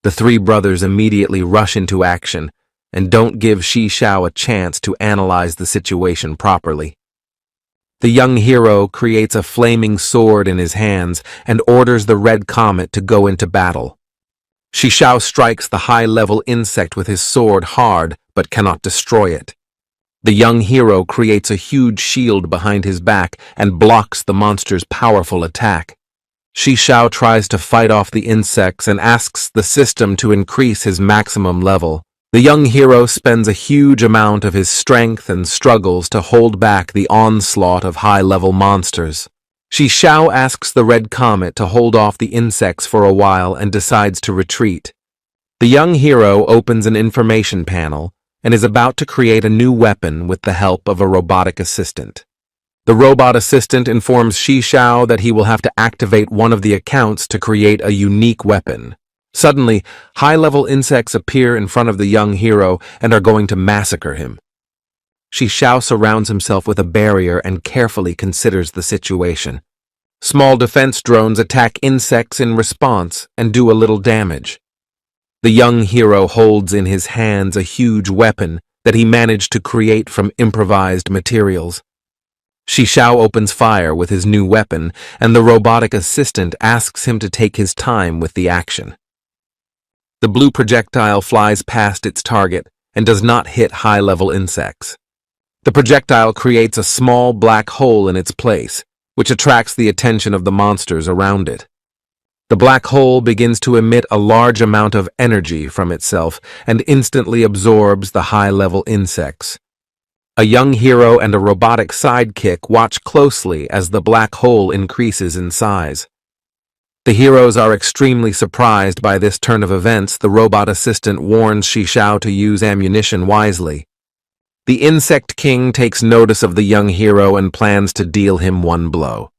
The 3 brothers immediately rush into action and don't give Shi Xiao a chance to analyze the situation properly. The young hero creates a flaming sword in his hands and orders the red comet to go into battle. Shi Xiao strikes the high-level insect with his sword hard, but cannot destroy it. The young hero creates a huge shield behind his back and blocks the monster's powerful attack. Shi Xiao tries to fight off the insects and asks the system to increase his maximum level. The young hero spends a huge amount of his strength and struggles to hold back the onslaught of high-level monsters. Shi Xiao asks the red comet to hold off the insects for a while and decides to retreat. The young hero opens an information panel and is about to create a new weapon with the help of a robotic assistant. The robot assistant informs Shi Xiao that he will have to activate one of the accounts to create a unique weapon. Suddenly, high-level insects appear in front of the young hero and are going to massacre him. Shi Xiao surrounds himself with a barrier and carefully considers the situation. Small defense drones attack insects in response and do a little damage. The young hero holds in his hands a huge weapon that he managed to create from improvised materials. Shi Xiao opens fire with his new weapon, and the robotic assistant asks him to take his time with the action. The blue projectile flies past its target and does not hit high-level insects. The projectile creates a small black hole in its place, which attracts the attention of the monsters around it. The black hole begins to emit a large amount of energy from itself and instantly absorbs the high-level insects. A young hero and a robotic sidekick watch closely as the black hole increases in size. The heroes are extremely surprised by this turn of events. The robot assistant warns Shi Xiao to use ammunition wisely. The Insect King takes notice of the young hero and plans to deal him one blow.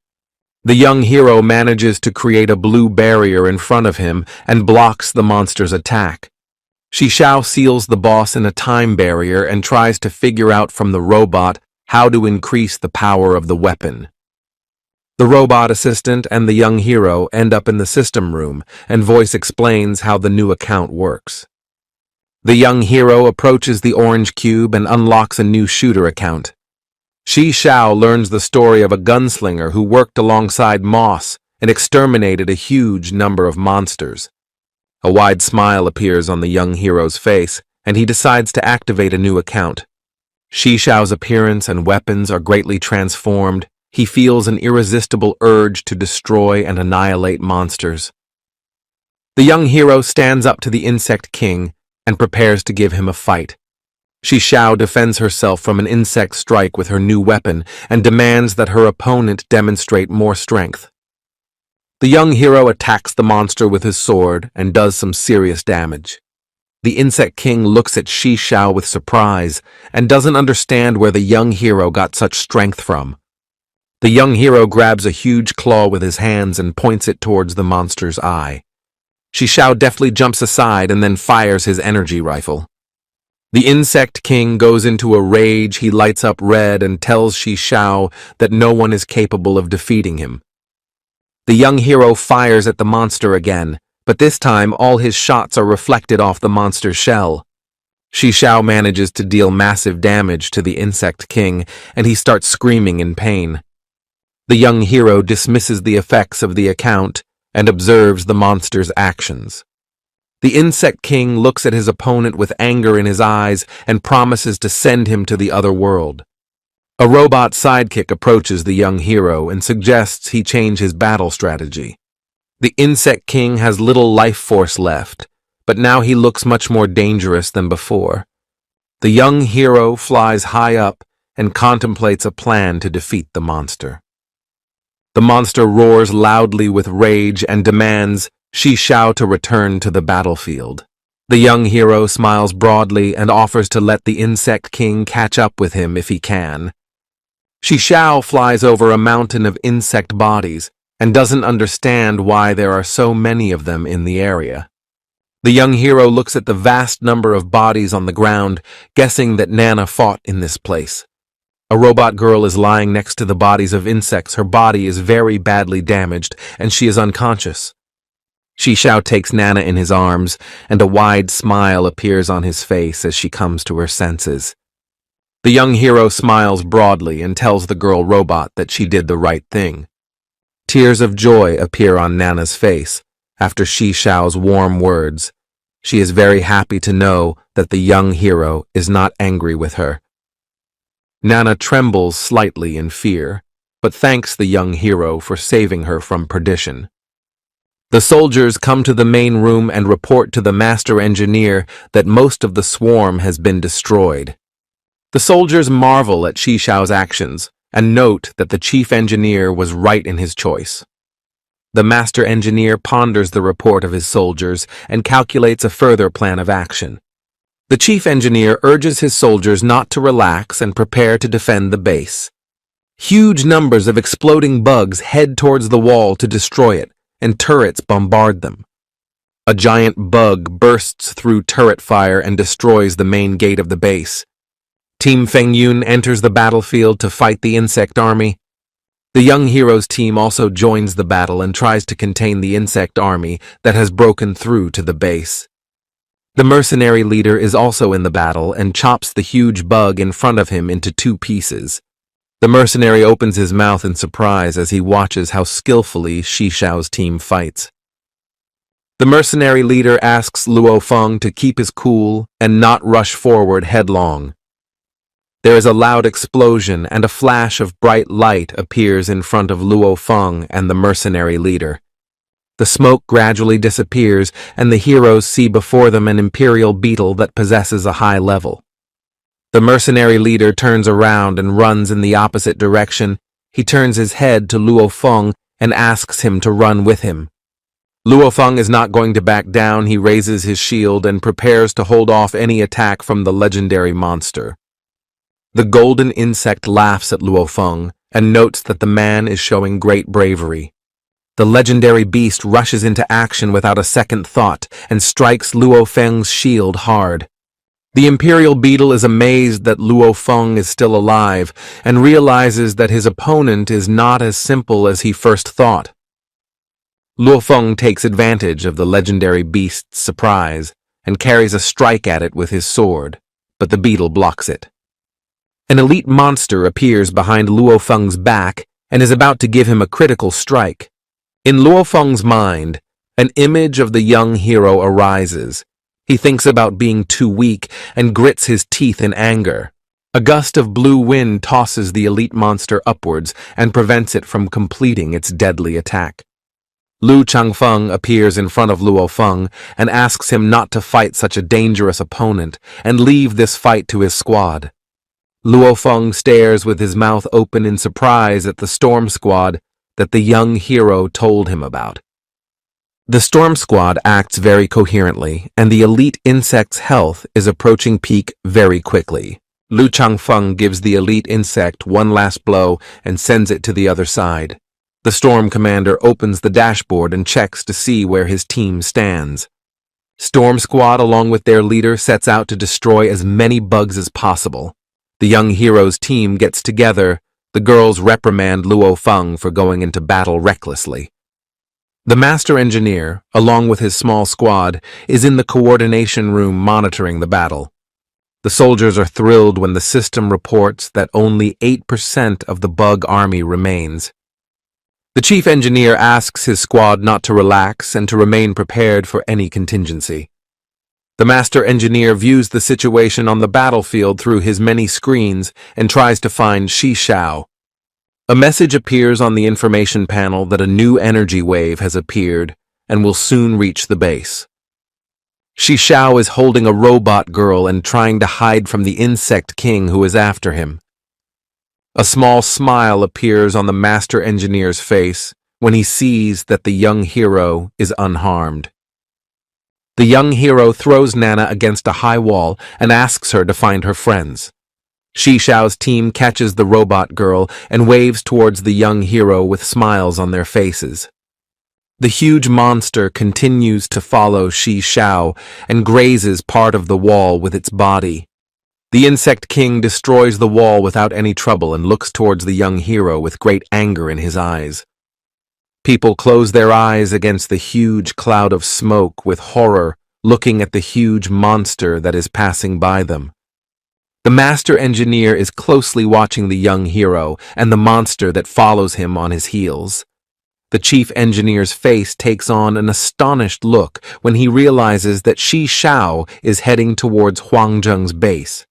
The young hero manages to create a blue barrier in front of him and blocks the monster's attack. Shi Xiao seals the boss in a time barrier and tries to figure out from the robot how to increase the power of the weapon. The robot assistant and the young hero end up in the system room, and Voice explains how the new account works. The young hero approaches the orange cube and unlocks a new shooter account. Shi Xiao learns the story of a gunslinger who worked alongside Moss and exterminated a huge number of monsters. A wide smile appears on the young hero's face, and he decides to activate a new account. Shi Xiao's appearance and weapons are greatly transformed. He feels an irresistible urge to destroy and annihilate monsters. The young hero stands up to the Insect King and prepares to give him a fight. Shi Xiao defends herself from an insect strike with her new weapon and demands that her opponent demonstrate more strength. The young hero attacks the monster with his sword and does some serious damage. The Insect King looks at Shi Xiao with surprise and doesn't understand where the young hero got such strength from. The young hero grabs a huge claw with his hands and points it towards the monster's eye. Shishao deftly jumps aside and then fires his energy rifle. The insect king goes into a rage. He lights up red and tells Shishao that no one is capable of defeating him. The young hero fires at the monster again, but this time all his shots are reflected off the monster's shell. Shishao manages to deal massive damage to the insect king, and he starts screaming in pain. The young hero dismisses the effects of the account and observes the monster's actions. The insect king looks at his opponent with anger in his eyes and promises to send him to the other world. A robot sidekick approaches the young hero and suggests he change his battle strategy. The insect king has little life force left, but now he looks much more dangerous than before. The young hero flies high up and contemplates a plan to defeat the monster. The monster roars loudly with rage and demands Shishao to return to the battlefield. The young hero smiles broadly and offers to let the insect king catch up with him if he can. Shishao flies over a mountain of insect bodies and doesn't understand why there are so many of them in the area. The young hero looks at the vast number of bodies on the ground, guessing that Nana fought in this place. A robot girl is lying next to the bodies of insects. Her body is very badly damaged, and she is unconscious. Shishao takes Nana in his arms, and a wide smile appears on his face as she comes to her senses. The young hero smiles broadly and tells the girl robot that she did the right thing. Tears of joy appear on Nana's face after Shishao's warm words. She is very happy to know that the young hero is not angry with her. Nana trembles slightly in fear, but thanks the young hero for saving her from perdition. The soldiers come to the main room and report to the master engineer that most of the swarm has been destroyed. The soldiers marvel at Shishao's actions and note that the chief engineer was right in his choice. The master engineer ponders the report of his soldiers and calculates a further plan of action. The chief engineer urges his soldiers not to relax and prepare to defend the base. Huge numbers of exploding bugs head towards the wall to destroy it, and turrets bombard them. A giant bug bursts through turret fire and destroys the main gate of the base. Team Fengyun enters the battlefield to fight the insect army. The young hero's team also joins the battle and tries to contain the insect army that has broken through to the base. The mercenary leader is also in the battle and chops the huge bug in front of him into 2 pieces. The mercenary opens his mouth in surprise as he watches how skillfully Shishao's team fights. The mercenary leader asks Luo Feng to keep his cool and not rush forward headlong. There is a loud explosion and a flash of bright light appears in front of Luo Feng and the mercenary leader. The smoke gradually disappears, and the heroes see before them an imperial beetle that possesses a high level. The mercenary leader turns around and runs in the opposite direction. He turns his head to Luo Feng and asks him to run with him. Luo Feng is not going to back down. He raises his shield and prepares to hold off any attack from the legendary monster. The golden insect laughs at Luo Feng and notes that the man is showing great bravery. The legendary beast rushes into action without a second thought and strikes Luo Feng's shield hard. The imperial beetle is amazed that Luo Feng is still alive and realizes that his opponent is not as simple as he first thought. Luo Feng takes advantage of the legendary beast's surprise and carries a strike at it with his sword, but the beetle blocks it. An elite monster appears behind Luo Feng's back and is about to give him a critical strike. In Luo Feng's mind, an image of the young hero arises. He thinks about being too weak and grits his teeth in anger. A gust of blue wind tosses the elite monster upwards and prevents it from completing its deadly attack. Lu Changfeng appears in front of Luo Feng and asks him not to fight such a dangerous opponent and leave this fight to his squad. Luo Feng stares with his mouth open in surprise at the storm squad that the young hero told him about. The storm squad acts very coherently, and the elite insect's health is approaching peak very quickly. Lu Changfeng gives the elite insect one last blow and sends it to the other side. The Storm Commander opens the dashboard and checks to see where his team stands. Storm Squad, along with their leader, sets out to destroy as many bugs as possible. The young hero's team gets together. The girls reprimand Luo Feng for going into battle recklessly. The master engineer, along with his small squad, is in the coordination room monitoring the battle. The soldiers are thrilled when the system reports that only 8% of the bug army remains. The chief engineer asks his squad not to relax and to remain prepared for any contingency. The master engineer views the situation on the battlefield through his many screens and tries to find Shi Xiao. A message appears on the information panel that a new energy wave has appeared and will soon reach the base. Shi Xiao is holding a robot girl and trying to hide from the insect king who is after him. A small smile appears on the master engineer's face when he sees that the young hero is unharmed. The young hero throws Nana against a high wall and asks her to find her friends. Shi Xiao's team catches the robot girl and waves towards the young hero with smiles on their faces. The huge monster continues to follow Shi Xiao and grazes part of the wall with its body. The insect king destroys the wall without any trouble and looks towards the young hero with great anger in his eyes. People close their eyes against the huge cloud of smoke with horror, looking at the huge monster that is passing by them. The master engineer is closely watching the young hero and the monster that follows him on his heels. The chief engineer's face takes on an astonished look when he realizes that Shi Xiao is heading towards Huang Zheng's base.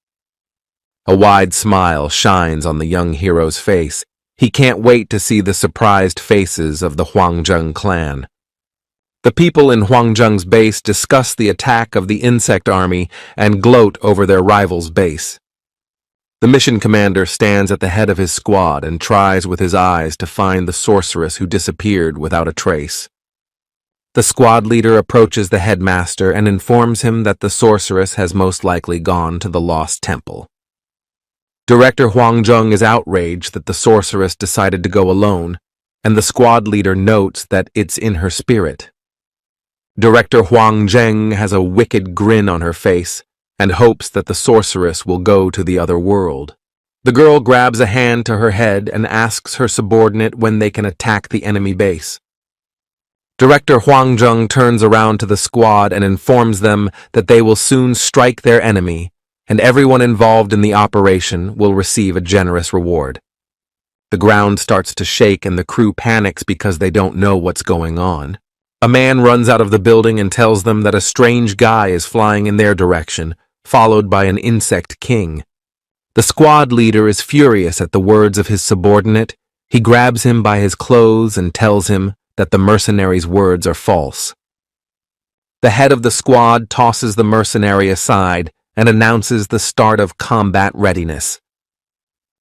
A wide smile shines on the young hero's face. He can't wait to see the surprised faces of the Huang Zheng clan. The people in Huang Zheng's base discuss the attack of the insect army and gloat over their rival's base. The mission commander stands at the head of his squad and tries with his eyes to find the sorceress who disappeared without a trace. The squad leader approaches the headmaster and informs him that the sorceress has most likely gone to the lost temple. Director Huang Zheng is outraged that the sorceress decided to go alone, and the squad leader notes that it's in her spirit. Director Huang Zheng has a wicked grin on her face and hopes that the sorceress will go to the other world. The girl grabs a hand to her head and asks her subordinate when they can attack the enemy base. Director Huang Zheng turns around to the squad and informs them that they will soon strike their enemy, and everyone involved in the operation will receive a generous reward. The ground starts to shake and the crew panics because they don't know what's going on. A man runs out of the building and tells them that a strange guy is flying in their direction, followed by an insect king. The squad leader is furious at the words of his subordinate. He grabs him by his clothes and tells him that the mercenary's words are false. The head of the squad tosses the mercenary aside and announces the start of combat readiness.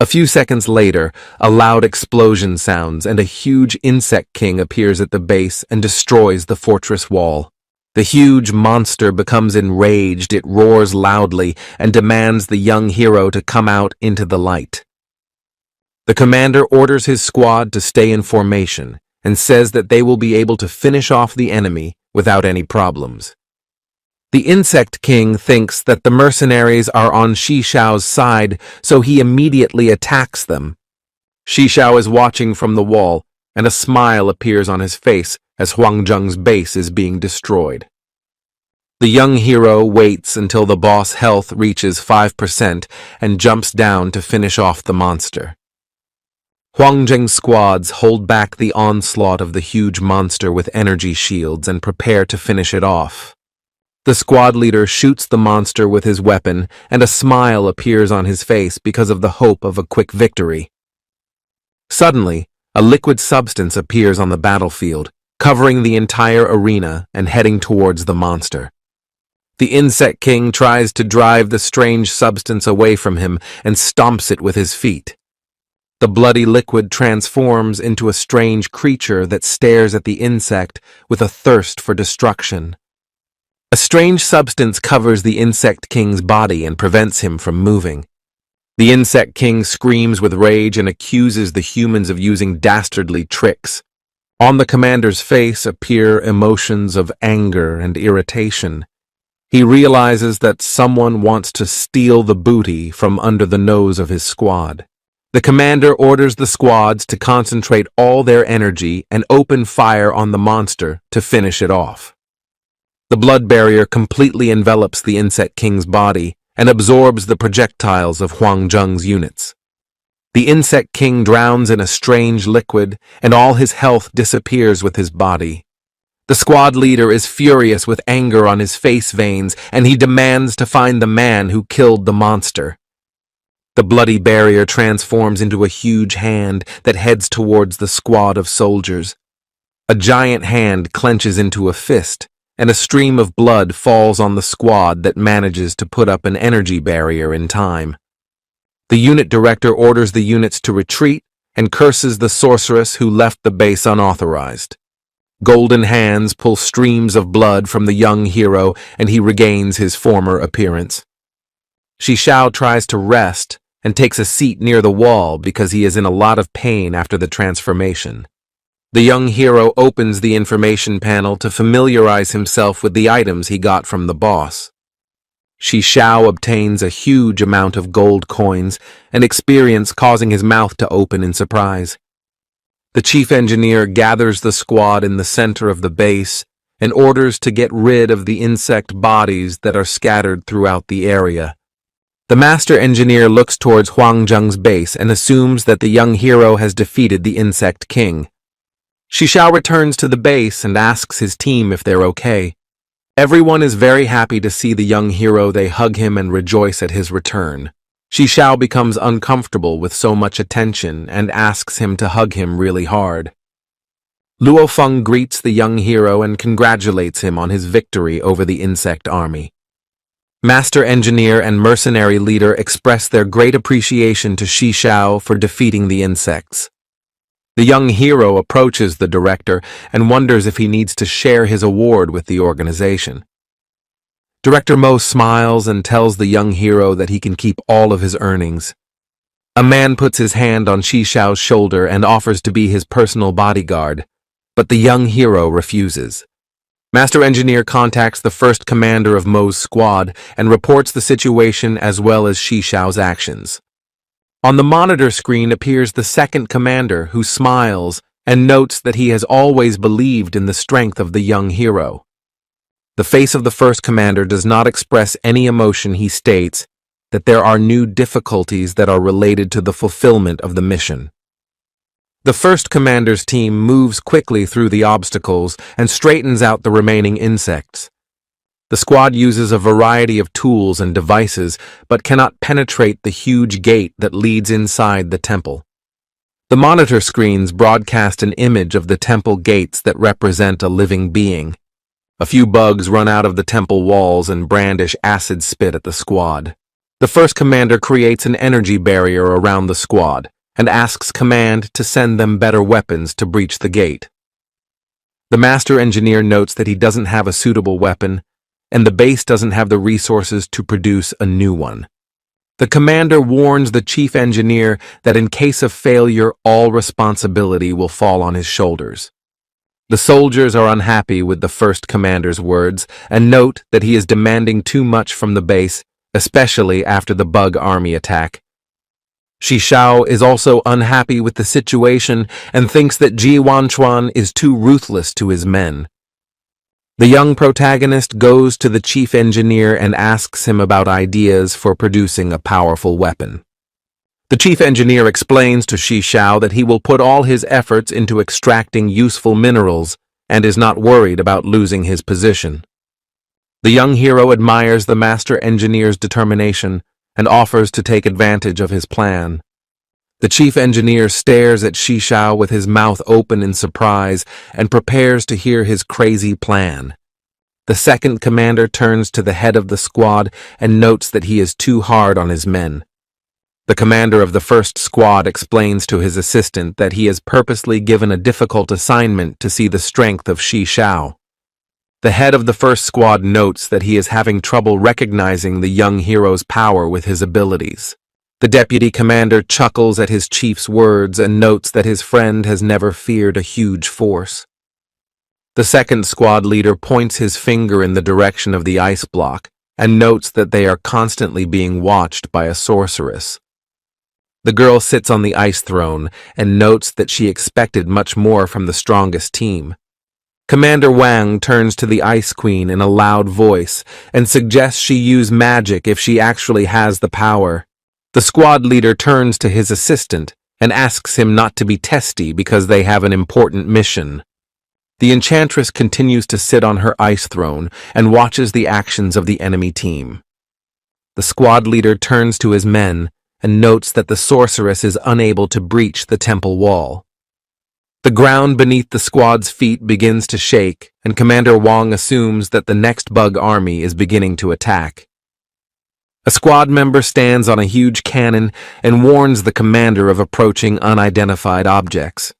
A few seconds later, a loud explosion sounds and a huge insect king appears at the base and destroys the fortress wall. The huge monster becomes enraged, it roars loudly and demands the young hero to come out into the light. The commander orders his squad to stay in formation and says that they will be able to finish off the enemy without any problems. The insect king thinks that the mercenaries are on Shi Xiao's side, so he immediately attacks them. Shi Xiao is watching from the wall, and a smile appears on his face as Huang Zheng's base is being destroyed. The young hero waits until the boss health reaches 5% and jumps down to finish off the monster. Huang Zheng's squads hold back the onslaught of the huge monster with energy shields and prepare to finish it off. The squad leader shoots the monster with his weapon, and a smile appears on his face because of the hope of a quick victory. Suddenly, a liquid substance appears on the battlefield, covering the entire arena and heading towards the monster. The insect king tries to drive the strange substance away from him and stomps it with his feet. The bloody liquid transforms into a strange creature that stares at the insect with a thirst for destruction. A strange substance covers the insect king's body and prevents him from moving. The insect king screams with rage and accuses the humans of using dastardly tricks. On the commander's face appear emotions of anger and irritation. He realizes that someone wants to steal the booty from under the nose of his squad. The commander orders the squads to concentrate all their energy and open fire on the monster to finish it off. The blood barrier completely envelops the insect king's body and absorbs the projectiles of Huang Zheng's units. The insect king drowns in a strange liquid, and all his health disappears with his body. The squad leader is furious with anger on his face veins, and he demands to find the man who killed the monster. The bloody barrier transforms into a huge hand that heads towards the squad of soldiers. A giant hand clenches into a fist, and a stream of blood falls on the squad that manages to put up an energy barrier in time. The unit director orders the units to retreat and curses the sorceress who left the base unauthorized. Golden hands pull streams of blood from the young hero, and he regains his former appearance. Shishao tries to rest and takes a seat near the wall because he is in a lot of pain after the transformation. The young hero opens the information panel to familiarize himself with the items he got from the boss. Shishao obtains a huge amount of gold coins, an experience causing his mouth to open in surprise. The chief engineer gathers the squad in the center of the base and orders to get rid of the insect bodies that are scattered throughout the area. The master engineer looks towards Huang Zheng's base and assumes that the young hero has defeated the insect king. Shishao returns to the base and asks his team if they're okay. Everyone is very happy to see the young hero. They hug him and rejoice at his return. Shishao becomes uncomfortable with so much attention and asks him to hug him really hard. Luo Feng greets the young hero and congratulates him on his victory over the insect army. Master engineer and mercenary leader express their great appreciation to Shishao for defeating the insects. The young hero approaches the director and wonders if he needs to share his award with the organization. Director Mo smiles and tells the young hero that he can keep all of his earnings. A man puts his hand on Shishao's shoulder and offers to be his personal bodyguard, but the young hero refuses. Master engineer contacts the first commander of Mo's squad and reports the situation as well as Shishao's actions. On the monitor screen appears the second commander, who smiles and notes that he has always believed in the strength of the young hero. The face of the first commander does not express any emotion. He states that there are new difficulties that are related to the fulfillment of the mission. The first commander's team moves quickly through the obstacles and straightens out the remaining insects. The squad uses a variety of tools and devices, but cannot penetrate the huge gate that leads inside the temple. The monitor screens broadcast an image of the temple gates that represent a living being. A few bugs run out of the temple walls and brandish acid spit at the squad. The first commander creates an energy barrier around the squad and asks command to send them better weapons to breach the gate. The master engineer notes that he doesn't have a suitable weapon, and the base doesn't have the resources to produce a new one. The commander warns the chief engineer that in case of failure, all responsibility will fall on his shoulders. The soldiers are unhappy with the first commander's words and note that he is demanding too much from the base, especially after the bug army attack. Shishao is also unhappy with the situation and thinks that Ji Wanchuan is too ruthless to his men. The young protagonist goes to the chief engineer and asks him about ideas for producing a powerful weapon. The chief engineer explains to Shishao that he will put all his efforts into extracting useful minerals and is not worried about losing his position. The young hero admires the master engineer's determination and offers to take advantage of his plan. The chief engineer stares at Shishao with his mouth open in surprise and prepares to hear his crazy plan. The second commander turns to the head of the squad and notes that he is too hard on his men. The commander of the first squad explains to his assistant that he has purposely given a difficult assignment to see the strength of Shishao. The head of the first squad notes that he is having trouble recognizing the young hero's power with his abilities. The deputy commander chuckles at his chief's words and notes that his friend has never feared a huge force. The second squad leader points his finger in the direction of the ice block and notes that they are constantly being watched by a sorceress. The girl sits on the ice throne and notes that she expected much more from the strongest team. Commander Wang turns to the Ice Queen in a loud voice and suggests she use magic if she actually has the power. The squad leader turns to his assistant and asks him not to be testy because they have an important mission. The enchantress continues to sit on her ice throne and watches the actions of the enemy team. The squad leader turns to his men and notes that the sorceress is unable to breach the temple wall. The ground beneath the squad's feet begins to shake, and Commander Wang assumes that the next bug army is beginning to attack. A squad member stands on a huge cannon and warns the commander of approaching unidentified objects.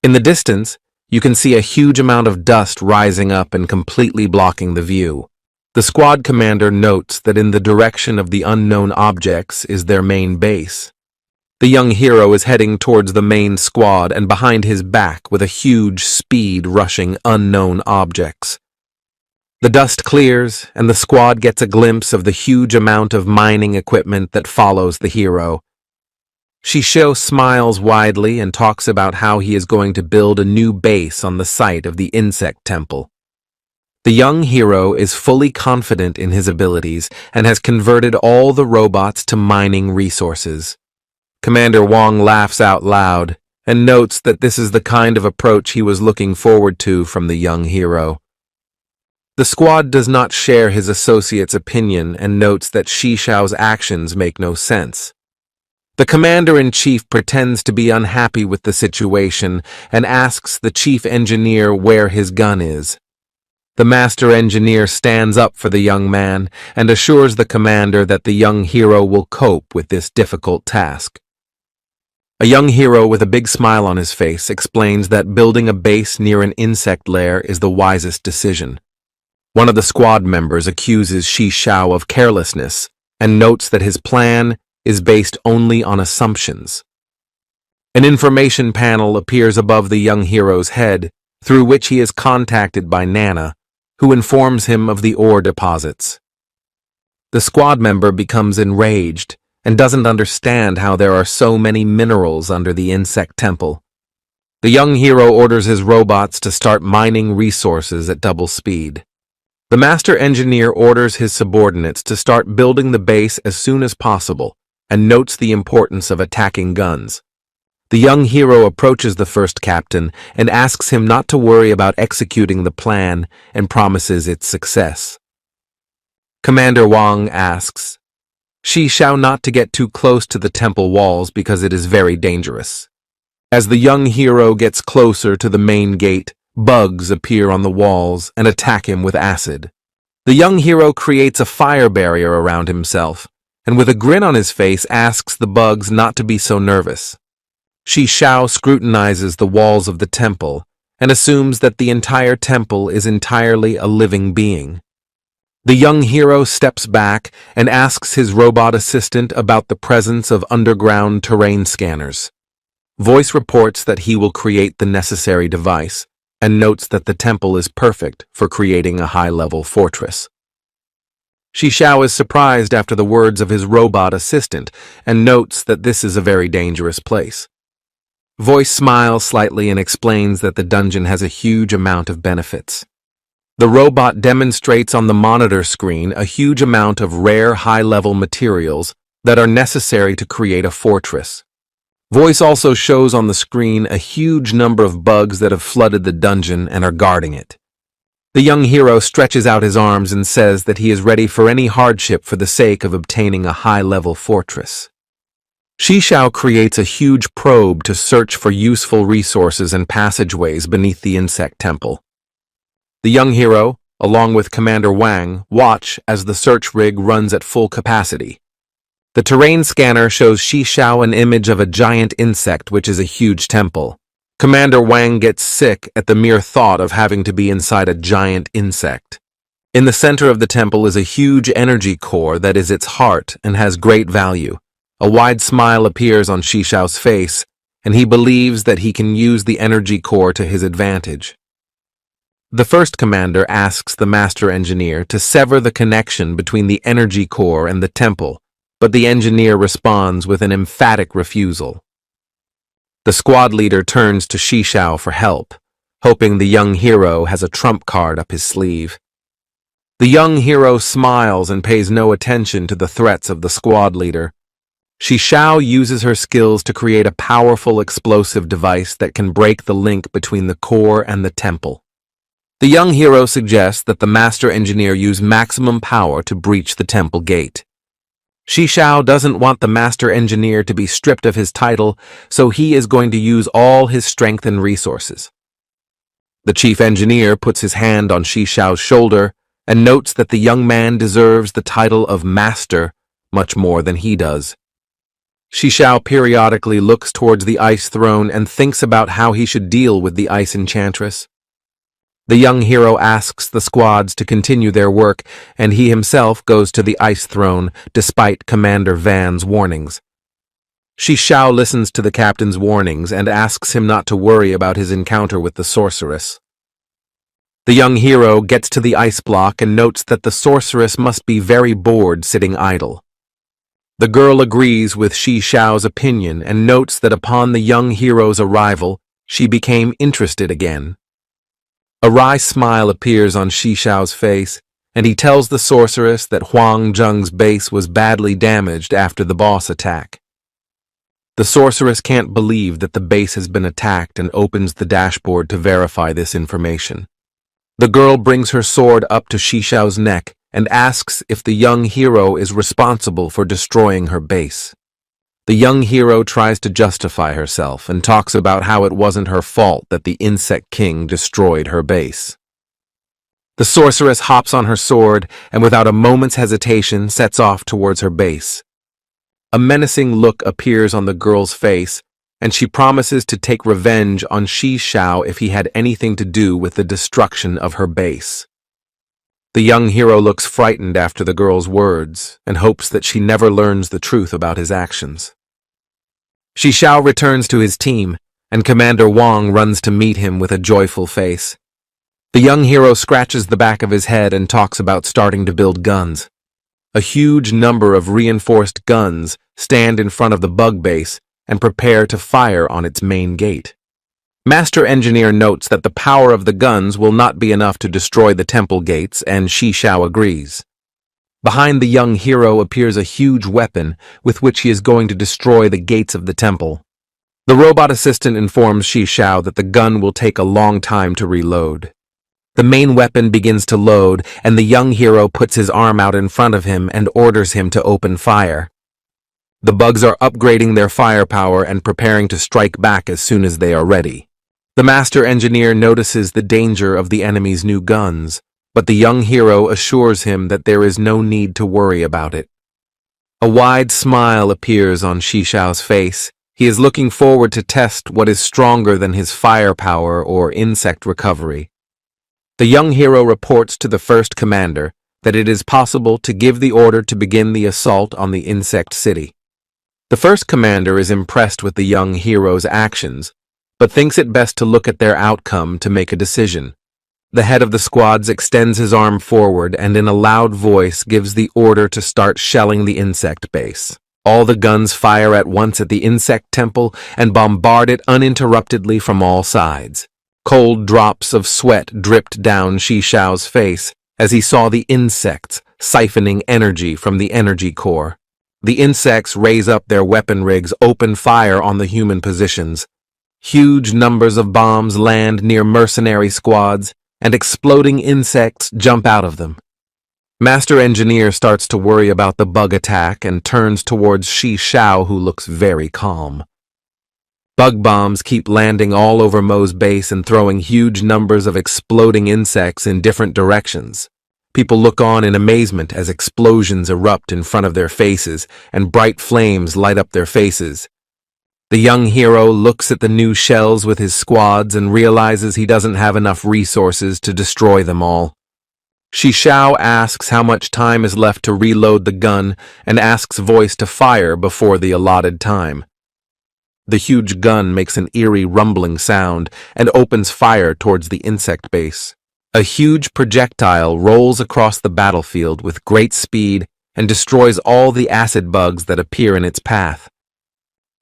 In the distance, you can see a huge amount of dust rising up and completely blocking the view. The squad commander notes that in the direction of the unknown objects is their main base. The young hero is heading towards the main squad and behind his back with a huge speed rushing unknown objects. The dust clears and the squad gets a glimpse of the huge amount of mining equipment that follows the hero. Shisho smiles widely and talks about how he is going to build a new base on the site of the insect temple. The young hero is fully confident in his abilities and has converted all the robots to mining resources. Commander Wang laughs out loud and notes that this is the kind of approach he was looking forward to from the young hero. The squad does not share his associate's opinion and notes that Shishao's actions make no sense. The commander-in-chief pretends to be unhappy with the situation and asks the chief engineer where his gun is. The master engineer stands up for the young man and assures the commander that the young hero will cope with this difficult task. A young hero with a big smile on his face explains that building a base near an insect lair is the wisest decision. One of the squad members accuses Shishao of carelessness and notes that his plan is based only on assumptions. An information panel appears above the young hero's head, through which he is contacted by Nana, who informs him of the ore deposits. The squad member becomes enraged and doesn't understand how there are so many minerals under the insect temple. The young hero orders his robots to start mining resources at double speed. The master engineer orders his subordinates to start building the base as soon as possible and notes the importance of attacking guns. The young hero approaches the first captain and asks him not to worry about executing the plan and promises its success. Commander Wang asks Shishao not to get too close to the temple walls because it is very dangerous. As the young hero gets closer to the main gate, bugs appear on the walls and attack him with acid. The young hero creates a fire barrier around himself, and with a grin on his face asks the bugs not to be so nervous. Shishao scrutinizes the walls of the temple and assumes that the entire temple is entirely a living being. The young hero steps back and asks his robot assistant about the presence of underground terrain scanners. Voice reports that he will create the necessary device and notes that the temple is perfect for creating a high-level fortress. Shishao is surprised after the words of his robot assistant and notes that this is a very dangerous place. Voice smiles slightly and explains that the dungeon has a huge amount of benefits. The robot demonstrates on the monitor screen a huge amount of rare high-level materials that are necessary to create a fortress. Voice also shows on the screen a huge number of bugs that have flooded the dungeon and are guarding it. The young hero stretches out his arms and says that he is ready for any hardship for the sake of obtaining a high-level fortress. Shishao creates a huge probe to search for useful resources and passageways beneath the insect temple. The young hero, along with Commander Wang, watch as the search rig runs at full capacity. The terrain scanner shows Shishao an image of a giant insect, which is a huge temple. Commander Wang gets sick at the mere thought of having to be inside a giant insect. In the center of the temple is a huge energy core that is its heart and has great value. A wide smile appears on Shishao's face, and he believes that he can use the energy core to his advantage. The first commander asks the master engineer to sever the connection between the energy core and the temple, but the engineer responds with an emphatic refusal. The squad leader turns to Shishao for help, hoping the young hero has a trump card up his sleeve. The young hero smiles and pays no attention to the threats of the squad leader. Shishao uses her skills to create a powerful explosive device that can break the link between the core and the temple. The young hero suggests that the master engineer use maximum power to breach the temple gate. Shishao doesn't want the master engineer to be stripped of his title, so he is going to use all his strength and resources. The chief engineer puts his hand on Shishao's shoulder and notes that the young man deserves the title of master much more than he does. Shishao periodically looks towards the ice throne and thinks about how he should deal with the ice enchantress. The young hero asks the squads to continue their work, and he himself goes to the ice throne despite Commander Van's warnings. Shishao listens to the captain's warnings and asks him not to worry about his encounter with the sorceress. The young hero gets to the ice block and notes that the sorceress must be very bored sitting idle. The girl agrees with Shishao's opinion and notes that upon the young hero's arrival, she became interested again. A wry smile appears on Shishao's face, and he tells the sorceress that Huang Zheng's base was badly damaged after the boss attack. The sorceress can't believe that the base has been attacked and opens the dashboard to verify this information. The girl brings her sword up to Shishao's neck and asks if the young hero is responsible for destroying her base. The young hero tries to justify herself and talks about how it wasn't her fault that the insect king destroyed her base. The sorceress hops on her sword and without a moment's hesitation sets off towards her base. A menacing look appears on the girl's face, and she promises to take revenge on Shishao if he had anything to do with the destruction of her base. The young hero looks frightened after the girl's words and hopes that she never learns the truth about his actions. Shishao returns to his team, and Commander Wang runs to meet him with a joyful face. The young hero scratches the back of his head and talks about starting to build guns. A huge number of reinforced guns stand in front of the bug base and prepare to fire on its main gate. Master Engineer notes that the power of the guns will not be enough to destroy the temple gates, and Shishao agrees. Behind the young hero appears a huge weapon with which he is going to destroy the gates of the temple. The robot assistant informs Shishao that the gun will take a long time to reload. The main weapon begins to load, and the young hero puts his arm out in front of him and orders him to open fire. The bugs are upgrading their firepower and preparing to strike back as soon as they are ready. The master engineer notices the danger of the enemy's new guns, but the young hero assures him that there is no need to worry about it. A wide smile appears on Shishao's face. He is looking forward to test what is stronger than his firepower or insect recovery. The young hero reports to the first commander that it is possible to give the order to begin the assault on the insect city. The first commander is impressed with the young hero's actions, but thinks it best to look at their outcome to make a decision. The head of the squads extends his arm forward and in a loud voice gives the order to start shelling the insect base. All the guns fire at once at the insect temple and bombard it uninterruptedly from all sides. Cold drops of sweat dripped down Shishao's face as he saw the insects siphoning energy from the energy core. The insects raise up their weapon rigs, open fire on the human positions. Huge numbers of bombs land near mercenary squads, and exploding insects jump out of them. Master Engineer starts to worry about the bug attack and turns towards Shishao, who looks very calm. Bug bombs keep landing all over Mo's base and throwing huge numbers of exploding insects in different directions. People look on in amazement as explosions erupt in front of their faces and bright flames light up their faces. The young hero looks at the new shells with his squads and realizes he doesn't have enough resources to destroy them all. Shishao asks how much time is left to reload the gun and asks Voice to fire before the allotted time. The huge gun makes an eerie rumbling sound and opens fire towards the insect base. A huge projectile rolls across the battlefield with great speed and destroys all the acid bugs that appear in its path.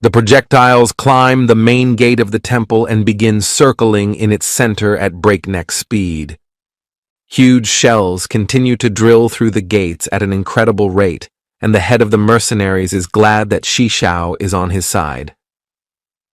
The projectiles climb the main gate of the temple and begin circling in its center at breakneck speed. Huge shells continue to drill through the gates at an incredible rate, and the head of the mercenaries is glad that Shishao is on his side.